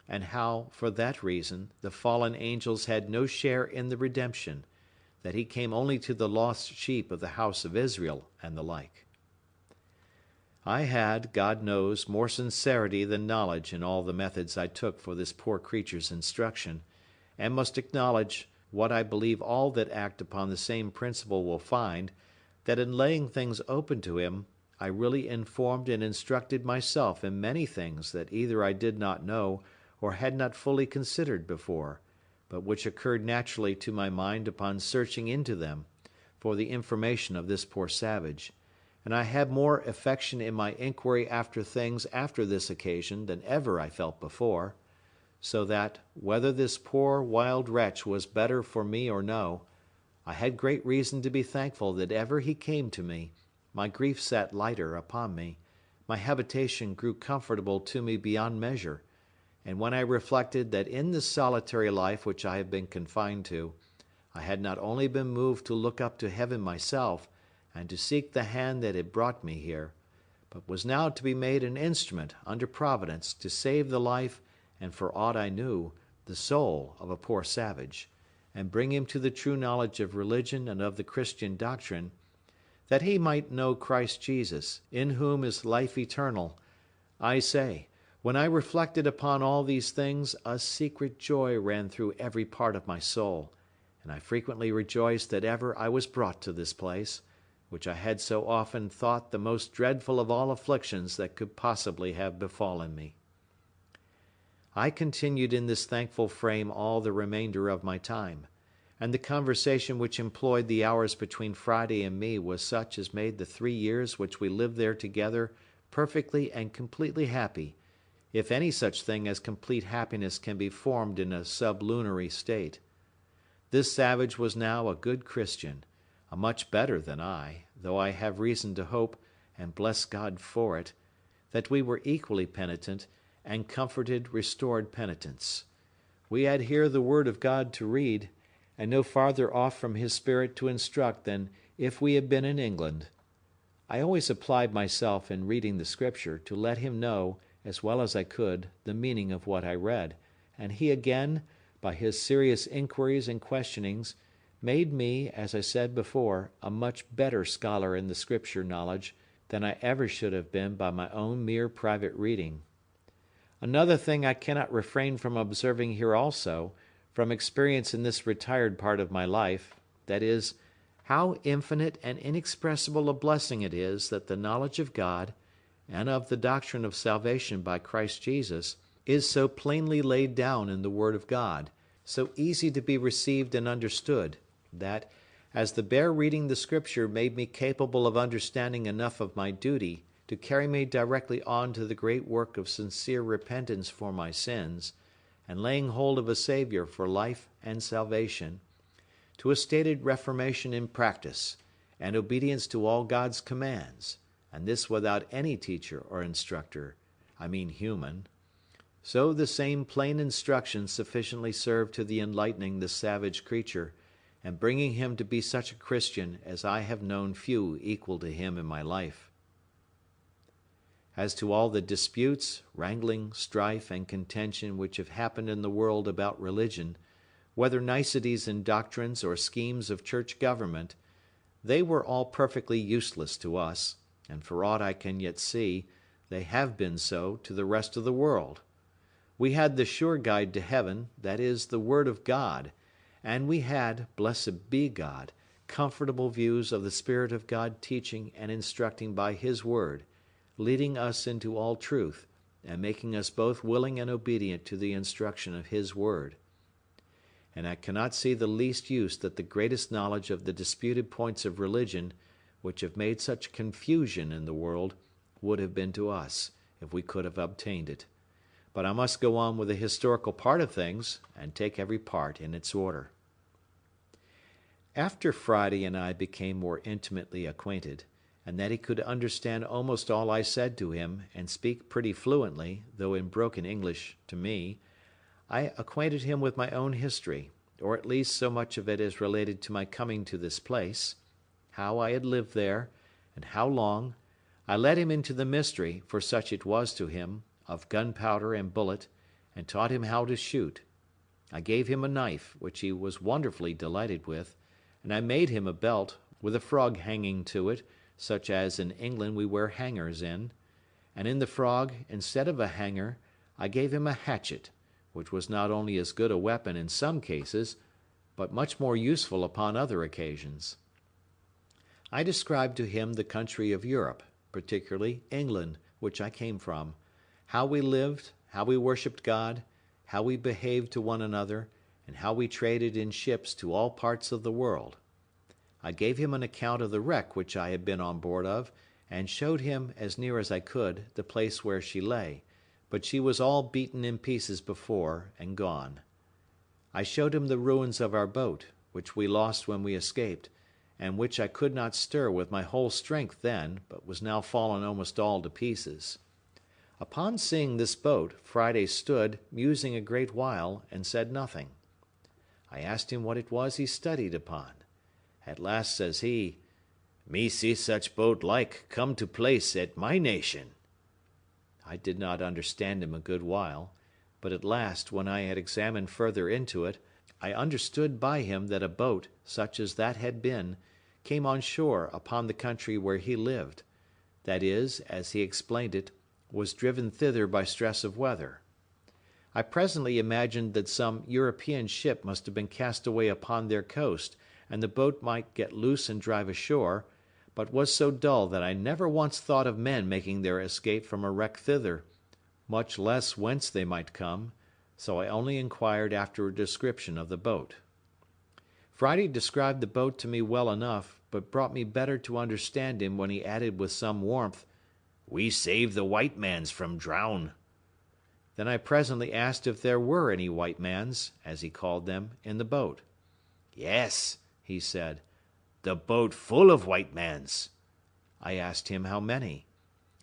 and how, for that reason, the fallen angels had no share in the redemption, that he came only to the lost sheep of the house of Israel, and the like. I had, God knows, more sincerity than knowledge in all the methods I took for this poor creature's instruction, and must acknowledge, what I believe all that act upon the same principle will find, that in laying things open to him, I really informed and instructed myself in many things that either I did not know or had not fully considered before, but which occurred naturally to my mind upon searching into them, for the information of this poor savage, and I had more affection in my inquiry after things after this occasion than ever I felt before, so that, whether this poor wild wretch was better for me or no, I had great reason to be thankful that ever he came to me. My grief sat lighter upon me, my habitation grew comfortable to me beyond measure, and when I reflected that in this solitary life which I have been confined to, I had not only been moved to look up to heaven myself, and to seek the hand that had brought me here, but was now to be made an instrument under Providence to save the life, and for aught I knew, the soul of a poor savage, and bring him to the true knowledge of religion and of the Christian doctrine, that he might know Christ Jesus, in whom is life eternal, I say, when I reflected upon all these things, a secret joy ran through every part of my soul, and I frequently rejoiced that ever I was brought to this place, which I had so often thought the most dreadful of all afflictions that could possibly have befallen me. I continued in this thankful frame all the remainder of my time, and the conversation which employed the hours between Friday and me was such as made the 3 years which we lived there together perfectly and completely happy, if any such thing as complete happiness can be formed in a sublunary state. This savage was now a good Christian, a much better than I, though I have reason to hope, and bless God for it, that we were equally penitent, and comforted, restored penitents. We had here the word of God to read, and no farther off from his Spirit to instruct than if we had been in England. I always applied myself in reading the Scripture to let him know, as well as I could, the meaning of what I read, and he again, by his serious inquiries and questionings, made me, as I said before, a much better scholar in the Scripture knowledge than I ever should have been by my own mere private reading. Another thing I cannot refrain from observing here also, from experience in this retired part of my life, that is, how infinite and inexpressible a blessing it is that the knowledge of God, and of the doctrine of salvation by Christ Jesus, is so plainly laid down in the Word of God, so easy to be received and understood, that, as the bare reading the Scripture made me capable of understanding enough of my duty to carry me directly on to the great work of sincere repentance for my sins, and laying hold of a Saviour for life and salvation, to a stated reformation in practice, and obedience to all God's commands, and this without any teacher or instructor, I mean human. So the same plain instruction sufficiently served to the enlightening the savage creature, and bringing him to be such a Christian as I have known few equal to him in my life. As to all the disputes, wrangling, strife, and contention which have happened in the world about religion, whether niceties in doctrines or schemes of church government, they were all perfectly useless to us, and for aught I can yet see, they have been so to the rest of the world. We had the sure guide to heaven, that is, the Word of God, and we had, blessed be God, comfortable views of the Spirit of God teaching and instructing by His Word, leading us into all truth, and making us both willing and obedient to the instruction of His Word. And I cannot see the least use that the greatest knowledge of the disputed points of religion, which have made such confusion in the world, would have been to us, if we could have obtained it. But I must go on with the historical part of things, and take every part in its order. After Friday and I became more intimately acquainted, and that he could understand almost all I said to him, and speak pretty fluently, though in broken English, to me, I acquainted him with my own history, or at least so much of it as related to my coming to this place, how I had lived there, and how long. I led him into the mystery, for such it was to him, of gunpowder and bullet, and taught him how to shoot. I gave him a knife, which he was wonderfully delighted with, and I made him a belt, with a frog hanging to it, such as in England we wear hangers in, and in the frog, instead of a hanger, I gave him a hatchet, which was not only as good a weapon in some cases, but much more useful upon other occasions. I described to him the country of Europe, particularly England, which I came from, how we lived, how we worshipped God, how we behaved to one another, and how we traded in ships to all parts of the world. I gave him an account of the wreck which I had been on board of, and showed him, as near as I could, the place where she lay, but she was all beaten in pieces before, and gone. I showed him the ruins of our boat, which we lost when we escaped, and which I could not stir with my whole strength then, but was now fallen almost all to pieces. Upon seeing this boat, Friday stood, musing a great while, and said nothing. I asked him what it was he studied upon. At last says he, "Me see such boat like come to place at my nation." I did not understand him a good while, but at last, when I had examined further into it, I understood by him that a boat, such as that had been, came on shore upon the country where he lived; that is, as he explained it, was driven thither by stress of weather. I presently imagined that some European ship must have been cast away upon their coast, and the boat might get loose and drive ashore, but was so dull that I never once thought of men making their escape from a wreck thither, much less whence they might come, so I only inquired after a description of the boat. Friday described the boat to me well enough, but brought me better to understand him when he added with some warmth, "We saved the white mans from drown." Then I presently asked if there were any white mans, as he called them, in the boat. "Yes," he said, "the boat full of white mans." I asked him how many.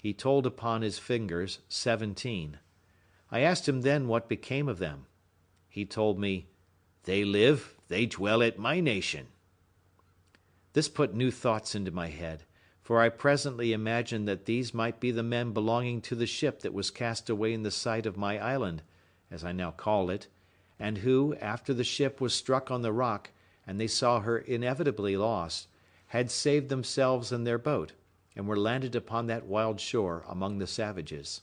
He told upon his fingers 17. I asked him then what became of them. He told me, "They live, they dwell at my nation." This put new thoughts into my head, for I presently imagined that these might be the men belonging to the ship that was cast away in the sight of my island, as I now called it, and who, after the ship was struck on the rock, and they saw her inevitably lost, had saved themselves and their boat, and were landed upon that wild shore among the savages.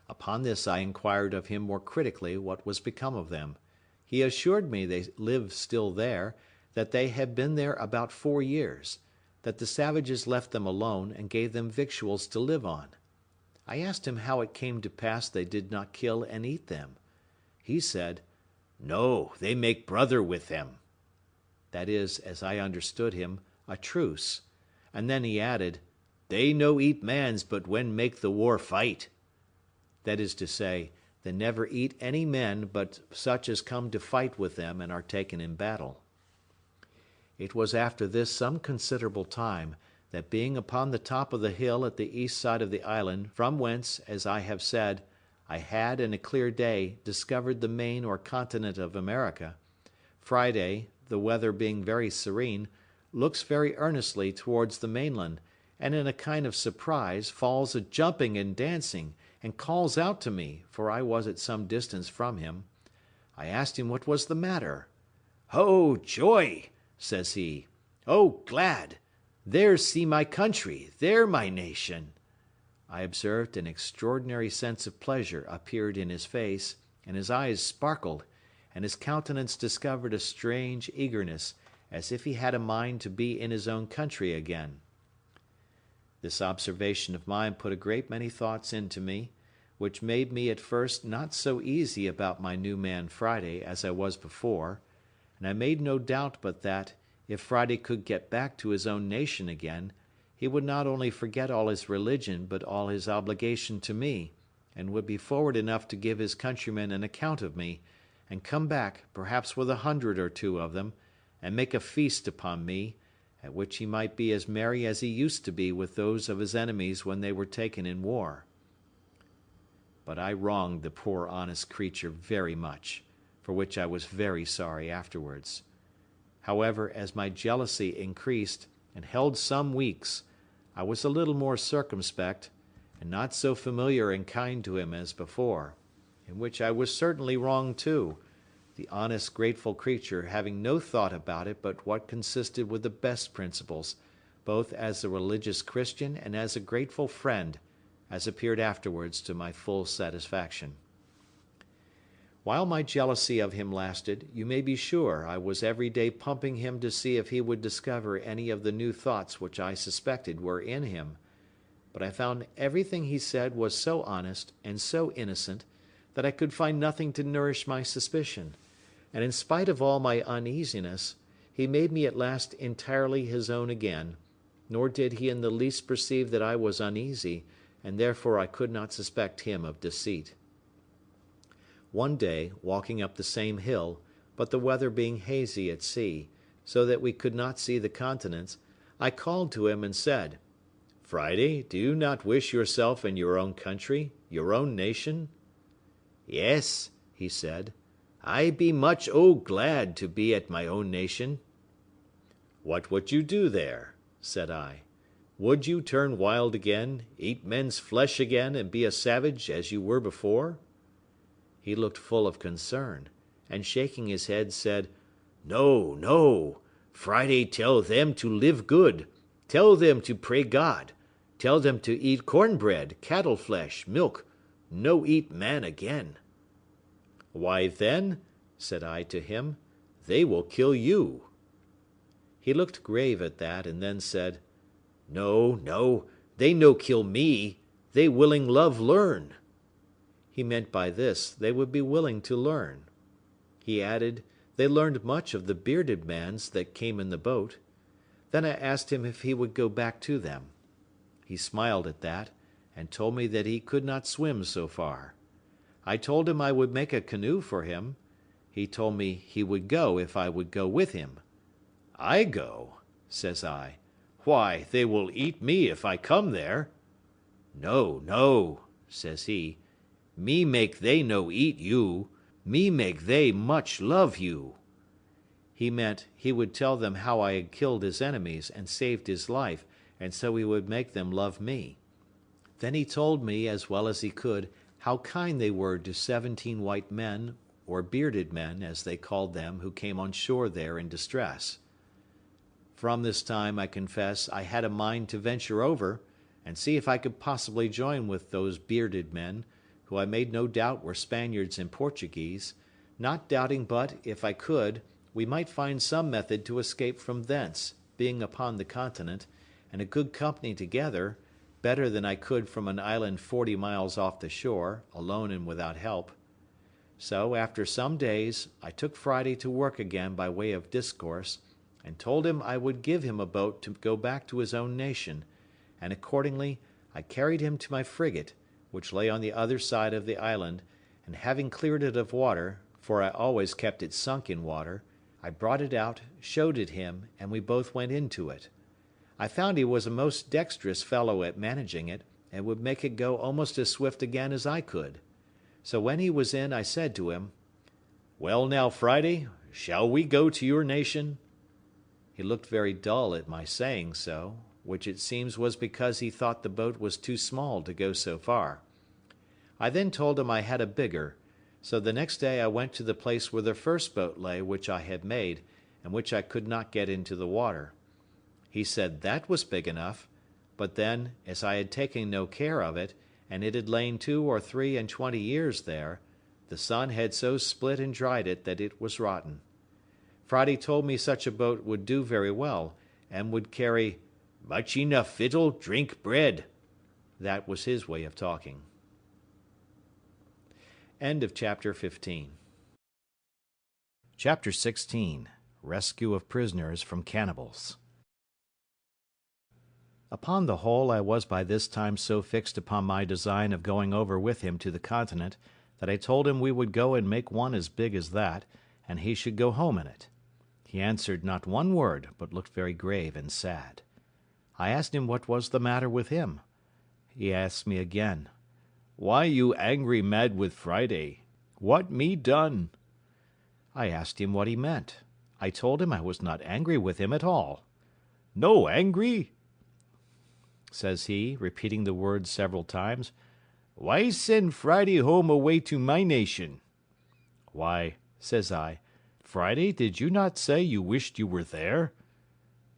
Upon this I inquired of him more critically what was become of them. He assured me they lived still there, that they had been there about 4 years, that the savages left them alone, and gave them victuals to live on. I asked him how it came to pass they did not kill and eat them. He said, "No, they make brother with them." That is, as I understood him, a truce. And then he added, "They no eat mans but when make the war fight." That is to say, they never eat any men but such as come to fight with them and are taken in battle. It was after this some considerable time, that being upon the top of the hill at the east side of the island, from whence, as I have said, I had in a clear day discovered the main or continent of America, Friday, the weather being very serene, looks very earnestly towards the mainland, and in a kind of surprise falls a jumping and dancing, and calls out to me, for I was at some distance from him. I asked him what was the matter. "Oh, joy!" says he. "Oh, glad! There see my country, there my nation." I observed an extraordinary sense of pleasure appeared in his face, and his eyes sparkled, and his countenance discovered a strange eagerness, as if he had a mind to be in his own country again. This observation of mine put a great many thoughts into me, which made me at first not so easy about my new man Friday as I was before, and I made no doubt but that, if Friday could get back to his own nation again, he would not only forget all his religion but all his obligation to me, and would be forward enough to give his countrymen an account of me, and come back, perhaps with 100 or 2 of them, and make a feast upon me, at which he might be as merry as he used to be with those of his enemies when they were taken in war. But I wronged the poor honest creature very much, for which I was very sorry afterwards. However, as my jealousy increased, and held some weeks, I was a little more circumspect, and not so familiar and kind to him as before, in which I was certainly wrong too, the honest grateful creature having no thought about it but what consisted with the best principles, both as a religious Christian and as a grateful friend, as appeared afterwards to my full satisfaction. While my jealousy of him lasted, you may be sure I was every day pumping him to see if he would discover any of the new thoughts which I suspected were in him, but I found everything he said was so honest and so innocent that I could find nothing to nourish my suspicion, and in spite of all my uneasiness, he made me at last entirely his own again, nor did he in the least perceive that I was uneasy, and therefore I could not suspect him of deceit. One day, walking up the same hill, but the weather being hazy at sea, so that we could not see the continents, I called to him and said, "Friday, do you not wish yourself in your own country, your own nation?" "Yes," he said, "I be much glad to be at my own nation." "What would you do there?" said I. "Would you turn wild again, eat men's flesh again, and be a savage as you were before?" He looked full of concern, and shaking his head said, "No, no. Friday tell them to live good. Tell them to pray God. Tell them to eat cornbread, cattle flesh, milk. No eat man again." "Why then," said I to him, "they will kill you." He looked grave at that, and then said, "No, no, they no kill me. They willing love learn." He meant by this they would be willing to learn. He added, they learned much of the bearded mans that came in the boat. Then I asked him if he would go back to them. He smiled at that, and told me that he could not swim so far. I told him I would make a canoe for him. He told me he would go if I would go with him. "I go?" says I. "Why, they will eat me if I come there." "No, no," says he. "Me make they no eat you. Me make they much love you." He meant he would tell them how I had killed his enemies and saved his life, and so he would make them love me. Then he told me, as well as he could, how kind they were to 17 white men, or bearded men, as they called them, who came on shore there in distress. From this time, I confess, I had a mind to venture over, and see if I could possibly join with those bearded men, who I made no doubt were Spaniards and Portuguese, not doubting but, if I could, we might find some method to escape from thence, being upon the continent, and a good company together, better than I could from an island 40 miles off the shore, alone and without help. So, after some days, I took Friday to work again by way of discourse, and told him I would give him a boat to go back to his own nation, and accordingly I carried him to my frigate, which lay on the other side of the island, and having cleared it of water, for I always kept it sunk in water, I brought it out, showed it him, and we both went into it. I found he was a most dexterous fellow at managing it, and would make it go almost as swift again as I could. So when he was in, I said to him, "Well now, Friday, shall we go to your nation?" He looked very dull at my saying so, which it seems was because he thought the boat was too small to go so far. I then told him I had a bigger, so the next day I went to the place where the first boat lay which I had made, and which I could not get into the water. He said that was big enough, but then, as I had taken no care of it, and it had lain 2 or 23 years there, the sun had so split and dried it that it was rotten. Friday told me such a boat would do very well, and would carry "much enough victual, drink bread." That was his way of talking. End of chapter 15. Chapter 16. Rescue of prisoners from cannibals. Upon the whole, I was by this time so fixed upon my design of going over with him to the continent, that I told him we would go and make one as big as that, and he should go home in it. He answered not one word, but looked very grave and sad. I asked him what was the matter with him. He asked me again, "Why you angry mad with Friday? What me done?" I asked him what he meant. I told him I was not angry with him at all. "No angry?" says he, repeating the word several times. "Why send Friday home away to my nation?" "Why," says I, "Friday, did you not say you wished you were there?"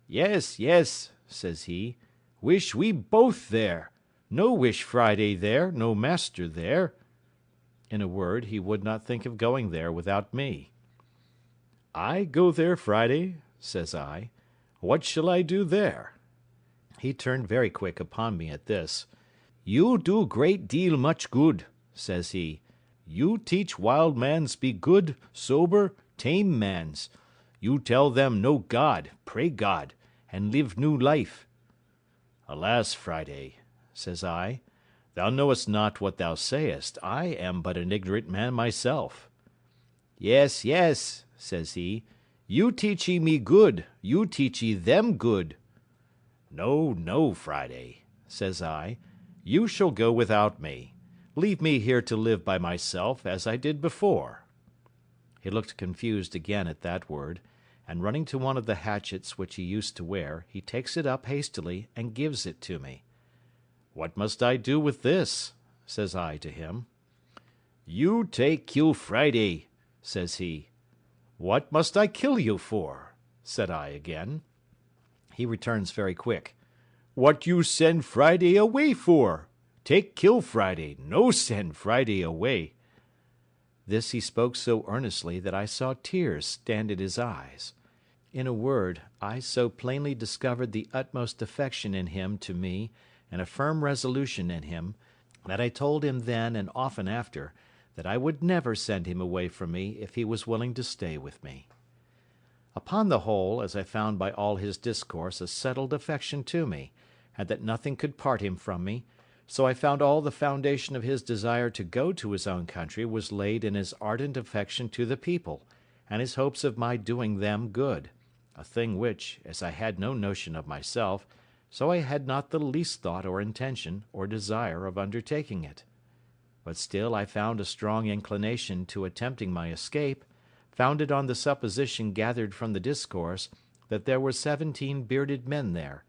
"Yes, yes," says he, "wish we both there. No wish Friday there, no master there." In a word, he would not think of going there without me. "I go there Friday?" says I. "What shall I do there?" He turned very quick upon me at this. "You do great deal much good," says he. "You teach wild mans be good, sober, tame mans. You tell them know God, pray God, and live new life." "Alas, Friday," says I, "thou knowest not what thou sayest. I am but an ignorant man myself." "Yes, yes," says he, "you teachee me good, you teachee them good." "No, no, Friday," says I, "you shall go without me. Leave me here to live by myself as I did before." He looked confused again at that word, and running to one of the hatchets which he used to wear, he takes it up hastily and gives it to me. "What must I do with this?" says I to him. "You take kill Friday," says he. "What must I kill you for?" said I again. He returns very quick. "What you send Friday away for? Take kill Friday, no send Friday away." This he spoke so earnestly that I saw tears stand in his eyes. In a word, I so plainly discovered the utmost affection in him to me, and a firm resolution in him, that I told him then and often after, that I would never send him away from me if he was willing to stay with me. Upon the whole, as I found by all his discourse a settled affection to me, and that nothing could part him from me, so I found all the foundation of his desire to go to his own country was laid in his ardent affection to the people, and his hopes of my doing them good, a thing which, as I had no notion of myself, so I had not the least thought or intention or desire of undertaking it. But still I found a strong inclination to attempting my escape, founded on the supposition gathered from the discourse that there were 17 bearded men there,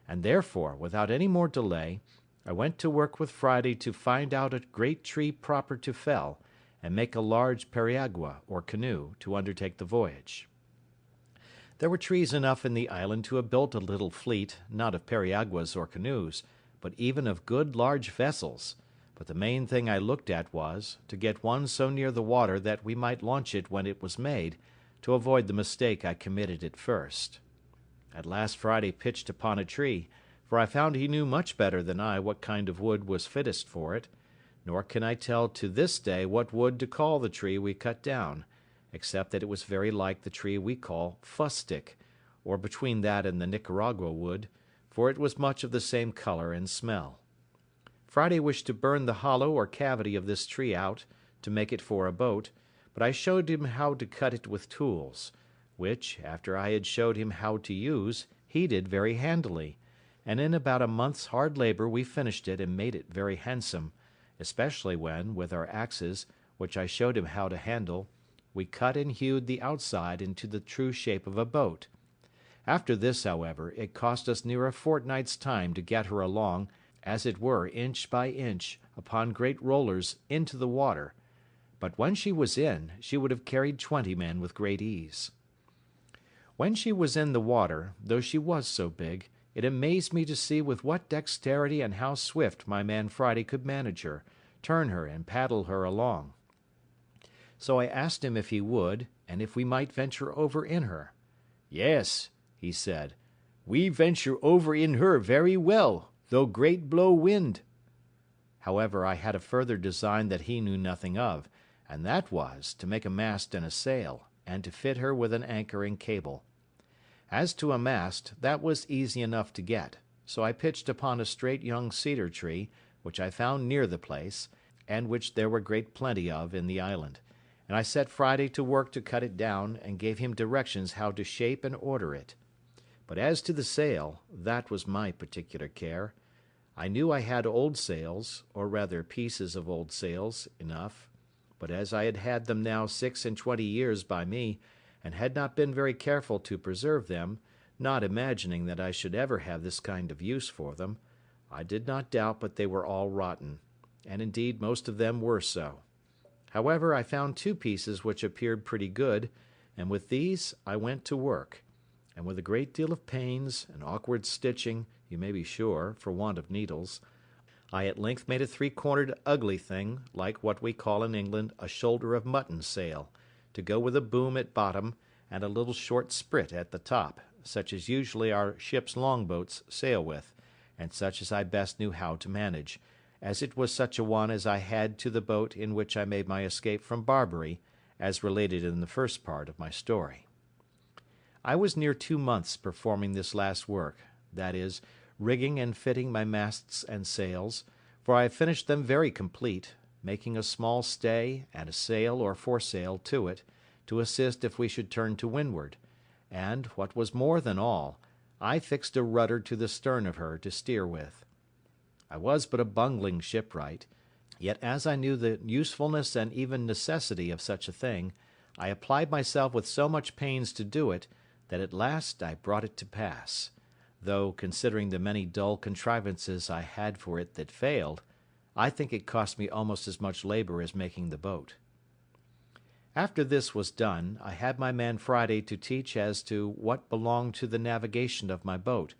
and therefore, without any more delay, I went to work with Friday to find out a great tree proper to fell, and make a large periagua, or canoe, to undertake the voyage. There were trees enough in the island to have built a little fleet, not of periaguas or canoes, but even of good large vessels; but the main thing I looked at was, to get one so near the water that we might launch it when it was made, to avoid the mistake I committed at first. At last Friday pitched upon a tree, for I found he knew much better than I what kind of wood was fittest for it, nor can I tell to this day what wood to call the tree we cut down, except that it was very like the tree we call fustic, or between that and the Nicaragua wood, for it was much of the same colour and smell. Friday wished to burn the hollow or cavity of this tree out, to make it for a boat, but I showed him how to cut it with tools, which, after I had showed him how to use, he did very handily, and in about a month's hard labour we finished it and made it very handsome, especially when, with our axes, which I showed him how to handle, we cut and hewed the outside into the true shape of a boat. After this, however, it cost us near a fortnight's time to get her along, as it were inch by inch, upon great rollers into the water, but when she was in, she would have carried 20 men with great ease. When she was in the water, though she was so big, it amazed me to see with what dexterity and how swift my man Friday could manage her, turn her, and paddle her along. So I asked him if he would, and if we might venture over in her. "Yes," he said, "we venture over in her very well, though great blow wind." However, I had a further design that he knew nothing of, and that was, to make a mast and a sail, and to fit her with an anchor and cable. As to a mast, that was easy enough to get, so I pitched upon a straight young cedar tree, which I found near the place, and which there were great plenty of in the island, and I set Friday to work to cut it down, and gave him directions how to shape and order it. But as to the sail, that was my particular care. I knew I had old sails, or rather pieces of old sails, enough, but as I had had them now 26 years by me, and had not been very careful to preserve them, not imagining that I should ever have this kind of use for them, I did not doubt but they were all rotten, and indeed most of them were so. However, I found 2 pieces which appeared pretty good, and with these I went to work, and with a great deal of pains and awkward stitching, you may be sure, for want of needles, I at length made a three-cornered ugly thing, like what we call in England a shoulder of mutton sail, to go with a boom at bottom, and a little short sprit at the top, such as usually our ship's longboats sail with, and such as I best knew how to manage, as it was such a one as I had to the boat in which I made my escape from Barbary, as related in the first part of my story. I was near 2 months performing this last work, that is, rigging and fitting my masts and sails, for I finished them very complete, making a small stay and a sail or foresail to it, to assist if we should turn to windward, and, what was more than all, I fixed a rudder to the stern of her to steer with. I was but a bungling shipwright, yet as I knew the usefulness and even necessity of such a thing, I applied myself with so much pains to do it, that at last I brought it to pass, though, considering the many dull contrivances I had for it that failed, I think it cost me almost as much labour as making the boat. After this was done, I had my man Friday to teach as to what belonged to the navigation of my boat.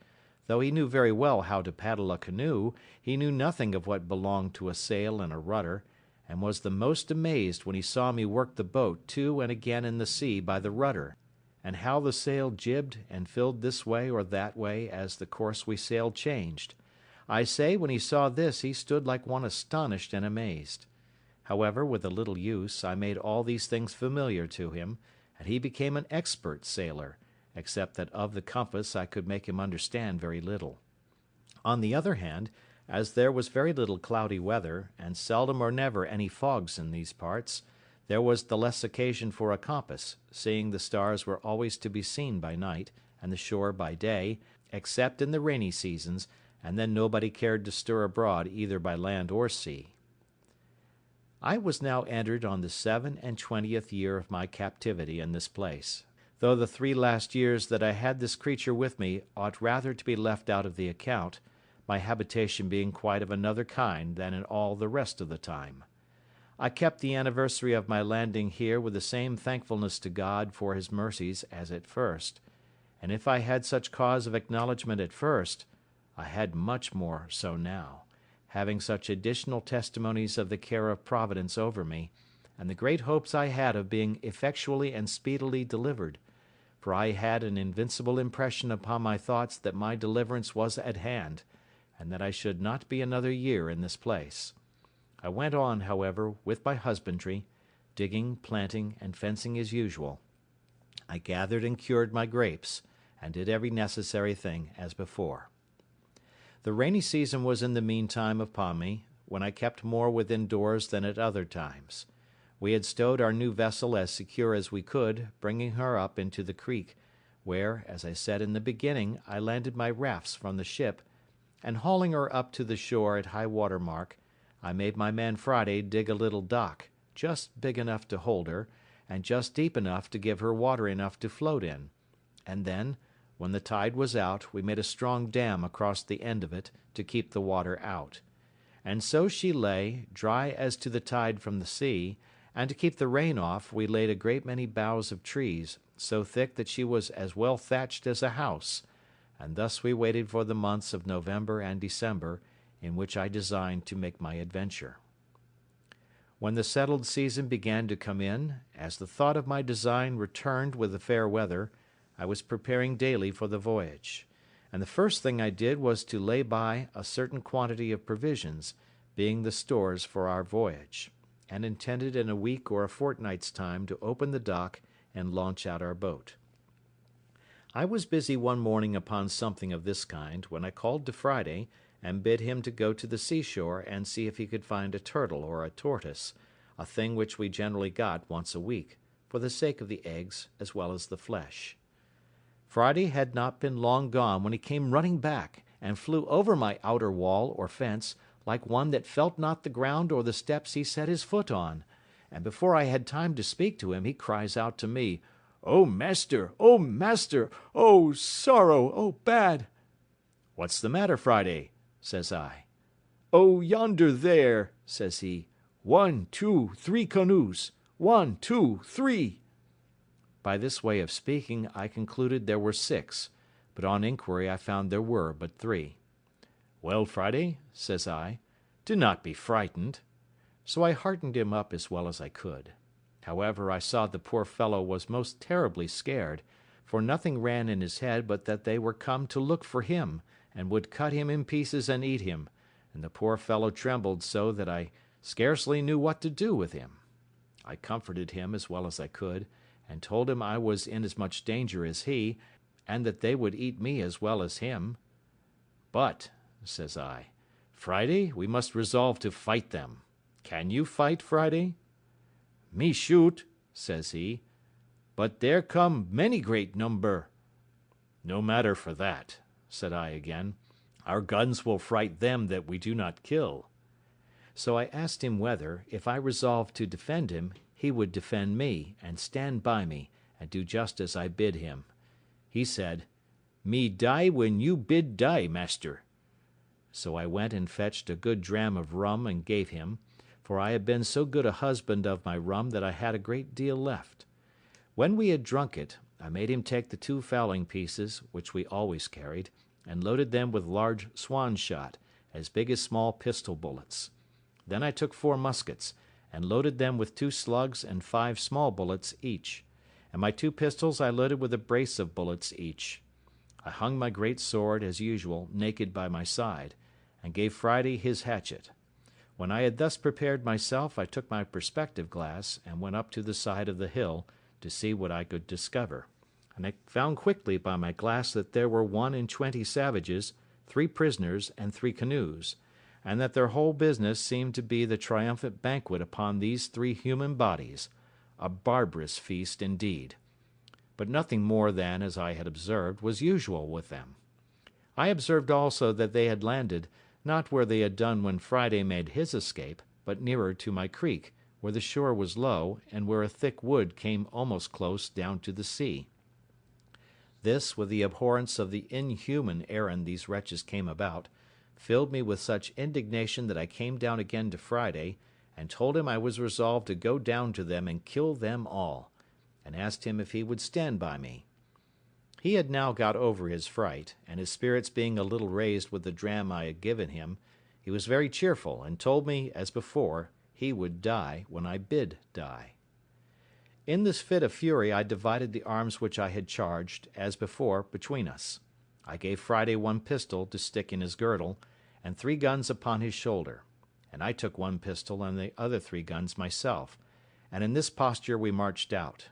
Though he knew very well how to paddle a canoe, he knew nothing of what belonged to a sail and a rudder, and was the most amazed when he saw me work the boat to and again in the sea by the rudder, and how the sail jibbed and filled this way or that way as the course we sailed changed. I say, when he saw this, he stood like one astonished and amazed. However, with a little use, I made all these things familiar to him, and he became an expert sailor, except that of the compass I could make him understand very little. On the other hand, as there was very little cloudy weather, and seldom or never any fogs in these parts, there was the less occasion for a compass, seeing the stars were always to be seen by night, and the shore by day, except in the rainy seasons, and then nobody cared to stir abroad either by land or sea. I was now entered on the 27th year of my captivity in this place, though the 3 last years that I had this creature with me ought rather to be left out of the account, my habitation being quite of another kind than in all the rest of the time. I kept the anniversary of my landing here with the same thankfulness to God for his mercies as at first, and if I had such cause of acknowledgment at first, I had much more so now, having such additional testimonies of the care of Providence over me, and the great hopes I had of being effectually and speedily delivered, for I had an invincible impression upon my thoughts that my deliverance was at hand, and that I should not be another year in this place. I went on, however, with my husbandry, digging, planting, and fencing as usual. I gathered and cured my grapes, and did every necessary thing as before. The rainy season was in the meantime upon me, when I kept more within doors than at other times. We had stowed our new vessel as secure as we could, bringing her up into the creek, where, as I said in the beginning, I landed my rafts from the ship, and hauling her up to the shore at high water mark, I made my man Friday dig a little dock, just big enough to hold her, and just deep enough to give her water enough to float in, and then, when the tide was out, we made a strong dam across the end of it to keep the water out. And so she lay, dry as to the tide from the sea, and to keep the rain off we laid a great many boughs of trees, so thick that she was as well thatched as a house, and thus we waited for the months of November and December, in which I designed to make my adventure. When the settled season began to come in, as the thought of my design returned with the fair weather, I was preparing daily for the voyage, and the first thing I did was to lay by a certain quantity of provisions, being the stores for our voyage, and intended in a week or a fortnight's time to open the dock and launch out our boat. I was busy one morning upon something of this kind, when I called to Friday, and bid him to go to the seashore and see if he could find a turtle or a tortoise, a thing which we generally got once a week, for the sake of the eggs as well as the flesh. Friday had not been long gone when he came running back, and flew over my outer wall or fence, like one that felt not the ground or the steps he set his foot on, and before I had time to speak to him, he cries out to me, "O master! O master! O sorrow! O bad!" "What's the matter, Friday?" says I. "Oh, yonder there," says he, 1, 2, 3 canoes, 1, 2, 3. By this way of speaking, I concluded there were 6, but on inquiry I found there were but 3. "Well, Friday," says I, Do not be frightened." So I heartened him up as well as I could. However, I saw the poor fellow was most terribly scared, for nothing ran in his head but that they were come to look for him, and would cut him in pieces and eat him, and the poor fellow trembled so that I scarcely knew what to do with him. I comforted him as well as I could, and told him I was in as much danger as he, and that they would eat me as well as him. "But," says I, "Friday, we must resolve to fight them. Can you fight, Friday?" "Me shoot," says he, "but there come many great number." "No matter for that," said I again. "Our guns will fright them that we do not kill." So I asked him whether, if I resolved to defend him, he would defend me, and stand by me, and do just as I bid him. He said, "Me die when you bid die, master." So I went and fetched a good dram of rum and gave him, for I had been so good a husband of my rum that I had a great deal left. When we had drunk it, I made him take the 2 fowling pieces, which we always carried, and loaded them with large swan shot, as big as small pistol bullets. Then I took 4 muskets, and loaded them with 2 slugs and 5 small bullets each, and my 2 pistols I loaded with a brace of bullets each. I hung my great sword, as usual, naked by my side, and gave Friday his hatchet. When I had thus prepared myself, I took my perspective glass, and went up to the side of the hill, to see what I could discover, and I found quickly by my glass that there were 21 savages, 3 prisoners, and 3 canoes, and that their whole business seemed to be the triumphant banquet upon these 3 human bodies, a barbarous feast indeed. But nothing more than, as I had observed, was usual with them. I observed also that they had landed, not where they had done when Friday made his escape, but nearer to my creek, where the shore was low, and where a thick wood came almost close down to the sea. This, with the abhorrence of the inhuman errand these wretches came about, filled me with such indignation that I came down again to Friday, and told him I was resolved to go down to them and kill them all, and asked him if he would stand by me. He had now got over his fright, and his spirits being a little raised with the dram I had given him, he was very cheerful, and told me, as before, he would die when I bid die. In this fit of fury I divided the arms which I had charged, as before, between us. I gave Friday 1 pistol to stick in his girdle, and 3 guns upon his shoulder, and I took 1 pistol and the other 3 guns myself, and in this posture we marched out.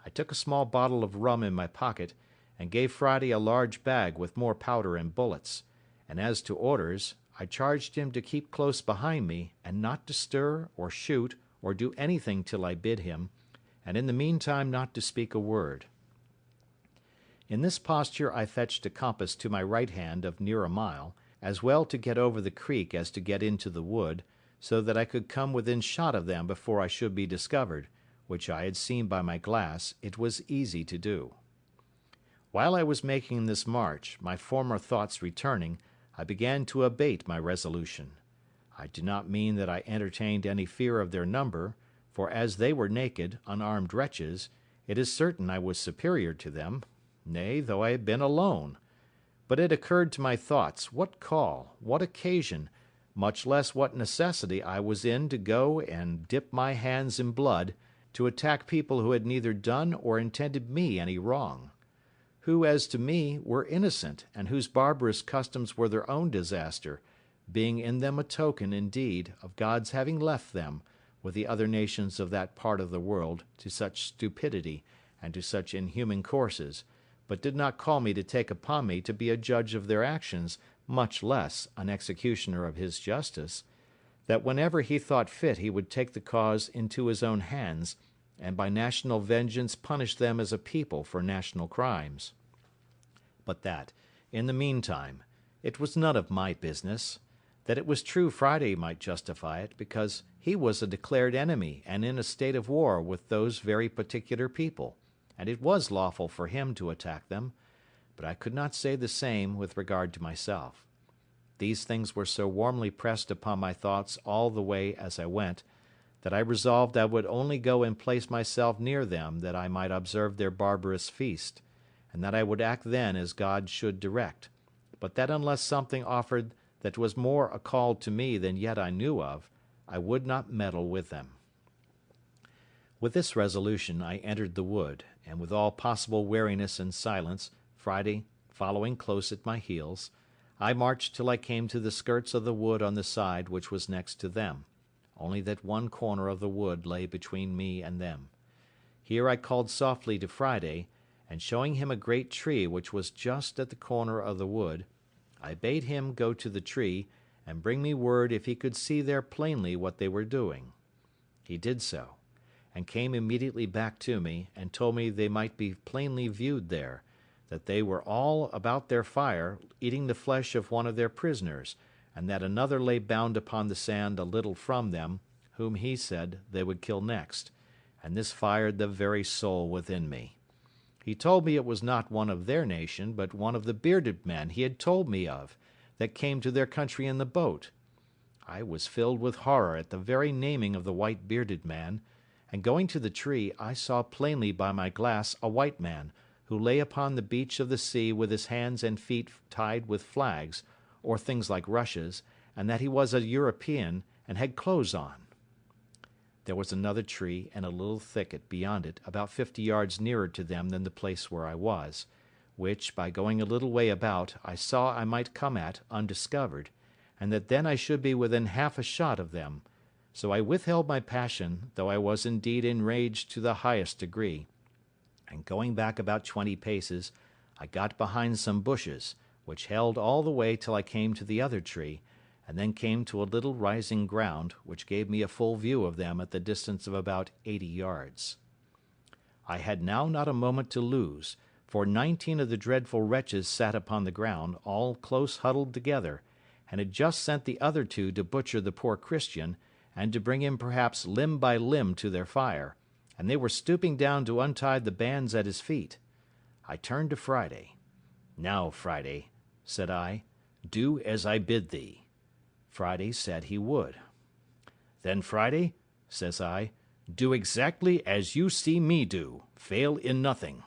I took a small bottle of rum in my pocket, and gave Friday a large bag with more powder and bullets, and as to orders, I charged him to keep close behind me, and not to stir, or shoot, or do anything till I bid him, and in the meantime not to speak a word. In this posture I fetched a compass to my right hand of near a mile, as well to get over the creek as to get into the wood, so that I could come within shot of them before I should be discovered, which I had seen by my glass it was easy to do. While I was making this march, my former thoughts returning, I began to abate my resolution. I do not mean that I entertained any fear of their number, for as they were naked, unarmed wretches, it is certain I was superior to them, nay, though I had been alone. But it occurred to my thoughts what call, what occasion, much less what necessity I was in to go and dip my hands in blood, to attack people who had neither done or intended me any wrong; who, as to me, were innocent, and whose barbarous customs were their own disaster, being in them a token, indeed, of God's having left them, with the other nations of that part of the world, to such stupidity, and to such inhuman courses, but did not call me to take upon me to be a judge of their actions, much less an executioner of his justice, that whenever he thought fit he would take the cause into his own hands, and by national vengeance punish them as a people for national crimes; but that, in the meantime, it was none of my business; that it was true Friday might justify it, because he was a declared enemy and in a state of war with those very particular people, and it was lawful for him to attack them, but I could not say the same with regard to myself. These things were so warmly pressed upon my thoughts all the way as I went, that I resolved I would only go and place myself near them that I might observe their barbarous feast, and that I would act then as God should direct, but that unless something offered that was more a call to me than yet I knew of, I would not meddle with them. With this resolution I entered the wood, and with all possible wariness and silence, Friday following close at my heels, I marched till I came to the skirts of the wood on the side which was next to them, only that one corner of the wood lay between me and them. Here I called softly to Friday, and showing him a great tree which was just at the corner of the wood, I bade him go to the tree, and bring me word if he could see there plainly what they were doing. He did so, and came immediately back to me, and told me they might be plainly viewed there, that they were all about their fire, eating the flesh of one of their prisoners, and that another lay bound upon the sand a little from them, whom he said they would kill next, and this fired the very soul within me. He told me it was not one of their nation, but one of the bearded men he had told me of, that came to their country in the boat. I was filled with horror at the very naming of the white bearded man, and going to the tree I saw plainly by my glass a white man, who lay upon the beach of the sea with his hands and feet tied with flags, or things like rushes, and that he was a European, and had clothes on. There was another tree and a little thicket beyond it, about 50 yards nearer to them than the place where I was, which, by going a little way about, I saw I might come at undiscovered, and that then I should be within half a shot of them. So I withheld my passion, though I was indeed enraged to the highest degree, and going back about 20 paces, I got behind some bushes, which held all the way till I came to the other tree, and then came to a little rising ground, which gave me a full view of them at the distance of about 80 yards. I had now not a moment to lose, for 19 of the dreadful wretches sat upon the ground, all close huddled together, and had just sent the other 2 to butcher the poor Christian, and to bring him perhaps limb by limb to their fire, and they were stooping down to untie the bands at his feet. I turned to Friday. "Now, Friday," said I, "do as I bid thee." Friday said he would. "Then, Friday," says I, "do exactly as you see me do, fail in nothing."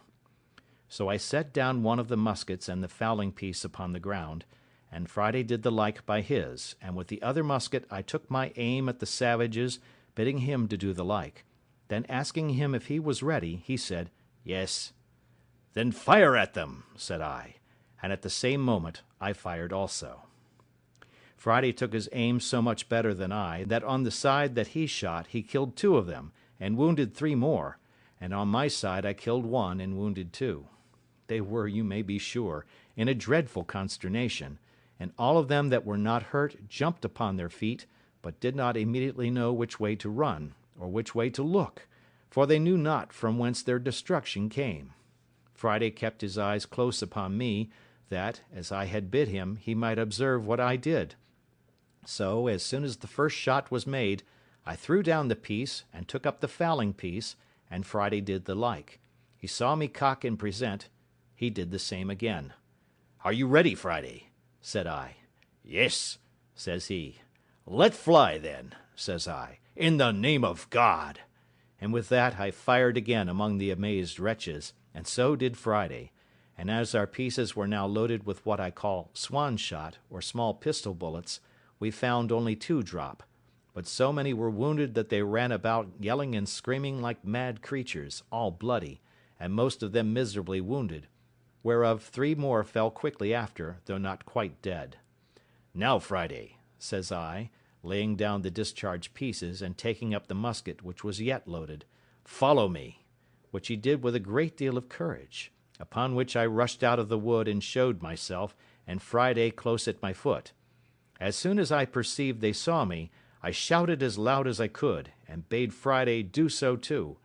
So I set down one of the muskets and the fowling piece upon the ground, and Friday did the like by his, and with the other musket I took my aim at the savages, bidding him to do the like. Then asking him if he was ready, he said, "Yes." "Then fire at them," said I, and at the same moment I fired also. Friday took his aim so much better than I, that on the side that he shot he killed 2 of them, and wounded 3 more, and on my side I killed 1 and wounded 2. They were, you may be sure, in a dreadful consternation, and all of them that were not hurt jumped upon their feet, but did not immediately know which way to run, or which way to look, for they knew not from whence their destruction came. Friday kept his eyes close upon me, that, as I had bid him, he might observe what I did. So, as soon as the first shot was made, I threw down the piece, and took up the fowling piece, and Friday did the like. He saw me cock and present. He did the same again. "Are you ready, Friday?" said I. "Yes," says he. "Let fly, then," says I, "in the name of God." And with that I fired again among the amazed wretches, and so did Friday, and as our pieces were now loaded with what I call swan shot, or small pistol bullets, we found only 2 drop, but so many were wounded that they ran about yelling and screaming like mad creatures, all bloody, and most of them miserably wounded, whereof 3 more fell quickly after, though not quite dead. "Now, Friday," says I, laying down the discharged pieces, and taking up the musket which was yet loaded, "follow me," which he did with a great deal of courage, upon which I rushed out of the wood and showed myself, and Friday close at my foot. As soon as I perceived they saw me, I shouted as loud as I could, and bade Friday do so too,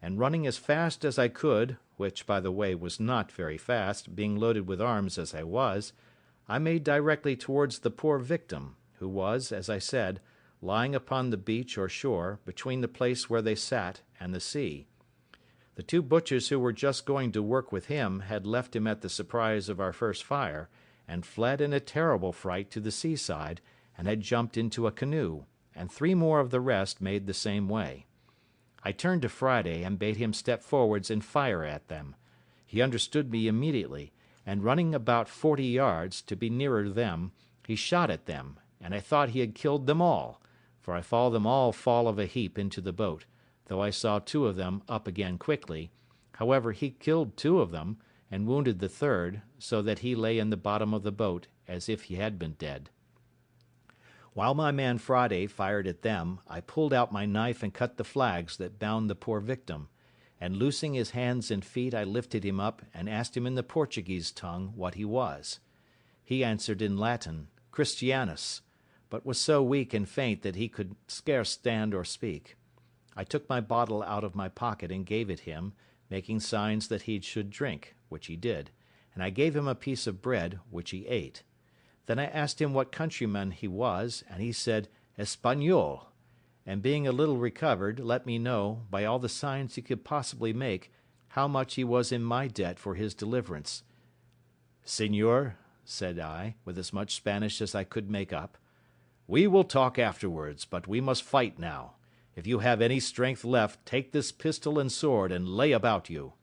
and running as fast as I could, which, by the way, was not very fast, being loaded with arms as I was, I made directly towards the poor victim, who was, as I said, lying upon the beach or shore, between the place where they sat and the sea. The 2 butchers who were just going to work with him had left him at the surprise of our first fire, and fled in a terrible fright to the seaside, and had jumped into a canoe, and 3 more of the rest made the same way. I turned to Friday, and bade him step forwards and fire at them. He understood me immediately, and running about 40 yards, to be nearer them, He shot at them, and I thought he had killed them all, for I saw them all fall of a heap into the boat, though I saw two of them up again quickly. However, he killed two of them, and wounded the third, so that he lay in the bottom of the boat as if he had been dead. While my man Friday fired at them, I pulled out my knife and cut the flags that bound the poor victim, and loosing his hands and feet I lifted him up and asked him in the Portuguese tongue what he was. He answered in Latin, Christianus, but was so weak and faint that he could scarce stand or speak. I took my bottle out of my pocket and gave it him, making signs that he should drink, which he did, and I gave him a piece of bread, which he ate. Then I asked him what countryman he was, and he said Espagnol, and being a little recovered, let me know, by all the signs he could possibly make, how much he was in my debt for his deliverance. "Señor," said I, with as much Spanish as I could make up, "we will talk afterwards, but we must fight now. If you have any strength left, take this pistol and sword and lay about you."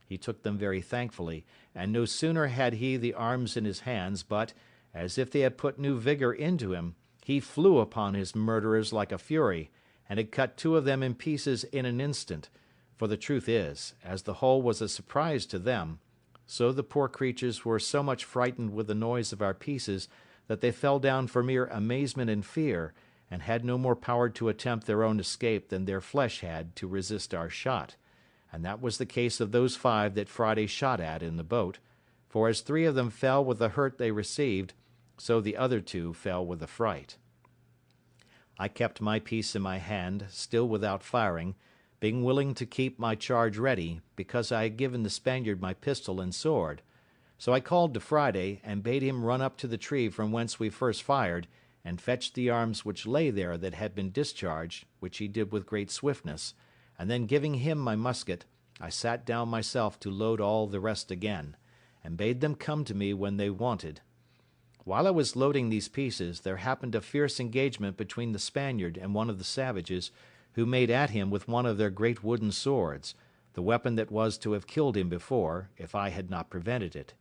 He took them very thankfully, and no sooner had he the arms in his hands, but, as if they had put new vigour into him, he flew upon his murderers like a fury, and had cut two of them in pieces in an instant, for the truth is, as the whole was a surprise to them, so the poor creatures were so much frightened with the noise of our pieces that they fell down for mere amazement and fear, and had no more power to attempt their own escape than their flesh had to resist our shot, and that was the case of those 5 that Friday shot at in the boat, for as 3 of them fell with the hurt they received, so the other 2 fell with the fright. I kept my piece in my hand, still without firing, being willing to keep my charge ready, because I had given the Spaniard my pistol and sword. So I called to Friday, and bade him run up to the tree from whence we first fired, and fetch the arms which lay there that had been discharged, which he did with great swiftness, and then giving him my musket, I sat down myself to load all the rest again, and bade them come to me when they wanted. While I was loading these pieces, there happened a fierce engagement between the Spaniard and one of the savages, who made at him with one of their great wooden swords, the weapon that was to have killed him before, if I had not prevented it.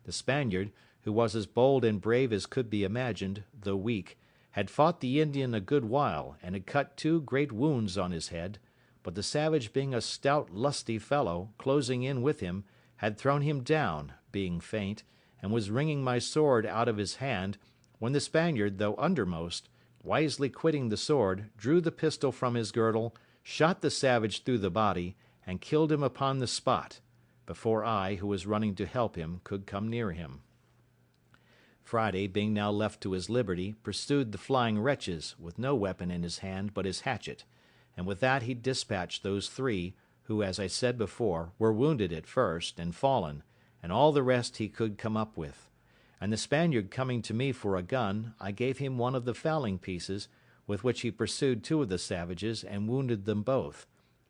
The Spaniard, who was as bold and brave as could be imagined, though weak, had fought the Indian a good while, and had cut 2 great wounds on his head, but the savage being a stout lusty fellow, closing in with him, had thrown him down, being faint, and was wringing my sword out of his hand, when the Spaniard, though undermost, wisely quitting the sword, drew the pistol from his girdle, shot the savage through the body, and killed him upon the spot, before I, who was running to help him, could come near him. Friday, being now left to his liberty, pursued the flying wretches, with no weapon in his hand but his hatchet, and with that he dispatched those 3, who, as I said before, were wounded at first, and fallen, and all the rest he could come up with. And the Spaniard coming to me for a gun, I gave him one of the fowling pieces, with which he pursued 2 of the savages, and wounded them both,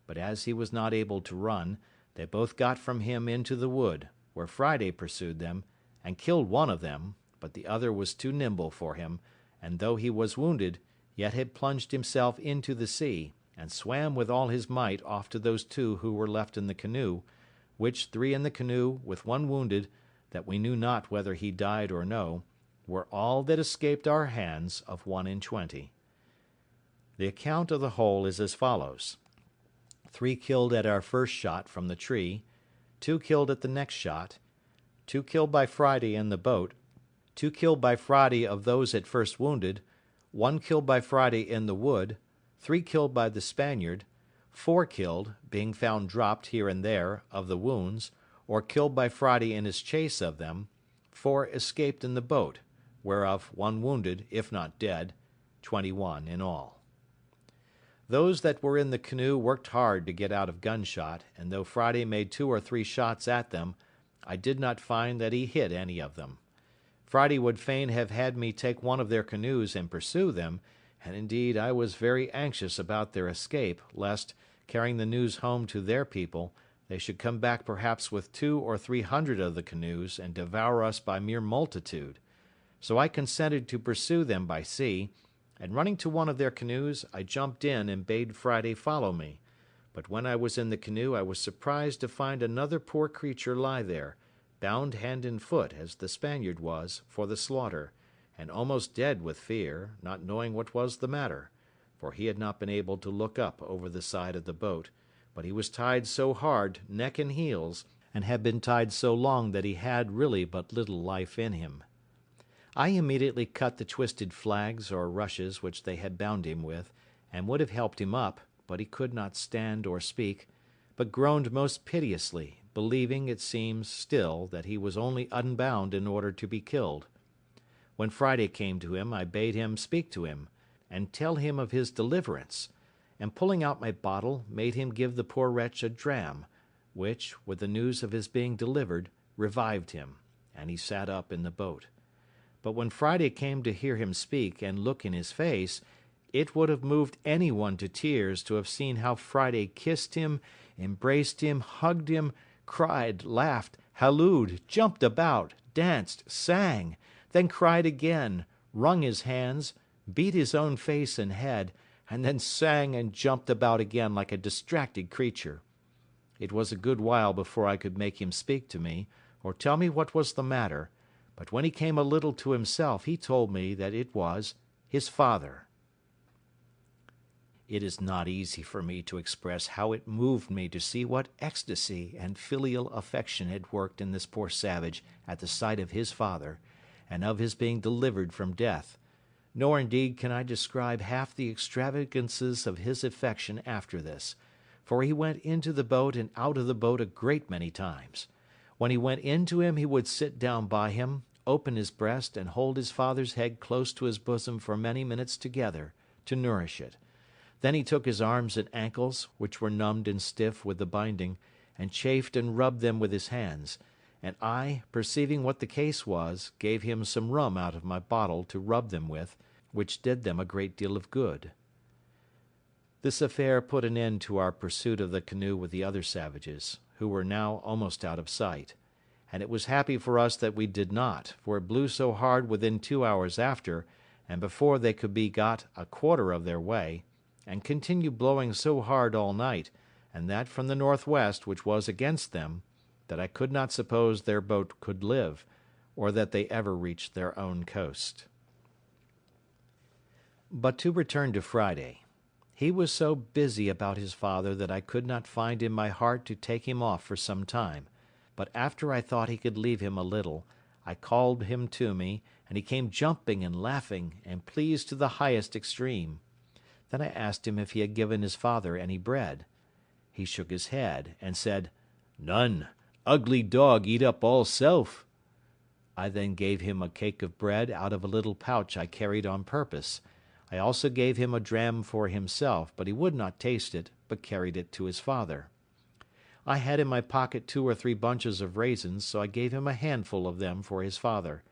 but as he was not able to run, they both got from him into the wood, where Friday pursued them, and killed one of them, but the other was too nimble for him, and though he was wounded, yet had plunged himself into the sea, and swam with all his might off to those 2 who were left in the canoe, which 3 in the canoe, with one wounded, that we knew not whether he died or no, were all that escaped our hands of 1 in 20. The account of the whole is as follows: 3 killed at our first shot from the tree, 2 killed at the next shot, 2 killed by Friday in the boat, 2 killed by Friday of those at first wounded, 1 killed by Friday in the wood, 3 killed by the Spaniard, 4 killed, being found dropped here and there, of the wounds, or killed by Friday in his chase of them, 4 escaped in the boat, whereof 1 wounded, if not dead, 21 in all. Those that were in the canoe worked hard to get out of gunshot, and though Friday made 2 or 3 shots at them, I did not find that he hit any of them. Friday would fain have had me take one of their canoes and pursue them, and indeed I was very anxious about their escape, lest, carrying the news home to their people, they should come back perhaps with 200 or 300 of the canoes, and devour us by mere multitude. So I consented to pursue them by sea, and running to one of their canoes, I jumped in and bade Friday follow me. But when I was in the canoe, I was surprised to find another poor creature lie there, bound hand and foot, as the Spaniard was, for the slaughter, and almost dead with fear, not knowing what was the matter, for he had not been able to look up over the side of the boat, but he was tied so hard, neck and heels, and had been tied so long that he had really but little life in him. I immediately cut the twisted flags or rushes which they had bound him with, and would have helped him up, but he could not stand or speak, but groaned most piteously, believing, it seems, still, that he was only unbound in order to be killed. When Friday came to him, I bade him speak to him, and tell him of his deliverance, and pulling out my bottle, made him give the poor wretch a dram, which, with the news of his being delivered, revived him, and he sat up in the boat. But when Friday came to hear him speak and look in his face, it would have moved any one to tears to have seen how Friday kissed him, embraced him, hugged him, cried, laughed, hallooed, jumped about, danced, sang, then cried again, wrung his hands, beat his own face and head, and then sang and jumped about again like a distracted creature. It was a good while before I could make him speak to me, or tell me what was the matter, but when he came a little to himself he told me that it was his father. It is not easy for me to express how it moved me to see what ecstasy and filial affection had worked in this poor savage at the sight of his father, and of his being delivered from death, nor indeed can I describe half the extravagances of his affection after this, for he went into the boat and out of the boat a great many times. When he went into him he would sit down by him, open his breast, and hold his father's head close to his bosom for many minutes together, to nourish it. Then he took his arms and ankles, which were numbed and stiff with the binding, and chafed and rubbed them with his hands, and I, perceiving what the case was, gave him some rum out of my bottle to rub them with, which did them a great deal of good. This affair put an end to our pursuit of the canoe with the other savages, who were now almost out of sight, and it was happy for us that we did not, for it blew so hard within 2 hours after, and before they could be got a quarter of their way, and continued blowing so hard all night, and that from the northwest, which was against them, that I could not suppose their boat could live, or that they ever reached their own coast. But to return to Friday. He was so busy about his father that I could not find in my heart to take him off for some time, but after I thought he could leave him a little, I called him to me, and he came jumping and laughing, and pleased to the highest extreme. Then I asked him if he had given his father any bread. He shook his head, and said, "None. Ugly dog eat up all self." I then gave him a cake of bread out of a little pouch I carried on purpose. I also gave him a dram for himself, but he would not taste it, but carried it to his father. I had in my pocket 2 or 3 bunches of raisins, so I gave him a handful of them for his father.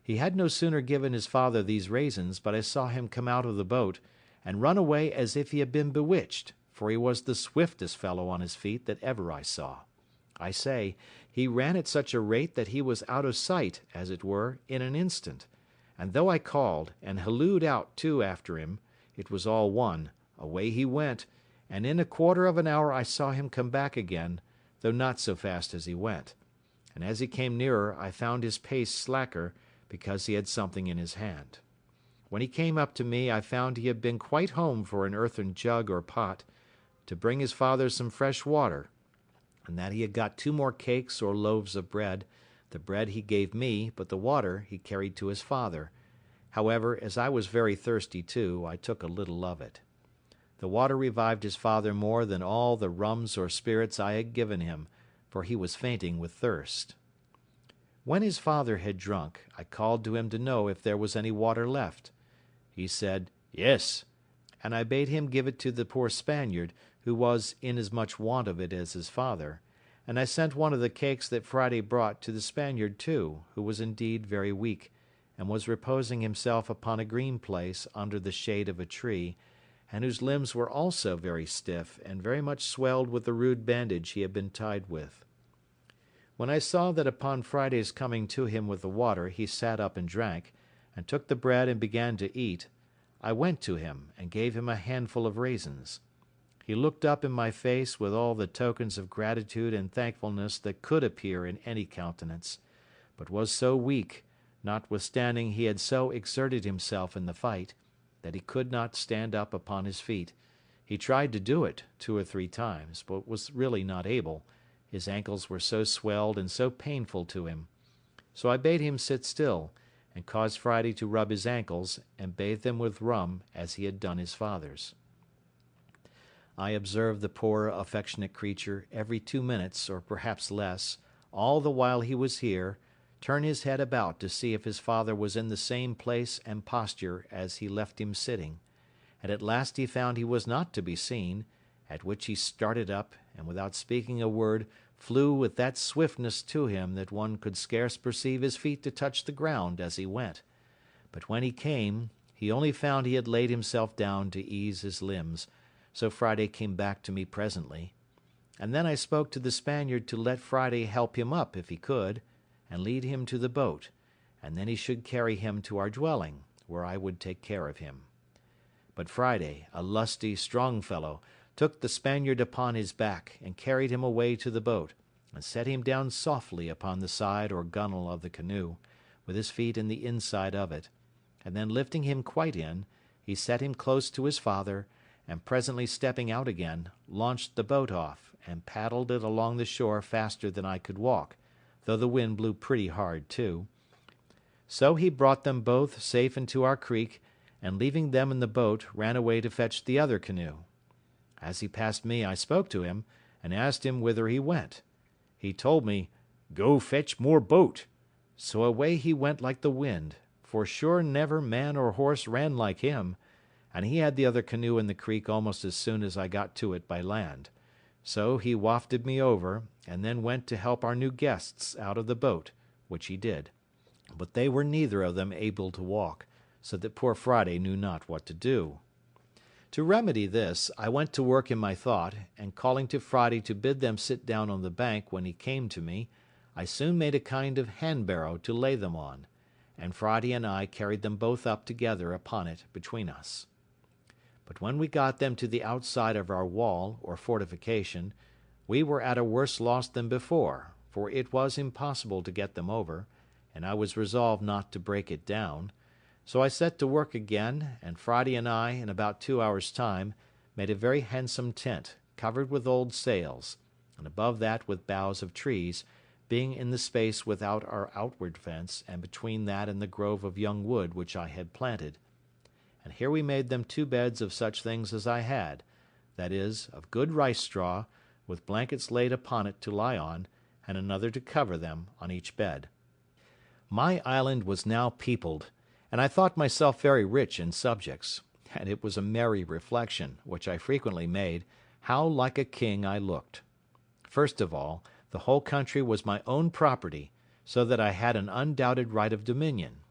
He had no sooner given his father these raisins, but I saw him come out of the boat, and run away as if he had been bewitched, for he was the swiftest fellow on his feet that ever I saw. I say, he ran at such a rate that he was out of sight, as it were, in an instant, and though I called, and hallooed out too after him, it was all one, away he went, and in a quarter of an hour I saw him come back again, though not so fast as he went, and as he came nearer I found his pace slacker, because he had something in his hand. When he came up to me I found he had been quite home for an earthen jug or pot, to bring his father some fresh water, and that he had got 2 more cakes or loaves of bread. The bread he gave me, but the water he carried to his father. However, as I was very thirsty too, I took a little of it. The water revived his father more than all the rums or spirits I had given him, for he was fainting with thirst. When his father had drunk, I called to him to know if there was any water left. He said, "Yes," and I bade him give it to the poor Spaniard, who was in as much want of it as his father, and I sent one of the cakes that Friday brought to the Spaniard too, who was indeed very weak, and was reposing himself upon a green place under the shade of a tree, and whose limbs were also very stiff, and very much swelled with the rude bandage he had been tied with. When I saw that upon Friday's coming to him with the water he sat up and drank, and took the bread and began to eat, I went to him, and gave him a handful of raisins. He looked up in my face with all the tokens of gratitude and thankfulness that could appear in any countenance, but was so weak, notwithstanding he had so exerted himself in the fight, that he could not stand up upon his feet. He tried to do it 2 or 3 times, but was really not able, his ankles were so swelled and so painful to him. So I bade him sit still, and caused Friday to rub his ankles, and bathe them with rum, as he had done his father's. I observed the poor affectionate creature every 2 minutes, or perhaps less, all the while he was here, turn his head about to see if his father was in the same place and posture as he left him sitting, and at last he found he was not to be seen, at which he started up, and without speaking a word, flew with that swiftness to him that one could scarce perceive his feet to touch the ground as he went. But when he came, he only found he had laid himself down to ease his limbs, so Friday came back to me presently, and then I spoke to the Spaniard to let Friday help him up if he could, and lead him to the boat, and then he should carry him to our dwelling, where I would take care of him. But Friday, a lusty, strong fellow, took the Spaniard upon his back, and carried him away to the boat, and set him down softly upon the side or gunwale of the canoe, with his feet in the inside of it, and then lifting him quite in, he set him close to his father, and presently stepping out again, launched the boat off, and paddled it along the shore faster than I could walk, though the wind blew pretty hard too. So he brought them both safe into our creek, and leaving them in the boat, ran away to fetch the other canoe. As he passed me I spoke to him, and asked him whither he went. He told me, "Go fetch more boat." So away he went like the wind, for sure never man or horse ran like him, and he had the other canoe in the creek almost as soon as I got to it by land. So he wafted me over, and then went to help our new guests out of the boat, which he did. But they were neither of them able to walk, so that poor Friday knew not what to do. To remedy this, I went to work in my thought, and calling to Friday to bid them sit down on the bank when he came to me, I soon made a kind of hand-barrow to lay them on, and Friday and I carried them both up together upon it between us. But when we got them to the outside of our wall, or fortification, we were at a worse loss than before, for it was impossible to get them over, and I was resolved not to break it down. So I set to work again, and Friday and I, in about 2 hours' time, made a very handsome tent, covered with old sails, and above that with boughs of trees, being in the space without our outward fence, and between that and the grove of young wood which I had planted. And here we made them 2 beds of such things as I had, that is, of good rice straw, with blankets laid upon it to lie on, and another to cover them on each bed. My island was now peopled, and I thought myself very rich in subjects, and it was a merry reflection, which I frequently made, how like a king I looked. First of all, the whole country was my own property, so that I had an undoubted right of dominion.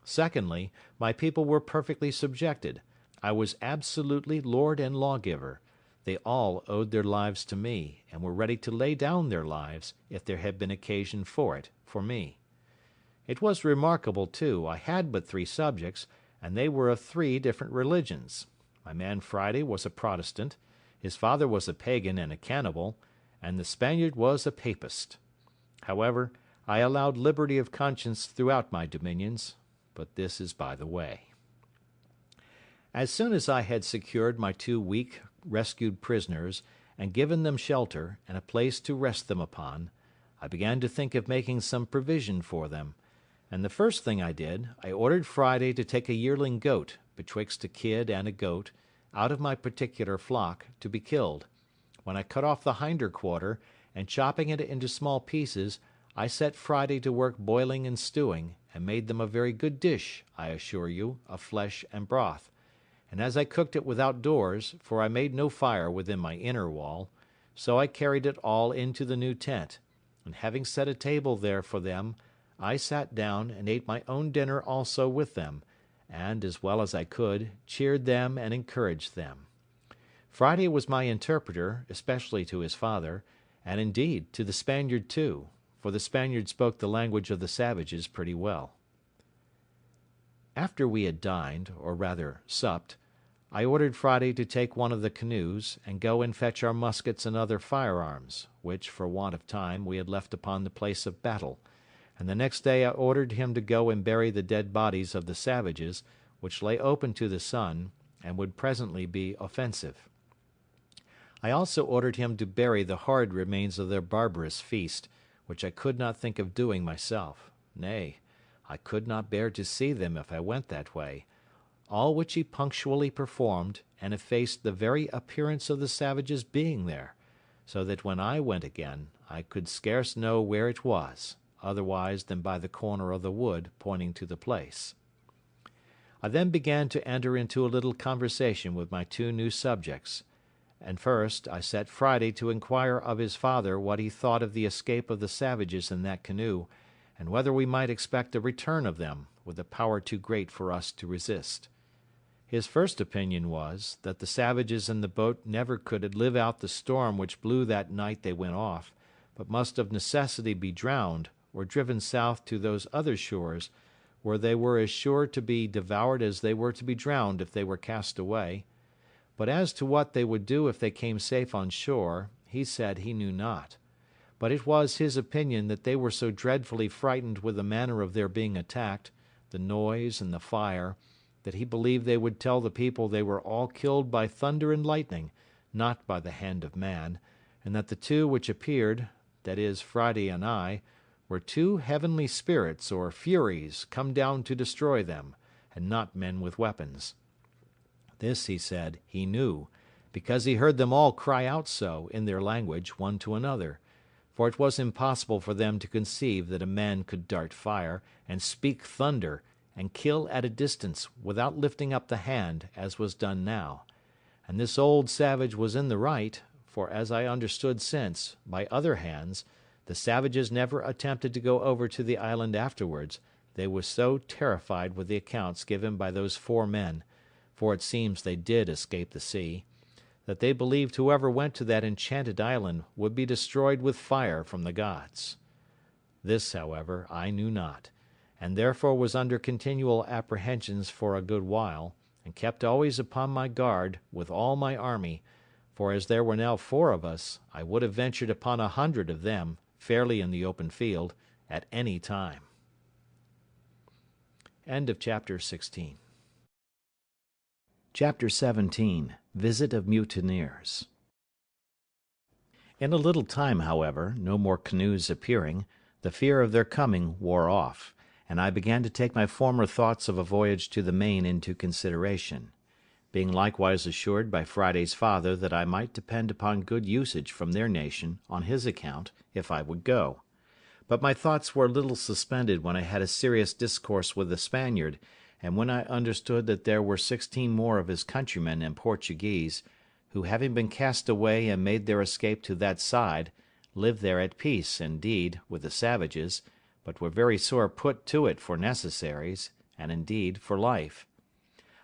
Secondly, my people were perfectly subjected. I was absolutely lord and lawgiver. They all owed their lives to me, and were ready to lay down their lives, if there had been occasion for it, for me. It was remarkable, too, I had but 3 subjects, and they were of 3 different religions. My man Friday was a Protestant, his father was a pagan and a cannibal, and the Spaniard was a papist. However, I allowed liberty of conscience throughout my dominions, but this is by the way. As soon as I had secured my 2 weak rescued prisoners, and given them shelter, and a place to rest them upon, I began to think of making some provision for them, and the first thing I did, I ordered Friday to take a yearling goat, betwixt a kid and a goat, out of my particular flock, to be killed, when I cut off the hinder quarter, and chopping it into small pieces, I set Friday to work boiling and stewing, and made them a very good dish, I assure you, of flesh and broth; and as I cooked it without doors, for I made no fire within my inner wall, so I carried it all into the new tent, and having set a table there for them, I sat down, and ate my own dinner also with them, and, as well as I could, cheered them and encouraged them. Friday was my interpreter, especially to his father, and indeed to the Spaniard too, for the Spaniard spoke the language of the savages pretty well. After we had dined, or rather supped, I ordered Friday to take one of the canoes, and go and fetch our muskets and other firearms, which, for want of time, we had left upon the place of battle, and the next day I ordered him to go and bury the dead bodies of the savages, which lay open to the sun, and would presently be offensive. I also ordered him to bury the horrid remains of their barbarous feast, which I could not think of doing myself. Nay, I could not bear to see them if I went that way, all which he punctually performed, and effaced the very appearance of the savages being there, so that when I went again, I could scarce know where it was, otherwise than by the corner of the wood pointing to the place. I then began to enter into a little conversation with my two new subjects, and first I set Friday to inquire of his father what he thought of the escape of the savages in that canoe, and whether we might expect a return of them, with a power too great for us to resist. His first opinion was, that the savages in the boat never could live out the storm which blew that night they went off, but must of necessity be drowned, or driven south to those other shores, where they were as sure to be devoured as they were to be drowned if they were cast away. But as to what they would do if they came safe on shore, he said he knew not. But it was his opinion that they were so dreadfully frightened with the manner of their being attacked, the noise and the fire, that he believed they would tell the people they were all killed by thunder and lightning, not by the hand of man, and that the two which appeared, that is, Friday and I, were two heavenly spirits or furies come down to destroy them, and not men with weapons. This, he said, he knew, because he heard them all cry out so, in their language, one to another, for it was impossible for them to conceive that a man could dart fire, and speak thunder, and kill at a distance, without lifting up the hand, as was done now. And this old savage was in the right, for as I understood since, by other hands, the savages never attempted to go over to the island afterwards, they were so terrified with the accounts given by those 4 men, for it seems they did escape the sea, that they believed whoever went to that enchanted island would be destroyed with fire from the gods. This, however, I knew not, and therefore was under continual apprehensions for a good while, and kept always upon my guard with all my army, for as there were now 4 of us, I would have ventured upon 100 of them, fairly in the open field, at any time. End of chapter 16. Chapter 17. Visit of Mutineers. In a little time, however, no more canoes appearing, the fear of their coming wore off, and I began to take my former thoughts of a voyage to the main into consideration, being likewise assured by Friday's father that I might depend upon good usage from their nation on his account, if I would go. But my thoughts were a little suspended when I had a serious discourse with the Spaniard, and when I understood that there were 16 more of his countrymen and Portuguese, who, having been cast away and made their escape to that side, lived there at peace, indeed, with the savages, but were very sore put to it for necessaries, and indeed for life.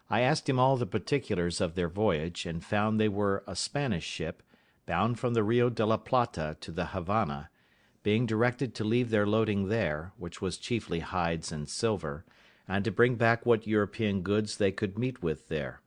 I asked him all the particulars of their voyage, and found they were a Spanish ship, bound from the Rio de la Plata to the Havana, being directed to leave their loading there, which was chiefly hides and silver, and to bring back what European goods they could meet with there;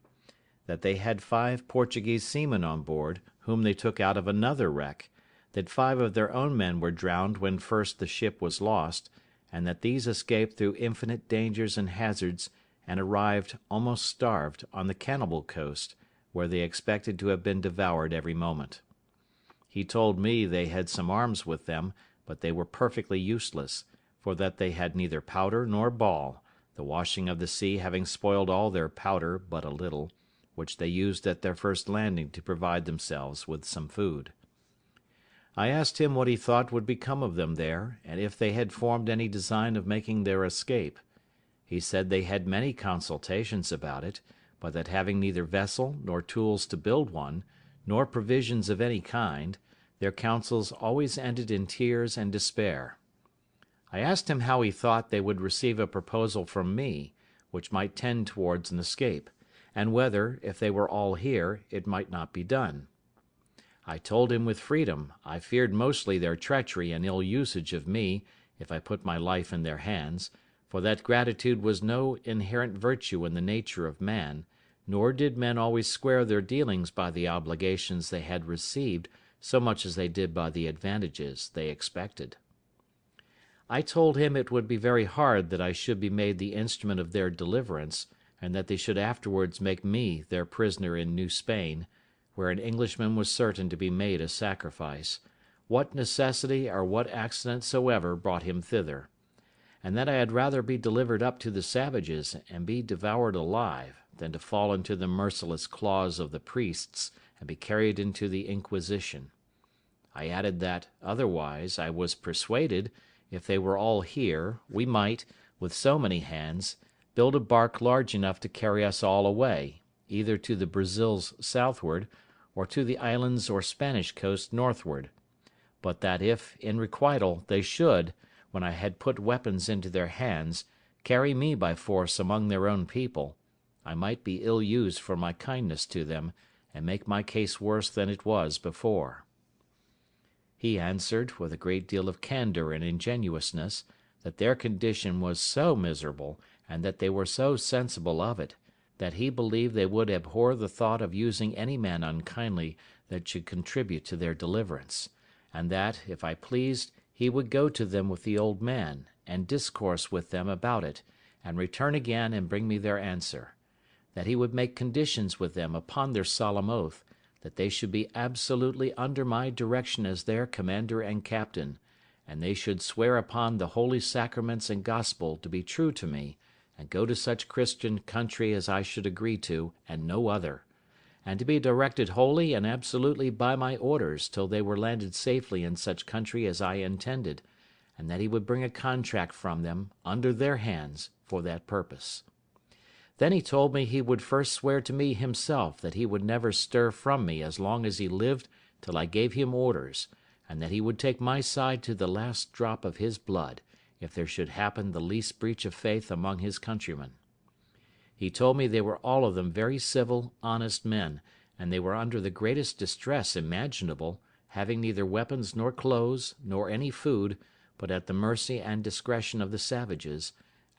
that they had 5 Portuguese seamen on board, whom they took out of another wreck; that 5 of their own men were drowned when first the ship was lost, and that these escaped through infinite dangers and hazards, and arrived, almost starved, on the Cannibal coast, where they expected to have been devoured every moment. He told me they had some arms with them, but they were perfectly useless, for that they had neither powder nor ball, the washing of the sea having spoiled all their powder but a little, which they used at their first landing to provide themselves with some food. I asked him what he thought would become of them there, and if they had formed any design of making their escape. He said they had many consultations about it, but that having neither vessel nor tools to build one, nor provisions of any kind, their counsels always ended in tears and despair. I asked him how he thought they would receive a proposal from me, which might tend towards an escape, and whether, if they were all here, it might not be done. I told him with freedom I feared mostly their treachery and ill usage of me, if I put my life in their hands, for that gratitude was no inherent virtue in the nature of man, nor did men always square their dealings by the obligations they had received so much as they did by the advantages they expected. I told him it would be very hard that I should be made the instrument of their deliverance, and that they should afterwards make me their prisoner in New Spain, where an Englishman was certain to be made a sacrifice, what necessity or what accident soever brought him thither; and that I had rather be delivered up to the savages, and be devoured alive, than to fall into the merciless claws of the priests, and be carried into the Inquisition. I added that, otherwise, I was persuaded, if they were all here, we might, with so many hands, build a bark large enough to carry us all away, either to the Brazils southward, or to the islands or Spanish coast northward; but that if, in requital, they should, when I had put weapons into their hands, carry me by force among their own people, I might be ill used for my kindness to them, and make my case worse than it was before. He answered, with a great deal of candour and ingenuousness, that their condition was so miserable, and that they were so sensible of it, that he believed they would abhor the thought of using any man unkindly that should contribute to their deliverance; and that, if I pleased, he would go to them with the old man, and discourse with them about it, and return again and bring me their answer; that he would make conditions with them upon their solemn oath, that they should be absolutely under my direction as their commander and captain, and they should swear upon the holy sacraments and gospel to be true to me, and go to such Christian country as I should agree to, and no other; and to be directed wholly and absolutely by my orders till they were landed safely in such country as I intended, and that he would bring a contract from them, under their hands, for that purpose. Then he told me he would first swear to me himself that he would never stir from me as long as he lived till I gave him orders, and that he would take my side to the last drop of his blood, if there should happen the least breach of faith among his countrymen. He told me they were all of them very civil, honest men, and they were under the greatest distress imaginable, having neither weapons nor clothes, nor any food, but at the mercy and discretion of the savages,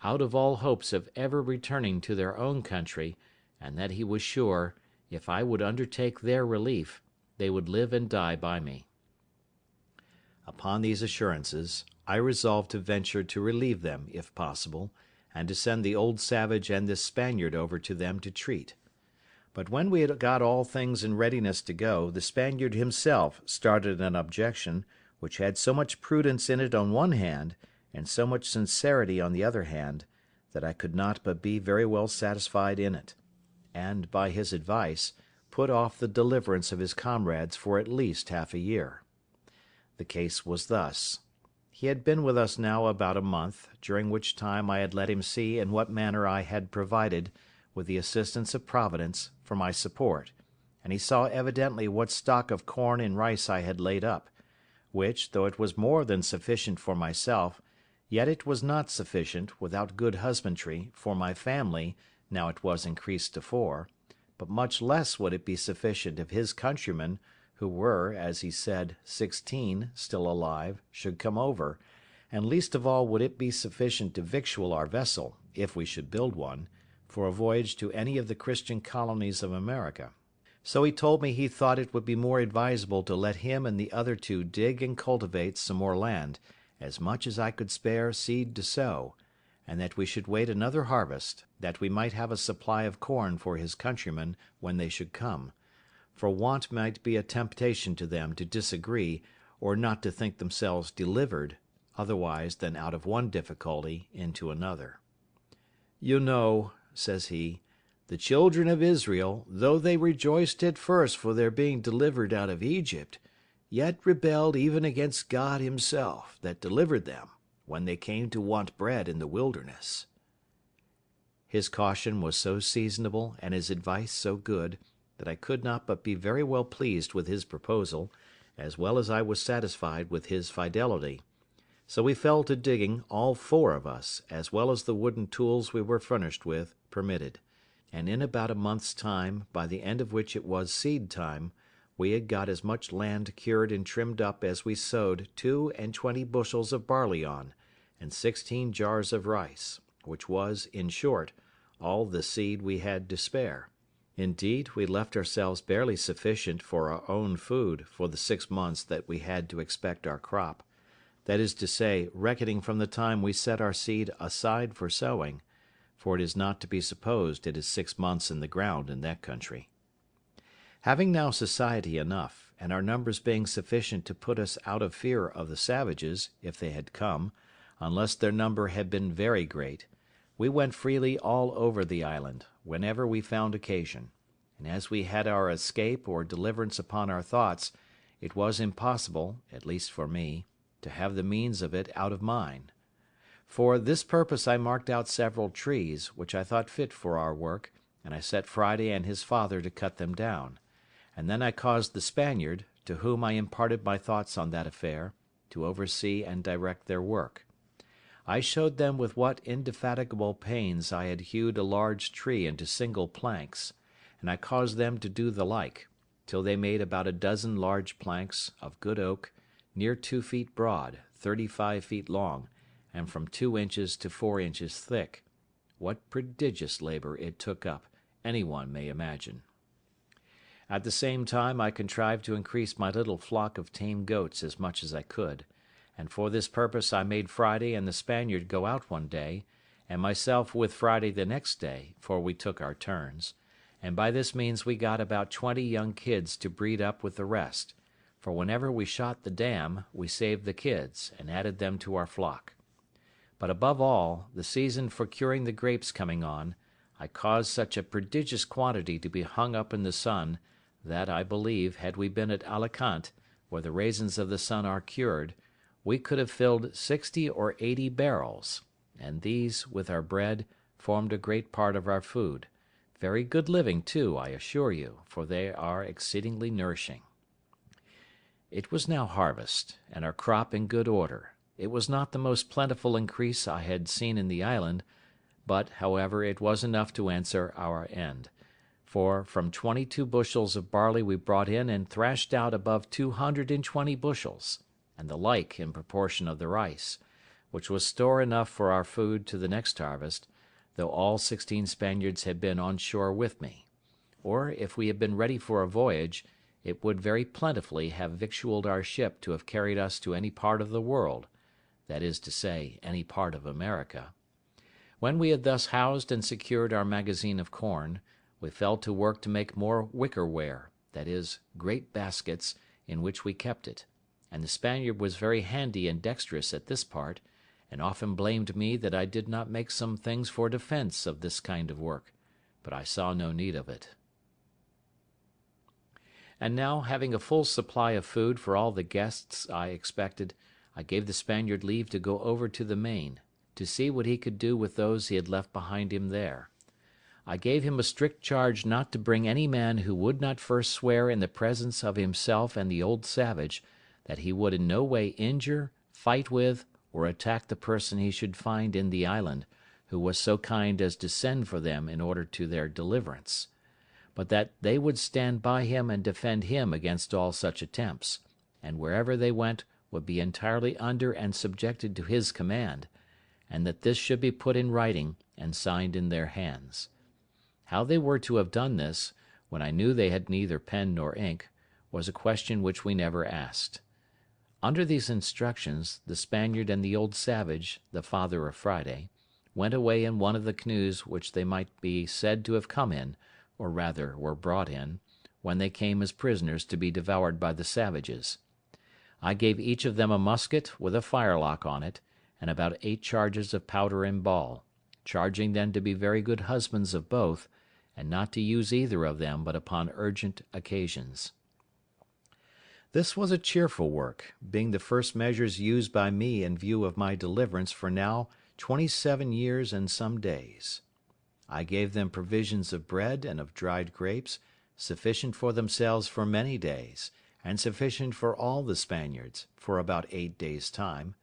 out of all hopes of ever returning to their own country, and that he was sure, if I would undertake their relief, they would live and die by me. Upon these assurances, I resolved to venture to relieve them, if possible, and to send the old savage and this Spaniard over to them to treat. But when we had got all things in readiness to go, the Spaniard himself started an objection, which had so much prudence in it on one hand, and so much sincerity on the other hand, that I could not but be very well satisfied in it, and, by his advice, put off the deliverance of his comrades for at least half a year. The case was thus. He had been with us now about a month, during which time I had let him see in what manner I had provided, with the assistance of Providence, for my support, and he saw evidently what stock of corn and rice I had laid up, which, though it was more than sufficient for myself, yet it was not sufficient, without good husbandry, for my family, now it was increased to 4, but much less would it be sufficient if his countrymen, who were, as he said, 16, still alive, should come over, and least of all would it be sufficient to victual our vessel, if we should build one, for a voyage to any of the Christian colonies of America. So he told me he thought it would be more advisable to let him and the other two dig and cultivate some more land, as much as I could spare seed to sow, and that we should wait another harvest, that we might have a supply of corn for his countrymen when they should come; for want might be a temptation to them to disagree, or not to think themselves delivered, otherwise than out of one difficulty into another. "You know," says he, "the children of Israel, though they rejoiced at first for their being delivered out of Egypt, yet rebelled even against God himself, that delivered them, when they came to want bread in the wilderness." His caution was so seasonable and his advice so good, that I could not but be very well pleased with his proposal, as well as I was satisfied with his fidelity. So we fell to digging, all 4 of us, as well as the wooden tools we were furnished with permitted; and in about a month's time, by the end of which it was seed time, we had got as much land cured and trimmed up as we sowed 22 bushels of barley on, and 16 jars of rice, which was, in short, all the seed we had to spare. Indeed, we left ourselves barely sufficient for our own food for the 6 months that we had to expect our crop; that is to say, reckoning from the time we set our seed aside for sowing, for it is not to be supposed it is 6 months in the ground in that country. Having now society enough, and our numbers being sufficient to put us out of fear of the savages, if they had come, unless their number had been very great, we went freely all over the island, whenever we found occasion; and as we had our escape or deliverance upon our thoughts, it was impossible, at least for me, to have the means of it out of mine. For this purpose I marked out several trees, which I thought fit for our work, and I set Friday and his father to cut them down; and then I caused the Spaniard, to whom I imparted my thoughts on that affair, to oversee and direct their work. I showed them with what indefatigable pains I had hewed a large tree into single planks, and I caused them to do the like, till they made about a dozen large planks, of good oak, near 2 feet broad, 35 feet long, and from 2 inches to 4 inches thick. What prodigious labour it took up, any one may imagine. At the same time I contrived to increase my little flock of tame goats as much as I could, and for this purpose I made Friday and the Spaniard go out one day, and myself with Friday the next day, for we took our turns, and by this means we got about 20 young kids to breed up with the rest, for whenever we shot the dam we saved the kids, and added them to our flock. But above all, the season for curing the grapes coming on, I caused such a prodigious quantity to be hung up in the sun, that, I believe, had we been at Alicante, where the raisins of the sun are cured, we could have filled 60 or 80 barrels; and these, with our bread, formed a great part of our food; very good living too, I assure you, for they are exceedingly nourishing. It was now harvest, and our crop in good order. It was not the most plentiful increase I had seen in the island, but, however, it was enough to answer our end; for from 22 bushels of barley we brought in and thrashed out above 220 bushels, and the like in proportion of the rice, which was store enough for our food to the next harvest, though all 16 Spaniards had been on shore with me; or, if we had been ready for a voyage, it would very plentifully have victualled our ship to have carried us to any part of the world, that is to say, any part of America. When we had thus housed and secured our magazine of corn, we fell to work to make more wicker ware, that is, great baskets, in which we kept it; and the Spaniard was very handy and dexterous at this part, and often blamed me that I did not make some things for defence of this kind of work, but I saw no need of it. And now, having a full supply of food for all the guests I expected, I gave the Spaniard leave to go over to the main, to see what he could do with those he had left behind him there. I gave him a strict charge not to bring any man who would not first swear in the presence of himself and the old savage that he would in no way injure, fight with, or attack the person he should find in the island, who was so kind as to send for them in order to their deliverance; but that they would stand by him and defend him against all such attempts, and wherever they went would be entirely under and subjected to his command, and that this should be put in writing and signed in their hands. How they were to have done this, when I knew they had neither pen nor ink, was a question which we never asked. Under these instructions, the Spaniard and the old savage, the father of Friday, went away in one of the canoes which they might be said to have come in, or rather were brought in, when they came as prisoners to be devoured by the savages. I gave each of them a musket with a firelock on it, and about 8 charges of powder and ball, charging them to be very good husbands of both, and not to use either of them but upon urgent occasions. This was a cheerful work, being the first measures used by me in view of my deliverance for now 27 years and some days. I gave them provisions of bread and of dried grapes, sufficient for themselves for many days, and sufficient for all the Spaniards, for about 8 days' time;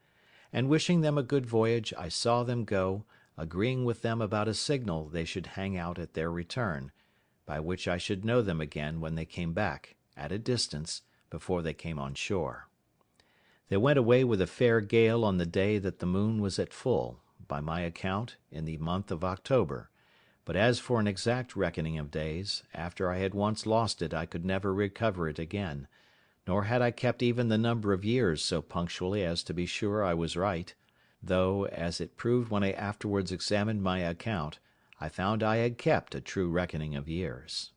and wishing them a good voyage, I saw them go, agreeing with them about a signal they should hang out at their return, by which I should know them again when they came back, at a distance, before they came on shore. They went away with a fair gale on the day that the moon was at full, by my account, in the month of October; but as for an exact reckoning of days, after I had once lost it I could never recover it again, nor had I kept even the number of years so punctually as to be sure I was right, though, as it proved when I afterwards examined my account, I found I had kept a true reckoning of years.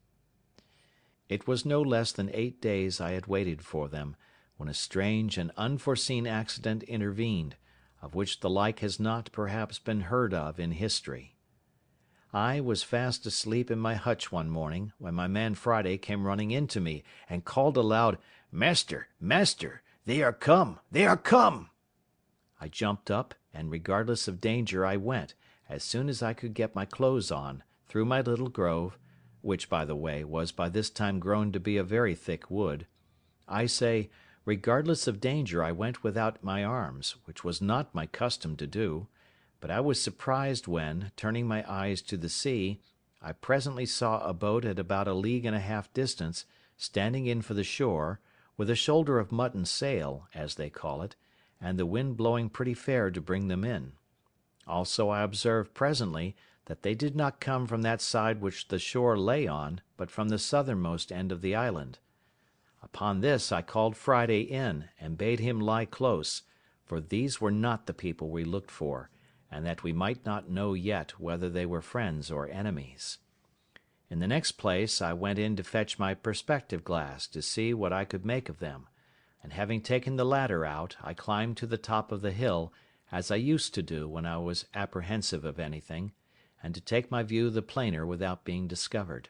It was no less than 8 days I had waited for them, when a strange and unforeseen accident intervened, of which the like has not, perhaps, been heard of in history. I was fast asleep in my hutch one morning, when my man Friday came running into me, and called aloud, "Master, master, they are come, they are come!" I jumped up, and regardless of danger I went, as soon as I could get my clothes on, through my little grove, which, by the way, was by this time grown to be a very thick wood. I say, regardless of danger I went without my arms, which was not my custom to do, but I was surprised when, turning my eyes to the sea, I presently saw a boat at about 1.5 leagues distance, standing in for the shore, with a shoulder of mutton sail, as they call it, and the wind blowing pretty fair to bring them in. Also I observed presently that they did not come from that side which the shore lay on, but from the southernmost end of the island. Upon this I called Friday in, and bade him lie close, for these were not the people we looked for, and that we might not know yet whether they were friends or enemies. In the next place I went in to fetch my perspective glass to see what I could make of them, and having taken the ladder out, I climbed to the top of the hill, as I used to do when I was apprehensive of anything, and to take my view the plainer without being discovered.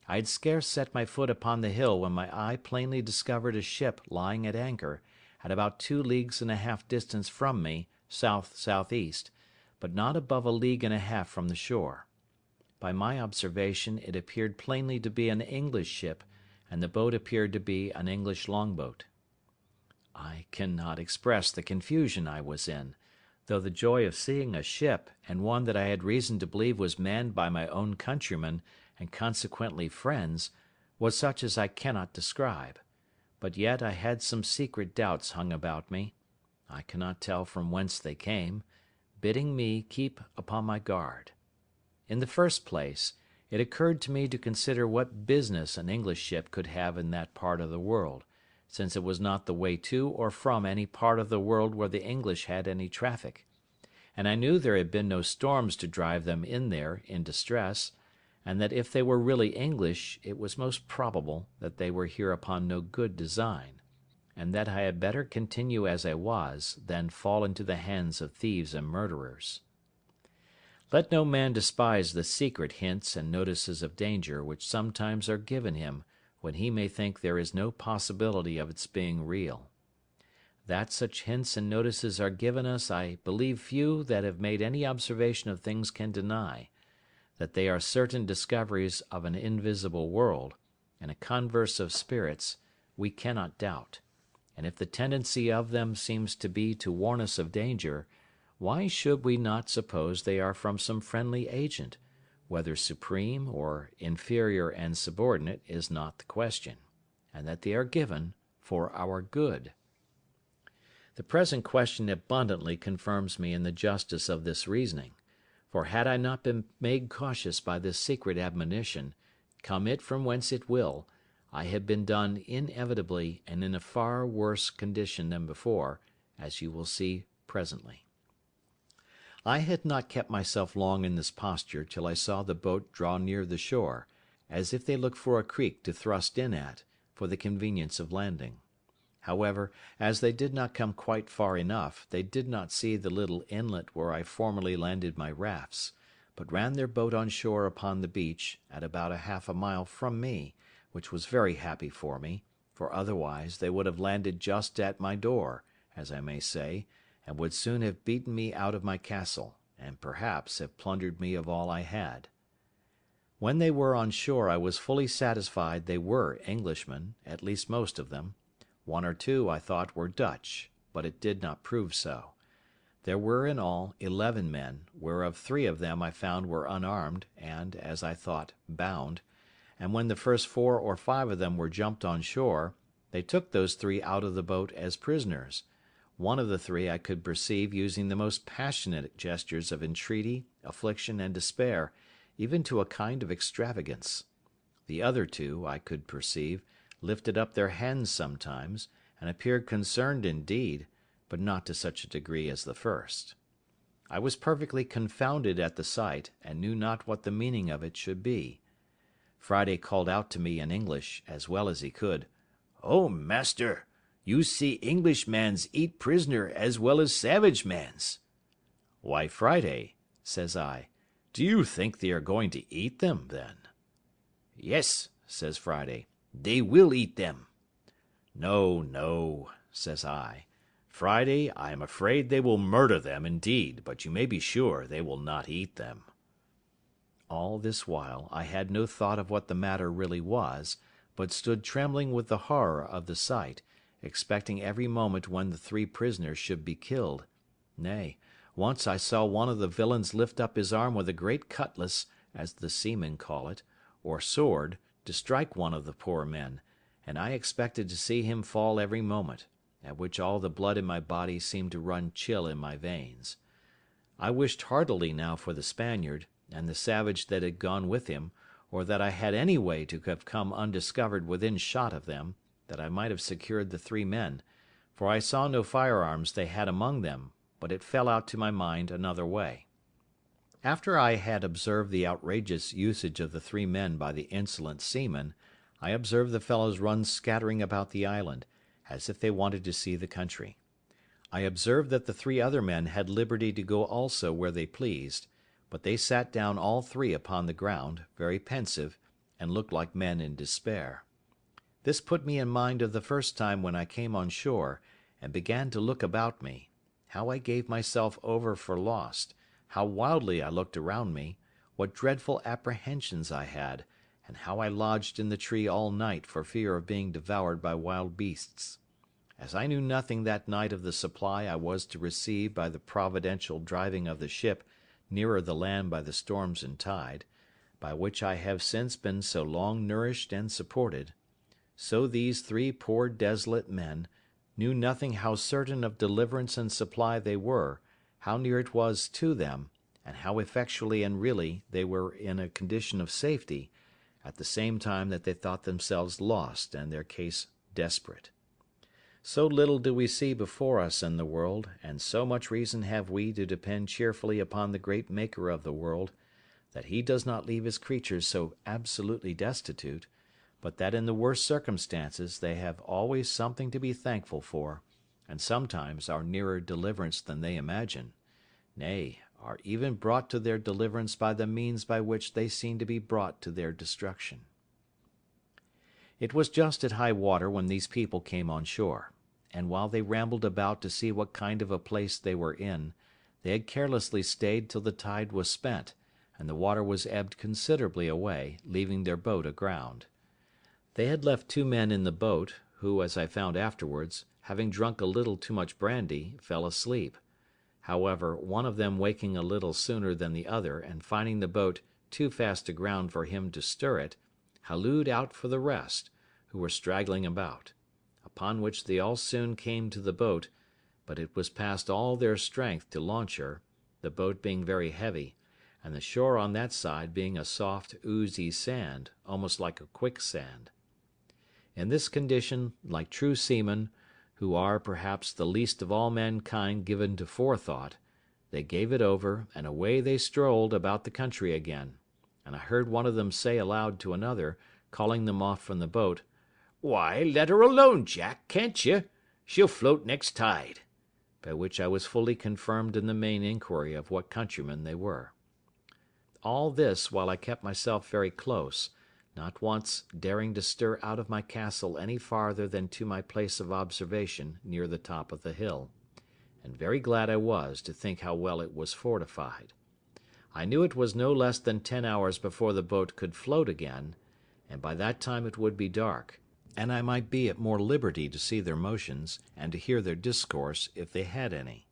I had scarce set my foot upon the hill when my eye plainly discovered a ship lying at anchor, at about 2.5 leagues distance from me, south-southeast, but not above 1.5 leagues from the shore. By my observation it appeared plainly to be an English ship, and the boat appeared to be an English longboat. I cannot express the confusion I was in, though the joy of seeing a ship, and one that I had reason to believe was manned by my own countrymen, and consequently friends, was such as I cannot describe; but yet I had some secret doubts hung about me, I cannot tell from whence they came, bidding me keep upon my guard. In the first place, it occurred to me to consider what business an English ship could have in that part of the world, since it was not the way to or from any part of the world where the English had any traffic; and I knew there had been no storms to drive them in there in distress, and that if they were really English, it was most probable that they were here upon no good design, and that I had better continue as I was than fall into the hands of thieves and murderers. Let no man despise the secret hints and notices of danger which sometimes are given him when he may think there is no possibility of its being real. That such hints and notices are given us I believe few that have made any observation of things can deny; that they are certain discoveries of an invisible world, and a converse of spirits, we cannot doubt; and if the tendency of them seems to be to warn us of danger, why should we not suppose they are from some friendly agent, whether supreme or inferior and subordinate is not the question, and that they are given for our good? The present question abundantly confirms me in the justice of this reasoning; for had I not been made cautious by this secret admonition, come it from whence it will, I had been done inevitably and in a far worse condition than before, as you will see presently. I had not kept myself long in this posture till I saw the boat draw near the shore, as if they looked for a creek to thrust in at, for the convenience of landing. However, as they did not come quite far enough, they did not see the little inlet where I formerly landed my rafts, but ran their boat on shore upon the beach, at about 1/2 mile from me, which was very happy for me, for otherwise they would have landed just at my door, as I may say, and would soon have beaten me out of my castle, and perhaps have plundered me of all I had. When they were on shore I was fully satisfied they were Englishmen, at least most of them; one or two I thought were Dutch, but it did not prove so. There were in all 11 men, whereof 3 of them I found were unarmed, and, as I thought, bound; and when the first 4 or 5 of them were jumped on shore, they took those 3 out of the boat as prisoners; one of the 3 I could perceive using the most passionate gestures of entreaty, affliction, and despair, even to a kind of extravagance; the other 2, I could perceive, lifted up their hands sometimes, and appeared concerned indeed, but not to such a degree as the first. I was perfectly confounded at the sight, and knew not what the meaning of it should be. Friday called out to me in English, as well as he could, "Oh, master, you see Englishmans eat prisoner as well as savage mans." "Why, Friday," says I, "do you think they are going to eat them, then?" "Yes," says Friday, "they will eat them." "No, no," says I, "Friday, I am afraid they will murder them indeed, but you may be sure they will not eat them." All this while I had no thought of what the matter really was, but stood trembling with the horror of the sight, expecting every moment when the three prisoners should be killed. Nay, once I saw one of the villains lift up his arm with a great cutlass, as the seamen call it, or sword, to strike one of the poor men, and I expected to see him fall every moment, at which all the blood in my body seemed to run chill in my veins. I wished heartily now for the Spaniard, and the savage that had gone with him, or that I had any way to have come undiscovered within shot of them, that I might have secured the three men, for I saw no firearms they had among them, but it fell out to my mind another way. After I had observed the outrageous usage of the three men by the insolent seamen, I observed the fellows run scattering about the island, as if they wanted to see the country. I observed that the three other men had liberty to go also where they pleased, but they sat down all three upon the ground, very pensive, and looked like men in despair. This put me in mind of the first time when I came on shore, and began to look about me, how I gave myself over for lost, how wildly I looked around me, what dreadful apprehensions I had, and how I lodged in the tree all night for fear of being devoured by wild beasts. As I knew nothing that night of the supply I was to receive by the providential driving of the ship nearer the land by the storms and tide, by which I have since been so long nourished and supported, so these three poor desolate men knew nothing how certain of deliverance and supply they were, how near it was to them, and how effectually and really they were in a condition of safety, at the same time that they thought themselves lost and their case desperate. So little do we see before us in the world, and so much reason have we to depend cheerfully upon the great Maker of the world, that he does not leave his creatures so absolutely destitute, but that in the worst circumstances they have always something to be thankful for, and sometimes are nearer deliverance than they imagine; nay, are even brought to their deliverance by the means by which they seem to be brought to their destruction. It was just at high water when these people came on shore, and while they rambled about to see what kind of a place they were in, they had carelessly stayed till the tide was spent, and the water was ebbed considerably away, leaving their boat aground. They had left two men in the boat, who, as I found afterwards, having drunk a little too much brandy, fell asleep. However, one of them waking a little sooner than the other, and finding the boat too fast aground for him to stir it, hallooed out for the rest, who were straggling about; upon which they all soon came to the boat, but it was past all their strength to launch her, the boat being very heavy, and the shore on that side being a soft oozy sand, almost like a quicksand. In this condition, like true seamen, who are, perhaps, the least of all mankind given to forethought, they gave it over, and away they strolled about the country again; and I heard one of them say aloud to another, calling them off from the boat, "Why, let her alone, Jack, can't you? She'll float next tide," by which I was fully confirmed in the main inquiry of what countrymen they were. All this while I kept myself very close, not once daring to stir out of my castle any farther than to my place of observation near the top of the hill; and very glad I was to think how well it was fortified. I knew it was no less than 10 hours before the boat could float again, and by that time it would be dark, and I might be at more liberty to see their motions, and to hear their discourse, if they had any.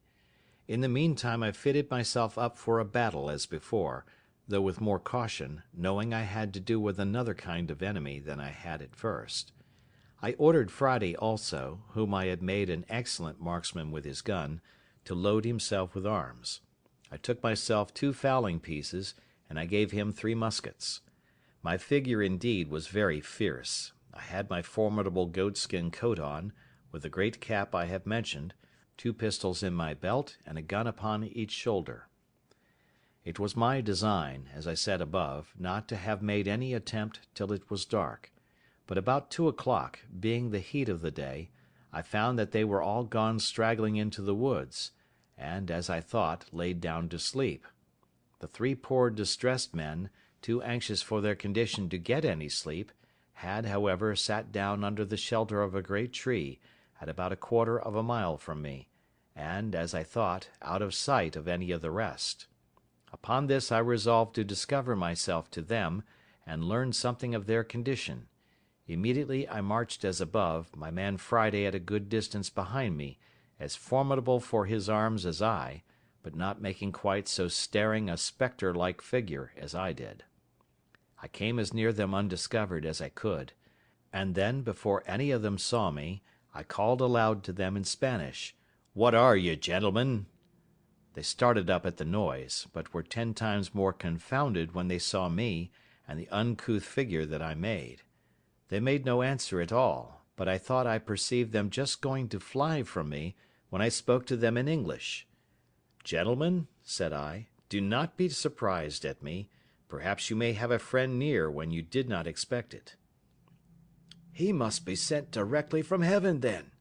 In the meantime I fitted myself up for a battle as before, though with more caution, knowing I had to do with another kind of enemy than I had at first. I ordered Friday also, whom I had made an excellent marksman with his gun, to load himself with arms. I took myself 2 fowling pieces, and I gave him 3 muskets. My figure, indeed, was very fierce. I had my formidable goatskin coat on, with the great cap I have mentioned, 2 pistols in my belt, and a gun upon each shoulder. It was my design, as I said above, not to have made any attempt till it was dark; but about 2 o'clock, being the heat of the day, I found that they were all gone straggling into the woods, and, as I thought, laid down to sleep. The 3 poor distressed men, too anxious for their condition to get any sleep, had, however, sat down under the shelter of a great tree, at about a quarter of a mile from me, and, as I thought, out of sight of any of the rest. Upon this I resolved to discover myself to them, and learn something of their condition. Immediately I marched as above, my man Friday at a good distance behind me, as formidable for his arms as I, but not making quite so staring a spectre-like figure as I did. I came as near them undiscovered as I could, and then, before any of them saw me, I called aloud to them in Spanish, "What are ye, gentlemen?" They started up at the noise, but were 10 times more confounded when they saw me, and the uncouth figure that I made. They made no answer at all, but I thought I perceived them just going to fly from me, when I spoke to them in English. "Gentlemen," said I, "do not be surprised at me. Perhaps you may have a friend near when you did not expect it." "He must be sent directly from heaven, then,"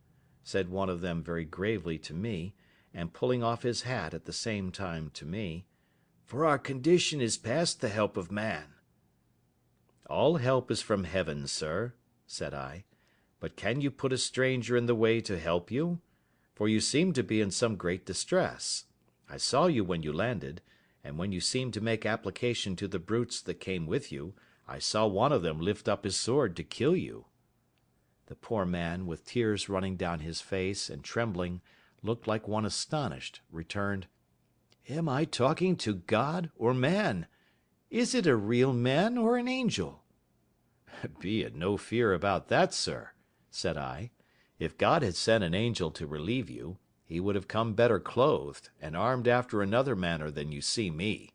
said one of them very gravely to me, and pulling off his hat at the same time to me, "for our condition is past the help of man." "All help is from heaven, sir," said I; "but can you put a stranger in the way to help you? For you seem to be in some great distress. I saw you when you landed, and when you seemed to make application to the brutes that came with you, I saw one of them lift up his sword to kill you." The poor man, with tears running down his face, and trembling, looked like one astonished, returned, "Am I talking to God or man? Is it a real man or an angel?" "Be in no fear about that, sir," said I. "If God had sent an angel to relieve you, he would have come better clothed, and armed after another manner than you see me.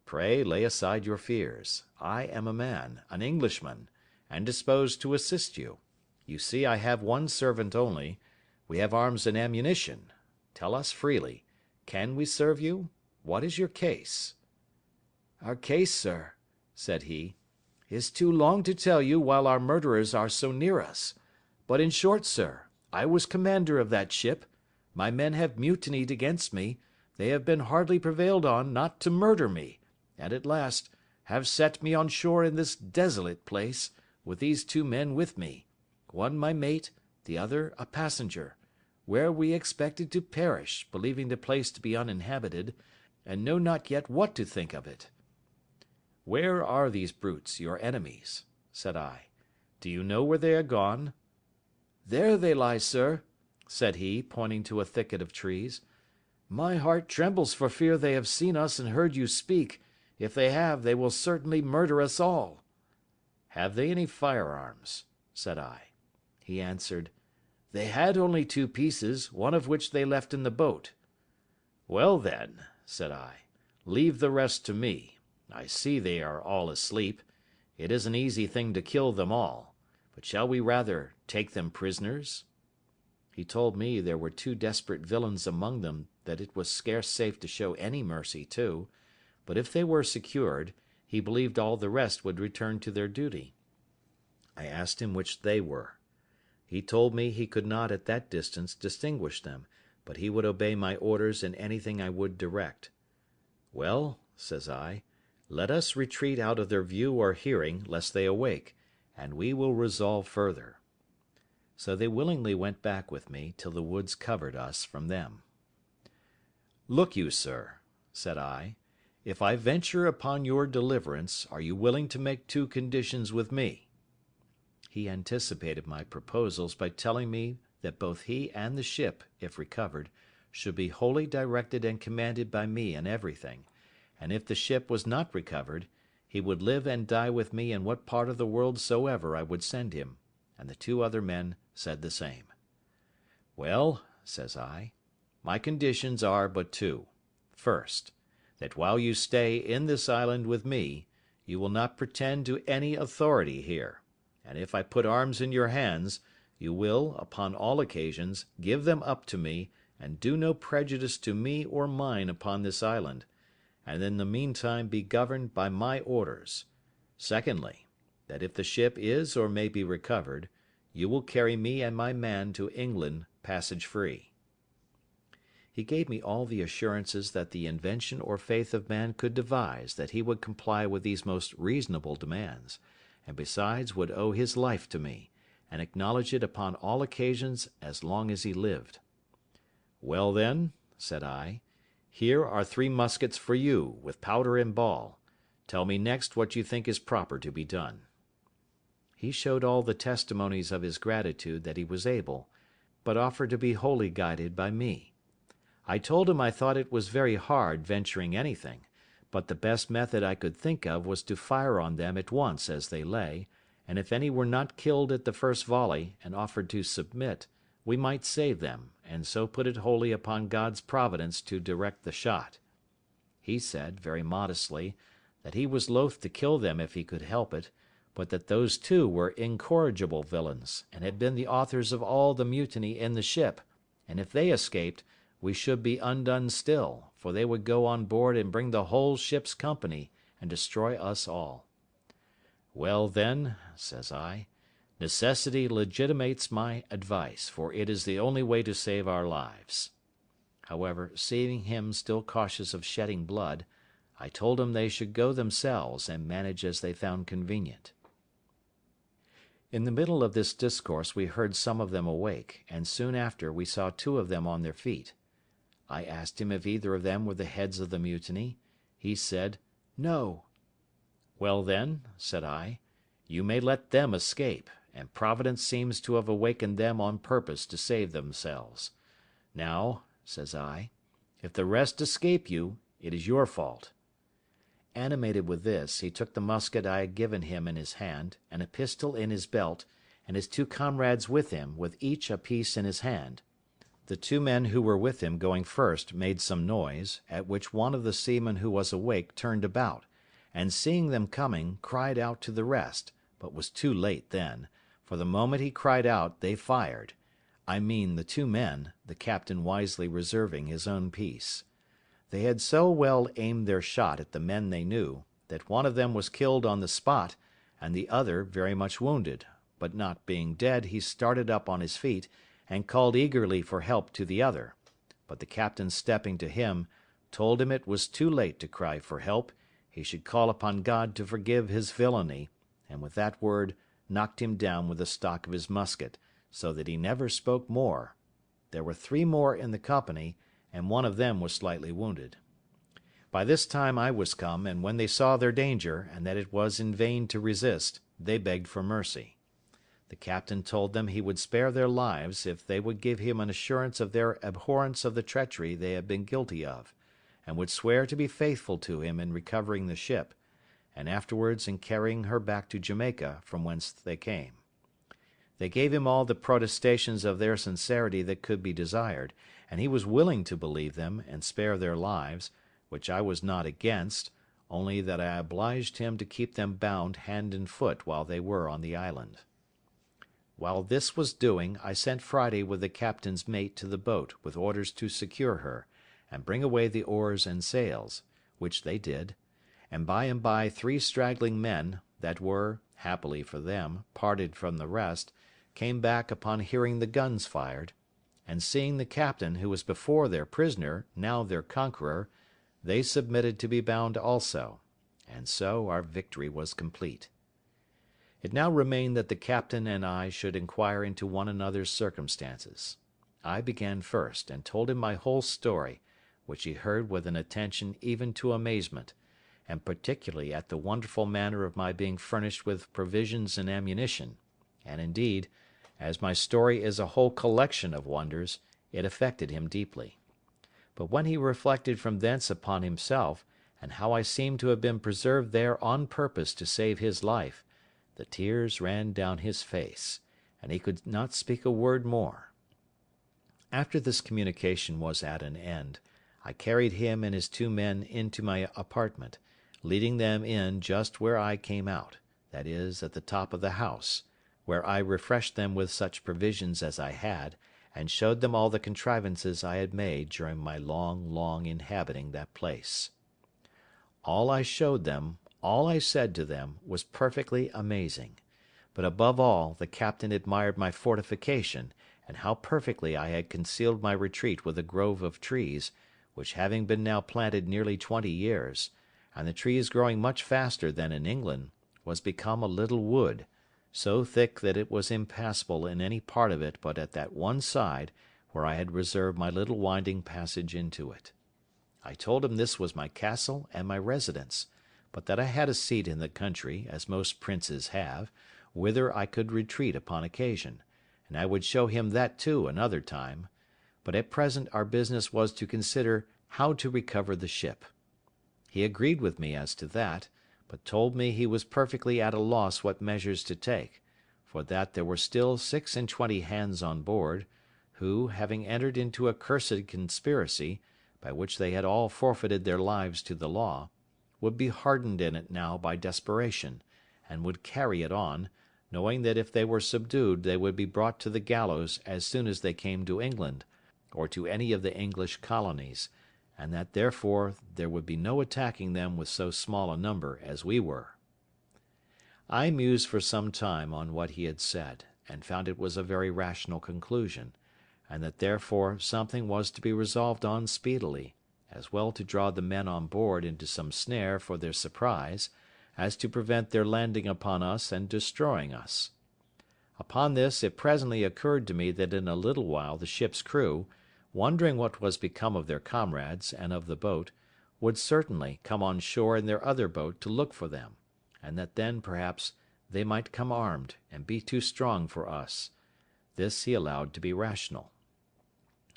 Pray lay aside your fears. I am a man, an Englishman, and disposed to assist you. You see I have one servant only. We have arms and ammunition. Tell us freely, can we serve you? What is your case?" "Our case, sir," said he, "is too long to tell you while our murderers are so near us. But in short, sir, I was commander of that ship. My men have mutinied against me. They have been hardly prevailed on not to murder me, and at last have set me on shore in this desolate place, with these 2 men with me, one my mate, the other a passenger, where we expected to perish, believing the place to be uninhabited, and know not yet what to think of it." "Where are these brutes, your enemies?" said I. "Do you know where they are gone?" "There they lie, sir," said he, pointing to a thicket of trees. "My heart trembles for fear they have seen us and heard you speak. If they have, they will certainly murder us all." "Have they any firearms?" said I. He answered, "They had only 2 pieces, one of which they left in the boat." "Well, then," said I, "leave the rest to me. I see they are all asleep. It is an easy thing to kill them all. But shall we rather take them prisoners?" He told me there were 2 desperate villains among them that it was scarce safe to show any mercy to, but if they were secured, he believed all the rest would return to their duty. I asked him which they were. He told me he could not at that distance distinguish them, but he would obey my orders in anything I would direct. "Well," says I, "let us retreat out of their view or hearing, lest they awake, and we will resolve further." So they willingly went back with me, till the woods covered us from them. "Look you, sir," said I, "if I venture upon your deliverance, are you willing to make 2 conditions with me?" He anticipated my proposals by telling me that both he and the ship, if recovered, should be wholly directed and commanded by me in everything, and if the ship was not recovered, he would live and die with me in what part of the world soever I would send him, and the 2 other men said the same. "Well," says I, "my conditions are but 2. First, that while you stay in this island with me, you will not pretend to any authority here, and if I put arms in your hands, you will, upon all occasions, give them up to me, and do no prejudice to me or mine upon this island, and in the meantime be governed by my orders. Secondly, that if the ship is or may be recovered, you will carry me and my man to England passage free." He gave me all the assurances that the invention or faith of man could devise that he would comply with these most reasonable demands, and besides would owe his life to me, and acknowledge it upon all occasions as long as he lived. "Well then," said I, "here are 3 muskets for you, with powder and ball. Tell me next what you think is proper to be done." He showed all the testimonies of his gratitude that he was able, but offered to be wholly guided by me. I told him I thought it was very hard venturing anything, but the best method I could think of was to fire on them at once as they lay, and if any were not killed at the first volley and offered to submit, we might save them, and so put it wholly upon God's providence to direct the shot. He said, very modestly, that he was loath to kill them if he could help it, but that those 2 were incorrigible villains, and had been the authors of all the mutiny in the ship, and if they escaped, we should be undone still, for they would go on board and bring the whole ship's company, and destroy us all. "Well then," says I, "necessity legitimates my advice, for it is the only way to save our lives." However, seeing him still cautious of shedding blood, I told him they should go themselves, and manage as they found convenient. In the middle of this discourse we heard some of them awake, and soon after we saw 2 of them on their feet. I asked him if either of them were the heads of the mutiny. He said, "No." "Well then," said I, "you may let them escape, and Providence seems to have awakened them on purpose to save themselves. Now," says I, "if the rest escape you, it is your fault." Animated with this, he took the musket I had given him in his hand, and a pistol in his belt, and his 2 comrades with him, with each a piece in his hand. The 2 men who were with him going first made some noise, at which one of the seamen who was awake turned about, and seeing them coming, cried out to the rest, but was too late then, for the moment he cried out they fired. I mean the 2 men, the captain wisely reserving his own piece. They had so well aimed their shot at the men they knew, that one of them was killed on the spot, and the other very much wounded, but not being dead he started up on his feet, and called eagerly for help to the other, but the captain stepping to him, told him it was too late to cry for help, he should call upon God to forgive his villainy, and with that word knocked him down with the stock of his musket, so that he never spoke more. There were 3 more in the company, and one of them was slightly wounded. By this time I was come, and when they saw their danger, and that it was in vain to resist, they begged for mercy. The captain told them he would spare their lives if they would give him an assurance of their abhorrence of the treachery they had been guilty of, and would swear to be faithful to him in recovering the ship, and afterwards in carrying her back to Jamaica, from whence they came. They gave him all the protestations of their sincerity that could be desired, and he was willing to believe them and spare their lives, which I was not against, only that I obliged him to keep them bound hand and foot while they were on the island. While this was doing, I sent Friday with the captain's mate to the boat with orders to secure her, and bring away the oars and sails, which they did, and by 3 straggling men, that were, happily for them, parted from the rest, came back upon hearing the guns fired, and seeing the captain, who was before their prisoner, now their conqueror, they submitted to be bound also, and so our victory was complete. It now remained that the captain and I should inquire into one another's circumstances. I began first, and told him my whole story, which he heard with an attention even to amazement, and particularly at the wonderful manner of my being furnished with provisions and ammunition, and indeed, as my story is a whole collection of wonders, it affected him deeply. But when he reflected from thence upon himself, and how I seemed to have been preserved there on purpose to save his life, the tears ran down his face, and he could not speak a word more. After this communication was at an end, I carried him and his 2 men into my apartment, leading them in just where I came out, that is, at the top of the house, where I refreshed them with such provisions as I had, and showed them all the contrivances I had made during my long inhabiting that place. All I showed them, all I said to them, was perfectly amazing; but above all the captain admired my fortification, and how perfectly I had concealed my retreat with a grove of trees, which having been now planted nearly 20 years, and the trees growing much faster than in England, was become a little wood, so thick that it was impassable in any part of it but at that one side where I had reserved my little winding passage into it. I told him this was my castle and my residence, but that I had a seat in the country, as most princes have, whither I could retreat upon occasion, and I would show him that too another time; but at present our business was to consider how to recover the ship. He agreed with me as to that, but told me he was perfectly at a loss what measures to take, for that there were still 26 hands on board, who, having entered into a cursed conspiracy, by which they had all forfeited their lives to the law, would be hardened in it now by desperation, and would carry it on, knowing that if they were subdued they would be brought to the gallows as soon as they came to England, or to any of the English colonies, and that therefore there would be no attacking them with so small a number as we were. I mused for some time on what he had said, and found it was a very rational conclusion, and that therefore something was to be resolved on speedily, as well to draw the men on board into some snare for their surprise, as to prevent their landing upon us and destroying us. Upon this it presently occurred to me that in a little while the ship's crew, wondering what was become of their comrades and of the boat, would certainly come on shore in their other boat to look for them, and that then, perhaps, they might come armed, and be too strong for us. This he allowed to be rational.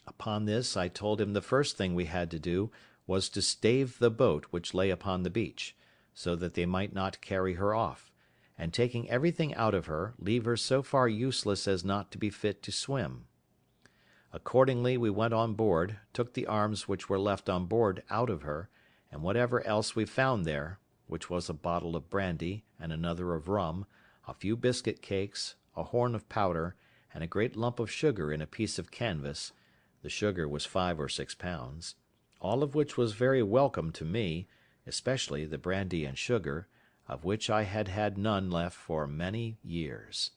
Upon this I told him the first thing we had to do was to stave the boat which lay upon the beach, so that they might not carry her off, and taking everything out of her, leave her so far useless as not to be fit to swim. Accordingly we went on board, took the arms which were left on board out of her, and whatever else we found there, which was a bottle of brandy, and another of rum, a few biscuit cakes, a horn of powder, and a great lump of sugar in a piece of canvas, the sugar was 5 or 6 pounds, all of which was very welcome to me, especially the brandy and sugar, of which I had had none left for many years.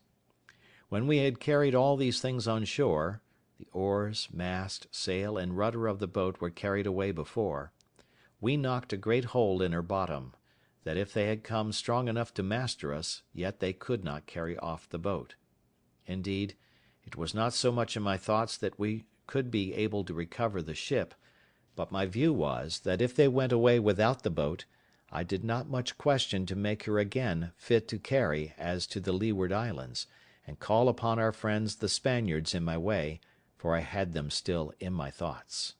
When we had carried all these things on shore, the oars, mast, sail, and rudder of the boat were carried away before, we knocked a great hole in her bottom, that if they had come strong enough to master us, yet they could not carry off the boat. Indeed, it was not so much in my thoughts that we could be able to recover the ship, but my view was, that if they went away without the boat, I did not much question to make her again fit to carry as to the Leeward Islands, and call upon our friends the Spaniards in my way, for I had them still in my thoughts.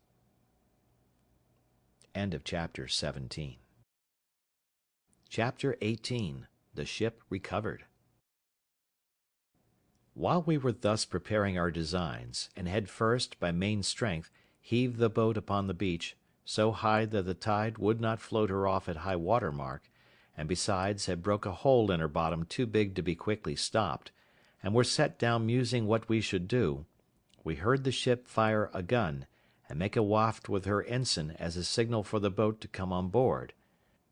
Chapter 18. The Ship Recovered. While we were thus preparing our designs, and had first, by main strength, heaved the boat upon the beach, so high that the tide would not float her off at high water mark, and besides had broke a hole in her bottom too big to be quickly stopped, and were set down musing what we should do, we heard the ship fire a gun, and make a waft with her ensign as a signal for the boat to come on board;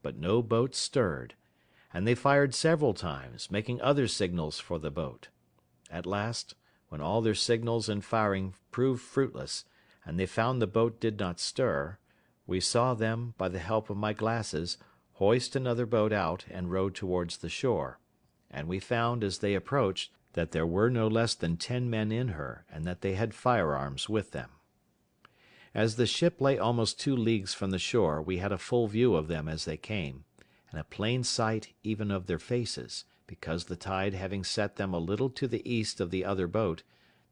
but no boat stirred, and they fired several times, making other signals for the boat. At last, when all their signals and firing proved fruitless, and they found the boat did not stir, we saw them, by the help of my glasses, hoist another boat out and row towards the shore; and we found, as they approached, that there were no less than 10 men in her, and that they had firearms with them. As the ship lay almost 2 leagues from the shore, we had a full view of them as they came, and a plain sight even of their faces, because the tide having set them a little to the east of the other boat,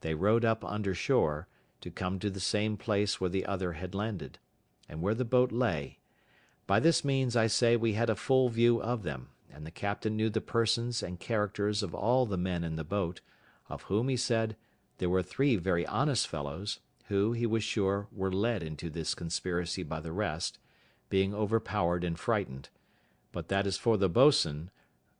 they rowed up under shore, to come to the same place where the other had landed, and where the boat lay. By this means, I say, we had a full view of them, and the captain knew the persons and characters of all the men in the boat, of whom, he said, there were 3 very honest fellows, who, he was sure, were led into this conspiracy by the rest, being overpowered and frightened; but that as for the boatswain,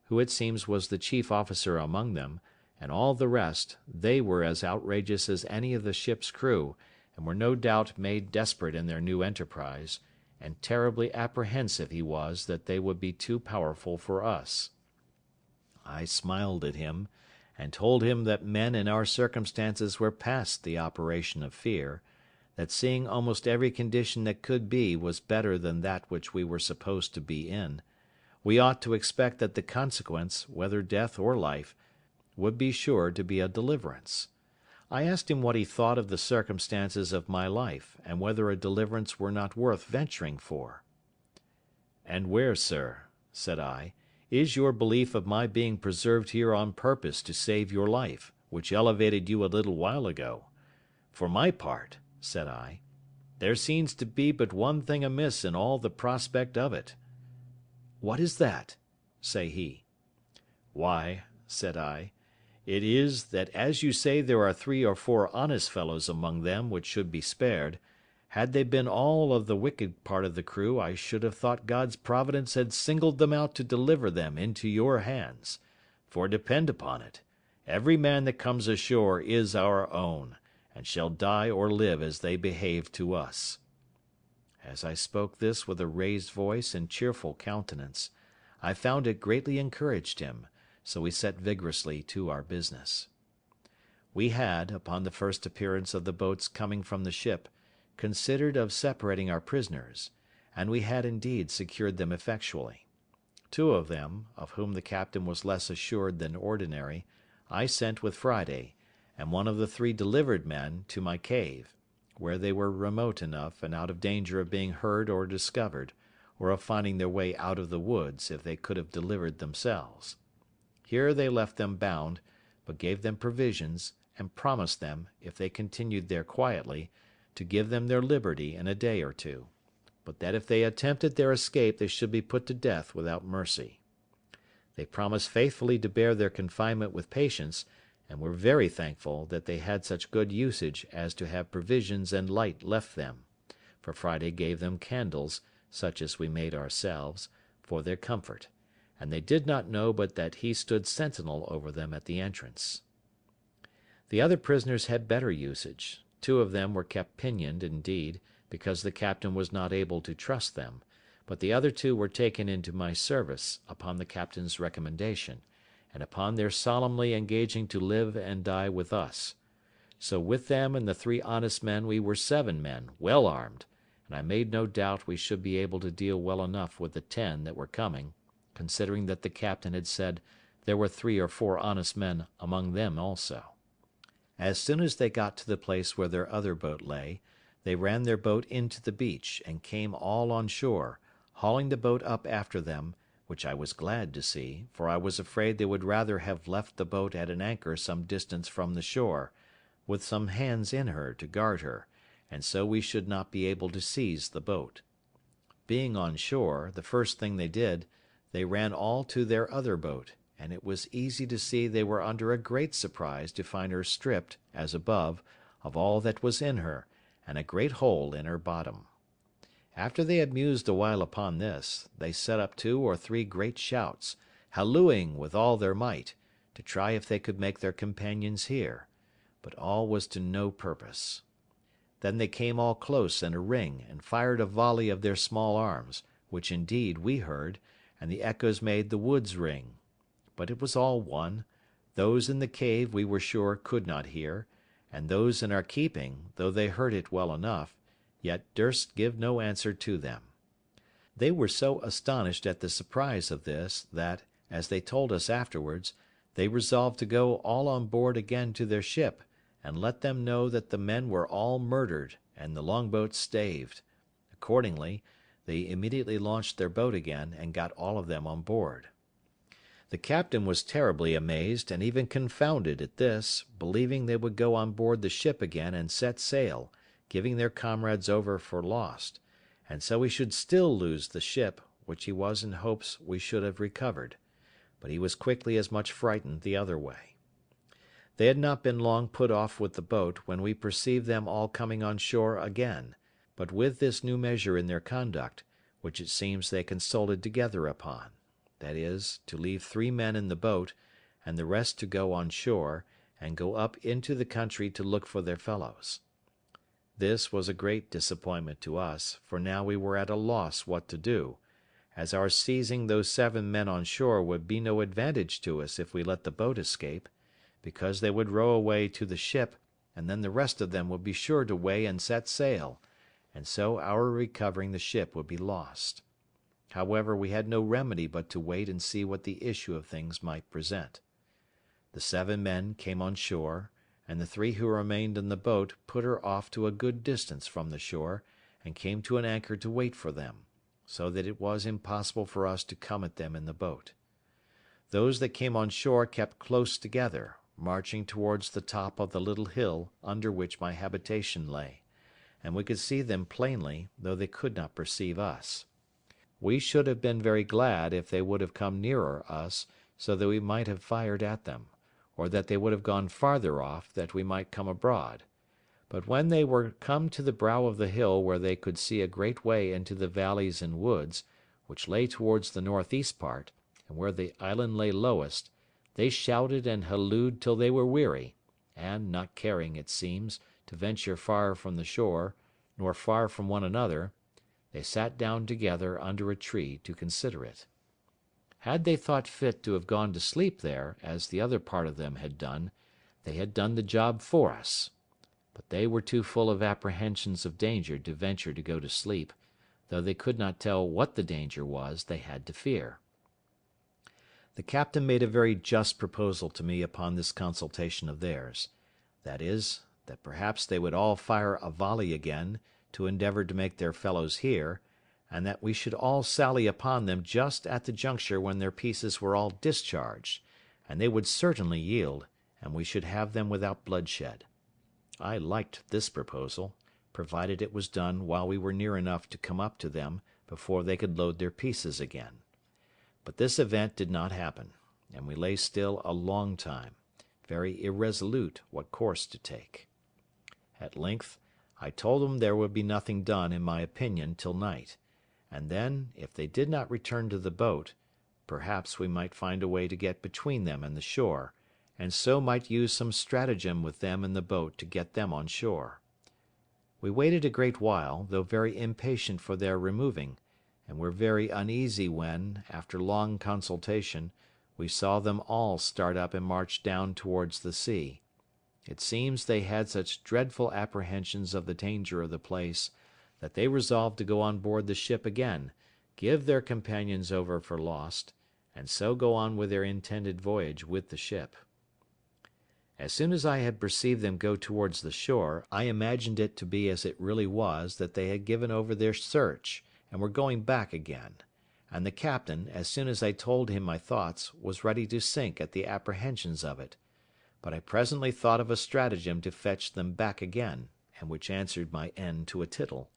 who it seems was the chief officer among them, and all the rest, they were as outrageous as any of the ship's crew, and were no doubt made desperate in their new enterprise, and terribly apprehensive he was that they would be too powerful for us. I smiled at him, and told him that men in our circumstances were past the operation of fear, that seeing almost every condition that could be was better than that which we were supposed to be in, we ought to expect that the consequence, whether death or life, would be sure to be a deliverance. I asked him what he thought of the circumstances of my life, and whether a deliverance were not worth venturing for. "And where, sir," said I, "is your belief of my being preserved here on purpose to save your life, which elevated you a little while ago? For my part," said I, "there seems to be but one thing amiss in all the prospect of it." "What is that?" say he. "Why," said I, "it is, that as you say there are 3 or 4 honest fellows among them which should be spared, had they been all of the wicked part of the crew I should have thought God's providence had singled them out to deliver them into your hands; for depend upon it, every man that comes ashore is our own, and shall die or live as they behave to us." As I spoke this with a raised voice and cheerful countenance, I found it greatly encouraged him, so we set vigorously to our business. We had, upon the first appearance of the boats coming from the ship, considered of separating our prisoners, and we had indeed secured them effectually. 2 of them, of whom the captain was less assured than ordinary, I sent with Friday, and 1 of the 3 delivered men to my cave, where they were remote enough and out of danger of being heard or discovered, or of finding their way out of the woods if they could have delivered themselves. Here they left them bound, but gave them provisions, and promised them, if they continued there quietly, to give them their liberty in a day or 2, but that if they attempted their escape they should be put to death without mercy. They promised faithfully to bear their confinement with patience, and were very thankful that they had such good usage as to have provisions and light left them, for Friday gave them candles, such as we made ourselves, for their comfort, and they did not know but that he stood sentinel over them at the entrance. The other prisoners had better usage. 2 of them were kept pinioned, indeed, because the captain was not able to trust them, but the other 2 were taken into my service, upon the captain's recommendation, and upon their solemnly engaging to live and die with us. So with them and the 3 honest men we were 7 men, well armed, and I made no doubt we should be able to deal well enough with the 10 that were coming, considering that the captain had said there were 3 or 4 honest men among them also. As soon as they got to the place where their other boat lay, they ran their boat into the beach, and came all on shore, hauling the boat up after them, which I was glad to see, for I was afraid they would rather have left the boat at an anchor some distance from the shore, with some hands in her to guard her, and so we should not be able to seize the boat. Being on shore, the first thing they did, they ran all to their other boat, and it was easy to see they were under a great surprise to find her stripped, as above, of all that was in her, and a great hole in her bottom. After they had mused a while upon this, they set up 2 or 3 great shouts, hallooing with all their might, to try if they could make their companions hear, but all was to no purpose. Then they came all close in a ring, and fired a volley of their small arms, which indeed we heard, and the echoes made the woods ring. But it was all one; those in the cave we were sure could not hear, and those in our keeping, though they heard it well enough, yet durst give no answer to them. They were so astonished at the surprise of this, that, as they told us afterwards, they resolved to go all on board again to their ship, and let them know that the men were all murdered, and the longboat staved. Accordingly, they immediately launched their boat again, and got all of them on board. The captain was terribly amazed and even confounded at this, believing they would go on board the ship again and set sail, giving their comrades over for lost, and so we should still lose the ship, which he was in hopes we should have recovered, but he was quickly as much frightened the other way. They had not been long put off with the boat when we perceived them all coming on shore again, but with this new measure in their conduct, which it seems they consulted together upon, that is, to leave 3 men in the boat, and the rest to go on shore, and go up into the country to look for their fellows. This was a great disappointment to us, for now we were at a loss what to do, as our seizing those 7 men on shore would be no advantage to us if we let the boat escape, because they would row away to the ship, and then the rest of them would be sure to weigh and set sail, and so our recovering the ship would be lost. However, we had no remedy but to wait and see what the issue of things might present. The 7 men came on shore, and the 3 who remained in the boat put her off to a good distance from the shore, and came to an anchor to wait for them, so that it was impossible for us to come at them in the boat. Those that came on shore kept close together, marching towards the top of the little hill under which my habitation lay, and we could see them plainly, though they could not perceive us. We should have been very glad if they would have come nearer us, so that we might have fired at them, or that they would have gone farther off, that we might come abroad. But when they were come to the brow of the hill where they could see a great way into the valleys and woods, which lay towards the northeast part, and where the island lay lowest, they shouted and hallooed till they were weary, and, not caring, it seems, to venture far from the shore, nor far from one another, they sat down together under a tree to consider it. Had they thought fit to have gone to sleep there, as the other part of them had done, they had done the job for us. But they were too full of apprehensions of danger to venture to go to sleep, though they could not tell what the danger was they had to fear. The captain made a very just proposal to me upon this consultation of theirs, that is, that perhaps they would all fire a volley again, to endeavour to make their fellows hear, and that we should all sally upon them just at the juncture when their pieces were all discharged, and they would certainly yield, and we should have them without bloodshed. I liked this proposal, provided it was done while we were near enough to come up to them before they could load their pieces again. But this event did not happen, and we lay still a long time, very irresolute what course to take. At length, I told them there would be nothing done, in my opinion, till night, and then, if they did not return to the boat, perhaps we might find a way to get between them and the shore, and so might use some stratagem with them in the boat to get them on shore. We waited a great while, though very impatient for their removing, and were very uneasy when, after long consultation, we saw them all start up and march down towards the sea. It seems they had such dreadful apprehensions of the danger of the place, that they resolved to go on board the ship again, give their companions over for lost, and so go on with their intended voyage with the ship. As soon as I had perceived them go towards the shore, I imagined it to be as it really was, that they had given over their search, and were going back again; and the captain, as soon as I told him my thoughts, was ready to sink at the apprehensions of it; but I presently thought of a stratagem to fetch them back again, and which answered my end to a tittle.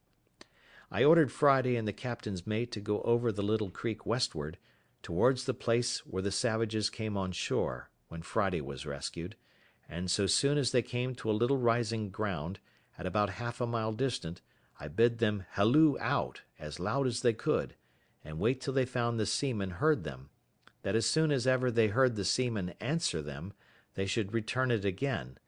I ordered Friday and the captain's mate to go over the little creek westward, towards the place where the savages came on shore, when Friday was rescued, and so soon as they came to a little rising ground, at about half a mile distant, I bid them halloo out, as loud as they could, and wait till they found the seamen heard them, that as soon as ever they heard the seamen answer them, they should return it again,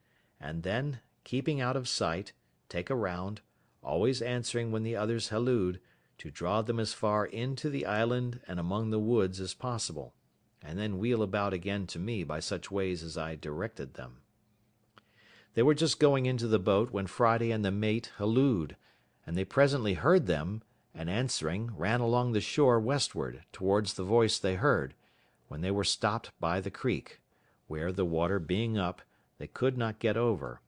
and then, keeping out of sight, take a round, always answering when the others hallooed, to draw them as far into the island and among the woods as possible, and then wheel about again to me by such ways as I directed them. They were just going into the boat when Friday and the mate hallooed, and they presently heard them, and answering, ran along the shore westward, towards the voice they heard, when they were stopped by the creek, where, the water being up, they could not get over,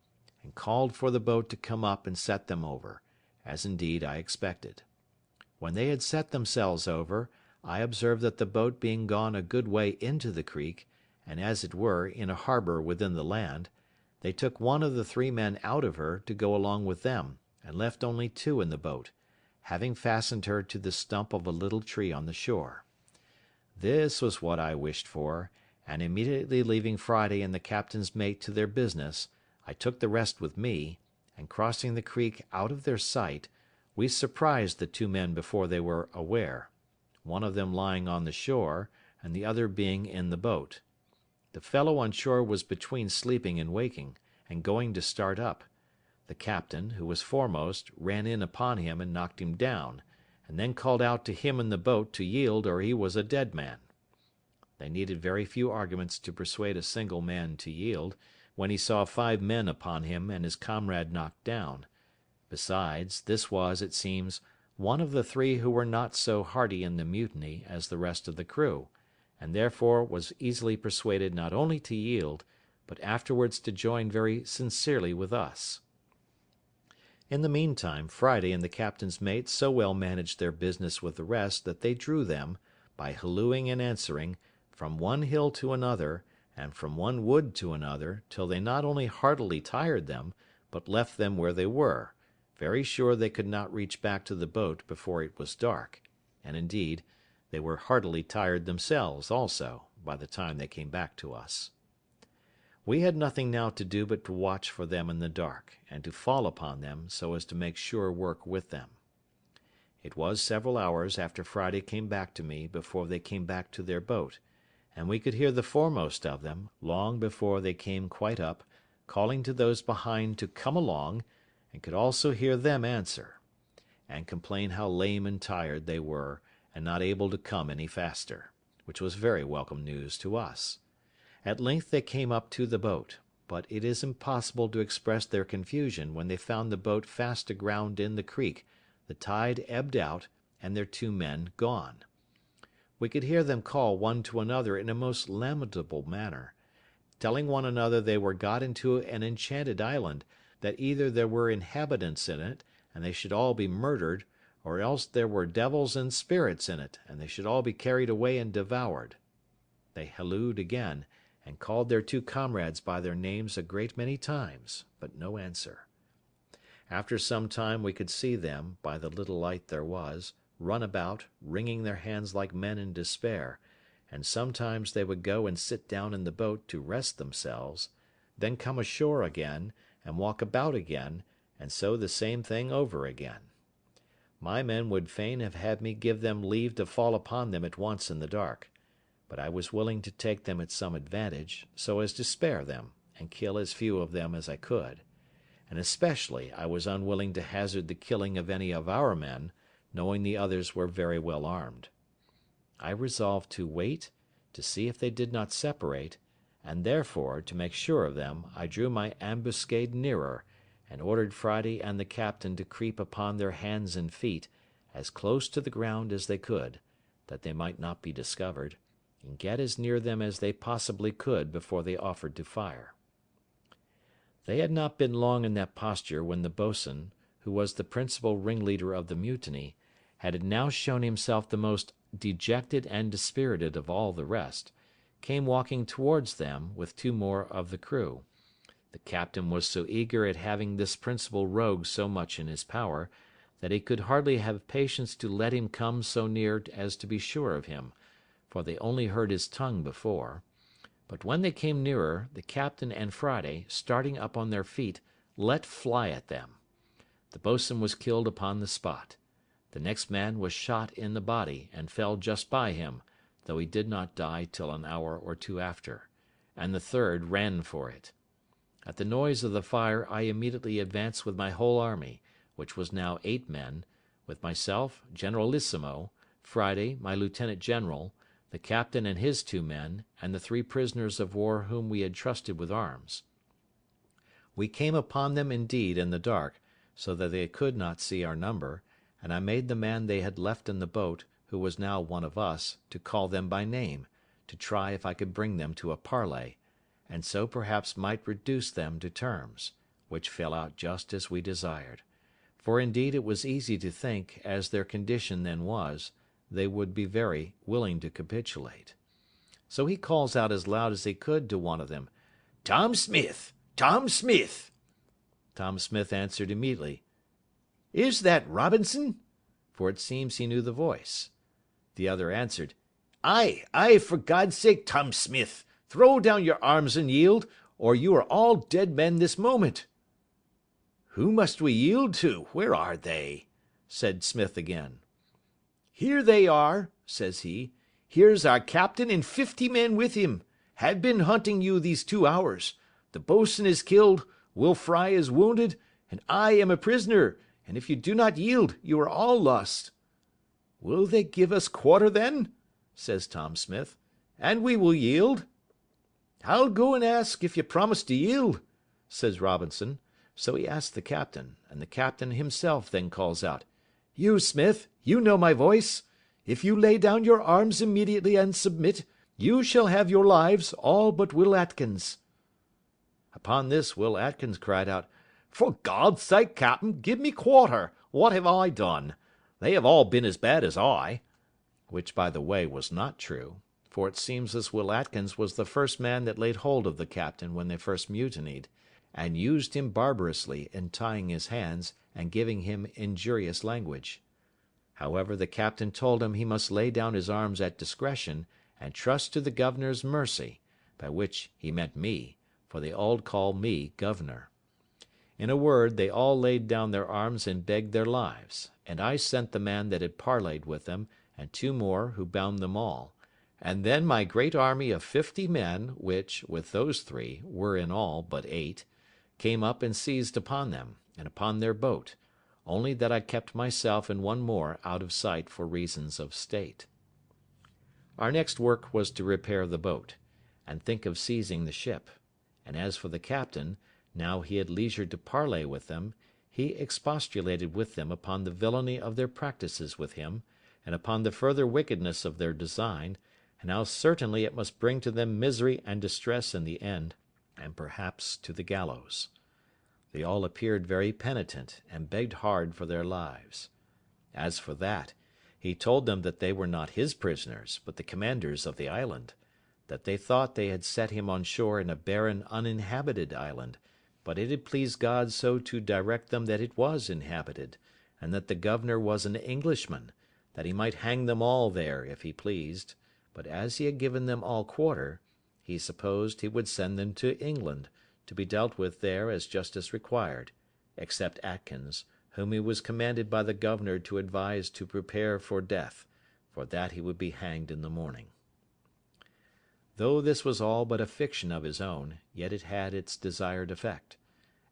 and called for the boat to come up and set them over, as indeed I expected. When they had set themselves over, I observed that the boat being gone a good way into the creek, and as it were in a harbour within the land, they took one of the 3 men out of her to go along with them, and left only 2 in the boat, having fastened her to the stump of a little tree on the shore. This was what I wished for, and immediately leaving Friday and the captain's mate to their business, I took the rest with me, and crossing the creek out of their sight, we surprised the 2 men before they were aware, one of them lying on the shore, and the other being in the boat. The fellow on shore was between sleeping and waking, and going to start up. The captain, who was foremost, ran in upon him and knocked him down, and then called out to him in the boat to yield or he was a dead man. They needed very few arguments to persuade a single man to yield, when he saw 5 men upon him and his comrade knocked down. Besides, this was, it seems, one of the 3 who were not so hearty in the mutiny as the rest of the crew, and therefore was easily persuaded not only to yield, but afterwards to join very sincerely with us. In the meantime, Friday and the captain's mate so well managed their business with the rest that they drew them, by hallooing and answering, from one hill to another, and from one wood to another, till they not only heartily tired them, but left them where they were, very sure they could not reach back to the boat before it was dark, and indeed, they were heartily tired themselves also, by the time they came back to us. We had nothing now to do but to watch for them in the dark, and to fall upon them, so as to make sure work with them. It was several hours after Friday came back to me before they came back to their boat, and we could hear the foremost of them, long before they came quite up, calling to those behind to come along, and could also hear them answer, and complain how lame and tired they were, and not able to come any faster, which was very welcome news to us. At length they came up to the boat, but it is impossible to express their confusion when they found the boat fast aground in the creek, the tide ebbed out, and their 2 men gone. We could hear them call one to another in a most lamentable manner, telling one another they were got into an enchanted island, that either there were inhabitants in it, and they should all be murdered, or else there were devils and spirits in it, and they should all be carried away and devoured. They hallooed again, and called their 2 comrades by their names a great many times, but no answer. After some time we could see them, by the little light there was, run about, wringing their hands like men in despair, and sometimes they would go and sit down in the boat to rest themselves, then come ashore again, and walk about again, and so the same thing over again. My men would fain have had me give them leave to fall upon them at once in the dark, but I was willing to take them at some advantage, so as to spare them, and kill as few of them as I could, and especially I was unwilling to hazard the killing of any of our men, knowing the others were very well armed. I resolved to wait, to see if they did not separate, and therefore, to make sure of them, I drew my ambuscade nearer, and ordered Friday and the captain to creep upon their hands and feet, as close to the ground as they could, that they might not be discovered, and get as near them as they possibly could before they offered to fire. They had not been long in that posture when the boatswain, who was the principal ringleader of the mutiny, had now shown himself the most dejected and dispirited of all the rest, came walking towards them with 2 more of the crew. The captain was so eager at having this principal rogue so much in his power, that he could hardly have patience to let him come so near as to be sure of him, for they only heard his tongue before. But when they came nearer, the captain and Friday, starting up on their feet, let fly at them. The boatswain was killed upon the spot. The next man was shot in the body, and fell just by him, though he did not die till an hour or 2 after, and the 3rd ran for it. At the noise of the fire I immediately advanced with my whole army, which was now 8 men, with myself, Generalissimo, Friday, my lieutenant general, the captain and his 2 men, and the 3 prisoners of war whom we had trusted with arms. We came upon them indeed in the dark, so that they could not see our number, and I made the man they had left in the boat, who was now one of us, to call them by name, to try if I could bring them to a parley, and so perhaps might reduce them to terms, which fell out just as we desired; for indeed it was easy to think, as their condition then was, they would be very willing to capitulate. So he calls out as loud as he could to one of them, "Tom Smith! Tom Smith!" Tom Smith answered immediately, "Is that Robinson?" for it seems he knew the voice. The other answered, "Aye, aye, for God's sake, Tom Smith, throw down your arms and yield, or you are all dead men this moment." "Who must we yield to? Where are they?" said Smith again. "Here they are," says he. "Here's our captain and 50 men with him, "had been hunting you these 2 hours. The boatswain is killed, Will Fry is wounded, and I am a prisoner, and if you do not yield, you are all lost." "Will they give us quarter then?" says Tom Smith, "and we will yield." "I'll go and ask if you promise to yield," says Robinson. So he asked the captain, and the captain himself then calls out, "You, Smith, you know my voice. If you lay down your arms immediately and submit, you shall have your lives, all but Will Atkins." Upon this Will Atkins cried out, "For God's sake, captain, give me quarter. What have I done? They have all been as bad as I." Which, by the way, was not true, for it seems this Will Atkins was the first man that laid hold of the captain when they first mutinied, and used him barbarously in tying his hands and giving him injurious language. However, the captain told him he must lay down his arms at discretion, and trust to the governor's mercy, by which he meant me, for they all call me governor. In a word, they all laid down their arms and begged their lives, and I sent the man that had parleyed with them, and 2 more, who bound them all, and then my great army of 50 men, which, with those 3, were in all but 8, came up and seized upon them, and upon their boat, only that I kept myself and 1 more out of sight for reasons of state. Our next work was to repair the boat, and think of seizing the ship, and as for the captain, now he had leisure to parley with them, he expostulated with them upon the villainy of their practices with him, and upon the further wickedness of their design, and how certainly it must bring to them misery and distress in the end, and perhaps to the gallows. They all appeared very penitent, and begged hard for their lives. As for that, he told them that they were not his prisoners, but the commander's of the island; that they thought they had set him on shore in a barren uninhabited island, but it had pleased God so to direct them that it was inhabited, and that the governor was an Englishman, that he might hang them all there if he pleased, but as he had given them all quarter, he supposed he would send them to England, to be dealt with there as justice required, except Atkins, whom he was commanded by the governor to advise to prepare for death, for that he would be hanged in the morning. Though this was all but a fiction of his own, yet it had its desired effect.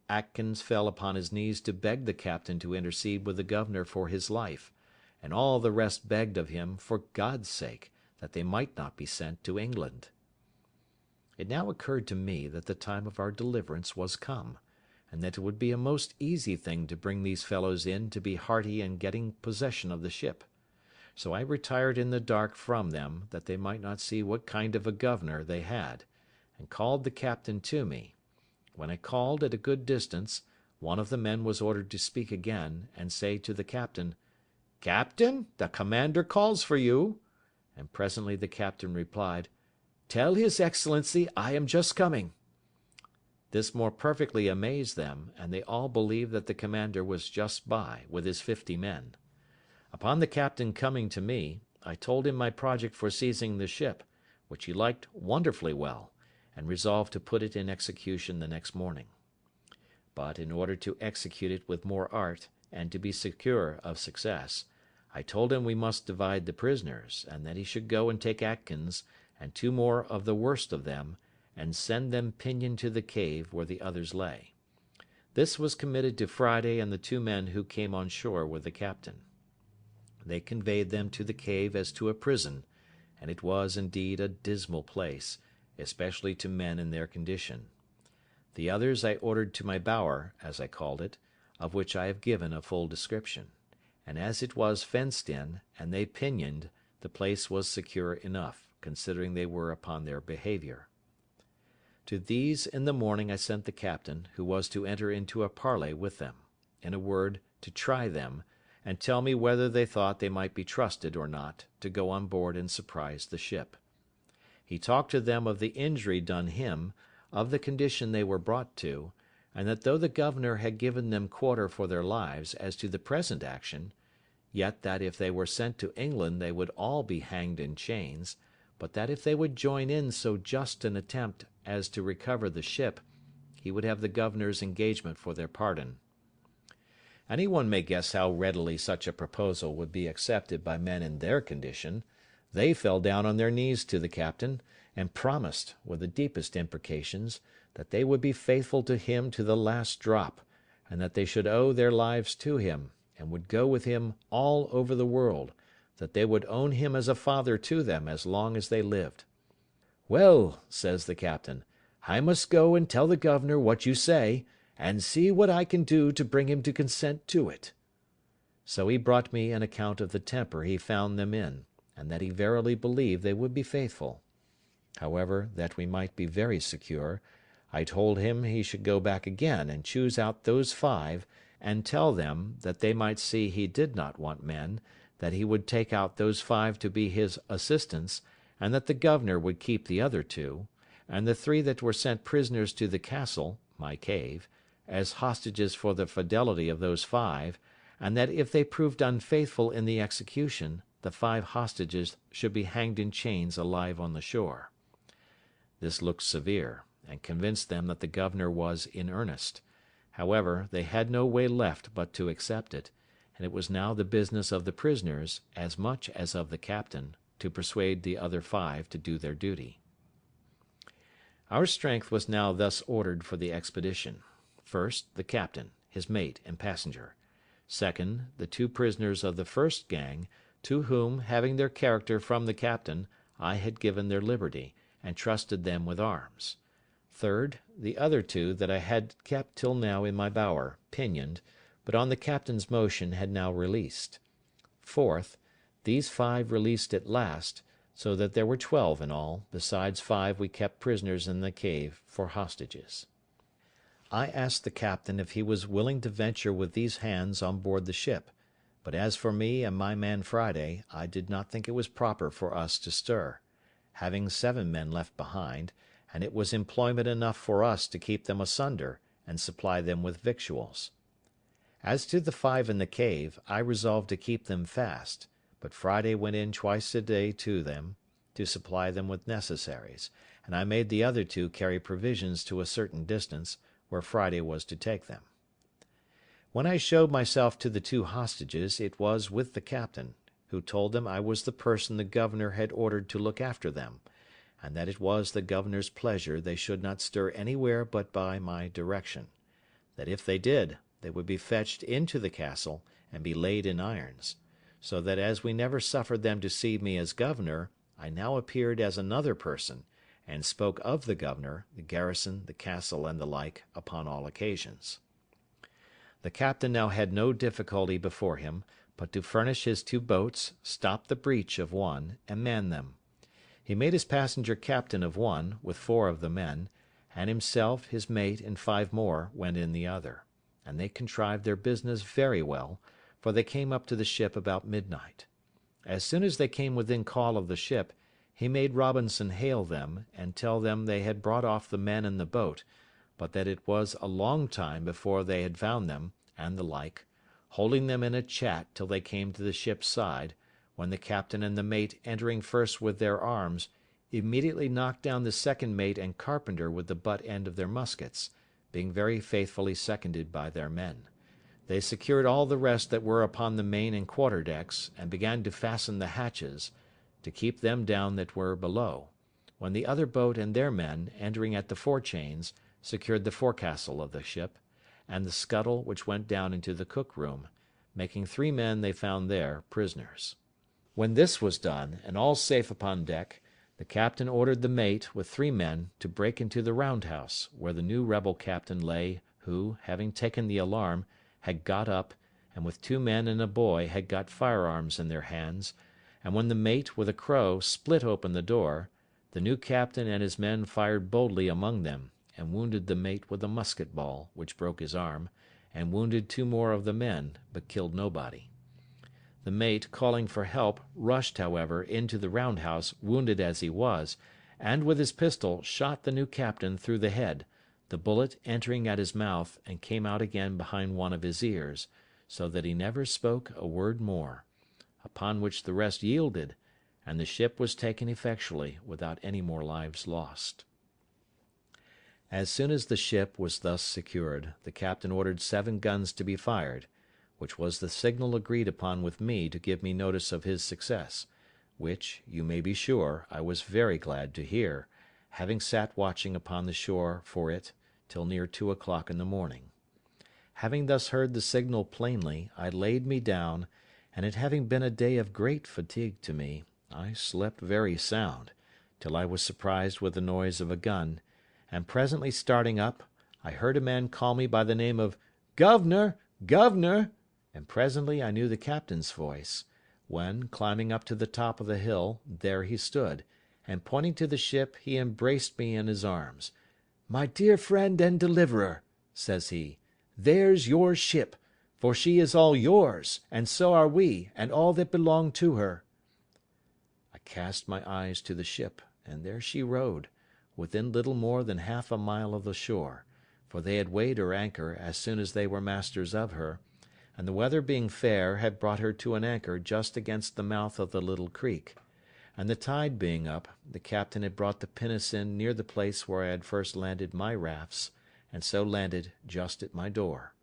Atkins fell upon his knees to beg the captain to intercede with the governor for his life, and all the rest begged of him, for God's sake, that they might not be sent to England. It now occurred to me that the time of our deliverance was come, and that it would be a most easy thing to bring these fellows in to be hearty in getting possession of the ship. So I retired in the dark from them, that they might not see what kind of a governor they had, and called the captain to me. When I called at a good distance, one of the men was ordered to speak again, and say to the captain, "Captain, the commander calls for you." And presently the captain replied, "Tell his excellency I am just coming." This more perfectly amazed them, and they all believed that the commander was just by, with his 50 men. Upon the captain coming to me, I told him my project for seizing the ship, which he liked wonderfully well, and resolved to put it in execution the next morning. But, in order to execute it with more art, and to be secure of success, I told him we must divide the prisoners, and that he should go and take Atkins, and 2 more of the worst of them, and send them pinioned to the cave where the others lay. This was committed to Friday and the 2 men who came on shore with the captain. They conveyed them to the cave as to a prison, and it was indeed a dismal place, especially to men in their condition. The others I ordered to my bower, as I called it, of which I have given a full description; and as it was fenced in, and they pinioned, the place was secure enough, considering they were upon their behaviour. To these in the morning I sent the captain, who was to enter into a parley with them; in a word, to try them, and tell me whether they thought they might be trusted or not to go on board and surprise the ship. He talked to them of the injury done him, of the condition they were brought to, and that though the governor had given them quarter for their lives as to the present action, yet that if they were sent to England they would all be hanged in chains, but that if they would join in so just an attempt as to recover the ship, he would have the governor's engagement for their pardon. Any one may guess how readily such a proposal would be accepted by men in their condition. They fell down on their knees to the captain, and promised, with the deepest imprecations, that they would be faithful to him to the last drop, and that they should owe their lives to him, and would go with him all over the world, that they would own him as a father to them as long as they lived. "Well," says the captain, "I must go and tell the governor what you say, and see what I can do to bring him to consent to it." So he brought me an account of the temper he found them in, and that he verily believed they would be faithful. However, that we might be very secure, I told him he should go back again and choose out those 5, and tell them, that they might see he did not want men, that he would take out those 5 to be his assistants, and that the governor would keep the other 2, and the 3 that were sent prisoners to the castle, my cave, as hostages for the fidelity of those 5, and that if they proved unfaithful in the execution, the 5 hostages should be hanged in chains alive on the shore. This looked severe, and convinced them that the governor was in earnest. However, they had no way left but to accept it, and it was now the business of the prisoners, as much as of the captain, to persuade the other 5 to do their duty. Our strength was now thus ordered for the expedition. First, the captain, his mate, and passenger. Second, the 2 prisoners of the first gang, to whom, having their character from the captain, I had given their liberty, and trusted them with arms. Third, the other 2 that I had kept till now in my bower, pinioned, but on the captain's motion had now released. Fourth, these 5 released at last, so that there were 12 in all, besides 5 we kept prisoners in the cave for hostages. I asked the captain if he was willing to venture with these hands on board the ship, but as for me and my man Friday, I did not think it was proper for us to stir, having 7 men left behind, and it was employment enough for us to keep them asunder, and supply them with victuals. As to the 5 in the cave, I resolved to keep them fast, but Friday went in twice a day to them, to supply them with necessaries, and I made the other 2 carry provisions to a certain distance, where Friday was to take them. When I showed myself to the 2 hostages, it was with the captain, who told them I was the person the governor had ordered to look after them, and that it was the governor's pleasure they should not stir anywhere but by my direction; that if they did, they would be fetched into the castle, and be laid in irons; so that as we never suffered them to see me as governor, I now appeared as another person, and spoke of the governor, the garrison, the castle, and the like, upon all occasions. The captain now had no difficulty before him, but to furnish his 2 boats, stop the breach of one, and man them. He made his passenger captain of one, with 4 of the men, and himself, his mate, and 5 more went in the other, and they contrived their business very well, for they came up to the ship about midnight. As soon as they came within call of the ship, he made Robinson hail them, and tell them they had brought off the men in the boat, but that it was a long time before they had found them, and the like, holding them in a chat till they came to the ship's side, when the captain and the mate entering first with their arms, immediately knocked down the second mate and carpenter with the butt end of their muskets, being very faithfully seconded by their men. They secured all the rest that were upon the main and quarter decks, and began to fasten the hatches, to keep them down that were below, when the other boat and their men, entering at the forechains, secured the forecastle of the ship, and the scuttle which went down into the cook-room, making 3 men they found there prisoners. When this was done, and all safe upon deck, the captain ordered the mate, with 3 men, to break into the round-house, where the new rebel captain lay, who, having taken the alarm, had got up, and with 2 men and a boy had got firearms in their hands, and when the mate, with a crow, split open the door, the new captain and his men fired boldly among them, and wounded the mate with a musket ball, which broke his arm, and wounded 2 more of the men, but killed nobody. The mate, calling for help, rushed, however, into the round-house, wounded as he was, and with his pistol shot the new captain through the head, the bullet entering at his mouth, and came out again behind one of his ears, so that he never spoke a word more, upon which the rest yielded, and the ship was taken effectually, without any more lives lost. As soon as the ship was thus secured, the captain ordered 7 guns to be fired, which was the signal agreed upon with me to give me notice of his success, which, you may be sure, I was very glad to hear, having sat watching upon the shore for it till near 2 o'clock in the morning. Having thus heard the signal plainly, I laid me down, and it having been a day of great fatigue to me, I slept very sound, till I was surprised with the noise of a gun, and presently starting up, I heard a man call me by the name of "Governor, governor," and presently I knew the captain's voice, when, climbing up to the top of the hill, there he stood, and pointing to the ship, he embraced me in his arms. "My dear friend and deliverer," says he, "there's your ship, for she is all yours, and so are we, and all that belong to her." I cast my eyes to the ship, and there she rode, within little more than half a mile of the shore, for they had weighed her anchor as soon as they were masters of her, and the weather being fair had brought her to an anchor just against the mouth of the little creek, and the tide being up, the captain had brought the pinnace in near the place where I had first landed my rafts, and so landed just at my door.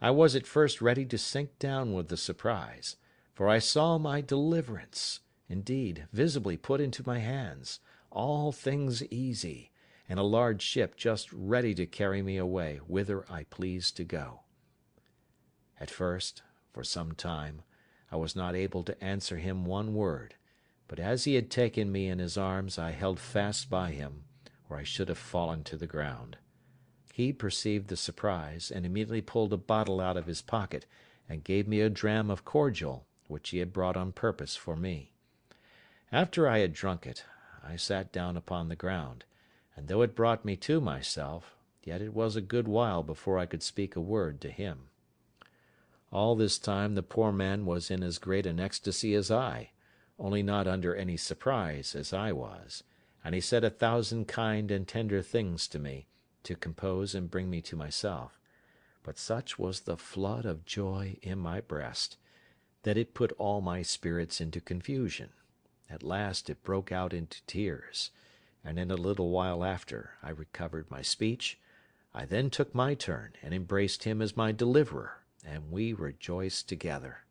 I was at first ready to sink down with the surprise, for I saw my deliverance, indeed, visibly put into my hands, all things easy, and a large ship just ready to carry me away whither I pleased to go. At first, for some time, I was not able to answer him one word, but as he had taken me in his arms I held fast by him, or I should have fallen to the ground. He perceived the surprise, and immediately pulled a bottle out of his pocket, and gave me a dram of cordial, which he had brought on purpose for me. After I had drunk it, I sat down upon the ground, and though it brought me to myself, yet it was a good while before I could speak a word to him. All this time the poor man was in as great an ecstasy as I, only not under any surprise as I was, and he said 1,000 kind and tender things to me, to compose and bring me to myself; but such was the flood of joy in my breast, that it put all my spirits into confusion. At last it broke out into tears, and in a little while after I recovered my speech. I then took my turn, and embraced him as my deliverer, and we rejoiced together.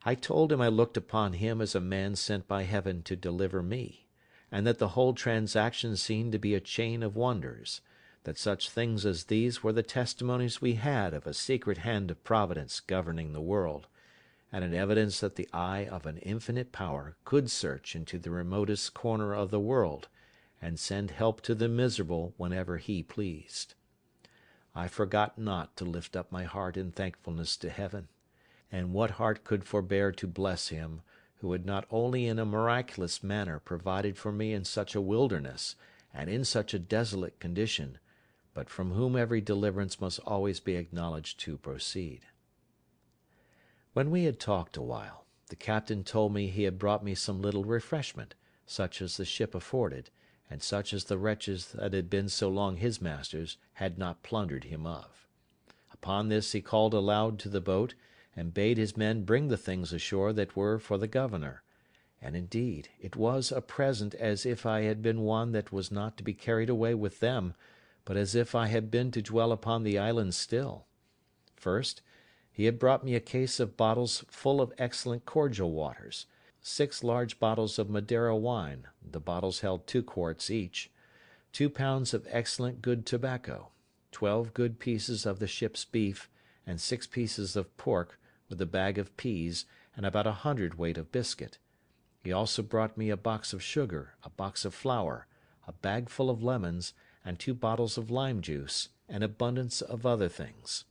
I told him I looked upon him as a man sent by heaven to deliver me, and that the whole transaction seemed to be a chain of wonders, that such things as these were the testimonies we had of a secret hand of Providence governing the world, and an evidence that the eye of an infinite power could search into the remotest corner of the world, and send help to the miserable whenever he pleased. I forgot not to lift up my heart in thankfulness to heaven, and what heart could forbear to bless him, who had not only in a miraculous manner provided for me in such a wilderness, and in such a desolate condition, but from whom every deliverance must always be acknowledged to proceed. When we had talked a while, the captain told me he had brought me some little refreshment, such as the ship afforded, and such as the wretches that had been so long his masters had not plundered him of. Upon this he called aloud to the boat, and bade his men bring the things ashore that were for the governor; and indeed it was a present as if I had been one that was not to be carried away with them, but as if I had been to dwell upon the island still. First, he had brought me a case of bottles full of excellent cordial waters, 6 large bottles of Madeira wine, the bottles held 2 quarts each, 2 pounds of excellent good tobacco, 12 good pieces of the ship's beef, and 6 pieces of pork, with a bag of peas, and about 100 weight of biscuit. He also brought me a box of sugar, a box of flour, a bag full of lemons, and 2 bottles of lime juice, and abundance of other things.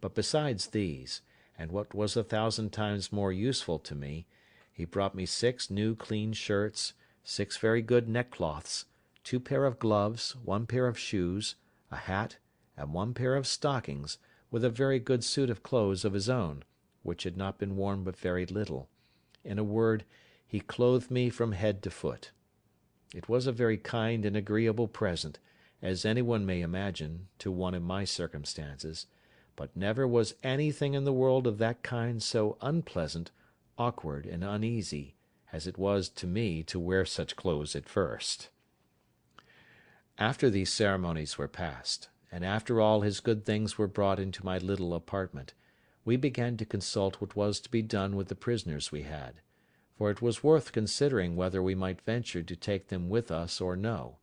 But besides these, and what was 1,000 times more useful to me, he brought me 6 new clean shirts, 6 very good neckcloths, 2 pair of gloves, 1 pair of shoes, a hat, and 1 pair of stockings, with a very good suit of clothes of his own, which had not been worn but very little. In a word, he clothed me from head to foot. It was a very kind and agreeable present, as any one may imagine, to one in my circumstances, but never was anything in the world of that kind so unpleasant, awkward, and uneasy, as it was to me to wear such clothes at first. After these ceremonies were past, and after all his good things were brought into my little apartment, we began to consult what was to be done with the prisoners we had, for it was worth considering whether we might venture to take them with us or no,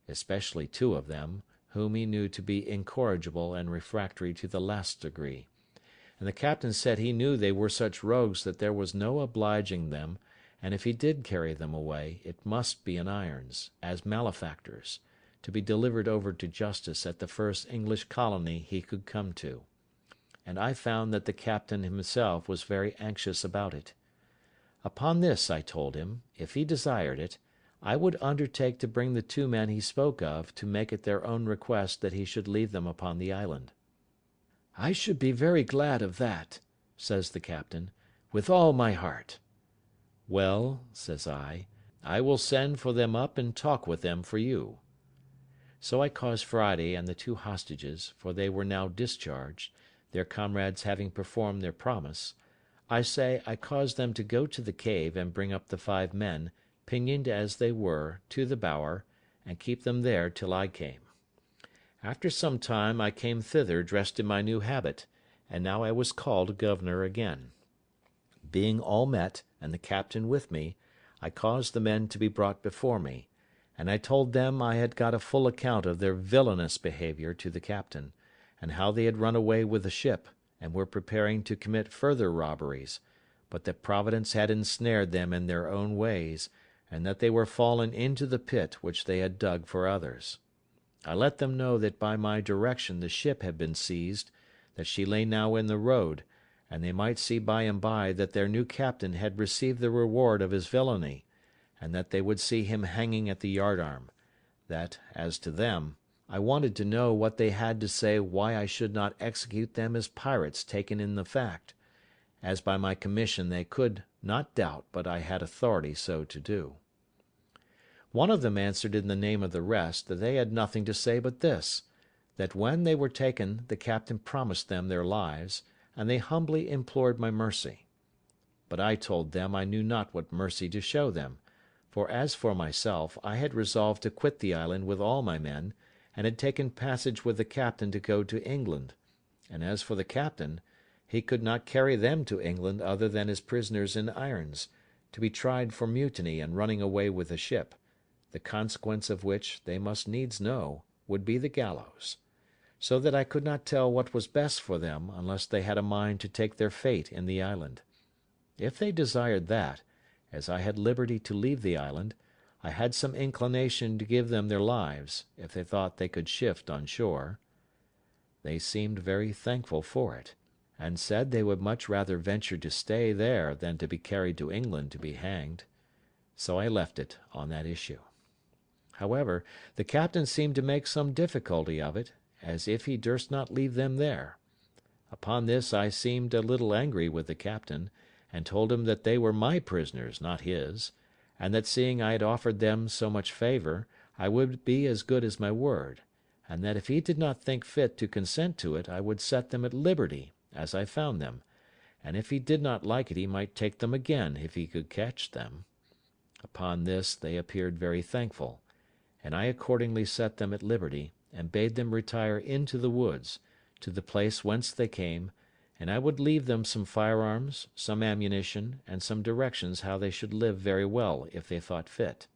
especially two of them, whom he knew to be incorrigible and refractory to the last degree; and the captain said he knew they were such rogues that there was no obliging them, and if he did carry them away, it must be in irons, as malefactors, to be delivered over to justice at the first English colony he could come to. And I found that the captain himself was very anxious about it. Upon this, I told him, if he desired it, I would undertake to bring the two men he spoke of to make it their own request that he should leave them upon the island. "I should be very glad of that," says the captain, "with all my heart." "Well," says I will send for them up and talk with them for you." So I caused Friday and the two hostages, for they were now discharged, their comrades having performed their promise, I caused them to go to the cave and bring up the 5 men, pinioned as they were, to the bower, and keep them there till I came. After some time I came thither dressed in my new habit, and now I was called governor again. Being all met, and the captain with me, I caused the men to be brought before me, and I told them I had got a full account of their villainous behaviour to the captain, and how they had run away with the ship, and were preparing to commit further robberies, but that Providence had ensnared them in their own ways, and that they were fallen into the pit which they had dug for others. I let them know that by my direction the ship had been seized, that she lay now in the road, and they might see by and by that their new captain had received the reward of his villainy, and that they would see him hanging at the yardarm; that, as to them, I wanted to know what they had to say why I should not execute them as pirates taken in the fact, as by my commission they could not doubt but I had authority so to do. One of them answered in the name of the rest that they had nothing to say but this, that when they were taken the captain promised them their lives, and they humbly implored my mercy. But I told them I knew not what mercy to show them, for as for myself, I had resolved to quit the island with all my men, and had taken passage with the captain to go to England; and as for the captain, he could not carry them to England other than as prisoners in irons, to be tried for mutiny and running away with the ship, the consequence of which, they must needs know, would be the gallows; so that I could not tell what was best for them, unless they had a mind to take their fate in the island. If they desired that, as I had liberty to leave the island, I had some inclination to give them their lives, if they thought they could shift on shore. They seemed very thankful for it, and said they would much rather venture to stay there than to be carried to England to be hanged. So I left it on that issue. However, the captain seemed to make some difficulty of it, as if he durst not leave them there. Upon this I seemed a little angry with the captain, and told him that they were my prisoners, not his, and that seeing I had offered them so much favour, I would be as good as my word, and that if he did not think fit to consent to it I would set them at liberty, as I found them, and if he did not like it he might take them again if he could catch them. Upon this they appeared very thankful, and I accordingly set them at liberty, and bade them retire into the woods, to the place whence they came, and I would leave them some firearms, some ammunition, and some directions how they should live very well if they thought fit.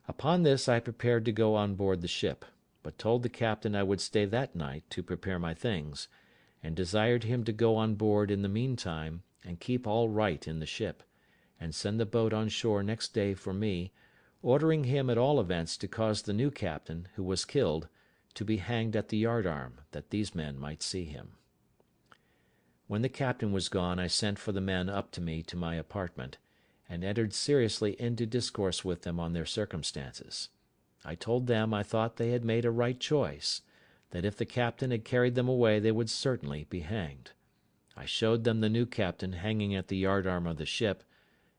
Upon this I prepared to go on board the ship, but told the captain I would stay that night to prepare my things, and desired him to go on board in the meantime, and keep all right in the ship, and send the boat on shore next day for me, ordering him at all events to cause the new captain, who was killed, to be hanged at the yardarm, that these men might see him. When the captain was gone I sent for the men up to me to my apartment, and entered seriously into discourse with them on their circumstances. I told them I thought they had made a right choice, that if the captain had carried them away they would certainly be hanged. I showed them the new captain hanging at the yardarm of the ship,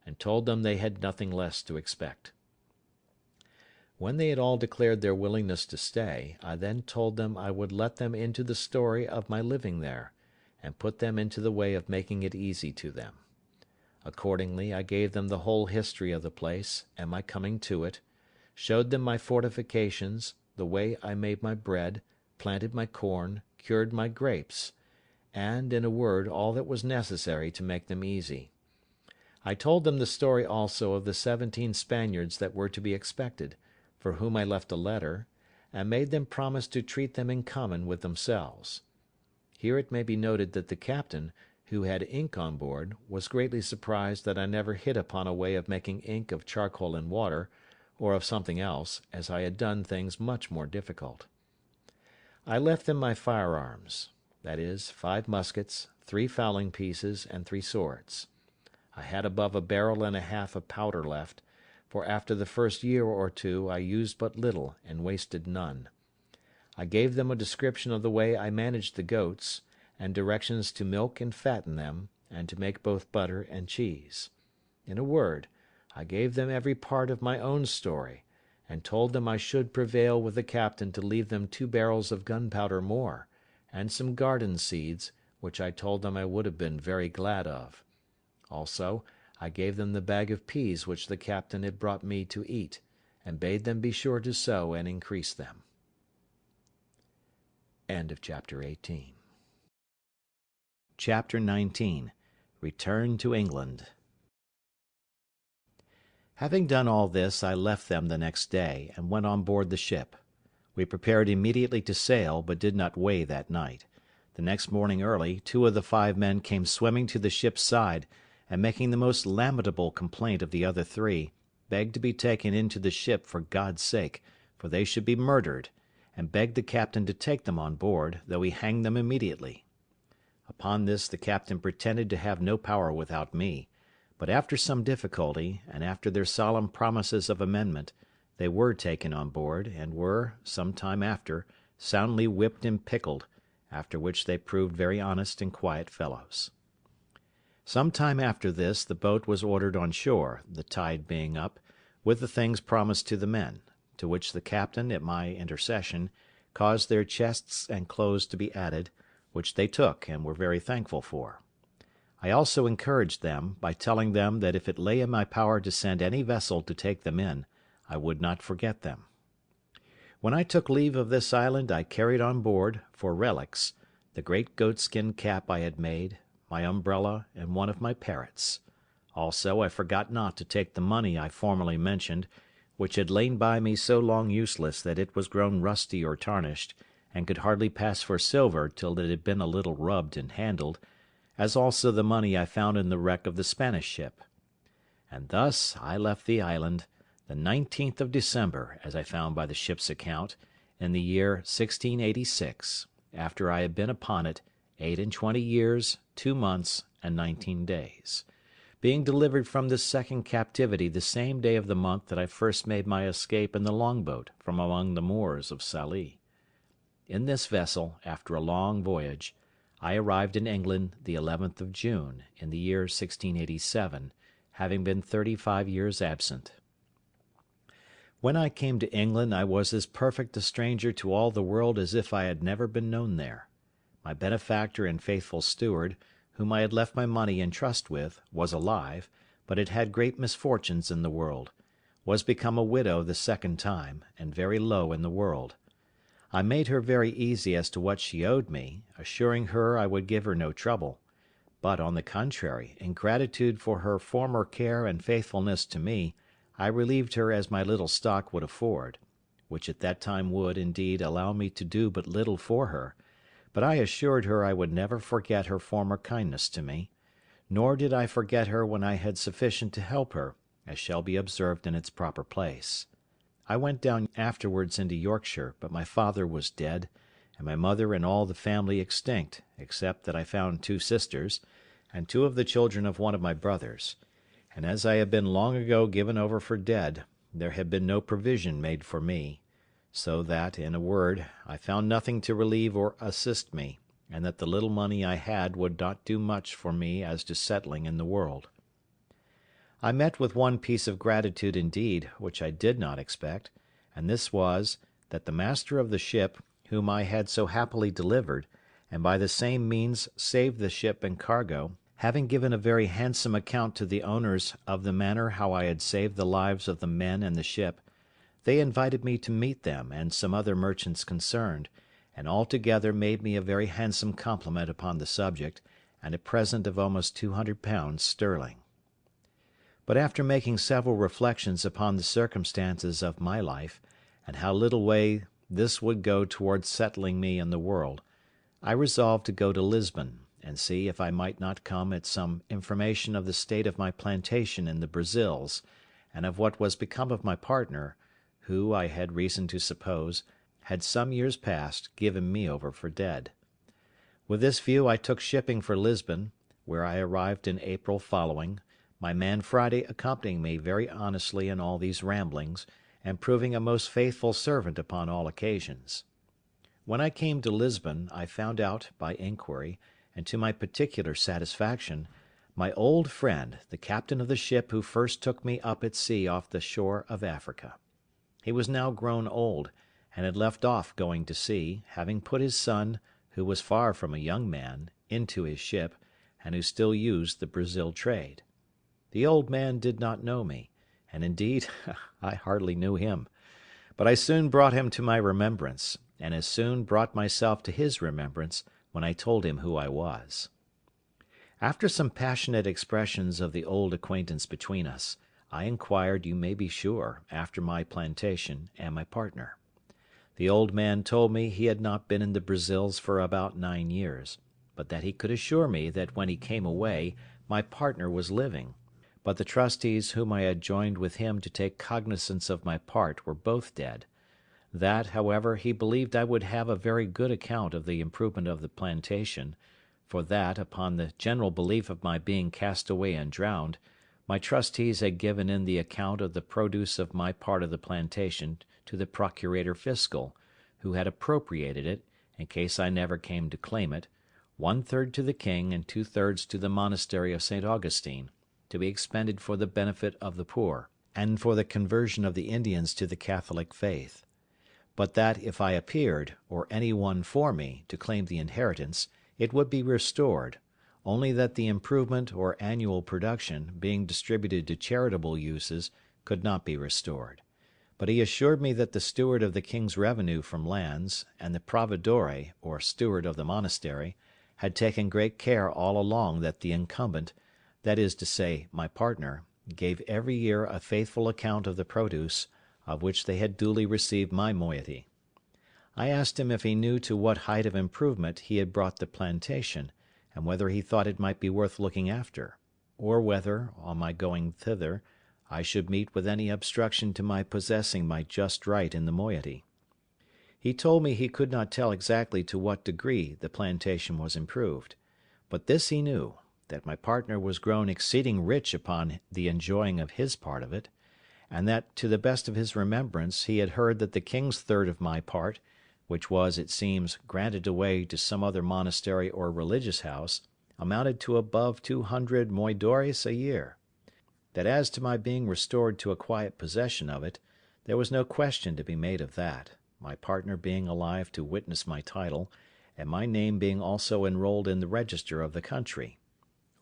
and told them they had nothing less to expect. When they had all declared their willingness to stay, I then told them I would let them into the story of my living there, and put them into the way of making it easy to them. Accordingly I gave them the whole history of the place, and my coming to it, showed them my fortifications, the way I made my bread, planted my corn, cured my grapes, and, in a word, all that was necessary to make them easy. I told them the story also of the 17 Spaniards that were to be expected, for whom I left a letter, and made them promise to treat them in common with themselves. Here it may be noted that the captain, who had ink on board, was greatly surprised that I never hit upon a way of making ink of charcoal and water, or of something else, as I had done things much more difficult. I left them my firearms, viz., 5 muskets, 3 fowling pieces, and 3 swords. I had above a barrel and a half of powder left, for after the first year or two I used but little and wasted none. I gave them a description of the way I managed the goats, and directions to milk and fatten them, and to make both butter and cheese. In a word, I gave them every part of my own story, and told them I should prevail with the captain to leave them 2 barrels of gunpowder more, and some garden seeds, which I told them I would have been very glad of. Also, I gave them the bag of peas which the captain had brought me to eat, and bade them be sure to sow and increase them. Chapter 19. Return to England. Having done all this, I left them the next day, and went on board the ship. We prepared immediately to sail, but did not weigh that night. The next morning early, 2 of the 5 men came swimming to the ship's side, and making the most lamentable complaint of the other 3, begged to be taken into the ship for God's sake, for they should be murdered, and begged the captain to take them on board, though he hanged them immediately. Upon this the captain pretended to have no power without me, but after some difficulty, and after their solemn promises of amendment, they were taken on board, and were, some time after, soundly whipped and pickled, after which they proved very honest and quiet fellows. Some time after this the boat was ordered on shore, the tide being up, with the things promised to the men, to which the captain, at my intercession, caused their chests and clothes to be added, which they took, and were very thankful for. I also encouraged them, by telling them that if it lay in my power to send any vessel to take them in, I would not forget them. When I took leave of this island, I carried on board, for relics, the great goatskin cap I had made, my umbrella, and one of my parrots. Also I forgot not to take the money I formerly mentioned, which had lain by me so long useless that it was grown rusty or tarnished, and could hardly pass for silver till it had been a little rubbed and handled, as also the money I found in the wreck of the Spanish ship. And thus I left the island, the 19th of December, as I found by the ship's account, in the year 1686, after I had been upon it 28 years, 2 months, and 19 days, being delivered from this second captivity the same day of the month that I first made my escape in the longboat from among the Moors of Sallee. In this vessel, after a long voyage, I arrived in England the 11th of June, in the year 1687, having been 35 years absent. When I came to England I was as perfect a stranger to all the world as if I had never been known there. My benefactor and faithful steward, whom I had left my money in trust with, was alive, but had had great misfortunes in the world, was become a widow the second time, and very low in the world. I made her very easy as to what she owed me, assuring her I would give her no trouble; but, on the contrary, in gratitude for her former care and faithfulness to me, I relieved her as my little stock would afford, which at that time would, indeed, allow me to do but little for her; but I assured her I would never forget her former kindness to me, nor did I forget her when I had sufficient to help her, as shall be observed in its proper place. I went down afterwards into Yorkshire, but my father was dead, and my mother and all the family extinct, except that I found 2 sisters, and 2 of the children of one of my brothers; and as I had been long ago given over for dead, there had been no provision made for me; so that, in a word, I found nothing to relieve or assist me, and that the little money I had would not do much for me as to settling in the world. I met with one piece of gratitude indeed, which I did not expect, and this was, that the master of the ship, whom I had so happily delivered, and by the same means saved the ship and cargo, having given a very handsome account to the owners of the manner how I had saved the lives of the men and the ship, they invited me to meet them and some other merchants concerned, and altogether made me a very handsome compliment upon the subject, and a present of almost £200 sterling. But after making several reflections upon the circumstances of my life, and how little way this would go towards settling me in the world, I resolved to go to Lisbon, and see if I might not come at some information of the state of my plantation in the Brazils, and of what was become of my partner, who, I had reason to suppose, had some years past given me over for dead. With this view I took shipping for Lisbon, where I arrived in April following, my man Friday accompanying me very honestly in all these ramblings, and proving a most faithful servant upon all occasions. When I came to Lisbon, I found out, by inquiry, and to my particular satisfaction, my old friend, the captain of the ship who first took me up at sea off the shore of Africa. He was now grown old, and had left off going to sea, having put his son, who was far from a young man, into his ship, and who still used the Brazil trade. The old man did not know me, and indeed I hardly knew him; but I soon brought him to my remembrance, and as soon brought myself to his remembrance when I told him who I was. After some passionate expressions of the old acquaintance between us, I inquired, you may be sure, after my plantation and my partner. The old man told me he had not been in the Brazils for about 9 years, but that he could assure me that when he came away my partner was living, but the trustees whom I had joined with him to take cognizance of my part were both dead; that, however, he believed I would have a very good account of the improvement of the plantation, for that, upon the general belief of my being cast away and drowned, my trustees had given in the account of the produce of my part of the plantation to the procurator fiscal, who had appropriated it, in case I never came to claim it, 1/3 to the king and 2/3 to the monastery of St. Augustine, to be expended for the benefit of the poor, and for the conversion of the Indians to the Catholic faith; but that if I appeared, or any one for me, to claim the inheritance, it would be restored, only that the improvement or annual production, being distributed to charitable uses, could not be restored; but he assured me that the steward of the king's revenue from lands, and the providore, or steward of the monastery, had taken great care all along that the incumbent, that is to say, my partner, gave every year a faithful account of the produce, of which they had duly received my moiety. I asked him if he knew to what height of improvement he had brought the plantation, and whether he thought it might be worth looking after, or whether, on my going thither, I should meet with any obstruction to my possessing my just right in the moiety. He told me he could not tell exactly to what degree the plantation was improved, but this he knew, that my partner was grown exceeding rich upon the enjoying of his part of it, and that, to the best of his remembrance, he had heard that the king's third of my part, which was, it seems, granted away to some other monastery or religious house, amounted to above 200 moidores a year; that as to my being restored to a quiet possession of it, there was no question to be made of that, my partner being alive to witness my title, and my name being also enrolled in the register of the country.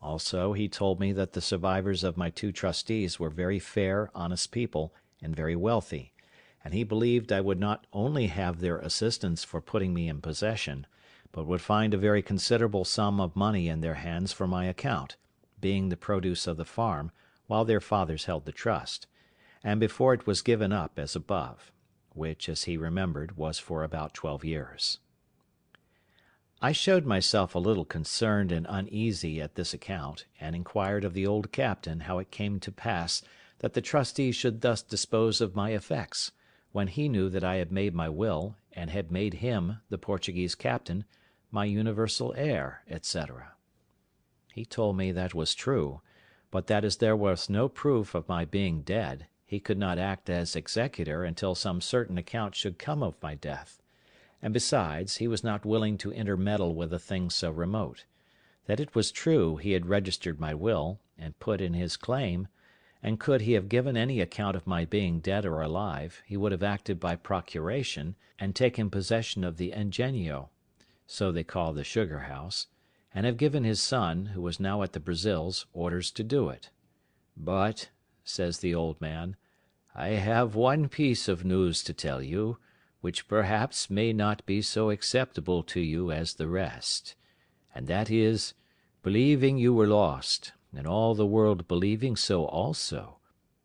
Also, he told me that the survivors of my 2 trustees were very fair, honest people, and very wealthy, and he believed I would not only have their assistance for putting me in possession, but would find a very considerable sum of money in their hands for my account, being the produce of the farm, while their fathers held the trust, and before it was given up as above, which, as he remembered, was for about 12 years. I showed myself a little concerned and uneasy at this account, and inquired of the old captain how it came to pass that the trustees should thus dispose of my effects, when he knew that I had made my will, and had made him, the Portuguese captain, my universal heir, etc. He told me that was true, but that as there was no proof of my being dead, he could not act as executor until some certain account should come of my death; and besides, he was not willing to intermeddle with a thing so remote; that it was true he had registered my will, and put in his claim, and could he have given any account of my being dead or alive, he would have acted by procuration, and taken possession of the ingenio, so they call the sugar house, and have given his son, who was now at the Brazils, orders to do it. "But," says the old man, "I have one piece of news to tell you, which perhaps may not be so acceptable to you as the rest; and that is, believing you were lost, and all the world believing so also,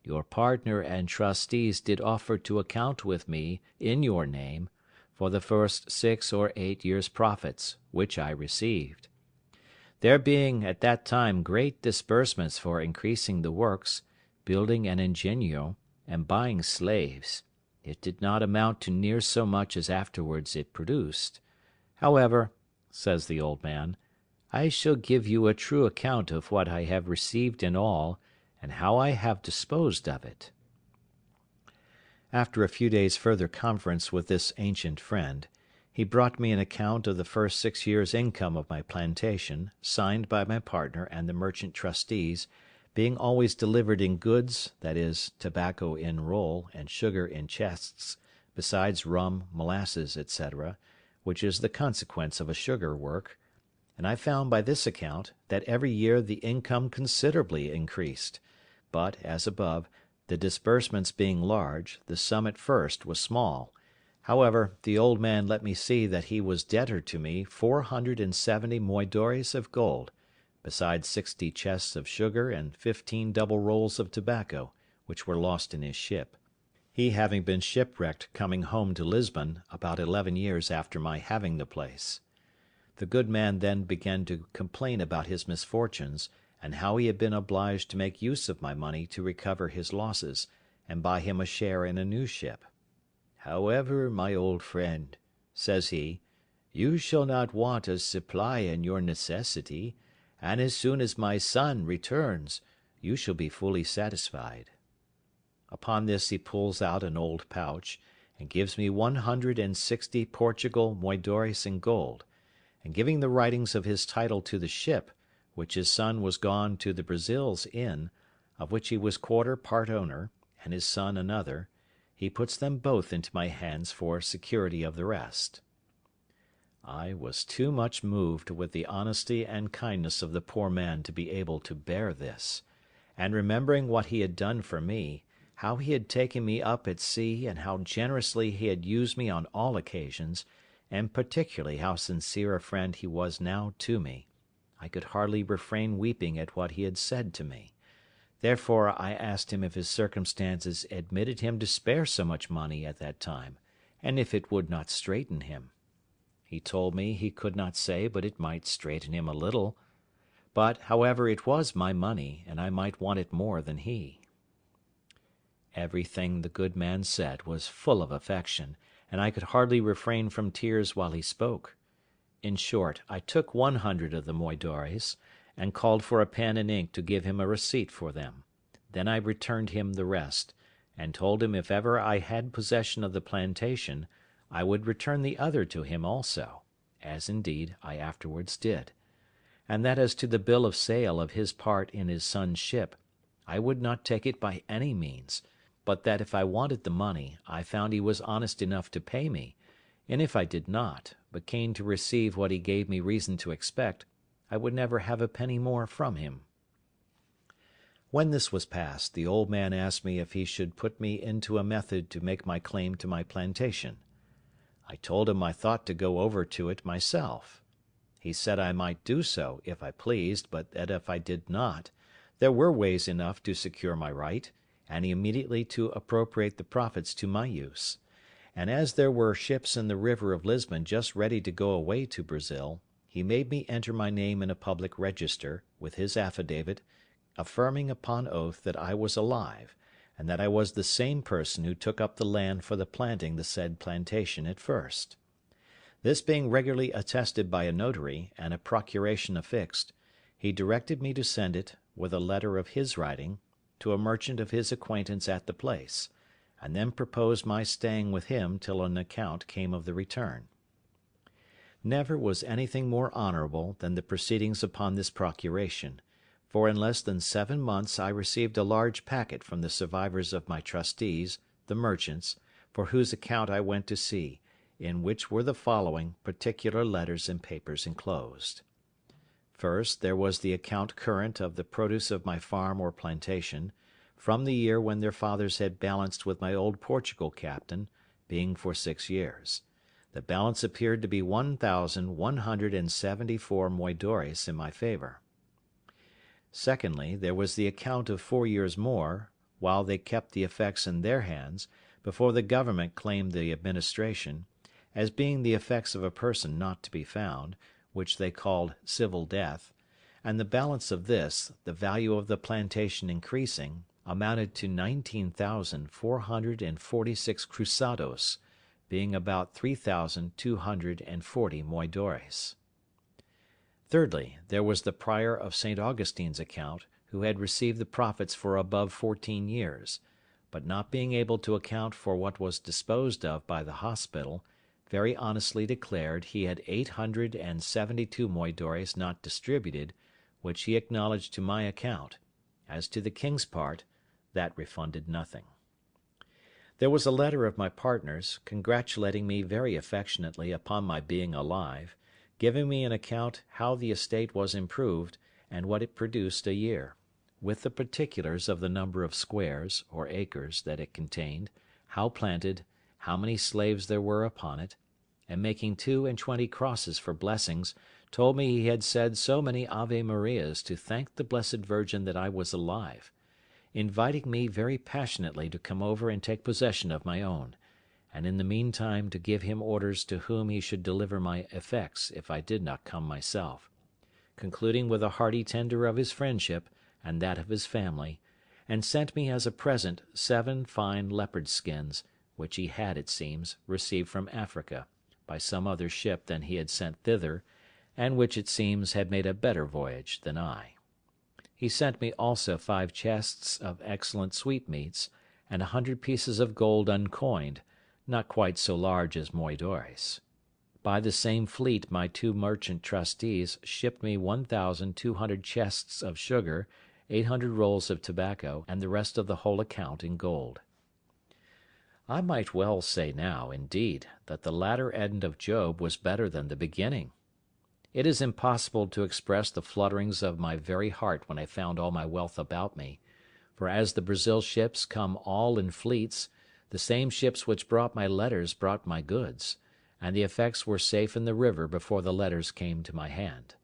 your partner and trustees did offer to account with me in your name for the first 6 or 8 years' profits, which I received. There being at that time great disbursements for increasing the works, building an ingenio, and buying slaves, it did not amount to near so much as afterwards it produced. However, says the old man, I shall give you a true account of what I have received in all, and how I have disposed of it. After a few days' further conference with this ancient friend, he brought me an account of the first 6 years' income of my plantation, signed by my partner and the merchant trustees, being always delivered in goods, that is, tobacco in roll and sugar in chests, besides rum, molasses, etc., which is the consequence of a sugar work, and I found by this account that every year the income considerably increased, but, as above, the disbursements being large, the sum at first was small. However, the old man let me see that he was debtor to me 470 moidores of gold, besides 60 chests of sugar and 15 double rolls of tobacco, which were lost in his ship, he having been shipwrecked coming home to Lisbon about 11 years after my having the place. The good man then began to complain about his misfortunes, and how he had been obliged to make use of my money to recover his losses, and buy him a share in a new ship. However, my old friend, says he, you shall not want a supply in your necessity, and as soon as my son returns, you shall be fully satisfied. Upon this he pulls out an old pouch, and gives me 160 Portugal moidores in gold, and giving the writings of his title to the ship, which his son was gone to the Brazils in, of which he was quarter part owner, and his son another, he puts them both into my hands for security of the rest. I was too much moved with the honesty and kindness of the poor man to be able to bear this, and remembering what he had done for me, how he had taken me up at sea, and how generously he had used me on all occasions, and particularly how sincere a friend he was now to me, I could hardly refrain weeping at what he had said to me. Therefore I asked him if his circumstances admitted him to spare so much money at that time, and if it would not straiten him. He told me he could not say but it might straiten him a little, but, however, it was my money, and I might want it more than he. Everything the good man said was full of affection, and I could hardly refrain from tears while he spoke. In short, I took 100 of the moidores, and called for a pen and ink to give him a receipt for them. Then I returned him the rest, and told him if ever I had possession of the plantation, I would return the other to him also, as indeed I afterwards did; and that as to the bill of sale of his part in his son's ship, I would not take it by any means, but that if I wanted the money, I found he was honest enough to pay me, and if I did not, but came to receive what he gave me reason to expect, I would never have a penny more from him. When this was passed, the old man asked me if he should put me into a method to make my claim to my plantation. I told him I thought to go over to it myself. He said I might do so if I pleased, but that if I did not, there were ways enough to secure my right, and immediately to appropriate the profits to my use; and as there were ships in the river of Lisbon just ready to go away to Brazil, he made me enter my name in a public register, with his affidavit, affirming upon oath that I was alive, and that I was the same person who took up the land for the planting the said plantation at first. This being regularly attested by a notary, and a procuration affixed, he directed me to send it, with a letter of his writing, to a merchant of his acquaintance at the place, and then proposed my staying with him till an account came of the return. Never was anything more honourable than the proceedings upon this procuration, for in less than 7 months I received a large packet from the survivors of my trustees, the merchants, for whose account I went to sea, in which were the following particular letters and papers enclosed. First, there was the account current of the produce of my farm or plantation, from the year when their fathers had balanced with my old Portugal captain, being for 6 years. The balance appeared to be 1,174 moidores in my favour. Secondly, there was the account of 4 years more, while they kept the effects in their hands, before the government claimed the administration, as being the effects of a person not to be found, which they called civil death, and the balance of this, the value of the plantation increasing, amounted to 19,446 cruzados, being about 3,240 moidores. Thirdly, there was the prior of St. Augustine's account, who had received the profits for above 14 years, but not being able to account for what was disposed of by the hospital, very honestly declared he had 872 moidores not distributed, which he acknowledged to my account. As to the king's part, that refunded nothing. There was a letter of my partner's, congratulating me very affectionately upon my being alive, giving me an account how the estate was improved, and what it produced a year, with the particulars of the number of squares, or acres, that it contained, how planted, how many slaves there were upon it, and making 22 crosses for blessings, told me he had said so many Ave Marias to thank the Blessed Virgin that I was alive, inviting me very passionately to come over and take possession of my own, and in the meantime to give him orders to whom he should deliver my effects if I did not come myself, concluding with a hearty tender of his friendship and that of his family, and sent me as a present 7 fine leopard skins, which he had, it seems, received from Africa, by some other ship than he had sent thither, and which, it seems, had made a better voyage than I. He sent me also 5 chests of excellent sweetmeats, and 100 pieces of gold uncoined, not quite so large as moidores. By the same fleet my 2 merchant trustees shipped me 1,200 chests of sugar, 800 rolls of tobacco, and the rest of the whole account in gold. I might well say now, indeed, that the latter end of Job was better than the beginning. It is impossible to express the flutterings of my very heart when I found all my wealth about me, for as the Brazil ships come all in fleets, the same ships which brought my letters brought my goods, and the effects were safe in the river before the letters came to my hand.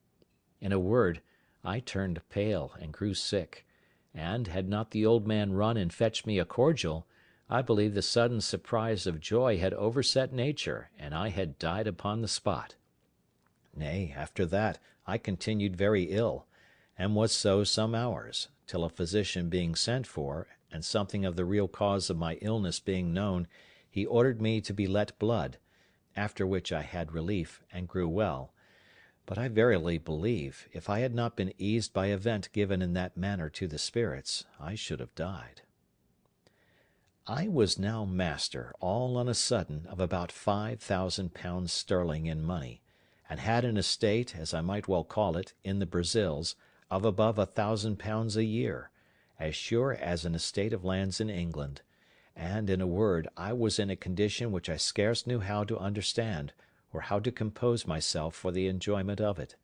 In a word, I turned pale and grew sick, and, had not the old man run and fetched me a cordial, I believe the sudden surprise of joy had overset nature, and I had died upon the spot. Nay, after that, I continued very ill, and was so some hours, till a physician being sent for, and something of the real cause of my illness being known, he ordered me to be let blood, after which I had relief, and grew well. But I verily believe, if I had not been eased by a vent given in that manner to the spirits, I should have died. I was now master, all on a sudden, of about £5,000 sterling in money, and had an estate, as I might well call it, in the Brazils, of above £1,000 a year, as sure as an estate of lands in England; and, in a word, I was in a condition which I scarce knew how to understand, or how to compose myself for the enjoyment of it.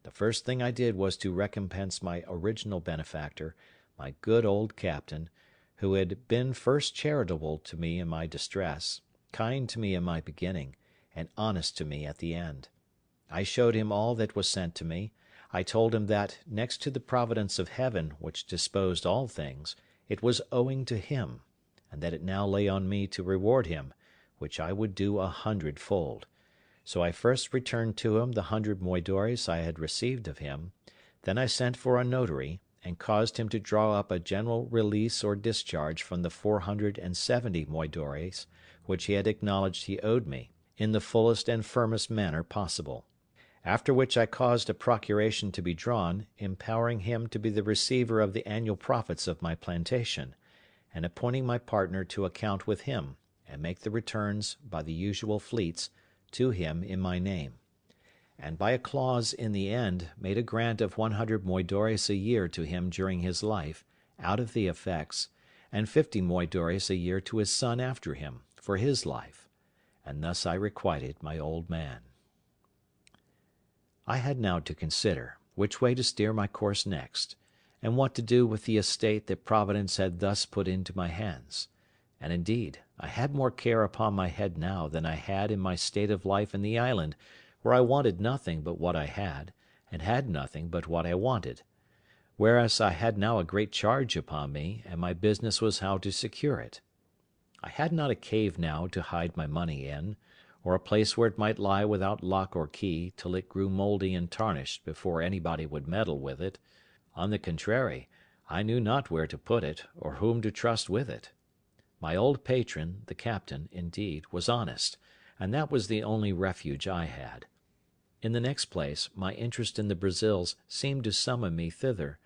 The first thing I did was to recompense my original benefactor, my good old captain, who had been first charitable to me in my distress, kind to me in my beginning, and honest to me at the end. I showed him all that was sent to me. I told him that, next to the providence of Heaven, which disposed all things, it was owing to him, and that it now lay on me to reward him, which I would do 100-fold. So I first returned to him the 100 moidores I had received of him; then I sent for a notary, and caused him to draw up a general release or discharge from the 470 moidores which he had acknowledged he owed me, in the fullest and firmest manner possible. After which I caused a procuration to be drawn, empowering him to be the receiver of the annual profits of my plantation, and appointing my partner to account with him, and make the returns, by the usual fleets, to him in my name; and by a clause in the end made a grant of 100 moidores a year to him during his life, out of the effects, and 50 moidores a year to his son after him, for his life; and thus I requited my old man. I had now to consider which way to steer my course next, and what to do with the estate that Providence had thus put into my hands; and indeed I had more care upon my head now than I had in my state of life in the island, where I wanted nothing but what I had, and had nothing but what I wanted; whereas I had now a great charge upon me, and my business was how to secure it. I had not a cave now to hide my money in, or a place where it might lie without lock or key till it grew mouldy and tarnished before anybody would meddle with it. On the contrary, I knew not where to put it, or whom to trust with it. My old patron, the captain, indeed, was honest, and that was the only refuge I had. In the next place, my interest in the Brazils seemed to summon me thither,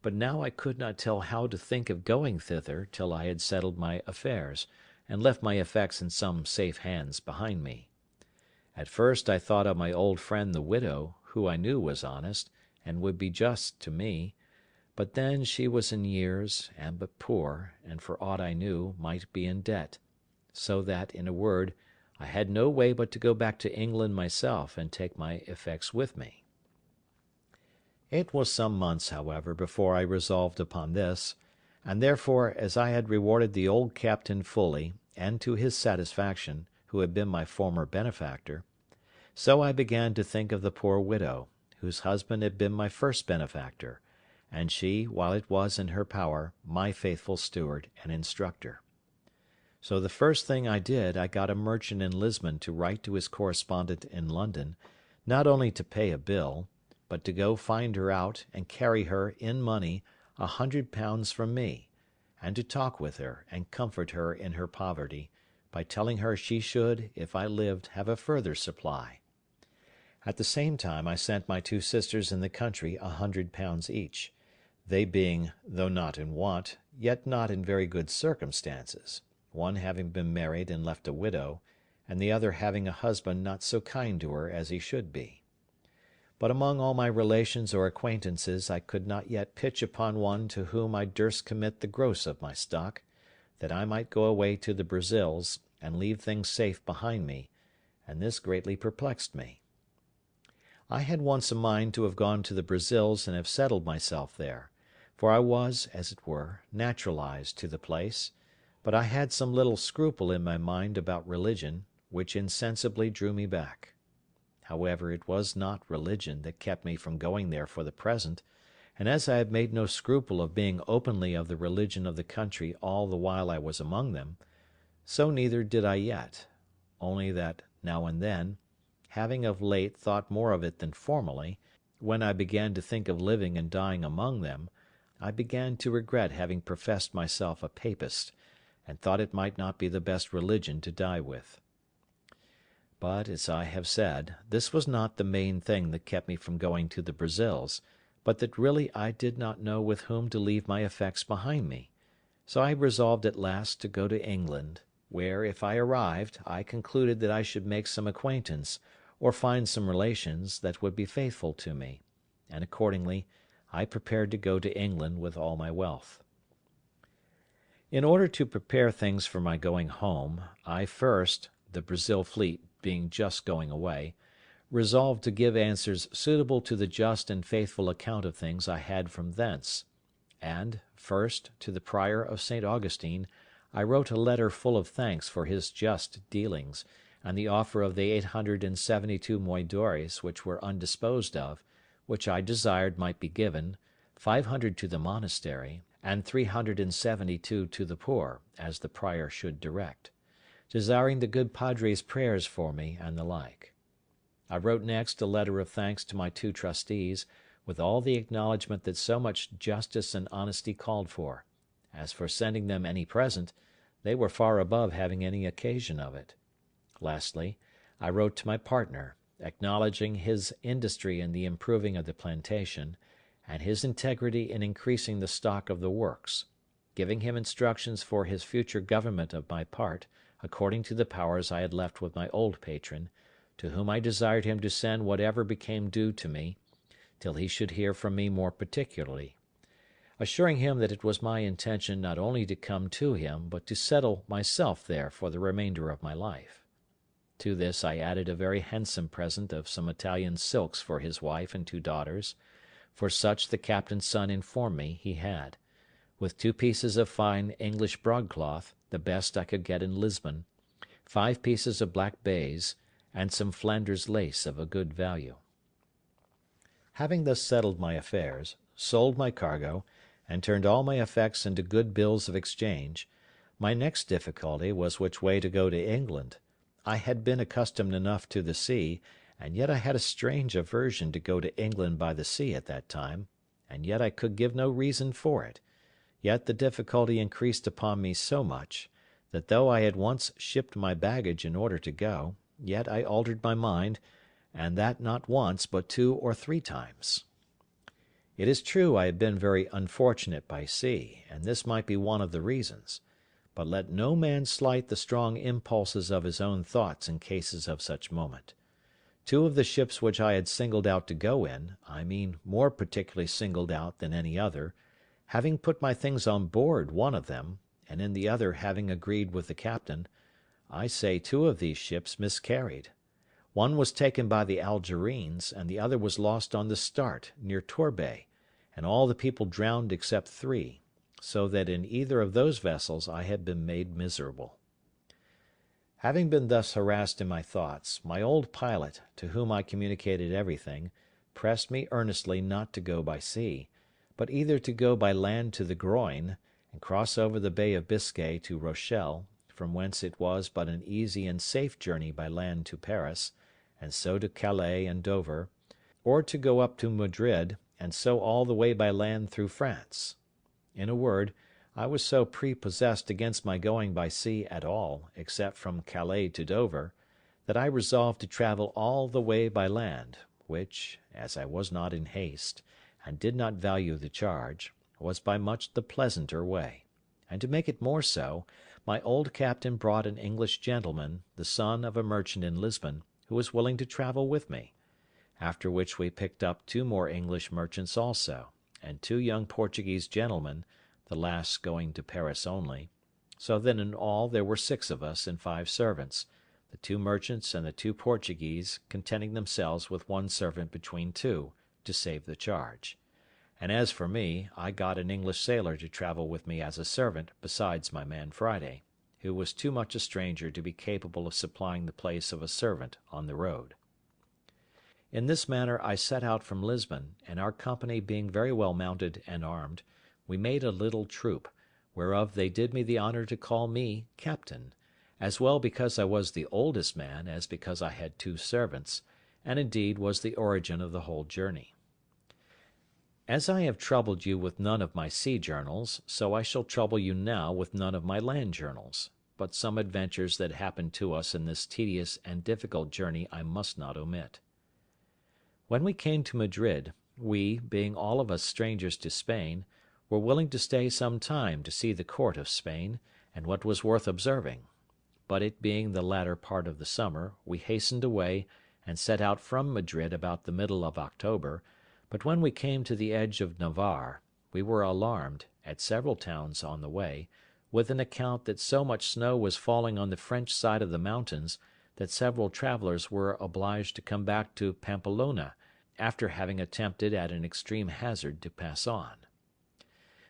but now I could not tell how to think of going thither till I had settled my affairs, and left my effects in some safe hands behind me. At first I thought of my old friend the widow, who I knew was honest, and would be just to me; but then she was in years, and but poor, and for aught I knew might be in debt; so that, in a word, I had no way but to go back to England myself and take my effects with me. It was some months, however, before I resolved upon this, and therefore, as I had rewarded the old captain fully, and to his satisfaction, who had been my former benefactor, so I began to think of the poor widow, whose husband had been my first benefactor, and she, while it was in her power, my faithful steward and instructor. So the first thing I did, I got a merchant in Lisbon to write to his correspondent in London, not only to pay a bill, but to go find her out and carry her, in money, £100 from me, and to talk with her, and comfort her in her poverty, by telling her she should, if I lived, have a further supply. At the same time I sent my two sisters in the country £100 each, they being, though not in want, yet not in very good circumstances, one having been married and left a widow, and the other having a husband not so kind to her as he should be. But among all my relations or acquaintances I could not yet pitch upon one to whom I durst commit the gross of my stock, that I might go away to the Brazils, and leave things safe behind me, and this greatly perplexed me. I had once a mind to have gone to the Brazils and have settled myself there, for I was, as it were, naturalised to the place, but I had some little scruple in my mind about religion, which insensibly drew me back. However, it was not religion that kept me from going there for the present, and as I had made no scruple of being openly of the religion of the country all the while I was among them, so neither did I yet, only that, now and then, having of late thought more of it than formerly, when I began to think of living and dying among them, I began to regret having professed myself a papist, and thought it might not be the best religion to die with. But, as I have said, this was not the main thing that kept me from going to the Brazils, but that really I did not know with whom to leave my effects behind me; so I resolved at last to go to England, where, if I arrived, I concluded that I should make some acquaintance, or find some relations, that would be faithful to me, and accordingly I prepared to go to England with all my wealth. In order to prepare things for my going home, I first, the Brazil fleet being just going away, resolved to give answers suitable to the just and faithful account of things I had from thence; and, first, to the Prior of St. Augustine, I wrote a letter full of thanks for his just dealings, and the offer of the 872 moidores which were undisposed of, which I desired might be given, 500 to the monastery, and 372 to the poor, as the prior should direct, desiring the good padre's prayers for me, and the like. I wrote next a letter of thanks to my two trustees, with all the acknowledgment that so much justice and honesty called for; as for sending them any present, they were far above having any occasion of it. Lastly, I wrote to my partner, acknowledging his industry in the improving of the plantation, and his integrity in increasing the stock of the works, giving him instructions for his future government of my part, according to the powers I had left with my old patron, to whom I desired him to send whatever became due to me, till he should hear from me more particularly; assuring him that it was my intention not only to come to him, but to settle myself there for the remainder of my life. To this I added a very handsome present of some Italian silks for his wife and two daughters, for such the captain's son informed me he had, with 2 pieces of fine English broadcloth, the best I could get in Lisbon, 5 pieces of black baize, and some Flanders lace of a good value. Having thus settled my affairs, sold my cargo, and turned all my effects into good bills of exchange, my next difficulty was which way to go to England. I had been accustomed enough to the sea, and yet I had a strange aversion to go to England by the sea at that time, and yet I could give no reason for it. Yet the difficulty increased upon me so much, that though I had once shipped my baggage in order to go, yet I altered my mind, and that not once, but 2 or 3 times. It is true I had been very unfortunate by sea, and this might be one of the reasons; but let no man slight the strong impulses of his own thoughts in cases of such moment. 2 of the ships which I had singled out to go in, I mean more particularly singled out than any other, having put my things on board one of them, and in the other having agreed with the captain, I say 2 of these ships miscarried. One was taken by the Algerines, and the other was lost on the Start, near Torbay, and all the people drowned except 3, so that in either of those vessels I had been made miserable. Having been thus harassed in my thoughts, my old pilot, to whom I communicated everything, pressed me earnestly not to go by sea, but either to go by land to the Groyne, and cross over the Bay of Biscay to Rochelle, from whence it was but an easy and safe journey by land to Paris, and so to Calais and Dover, or to go up to Madrid, and so all the way by land through France. In a word, I was so prepossessed against my going by sea at all, except from Calais to Dover, that I resolved to travel all the way by land, which, as I was not in haste, and did not value the charge, was by much the pleasanter way; and to make it more so, my old captain brought an English gentleman, the son of a merchant in Lisbon, who was willing to travel with me; after which we picked up 2 more English merchants also, and 2 young Portuguese gentlemen, the last going to Paris only, so that in all there were 6 of us and 5 servants, the 2 merchants and the 2 Portuguese contenting themselves with 1 servant between 2, to save the charge; and as for me, I got an English sailor to travel with me as a servant besides my man Friday, who was too much a stranger to be capable of supplying the place of a servant on the road. In this manner I set out from Lisbon, and our company being very well mounted and armed, we made a little troop, whereof they did me the honour to call me captain, as well because I was the oldest man as because I had 2 servants, and indeed was the origin of the whole journey. As I have troubled you with none of my sea journals, so I shall trouble you now with none of my land journals, but some adventures that happened to us in this tedious and difficult journey I must not omit. When we came to Madrid, we, being all of us strangers to Spain, were willing to stay some time to see the court of Spain, and what was worth observing; but it being the latter part of the summer, we hastened away, and set out from Madrid about the middle of October, but when we came to the edge of Navarre, we were alarmed, at several towns on the way, with an account that so much snow was falling on the French side of the mountains, that several travellers were obliged to come back to Pamplona, after having attempted at an extreme hazard to pass on.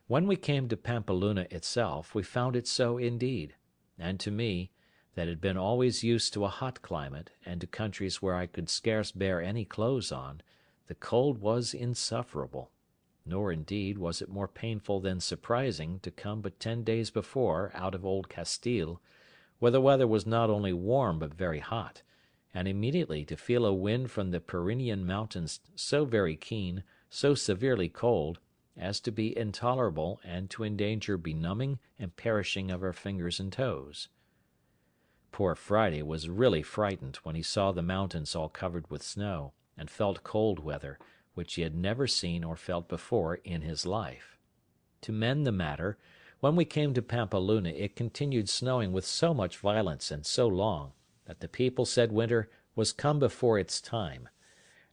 When we came to Pamplona itself, we found it so indeed; and to me, that had been always used to a hot climate, and to countries where I could scarce bear any clothes on, the cold was insufferable; nor, indeed, was it more painful than surprising to come but 10 days before out of Old Castile, where the weather was not only warm but very hot, and immediately to feel a wind from the Pyrenean mountains so very keen, so severely cold, as to be intolerable and to endanger benumbing and perishing of our fingers and toes. Poor Friday was really frightened when he saw the mountains all covered with snow, and felt cold weather, which he had never seen or felt before in his life. To mend the matter, when we came to Pampeluna it continued snowing with so much violence and so long, that the people said winter was come before its time,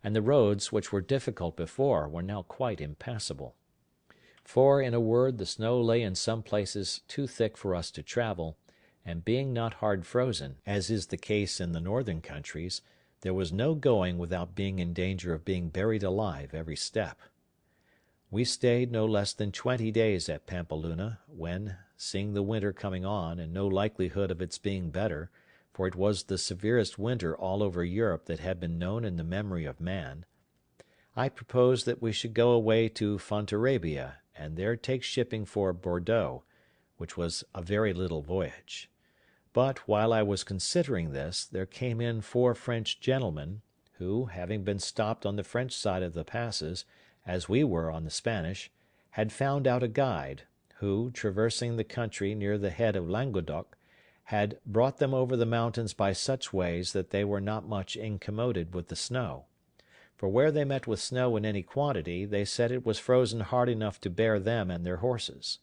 and the roads, which were difficult before, were now quite impassable. For, in a word, the snow lay in some places too thick for us to travel, and being not hard frozen, as is the case in the northern countries, there was no going without being in danger of being buried alive every step. We stayed no less than 20 days at Pampeluna, when, seeing the winter coming on, and no likelihood of its being better, for it was the severest winter all over Europe that had been known in the memory of man, I proposed that we should go away to Fontarabia, and there take shipping for Bordeaux, which was a very little voyage. But, while I was considering this, there came in 4 French gentlemen, who, having been stopped on the French side of the passes, as we were on the Spanish, had found out a guide, who, traversing the country near the head of Languedoc, had brought them over the mountains by such ways that they were not much incommoded with the snow; for where they met with snow in any quantity, they said it was frozen hard enough to bear them and their horses.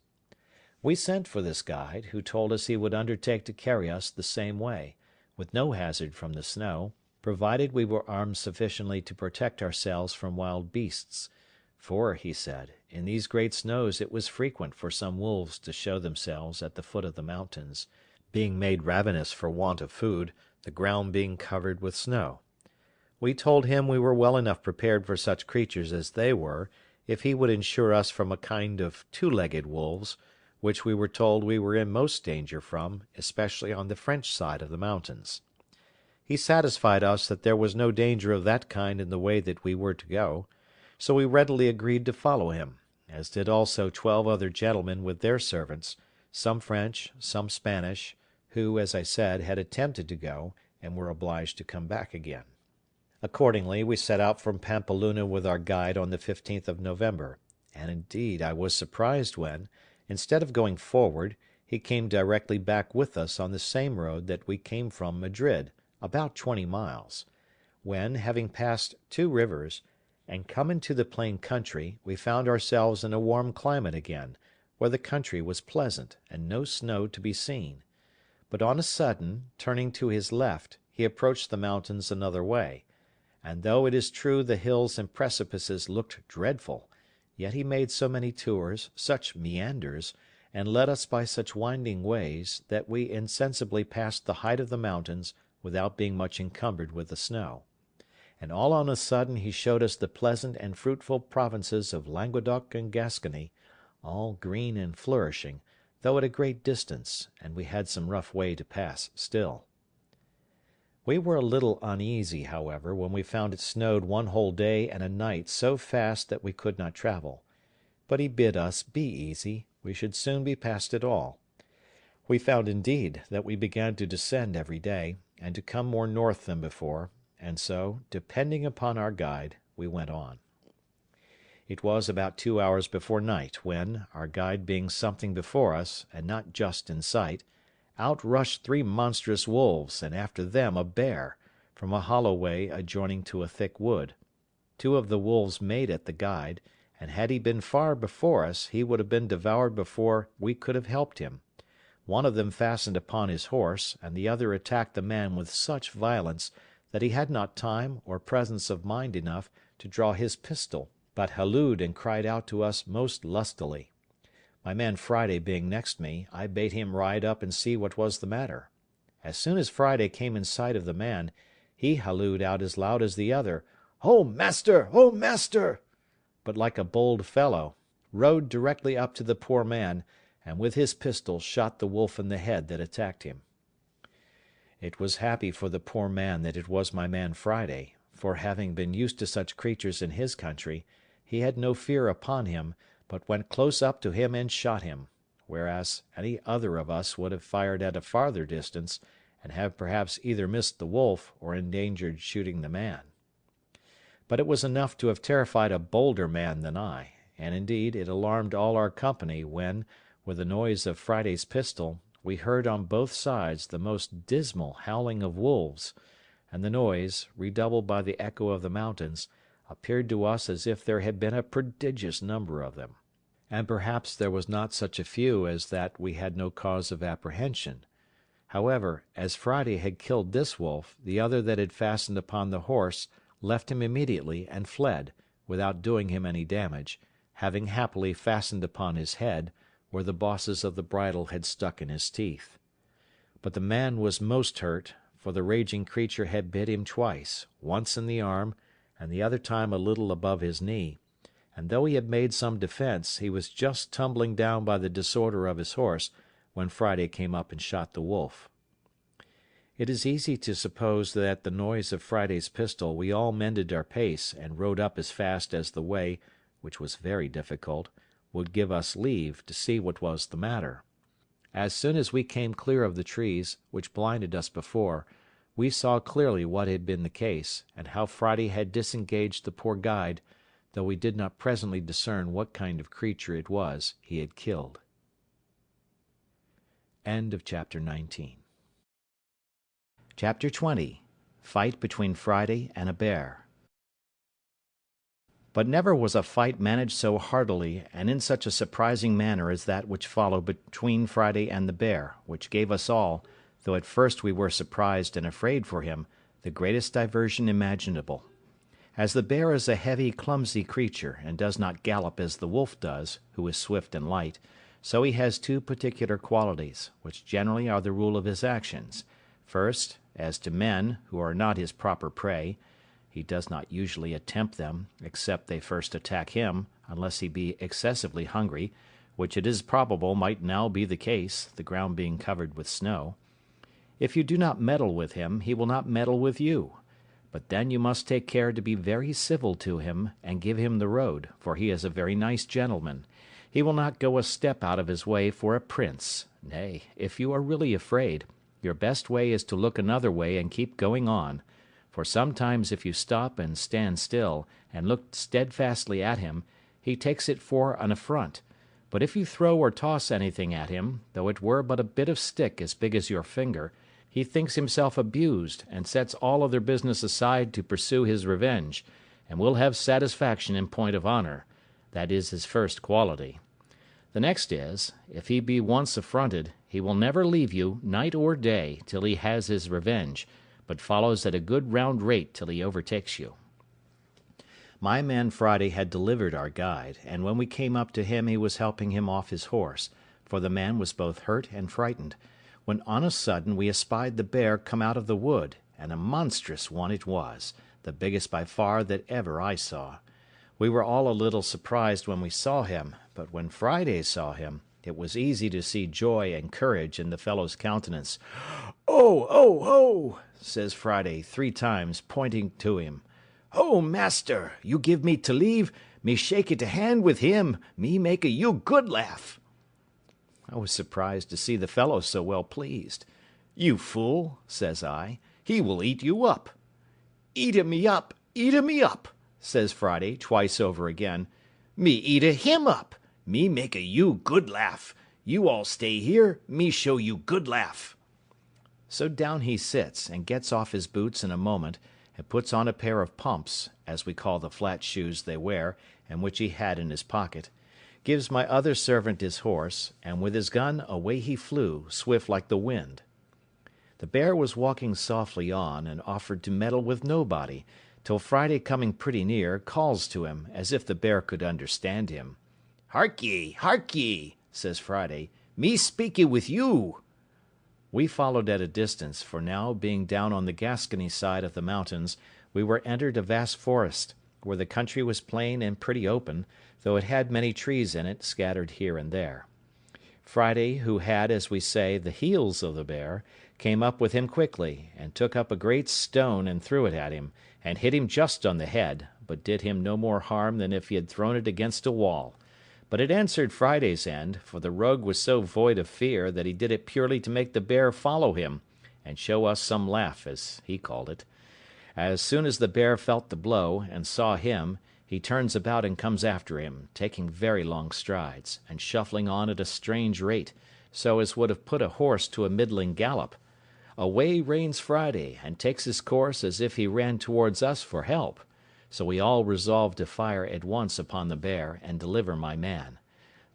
We sent for this guide, who told us he would undertake to carry us the same way, with no hazard from the snow, provided we were armed sufficiently to protect ourselves from wild beasts; for, he said, in these great snows it was frequent for some wolves to show themselves at the foot of the mountains, being made ravenous for want of food, the ground being covered with snow. We told him we were well enough prepared for such creatures as they were, if he would insure us from a kind of 2-legged wolves, which we were told we were in most danger from, especially on the French side of the mountains. He satisfied us that there was no danger of that kind in the way that we were to go, so we readily agreed to follow him, as did also 12 other gentlemen with their servants, some French, some Spanish, who, as I said, had attempted to go, and were obliged to come back again. Accordingly, we set out from Pampeluna with our guide on the 15th of November, and indeed I was surprised when, instead of going forward, he came directly back with us on the same road that we came from Madrid, about 20 miles, when, having passed 2 rivers, and come into the plain country, we found ourselves in a warm climate again, where the country was pleasant, and no snow to be seen; but on a sudden, turning to his left, he approached the mountains another way, and though it is true the hills and precipices looked dreadful, yet he made so many tours, such meanders, and led us by such winding ways, that we insensibly passed the height of the mountains without being much encumbered with the snow; and all on a sudden he showed us the pleasant and fruitful provinces of Languedoc and Gascony, all green and flourishing, though at a great distance, and we had some rough way to pass still. We were a little uneasy, however, when we found it snowed 1 whole day and a night so fast that we could not travel; but he bid us be easy, we should soon be past it all. We found, indeed, that we began to descend every day, and to come more north than before, and so, depending upon our guide, we went on. It was about 2 hours before night when, our guide being something before us, and not just in sight, out rushed 3 monstrous wolves, and after them a bear, from a hollow way adjoining to a thick wood. 2 of the wolves made at the guide, and had he been far before us, he would have been devoured before we could have helped him. One of them fastened upon his horse, and the other attacked the man with such violence that he had not time or presence of mind enough to draw his pistol, but hallooed and cried out to us most lustily. My man Friday being next me, I bade him ride up and see what was the matter. As soon as Friday came in sight of the man, he hallooed out as loud as the other, "Oh, master! Oh, master!" but like a bold fellow, rode directly up to the poor man, and with his pistol shot the wolf in the head that attacked him. It was happy for the poor man that it was my man Friday, for having been used to such creatures in his country, he had no fear upon him, but went close up to him and shot him, whereas any other of us would have fired at a farther distance, and have perhaps either missed the wolf or endangered shooting the man. But it was enough to have terrified a bolder man than I, and indeed it alarmed all our company when, with the noise of Friday's pistol, we heard on both sides the most dismal howling of wolves, and the noise, redoubled by the echo of the mountains, appeared to us as if there had been a prodigious number of them; and perhaps there was not such a few as that we had no cause of apprehension. However, as Friday had killed this wolf, the other that had fastened upon the horse left him immediately and fled, without doing him any damage, having happily fastened upon his head, where the bosses of the bridle had stuck in his teeth. But the man was most hurt, for the raging creature had bit him twice, once in the arm, and the other time a little above his knee, and though he had made some defence, he was just tumbling down by the disorder of his horse, when Friday came up and shot the wolf. It is easy to suppose that at the noise of Friday's pistol we all mended our pace and rode up as fast as the way, which was very difficult, would give us leave to see what was the matter. As soon as we came clear of the trees, which blinded us before, we saw clearly what had been the case, and how Friday had disengaged the poor guide, though we did not presently discern what kind of creature it was he had killed. End of chapter 19. Chapter 20. Fight between Friday and a bear. But never was a fight managed so heartily and in such a surprising manner as that which followed between Friday and the bear, which gave us all, though at first we were surprised and afraid for him, the greatest diversion imaginable. As the bear is a heavy, clumsy creature, and does not gallop as the wolf does, who is swift and light, so he has two particular qualities, which generally are the rule of his actions. First, as to men, who are not his proper prey, he does not usually attempt them, except they first attack him, unless he be excessively hungry, which it is probable might now be the case, the ground being covered with snow. If you do not meddle with him, he will not meddle with you. But then you must take care to be very civil to him, and give him the road, for he is a very nice gentleman. He will not go a step out of his way for a prince. Nay, if you are really afraid, your best way is to look another way and keep going on. For sometimes if you stop and stand still, and look steadfastly at him, he takes it for an affront. But if you throw or toss anything at him, though it were but a bit of stick as big as your finger, he thinks himself abused, and sets all other business aside to pursue his revenge, and will have satisfaction in point of honour. That is his first quality. The next is, if he be once affronted, he will never leave you, night or day, till he has his revenge, but follows at a good round rate till he overtakes you. My man Friday had delivered our guide, and when we came up to him he was helping him off his horse, for the man was both hurt and frightened, when on a sudden we espied the bear come out of the wood, and a monstrous one it was, the biggest by far that ever I saw. We were all a little surprised when we saw him, but when Friday saw him, it was easy to see joy and courage in the fellow's countenance. "Oh, oh, oh!" says Friday 3 times, pointing to him. "Oh, master, you give me to leave, me shake it a hand with him, me make a you good laugh." I was surprised to see the fellow so well pleased. "You fool," says I, "he will eat you up." "Eat-a me up, eat-a me up," says Friday twice over again. "Me eat-a him up, me make a you good laugh. You all stay here, me show you good laugh." So down he sits, and gets off his boots in a moment, and puts on a pair of pumps, as we call the flat shoes they wear, and which he had in his pocket, gives my other servant his horse, and with his gun away he flew, swift like the wind. The bear was walking softly on, and offered to meddle with nobody, till Friday coming pretty near, calls to him, as if the bear could understand him. Hark ye, says Friday, me speaky with you." We followed at a distance, for now, being down on the Gascony side of the mountains, we were entered a vast forest, where the country was plain and pretty open, though it had many trees in it, scattered here and there. Friday, who had, as we say, the heels of the bear, came up with him quickly, and took up a great stone and threw it at him, and hit him just on the head, but did him no more harm than if he had thrown it against a wall. But it answered Friday's end, for the rogue was so void of fear that he did it purely to make the bear follow him, and show us some laugh, as he called it. As soon as the bear felt the blow, and saw him, he turns about and comes after him, taking very long strides, and shuffling on at a strange rate, so as would have put a horse to a middling gallop. Away reins Friday, and takes his course as if he ran towards us for help. So we all resolved to fire at once upon the bear, and deliver my man;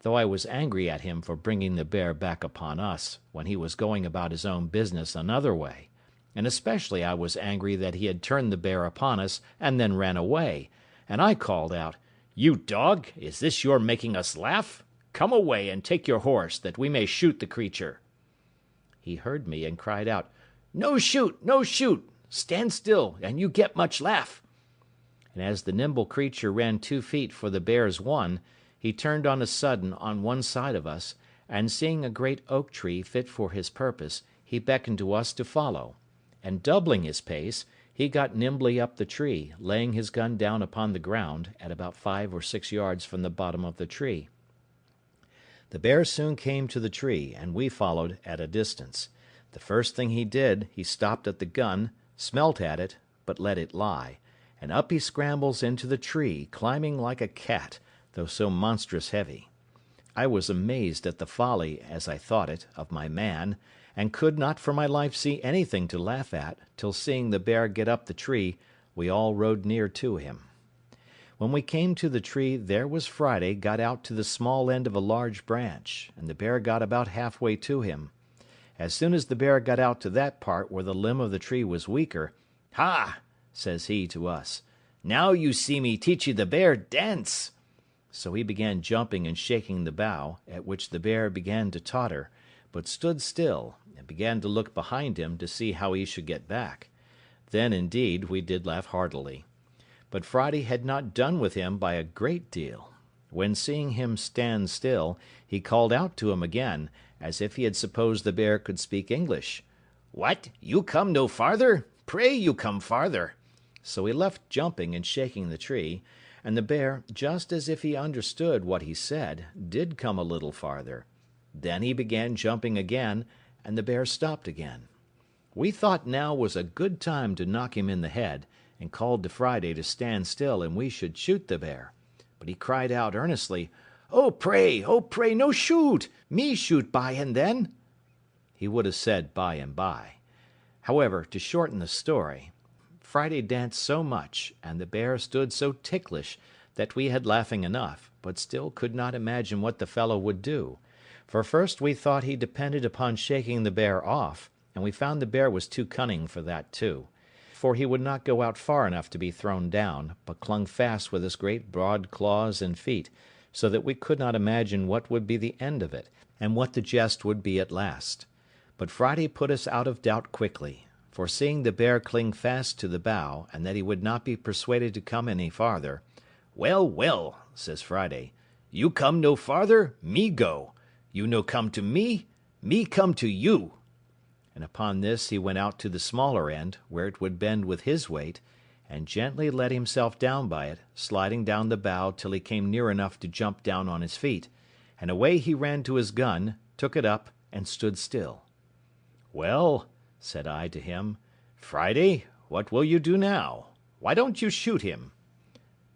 though I was angry at him for bringing the bear back upon us, when he was going about his own business another way; and especially I was angry that he had turned the bear upon us, and then ran away; and I called out, "You dog, is this your making us laugh? Come away, and take your horse, that we may shoot the creature." He heard me, and cried out, "No shoot, no shoot! Stand still, and you get much laugh." And as the nimble creature ran 2 feet for the bear's 1, he turned on a sudden on one side of us, and seeing a great oak tree fit for his purpose, he beckoned to us to follow. and doubling his pace, he got nimbly up the tree, laying his gun down upon the ground, at about 5 or 6 yards from the bottom of the tree. The bear soon came to the tree, and we followed at a distance. The first thing he did, he stopped at the gun, smelt at it, but let it lie, and up he scrambles into the tree, climbing like a cat, though so monstrous heavy. I was amazed at the folly, as I thought it, of my man, and could not for my life see anything to laugh at, till seeing the bear get up the tree, we all rode near to him. When we came to the tree, there was Friday got out to the small end of a large branch, and the bear got about halfway to him. As soon as the bear got out to that part where the limb of the tree was weaker, "Ha!" says he to us, "now you see me teach you the bear dance." So he began jumping and shaking the bough, at which the bear began to totter, but stood still, and began to look behind him to see how he should get back. Then, indeed, we did laugh heartily. But Friday had not done with him by a great deal. When seeing him stand still, he called out to him again, as if he had supposed the bear could speak English. "What, you come no farther? Pray you come farther." So he left jumping and shaking the tree, and the bear, just as if he understood what he said, did come a little farther. Then he began jumping again, and the bear stopped again. We thought now was a good time to knock him in the head, and called to Friday to stand still and we should shoot the bear. But he cried out earnestly, oh, pray, no shoot! Me shoot by and then." He would have said by and by. However, to shorten the story, Friday danced so much, and the bear stood so ticklish, that we had laughing enough, but still could not imagine what the fellow would do. For first we thought he depended upon shaking the bear off, and we found the bear was too cunning for that too. For he would not go out far enough to be thrown down, but clung fast with his great broad claws and feet, so that we could not imagine what would be the end of it, and what the jest would be at last. But Friday put us out of doubt quickly, for seeing the bear cling fast to the bough, and that he would not be persuaded to come any farther, "Well, well," says Friday, "you come no farther, me go. You no come to me come to you." And upon this he went out to the smaller end, where it would bend with his weight, and gently let himself down by it, sliding down the bough till he came near enough to jump down on his feet, and away he ran to his gun, took it up, and stood still. "Well," said I to him, "Friday, what will you do now? Why don't you shoot him?"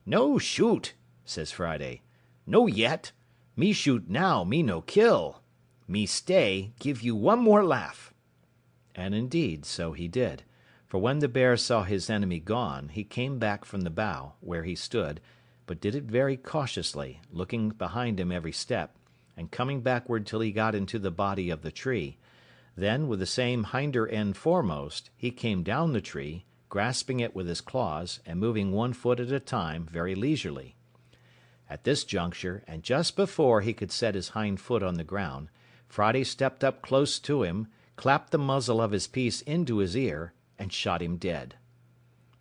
"No shoot," says Friday. "No yet. Me shoot now, me no kill. Me stay, give you one more laugh." And indeed, so he did, for when the bear saw his enemy gone, he came back from the bough, where he stood, but did it very cautiously, looking behind him every step, and coming backward till he got into the body of the tree. Then, with the same hinder end foremost, he came down the tree, grasping it with his claws, and moving one foot at a time very leisurely. At this juncture, and just before he could set his hind foot on the ground, Friday stepped up close to him, clapped the muzzle of his piece into his ear, and shot him dead.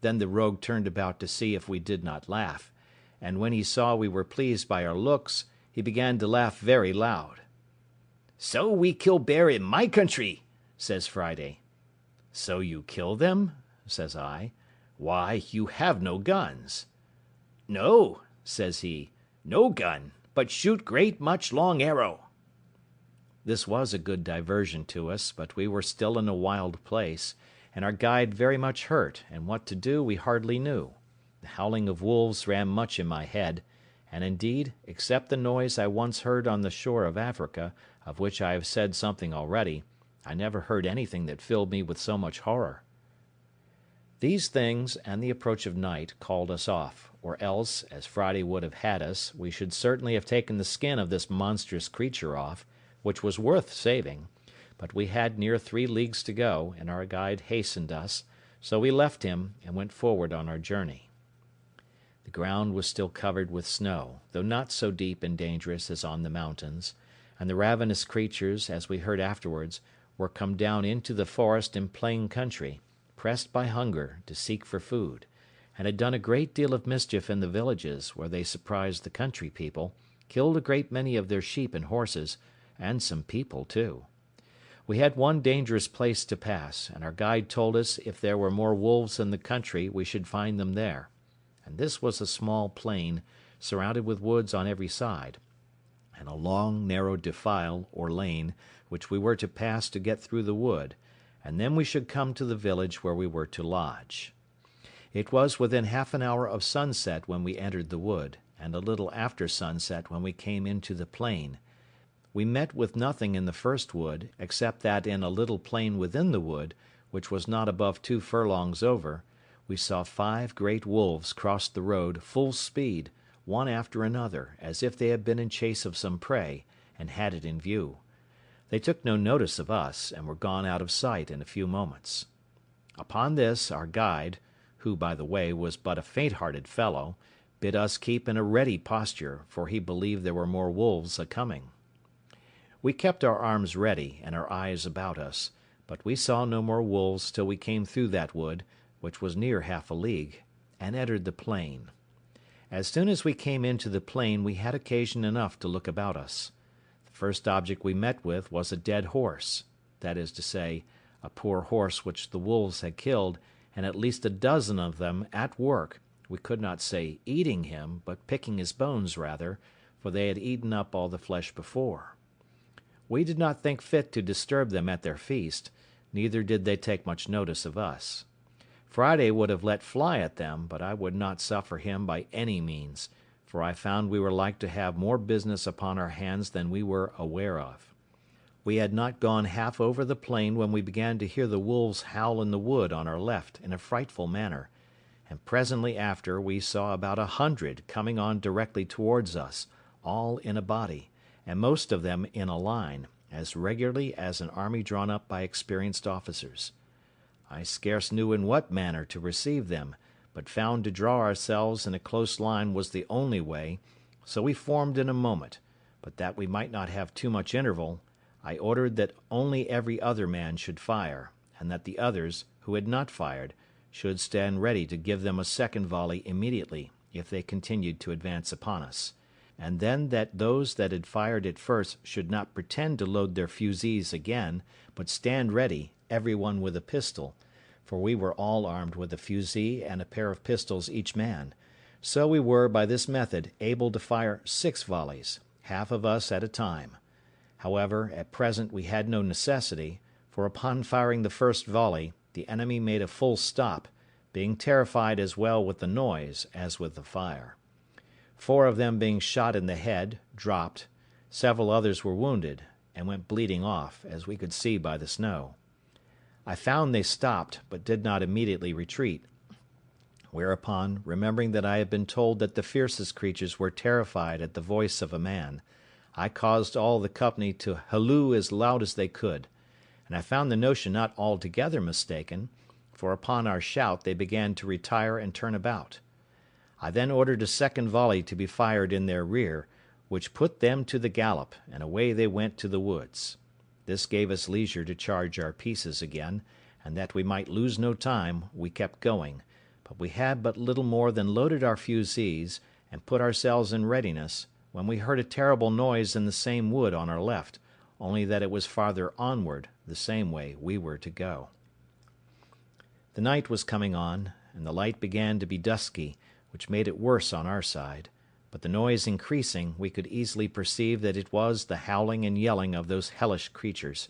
Then the rogue turned about to see if we did not laugh, and when he saw we were pleased by our looks, he began to laugh very loud. "So we kill bear in my country," says Friday. "So you kill them?" says I. "Why, you have no guns." "No," says he, "no gun, but shoot great much long arrow." This was a good diversion to us, but we were still in a wild place, and our guide very much hurt, and what to do we hardly knew. The howling of wolves ran much in my head, and indeed, except the noise I once heard on the shore of Africa, of which I have said something already, I never heard anything that filled me with so much horror. These things, and the approach of night, called us off, or else, as Friday would have had us, we should certainly have taken the skin of this monstrous creature off, which was worth saving, but we had near 3 leagues to go, and our guide hastened us, so we left him, and went forward on our journey. The ground was still covered with snow, though not so deep and dangerous as on the mountains, and the ravenous creatures, as we heard afterwards, were come down into the forest and plain country, pressed by hunger to seek for food, and had done a great deal of mischief in the villages, where they surprised the country people, killed a great many of their sheep and horses, and some people too. We had one dangerous place to pass, and our guide told us if there were more wolves in the country we should find them there. And this was a small plain, surrounded with woods on every side, and a long narrow defile or lane which we were to pass to get through the wood, and then we should come to the village where we were to lodge. It was within half an hour of sunset when we entered the wood, and a little after sunset when we came into the plain. We met with nothing in the first wood, except that in a little plain within the wood, which was not above 2 furlongs over, we saw 5 great wolves cross the road full speed, one after another, as if they had been in chase of some prey, and had it in view. They took no notice of us, and were gone out of sight in a few moments. Upon this our guide, who, by the way, was but a faint-hearted fellow, bid us keep in a ready posture, for he believed there were more wolves a-coming. We kept our arms ready, and our eyes about us, but we saw no more wolves till we came through that wood, which was near half a league, and entered the plain. As soon as we came into the plain we had occasion enough to look about us. The first object we met with was a dead horse, that is to say, a poor horse which the wolves had killed, and at least a dozen of them at work, we could not say eating him, but picking his bones rather, for they had eaten up all the flesh before. We did not think fit to disturb them at their feast, neither did they take much notice of us. Friday would have let fly at them, but I would not suffer him by any means, for I found we were like to have more business upon our hands than we were aware of. We had not gone half over the plain when we began to hear the wolves howl in the wood on our left in a frightful manner, and presently after we saw about 100 coming on directly towards us, all in a body, and most of them in a line, as regularly as an army drawn up by experienced officers. I scarce knew in what manner to receive them, but found to draw ourselves in a close line was the only way, so we formed in a moment, but that we might not have too much interval, I ordered that only every other man should fire, and that the others, who had not fired, should stand ready to give them a second volley immediately, if they continued to advance upon us, and then that those that had fired at first should not pretend to load their fusees again, but stand ready, every one with a pistol, for we were all armed with a fusee and a pair of pistols each man. So we were, by this method, able to fire 6 volleys, half of us at a time. However, at present we had no necessity, for upon firing the first volley, the enemy made a full stop, being terrified as well with the noise as with the fire. 4 of them being shot in the head, dropped, several others were wounded, and went bleeding off, as we could see by the snow. I found they stopped, but did not immediately retreat, whereupon, remembering that I had been told that the fiercest creatures were terrified at the voice of a man, I caused all the company to halloo as loud as they could, and I found the notion not altogether mistaken, for upon our shout they began to retire and turn about. I then ordered a second volley to be fired in their rear, which put them to the gallop, and away they went to the woods. This gave us leisure to charge our pieces again, and that we might lose no time, we kept going, but we had but little more than loaded our fusees, and put ourselves in readiness, when we heard a terrible noise in the same wood on our left, only that it was farther onward, the same way we were to go. The night was coming on, and the light began to be dusky, which made it worse on our side, but the noise increasing, we could easily perceive that it was the howling and yelling of those hellish creatures,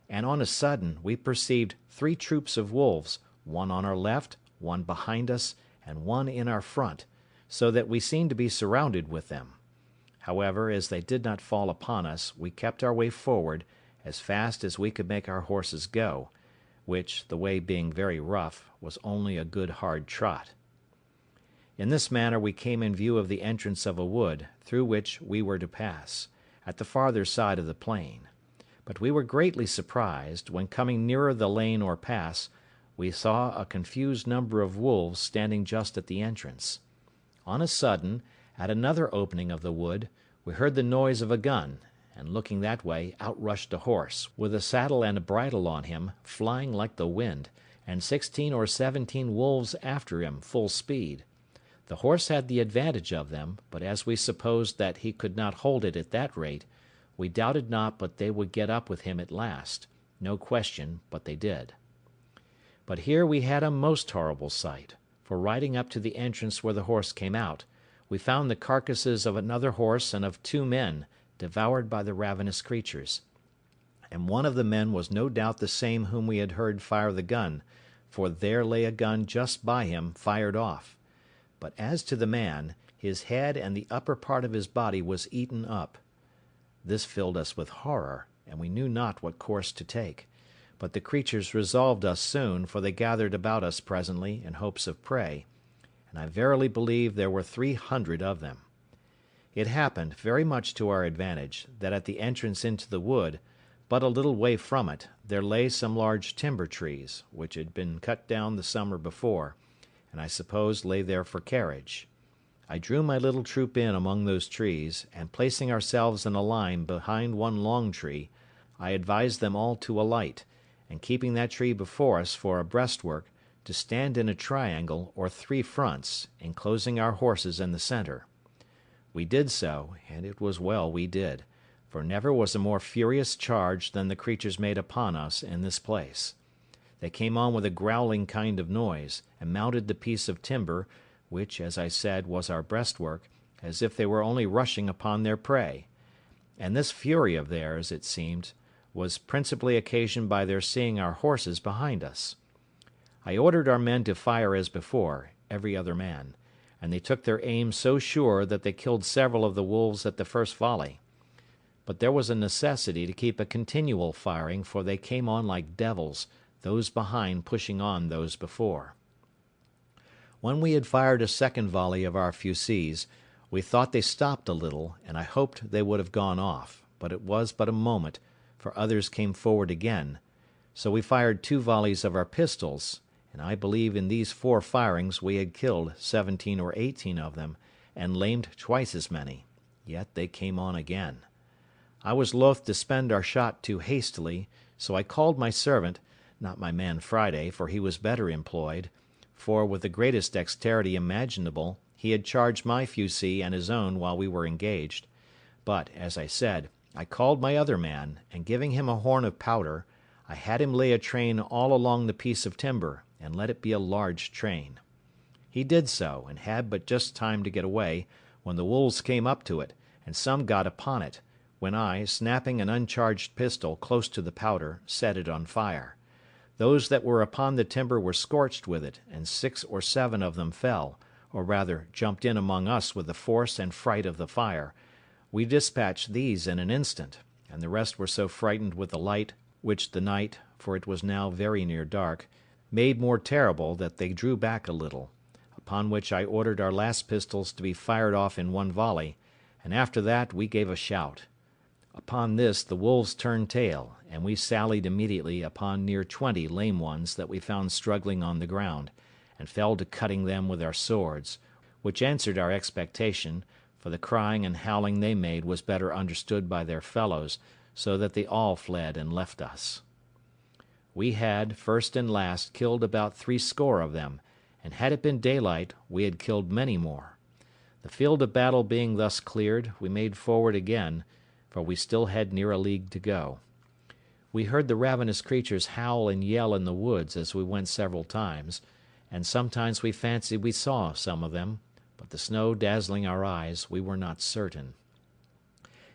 and on a sudden we perceived 3 troops of wolves, one on our left, one behind us, and one in our front, so that we seemed to be surrounded with them. However, as they did not fall upon us, we kept our way forward, as fast as we could make our horses go, which, the way being very rough, was only a good hard trot. In this manner we came in view of the entrance of a wood, through which we were to pass, at the farther side of the plain. But we were greatly surprised, when coming nearer the lane or pass, we saw a confused number of wolves standing just at the entrance. On a sudden, at another opening of the wood, we heard the noise of a gun, and looking that way, out rushed a horse, with a saddle and a bridle on him, flying like the wind, and 16 or 17 wolves after him, full speed. The horse had the advantage of them, but as we supposed that he could not hold it at that rate, we doubted not but they would get up with him at last, no question but they did. But here we had a most horrible sight, for riding up to the entrance where the horse came out, we found the carcasses of another horse and of 2 men, devoured by the ravenous creatures. And one of the men was no doubt the same whom we had heard fire the gun, for there lay a gun just by him fired off. But as to the man, his head and the upper part of his body was eaten up. This filled us with horror, and we knew not what course to take. But the creatures resolved us soon, for they gathered about us presently in hopes of prey, and I verily believe there were 300 of them. It happened, very much to our advantage, that at the entrance into the wood, but a little way from it, there lay some large timber trees, which had been cut down the summer before, and I suppose lay there for carriage. I drew my little troop in among those trees, and placing ourselves in a line behind one long tree, I advised them all to alight, and keeping that tree before us for a breastwork, to stand in a triangle or 3 fronts, enclosing our horses in the centre. We did so, and it was well we did, for never was a more furious charge than the creatures made upon us in this place. They came on with a growling kind of noise, and mounted the piece of timber, which, as I said, was our breastwork, as if they were only rushing upon their prey. And this fury of theirs, it seemed, was principally occasioned by their seeing our horses behind us. I ordered our men to fire as before, every other man, and they took their aim so sure that they killed several of the wolves at the first volley. But there was a necessity to keep a continual firing, for they came on like devils, those behind pushing on those before. When we had fired a second volley of our fusées, we thought they stopped a little, and I hoped they would have gone off, but it was but a moment, for others came forward again. So we fired 2 volleys of our pistols, and I believe in these 4 firings we had killed 17 or 18 of them, and lamed twice as many. Yet they came on again. I was loath to spend our shot too hastily, so I called my servant, not my man Friday, for he was better employed, for with the greatest dexterity imaginable he had charged my fusee and his own while we were engaged. But, as I said, I called my other man, and giving him a horn of powder, I had him lay a train all along the piece of timber, and let it be a large train. He did so, and had but just time to get away, when the wolves came up to it, and some got upon it, when I, snapping an uncharged pistol close to the powder, set it on fire. Those that were upon the timber were scorched with it, and 6 or 7 of them fell, or rather jumped in among us with the force and fright of the fire. We dispatched these in an instant, and the rest were so frightened with the light, which the night, for it was now very near dark, made more terrible, that they drew back a little, upon which I ordered our last pistols to be fired off in one volley, and after that we gave a shout. Upon this the wolves turned tail, and we sallied immediately upon near 20 lame ones that we found struggling on the ground, and fell to cutting them with our swords, which answered our expectation, for the crying and howling they made was better understood by their fellows, so that they all fled and left us. We had, first and last, killed about 60 of them, and had it been daylight, we had killed many more. The field of battle being thus cleared, we made forward again, for we still had near a league to go. We heard the ravenous creatures howl and yell in the woods as we went several times, and sometimes we fancied we saw some of them, but the snow dazzling our eyes, we were not certain.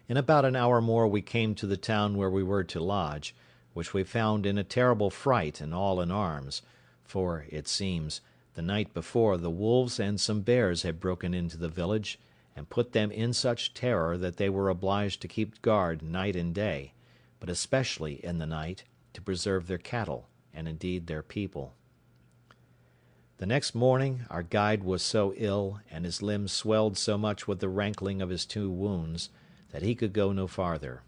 In about an hour more we came to the town where we were to lodge, which we found in a terrible fright and all in arms, for, it seems, the night before the wolves and some bears had broken into the village, and put them in such terror that they were obliged to keep guard night and day, but especially in the night, to preserve their cattle, and indeed their people. The next morning our guide was so ill, and his limbs swelled so much with the rankling of his 2 wounds, that he could go no farther.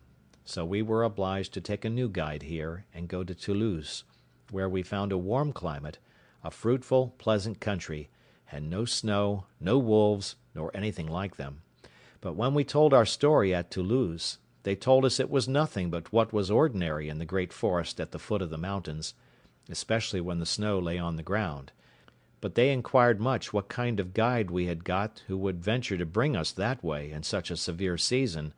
So we were obliged to take a new guide here, and go to Toulouse, where we found a warm climate, a fruitful, pleasant country, and no snow, no wolves, nor anything like them. But when we told our story at Toulouse, they told us it was nothing but what was ordinary in the great forest at the foot of the mountains, especially when the snow lay on the ground. But they inquired much what kind of guide we had got who would venture to bring us that way in such a severe season,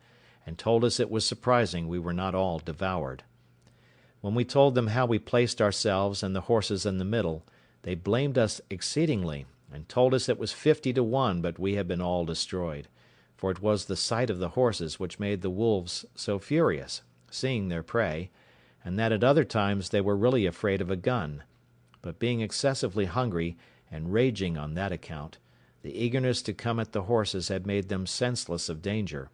and told us it was surprising we were not all devoured. When we told them how we placed ourselves and the horses in the middle, they blamed us exceedingly, and told us it was 50 to 1, but we had been all destroyed; for it was the sight of the horses which made the wolves so furious, seeing their prey, and that at other times they were really afraid of a gun; but being excessively hungry, and raging on that account, the eagerness to come at the horses had made them senseless of danger,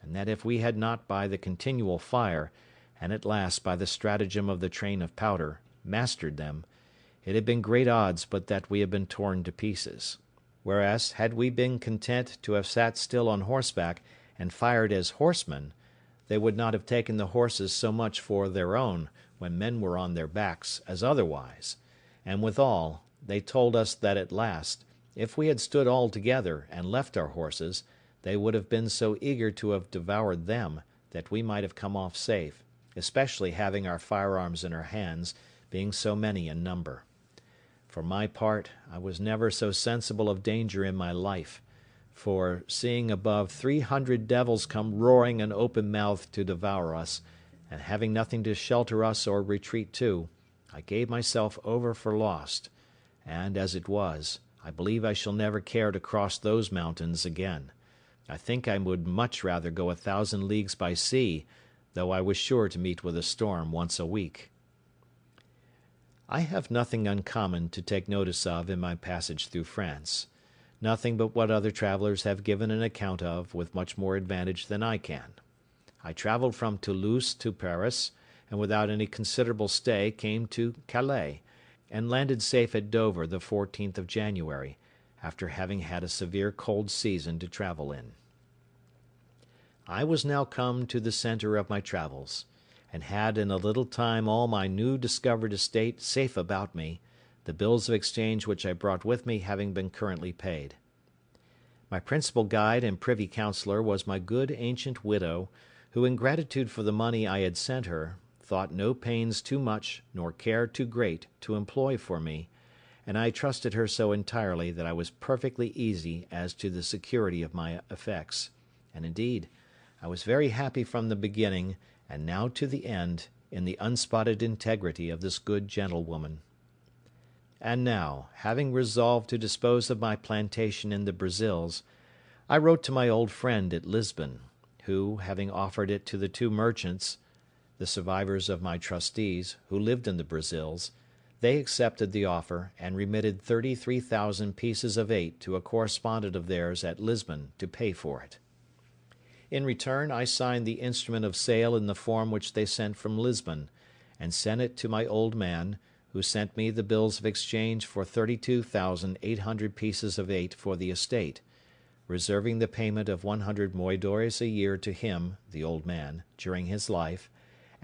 and that if we had not by the continual fire, and at last by the stratagem of the train of powder, mastered them, it had been great odds but that we had been torn to pieces; whereas, had we been content to have sat still on horseback, and fired as horsemen, they would not have taken the horses so much for their own, when men were on their backs, as otherwise; and withal, they told us that at last, if we had stood all together, and left our horses, they would have been so eager to have devoured them, that we might have come off safe, especially having our firearms in our hands, being so many in number. For my part, I was never so sensible of danger in my life; for, seeing above 300 devils come roaring and open-mouthed to devour us, and having nothing to shelter us or retreat to, I gave myself over for lost; and, as it was, I believe I shall never care to cross those mountains again. I think I would much rather go 1,000 leagues by sea, though I was sure to meet with a storm once a week. I have nothing uncommon to take notice of in my passage through France; nothing but what other travellers have given an account of with much more advantage than I can. I travelled from Toulouse to Paris, and without any considerable stay came to Calais, and landed safe at Dover the 14th of January, after having had a severe cold season to travel in. I was now come to the centre of my travels, and had in a little time all my new discovered estate safe about me, the bills of exchange which I brought with me having been currently paid. My principal guide and privy councillor was my good ancient widow, who, in gratitude for the money I had sent her, thought no pains too much nor care too great to employ for me, and I trusted her so entirely that I was perfectly easy as to the security of my effects; and indeed, I was very happy from the beginning, and now to the end, in the unspotted integrity of this good gentlewoman. And now, having resolved to dispose of my plantation in the Brazils, I wrote to my old friend at Lisbon, who, having offered it to the 2 merchants, the survivors of my trustees, who lived in the Brazils, they accepted the offer, and remitted 33,000 pieces of 8 to a correspondent of theirs at Lisbon to pay for it. In return, I signed the instrument of sale in the form which they sent from Lisbon, and sent it to my old man, who sent me the bills of exchange for 32,800 pieces of 8 for the estate, reserving the payment of 100 moidores a year to him, the old man, during his life,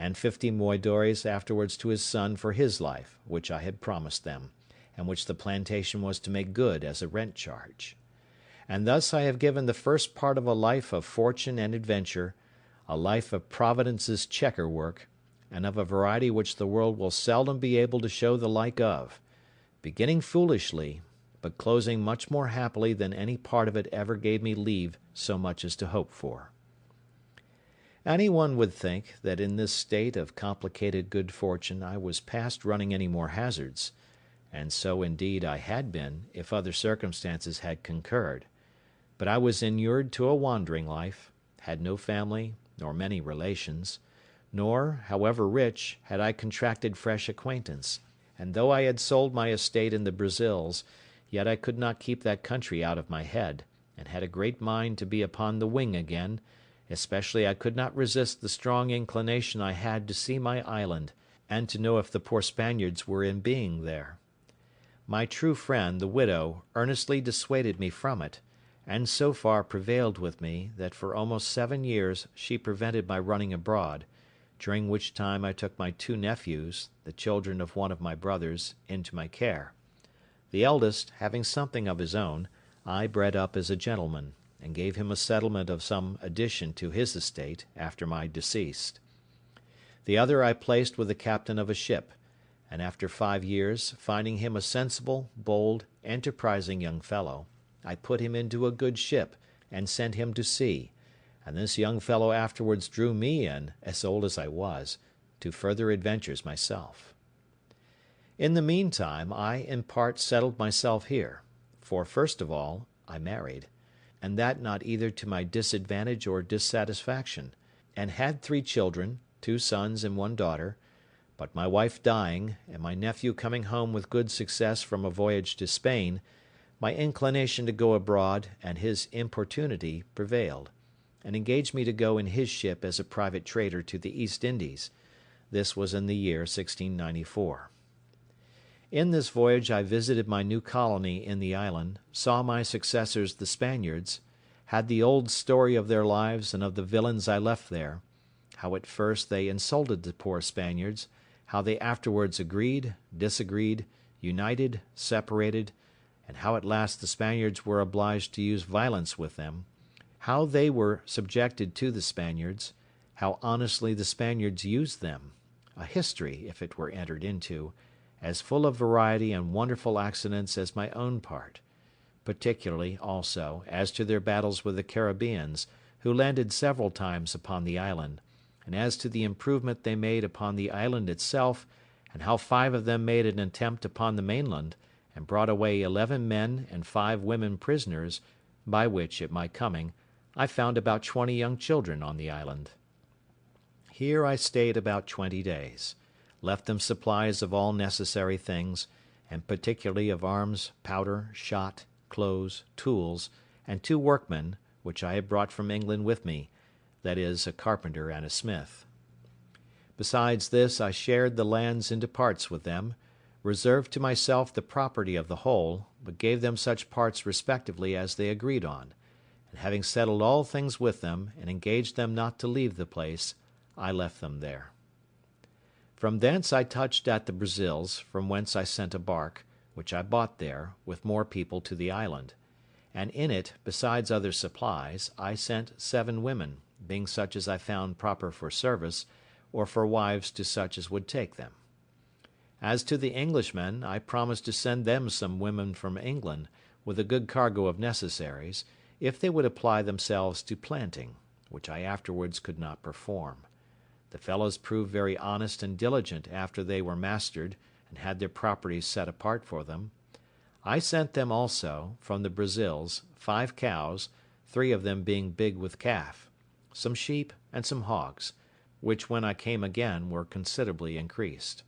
and 50 moidores afterwards to his son for his life, which I had promised them, and which the plantation was to make good as a rent charge. And thus I have given the first part of a life of fortune and adventure, a life of Providence's checker work, and of a variety which the world will seldom be able to show the like of, beginning foolishly, but closing much more happily than any part of it ever gave me leave so much as to hope for. Any one would think that in this state of complicated good fortune I was past running any more hazards, and so indeed I had been, if other circumstances had concurred; but I was inured to a wandering life, had no family, nor many relations, nor, however rich, had I contracted fresh acquaintance; and though I had sold my estate in the Brazils, yet I could not keep that country out of my head, and had a great mind to be upon the wing again, especially I could not resist the strong inclination I had to see my island, and to know if the poor Spaniards were in being there. My true friend, the widow, earnestly dissuaded me from it, and so far prevailed with me, that for almost 7 years she prevented my running abroad, during which time I took my 2 nephews, the children of one of my brothers, into my care. The eldest, having something of his own, I bred up as a gentleman, and gave him a settlement of some addition to his estate after my decease. The other I placed with the captain of a ship, and after 5 years, finding him a sensible, bold, enterprising young fellow, I put him into a good ship, and sent him to sea, and this young fellow afterwards drew me in, as old as I was, to further adventures myself. In the meantime, I in part settled myself here, for first of all, I married, and that not either to my disadvantage or dissatisfaction, and had 3 children, 2 sons and 1 daughter, but my wife dying, and my nephew coming home with good success from a voyage to Spain, my inclination to go abroad and his importunity prevailed, and engaged me to go in his ship as a private trader to the East Indies. This was in the year 1694. In this voyage I visited my new colony in the island, saw my successors the Spaniards, had the old story of their lives and of the villains I left there, how at first they insulted the poor Spaniards, how they afterwards agreed, disagreed, united, separated, and how at last the Spaniards were obliged to use violence with them, how they were subjected to the Spaniards, how honestly the Spaniards used them, a history, if it were entered into, as full of variety and wonderful accidents as my own part, particularly, also, as to their battles with the Caribbeans, who landed several times upon the island, and as to the improvement they made upon the island itself, and how 5 of them made an attempt upon the mainland, and brought away 11 men and 5 women prisoners, by which, at my coming, I found about 20 young children on the island. Here I stayed about 20 days, left them supplies of all necessary things, and particularly of arms, powder, shot, clothes, tools, and 2 workmen, which I had brought from England with me, viz., a carpenter and a smith. Besides this, I shared the lands into parts with them, reserved to myself the property of the whole, but gave them such parts respectively as they agreed on, and having settled all things with them, and engaged them not to leave the place, I left them there. From thence I touched at the Brazils, from whence I sent a bark, which I bought there, with more people to the island; and in it, besides other supplies, I sent 7 women, being such as I found proper for service, or for wives to such as would take them. As to the Englishmen, I promised to send them some women from England, with a good cargo of necessaries, if they would apply themselves to planting, which I afterwards could not perform. The fellows proved very honest and diligent after they were mastered, and had their properties set apart for them. I sent them also, from the Brazils, 5 cows, 3 of them being big with calf, some sheep, and some hogs, which when I came again were considerably increased.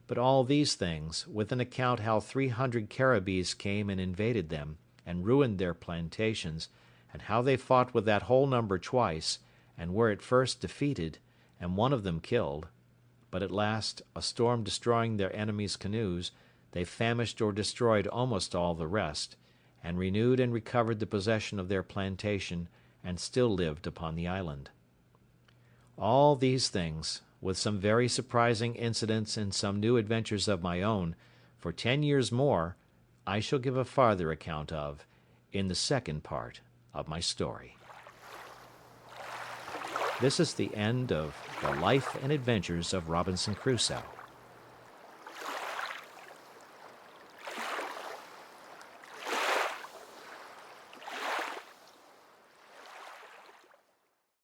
But all these things, with an account how 300 Caribbees came and invaded them, and ruined their plantations, and how they fought with that whole number twice, and were at first defeated, and 1 of them killed, but at last, a storm destroying their enemies' canoes, they famished or destroyed almost all the rest, and renewed and recovered the possession of their plantation, and still lived upon the island. All these things, with some very surprising incidents and some new adventures of my own, for 10 years more, I shall give a farther account of in the second part of my story. This is the end of The Life and Adventures of Robinson Crusoe.